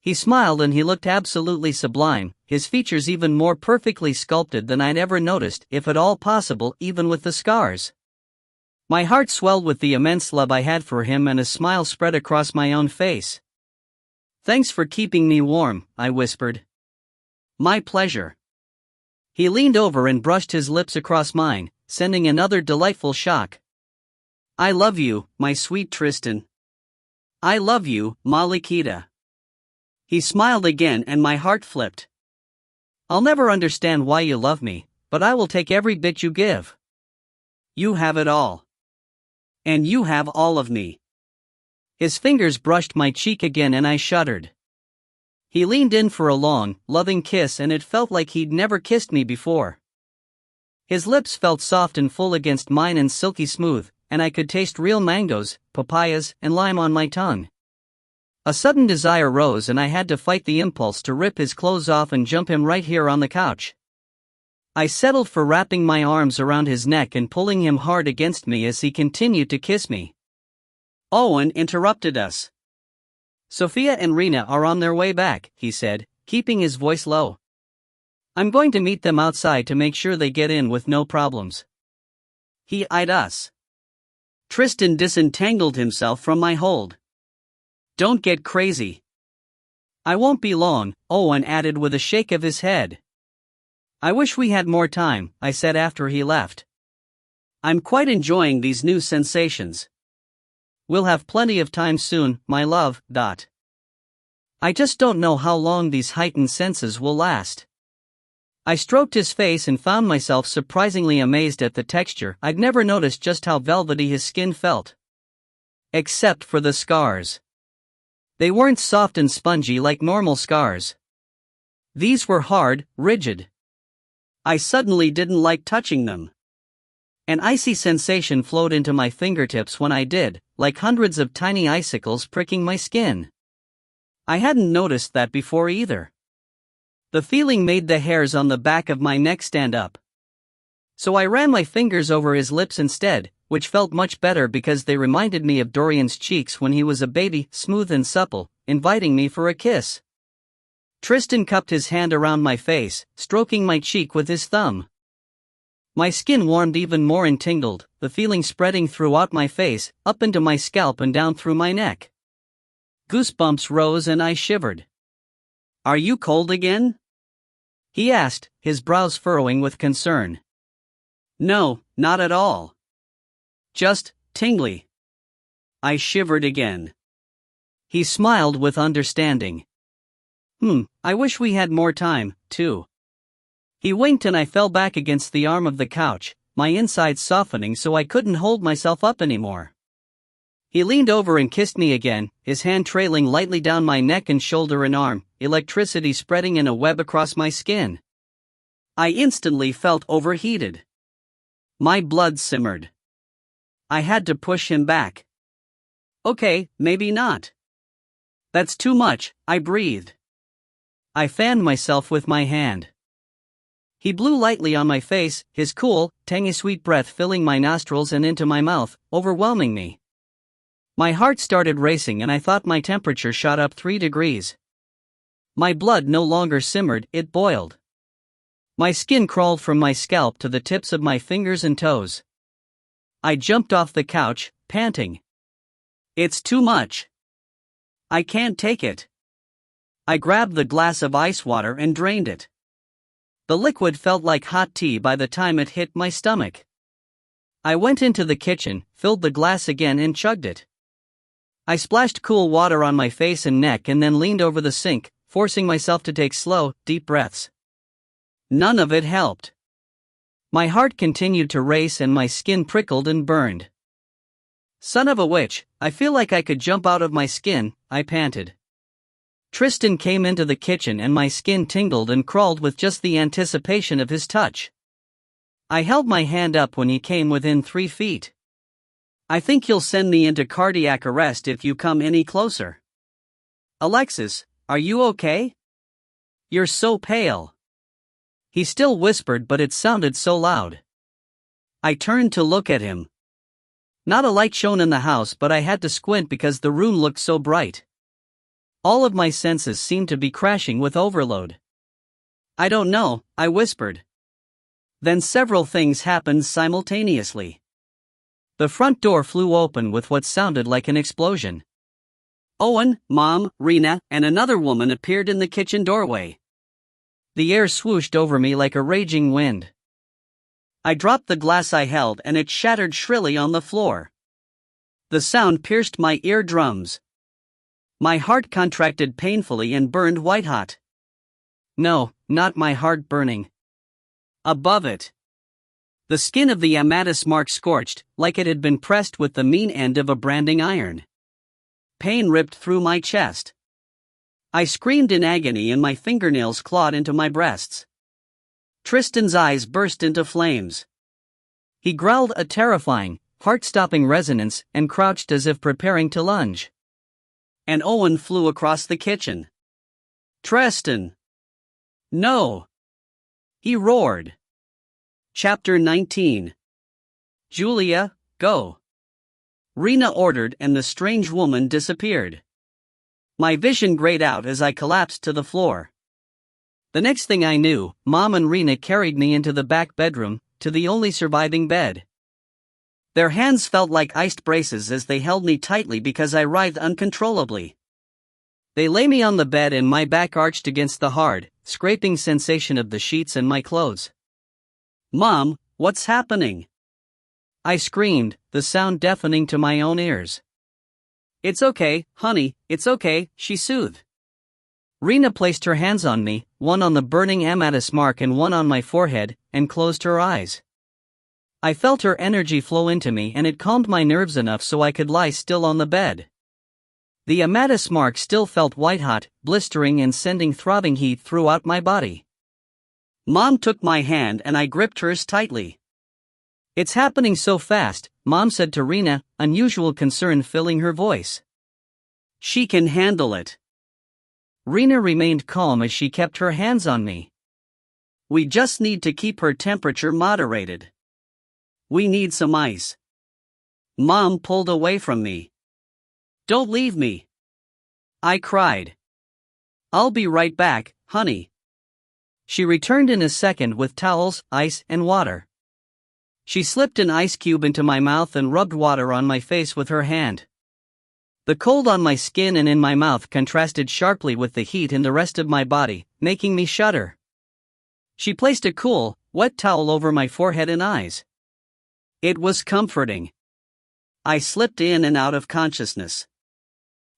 He smiled and he looked absolutely sublime, his features even more perfectly sculpted than I'd ever noticed, if at all possible, even with the scars. My heart swelled with the immense love I had for him and a smile spread across my own face. "Thanks for keeping me warm," I whispered. "My pleasure." He leaned over and brushed his lips across mine, sending another delightful shock. "I love you, my sweet Tristan. I love you, Malikita." He smiled again and my heart flipped. "I'll never understand why you love me, but I will take every bit you give. You have it all. And you have all of me." His fingers brushed my cheek again and I shuddered. He leaned in for a long, loving kiss and it felt like he'd never kissed me before. His lips felt soft and full against mine and silky smooth, and I could taste real mangoes, papayas, and lime on my tongue. A sudden desire rose and I had to fight the impulse to rip his clothes off and jump him right here on the couch. I settled for wrapping my arms around his neck and pulling him hard against me as he continued to kiss me. Owen interrupted us. "Sophia and Rena are on their way back," he said, keeping his voice low. "I'm going to meet them outside to make sure they get in with no problems." He eyed us. Tristan disentangled himself from my hold. "Don't get crazy." "I won't be long," Owen added with a shake of his head. "I wish we had more time," I said after he left. "I'm quite enjoying these new sensations." "We'll have plenty of time soon, my love. I just don't know how long these heightened senses will last." I stroked his face and found myself surprisingly amazed at the texture. I'd never noticed just how velvety his skin felt. Except for the scars. They weren't soft and spongy like normal scars. These were hard, rigid. I suddenly didn't like touching them. An icy sensation flowed into my fingertips when I did, like hundreds of tiny icicles pricking my skin. I hadn't noticed that before either. The feeling made the hairs on the back of my neck stand up. So I ran my fingers over his lips instead, which felt much better because they reminded me of Dorian's cheeks when he was a baby, smooth and supple, inviting me for a kiss. Tristan cupped his hand around my face, stroking my cheek with his thumb. My skin warmed even more and tingled, the feeling spreading throughout my face, up into my scalp and down through my neck. Goosebumps rose and I shivered. "Are you cold again?" he asked, his brows furrowing with concern. "No, not at all. Just tingly." I shivered again. He smiled with understanding. I wish we had more time, too." He winked and I fell back against the arm of the couch, my insides softening so I couldn't hold myself up anymore. He leaned over and kissed me again, his hand trailing lightly down my neck and shoulder and arm, electricity spreading in a web across my skin. I instantly felt overheated. My blood simmered. I had to push him back. Okay, maybe not. That's too much, I breathed. I fanned myself with my hand. He blew lightly on my face, his cool, tangy sweet breath filling my nostrils and into my mouth, overwhelming me. My heart started racing and I thought my temperature shot up 3 degrees. My blood no longer simmered, it boiled. My skin crawled from my scalp to the tips of my fingers and toes. I jumped off the couch, panting. It's too much. I can't take it. I grabbed the glass of ice water and drained it. The liquid felt like hot tea by the time it hit my stomach. I went into the kitchen, filled the glass again and chugged it. I splashed cool water on my face and neck and then leaned over the sink, forcing myself to take slow, deep breaths. None of it helped. My heart continued to race and my skin prickled and burned. Son of a witch, I feel like I could jump out of my skin, I panted. Tristan came into the kitchen and my skin tingled and crawled with just the anticipation of his touch. I held my hand up when he came within 3 feet. I think you'll send me into cardiac arrest if you come any closer. Alexis, are you okay? You're so pale. He still whispered, but it sounded so loud. I turned to look at him. Not a light shone in the house, but I had to squint because the room looked so bright. All of my senses seemed to be crashing with overload. I don't know, I whispered. Then several things happened simultaneously. The front door flew open with what sounded like an explosion. Owen, Mom, Rena, and another woman appeared in the kitchen doorway. The air swooshed over me like a raging wind. I dropped the glass I held and it shattered shrilly on the floor. The sound pierced my eardrums. My heart contracted painfully and burned white-hot. No, not my heart burning. Above it. The skin of the Amadis mark scorched, like it had been pressed with the mean end of a branding iron. Pain ripped through my chest. I screamed in agony and my fingernails clawed into my breasts. Tristan's eyes burst into flames. He growled a terrifying, heart-stopping resonance and crouched as if preparing to lunge. And Owen flew across the kitchen. Tristan! No! He roared. Chapter 19. Julia, go. Rena ordered and the strange woman disappeared. My vision grayed out as I collapsed to the floor. The next thing I knew, Mom and Rena carried me into the back bedroom, to the only surviving bed. Their hands felt like iced braces as they held me tightly because I writhed uncontrollably. They lay me on the bed and my back arched against the hard, scraping sensation of the sheets and my clothes. Mom, what's happening? I screamed, the sound deafening to my own ears. It's okay, honey, it's okay, she soothed. Rena placed her hands on me, one on the burning Amadis mark and one on my forehead, and closed her eyes. I felt her energy flow into me and it calmed my nerves enough so I could lie still on the bed. The Amadis mark still felt white-hot, blistering and sending throbbing heat throughout my body. Mom took my hand and I gripped hers tightly. It's happening so fast, Mom said to Rena, unusual concern filling her voice. She can handle it. Rena remained calm as she kept her hands on me. We just need to keep her temperature moderated. We need some ice. Mom pulled away from me. Don't leave me. I cried. I'll be right back, honey. She returned in a second with towels, ice, and water. She slipped an ice cube into my mouth and rubbed water on my face with her hand. The cold on my skin and in my mouth contrasted sharply with the heat in the rest of my body, making me shudder. She placed a cool, wet towel over my forehead and eyes. It was comforting. I slipped in and out of consciousness.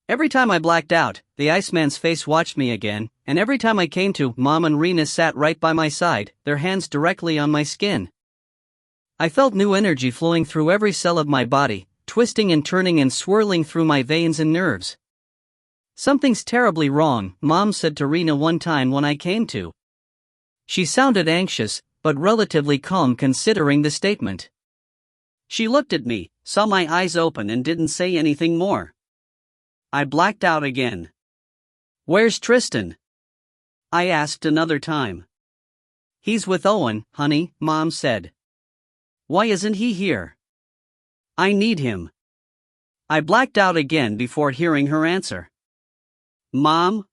Every time I blacked out, the Iceman's face watched me again, and every time I came to, Mom and Rena sat right by my side, their hands directly on my skin. I felt new energy flowing through every cell of my body, twisting and turning and swirling through my veins and nerves. "Something's terribly wrong," Mom said to Rena one time when I came to. She sounded anxious, but relatively calm considering the statement. She looked at me, saw my eyes open and didn't say anything more. I blacked out again. "Where's Tristan?" I asked another time. "He's with Owen, honey," Mom said. "Why isn't he here?" "I need him." I blacked out again before hearing her answer. "Mom?"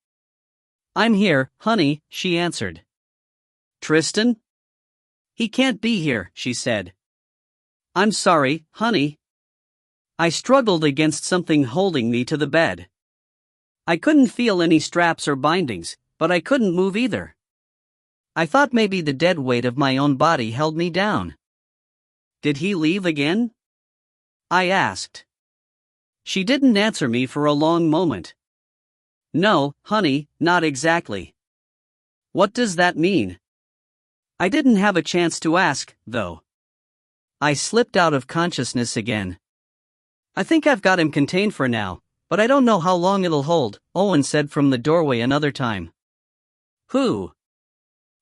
"I'm here, honey," she answered. "Tristan?" "He can't be here," she said. "I'm sorry, honey." I struggled against something holding me to the bed. I couldn't feel any straps or bindings, but I couldn't move either. I thought maybe the dead weight of my own body held me down. "Did he leave again?" I asked. She didn't answer me for a long moment. "No, honey, not exactly." "What does that mean?" I didn't have a chance to ask, though. I slipped out of consciousness again. "I think I've got him contained for now, but I don't know how long it'll hold," Owen said from the doorway another time. "Who?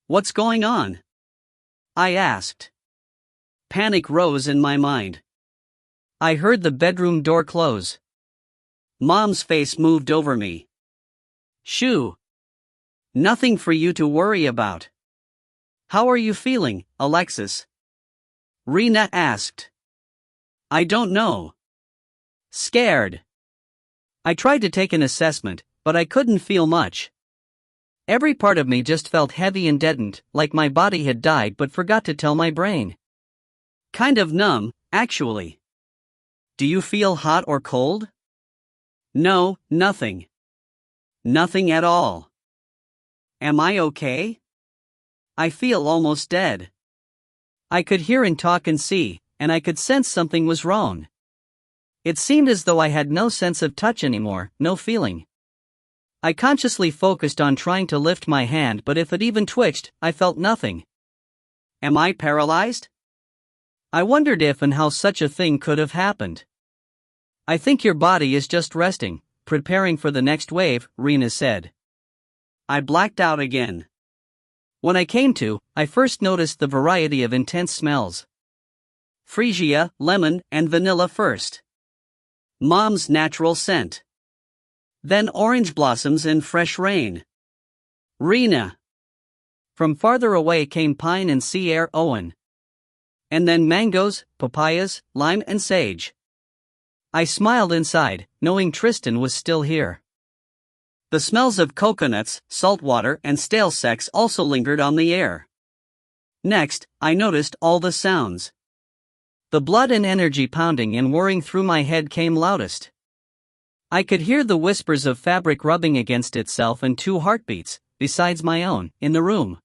What's going on?" I asked. Panic rose in my mind. I heard the bedroom door close. Mom's face moved over me. "Shoo. Nothing for you to worry about." "How are you feeling, Alexis?" Rena asked. "I don't know. Scared." I tried to take an assessment, but I couldn't feel much. Every part of me just felt heavy and deadened, like my body had died but forgot to tell my brain. Kind of numb, actually. "Do you feel hot or cold?" "No, nothing. Nothing at all." "Am I okay?" "I feel almost dead." I could hear and talk and see, and I could sense something was wrong. It seemed as though I had no sense of touch anymore, no feeling. I consciously focused on trying to lift my hand, but if it even twitched, I felt nothing. Am I paralyzed? I wondered if and how such a thing could have happened. "I think your body is just resting, preparing for the next wave," Rena said. I blacked out again. When I came to, I first noticed the variety of intense smells. Freesia, lemon, and vanilla first. Mom's natural scent. Then orange blossoms and fresh rain. Rena. From farther away came pine and sea air, Owen. And then mangoes, papayas, lime and sage. I smiled inside, knowing Tristan was still here. The smells of coconuts, salt water, and stale sex also lingered on the air. Next, I noticed all the sounds. The blood and energy pounding and whirring through my head came loudest. I could hear the whispers of fabric rubbing against itself and 2 heartbeats, besides my own, in the room.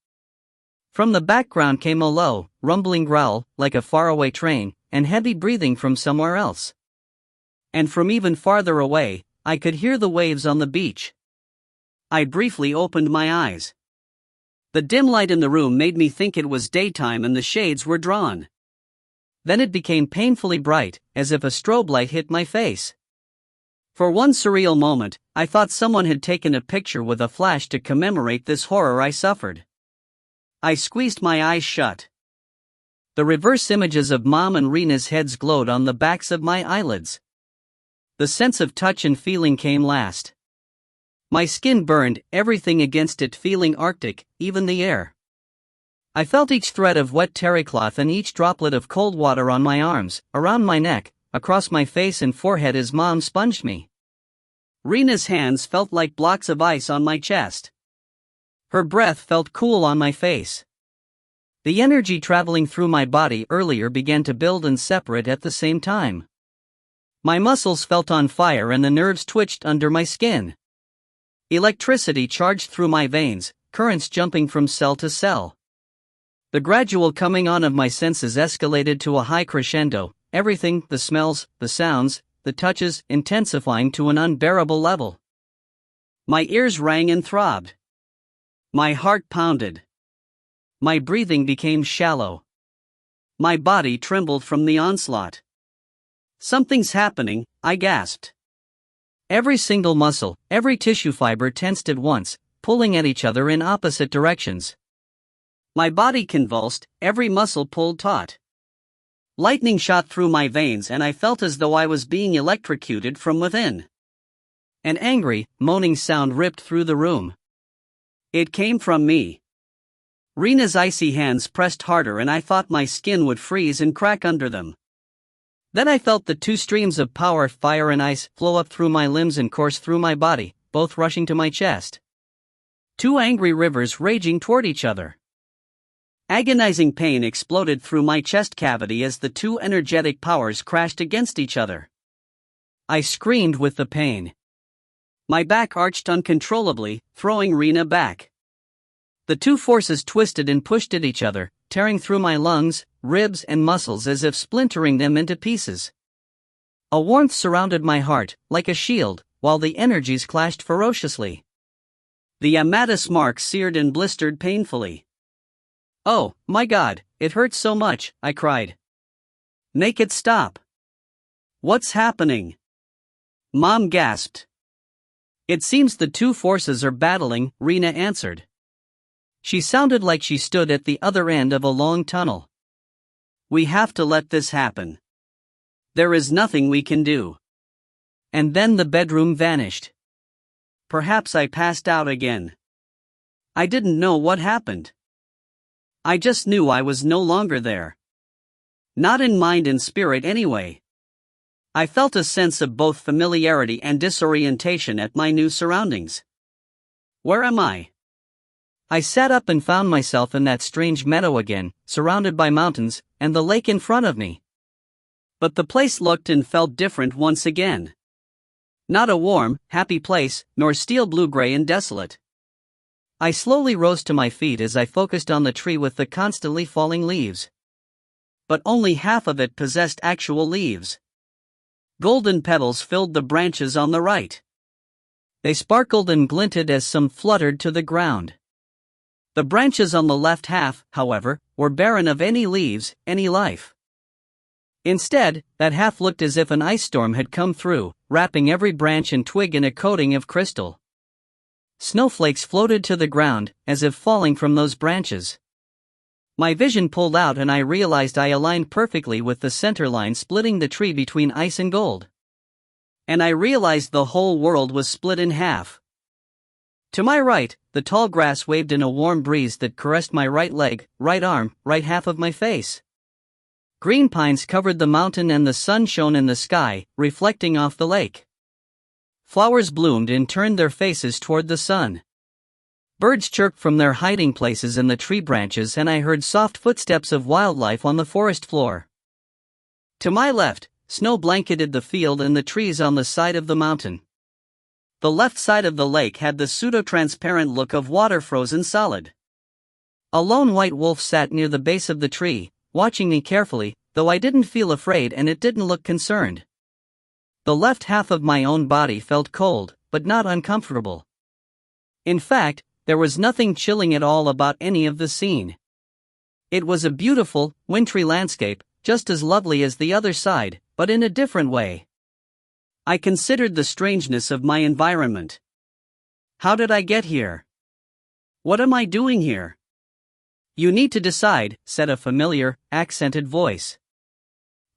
From the background came a low, rumbling growl, like a faraway train, and heavy breathing from somewhere else. And from even farther away, I could hear the waves on the beach. I briefly opened my eyes. The dim light in the room made me think it was daytime and the shades were drawn. Then it became painfully bright, as if a strobe light hit my face. For one surreal moment, I thought someone had taken a picture with a flash to commemorate this horror I suffered. I squeezed my eyes shut. The reverse images of Mom and Rena's heads glowed on the backs of my eyelids. The sense of touch and feeling came last. My skin burned, everything against it feeling arctic, even the air. I felt each thread of wet terry cloth and each droplet of cold water on my arms, around my neck, across my face and forehead as Mom sponged me. Rena's hands felt like blocks of ice on my chest. Her breath felt cool on my face. The energy traveling through my body earlier began to build and separate at the same time. My muscles felt on fire and the nerves twitched under my skin. Electricity charged through my veins, currents jumping from cell to cell. The gradual coming on of my senses escalated to a high crescendo, everything, the smells, the sounds, the touches, intensifying to an unbearable level. My ears rang and throbbed. My heart pounded. My breathing became shallow. My body trembled from the onslaught. Something's happening, I gasped. Every single muscle, every tissue fiber tensed at once, pulling at each other in opposite directions. My body convulsed, every muscle pulled taut. Lightning shot through my veins and I felt as though I was being electrocuted from within. An angry, moaning sound ripped through the room. It came from me. Rena's icy hands pressed harder and I thought my skin would freeze and crack under them. Then I felt the two streams of power, fire and ice, flow up through my limbs and course through my body, both rushing to my chest. Two angry rivers raging toward each other. Agonizing pain exploded through my chest cavity as the two energetic powers crashed against each other. I screamed with the pain. My back arched uncontrollably, throwing Rena back. The two forces twisted and pushed at each other, tearing through my lungs, ribs and muscles as if splintering them into pieces. A warmth surrounded my heart, like a shield, while the energies clashed ferociously. The Amadis mark seared and blistered painfully. "Oh, my God, it hurts so much," I cried. "Make it stop." "What's happening?" Mom gasped. "It seems the two forces are battling," Rena answered. She sounded like she stood at the other end of a long tunnel. "We have to let this happen. There is nothing we can do." And then the bedroom vanished. Perhaps I passed out again. I didn't know what happened. I just knew I was no longer there. Not in mind and spirit anyway. I felt a sense of both familiarity and disorientation at my new surroundings. Where am I? I sat up and found myself in that strange meadow again, surrounded by mountains, and the lake in front of me. But the place looked and felt different once again. Not a warm, happy place, nor steel blue-gray and desolate. I slowly rose to my feet as I focused on the tree with the constantly falling leaves. But only half of it possessed actual leaves. Golden petals filled the branches on the right. They sparkled and glinted as some fluttered to the ground. The branches on the left half, however, were barren of any leaves, any life. Instead, that half looked as if an ice storm had come through, wrapping every branch and twig in a coating of crystal. Snowflakes floated to the ground, as if falling from those branches. My vision pulled out and I realized I aligned perfectly with the center line splitting the tree between ice and gold. And I realized the whole world was split in half. To my right, the tall grass waved in a warm breeze that caressed my right leg, right arm, right half of my face. Green pines covered the mountain and the sun shone in the sky, reflecting off the lake. Flowers bloomed and turned their faces toward the sun. Birds chirped from their hiding places in the tree branches and I heard soft footsteps of wildlife on the forest floor. To my left, snow blanketed the field and the trees on the side of the mountain. The left side of the lake had the pseudo-transparent look of water frozen solid. A lone white wolf sat near the base of the tree, watching me carefully, though I didn't feel afraid and it didn't look concerned. The left half of my own body felt cold, but not uncomfortable. In fact, there was nothing chilling at all about any of the scene. It was a beautiful, wintry landscape, just as lovely as the other side, but in a different way. I considered the strangeness of my environment. How did I get here? What am I doing here? "You need to decide," said a familiar, accented voice.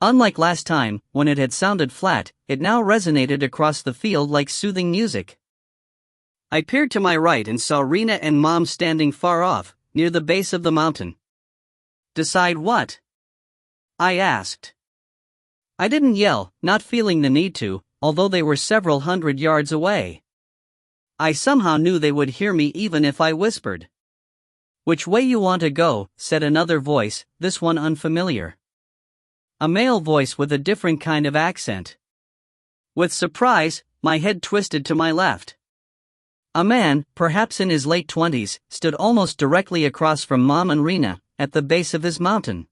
Unlike last time, when it had sounded flat, it now resonated across the field like soothing music. I peered to my right and saw Rena and Mom standing far off, near the base of the mountain. "Decide what?" I asked. I didn't yell, not feeling the need to, although they were several hundred yards away. I somehow knew they would hear me even if I whispered. "Which way you want to go?" said another voice, this one unfamiliar. A male voice with a different kind of accent. With surprise, my head twisted to my left. A man, perhaps in his late 20s, stood almost directly across from Mom and Rena, at the base of his mountain.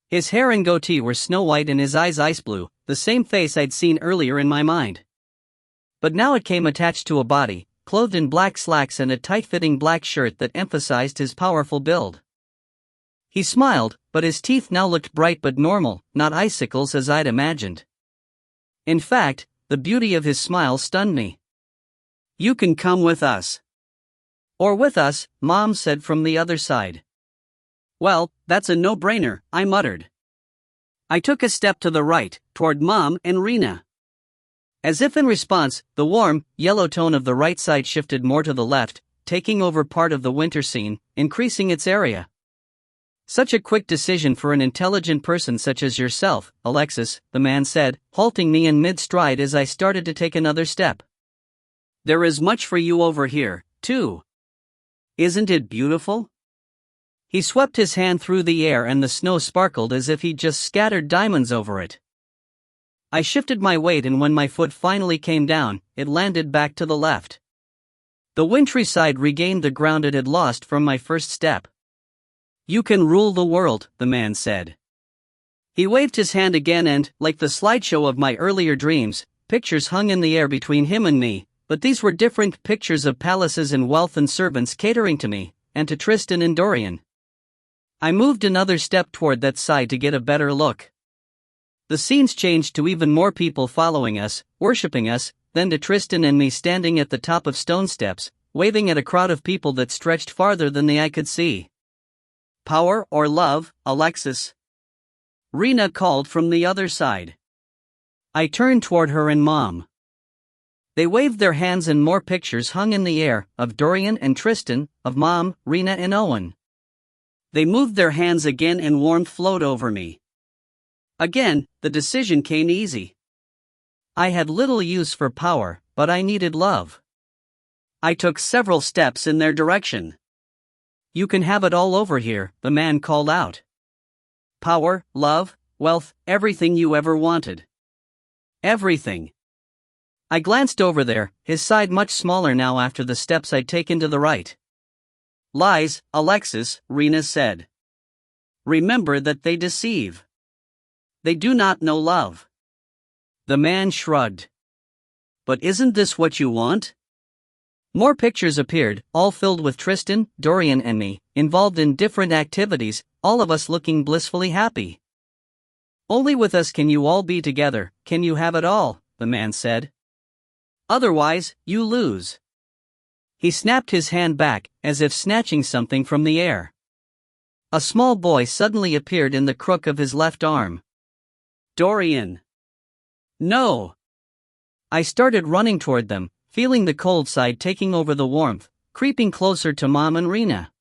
His hair and goatee were snow white and his eyes ice blue, the same face I'd seen earlier in my mind. But now it came attached to a body, clothed in black slacks and a tight-fitting black shirt that emphasized his powerful build. He smiled, but his teeth now looked bright but normal, not icicles as I'd imagined. In fact, the beauty of his smile stunned me. "You can come with us." "Or with us," Mom said from the other side. "Well, that's a no-brainer," I muttered. I took a step to the right, toward Mom and Rena. As if in response, the warm, yellow tone of the right side shifted more to the left, taking over part of the winter scene, increasing its area. "Such a quick decision for an intelligent person such as yourself, Alexis," the man said, halting me in mid-stride as I started to take another step. "There is much for you over here, too. Isn't it beautiful?" He swept his hand through the air and the snow sparkled as if he'd just scattered diamonds over it. I shifted my weight and when my foot finally came down, it landed back to the left. The wintry side regained the ground it had lost from my first step. "You can rule the world," the man said. He waved his hand again and, like the slideshow of my earlier dreams, pictures hung in the air between him and me, but these were different pictures of palaces and wealth and servants catering to me, and to Tristan and Dorian. I moved another step toward that side to get a better look. The scenes changed to even more people following us, worshipping us, then to Tristan and me standing at the top of stone steps, waving at a crowd of people that stretched farther than the eye could see. "Power or love, Alexis?" Rena called from the other side. I turned toward her and Mom. They waved their hands and more pictures hung in the air, of Dorian and Tristan, of Mom, Rena and Owen. They moved their hands again and warmth flowed over me. Again, the decision came easy. I had little use for power, but I needed love. I took several steps in their direction. "You can have it all over here," the man called out. "Power, love, wealth, everything you ever wanted. Everything." I glanced over there, his side much smaller now after the steps I'd taken to the right. "Lies, Alexis," Rena said. "Remember that they deceive. They do not know love." The man shrugged. "But isn't this what you want?" More pictures appeared, all filled with Tristan, Dorian and me, involved in different activities, all of us looking blissfully happy. "Only with us can you all be together, can you have it all," the man said. "Otherwise, you lose." He snapped his hand back, as if snatching something from the air. A small boy suddenly appeared in the crook of his left arm. "Dorian." "No." I started running toward them, feeling the cold side taking over the warmth, creeping closer to Mom and Rena.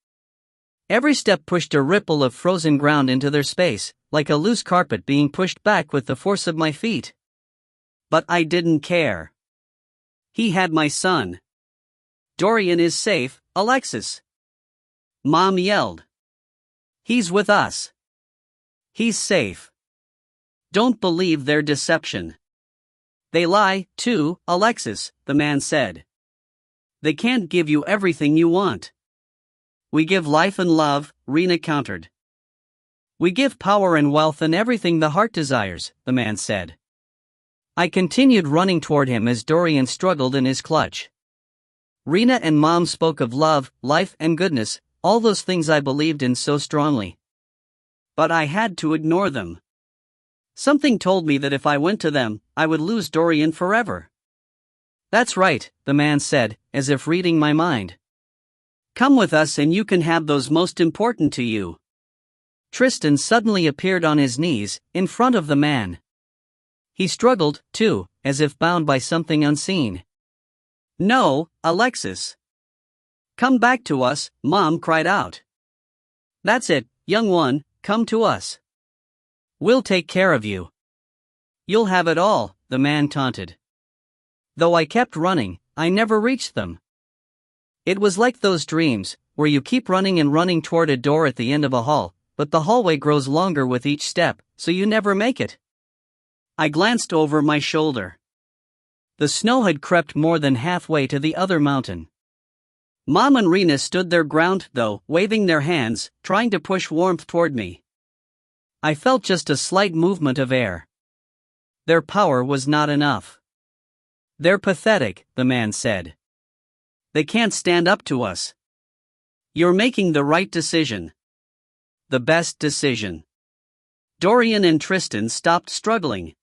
Every step pushed a ripple of frozen ground into their space, like a loose carpet being pushed back with the force of my feet. But I didn't care. He had my son. "Dorian is safe, Alexis." Mom yelled. "He's with us. He's safe. Don't believe their deception." "They lie, too, Alexis," the man said. "They can't give you everything you want." "We give life and love," Rena countered. "We give power and wealth and everything the heart desires," the man said. I continued running toward him as Dorian struggled in his clutch. Rena and Mom spoke of love, life and goodness, all those things I believed in so strongly. But I had to ignore them. Something told me that if I went to them, I would lose Dorian forever. "That's right," the man said, as if reading my mind. "Come with us and you can have those most important to you." Tristan suddenly appeared on his knees, in front of the man. He struggled, too, as if bound by something unseen. "No, Alexis. Come back to us," Mom cried out. "That's it, young one, come to us. We'll take care of you. You'll have it all," the man taunted. Though I kept running, I never reached them. It was like those dreams, where you keep running and running toward a door at the end of a hall, but the hallway grows longer with each step, so you never make it. I glanced over my shoulder. The snow had crept more than halfway to the other mountain. Mom and Rena stood their ground, though, waving their hands, trying to push warmth toward me. I felt just a slight movement of air. Their power was not enough. "They're pathetic," the man said. "They can't stand up to us. You're making the right decision. The best decision." Dorian and Tristan stopped struggling.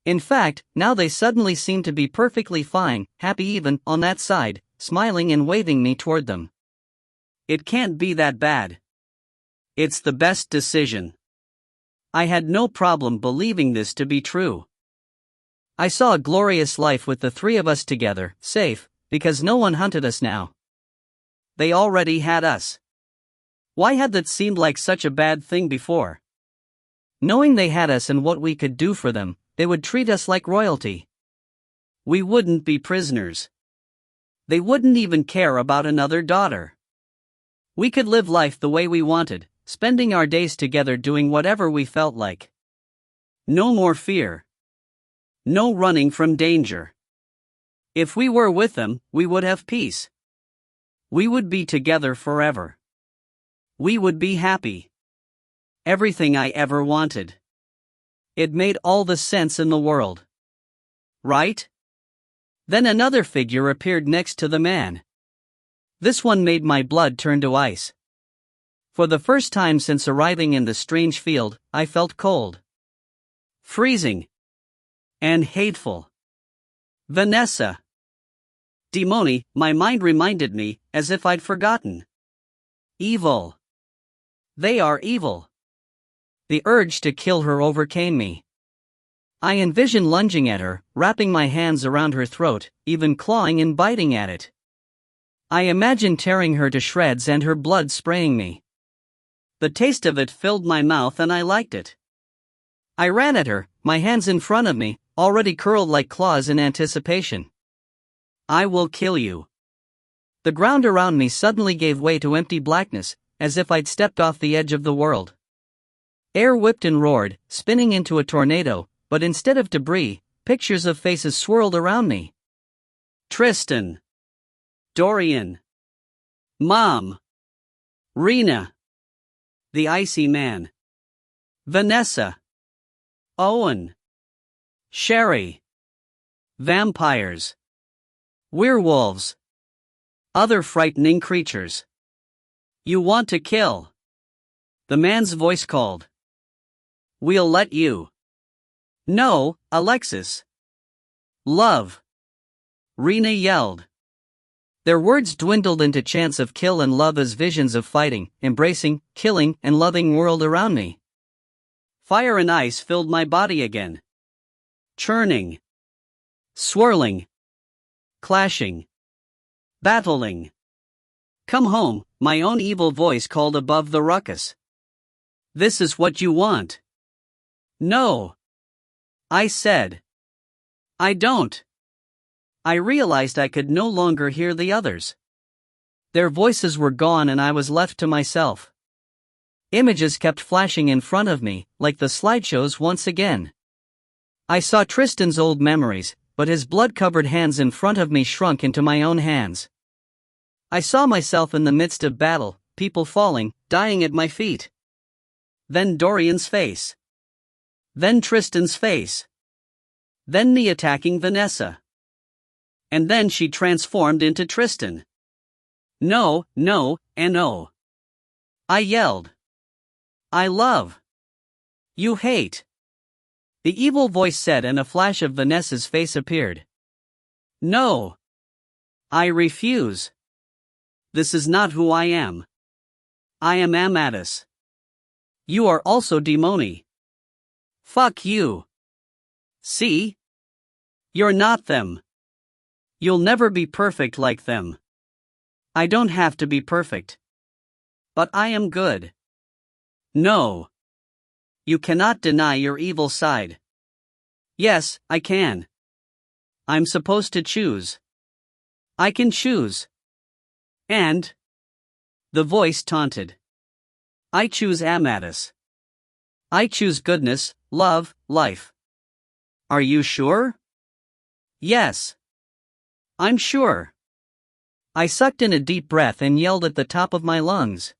In fact, now they suddenly seem to be perfectly fine, happy even on that side, smiling and waving me toward them. It can't be that bad. It's the best decision. I had no problem believing this to be true. I saw a glorious life with the three of us together, safe, because no one hunted us now. They already had us. Why had that seemed like such a bad thing before? Knowing they had us and what we could do for them, they would treat us like royalty. We wouldn't be prisoners. They wouldn't even care about another daughter. We could live life the way we wanted, spending our days together doing whatever we felt like. No more fear. No running from danger. If we were with them, we would have peace. We would be together forever. We would be happy. Everything I ever wanted. It made all the sense in the world. Right? Then another figure appeared next to the man. This one made my blood turn to ice. For the first time since arriving in the strange field, I felt cold. Freezing. And hateful. Vanessa. Demoni, my mind reminded me, as if I'd forgotten. Evil. They are evil. The urge to kill her overcame me. I envisioned lunging at her, wrapping my hands around her throat, even clawing and biting at it. I imagined tearing her to shreds and her blood spraying me. The taste of it filled my mouth and I liked it. I ran at her, my hands in front of me, already curled like claws in anticipation. I will kill you. The ground around me suddenly gave way to empty blackness, as if I'd stepped off the edge of the world. Air whipped and roared, spinning into a tornado, but instead of debris, pictures of faces swirled around me. Tristan. Dorian. Mom. Rena. The icy man. Vanessa. Owen. Sherry. Vampires. Werewolves. Other frightening creatures. You want to kill? The man's voice called. We'll let you. No, Alexis. Love. Rena yelled. Their words dwindled into chants of kill and love as visions of fighting, embracing, killing, and loving whirled around me. Fire and ice filled my body again. Churning. Swirling. Clashing. Battling. Come home, my own evil voice called above the ruckus. This is what you want. No. I said. I don't. I realized I could no longer hear the others. Their voices were gone and I was left to myself. Images kept flashing in front of me, like the slideshows once again. I saw Tristan's old memories, but his blood-covered hands in front of me shrunk into my own hands. I saw myself in the midst of battle, people falling, dying at my feet. Then Dorian's face. Then Tristan's face. Then me attacking Vanessa. And then she transformed into Tristan. No, no, and no. I yelled. I love. You hate. The evil voice said and a flash of Vanessa's face appeared. No. I refuse. This is not who I am. I am Amadis. You are also Demoni. Fuck you. See? You're not them. You'll never be perfect like them. I don't have to be perfect. But I am good. No. You cannot deny your evil side. Yes, I can. I'm supposed to choose. I can choose. And? The voice taunted. I choose Amadis. I choose goodness, love, life. Are you sure? Yes. I'm sure. I sucked in a deep breath and yelled at the top of my lungs.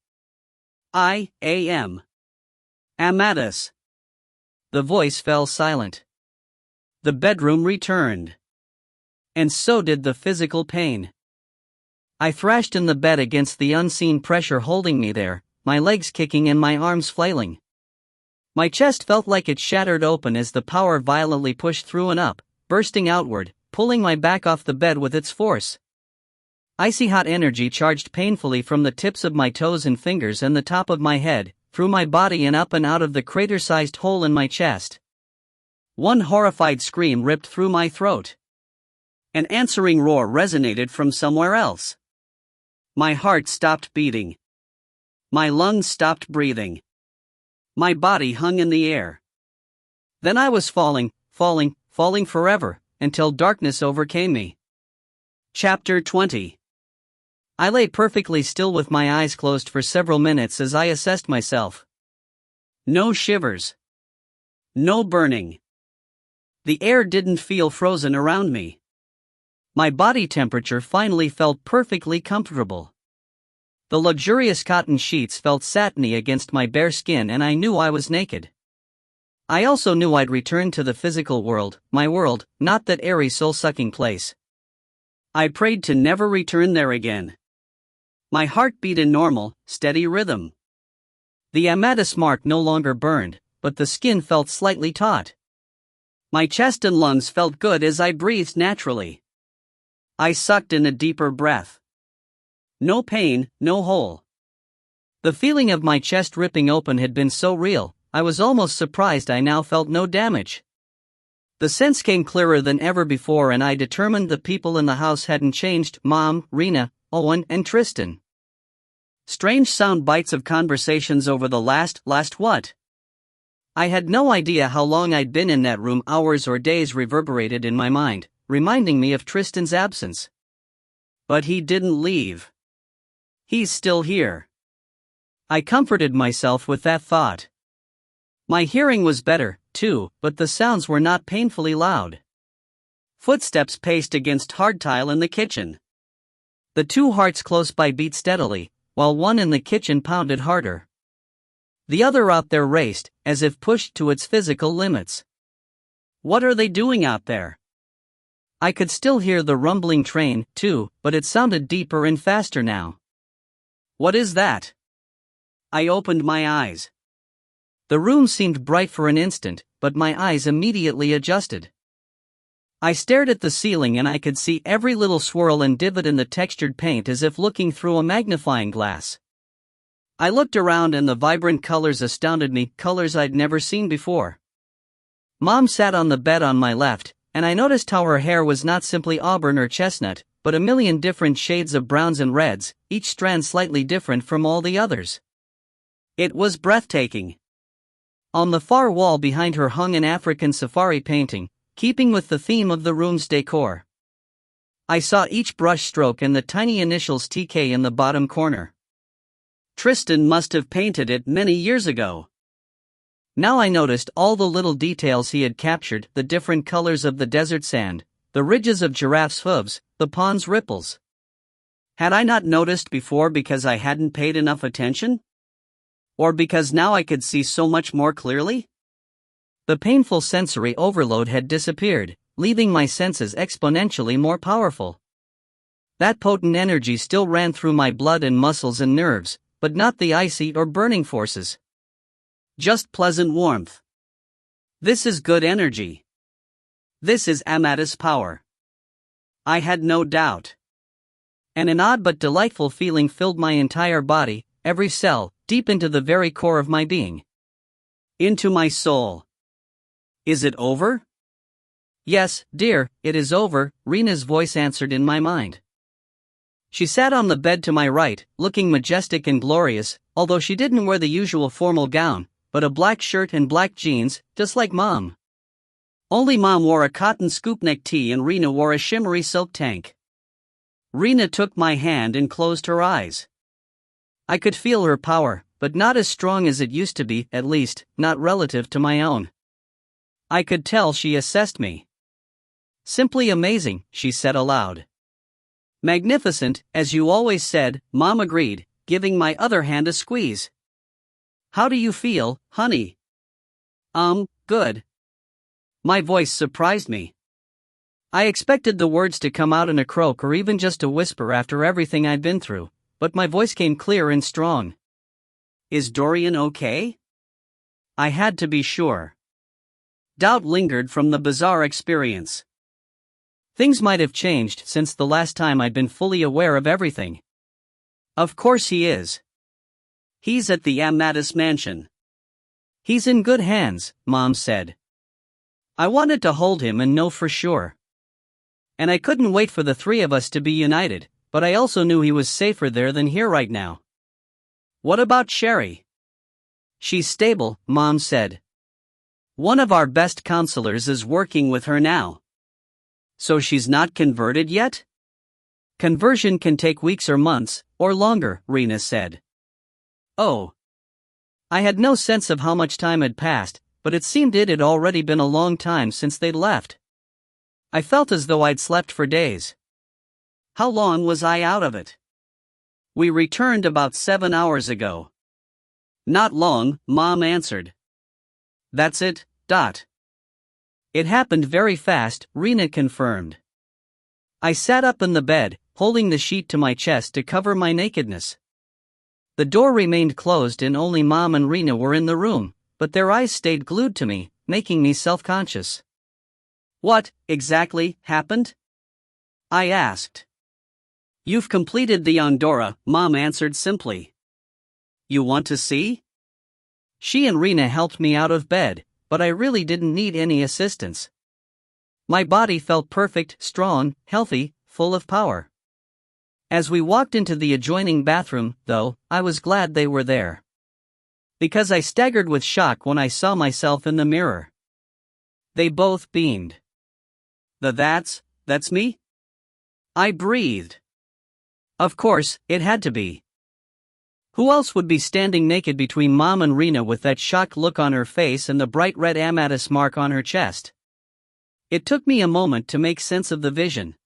I am Amadis. The voice fell silent. The bedroom returned. And so did the physical pain. I thrashed in the bed against the unseen pressure holding me there, my legs kicking and my arms flailing. My chest felt like it shattered open as the power violently pushed through and up, bursting outward, pulling my back off the bed with its force. Icy hot energy charged painfully from the tips of my toes and fingers and the top of my head, through my body and up and out of the crater-sized hole in my chest. One horrified scream ripped through my throat. An answering roar resonated from somewhere else. My heart stopped beating. My lungs stopped breathing. My body hung in the air. Then I was falling forever, until darkness overcame me. Chapter 20. I lay perfectly still with my eyes closed for several minutes as I assessed myself. No shivers. No burning. The air didn't feel frozen around me. My body temperature finally felt perfectly comfortable. The luxurious cotton sheets felt satiny against my bare skin and I knew I was naked. I also knew I'd returned to the physical world, my world, not that airy soul-sucking place. I prayed to never return there again. My heart beat in normal, steady rhythm. The Amadis mark no longer burned, but the skin felt slightly taut. My chest and lungs felt good as I breathed naturally. I sucked in a deeper breath. No pain, no hole. The feeling of my chest ripping open had been so real, I was almost surprised I now felt no damage. The sense came clearer than ever before and I determined the people in the house hadn't changed: Mom, Rena, Owen, and Tristan. Strange sound bites of conversations over the last what? I had no idea how long I'd been in that room. Hours or days reverberated in my mind, reminding me of Tristan's absence. But he didn't leave. He's still here. I comforted myself with that thought. My hearing was better, too, but the sounds were not painfully loud. Footsteps paced against hard tile in the kitchen. The two hearts close by beat steadily, while one in the kitchen pounded harder. The other out there raced, as if pushed to its physical limits. What are they doing out there? I could still hear the rumbling train, too, but it sounded deeper and faster now. What is that? I opened my eyes. The room seemed bright for an instant, but my eyes immediately adjusted. I stared at the ceiling and I could see every little swirl and divot in the textured paint as if looking through a magnifying glass. I looked around and the vibrant colors astounded me, colors I'd never seen before. Mom sat on the bed on my left, and I noticed how her hair was not simply auburn or chestnut, but a million different shades of browns and reds, each strand slightly different from all the others. It was breathtaking. On the far wall behind her hung an African safari painting, keeping with the theme of the room's decor. I saw each brush stroke and the tiny initials TK in the bottom corner. Tristan must have painted it many years ago. Now I noticed all the little details he had captured: the different colors of the desert sand, the ridges of giraffes' hooves, the pond's ripples. Had I not noticed before because I hadn't paid enough attention? Or because now I could see so much more clearly? The painful sensory overload had disappeared, leaving my senses exponentially more powerful. That potent energy still ran through my blood and muscles and nerves, but not the icy or burning forces. Just pleasant warmth. This is good energy. This is Amadis power. I had no doubt. And an odd but delightful feeling filled my entire body, every cell, deep into the very core of my being. Into my soul. Is it over? Yes, dear, it is over, Rena's voice answered in my mind. She sat on the bed to my right, looking majestic and glorious, although she didn't wear the usual formal gown, but a black shirt and black jeans, just like Mom. Only Mom wore a cotton scoop neck tee and Rena wore a shimmery silk tank. Rena took my hand and closed her eyes. I could feel her power, but not as strong as it used to be, at least, not relative to my own. I could tell she assessed me. Simply amazing, she said aloud. Magnificent, as you always said, Mom agreed, giving my other hand a squeeze. How do you feel, honey? Good. My voice surprised me. I expected the words to come out in a croak or even just a whisper after everything I'd been through, but my voice came clear and strong. Is Dorian okay? I had to be sure. Doubt lingered from the bizarre experience. Things might have changed since the last time I'd been fully aware of everything. Of course he is. He's at the Amadis mansion. He's in good hands, Mom said. I wanted to hold him and know for sure. And I couldn't wait for the three of us to be united, but I also knew he was safer there than here right now. What about Sherry? She's stable, Mom said. One of our best counselors is working with her now. So she's not converted yet? Conversion can take weeks or months, or longer, Rena said. Oh. I had no sense of how much time had passed, but it seemed it had already been a long time since they'd left. I felt as though I'd slept for days. How long was I out of it? We returned about 7 hours ago. Not long, Mom answered. That's it, Dot. It happened very fast, Rena confirmed. I sat up in the bed, holding the sheet to my chest to cover my nakedness. The door remained closed and only Mom and Rena were in the room, but their eyes stayed glued to me, making me self-conscious. What, exactly, happened? I asked. You've completed the Andorra, Mom answered simply. You want to see? She and Rena helped me out of bed, but I really didn't need any assistance. My body felt perfect, strong, healthy, full of power. As we walked into the adjoining bathroom, though, I was glad they were there. Because I staggered with shock when I saw myself in the mirror. They both beamed. That's me? I breathed. Of course, it had to be. Who else would be standing naked between Mom and Rena with that shocked look on her face and the bright red Amadis mark on her chest? It took me a moment to make sense of the vision.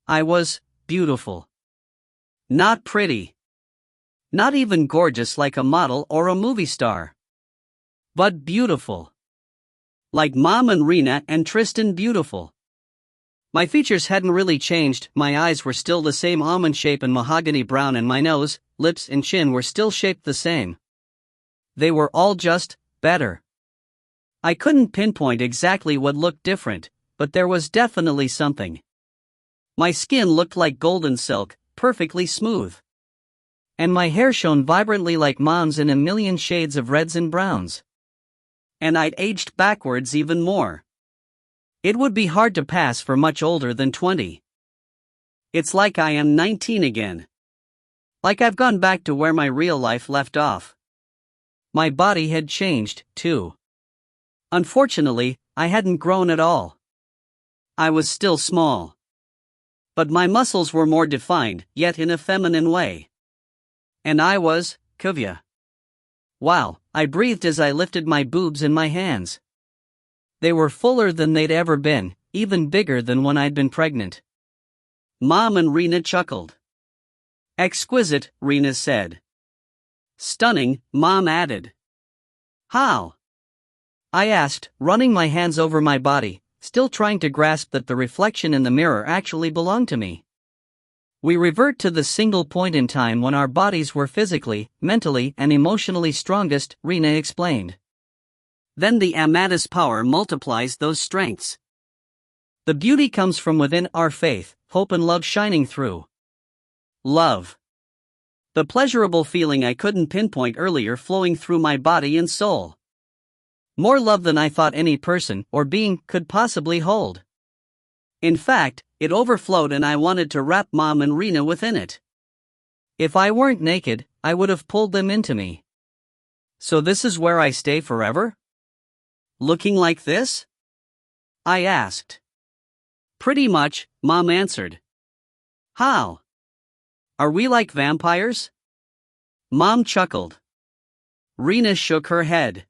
I was beautiful. Not pretty. Not even gorgeous like a model or a movie star. But beautiful. Like Mom and Rena and Tristan beautiful. My features hadn't really changed, my eyes were still the same almond shape and mahogany brown, and my nose, lips and chin were still shaped the same. They were all just better. I couldn't pinpoint exactly what looked different, but there was definitely something. My skin looked like golden silk, perfectly smooth. And my hair shone vibrantly like Mom's in a million shades of reds and browns. And I'd aged backwards even more. It would be hard to pass for much older than 20. It's like I am 19 again. Like I've gone back to where my real life left off. My body had changed, too. Unfortunately, I hadn't grown at all. I was still small. But my muscles were more defined, yet in a feminine way. And I was, Kavya. Wow, I breathed as I lifted my boobs in my hands. They were fuller than they'd ever been, even bigger than when I'd been pregnant. Mom and Rena chuckled. Exquisite, Rena said. Stunning, Mom added. How? I asked, running my hands over my body, still trying to grasp that the reflection in the mirror actually belonged to me. We revert to the single point in time when our bodies were physically, mentally, and emotionally strongest, Rena explained. Then the Amadis power multiplies those strengths. The beauty comes from within, our faith, hope and love shining through. Love. The pleasurable feeling I couldn't pinpoint earlier flowing through my body and soul. More love than I thought any person or being could possibly hold. In fact, it overflowed and I wanted to wrap Mom and Rena within it. If I weren't naked, I would have pulled them into me. So this is where I stay forever? Looking like this? I asked. Pretty much, Mom answered. How? Are we like vampires? Mom chuckled. Rena shook her head.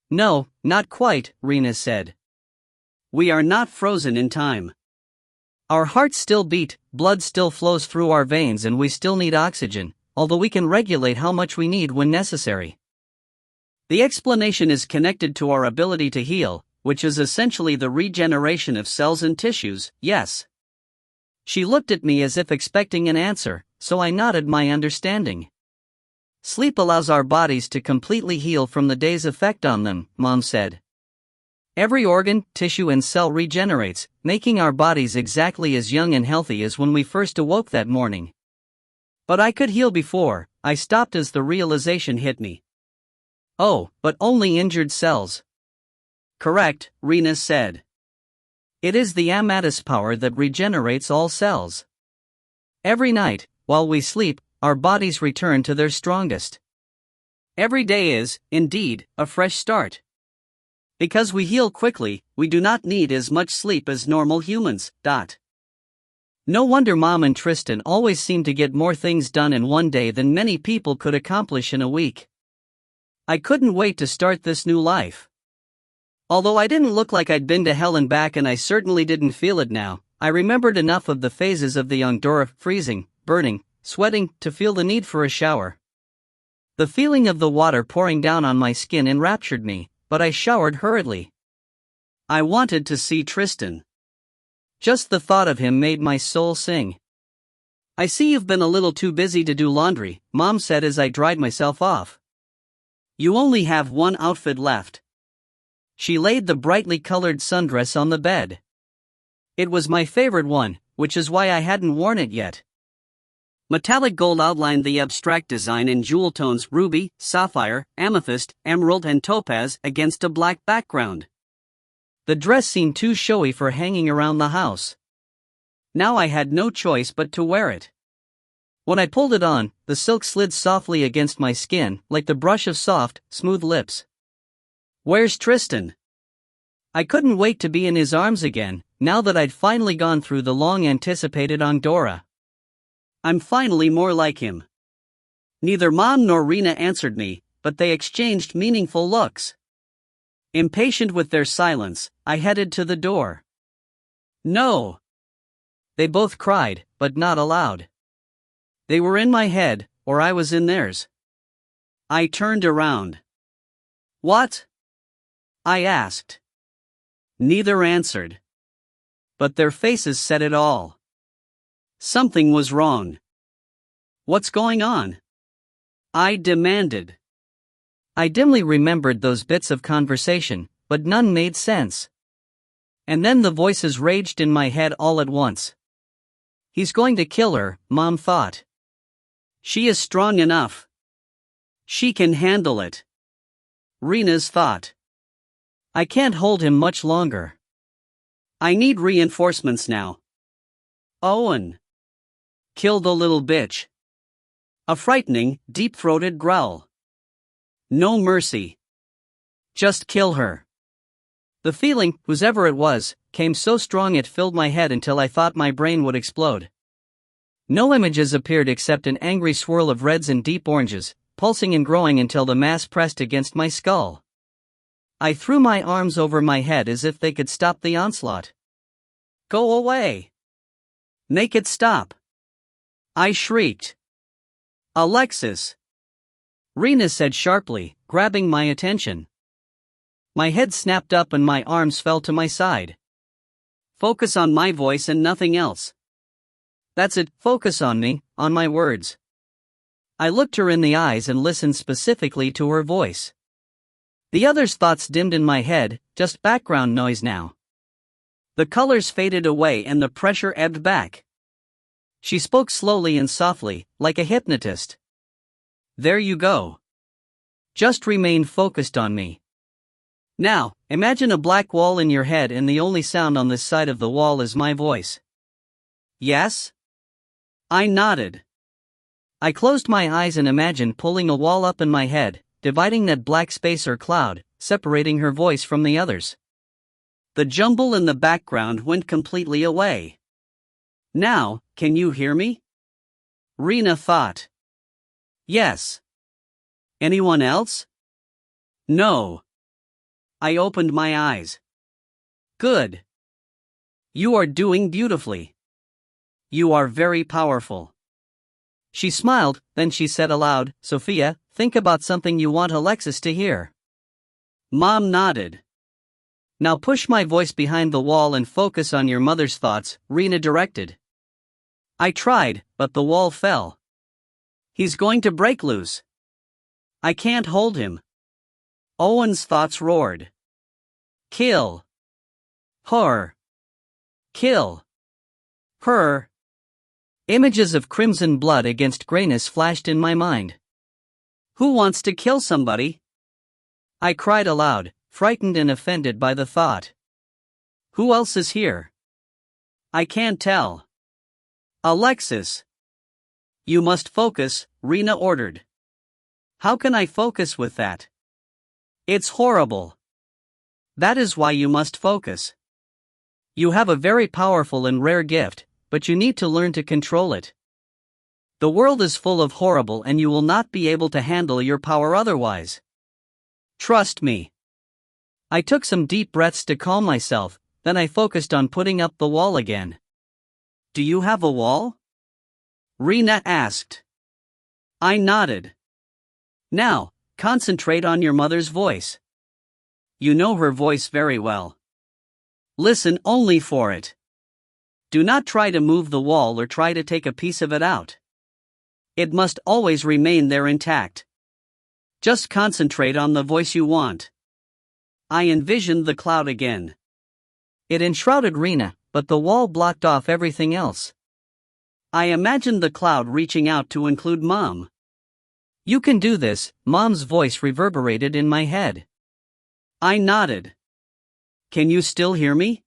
No, not quite, Rena said. We are not frozen in time. Our hearts still beat, blood still flows through our veins, and we still need oxygen, although we can regulate how much we need when necessary. The explanation is connected to our ability to heal, which is essentially the regeneration of cells and tissues, yes. She looked at me as if expecting an answer, so I nodded my understanding. Sleep allows our bodies to completely heal from the day's effect on them, Mom said. Every organ, tissue and cell regenerates, making our bodies exactly as young and healthy as when we first awoke that morning. But I could heal before. I stopped as the realization hit me. Oh, but only injured cells. Correct, Rena said. It is the Amadis power that regenerates all cells. Every night, while we sleep, our bodies return to their strongest. Every day is, indeed, a fresh start. Because we heal quickly, we do not need as much sleep as normal humans. No wonder Mom and Tristan always seem to get more things done in one day than many people could accomplish in a week. I couldn't wait to start this new life. Although I didn't look like I'd been to hell and back, and I certainly didn't feel it now, I remembered enough of the phases of the young Dora, freezing, burning, sweating, to feel the need for a shower. The feeling of the water pouring down on my skin enraptured me, but I showered hurriedly. I wanted to see Tristan. Just the thought of him made my soul sing. I see you've been a little too busy to do laundry, Mom said as I dried myself off. You only have one outfit left. She laid the brightly colored sundress on the bed. It was my favorite one, which is why I hadn't worn it yet. Metallic gold outlined the abstract design in jewel tones: ruby, sapphire, amethyst, emerald and topaz against a black background. The dress seemed too showy for hanging around the house. Now I had no choice but to wear it. When I pulled it on, the silk slid softly against my skin, like the brush of soft, smooth lips. Where's Tristan? I couldn't wait to be in his arms again, now that I'd finally gone through the long-anticipated Dora. I'm finally more like him. Neither Mom nor Rena answered me, but they exchanged meaningful looks. Impatient with their silence, I headed to the door. No! They both cried, but not aloud. They were in my head, or I was in theirs. I turned around. What? I asked. Neither answered. But their faces said it all. Something was wrong. What's going on? I demanded. I dimly remembered those bits of conversation, but none made sense. And then the voices raged in my head all at once. He's going to kill her, Mom thought. She is strong enough. She can handle it. Rena's thought. I can't hold him much longer. I need reinforcements now. Owen. Kill the little bitch. A frightening, deep-throated growl. No mercy. Just kill her. The feeling, whosever it was, came so strong it filled my head until I thought my brain would explode. No images appeared except an angry swirl of reds and deep oranges, pulsing and growing until the mass pressed against my skull. I threw my arms over my head as if they could stop the onslaught. Go away! Make it stop! I shrieked. Alexis! Rena said sharply, grabbing my attention. My head snapped up and my arms fell to my side. Focus on my voice and nothing else. That's it, focus on me, on my words. I looked her in the eyes and listened specifically to her voice. The others' thoughts dimmed in my head, just background noise now. The colors faded away and the pressure ebbed back. She spoke slowly and softly, like a hypnotist. There you go. Just remain focused on me. Now, imagine a black wall in your head and the only sound on this side of the wall is my voice. Yes? I nodded. I closed my eyes and imagined pulling a wall up in my head, dividing that black space or cloud, separating her voice from the others. The jumble in the background went completely away. Now, can you hear me? Rena thought. Yes. Anyone else? No. I opened my eyes. Good. You are doing beautifully. You are very powerful. She smiled, then she said aloud, Sophia, think about something you want Alexis to hear. Mom nodded. Now push my voice behind the wall and focus on your mother's thoughts, Rena directed. I tried, but the wall fell. He's going to break loose. I can't hold him. Owen's thoughts roared. Kill. Her. Kill. Her. Images of crimson blood against grayness flashed in my mind. Who wants to kill somebody? I cried aloud, frightened and offended by the thought. Who else is here? I can't tell. Alexis. You must focus, Rena ordered. How can I focus with that? It's horrible. That is why you must focus. You have a very powerful and rare gift, but you need to learn to control it. The world is full of horrible and you will not be able to handle your power otherwise. Trust me. I took some deep breaths to calm myself, then I focused on putting up the wall again. Do you have a wall? Rena asked. I nodded. Now, concentrate on your mother's voice. You know her voice very well. Listen only for it. Do not try to move the wall or try to take a piece of it out. It must always remain there intact. Just concentrate on the voice you want. I envisioned the cloud again. It enshrouded Rena, but the wall blocked off everything else. I imagined the cloud reaching out to include Mom. You can do this, Mom's voice reverberated in my head. I nodded. Can you still hear me?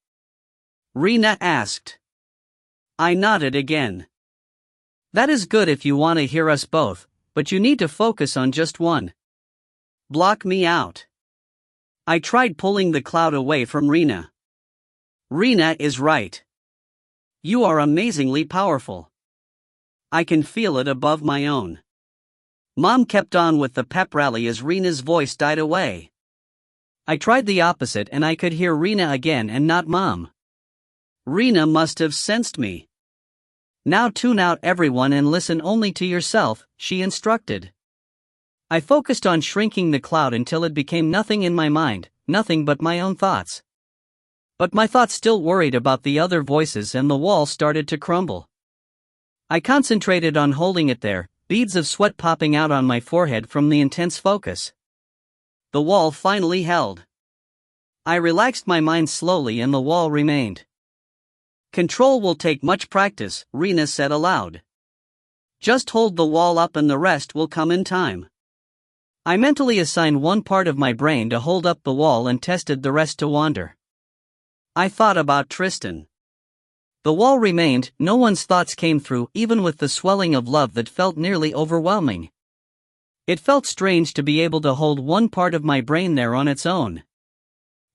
Rena asked. I nodded again. That is good if you want to hear us both, but you need to focus on just one. Block me out. I tried pulling the cloud away from Rena. Rena is right. You are amazingly powerful. I can feel it above my own. Mom kept on with the pep rally as Rena's voice died away. I tried the opposite and I could hear Rena again and not Mom. Rena must have sensed me. Now tune out everyone and listen only to yourself, she instructed. I focused on shrinking the cloud until it became nothing in my mind, nothing but my own thoughts. But my thoughts still worried about the other voices and the wall started to crumble. I concentrated on holding it there, beads of sweat popping out on my forehead from the intense focus. The wall finally held. I relaxed my mind slowly and the wall remained. Control will take much practice, Rena said aloud. Just hold the wall up and the rest will come in time. I mentally assigned one part of my brain to hold up the wall and tested the rest to wander. I thought about Tristan. The wall remained, no one's thoughts came through, even with the swelling of love that felt nearly overwhelming. It felt strange to be able to hold one part of my brain there on its own.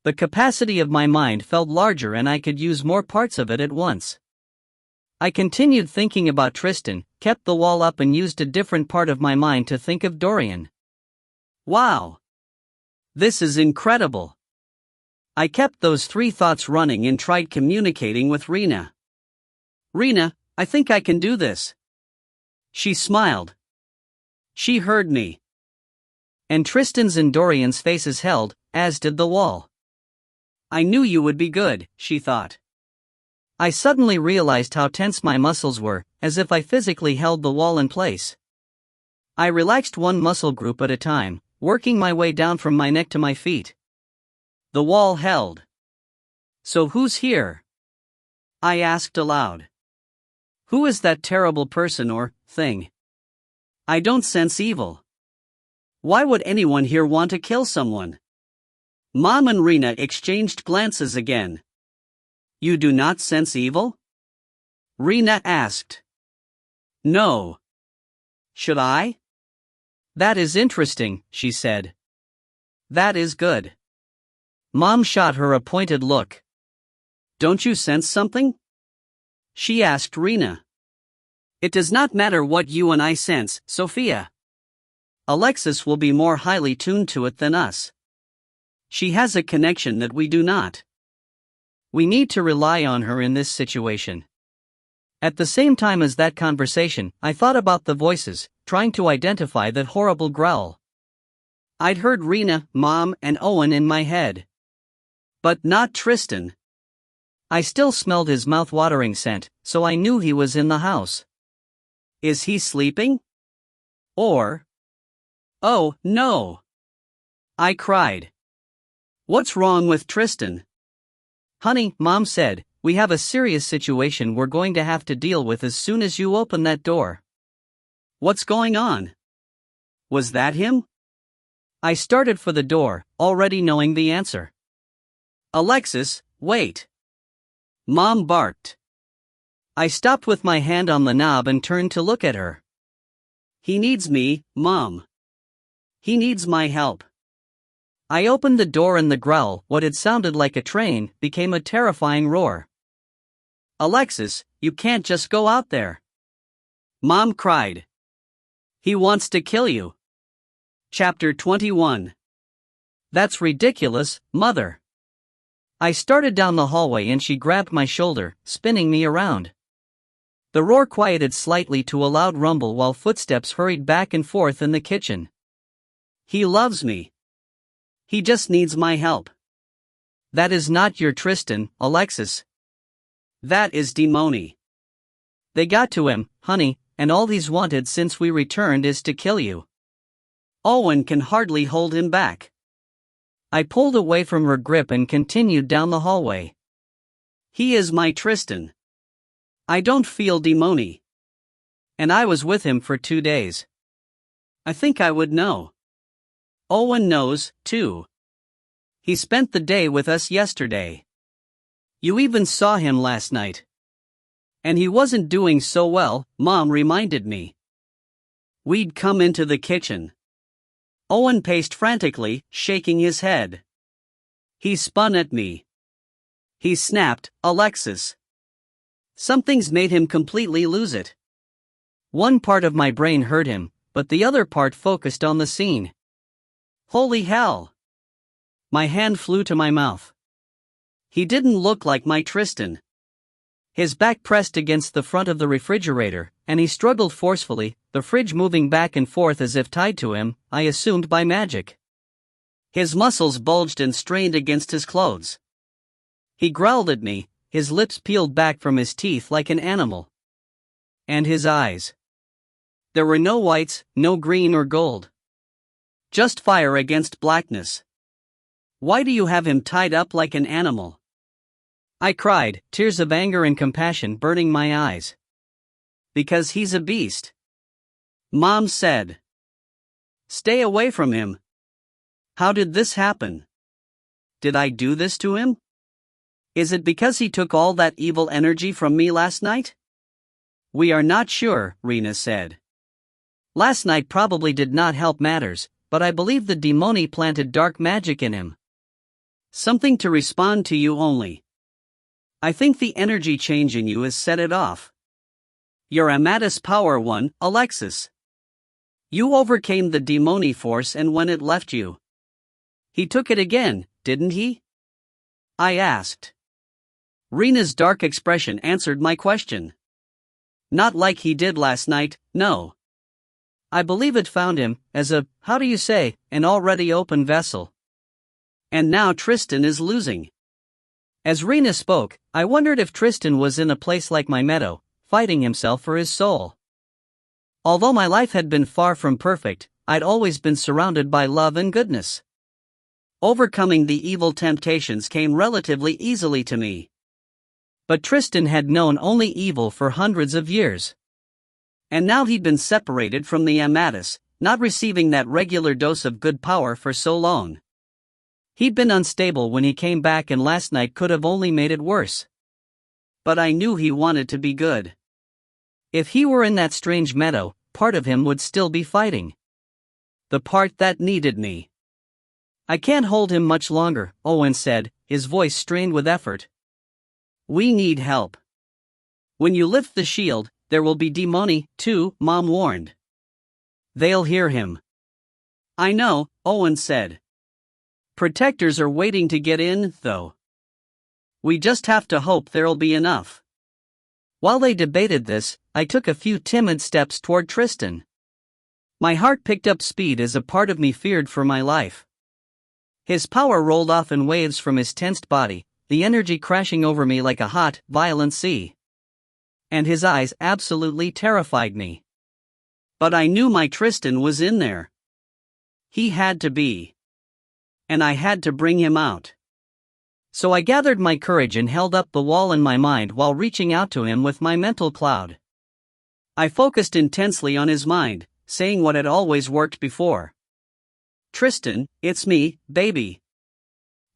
The capacity of my mind felt larger and I could use more parts of it at once. I continued thinking about Tristan, kept the wall up and used a different part of my mind to think of Dorian. Wow! This is incredible! I kept those three thoughts running and tried communicating with Rena. Rena, I think I can do this. She smiled. She heard me. And Tristan's and Dorian's faces held, as did the wall. I knew you would be good, she thought. I suddenly realized how tense my muscles were, as if I physically held the wall in place. I relaxed one muscle group at a time, working my way down from my neck to my feet. The wall held. So who's here? I asked aloud. Who is that terrible person or thing? I don't sense evil. Why would anyone here want to kill someone? Mom and Rena exchanged glances again. You do not sense evil? Rena asked. No. Should I? That is interesting, she said. That is good. Mom shot her a pointed look. Don't you sense something? She asked Rena. It does not matter what you and I sense, Sophia. Alexis will be more highly tuned to it than us. She has a connection that we do not. We need to rely on her in this situation. At the same time as that conversation, I thought about the voices, trying to identify that horrible growl. I'd heard Rena, Mom, and Owen in my head. But not Tristan. I still smelled his mouth-watering scent, so I knew he was in the house. Is he sleeping? Or... Oh, no! I cried. What's wrong with Tristan? Honey, Mom said, we have a serious situation we're going to have to deal with as soon as you open that door. What's going on? Was that him? I started for the door, already knowing the answer. Alexis, wait! Mom barked. I stopped with my hand on the knob and turned to look at her. He needs me, Mom. He needs my help. I opened the door and the growl, what had sounded like a train, became a terrifying roar. Alexis, you can't just go out there. Mom cried. He wants to kill you. Chapter 21. That's ridiculous, Mother. I started down the hallway and she grabbed my shoulder, spinning me around. The roar quieted slightly to a loud rumble while footsteps hurried back and forth in the kitchen. He loves me. He just needs my help. That is not your Tristan, Alexis. That is Demoni. They got to him, honey, and all he's wanted since we returned is to kill you. Owen can hardly hold him back. I pulled away from her grip and continued down the hallway. He is my Tristan. I don't feel Demoni. And I was with him for 2 days. I think I would know. Owen knows, too. He spent the day with us yesterday. You even saw him last night. And he wasn't doing so well, Mom reminded me. We'd come into the kitchen. Owen paced frantically, shaking his head. He spun at me. He snapped, Alexis. Something's made him completely lose it. One part of my brain heard him, but the other part focused on the scene. Holy hell! My hand flew to my mouth. He didn't look like my Tristan. His back pressed against the front of the refrigerator, and he struggled forcefully, the fridge moving back and forth as if tied to him, I assumed by magic. His muscles bulged and strained against his clothes. He growled at me, his lips peeled back from his teeth like an animal. And his eyes. There were no whites, no green or gold. Just fire against blackness. Why do you have him tied up like an animal? I cried, tears of anger and compassion burning my eyes. Because he's a beast. Mom said. Stay away from him. How did this happen? Did I do this to him? Is it because he took all that evil energy from me last night? We are not sure, Rena said. Last night probably did not help matters, but I believe the Demoni planted dark magic in him. Something to respond to you only. I think the energy change in you has set it off. Your Amadis power won, Alexis. You overcame the Demoni force and when it left you. He took it again, didn't he? I asked. Rena's dark expression answered my question. Not like he did last night, no. I believe it found him, as an already open vessel. And now Tristan is losing. As Rena spoke, I wondered if Tristan was in a place like my meadow, fighting himself for his soul. Although my life had been far from perfect, I'd always been surrounded by love and goodness. Overcoming the evil temptations came relatively easily to me. But Tristan had known only evil for hundreds of years. And now he'd been separated from the Amadis, not receiving that regular dose of good power for so long. He'd been unstable when he came back and last night could have only made it worse. But I knew he wanted to be good. If he were in that strange meadow, part of him would still be fighting. The part that needed me. I can't hold him much longer, Owen said, his voice strained with effort. We need help. When you lift the shield, there will be Demoni, too, Mom warned. They'll hear him. I know, Owen said. Protectors are waiting to get in, though. We just have to hope there'll be enough. While they debated this, I took a few timid steps toward Tristan. My heart picked up speed as a part of me feared for my life. His power rolled off in waves from his tensed body, the energy crashing over me like a hot, violent sea. And his eyes absolutely terrified me. But I knew my Tristan was in there. He had to be. And I had to bring him out. So I gathered my courage and held up the wall in my mind while reaching out to him with my mental cloud. I focused intensely on his mind, saying what had always worked before. Tristan, it's me, baby.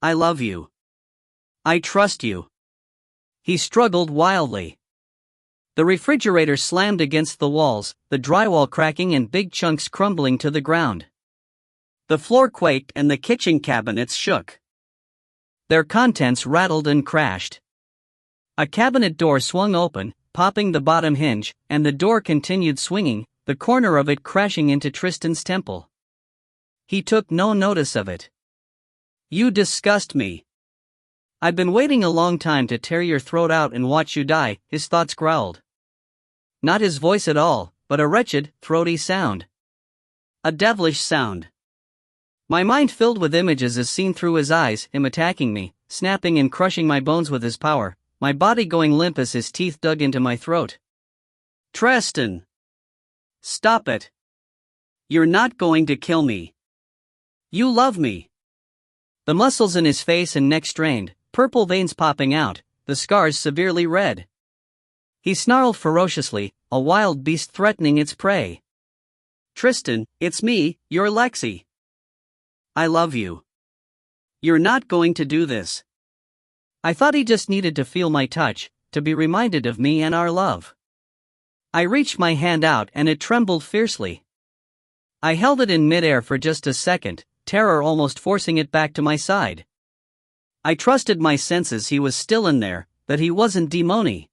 I love you. I trust you. He struggled wildly. The refrigerator slammed against the walls, the drywall cracking and big chunks crumbling to the ground. The floor quaked and the kitchen cabinets shook. Their contents rattled and crashed. A cabinet door swung open, popping the bottom hinge, and the door continued swinging, the corner of it crashing into Tristan's temple. He took no notice of it. You disgust me. I've been waiting a long time to tear your throat out and watch you die, his thoughts growled. Not his voice at all, but a wretched, throaty sound. A devilish sound. My mind filled with images as seen through his eyes, him attacking me, snapping and crushing my bones with his power, my body going limp as his teeth dug into my throat. Tristan! Stop it! You're not going to kill me. You love me. The muscles in his face and neck strained, purple veins popping out, the scars severely red. He snarled ferociously, a wild beast threatening its prey. Tristan, it's me, your Lexi. I love you. You're not going to do this. I thought he just needed to feel my touch, to be reminded of me and our love. I reached my hand out and it trembled fiercely. I held it in midair for just a second, terror almost forcing it back to my side. I trusted my senses he was still in there, that he wasn't demony.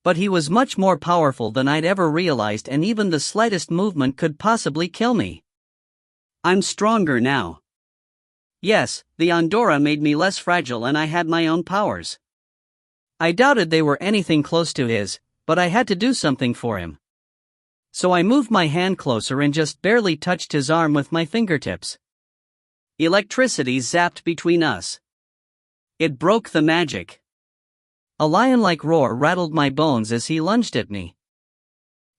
But he was much more powerful than I'd ever realized, and even the slightest movement could possibly kill me. I'm stronger now. Yes, the Andorra made me less fragile and I had my own powers. I doubted they were anything close to his, but I had to do something for him. So I moved my hand closer and just barely touched his arm with my fingertips. Electricity zapped between us. It broke the magic. A lion-like roar rattled my bones as he lunged at me.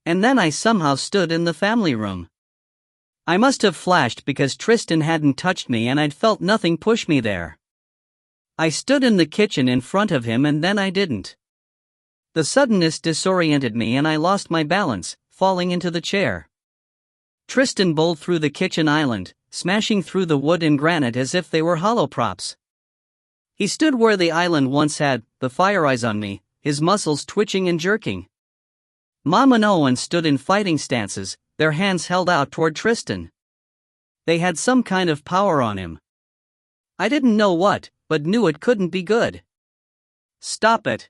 And then I somehow stood in the family room. I must have flashed because Tristan hadn't touched me and I'd felt nothing push me there. I stood in the kitchen in front of him and then I didn't. The suddenness disoriented me and I lost my balance, falling into the chair. Tristan bowled through the kitchen island, smashing through the wood and granite as if they were hollow props. He stood where the island once had, the fire eyes on me, his muscles twitching and jerking. Mom and Owen stood in fighting stances, their hands held out toward Tristan. They had some kind of power on him. I didn't know what, but knew it couldn't be good. Stop it!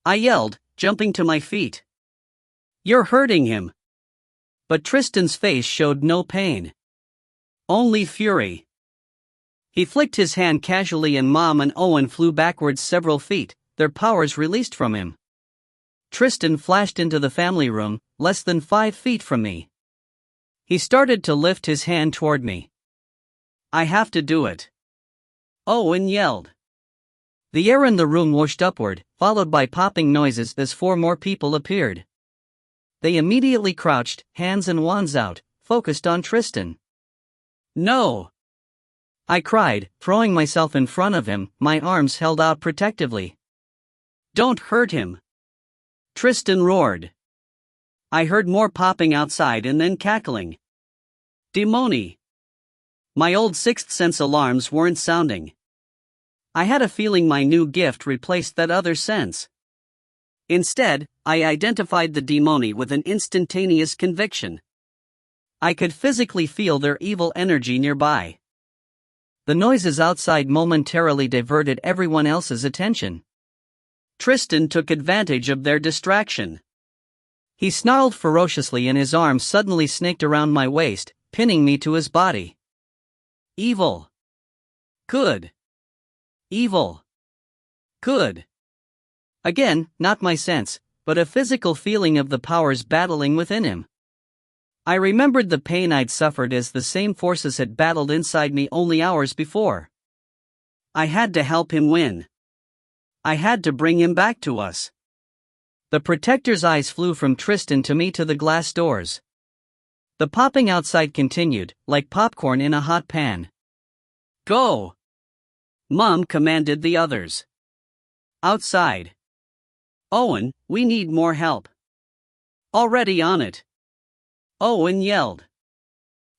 I yelled, jumping to my feet. You're hurting him. But Tristan's face showed no pain. Only fury. He flicked his hand casually and Mom and Owen flew backwards several feet, their powers released from him. Tristan flashed into the family room, less than 5 feet from me. He started to lift his hand toward me. I have to do it. Owen yelled. The air in the room whooshed upward, followed by popping noises as 4 more people appeared. They immediately crouched, hands and wands out, focused on Tristan. No! I cried, throwing myself in front of him, my arms held out protectively. Don't hurt him! Tristan roared. I heard more popping outside and then cackling. Demoni! My old sixth sense alarms weren't sounding. I had a feeling my new gift replaced that other sense. Instead, I identified the demoni with an instantaneous conviction. I could physically feel their evil energy nearby. The noises outside momentarily diverted everyone else's attention. Tristan took advantage of their distraction. He snarled ferociously and his arm suddenly snaked around my waist, pinning me to his body. Evil. Good. Evil. Good. Again, not my sense, but a physical feeling of the powers battling within him. I remembered the pain I'd suffered as the same forces had battled inside me only hours before. I had to help him win. I had to bring him back to us. The protector's eyes flew from Tristan to me to the glass doors. The popping outside continued, like popcorn in a hot pan. Go! Mom commanded the others. Outside. Owen, we need more help. Already on it. Owen yelled.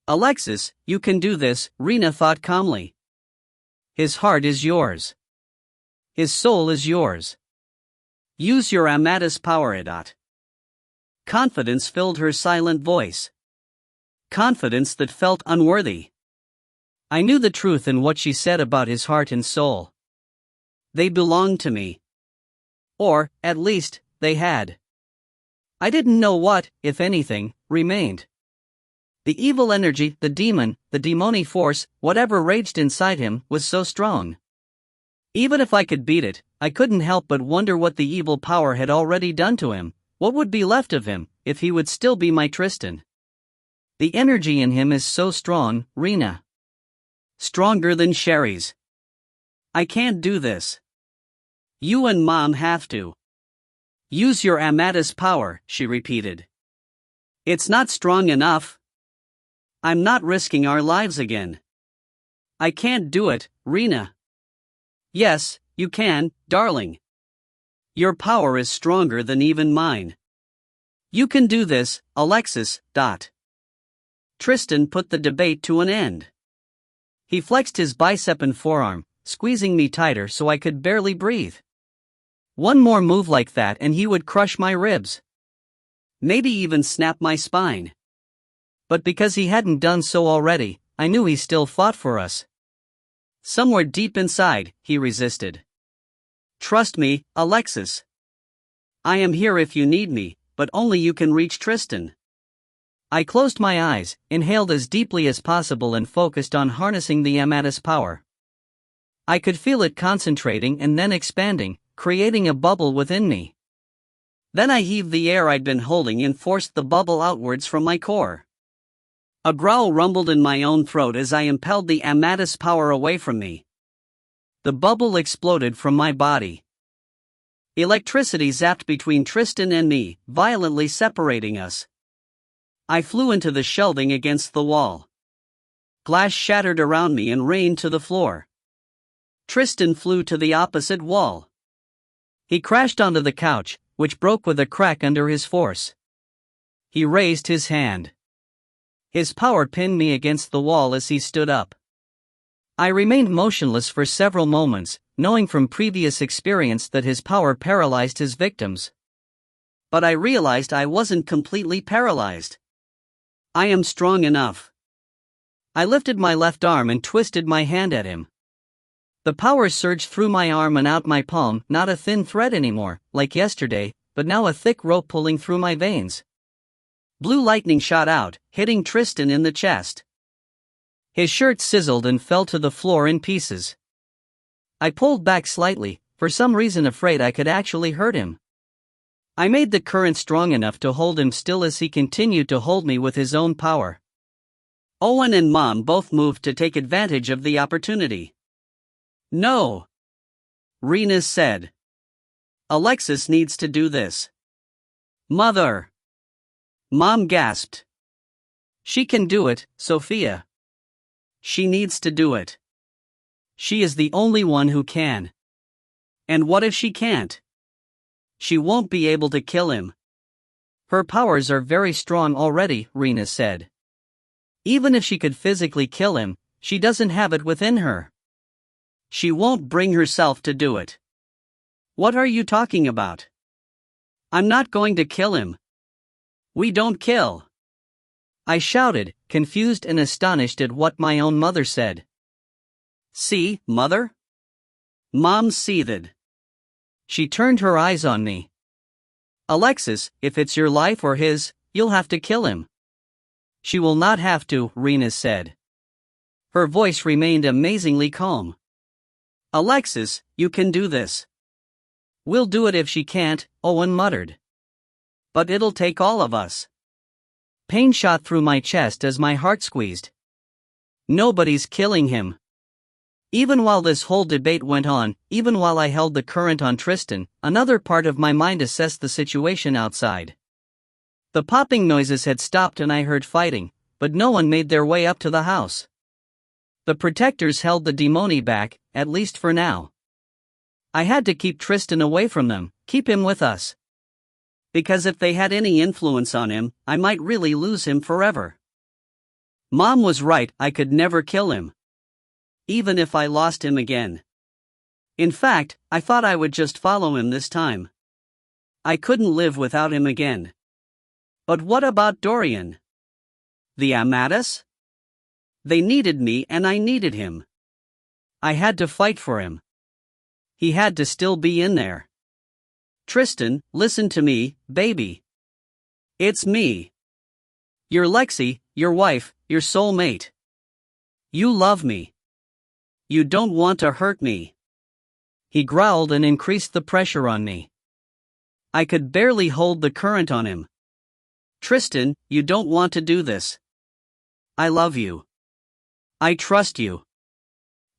Alexis, you can do this, Rena thought calmly. His heart is yours. His soul is yours. Use your Amadis power. Confidence filled her silent voice. Confidence that felt unworthy. I knew the truth in what she said about his heart and soul. They belonged to me. Or, at least, they had. I didn't know what, if anything, remained. The evil energy, the demon, the demonic force, whatever raged inside him, was so strong. Even if I could beat it, I couldn't help but wonder what the evil power had already done to him. What would be left of him, if he would still be my Tristan? The energy in him is so strong, Rena. Stronger than Sherry's. I can't do this. You and Mom have to. Use your Amadis power, she repeated. It's not strong enough. I'm not risking our lives again. I can't do it, Rena. Yes, you can, darling. Your power is stronger than even mine. You can do this, Alexis. Tristan put the debate to an end. He flexed his bicep and forearm, squeezing me tighter so I could barely breathe. One more move like that and he would crush my ribs. Maybe even snap my spine. But because he hadn't done so already, I knew he still fought for us. Somewhere deep inside, he resisted. Trust me, Alexis. I am here if you need me, but only you can reach Tristan. I closed my eyes, inhaled as deeply as possible and focused on harnessing the Amadis power. I could feel it concentrating and then expanding, creating a bubble within me. Then I heaved the air I'd been holding and forced the bubble outwards from my core. A growl rumbled in my own throat as I impelled the Amadis power away from me. The bubble exploded from my body. Electricity zapped between Tristan and me, violently separating us. I flew into the shelving against the wall. Glass shattered around me and rained to the floor. Tristan flew to the opposite wall. He crashed onto the couch, which broke with a crack under his force. He raised his hand. His power pinned me against the wall as he stood up. I remained motionless for several moments, knowing from previous experience that his power paralyzed his victims. But I realized I wasn't completely paralyzed. I am strong enough. I lifted my left arm and twisted my hand at him. The power surged through my arm and out my palm, not a thin thread anymore, like yesterday, but now a thick rope pulling through my veins. Blue lightning shot out, hitting Tristan in the chest. His shirt sizzled and fell to the floor in pieces. I pulled back slightly, for some reason afraid I could actually hurt him. I made the current strong enough to hold him still as he continued to hold me with his own power. Owen and Mom both moved to take advantage of the opportunity. No, Rena said. Alexis needs to do this. Mother. Mom gasped. She can do it, Sophia. She needs to do it. She is the only one who can. And what if she can't? She won't be able to kill him. Her powers are very strong already, Rena said. Even if she could physically kill him, she doesn't have it within her. She won't bring herself to do it. What are you talking about? I'm not going to kill him. We don't kill. I shouted, confused and astonished at what my own mother said. See, Mother? Mom seethed. She turned her eyes on me. Alexis, if it's your life or his, you'll have to kill him. She will not have to, Rena said. Her voice remained amazingly calm. Alexis, you can do this. We'll do it if she can't, Owen muttered. But it'll take all of us. Pain shot through my chest as my heart squeezed. Nobody's killing him. Even while this whole debate went on, even while I held the current on Tristan, another part of my mind assessed the situation outside. The popping noises had stopped and I heard fighting, but no one made their way up to the house. The protectors held the demoni back, at least for now. I had to keep Tristan away from them, keep him with us. Because if they had any influence on him, I might really lose him forever. Mom was right, I could never kill him. Even if I lost him again. In fact, I thought I would just follow him this time. I couldn't live without him again. But what about Dorian? The Amadis? They needed me and I needed him. I had to fight for him. He had to still be in there. Tristan, listen to me, baby. It's me. You're Lexi, your wife, your soulmate. You love me. You don't want to hurt me. He growled and increased the pressure on me. I could barely hold the current on him. Tristan, you don't want to do this. I love you. I trust you.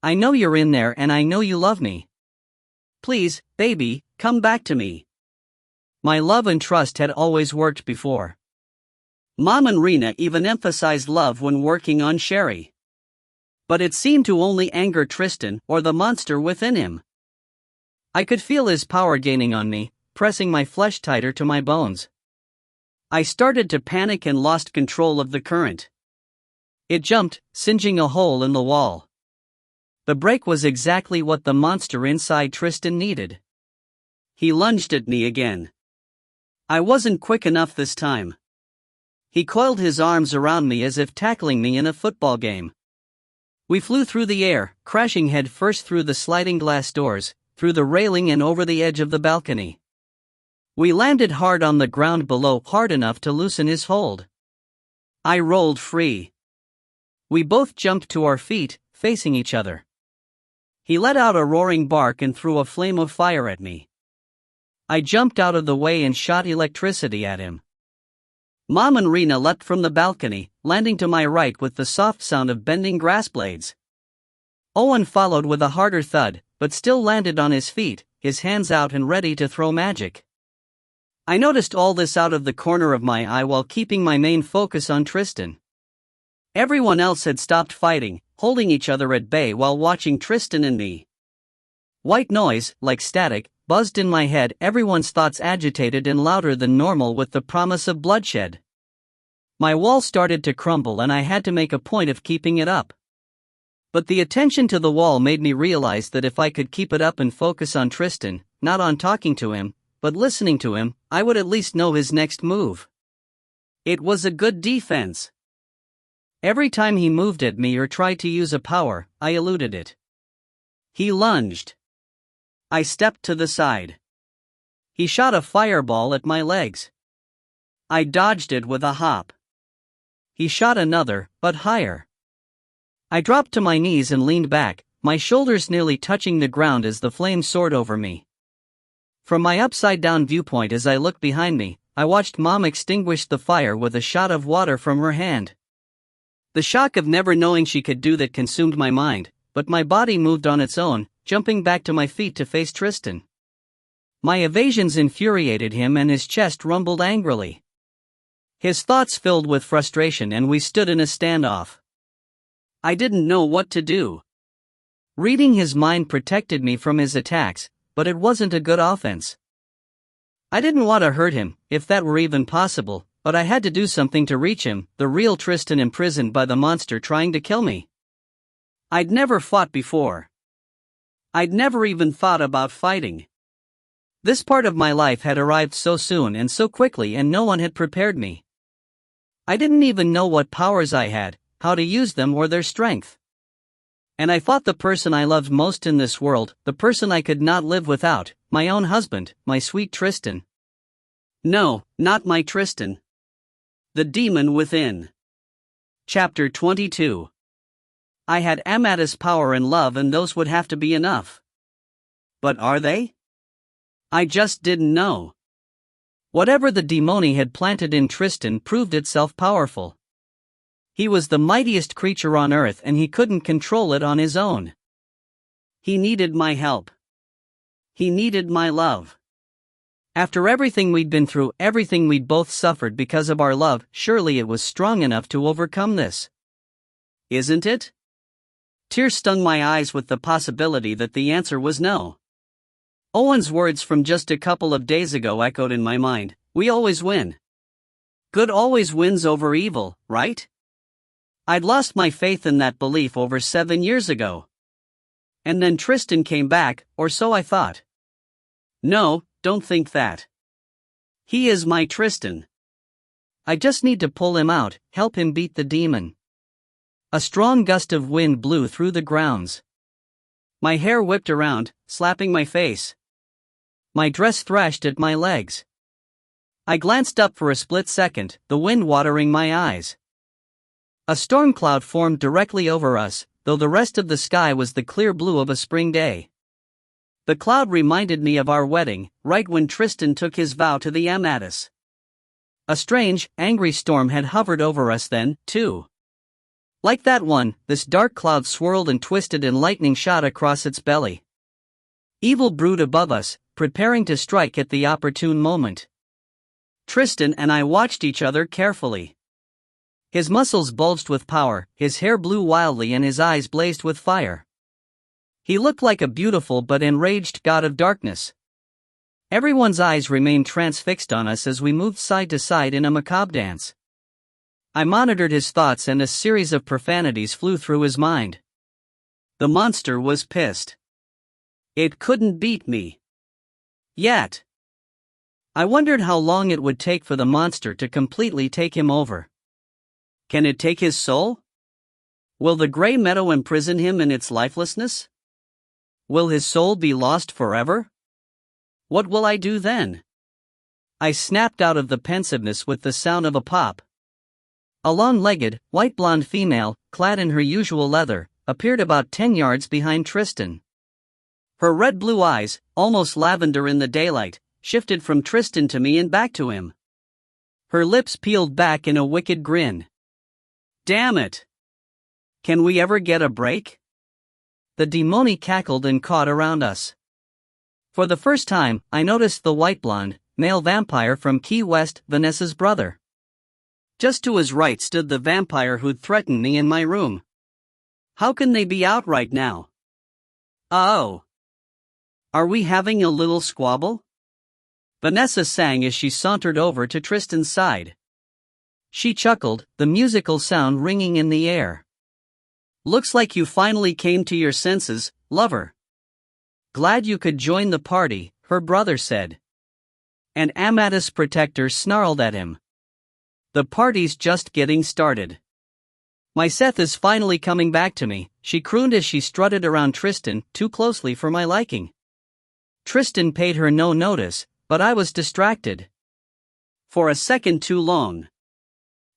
I know you're in there and I know you love me. Please, baby, come back to me. My love and trust had always worked before. Mom and Rena even emphasized love when working on Sherry. But it seemed to only anger Tristan or the monster within him. I could feel his power gaining on me, pressing my flesh tighter to my bones. I started to panic and lost control of the current. It jumped, singeing a hole in the wall. The break was exactly what the monster inside Tristan needed. He lunged at me again. I wasn't quick enough this time. He coiled his arms around me as if tackling me in a football game. We flew through the air, crashing head first through the sliding glass doors, through the railing and over the edge of the balcony. We landed hard on the ground below, hard enough to loosen his hold. I rolled free. We both jumped to our feet, facing each other. He let out a roaring bark and threw a flame of fire at me. I jumped out of the way and shot electricity at him. Mom and Rena leapt from the balcony, landing to my right with the soft sound of bending grass blades. Owen followed with a harder thud, but still landed on his feet, his hands out and ready to throw magic. I noticed all this out of the corner of my eye while keeping my main focus on Tristan. Everyone else had stopped fighting, holding each other at bay while watching Tristan and me. White noise, like static, buzzed in my head, everyone's thoughts agitated and louder than normal with the promise of bloodshed. My wall started to crumble and I had to make a point of keeping it up. But the attention to the wall made me realize that if I could keep it up and focus on Tristan, not on talking to him, but listening to him, I would at least know his next move. It was a good defense. Every time he moved at me or tried to use a power, I eluded it. He lunged. I stepped to the side. He shot a fireball at my legs. I dodged it with a hop. He shot another, but higher. I dropped to my knees and leaned back, my shoulders nearly touching the ground as the flame soared over me. From my upside-down viewpoint as I looked behind me, I watched Mom extinguish the fire with a shot of water from her hand. The shock of never knowing she could do that consumed my mind, but my body moved on its own, jumping back to my feet to face Tristan. My evasions infuriated him and his chest rumbled angrily. His thoughts filled with frustration and we stood in a standoff. I didn't know what to do. Reading his mind protected me from his attacks, but it wasn't a good offense. I didn't want to hurt him, if that were even possible, but I had to do something to reach him, the real Tristan imprisoned by the monster trying to kill me. I'd never fought before. I'd never even thought about fighting. This part of my life had arrived so soon and so quickly and no one had prepared me. I didn't even know what powers I had, how to use them or their strength. And I fought the person I loved most in this world, the person I could not live without, my own husband, my sweet Tristan. No, not my Tristan. The demon within. Chapter 22. I had Amadis power and love and those would have to be enough. But are they? I just didn't know. Whatever the demoni had planted in Tristan proved itself powerful. He was the mightiest creature on earth and he couldn't control it on his own. He needed my help. He needed my love. After everything we'd been through, everything we'd both suffered because of our love, surely it was strong enough to overcome this. Isn't it? Tears stung my eyes with the possibility that the answer was no. Owen's words from just a couple of days ago echoed in my mind. We always win. Good always wins over evil, right? I'd lost my faith in that belief over 7 years ago. And then Tristan came back, or so I thought. No, don't think that. He is my Tristan. I just need to pull him out, help him beat the demon. A strong gust of wind blew through the grounds. My hair whipped around, slapping my face. My dress thrashed at my legs. I glanced up for a split second, the wind watering my eyes. A storm cloud formed directly over us, though the rest of the sky was the clear blue of a spring day. The cloud reminded me of our wedding, right when Tristan took his vow to the Amadis. A strange, angry storm had hovered over us then, too. Like that one, this dark cloud swirled and twisted and lightning shot across its belly. Evil brewed above us, preparing to strike at the opportune moment. Tristan and I watched each other carefully. His muscles bulged with power, his hair blew wildly and his eyes blazed with fire. He looked like a beautiful but enraged god of darkness. Everyone's eyes remained transfixed on us as we moved side to side in a macabre dance. I monitored his thoughts and a series of profanities flew through his mind. The monster was pissed. It couldn't beat me. Yet. I wondered how long it would take for the monster to completely take him over. Can it take his soul? Will the gray meadow imprison him in its lifelessness? Will his soul be lost forever? What will I do then? I snapped out of the pensiveness with the sound of a pop. A long-legged, white-blonde female, clad in her usual leather, appeared about 10 yards behind Tristan. Her red-blue eyes, almost lavender in the daylight, shifted from Tristan to me and back to him. Her lips peeled back in a wicked grin. Damn it! Can we ever get a break? The demoni cackled and cawed around us. For the first time, I noticed the white-blonde, male vampire from Key West, Vanessa's brother. Just to his right stood the vampire who'd threatened me in my room. How can they be out right now? Oh! Are we having a little squabble? Vanessa sang as she sauntered over to Tristan's side. She chuckled, the musical sound ringing in the air. Looks like you finally came to your senses, lover. Glad you could join the party, her brother said. And Amadis' protector snarled at him. The party's just getting started. My Seth is finally coming back to me, she crooned as she strutted around Tristan, too closely for my liking. Tristan paid her no notice, but I was distracted. For a second too long.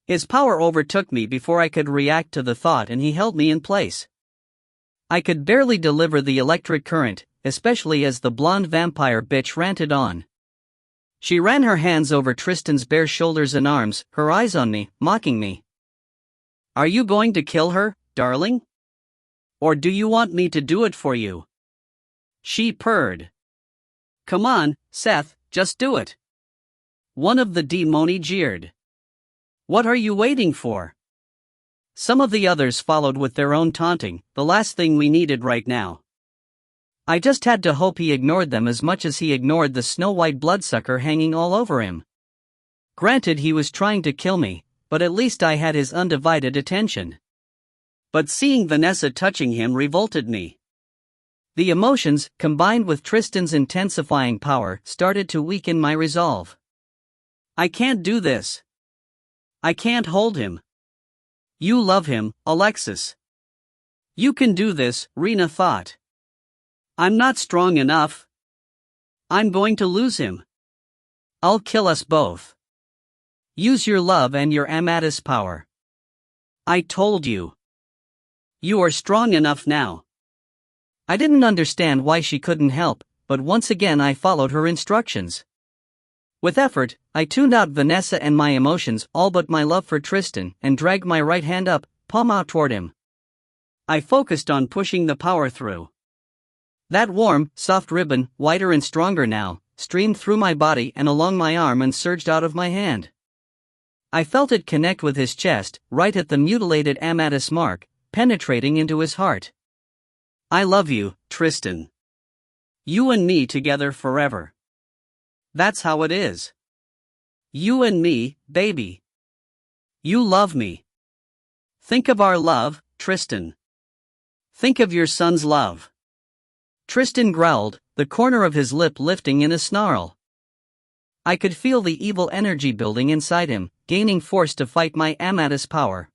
His power overtook me before I could react to the thought and he held me in place. I could barely deliver the electric current, especially as the blonde vampire bitch ranted on. She ran her hands over Tristan's bare shoulders and arms, her eyes on me, mocking me. Are you going to kill her, darling? Or do you want me to do it for you? She purred. Come on, Seth, just do it. One of the demoni jeered. What are you waiting for? Some of the others followed with their own taunting, the last thing we needed right now. I just had to hope he ignored them as much as he ignored the snow-white bloodsucker hanging all over him. Granted, he was trying to kill me, but at least I had his undivided attention. But seeing Vanessa touching him revolted me. The emotions, combined with Tristan's intensifying power, started to weaken my resolve. I can't do this. I can't hold him. You love him, Alexis. You can do this, Rena thought. I'm not strong enough. I'm going to lose him. I'll kill us both. Use your love and your Amadis power. I told you. You are strong enough now. I didn't understand why she couldn't help, but once again I followed her instructions. With effort, I tuned out Vanessa and my emotions, all but my love for Tristan, and dragged my right hand up, palm out toward him. I focused on pushing the power through. That warm, soft ribbon, whiter and stronger now, streamed through my body and along my arm and surged out of my hand. I felt it connect with his chest, right at the mutilated Amadis mark, penetrating into his heart. I love you, Tristan. You and me together forever. That's how it is. You and me, baby. You love me. Think of our love, Tristan. Think of your son's love. Tristan growled, the corner of his lip lifting in a snarl. I could feel the evil energy building inside him, gaining force to fight my Amadis power.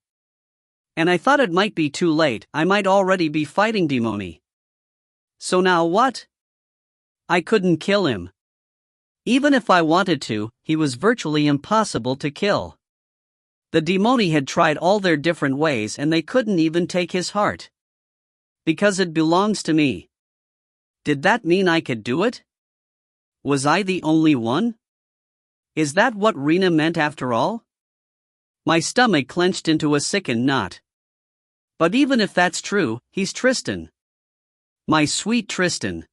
And I thought it might be too late, I might already be fighting demoni. So now what? I couldn't kill him. Even if I wanted to, he was virtually impossible to kill. The demoni had tried all their different ways and they couldn't even take his heart. Because it belongs to me. Did that mean I could do it? Was I the only one? Is that what Rena meant after all? My stomach clenched into a sickened knot. But even if that's true, he's Tristan. My sweet Tristan.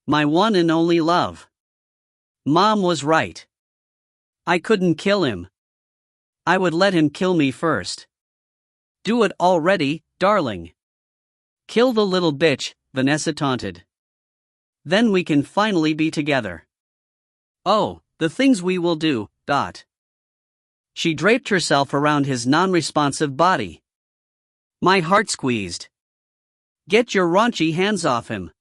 My one and only love. Mom was right. I couldn't kill him. I would let him kill me first. Do it already, darling. Kill the little bitch, Vanessa taunted. Then we can finally be together. Oh, the things we will do, dot. She draped herself around his non-responsive body. My heart squeezed. Get your raunchy hands off him.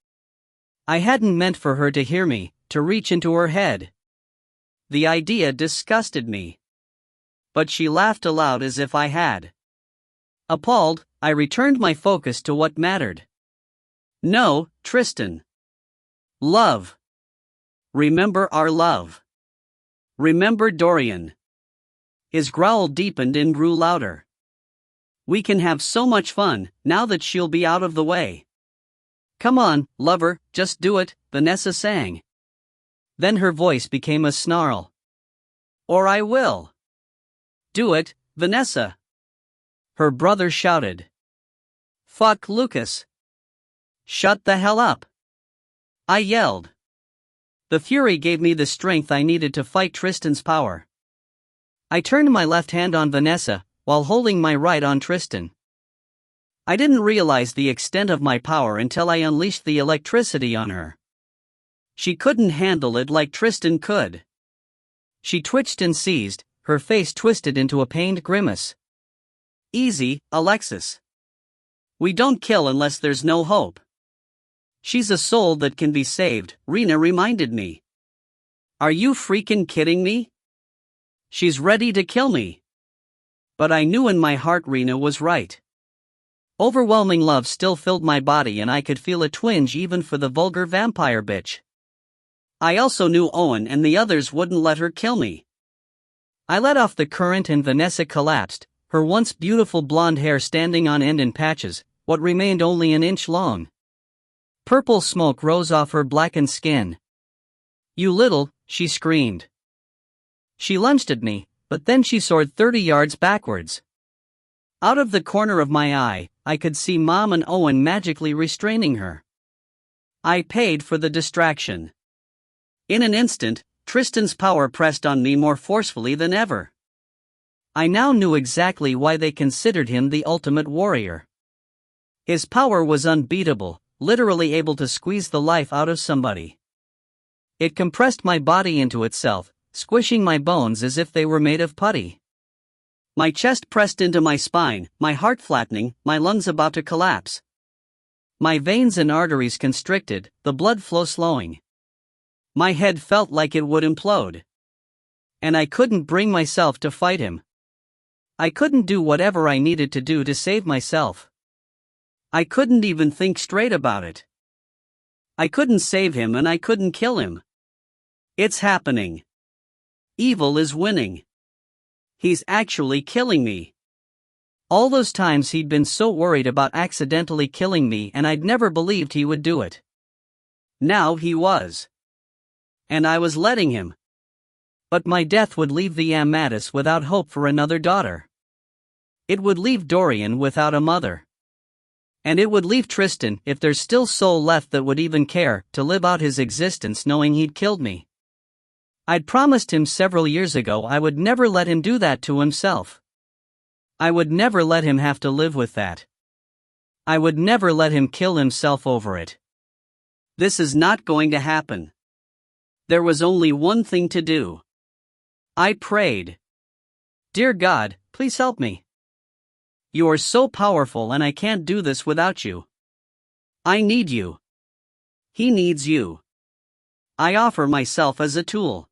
I hadn't meant for her to hear me, to reach into her head. The idea disgusted me. But she laughed aloud as if I had. Appalled, I returned my focus to what mattered. No, Tristan. Love. Remember our love. Remember Dorian. His growl deepened and grew louder. We can have so much fun, now that she'll be out of the way. Come on, lover, just do it, Vanessa sang. Then her voice became a snarl. Or I will. Do it, Vanessa. Her brother shouted. Fuck Lucas. Shut the hell up. I yelled. The fury gave me the strength I needed to fight Tristan's power. I turned my left hand on Vanessa, while holding my right on Tristan. I didn't realize the extent of my power until I unleashed the electricity on her. She couldn't handle it like Tristan could. She twitched and seized, her face twisted into a pained grimace. Easy, Alexis. We don't kill unless there's no hope. She's a soul that can be saved, Rena reminded me. Are you freaking kidding me? She's ready to kill me. But I knew in my heart Rena was right. Overwhelming love still filled my body and I could feel a twinge even for the vulgar vampire bitch. I also knew Owen and the others wouldn't let her kill me. I let off the current and Vanessa collapsed, her once beautiful blonde hair standing on end in patches, what remained only an inch long. Purple smoke rose off her blackened skin. You little, she screamed. She lunged at me, but then she soared 30 yards backwards. Out of the corner of my eye, I could see Mom and Owen magically restraining her. I paid for the distraction. In an instant, Tristan's power pressed on me more forcefully than ever. I now knew exactly why they considered him the ultimate warrior. His power was unbeatable, literally able to squeeze the life out of somebody. It compressed my body into itself, squishing my bones as if they were made of putty. My chest pressed into my spine, my heart flattening, my lungs about to collapse. My veins and arteries constricted, the blood flow slowing. My head felt like it would implode. And I couldn't bring myself to fight him. I couldn't do whatever I needed to do to save myself. I couldn't even think straight about it. I couldn't save him and I couldn't kill him. It's happening. Evil is winning. He's actually killing me. All those times he'd been so worried about accidentally killing me and I'd never believed he would do it. Now he was. And I was letting him. But my death would leave the Amadis without hope for another daughter. It would leave Dorian without a mother. And it would leave Tristan, if there's still soul left that would even care, to live out his existence knowing he'd killed me. I'd promised him several years ago I would never let him do that to himself. I would never let him have to live with that. I would never let him kill himself over it. This is not going to happen. There was only one thing to do. I prayed. Dear God, please help me. You are so powerful and I can't do this without you. I need you. He needs you. I offer myself as a tool.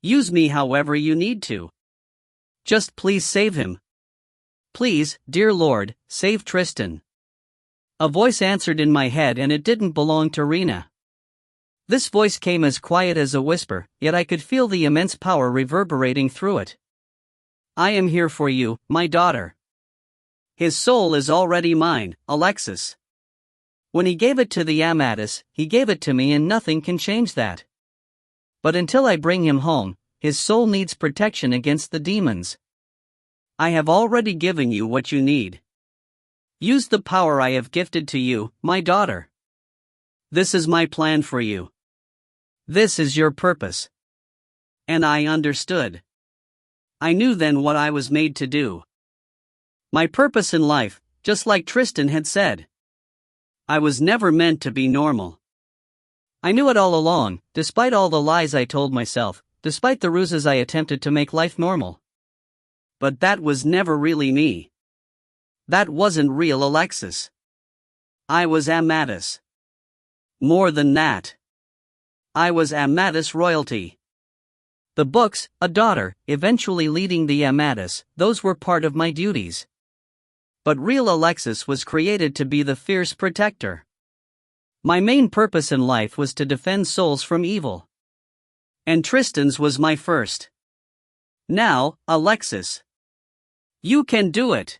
Use me however you need to. Just please save him. Please, dear Lord, save Tristan. A voice answered in my head, and it didn't belong to Rena. This voice came as quiet as a whisper, yet I could feel the immense power reverberating through it. I am here for you, my daughter. His soul is already mine, Alexis. When he gave it to the Amadis, he gave it to me and nothing can change that. But until I bring him home, his soul needs protection against the demons. I have already given you what you need. Use the power I have gifted to you, my daughter. This is my plan for you. This is your purpose. And I understood. I knew then what I was made to do. My purpose in life, just like Tristan had said. I was never meant to be normal. I knew it all along, despite all the lies I told myself, despite the ruses I attempted to make life normal. But that was never really me. That wasn't real Alexis. I was Amadis. More than that. I was Amadis royalty. The books, a daughter, eventually leading the Amadis, those were part of my duties. But real Alexis was created to be the fierce protector. My main purpose in life was to defend souls from evil. And Tristan's was my first. Now, Alexis. You can do it.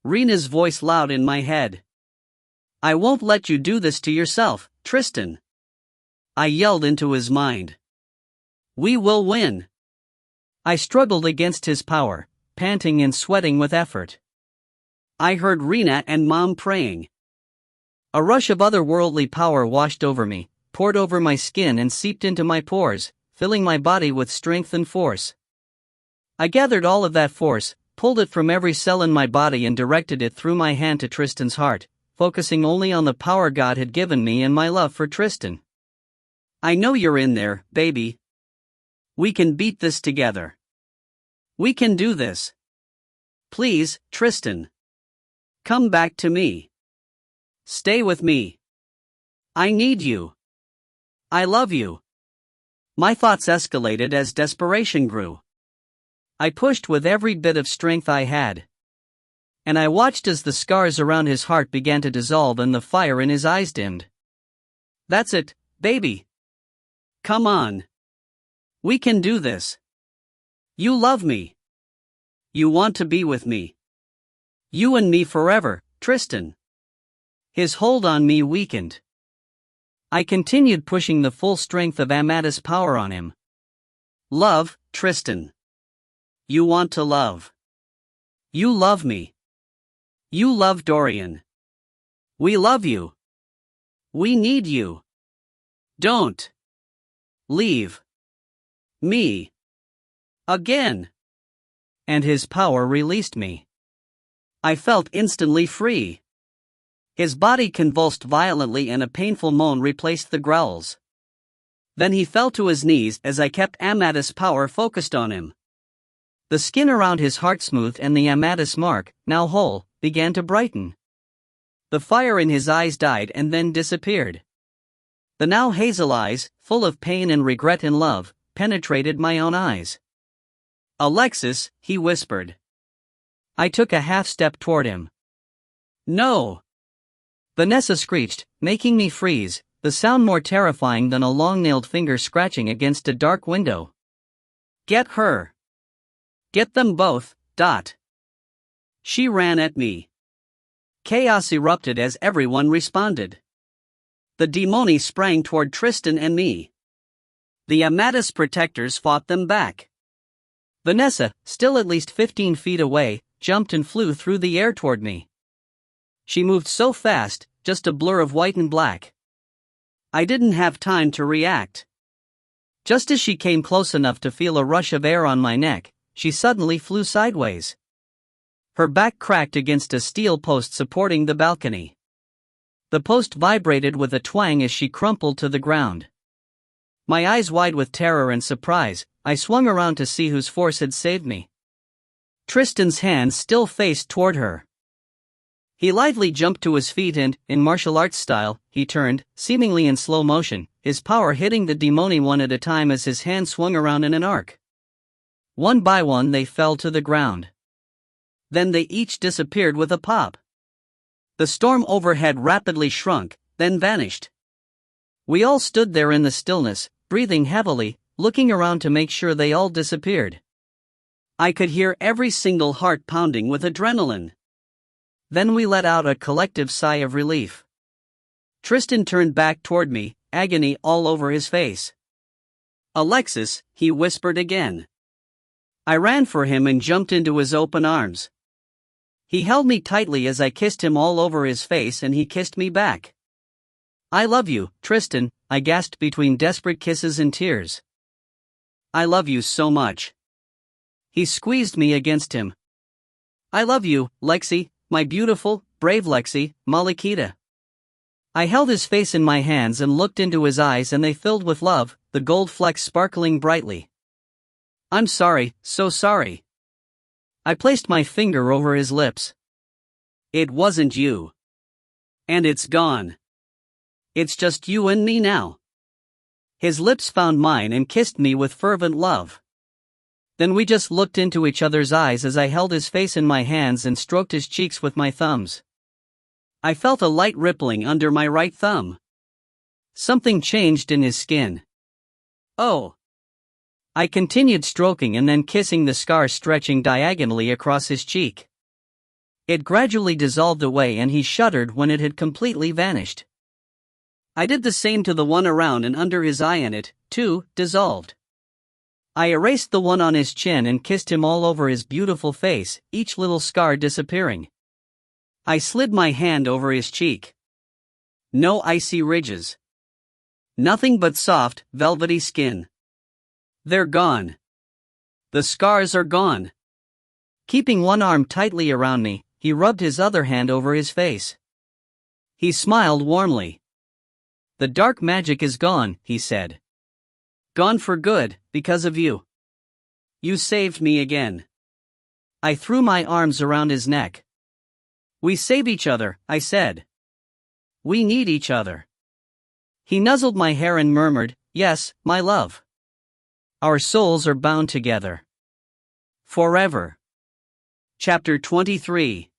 Rena's voice loud in my head. I won't let you do this to yourself, Tristan. I yelled into his mind. We will win. I struggled against his power, panting and sweating with effort. I heard Rena and Mom praying. A rush of otherworldly power washed over me, poured over my skin and seeped into my pores, filling my body with strength and force. I gathered all of that force, pulled it from every cell in my body and directed it through my hand to Tristan's heart, focusing only on the power God had given me and my love for Tristan. I know you're in there, baby. We can beat this together. We can do this. Please, Tristan. Come back to me. Stay with me. I need you. I love you. My thoughts escalated as desperation grew. I pushed with every bit of strength I had. And I watched as the scars around his heart began to dissolve and the fire in his eyes dimmed. That's it, baby. Come on. We can do this. You love me. You want to be with me. You and me forever, Tristan. His hold on me weakened. I continued pushing the full strength of Amadis' power on him. Love, Tristan. You want to love. You love me. You love Dorian. We love you. We need you. Don't leave me again. And his power released me. I felt instantly free. His body convulsed violently and a painful moan replaced the growls. Then he fell to his knees as I kept Amadis' power focused on him. The skin around his heart smoothed and the Amadis mark, now whole, began to brighten. The fire in his eyes died and then disappeared. The now hazel eyes, full of pain and regret and love, penetrated my own eyes. Alexis, he whispered. I took a half step toward him. No! Vanessa screeched, making me freeze, the sound more terrifying than a long-nailed finger scratching against a dark window. Get her! Get them both, Dot! She ran at me. Chaos erupted as everyone responded. The demoni sprang toward Tristan and me. The Amadis protectors fought them back. Vanessa, still at least 15 feet away, jumped and flew through the air toward me. She moved so fast, just a blur of white and black. I didn't have time to react. Just as she came close enough to feel a rush of air on my neck, she suddenly flew sideways. Her back cracked against a steel post supporting the balcony. The post vibrated with a twang as she crumpled to the ground. My eyes wide with terror and surprise, I swung around to see whose force had saved me. Tristan's hands still faced toward her. He lithely jumped to his feet and, in martial arts style, he turned, seemingly in slow motion, his power hitting the demoni one at a time as his hands swung around in an arc. One by one they fell to the ground. Then they each disappeared with a pop. The storm overhead rapidly shrunk, then vanished. We all stood there in the stillness, breathing heavily, looking around to make sure they all disappeared. I could hear every single heart pounding with adrenaline. Then we let out a collective sigh of relief. Tristan turned back toward me, agony all over his face. "Alexis," he whispered again. I ran for him and jumped into his open arms. He held me tightly as I kissed him all over his face and he kissed me back. "I love you, Tristan," I gasped between desperate kisses and tears. "I love you so much." He squeezed me against him. "I love you, Lexi, my beautiful, brave Lexi, Malakita." I held his face in my hands and looked into his eyes and they filled with love, the gold flecks sparkling brightly. "I'm sorry, so sorry." I placed my finger over his lips. "It wasn't you. And it's gone. It's just you and me now." His lips found mine and kissed me with fervent love. Then we just looked into each other's eyes as I held his face in my hands and stroked his cheeks with my thumbs. I felt a light rippling under my right thumb. Something changed in his skin. "Oh." I continued stroking and then kissing the scar stretching diagonally across his cheek. It gradually dissolved away and he shuddered when it had completely vanished. I did the same to the one around and under his eye and it, too, dissolved. I erased the one on his chin and kissed him all over his beautiful face, each little scar disappearing. I slid my hand over his cheek. No icy ridges. Nothing but soft, velvety skin. They're gone. The scars are gone. Keeping one arm tightly around me, he rubbed his other hand over his face. He smiled warmly. "The dark magic is gone," he said. "Gone for good, because of you. You saved me again." I threw my arms around his neck. "We save each other," I said. "We need each other." He nuzzled my hair and murmured, "Yes, my love. Our souls are bound together. Forever." Chapter 23.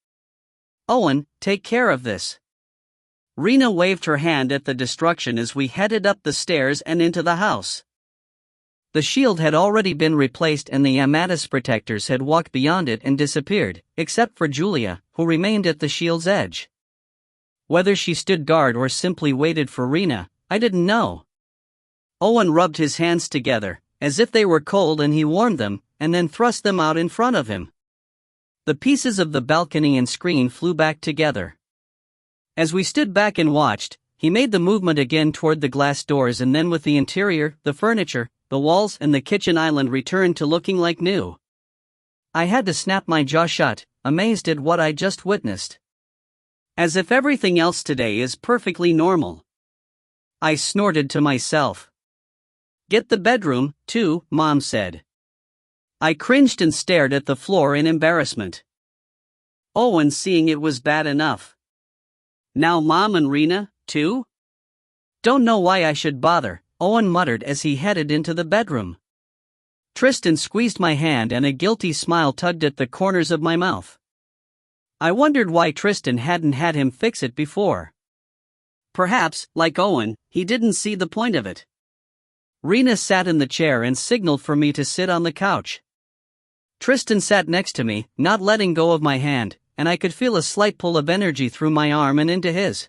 "Owen, take care of this." Rena waved her hand at the destruction as we headed up the stairs and into the house. The shield had already been replaced and the Amadis protectors had walked beyond it and disappeared, except for Julia, who remained at the shield's edge. Whether she stood guard or simply waited for Rena, I didn't know. Owen rubbed his hands together, as if they were cold, and he warmed them, and then thrust them out in front of him. The pieces of the balcony and screen flew back together. As we stood back and watched, he made the movement again toward the glass doors, and then with the interior, the furniture, the walls and the kitchen island returned to looking like new. I had to snap my jaw shut, amazed at what I just witnessed. As if everything else today is perfectly normal. I snorted to myself. "Get the bedroom, too," Mom said. I cringed and stared at the floor in embarrassment. Owen seeing it was bad enough. Now Mom and Rena, too? "Don't know why I should bother," Owen muttered as he headed into the bedroom. Tristan squeezed my hand and a guilty smile tugged at the corners of my mouth. I wondered why Tristan hadn't had him fix it before. Perhaps, like Owen, he didn't see the point of it. Rena sat in the chair and signaled for me to sit on the couch. Tristan sat next to me, not letting go of my hand, and I could feel a slight pull of energy through my arm and into his.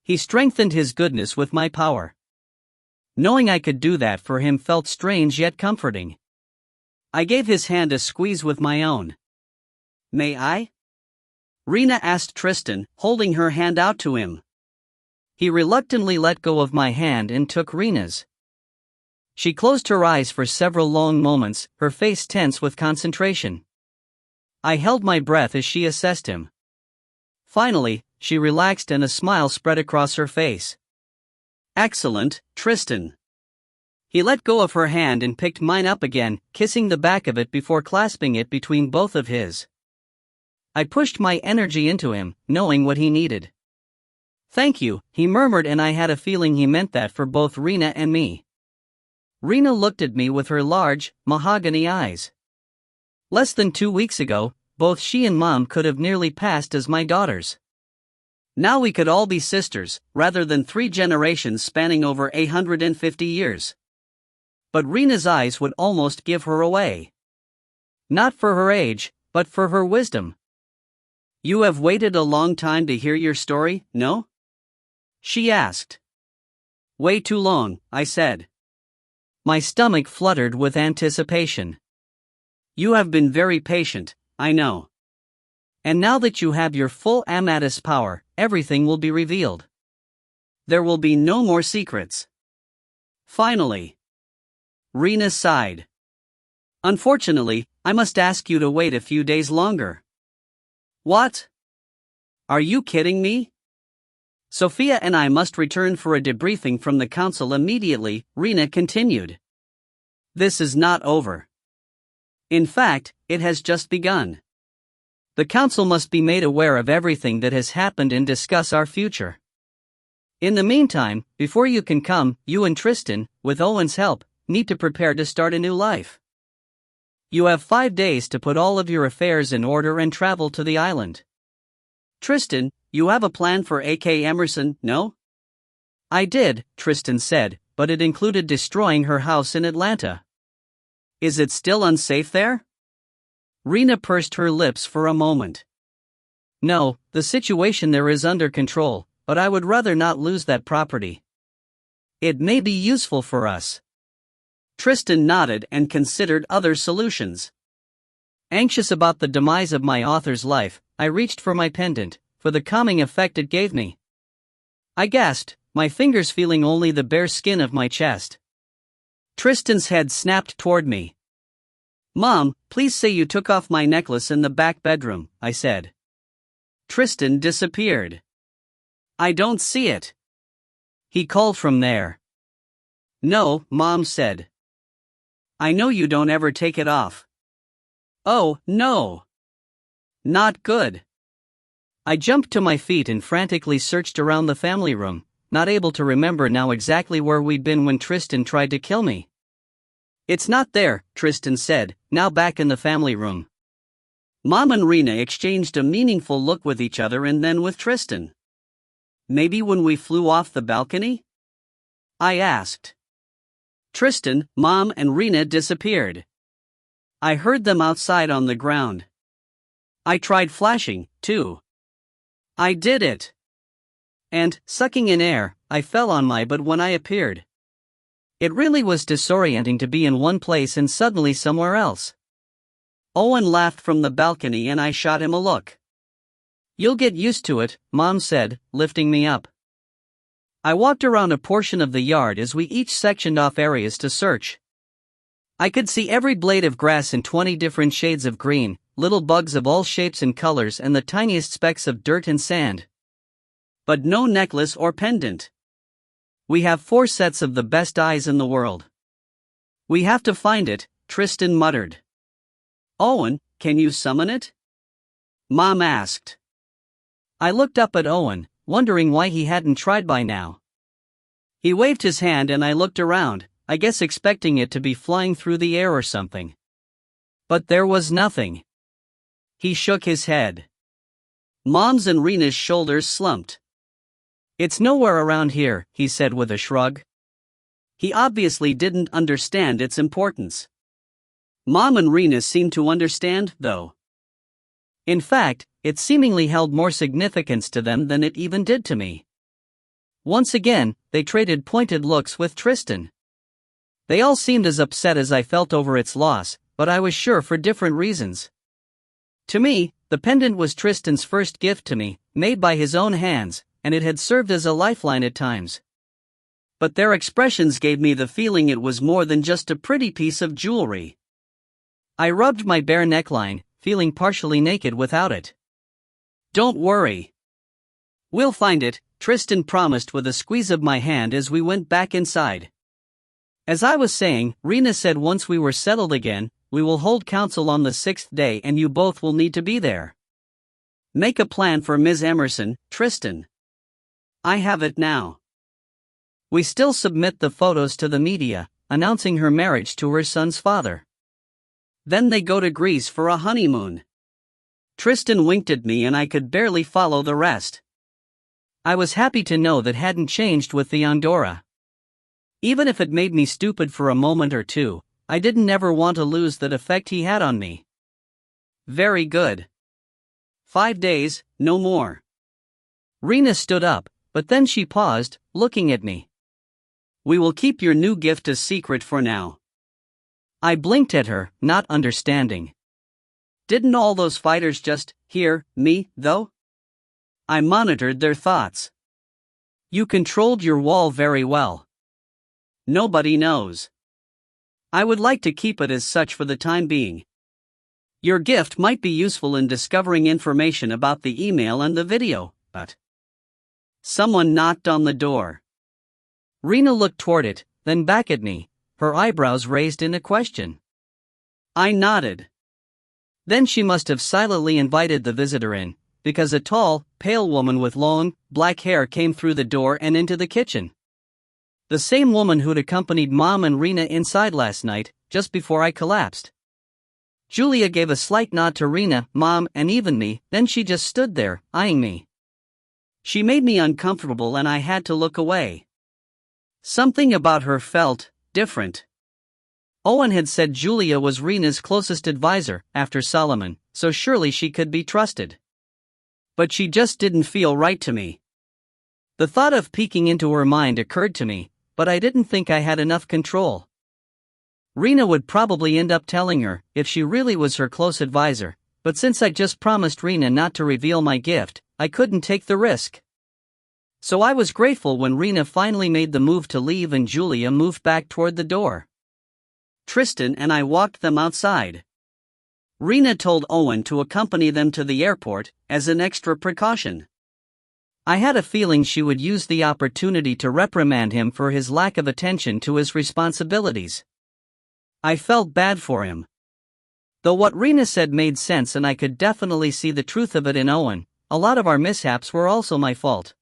He strengthened his goodness with my power. Knowing I could do that for him felt strange yet comforting. I gave his hand a squeeze with my own. "May I?" Rena asked Tristan, holding her hand out to him. He reluctantly let go of my hand and took Rena's. She closed her eyes for several long moments, her face tense with concentration. I held my breath as she assessed him. Finally, she relaxed and a smile spread across her face. Excellent, Tristan. He let go of her hand and picked mine up again, kissing the back of it before clasping it between both of his. I pushed my energy into him, knowing what he needed. Thank you, he murmured, and I had a feeling he meant that for both Rena and me. Rena looked at me with her large, mahogany eyes. Less than 2 weeks ago, both she and Mom could have nearly passed as my daughters. Now we could all be sisters, rather than 3 generations spanning over 850 years. But Rena's eyes would almost give her away. Not for her age, but for her wisdom. You have waited a long time to hear your story, no? She asked. Way too long, I said. My stomach fluttered with anticipation. You have been very patient, I know. And now that you have your full Amadis power, everything will be revealed. There will be no more secrets. Finally. Rena sighed. Unfortunately, I must ask you to wait a few days longer. What? Are you kidding me? Sophia and I must return for a debriefing from the council immediately, Rena continued. This is not over. In fact, it has just begun. The council must be made aware of everything that has happened and discuss our future. In the meantime, before you can come, you and Tristan, with Owen's help, need to prepare to start a new life. You have 5 days to put all of your affairs in order and travel to the island. Tristan, you have a plan for A.K. Emerson, no? I did, Tristan said, but it included destroying her house in Atlanta. Is it still unsafe there? Rena pursed her lips for a moment. No, the situation there is under control, but I would rather not lose that property. It may be useful for us. Tristan nodded and considered other solutions. Anxious about the demise of my author's life, I reached for my pendant, for the calming effect it gave me. I gasped, my fingers feeling only the bare skin of my chest. Tristan's head snapped toward me. Mom, please say you took off my necklace in the back bedroom, I said. Tristan disappeared. I don't see it. He called from there. No, Mom said. I know you don't ever take it off. Oh, no. Not good. I jumped to my feet and frantically searched around the family room, not able to remember now exactly where we'd been when Tristan tried to kill me. It's not there, Tristan said, now back in the family room. Mom and Rena exchanged a meaningful look with each other and then with Tristan. Maybe when we flew off the balcony? I asked. Tristan, Mom, and Rena disappeared. I heard them outside on the ground. I tried flashing, too. I did it. And, sucking in air, I fell on but when I appeared. It really was disorienting to be in one place and suddenly somewhere else. Owen laughed from the balcony and I shot him a look. You'll get used to it, Mom said, lifting me up. I walked around a portion of the yard as we each sectioned off areas to search. I could see every blade of grass in 20 different shades of green, little bugs of all shapes and colors, and the tiniest specks of dirt and sand. But no necklace or pendant. We have 4 sets of the best eyes in the world. We have to find it, Tristan muttered. Owen, can you summon it? Mom asked. I looked up at Owen, wondering why he hadn't tried by now. He waved his hand and I looked around, I guess expecting it to be flying through the air or something. But there was nothing. He shook his head. Mom's and Rena's shoulders slumped. It's nowhere around here, he said with a shrug. He obviously didn't understand its importance. Mom and Rena seemed to understand, though. In fact, it seemingly held more significance to them than it even did to me. Once again, they traded pointed looks with Tristan. They all seemed as upset as I felt over its loss, but I was sure for different reasons. To me, The pendant was Tristan's first gift to me, made by his own hands, and it had served as a lifeline at times. But their expressions gave me the feeling it was more than just a pretty piece of jewelry. I rubbed my bare neckline, feeling partially naked without it. "Don't worry. We'll find it," Tristan promised with a squeeze of my hand as we went back inside. As I was saying, Rena said once we were settled again, we will hold council on the 6th day and you both will need to be there. Make a plan for Ms. Emerson, Tristan. I have it now. We still submit the photos to the media, announcing her marriage to her son's father. Then they go to Greece for a honeymoon. Tristan winked at me and I could barely follow the rest. I was happy to know that hadn't changed with the Andorra. Even if it made me stupid for a moment or two, I didn't ever want to lose that effect he had on me. Very good. 5 days, no more. Rena stood up, but then she paused, looking at me. We will keep your new gift a secret for now. I blinked at her, not understanding. Didn't all those fighters just hear me, though? I monitored their thoughts. You controlled your wall very well. Nobody knows. I would like to keep it as such for the time being. Your gift might be useful in discovering information about the email and the video, but... Someone knocked on the door. Rena looked toward it, then back at me, her eyebrows raised in a question. I nodded. Then she must have silently invited the visitor in, because a tall, pale woman with long, black hair came through the door and into the kitchen. The same woman who'd accompanied Mom and Rena inside last night, just before I collapsed. Julia gave a slight nod to Rena, Mom, and even me, then she just stood there, eyeing me. She made me uncomfortable and I had to look away. Something about her felt different. Owen had said Julia was Rena's closest advisor, after Solomon, so surely she could be trusted. But she just didn't feel right to me. The thought of peeking into her mind occurred to me, but I didn't think I had enough control. Rena would probably end up telling her, if she really was her close advisor, but since I just promised Rena not to reveal my gift, I couldn't take the risk. So I was grateful when Rena finally made the move to leave and Julia moved back toward the door. Tristan and I walked them outside. Rena told Owen to accompany them to the airport, as an extra precaution. I had a feeling she would use the opportunity to reprimand him for his lack of attention to his responsibilities. I felt bad for him. Though what Rena said made sense and I could definitely see the truth of it in Owen, a lot of our mishaps were also my fault.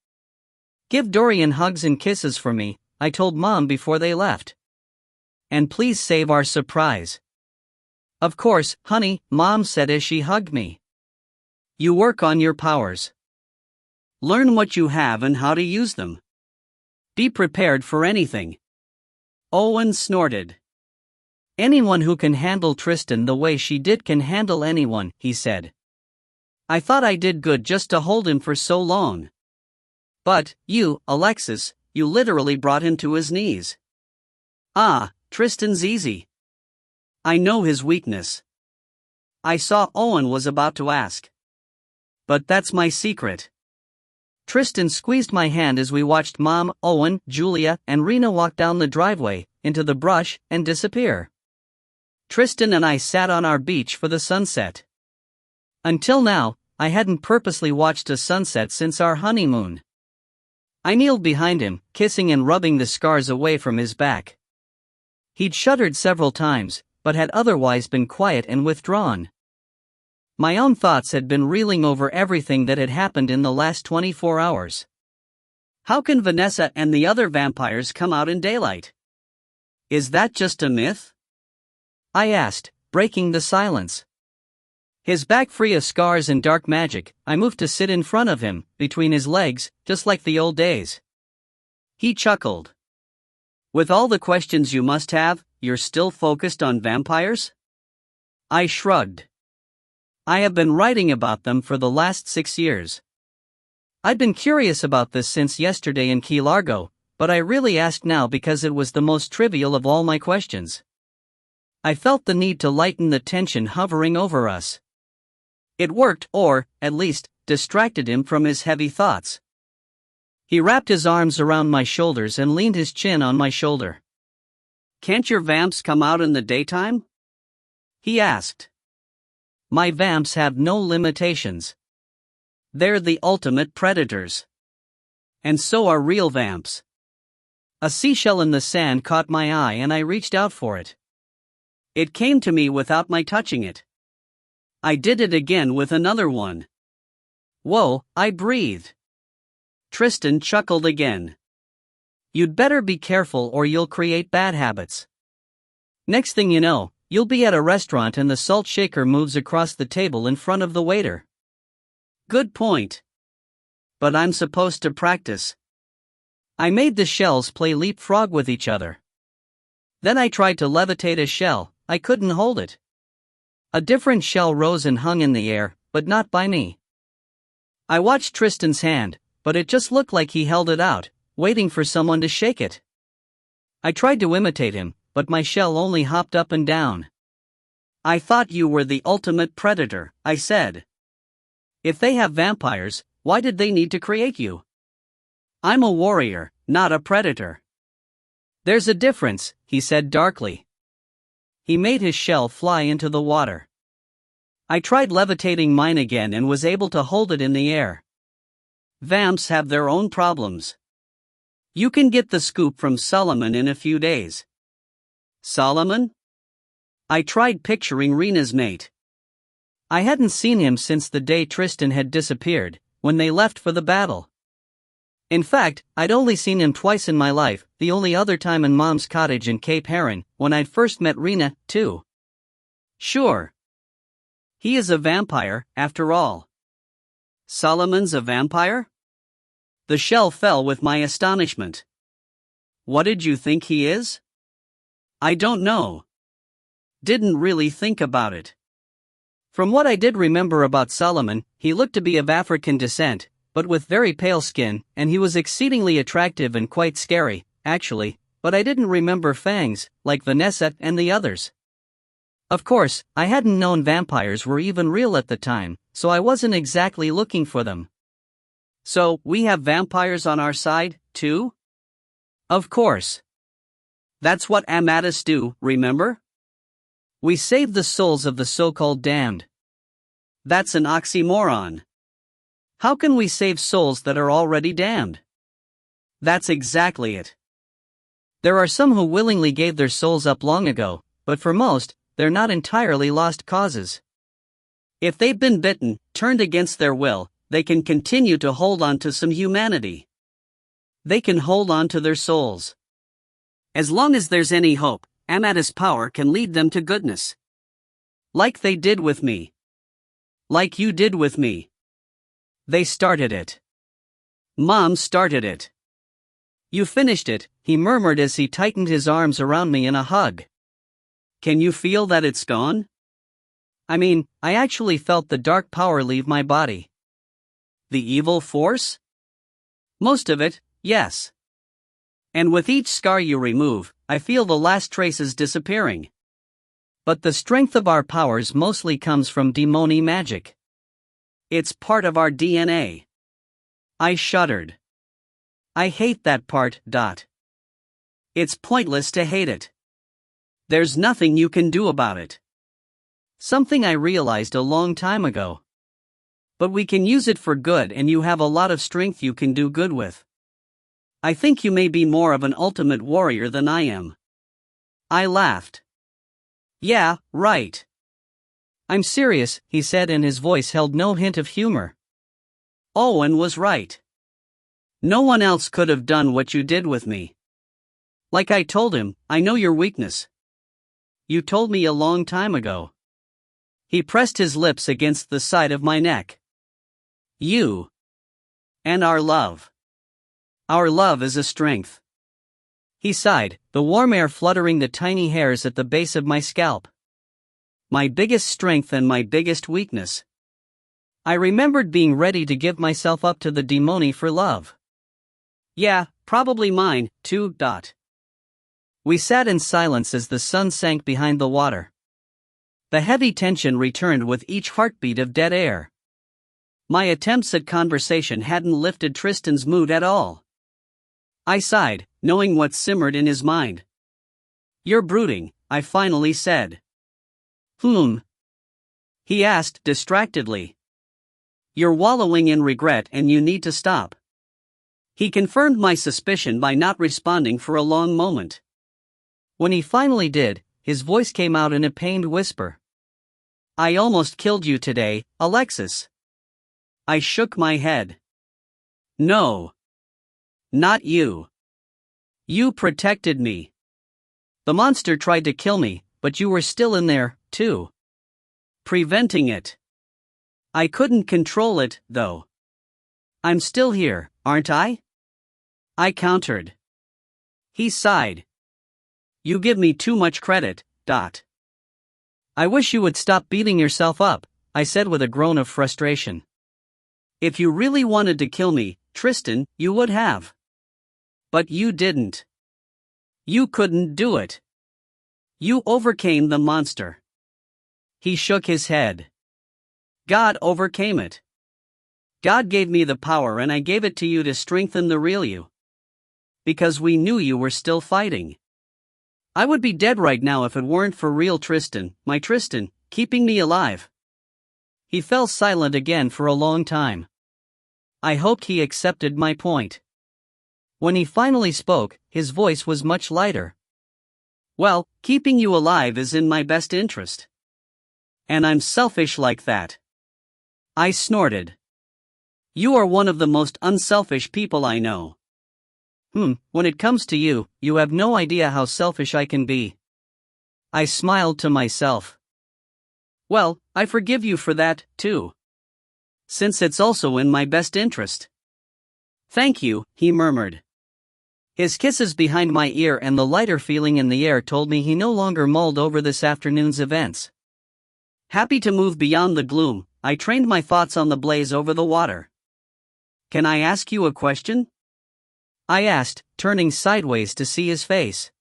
Give Dorian hugs and kisses for me, I told Mom before they left. And please save our surprise. Of course, honey, Mom said as she hugged me. You work on your powers. Learn what you have and how to use them. Be prepared for anything. Owen snorted. Anyone who can handle Tristan the way she did can handle anyone, he said. I thought I did good just to hold him for so long. But, you, Alexis, you literally brought him to his knees. Ah, Tristan's easy. I know his weakness. I saw Owen was about to ask. But that's my secret. Tristan squeezed my hand as we watched Mom, Owen, Julia, and Rena walk down the driveway, into the brush, and disappear. Tristan and I sat on our beach for the sunset. Until now, I hadn't purposely watched a sunset since our honeymoon. I kneeled behind him, kissing and rubbing the scars away from his back. He'd shuddered several times, but had otherwise been quiet and withdrawn. My own thoughts had been reeling over everything that had happened in the last 24 hours. How can Vanessa and the other vampires come out in daylight? Is that just a myth? I asked, breaking the silence. His back free of scars and dark magic, I moved to sit in front of him, between his legs, just like the old days. He chuckled. With all the questions you must have, you're still focused on vampires? I shrugged. I have been writing about them for the last 6 years. I'd been curious about this since yesterday in Key Largo, but I really asked now because it was the most trivial of all my questions. I felt the need to lighten the tension hovering over us. It worked, or, at least, distracted him from his heavy thoughts. He wrapped his arms around my shoulders and leaned his chin on my shoulder. "Can't your vamps come out in the daytime?" he asked. "My vamps have no limitations. They're the ultimate predators. And so are real vamps." A seashell in the sand caught my eye and I reached out for it. It came to me without my touching it. I did it again with another one. "Whoa," I breathed. Tristan chuckled again. "You'd better be careful or you'll create bad habits. Next thing you know, you'll be at a restaurant and the salt shaker moves across the table in front of the waiter." Good point. But I'm supposed to practice. I made the shells play leapfrog with each other. Then I tried to levitate a shell. I couldn't hold it. A different shell rose and hung in the air, but not by me. I watched Tristan's hand, but it just looked like he held it out, waiting for someone to shake it. I tried to imitate him, but my shell only hopped up and down. "I thought you were the ultimate predator," I said. "If they have vampires, why did they need to create you?" "I'm a warrior, not a predator." "There's a difference," he said darkly. He made his shell fly into the water. I tried levitating mine again and was able to hold it in the air. Vamps have their own problems. You can get the scoop from Solomon in a few days. Solomon? I tried picturing Rena's mate. I hadn't seen him since the day Tristan had disappeared, when they left for the battle. In fact, I'd only seen him twice in my life, the only other time in Mom's cottage in Cape Heron, when I'd first met Rena, too. Sure. He is a vampire, after all. Solomon's a vampire? The shell fell with my astonishment. What did you think he is? I don't know. Didn't really think about it. From what I did remember about Solomon, he looked to be of African descent, but with very pale skin, and he was exceedingly attractive and quite scary, actually, but I didn't remember fangs, like Vanessa and the others. Of course, I hadn't known vampires were even real at the time, so I wasn't exactly looking for them. So, we have vampires on our side, too? Of course. That's what Amadis do, remember? We save the souls of the so-called damned. That's an oxymoron. How can we save souls that are already damned? That's exactly it. There are some who willingly gave their souls up long ago, but for most, they're not entirely lost causes. If they've been bitten, turned against their will, they can continue to hold on to some humanity. They can hold on to their souls. As long as there's any hope, Amadis' power can lead them to goodness. Like they did with me. Like you did with me. They started it. Mom started it. You finished it, he murmured as he tightened his arms around me in a hug. Can you feel that it's gone? I mean, I actually felt the dark power leave my body. The evil force? Most of it, yes. And with each scar you remove, I feel the last traces disappearing. But the strength of our powers mostly comes from demoni magic. It's part of our DNA. I shuddered. I hate that part. It's pointless to hate it. There's nothing you can do about it. Something I realized a long time ago. But we can use it for good, and you have a lot of strength you can do good with. I think you may be more of an ultimate warrior than I am. I laughed. Yeah, right. I'm serious, he said, and his voice held no hint of humor. Owen was right. No one else could have done what you did with me. Like I told him, I know your weakness. You told me a long time ago. He pressed his lips against the side of my neck. You. And our love. Our love is a strength. He sighed, the warm air fluttering the tiny hairs at the base of my scalp. My biggest strength and my biggest weakness. I remembered being ready to give myself up to the demoni for love. Yeah, probably mine, too. We sat in silence as the sun sank behind the water. The heavy tension returned with each heartbeat of dead air. My attempts at conversation hadn't lifted Tristan's mood at all. I sighed, knowing what simmered in his mind. "You're brooding," I finally said. He asked distractedly. "You're wallowing in regret and you need to stop." He confirmed my suspicion by not responding for a long moment. When he finally did, his voice came out in a pained whisper. "I almost killed you today, Alexis." I shook my head. "No. Not you. You protected me. The monster tried to kill me, but you were still in there, too. Preventing it. I couldn't control it, though. I'm still here, aren't I?" I countered. He sighed. "You give me too much credit, Dot." "I wish you would stop beating yourself up," I said with a groan of frustration. "If you really wanted to kill me, Tristan, you would have. But you didn't. You couldn't do it. You overcame the monster." He shook his head. "God overcame it. God gave me the power and I gave it to you to strengthen the real you. Because we knew you were still fighting. I would be dead right now if it weren't for real Tristan, my Tristan, keeping me alive." He fell silent again for a long time. I hoped he accepted my point. When he finally spoke, his voice was much lighter. "Well, keeping you alive is in my best interest. And I'm selfish like that." I snorted. "You are one of the most unselfish people I know." When it comes to you, you have no idea how selfish I can be." I smiled to myself. "Well, I forgive you for that, too. Since it's also in my best interest." "Thank you," he murmured. His kisses behind my ear and the lighter feeling in the air told me he no longer mulled over this afternoon's events. Happy to move beyond the gloom, I trained my thoughts on the blaze over the water. "Can I ask you a question?" I asked, turning sideways to see his face.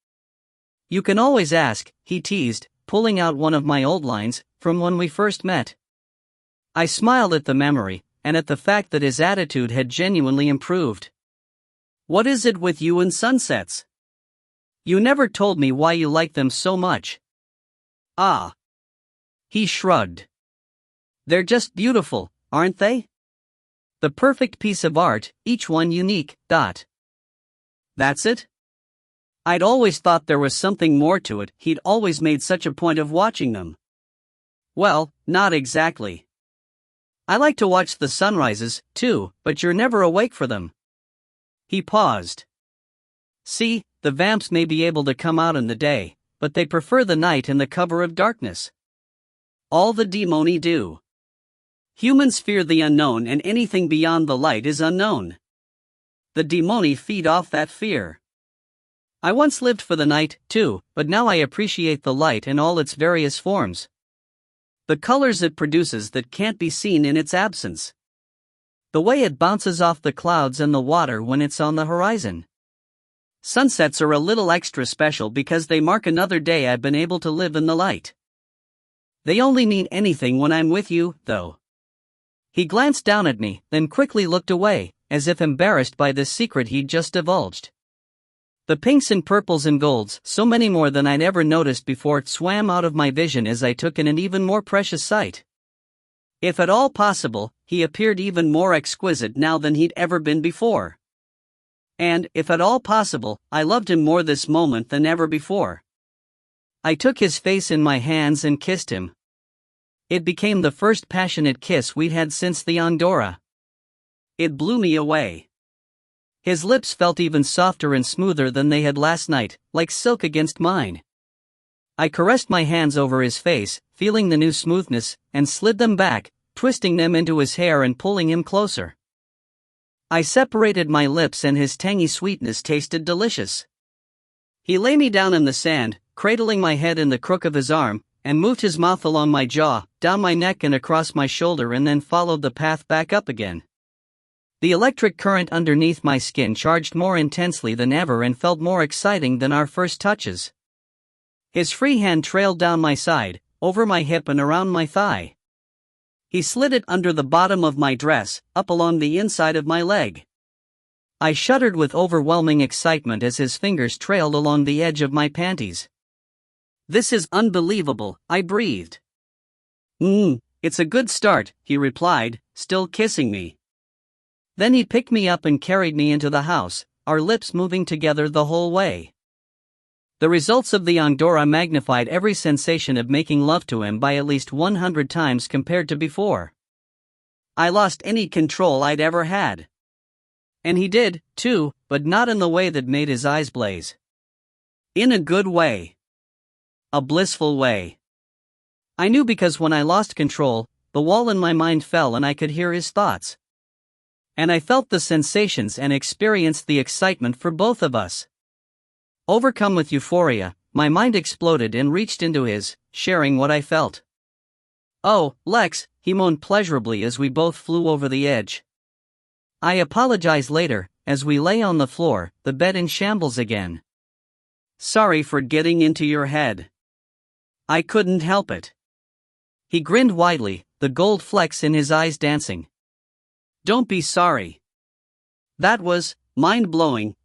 "You can always ask," he teased, pulling out one of my old lines, from when we first met. I smiled at the memory, and at the fact that his attitude had genuinely improved. "What is it with you and sunsets? You never told me why you like them so much." "Ah." He shrugged. "They're just beautiful, aren't they? The perfect piece of art, each one unique, Dot." "That's it?" I'd always thought there was something more to it. He'd always made such a point of watching them. "Well, not exactly. I like to watch the sunrises, too, but you're never awake for them." He paused. "See, the vamps may be able to come out in the day, but they prefer the night and the cover of darkness. All the demoni do. Humans fear the unknown and anything beyond the light is unknown. The demoni feed off that fear. I once lived for the night, too, but now I appreciate the light in all its various forms. The colors it produces that can't be seen in its absence. The way it bounces off the clouds and the water when it's on the horizon. Sunsets are a little extra special because they mark another day I've been able to live in the light. They only mean anything when I'm with you, though." He glanced down at me, then quickly looked away, as if embarrassed by this secret he'd just divulged. The pinks and purples and golds, so many more than I'd ever noticed before, swam out of my vision as I took in an even more precious sight. If at all possible, he appeared even more exquisite now than he'd ever been before. And, if at all possible, I loved him more this moment than ever before. I took his face in my hands and kissed him. It became the first passionate kiss we'd had since the Andorra. It blew me away. His lips felt even softer and smoother than they had last night, like silk against mine. I caressed my hands over his face, feeling the new smoothness, and slid them back, twisting them into his hair and pulling him closer. I separated my lips and his tangy sweetness tasted delicious. He lay me down in the sand, cradling my head in the crook of his arm, and moved his mouth along my jaw, down my neck and across my shoulder, and then followed the path back up again. The electric current underneath my skin charged more intensely than ever and felt more exciting than our first touches. His free hand trailed down my side, over my hip and around my thigh. He slid it under the bottom of my dress, up along the inside of my leg. I shuddered with overwhelming excitement as his fingers trailed along the edge of my panties. "This is unbelievable," I breathed. It's a good start," he replied, still kissing me. Then he picked me up and carried me into the house, our lips moving together the whole way. The results of the Angora magnified every sensation of making love to him by at least 100 times compared to before. I lost any control I'd ever had. And he did, too, but not in the way that made his eyes blaze. In a good way. A blissful way. I knew because when I lost control, the wall in my mind fell and I could hear his thoughts. And I felt the sensations and experienced the excitement for both of us. Overcome with euphoria, my mind exploded and reached into his, sharing what I felt. "Oh, Lex," he moaned pleasurably as we both flew over the edge. I apologized later, as we lay on the floor, the bed in shambles again. "Sorry for getting into your head. I couldn't help it." He grinned widely, the gold flecks in his eyes dancing. "Don't be sorry. That was mind-blowing."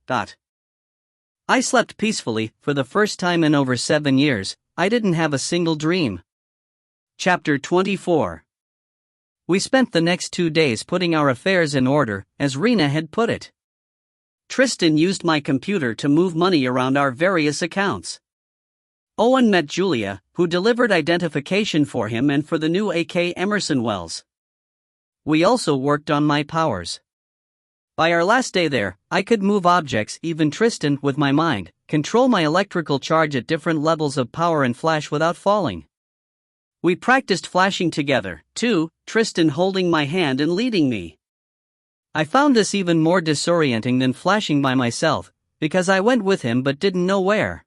I slept peacefully. For the first time in over 7 years, I didn't have a single dream. Chapter 24. We spent the next 2 days putting our affairs in order, as Rena had put it. Tristan used my computer to move money around our various accounts. Owen met Julia, who delivered identification for him and for the new AK Emerson Wells. We also worked on my powers. By our last day there, I could move objects, even Tristan, with my mind, control my electrical charge at different levels of power and flash without falling. We practiced flashing together, too, Tristan holding my hand and leading me. I found this even more disorienting than flashing by myself, because I went with him but didn't know where.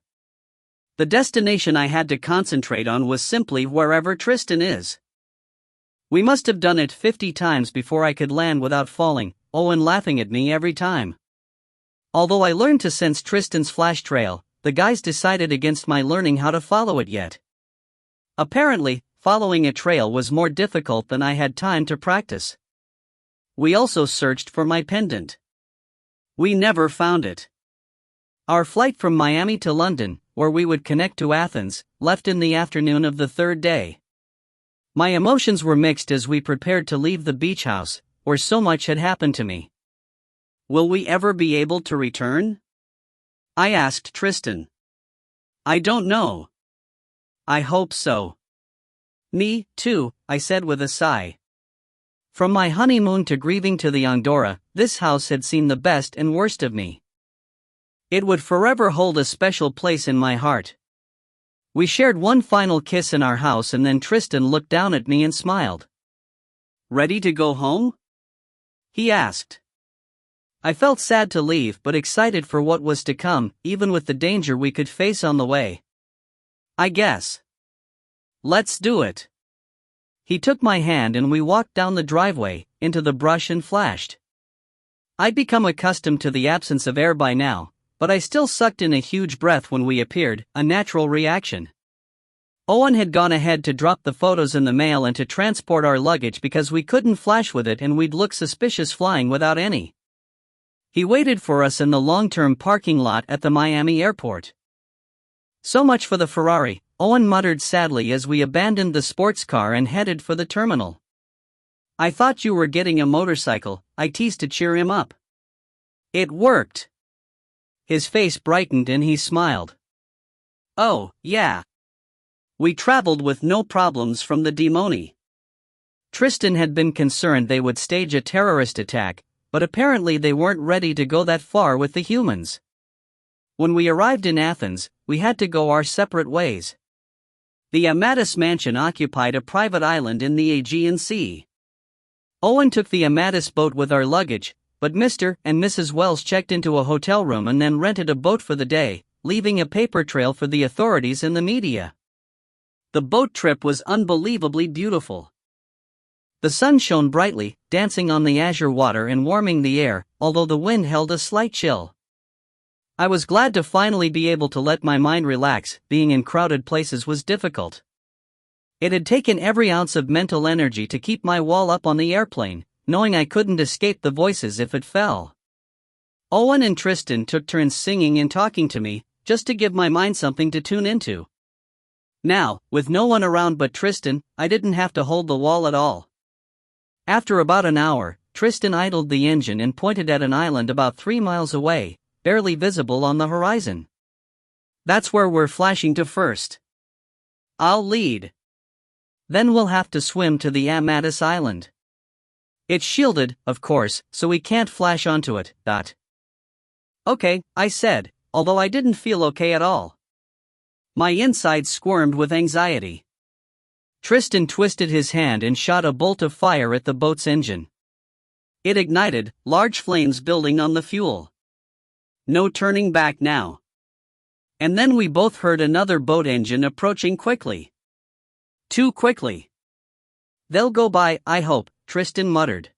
The destination I had to concentrate on was simply wherever Tristan is. We must have done it 50 times before I could land without falling, Owen laughing at me every time. Although I learned to sense Tristan's flash trail, the guys decided against my learning how to follow it yet. Apparently, following a trail was more difficult than I had time to practice. We also searched for my pendant. We never found it. Our flight from Miami to London, where we would connect to Athens, left in the afternoon of the 3rd day. My emotions were mixed as we prepared to leave the beach house, where so much had happened to me. "Will we ever be able to return?" I asked Tristan. "I don't know. I hope so." "Me, too," I said with a sigh. From my honeymoon to grieving to the Angora, this house had seen the best and worst of me. It would forever hold a special place in my heart. We shared one final kiss in our house and then Tristan looked down at me and smiled. "Ready to go home?" he asked. I felt sad to leave but excited for what was to come, even with the danger we could face on the way. "I guess. Let's do it." He took my hand and we walked down the driveway, into the brush and flashed. I'd become accustomed to the absence of air by now, but I still sucked in a huge breath when we appeared, a natural reaction. Owen had gone ahead to drop the photos in the mail and to transport our luggage because we couldn't flash with it and we'd look suspicious flying without any. He waited for us in the long-term parking lot at the Miami airport. "So much for the Ferrari," Owen muttered sadly as we abandoned the sports car and headed for the terminal. "I thought you were getting a motorcycle," I teased to cheer him up. "It worked." His face brightened and he smiled. "Oh, yeah. We traveled with no problems from the Demoni." Tristan had been concerned they would stage a terrorist attack, but apparently they weren't ready to go that far with the humans. When we arrived in Athens, we had to go our separate ways. The Amadis mansion occupied a private island in the Aegean Sea. Owen took the Amadis boat with our luggage, but Mr. and Mrs. Wells checked into a hotel room and then rented a boat for the day, leaving a paper trail for the authorities and the media. The boat trip was unbelievably beautiful. The sun shone brightly, dancing on the azure water and warming the air, although the wind held a slight chill. I was glad to finally be able to let my mind relax. Being in crowded places was difficult. It had taken every ounce of mental energy to keep my wall up on the airplane, knowing I couldn't escape the voices if it fell. Owen and Tristan took turns singing and talking to me, just to give my mind something to tune into. Now, with no one around but Tristan, I didn't have to hold the wall at all. After about an hour, Tristan idled the engine and pointed at an island about 3 miles away, barely visible on the horizon. "That's where we're flashing to first. I'll lead. Then we'll have to swim to the Amadis island. It's shielded, of course, so we can't flash onto it." "Okay," I said, although I didn't feel okay at all. My insides squirmed with anxiety. Tristan twisted his hand and shot a bolt of fire at the boat's engine. It ignited, large flames building on the fuel. No turning back now. And then we both heard another boat engine approaching quickly. Too quickly. "They'll go by, I hope," Tristan muttered.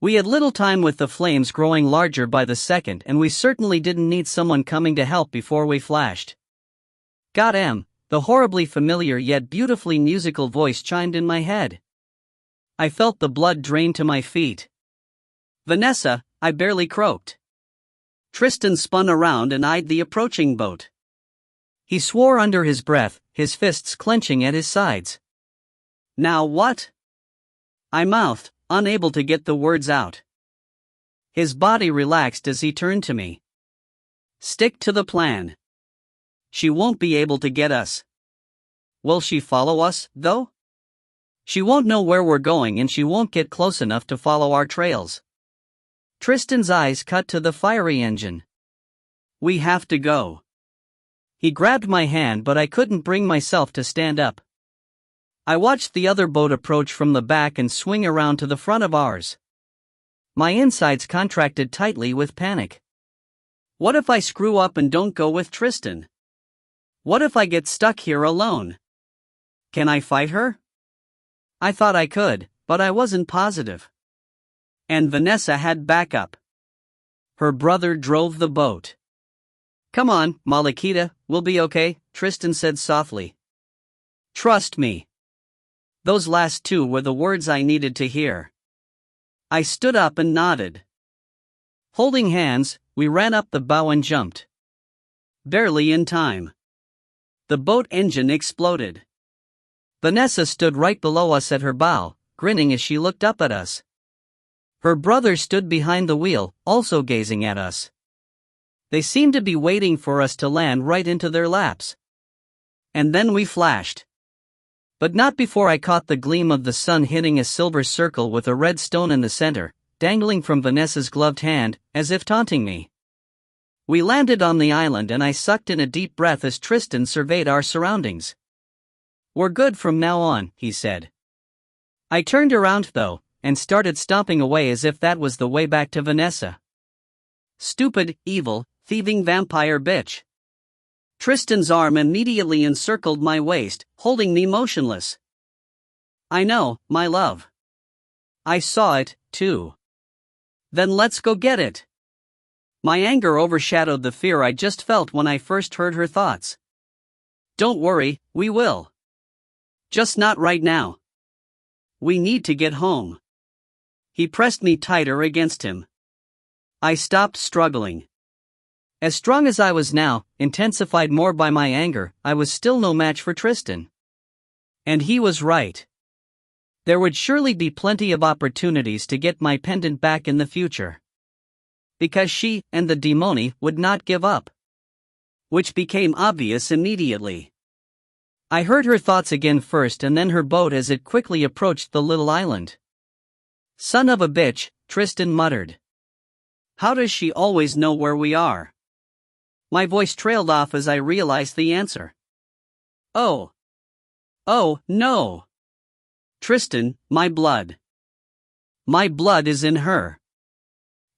We had little time with the flames growing larger by the second, and we certainly didn't need someone coming to help before we flashed. "Goddamn," the horribly familiar yet beautifully musical voice chimed in my head. I felt the blood drain to my feet. "Vanessa," I barely croaked. Tristan spun around and eyed the approaching boat. He swore under his breath, his fists clenching at his sides. "Now what?" I mouthed, unable to get the words out. His body relaxed as he turned to me. "Stick to the plan. She won't be able to get us." "Will she follow us, though?" "She won't know where we're going and she won't get close enough to follow our trails." Tristan's eyes cut to the fiery engine. "We have to go." He grabbed my hand, but I couldn't bring myself to stand up. I watched the other boat approach from the back and swing around to the front of ours. My insides contracted tightly with panic. What if I screw up and don't go with Tristan? What if I get stuck here alone? Can I fight her? I thought I could, but I wasn't positive. And Vanessa had backup. Her brother drove the boat. "Come on, Malakita, we'll be okay," Tristan said softly. "Trust me." Those last two were the words I needed to hear. I stood up and nodded. Holding hands, we ran up the bow and jumped. Barely in time. The boat engine exploded. Vanessa stood right below us at her bow, grinning as she looked up at us. Her brother stood behind the wheel, also gazing at us. They seemed to be waiting for us to land right into their laps. And then we flashed. But not before I caught the gleam of the sun hitting a silver circle with a red stone in the center, dangling from Vanessa's gloved hand, as if taunting me. We landed on the island and I sucked in a deep breath as Tristan surveyed our surroundings. "We're good from now on," he said. I turned around though, and started stomping away as if that was the way back to Vanessa. Stupid, evil, thieving vampire bitch. Tristan's arm immediately encircled my waist, holding me motionless. "I know, my love. I saw it, too. Then let's go get it." My anger overshadowed the fear I just felt when I first heard her thoughts. "Don't worry, we will. Just not right now. We need to get home." He pressed me tighter against him. I stopped struggling. As strong as I was now, intensified more by my anger, I was still no match for Tristan. And he was right. There would surely be plenty of opportunities to get my pendant back in the future. Because she and the demoni would not give up. Which became obvious immediately. I heard her thoughts again first and then her boat as it quickly approached the little island. "Son of a bitch," Tristan muttered. "How does she always know where we are?" My voice trailed off as I realized the answer. Oh, no. Tristan, my blood. My blood is in her."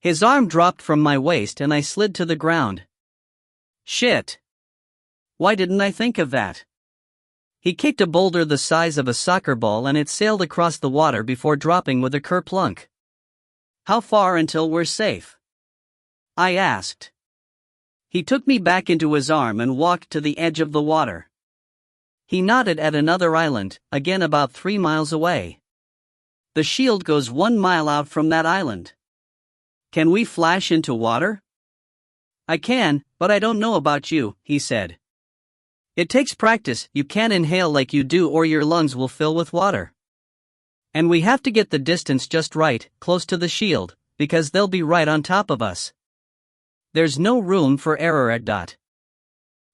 His arm dropped from my waist and I slid to the ground. Shit. Why didn't I think of that? He kicked a boulder the size of a soccer ball and it sailed across the water before dropping with a kerplunk. "How far until we're safe?" I asked. He took me back into his arm and walked to the edge of the water. He nodded at another island, again about 3 miles away. The shield goes 1 mile out from that island. Can we flash into water? I can, but I don't know about you, he said. It takes practice, you can't inhale like you do or your lungs will fill with water. And we have to get the distance just right, close to the shield, because they'll be right on top of us. There's no room for error at dot.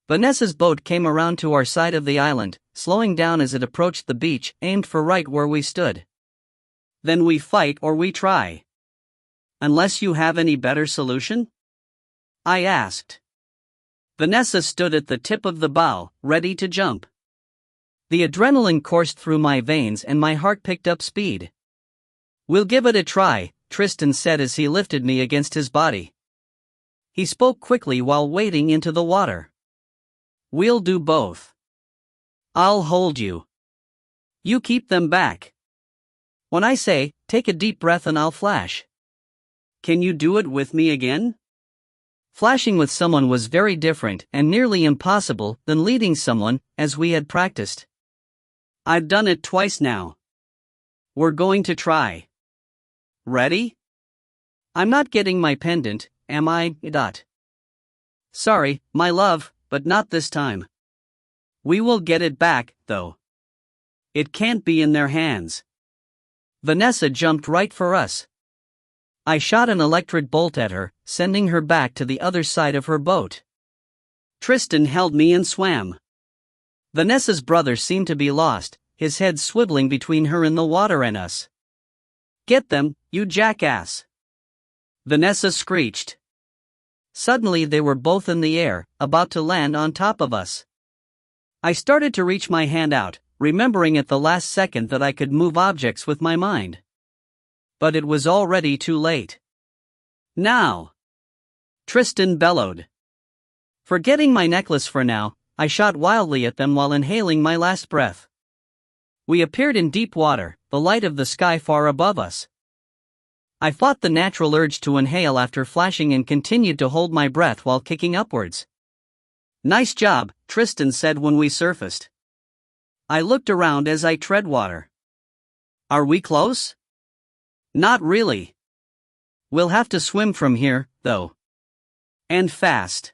Vanessa's boat came around to our side of the island, slowing down as it approached the beach, aimed for right where we stood. Then we fight or we try. Unless you have any better solution? I asked. Vanessa stood at the tip of the bow, ready to jump. The adrenaline coursed through my veins and my heart picked up speed. We'll give it a try, Tristan said as he lifted me against his body. He spoke quickly while wading into the water. We'll do both. I'll hold you. You keep them back. When I say, take a deep breath and I'll flash. Can you do it with me again? Flashing with someone was very different and nearly impossible than leading someone, as we had practiced. I've done it twice now. We're going to try. Ready? I'm not getting my pendant, am I? Sorry, my love, but not this time. We will get it back, though. It can't be in their hands. Vanessa jumped right for us. I shot an electric bolt at her, sending her back to the other side of her boat. Tristan held me and swam. Vanessa's brother seemed to be lost, his head swiveling between her in the water and us. Get them, you jackass! Vanessa screeched. Suddenly they were both in the air, about to land on top of us. I started to reach my hand out, remembering at the last second that I could move objects with my mind. But it was already too late. Now! Tristan bellowed. Forgetting my necklace for now, I shot wildly at them while inhaling my last breath. We appeared in deep water, the light of the sky far above us. I fought the natural urge to inhale after flashing and continued to hold my breath while kicking upwards. Nice job, Tristan said when we surfaced. I looked around as I tread water. Are we close? Not really. We'll have to swim from here, though. And fast.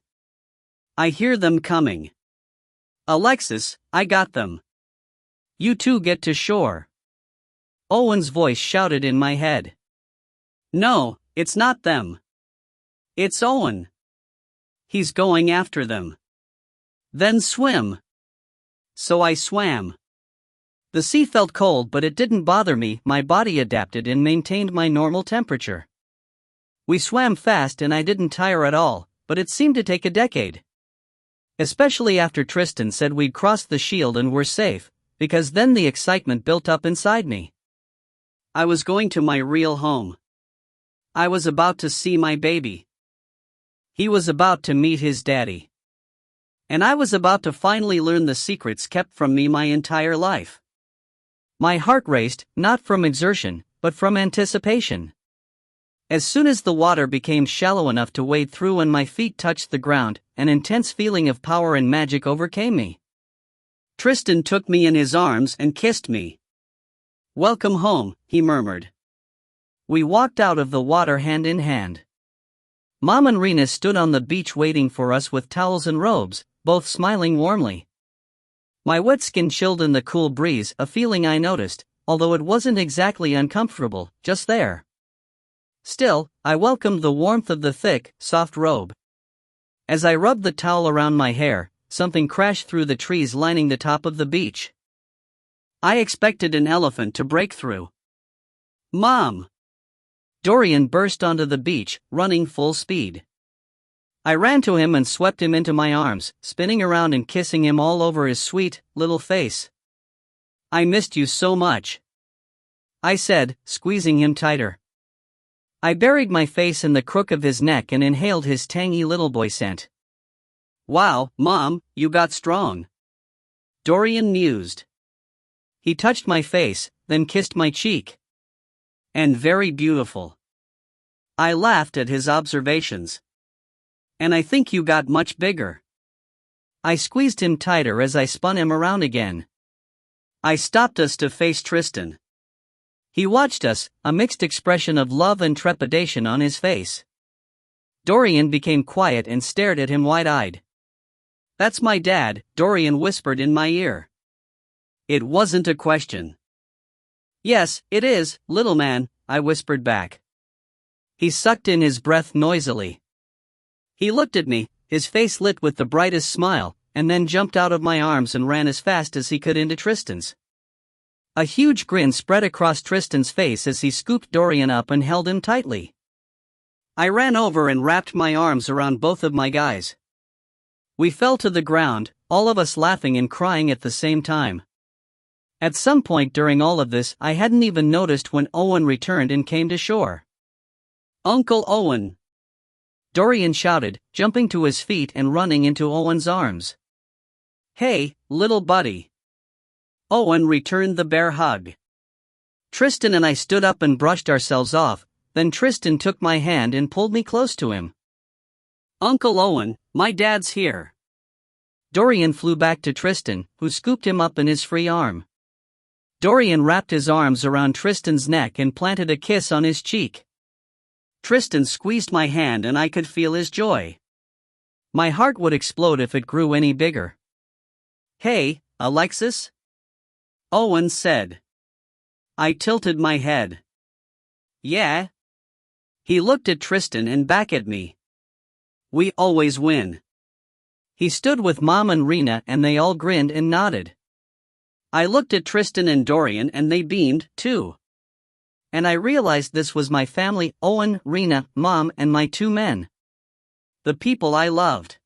I hear them coming. Alexis, I got them. You two get to shore. Owen's voice shouted in my head. No, it's not them. It's Owen. He's going after them. Then swim. So I swam. The sea felt cold, but it didn't bother me, my body adapted and maintained my normal temperature. We swam fast and I didn't tire at all, but it seemed to take a decade. Especially after Tristan said we'd crossed the shield and were safe, because then the excitement built up inside me. I was going to my real home. I was about to see my baby. He was about to meet his daddy. And I was about to finally learn the secrets kept from me my entire life. My heart raced, not from exertion, but from anticipation. As soon as the water became shallow enough to wade through and my feet touched the ground, an intense feeling of power and magic overcame me. Tristan took me in his arms and kissed me. Welcome home, he murmured. We walked out of the water hand in hand. Mom and Rena stood on the beach waiting for us with towels and robes, both smiling warmly. My wet skin chilled in the cool breeze, a feeling I noticed, although it wasn't exactly uncomfortable, just there. Still, I welcomed the warmth of the thick, soft robe. As I rubbed the towel around my hair, something crashed through the trees lining the top of the beach. I expected an elephant to break through. Mom! Dorian burst onto the beach, running full speed. I ran to him and swept him into my arms, spinning around and kissing him all over his sweet, little face. I missed you so much, I said, squeezing him tighter. I buried my face in the crook of his neck and inhaled his tangy little boy scent. Wow, Mom, you got strong, Dorian mused. He touched my face, then kissed my cheek. And very beautiful. I laughed at his observations. And I think you got much bigger. I squeezed him tighter as I spun him around again. I stopped us to face Tristan. He watched us, a mixed expression of love and trepidation on his face. Dorian became quiet and stared at him wide-eyed. "That's my dad," Dorian whispered in my ear. It wasn't a question. "Yes, it is, little man," I whispered back. He sucked in his breath noisily. He looked at me, his face lit with the brightest smile, and then jumped out of my arms and ran as fast as he could into Tristan's. A huge grin spread across Tristan's face as he scooped Dorian up and held him tightly. I ran over and wrapped my arms around both of my guys. We fell to the ground, all of us laughing and crying at the same time. At some point during all of this, I hadn't even noticed when Owen returned and came to shore. "Uncle Owen!" Dorian shouted, jumping to his feet and running into Owen's arms. "Hey, little buddy." Owen returned the bear hug. Tristan and I stood up and brushed ourselves off, then Tristan took my hand and pulled me close to him. "Uncle Owen, my dad's here." Dorian flew back to Tristan, who scooped him up in his free arm. Dorian wrapped his arms around Tristan's neck and planted a kiss on his cheek. Tristan squeezed my hand and I could feel his joy. My heart would explode if it grew any bigger. "Hey, Alexis?" Owen said. I tilted my head. "Yeah?" He looked at Tristan and back at me. "We always win." He stood with Mom and Rena and they all grinned and nodded. I looked at Tristan and Dorian and they beamed, too. And I realized this was my family: Owen, Rena, Mom, and my 2 men. The people I loved.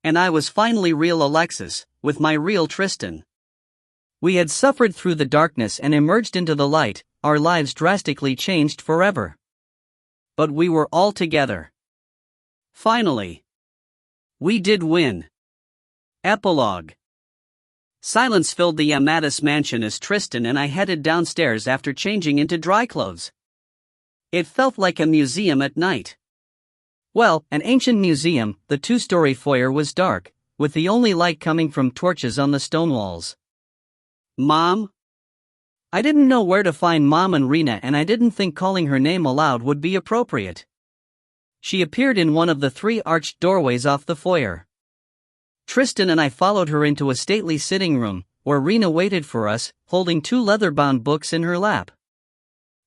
And I was finally real Alexis, with my real Tristan. We had suffered through the darkness and emerged into the light, our lives drastically changed forever. But we were all together. Finally. We did win. Epilogue. Silence filled the Amadis mansion as Tristan and I headed downstairs after changing into dry clothes. It felt like a museum at night. Well, an ancient museum. The 2-story foyer was dark, with the only light coming from torches on the stone walls. "Mom?" I didn't know where to find Mom and Rena, and I didn't think calling her name aloud would be appropriate. She appeared in one of the 3 arched doorways off the foyer. Tristan and I followed her into a stately sitting room, where Rena waited for us, holding 2 leather-bound books in her lap.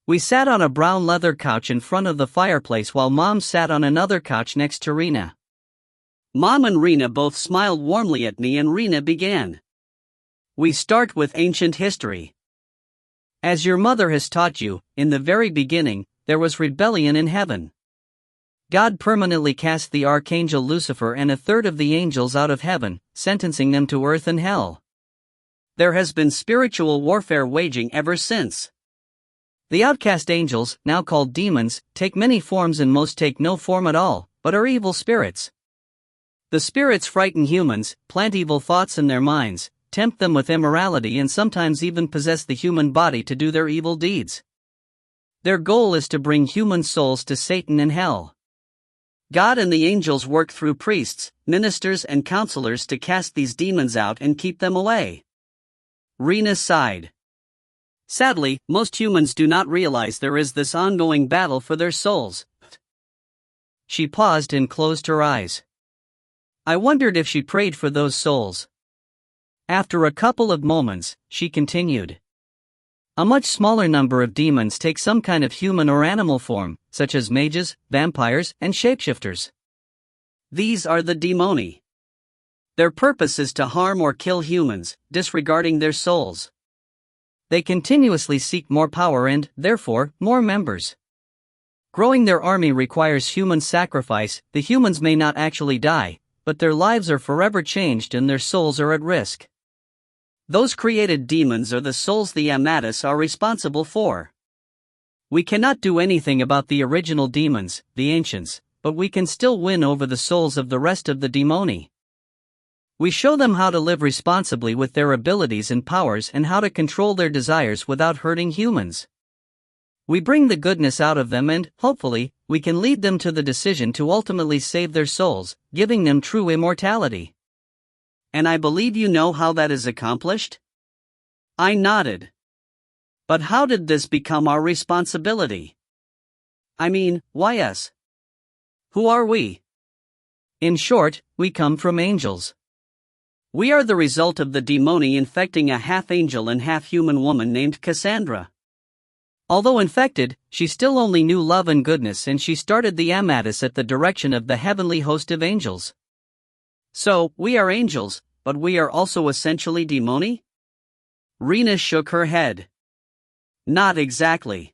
We sat on a brown leather couch in front of the fireplace while Mom sat on another couch next to Rena. Mom and Rena both smiled warmly at me and Rena began. "We start with ancient history. As your mother has taught you, in the very beginning, there was rebellion in heaven. God permanently cast the archangel Lucifer and a third of the angels out of heaven, sentencing them to earth and hell. There has been spiritual warfare waging ever since. The outcast angels, now called demons, take many forms and most take no form at all, but are evil spirits. The spirits frighten humans, plant evil thoughts in their minds, tempt them with immorality and sometimes even possess the human body to do their evil deeds. Their goal is to bring human souls to Satan and hell. God and the angels work through priests, ministers and counselors to cast these demons out and keep them away." Rena sighed. "Sadly, most humans do not realize there is this ongoing battle for their souls." She paused and closed her eyes. I wondered if she prayed for those souls. After a couple of moments, she continued. A much smaller number of demons take some kind of human or animal form, such as mages, vampires, and shapeshifters. These are the demoni. Their purpose is to harm or kill humans, disregarding their souls. They continuously seek more power and, therefore, more members. Growing their army requires human sacrifice. The humans may not actually die, but their lives are forever changed and their souls are at risk. Those created demons are the souls the Amadis are responsible for. We cannot do anything about the original demons, the ancients, but we can still win over the souls of the rest of the demoni. We show them how to live responsibly with their abilities and powers and how to control their desires without hurting humans. We bring the goodness out of them and, hopefully, we can lead them to the decision to ultimately save their souls, giving them true immortality. And I believe you know how that is accomplished? I nodded. But how did this become our responsibility? I mean, why us? Who are we? In short, we come from angels. We are the result of the demoni infecting a half-angel and half-human woman named Cassandra. Although infected, she still only knew love and goodness, and she started the Amadis at the direction of the heavenly host of angels. So, we are angels, but we are also essentially demoni? Rena shook her head. Not exactly.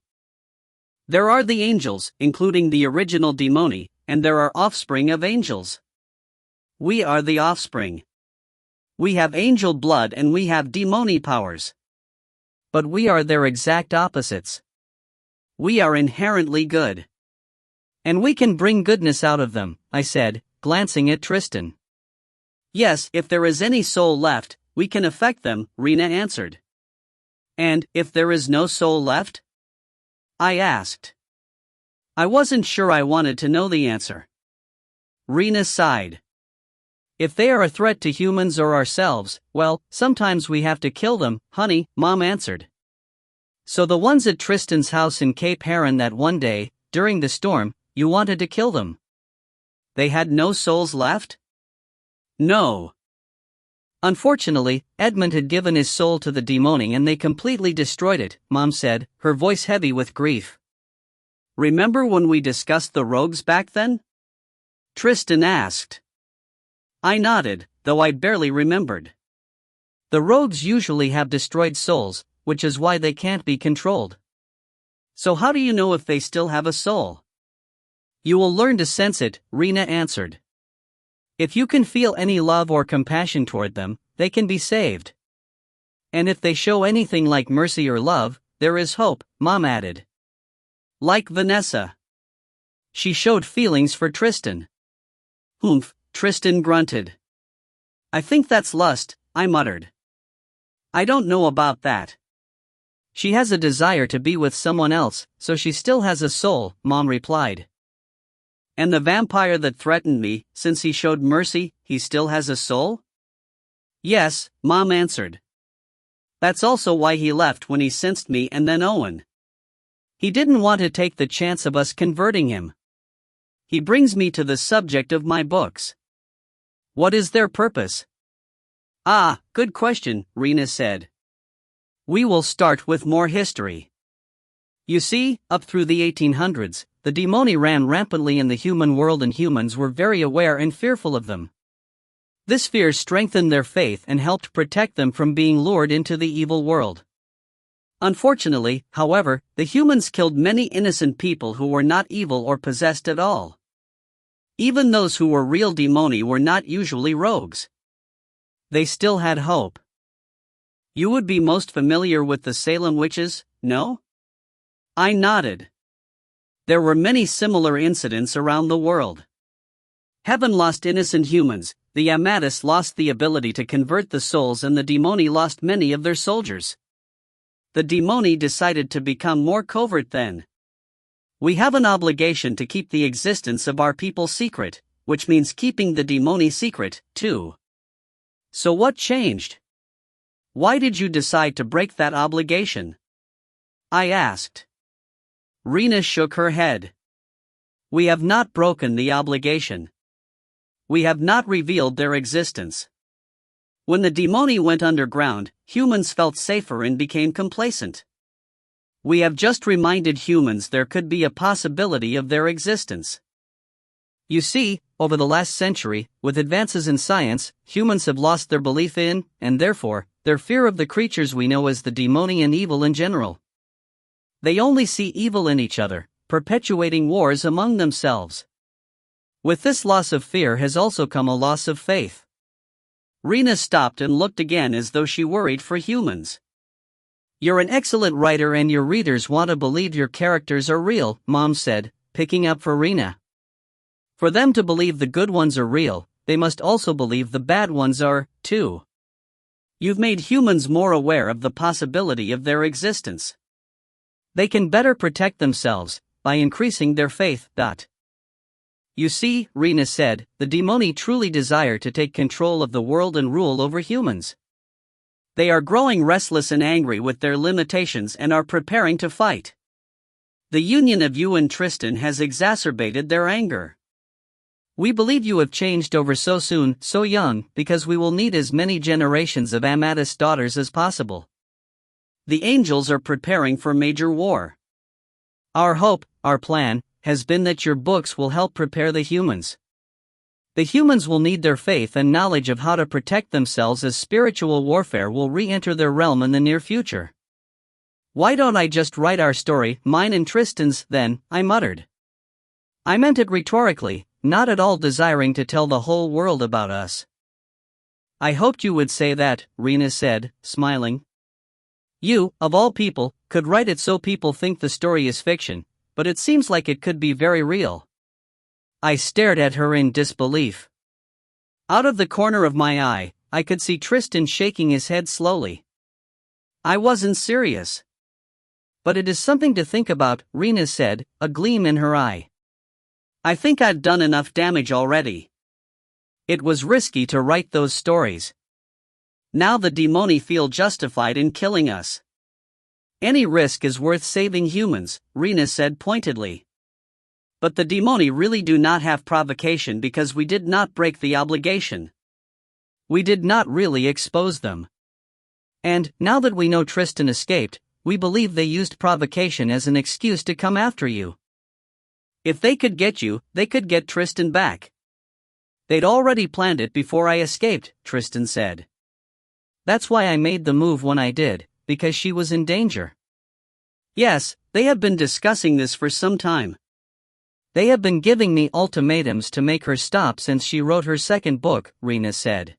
There are the angels, including the original demoni, and there are offspring of angels. We are the offspring. We have angel blood and we have demoni powers. But we are their exact opposites. We are inherently good. And we can bring goodness out of them, I said, glancing at Tristan. Yes, if there is any soul left, we can affect them, Rena answered. And, if there is no soul left? I asked. I wasn't sure I wanted to know the answer. Rena sighed. If they are a threat to humans or ourselves, well, sometimes we have to kill them, honey, Mom answered. So the ones at Tristan's house in Cape Heron that one day, during the storm, you wanted to kill them. They had no souls left? No. Unfortunately, Edmund had given his soul to the demoni and they completely destroyed it, Mom said, her voice heavy with grief. Remember when we discussed the rogues back then? Tristan asked. I nodded, though I barely remembered. The rogues usually have destroyed souls, which is why they can't be controlled. So how do you know if they still have a soul? You will learn to sense it, Rena answered. If you can feel any love or compassion toward them, they can be saved. And if they show anything like mercy or love, there is hope, Mom added. Like Vanessa. She showed feelings for Tristan. Humph, Tristan grunted. I think that's lust, I muttered. I don't know about that. She has a desire to be with someone else, so she still has a soul, Mom replied. And the vampire that threatened me, since he showed mercy, he still has a soul? Yes, Mom answered. That's also why he left when he sensed me and then Owen. He didn't want to take the chance of us converting him. He brings me to the subject of my books. What is their purpose? Ah, good question, Rena said. We will start with more history. You see, up through the 1800s, the demoni ran rampantly in the human world and humans were very aware and fearful of them. This fear strengthened their faith and helped protect them from being lured into the evil world. Unfortunately, however, the humans killed many innocent people who were not evil or possessed at all. Even those who were real demoni were not usually rogues. They still had hope. You would be most familiar with the Salem witches, no? I nodded. There were many similar incidents around the world. Heaven lost innocent humans, the Amadis lost the ability to convert the souls, and the demoni lost many of their soldiers. The demoni decided to become more covert then. We have an obligation to keep the existence of our people secret, which means keeping the demoni secret, too. So what changed? Why did you decide to break that obligation? I asked. Rena shook her head. We have not broken the obligation. We have not revealed their existence. When the demoni went underground, humans felt safer and became complacent. We have just reminded humans there could be a possibility of their existence. You see, over the last century, with advances in science, humans have lost their belief in, and therefore, their fear of the creatures we know as the demoni and evil in general. They only see evil in each other, perpetuating wars among themselves. With this loss of fear has also come a loss of faith. Rena stopped and looked again as though she worried for humans. You're an excellent writer and your readers want to believe your characters are real, Mom said, picking up for Rena. For them to believe the good ones are real, they must also believe the bad ones are, too. You've made humans more aware of the possibility of their existence. They can better protect themselves by increasing their faith. You see, Rena said, the demoni truly desire to take control of the world and rule over humans. They are growing restless and angry with their limitations and are preparing to fight. The union of you and Tristan has exacerbated their anger. We believe you have changed over so soon, so young, because we will need as many generations of Amadis daughters as possible. The angels are preparing for major war. Our hope, our plan, has been that your books will help prepare the humans. The humans will need their faith and knowledge of how to protect themselves as spiritual warfare will re-enter their realm in the near future. Why don't I just write our story, mine and Tristan's, then, I muttered. I meant it rhetorically, not at all desiring to tell the whole world about us. I hoped you would say that, Rena said, smiling. You, of all people, could write it so people think the story is fiction, but it seems like it could be very real. I stared at her in disbelief. Out of the corner of my eye, I could see Tristan shaking his head slowly. I wasn't serious. But it is something to think about, Rena said, a gleam in her eye. I think I've done enough damage already. It was risky to write those stories. Now the demoni feel justified in killing us. Any risk is worth saving humans, Rena said pointedly. But the demoni really do not have provocation because we did not break the obligation. We did not really expose them. And, now that we know Tristan escaped, we believe they used provocation as an excuse to come after you. If they could get you, they could get Tristan back. They'd already planned it before I escaped, Tristan said. That's why I made the move when I did, because she was in danger. Yes, they have been discussing this for some time. They have been giving me ultimatums to make her stop since she wrote her second book, Rena said.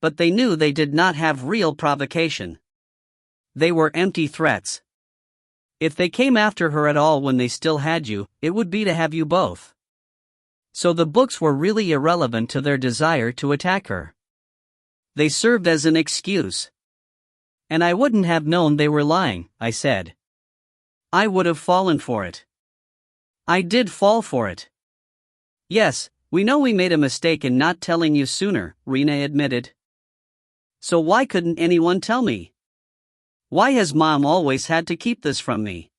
But they knew they did not have real provocation. They were empty threats. If they came after her at all when they still had you, it would be to have you both. So the books were really irrelevant to their desire to attack her. They served as an excuse. And I wouldn't have known they were lying, I said. I would have fallen for it. I did fall for it. Yes, we know we made a mistake in not telling you sooner, Rena admitted. So why couldn't anyone tell me? Why has Mom always had to keep this from me?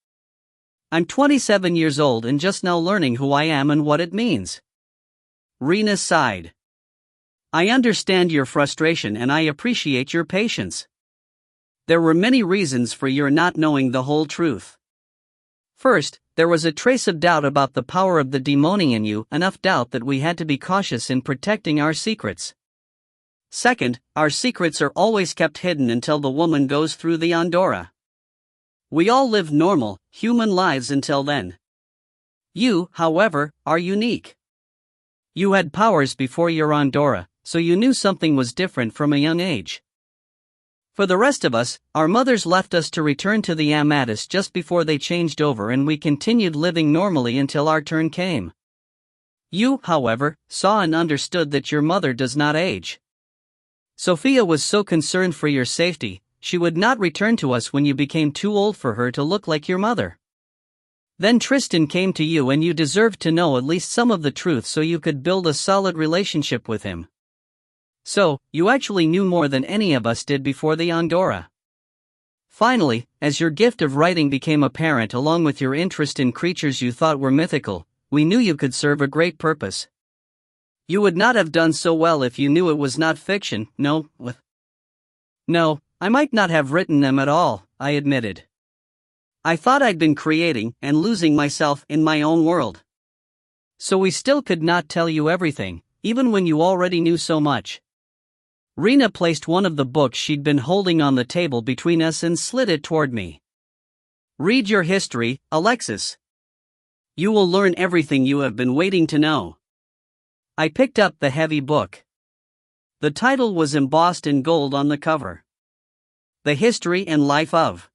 I'm 27 years old and just now learning who I am and what it means. Rena sighed. I understand your frustration and I appreciate your patience. There were many reasons for your not knowing the whole truth. First, there was a trace of doubt about the power of the demoni in you, enough doubt that we had to be cautious in protecting our secrets. Second, our secrets are always kept hidden until the woman goes through the Andorra. We all live normal, human lives until then. You, however, are unique. You had powers before your Andorra, so you knew something was different from a young age. For the rest of us, our mothers left us to return to the Amadis just before they changed over and we continued living normally until our turn came. You, however, saw and understood that your mother does not age. Sophia was so concerned for your safety, she would not return to us when you became too old for her to look like your mother. Then Tristan came to you and you deserved to know at least some of the truth so you could build a solid relationship with him. So, you actually knew more than any of us did before the Andorra. Finally, as your gift of writing became apparent along with your interest in creatures you thought were mythical, we knew you could serve a great purpose. You would not have done so well if you knew it was not fiction, no, I might not have written them at all, I admitted. I thought I'd been creating and losing myself in my own world. So we still could not tell you everything, even when you already knew so much. Rena placed one of the books she'd been holding on the table between us and slid it toward me. Read your history, Alexis. You will learn everything you have been waiting to know. I picked up the heavy book. The title was embossed in gold on the cover. The History and Life of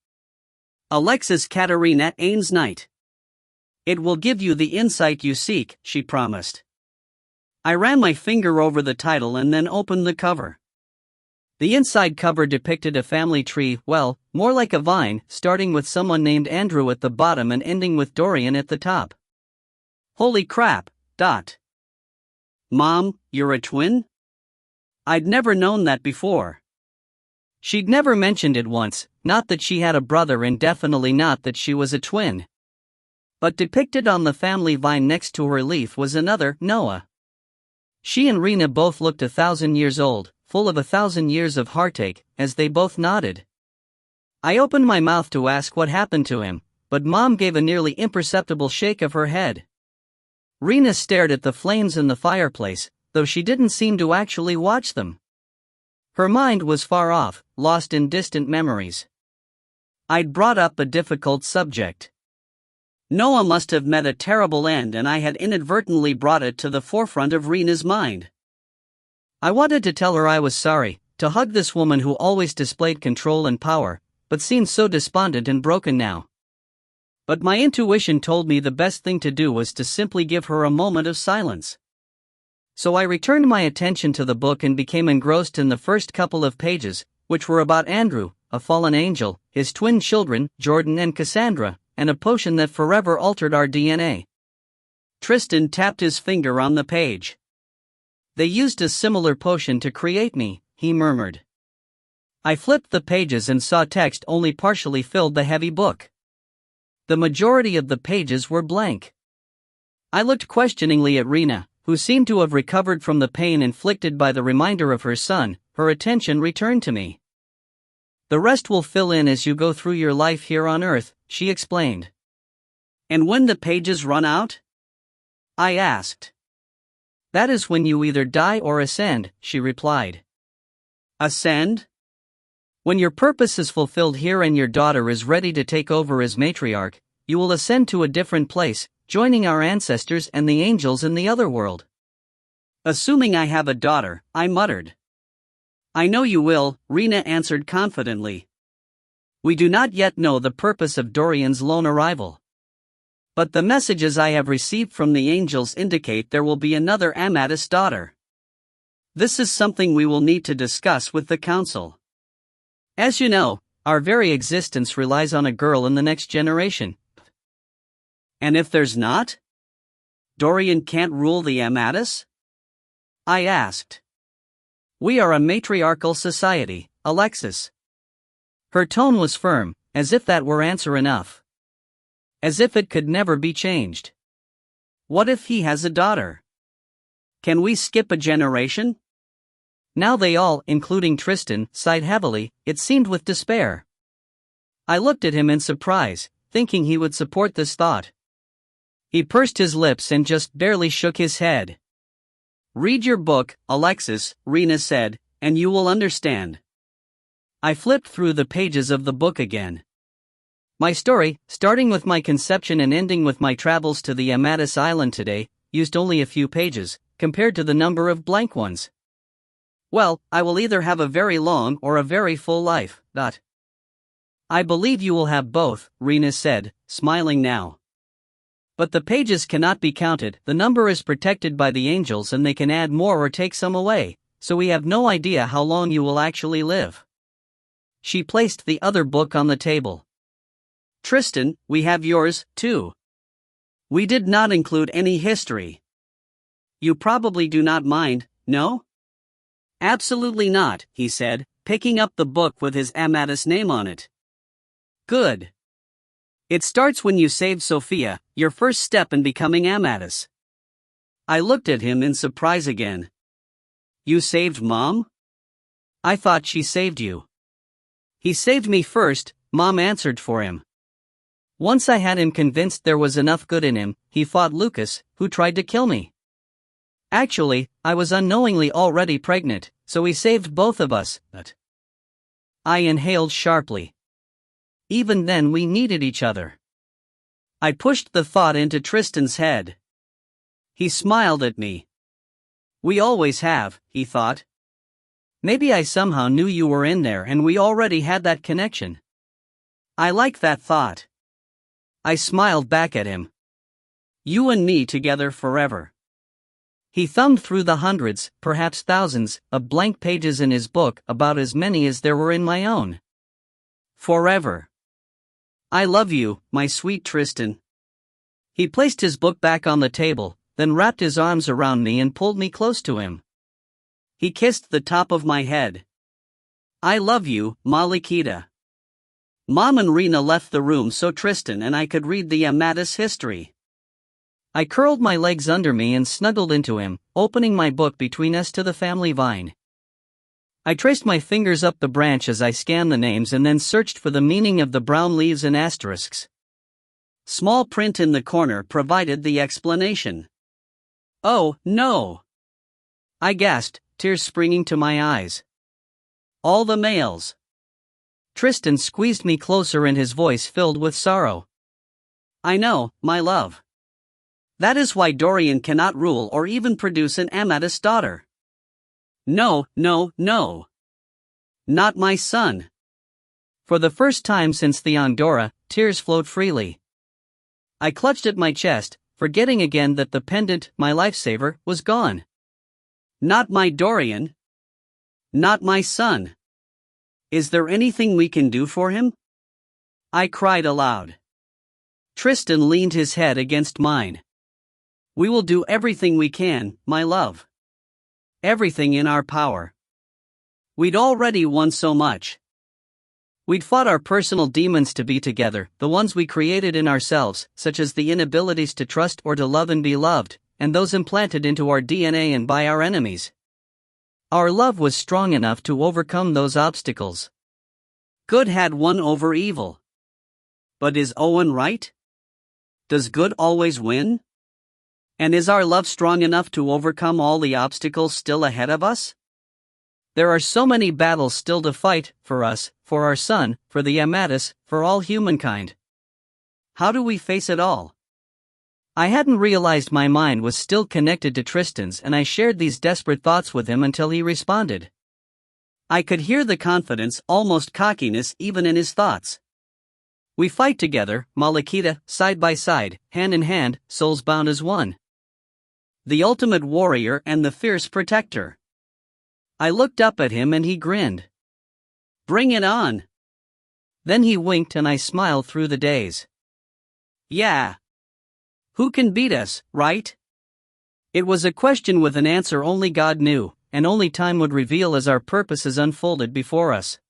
Alexis Katerina Ains Knight. It will give you the insight you seek, she promised. I ran my finger over the title and then opened the cover. The inside cover depicted a family tree, well, more like a vine, starting with someone named Andrew at the bottom and ending with Dorian at the top. Holy crap, Mom, you're a twin? I'd never known that before. She'd never mentioned it once, not that she had a brother and definitely not that she was a twin. But depicted on the family vine next to her leaf was another, Noah. She and Rena both looked 1,000 years old, full of 1,000 years of heartache, as they both nodded. I opened my mouth to ask what happened to him, but Mom gave a nearly imperceptible shake of her head. Rena stared at the flames in the fireplace, though she didn't seem to actually watch them. Her mind was far off, lost in distant memories. I'd brought up a difficult subject. Noah must have met a terrible end, and I had inadvertently brought it to the forefront of Rena's mind. I wanted to tell her I was sorry, to hug this woman who always displayed control and power, but seemed so despondent and broken now. But my intuition told me the best thing to do was to simply give her a moment of silence. So I returned my attention to the book and became engrossed in the first couple of pages, which were about Andrew, a fallen angel, his twin children, Jordan and Cassandra, and a potion that forever altered our DNA. Tristan tapped his finger on the page. They used a similar potion to create me, he murmured. I flipped the pages and saw text only partially filled the heavy book. The majority of the pages were blank. I looked questioningly at Rena, who seemed to have recovered from the pain inflicted by the reminder of her son. Her attention returned to me. The rest will fill in as you go through your life here on Earth, she explained. And when the pages run out? I asked. That is when you either die or ascend, she replied. Ascend? When your purpose is fulfilled here and your daughter is ready to take over as matriarch, you will ascend to a different place, joining our ancestors and the angels in the other world. Assuming I have a daughter, I muttered. I know you will, Rena answered confidently. We do not yet know the purpose of Dorian's lone arrival. But the messages I have received from the angels indicate there will be another Amadis daughter. This is something we will need to discuss with the council. As you know, our very existence relies on a girl in the next generation. And if there's not? Dorian can't rule the Amadis? I asked. We are a matriarchal society, Alexis. Her tone was firm, as if that were answer enough. As if it could never be changed. What if he has a daughter? Can we skip a generation? Now they all, including Tristan, sighed heavily, it seemed with despair. I looked at him in surprise, thinking he would support this thought. He pursed his lips and just barely shook his head. Read your book, Alexis, Rena said, and you will understand. I flipped through the pages of the book again. My story, starting with my conception and ending with my travels to the Amadis Island today, used only a few pages, compared to the number of blank ones. Well, I will either have a very long or a very full life. I believe you will have both, Rena said, smiling now. But the pages cannot be counted, the number is protected by the angels and they can add more or take some away, so we have no idea how long you will actually live. She placed the other book on the table. Tristan, we have yours, too. We did not include any history. You probably do not mind, no? Absolutely not, he said, picking up the book with his Amadis name on it. Good. It starts when you saved Sophia, your first step in becoming Amadis. I looked at him in surprise again. You saved Mom? I thought she saved you. He saved me first, Mom answered for him. Once I had him convinced there was enough good in him, he fought Lucas, who tried to kill me. Actually, I was unknowingly already pregnant, so he saved both of us. I inhaled sharply. Even then we needed each other. I pushed the thought into Tristan's head. He smiled at me. We always have, he thought. Maybe I somehow knew you were in there and we already had that connection. I like that thought. I smiled back at him. You and me together forever. He thumbed through the hundreds, perhaps thousands, of blank pages in his book, about as many as there were in my own. Forever. I love you, my sweet Tristan. He placed his book back on the table, then wrapped his arms around me and pulled me close to him. He kissed the top of my head. "I love you, Malikita." Mom and Rena left the room so Tristan and I could read the Amadis history. I curled my legs under me and snuggled into him, opening my book between us to the family vine. I traced my fingers up the branch as I scanned the names and then searched for the meaning of the brown leaves and asterisks. Small print in the corner provided the explanation. "Oh, no!" I gasped, tears springing to my eyes. "All the males." Tristan squeezed me closer and his voice filled with sorrow. "I know, my love. That is why Dorian cannot rule or even produce an Amadis daughter. No, no, no. Not my son." For the first time since the Andorra, tears flowed freely. I clutched at my chest, forgetting again that the pendant, my lifesaver, was gone. Not my Dorian. Not my son. Is there anything we can do for him? I cried aloud. Tristan leaned his head against mine. "We will do everything we can, my love. Everything in our power. We'd already won so much. We'd fought our personal demons to be together, the ones we created in ourselves, such as the inabilities to trust or to love and be loved, and those implanted into our DNA and by our enemies. Our love was strong enough to overcome those obstacles. Good had won over evil. But is Owen right? Does good always win? And is our love strong enough to overcome all the obstacles still ahead of us? There are so many battles still to fight, for us, for our son, for the Amadis, for all humankind. How do we face it all? I hadn't realized my mind was still connected to Tristan's, and I shared these desperate thoughts with him until he responded. I could hear the confidence, almost cockiness, even in his thoughts. "We fight together, Malikita, side by side, hand in hand, souls bound as one. The ultimate warrior and the fierce protector." I looked up at him and he grinned. "Bring it on." Then he winked and I smiled through the days. Yeah. Who can beat us, right? It was a question with an answer only God knew, and only time would reveal as our purposes unfolded before us.